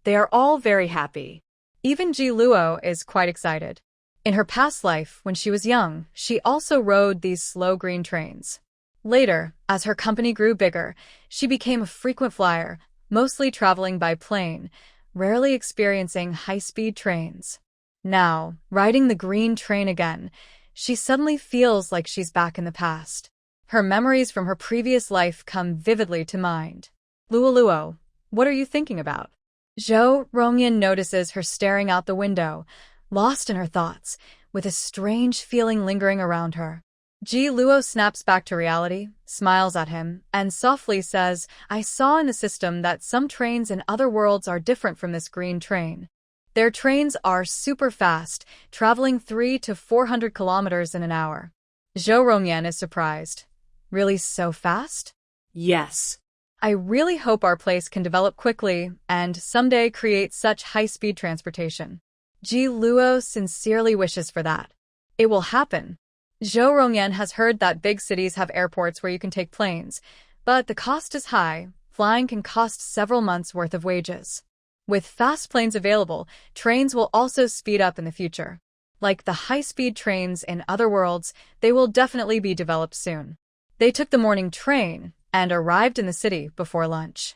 They are all very happy. Even Ji Luo is quite excited. In her past life, when she was young, she also rode these slow green trains. Later, as her company grew bigger, she became a frequent flyer, mostly traveling by plane, rarely experiencing high-speed trains. Now, riding the green train again, she suddenly feels like she's back in the past. Her memories from her previous life come vividly to mind. Luo, what are you thinking about? Zhao Rongyan notices her staring out the window, lost in her thoughts, with a strange feeling lingering around her. Ji Luo snaps back to reality, smiles at him, and softly says, I saw in the system that some trains in other worlds are different from this green train. Their trains are super fast, traveling 300 to 400 kilometers in an hour. Zhao Rongyan is surprised. Really so fast? Yes. I really hope our place can develop quickly and someday create such high-speed transportation. Ji Luo sincerely wishes for that. It will happen. Zhao Rongyan has heard that big cities have airports where you can take planes, but the cost is high. Flying can cost several months' worth of wages. With fast planes available, trains will also speed up in the future. Like the high-speed trains in other worlds, they will definitely be developed soon. They took the morning train and arrived in the city before lunch.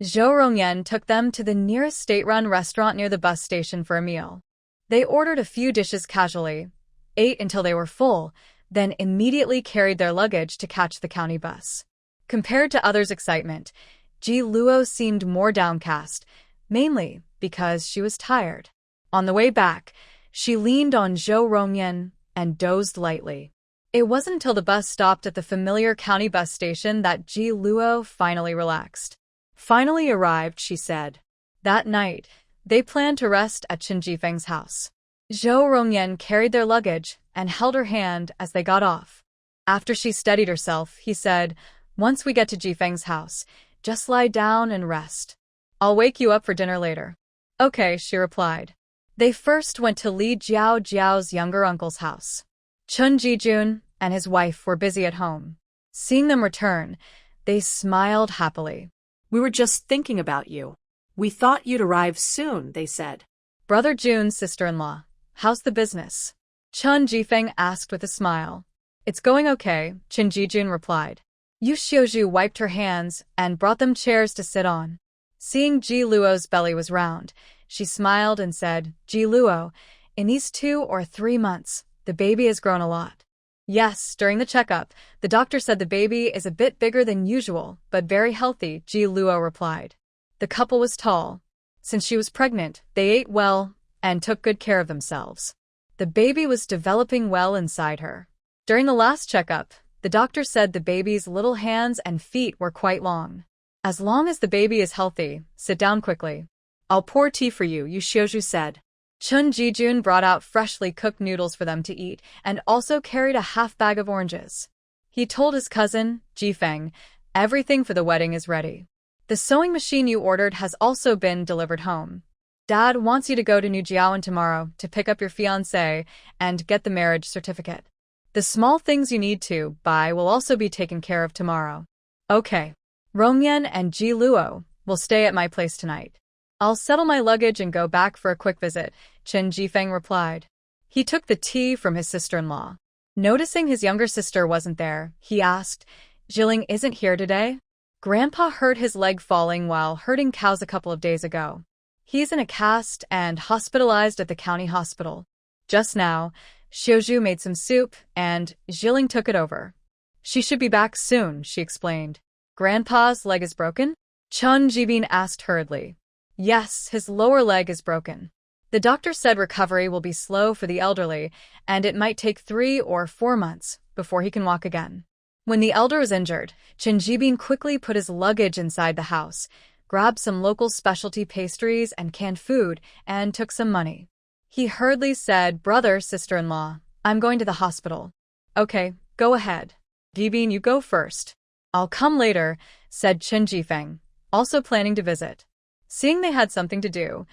Zhao Rongyan took them to the nearest state-run restaurant near the bus station for a meal. They ordered a few dishes casually, ate until they were full, then immediately carried their luggage to catch the county bus. Compared to others' excitement, Ji Luo seemed more downcast, mainly because she was tired. On the way back, she leaned on Zhao Rongyan and dozed lightly. It wasn't until the bus stopped at the familiar county bus station that Ji Luo finally relaxed. Finally arrived, she said. That night, they planned to rest at Chen Jifeng's house. Zhao Rongyan carried their luggage and held her hand as they got off. After she steadied herself, he said, Once we get to Jifeng's house, just lie down and rest. I'll wake you up for dinner later. Okay, she replied. They first went to Li Jiao's younger uncle's house. Chun Jijun and his wife were busy at home. Seeing them return, they smiled happily. We were just thinking about you. We thought you'd arrive soon, they said. Brother Jun's sister-in-law, how's the business? Chun Jifeng asked with a smile. It's going okay, Chen Jijun replied. Yu Xiuzhu wiped her hands and brought them chairs to sit on. Seeing Ji Luo's belly was round, she smiled and said, Ji Luo, in these 2 or 3 months, the baby has grown a lot. Yes, during the checkup, the doctor said the baby is a bit bigger than usual, but very healthy, Ji Luo replied. The couple was tall. Since she was pregnant, they ate well and took good care of themselves. The baby was developing well inside her. During the last checkup, the doctor said the baby's little hands and feet were quite long. As long as the baby is healthy, sit down quickly. I'll pour tea for you, Yu Xiuzhu said. Chun Jijun brought out freshly cooked noodles for them to eat and also carried a half bag of oranges. He told his cousin, Jifeng, everything for the wedding is ready. The sewing machine you ordered has also been delivered home. Dad wants you to go to New Jiawan tomorrow to pick up your fiancé and get the marriage certificate. The small things you need to buy will also be taken care of tomorrow. Okay. Rongyan and Ji Luo will stay at my place tonight. I'll settle my luggage and go back for a quick visit, Chen Jifeng replied. He took the tea from his sister-in-law. Noticing his younger sister wasn't there, he asked, Jilin isn't here today? Grandpa hurt his leg falling while herding cows a couple of days ago. He's in a cast and hospitalized at the county hospital. Just now, Xiuzhu made some soup and Jilin took it over. She should be back soon, she explained. Grandpa's leg is broken? Chun Jibin asked hurriedly. Yes, his lower leg is broken. The doctor said recovery will be slow for the elderly, and it might take 3 or 4 months before he can walk again. When the elder was injured, Chen Jibin quickly put his luggage inside the house, grabbed some local specialty pastries and canned food, and took some money. He hurriedly said, "Brother, sister-in-law, I'm going to the hospital." "Okay, go ahead. Bibin, you go first." "I'll come later," said Qin Jifeng, also planning to visit. Seeing they had something to do,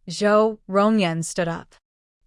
Zhao Rongyan stood up.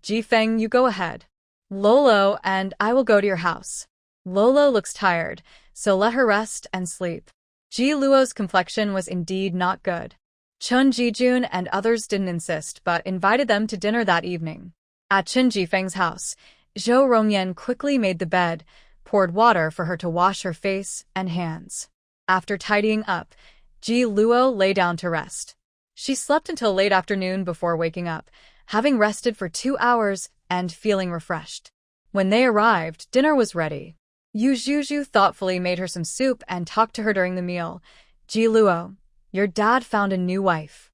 "Jifeng, you go ahead. Lolo and I will go to your house. Lolo looks tired, so let her rest and sleep." Ji Luo's complexion was indeed not good. Chun Jijun and others didn't insist but invited them to dinner that evening. At Qin Jifeng's house, Zhou Rongyan quickly made the bed, poured water for her to wash her face and hands. After tidying up, Ji Luo lay down to rest. She slept until late afternoon before waking up, having rested for 2 hours and feeling refreshed. When they arrived, dinner was ready. Yu Zhuzu thoughtfully made her some soup and talked to her during the meal. "Ji Luo, your dad found a new wife."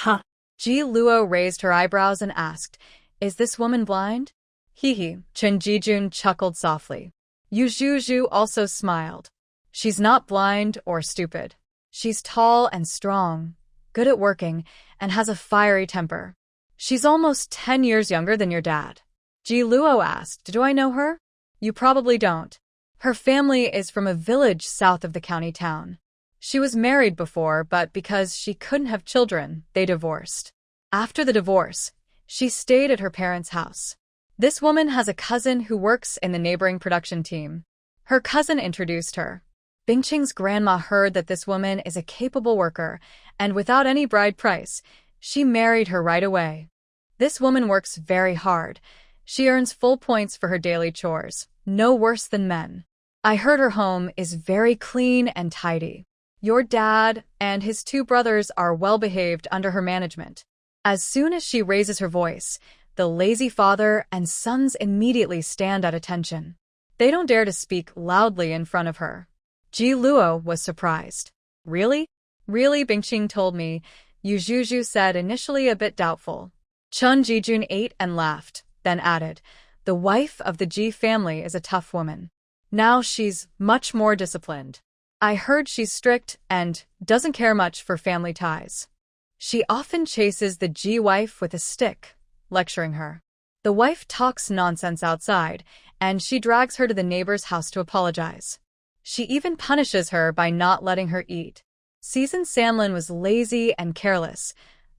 Huh? Ji Luo raised her eyebrows and asked, "Is this woman blind?" Hee. Chen Jijun chuckled softly. Yu Zhuzu also smiled. "She's not blind or stupid. She's tall and strong, good at working, and has a fiery temper. She's almost 10 years younger than your dad." Ji Luo asked, "Do I know her?" "You probably don't. Her family is from a village south of the county town. She was married before, but because she couldn't have children, they divorced. After the divorce, she stayed at her parents' house. This woman has a cousin who works in the neighboring production team. Her cousin introduced her. Bingqing's grandma heard that this woman is a capable worker, and without any bride price, she married her right away. This woman works very hard. She earns full points for her daily chores, no worse than men. I heard her home is very clean and tidy. Your dad and his 2 brothers are well-behaved under her management." As soon as she raises her voice, the lazy father and sons immediately stand at attention. They don't dare to speak loudly in front of her. Ji Luo was surprised. "Really? Really, Bingqing told me," Yu Zhuzu said, initially a bit doubtful. Chun Jijun ate and laughed, then added, "The wife of the Ji family is a tough woman. Now she's much more disciplined. I heard she's strict and doesn't care much for family ties. She often chases the Ji wife with a stick, lecturing her. The wife talks nonsense outside, and she drags her to the neighbor's house to apologize. She even punishes her by not letting her eat. Season Sanlin was lazy and careless,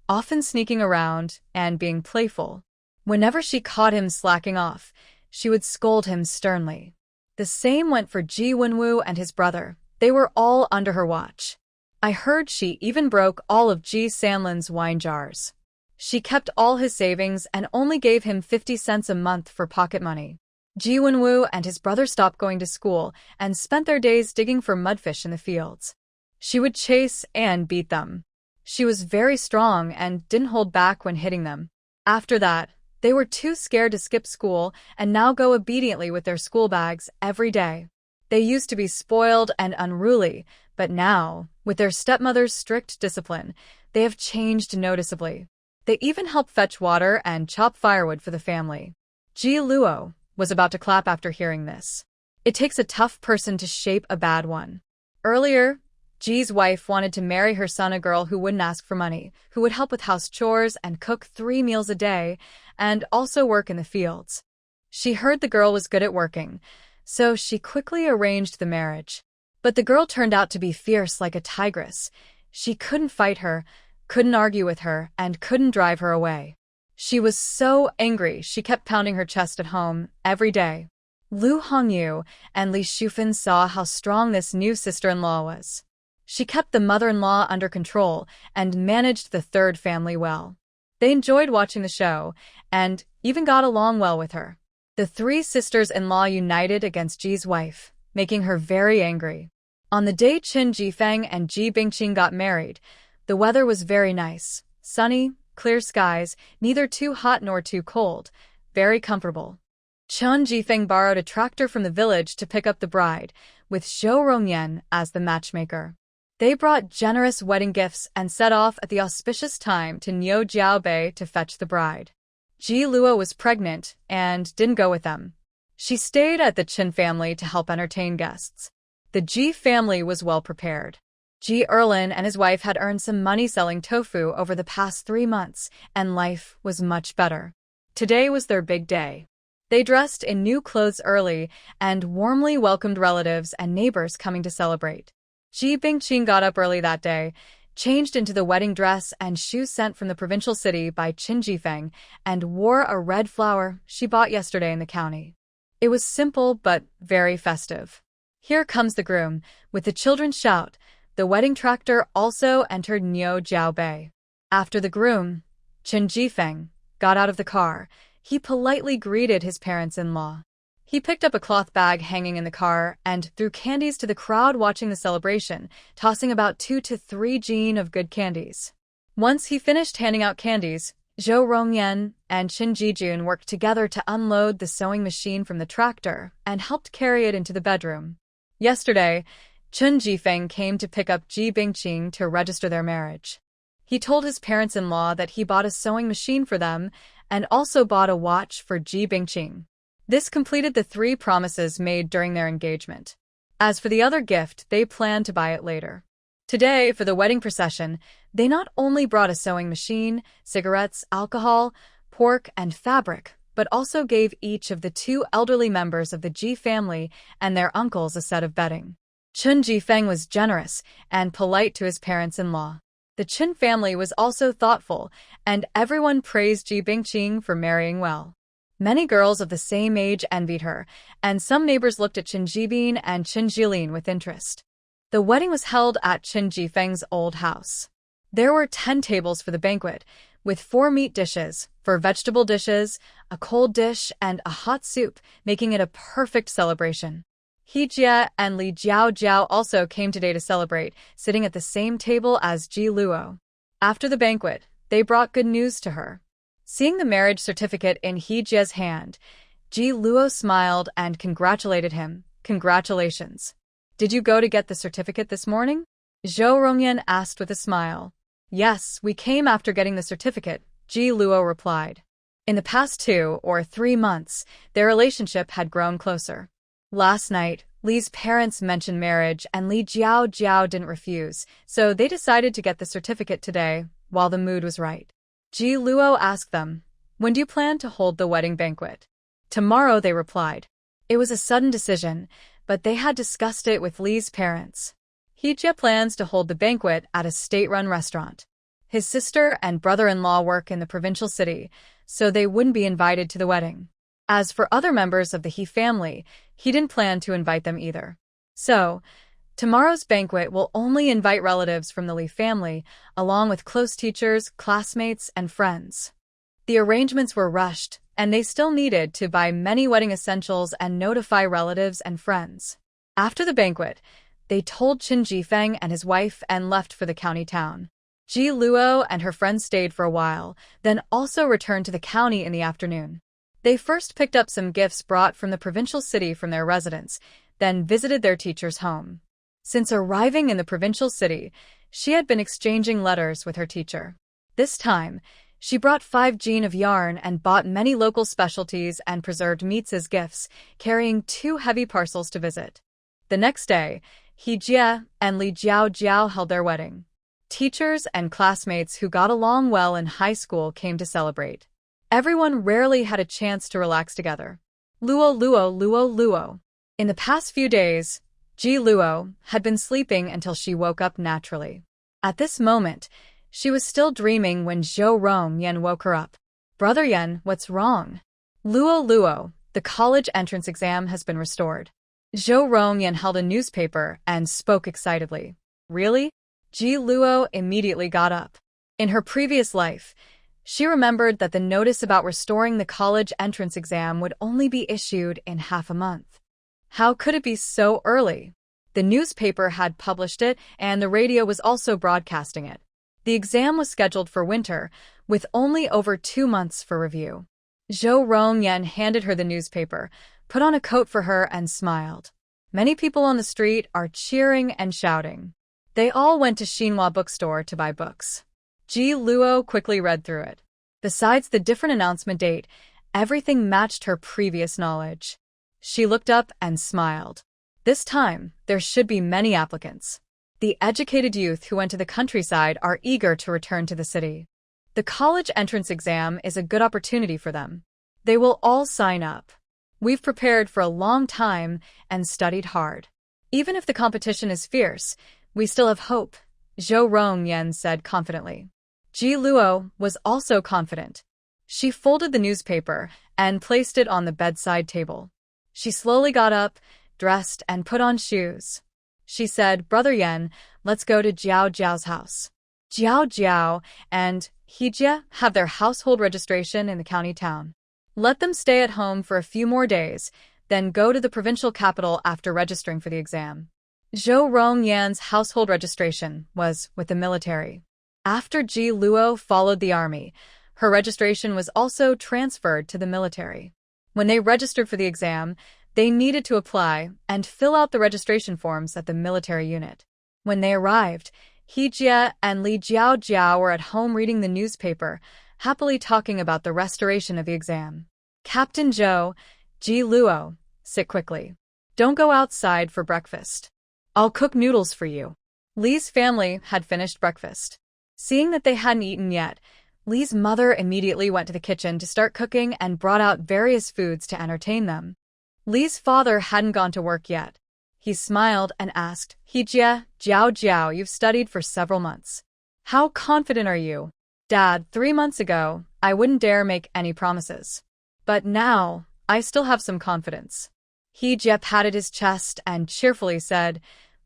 often sneaking around and being playful. Whenever she caught him slacking off, she would scold him sternly. The same went for Ji Wenwu and his brother. They were all under her watch. I heard she even broke all of Ji Sanlin's wine jars. She kept all his savings and only gave him 50 cents a month for pocket money. Ji Wenwu and his brother stopped going to school and spent their days digging for mudfish in the fields. She would chase and beat them. She was very strong and didn't hold back when hitting them. After that, they were too scared to skip school and now go obediently with their school bags every day. They used to be spoiled and unruly, but now, with their stepmother's strict discipline, they have changed noticeably. They even help fetch water and chop firewood for the family. Ji Luo was about to clap after hearing this. It takes a tough person to shape a bad one. Earlier, Ji's wife wanted to marry her son a girl who wouldn't ask for money, who would help with house chores and cook 3 meals a day, and also work in the fields. She heard the girl was good at working, so she quickly arranged the marriage. But the girl turned out to be fierce like a tigress. She couldn't fight her, couldn't argue with her, and couldn't drive her away. She was so angry she kept pounding her chest at home every day. Lu Hongyu and Li Shufan saw how strong this new sister-in-law was. She kept the mother-in-law under control and managed the third family well. They enjoyed watching the show and even got along well with her. The 3 sisters-in-law united against Ji's wife, making her very angry. On the day Qin Jifeng and Ji Bingqing got married, the weather was very nice, sunny, clear skies, neither too hot nor too cold, very comfortable. Chun Jifeng borrowed a tractor from the village to pick up the bride, with Zhou Rongyan as the matchmaker. They brought generous wedding gifts and set off at the auspicious time to Niu Jiaobei to fetch the bride. Ji Luo was pregnant and didn't go with them. She stayed at the Qin family to help entertain guests. The Ji family was well prepared. Ji Erlin and his wife had earned some money selling tofu over the past 3 months, and life was much better. Today was their big day. They dressed in new clothes early and warmly welcomed relatives and neighbors coming to celebrate. Ji Bingqing got up early that day, changed into the wedding dress and shoes sent from the provincial city by Qin Jifeng, and wore a red flower she bought yesterday in the county. It was simple but very festive. Here comes the groom, with the children shout. The wedding tractor also entered Niu Jiao Bay. After the groom, Qin Jifeng, got out of the car, he politely greeted his parents-in-law. He picked up a cloth bag hanging in the car and threw candies to the crowd watching the celebration, tossing about 2 to 3 jin of good candies. Once he finished handing out candies, Zhou Rongyan and Qin Jijun worked together to unload the sewing machine from the tractor and helped carry it into the bedroom. Yesterday, Qin Jifeng came to pick up Ji Bingqing to register their marriage. He told his parents-in-law that he bought a sewing machine for them and also bought a watch for Ji Bingqing. This completed the 3 promises made during their engagement. As for the other gift, they planned to buy it later. Today, for the wedding procession, they not only brought a sewing machine, cigarettes, alcohol, pork, and fabric, but also gave each of the 2 elderly members of the Ji family and their uncles a set of bedding. Qin Jifeng was generous and polite to his parents-in-law. The Qin family was also thoughtful, and everyone praised Ji Bingqing for marrying well. Many girls of the same age envied her, and some neighbors looked at Qin Jibin and Qin Jilin with interest. The wedding was held at Qin Jifeng's old house. There were 10 tables for the banquet, with 4 meat dishes, 4 vegetable dishes, a cold dish, and a hot soup, making it a perfect celebration. He Jie and Li Jiao also came today to celebrate, sitting at the same table as Ji Luo. After the banquet, they brought good news to her. Seeing the marriage certificate in He Jie's hand, Ji Luo smiled and congratulated him. Congratulations. Did you go to get the certificate this morning? Zhou Rongyan asked with a smile. Yes, we came after getting the certificate, Ji Luo replied. In the past 2 or 3 months, their relationship had grown closer. Last night, Li's parents mentioned marriage and Li Jiao didn't refuse, so they decided to get the certificate today, while the mood was right. Ji Luo asked them, when do you plan to hold the wedding banquet? Tomorrow, they replied. It was a sudden decision, but they had discussed it with Li's parents. He Jie plans to hold the banquet at a state-run restaurant. His sister and brother-in-law work in the provincial city, so they wouldn't be invited to the wedding. As for other members of the He family, he didn't plan to invite them either. So, tomorrow's banquet will only invite relatives from the Li family, along with close teachers, classmates, and friends. The arrangements were rushed, and they still needed to buy many wedding essentials and notify relatives and friends. After the banquet, they told Qin Jifeng and his wife and left for the county town. Ji Luo and her friends stayed for a while, then also returned to the county in the afternoon. They first picked up some gifts brought from the provincial city from their residence, then visited their teacher's home. Since arriving in the provincial city, she had been exchanging letters with her teacher. This time, she brought 5 jin of yarn and bought many local specialties and preserved meats as gifts, carrying 2 heavy parcels to visit. The next day, He Jie and Li Jiao held their wedding. Teachers and classmates who got along well in high school came to celebrate. Everyone rarely had a chance to relax together. Luo. In the past few days, Ji Luo had been sleeping until she woke up naturally. At this moment, she was still dreaming when Zhou Rongyan woke her up. Brother Yan, what's wrong? Luo, the college entrance exam has been restored. Zhou Rongyan held a newspaper and spoke excitedly. Really? Ji Luo immediately got up. In her previous life, she remembered that the notice about restoring the college entrance exam would only be issued in half a month. How could it be so early? The newspaper had published it, and the radio was also broadcasting it. The exam was scheduled for winter, with only over 2 months for review. Zhou Rongyan handed her the newspaper, put on a coat for her, and smiled. Many people on the street are cheering and shouting. They all went to Xinhua bookstore to buy books. Ji Luo quickly read through it. Besides the different announcement date, everything matched her previous knowledge. She looked up and smiled. This time, there should be many applicants. The educated youth who went to the countryside are eager to return to the city. The college entrance exam is a good opportunity for them. They will all sign up. We've prepared for a long time and studied hard. Even if the competition is fierce, we still have hope, Zhou Rongyan said confidently. Ji Luo was also confident. She folded the newspaper and placed it on the bedside table. She slowly got up, dressed, and put on shoes. She said, "Brother Yan, let's go to Zhao's house." Zhao and Hejia have their household registration in the county town. Let them stay at home for a few more days, then go to the provincial capital after registering for the exam. Zhou Rongyan's household registration was with the military. After Ji Luo followed the army, her registration was also transferred to the military. When they registered for the exam, they needed to apply and fill out the registration forms at the military unit. When they arrived, Hejia and Li Jiao were at home reading the newspaper, happily talking about the restoration of the exam. Captain Zhou, Ji Luo, sit quickly. Don't go outside for breakfast. I'll cook noodles for you. Li's family had finished breakfast. Seeing that they hadn't eaten yet, Li's mother immediately went to the kitchen to start cooking and brought out various foods to entertain them. Li's father hadn't gone to work yet. He smiled and asked, "Hejia, Zhao, you've studied for several months. How confident are you?" "Dad, 3 months ago, I wouldn't dare make any promises. But now, I still have some confidence." Hejia patted his chest and cheerfully said,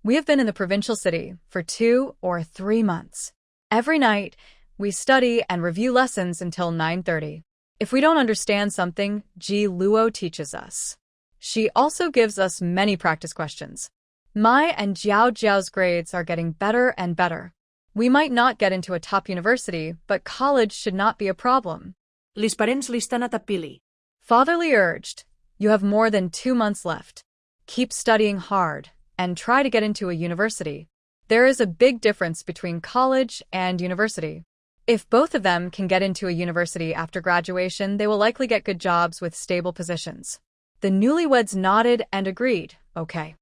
"We have been in the provincial city for 2 or 3 months. Every night, we study and review lessons until 9:30. If we don't understand something, Ji Luo teaches us. She also gives us many practice questions. My and Zhao's grades are getting better and better. We might not get into a top university, but college should not be a problem." Els parents li estan atapili. Father Li urged, "You have more than 2 months left. Keep studying hard and try to get into a university. There is a big difference between college and university. If both of them can get into a university after graduation, they will likely get good jobs with stable positions." The newlyweds nodded and agreed, "Okay.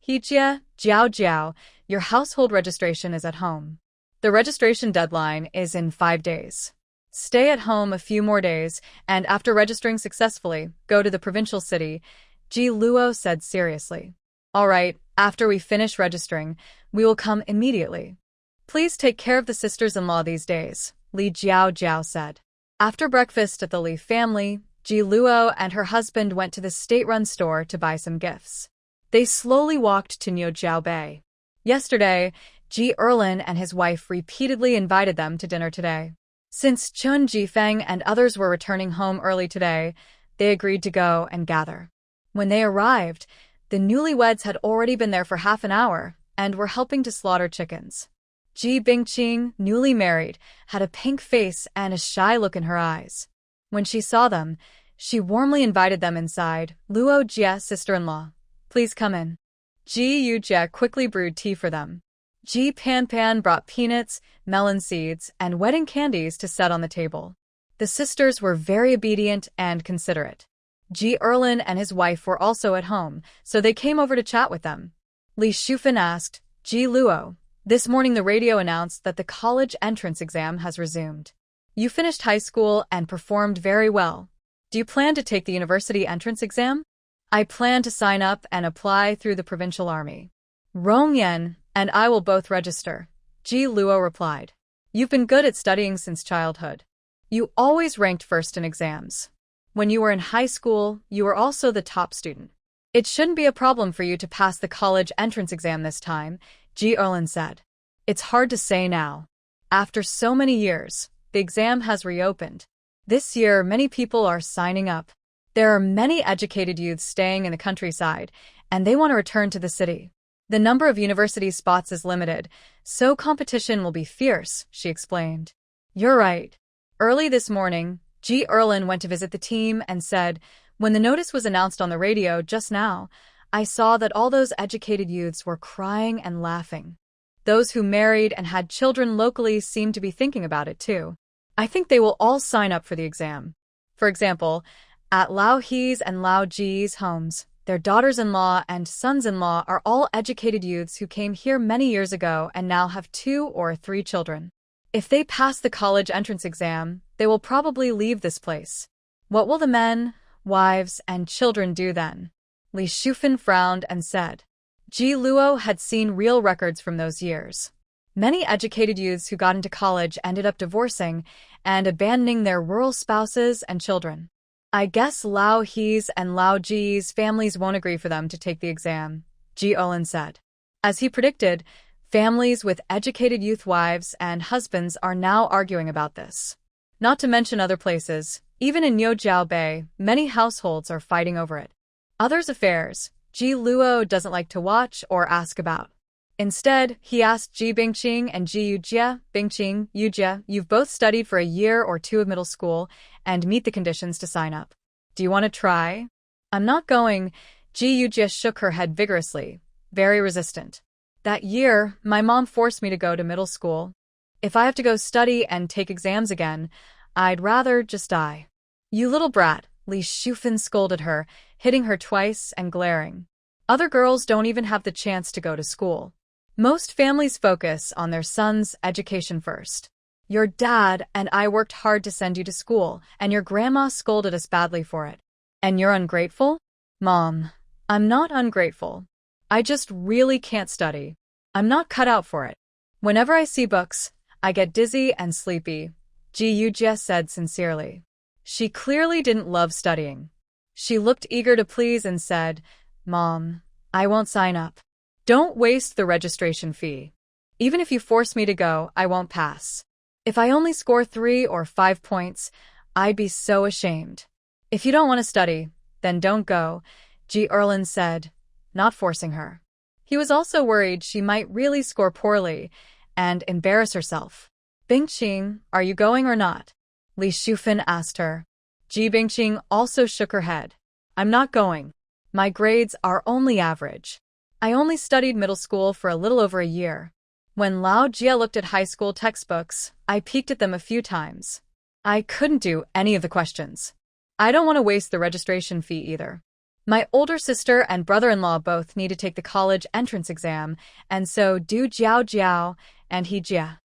Hejia, Zhao, your household registration is at home. The registration deadline is in 5 days. Stay at home a few more days, and after registering successfully, go to the provincial city," Ji Luo said seriously. "All right, after we finish registering, we will come immediately. Please take care of the sisters-in-law these days," Li Jiao said. After breakfast at the Li family, Ji Luo and her husband went to the state-run store to buy some gifts. They slowly walked to Niujiao Bay. Yesterday, Ji Erlin and his wife repeatedly invited them to dinner today. Since Chun Jifeng and others were returning home early today, they agreed to go and gather. When they arrived, the newlyweds had already been there for half an hour and were helping to slaughter chickens. Ji Bingqing, newly married, had a pink face and a shy look in her eyes. When she saw them, she warmly invited them inside. "Luo Jie, sister-in-law, please come in." Ji Yujie quickly brewed tea for them. Ji Pan brought peanuts, melon seeds, and wedding candies to set on the table. The sisters were very obedient and considerate. Ji Erlin and his wife were also at home, so they came over to chat with them. Li Shufan asked, "Ji Luo, this morning the radio announced that the college entrance exam has resumed. You finished high school and performed very well. Do you plan to take the university entrance exam?" "I plan to sign up and apply through the provincial army. Rongyan and I will both register," Ji Luo replied. "You've been good at studying since childhood. You always ranked first in exams. When you were in high school, you were also the top student. It shouldn't be a problem for you to pass the college entrance exam this time," Ji Erlin said. "It's hard to say now. After so many years, the exam has reopened. This year, many people are signing up. There are many educated youths staying in the countryside, and they want to return to the city. The number of university spots is limited, so competition will be fierce," she explained. "You're right." Early this morning, Ji Erlin went to visit the team and said, "When the notice was announced on the radio just now, I saw that all those educated youths were crying and laughing. Those who married and had children locally seem to be thinking about it too. I think they will all sign up for the exam. For example, at Lao He's and Lao Ji's homes, their daughters-in-law and sons-in-law are all educated youths who came here many years ago and now have 2 or 3 children. If they pass the college entrance exam, they will probably leave this place. What will the men, wives, and children do then? Li Shufan frowned and said. Ji Luo had seen real records from those years. Many educated youths who got into college ended up divorcing and abandoning their rural spouses and children. I guess Lao He's and Lao Ji's families won't agree for them to take the exam, Ji Luo said. As he predicted, families with educated youth wives and husbands are now arguing about this. Not to mention other places, even in Youjiao Bay, many households are fighting over it. Others' affairs, Ji Luo doesn't like to watch or ask about. Instead, he asked Ji Bingqing and Ji Yujie, Bingqing, Yujie, you've both studied for a year or two of middle school and meet the conditions to sign up. Do you want to try? I'm not going, Ji Yujie shook her head vigorously, very resistant. That year, my mom forced me to go to middle school. If I have to go study and take exams again, I'd rather just die. You little brat, Li Shufan scolded her, hitting her twice and glaring. Other girls don't even have the chance to go to school. Most families focus on their son's education first. Your dad and I worked hard to send you to school, and your grandma scolded us badly for it. And you're ungrateful? Mom, I'm not ungrateful. I just really can't study. I'm not cut out for it. Whenever I see books, I get dizzy and sleepy, Ji Yujie said sincerely. She clearly didn't love studying. She looked eager to please and said, Mom, I won't sign up. Don't waste the registration fee. Even if you force me to go, I won't pass. If I only score 3 or 5 points, I'd be so ashamed. If you don't want to study, then don't go, Ji Luo said, not forcing her. He was also worried she might really score poorly and embarrass herself. Bingqing, are you going or not? Li Shufan asked her. Ji Bingqing also shook her head. I'm not going. My grades are only average. I only studied middle school for a little over a year. When Lao Jia looked at high school textbooks, I peeked at them a few times. I couldn't do any of the questions. I don't want to waste the registration fee either. My older sister and brother-in-law both need to take the college entrance exam, and so do Zhao and He Jia.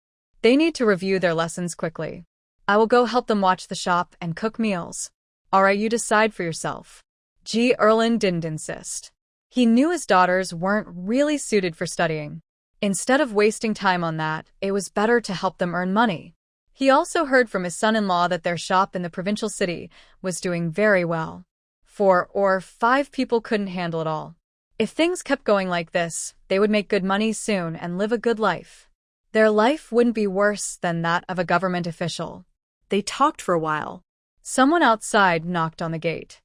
They need to review their lessons quickly. I will go help them watch the shop and cook meals. All right, you decide for yourself. Ji Luo didn't insist. He knew his daughters weren't really suited for studying. Instead of wasting time on that, it was better to help them earn money. He also heard from his son-in-law that their shop in the provincial city was doing very well. 4 or 5 people couldn't handle it all. If things kept going like this, they would make good money soon and live a good life. Their life wouldn't be worse than that of a government official. They talked for a while. Someone outside knocked on the gate.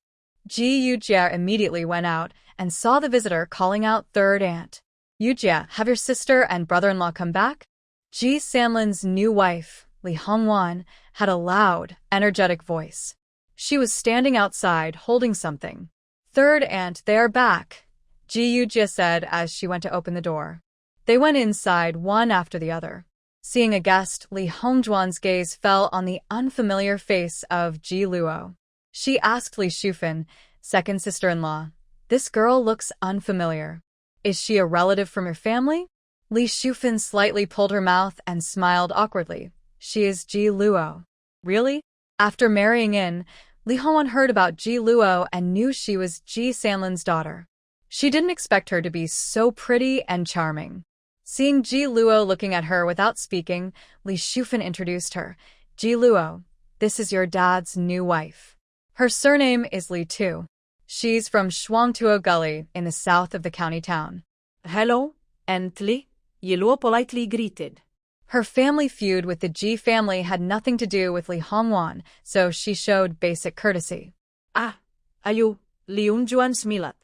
Ji Yujie immediately went out and saw the visitor calling out third aunt. Yujie, have your sister and brother-in-law come back? Ji Sanlin's new wife, Li Hongwan, had a loud, energetic voice. She was standing outside holding something. Third aunt, they are back, Ji Yujie said as she went to open the door. They went inside one after the other. Seeing a guest, Li Hongjuan's gaze fell on the unfamiliar face of Ji Luo. She asked Li Shufan, second sister-in-law, this girl looks unfamiliar. Is she a relative from your family? Li Shufan slightly pulled her mouth and smiled awkwardly. She is Ji Luo. Really? After marrying in, Li Hongwan heard about Ji Luo and knew she was Ji Sanlin's daughter. She didn't expect her to be so pretty and charming. Seeing Ji Luo looking at her without speaking, Li Shufan introduced her. Ji Luo, this is your dad's new wife. Her surname is Li too. She's from Shuangtuo Gully in the south of the county town. Hello, Aunt Li, Ji Luo politely greeted. Her family feud with the Ji family had nothing to do with Li Hongwan, so she showed basic courtesy. Ah, ayu, Li Yunjuan smilat.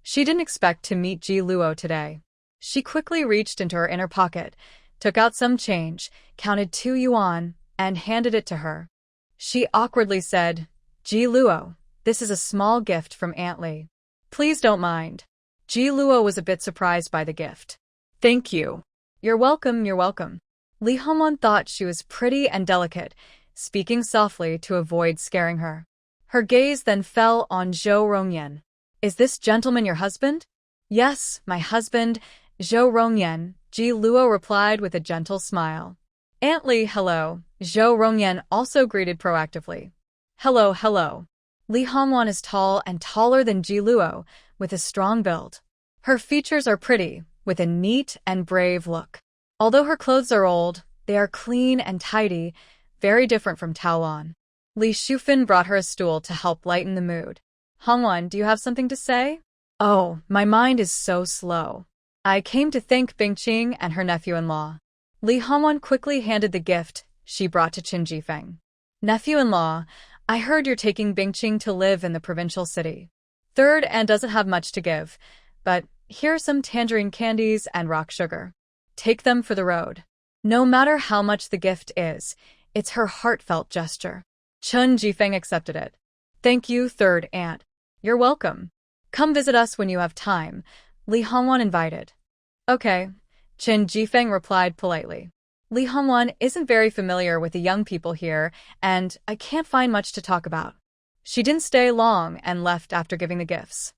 She didn't expect to meet Ji Luo today. She quickly reached into her inner pocket, took out some change, counted 2 yuan, and handed it to her. She awkwardly said, Ji Luo, this is a small gift from Aunt Li. Please don't mind. Ji Luo was a bit surprised by the gift. Thank you. You're welcome, you're welcome. Li Hongwan thought she was pretty and delicate, speaking softly to avoid scaring her. Her gaze then fell on Zhou Rongyan. Is this gentleman your husband? Yes, my husband, Zhou Rongyan, Ji Luo replied with a gentle smile. Aunt Li, hello. Zhou Rongyan also greeted proactively. Hello, hello. Li Hongwan is tall and taller than Ji Luo, with a strong build. Her features are pretty, with a neat and brave look. Although her clothes are old, they are clean and tidy, very different from Taolan. Li Shufan brought her a stool to help lighten the mood. Hongwan, do you have something to say? Oh, my mind is so slow. I came to thank Bingqing and her nephew-in-law. Li Hongwan quickly handed the gift she brought to Qin Jifeng. Nephew-in-law, I heard you're taking Bingqing to live in the provincial city. Third Aunt doesn't have much to give, but here are some tangerine candies and rock sugar. Take them for the road. No matter how much the gift is, it's her heartfelt gesture. Qin Jifeng accepted it. Thank you, Third Aunt. You're welcome. Come visit us when you have time, Li Hongwan invited. Okay, Qin Jifeng replied politely. Li Hongwan isn't very familiar with the young people here, and I can't find much to talk about. She didn't stay long and left after giving the gifts.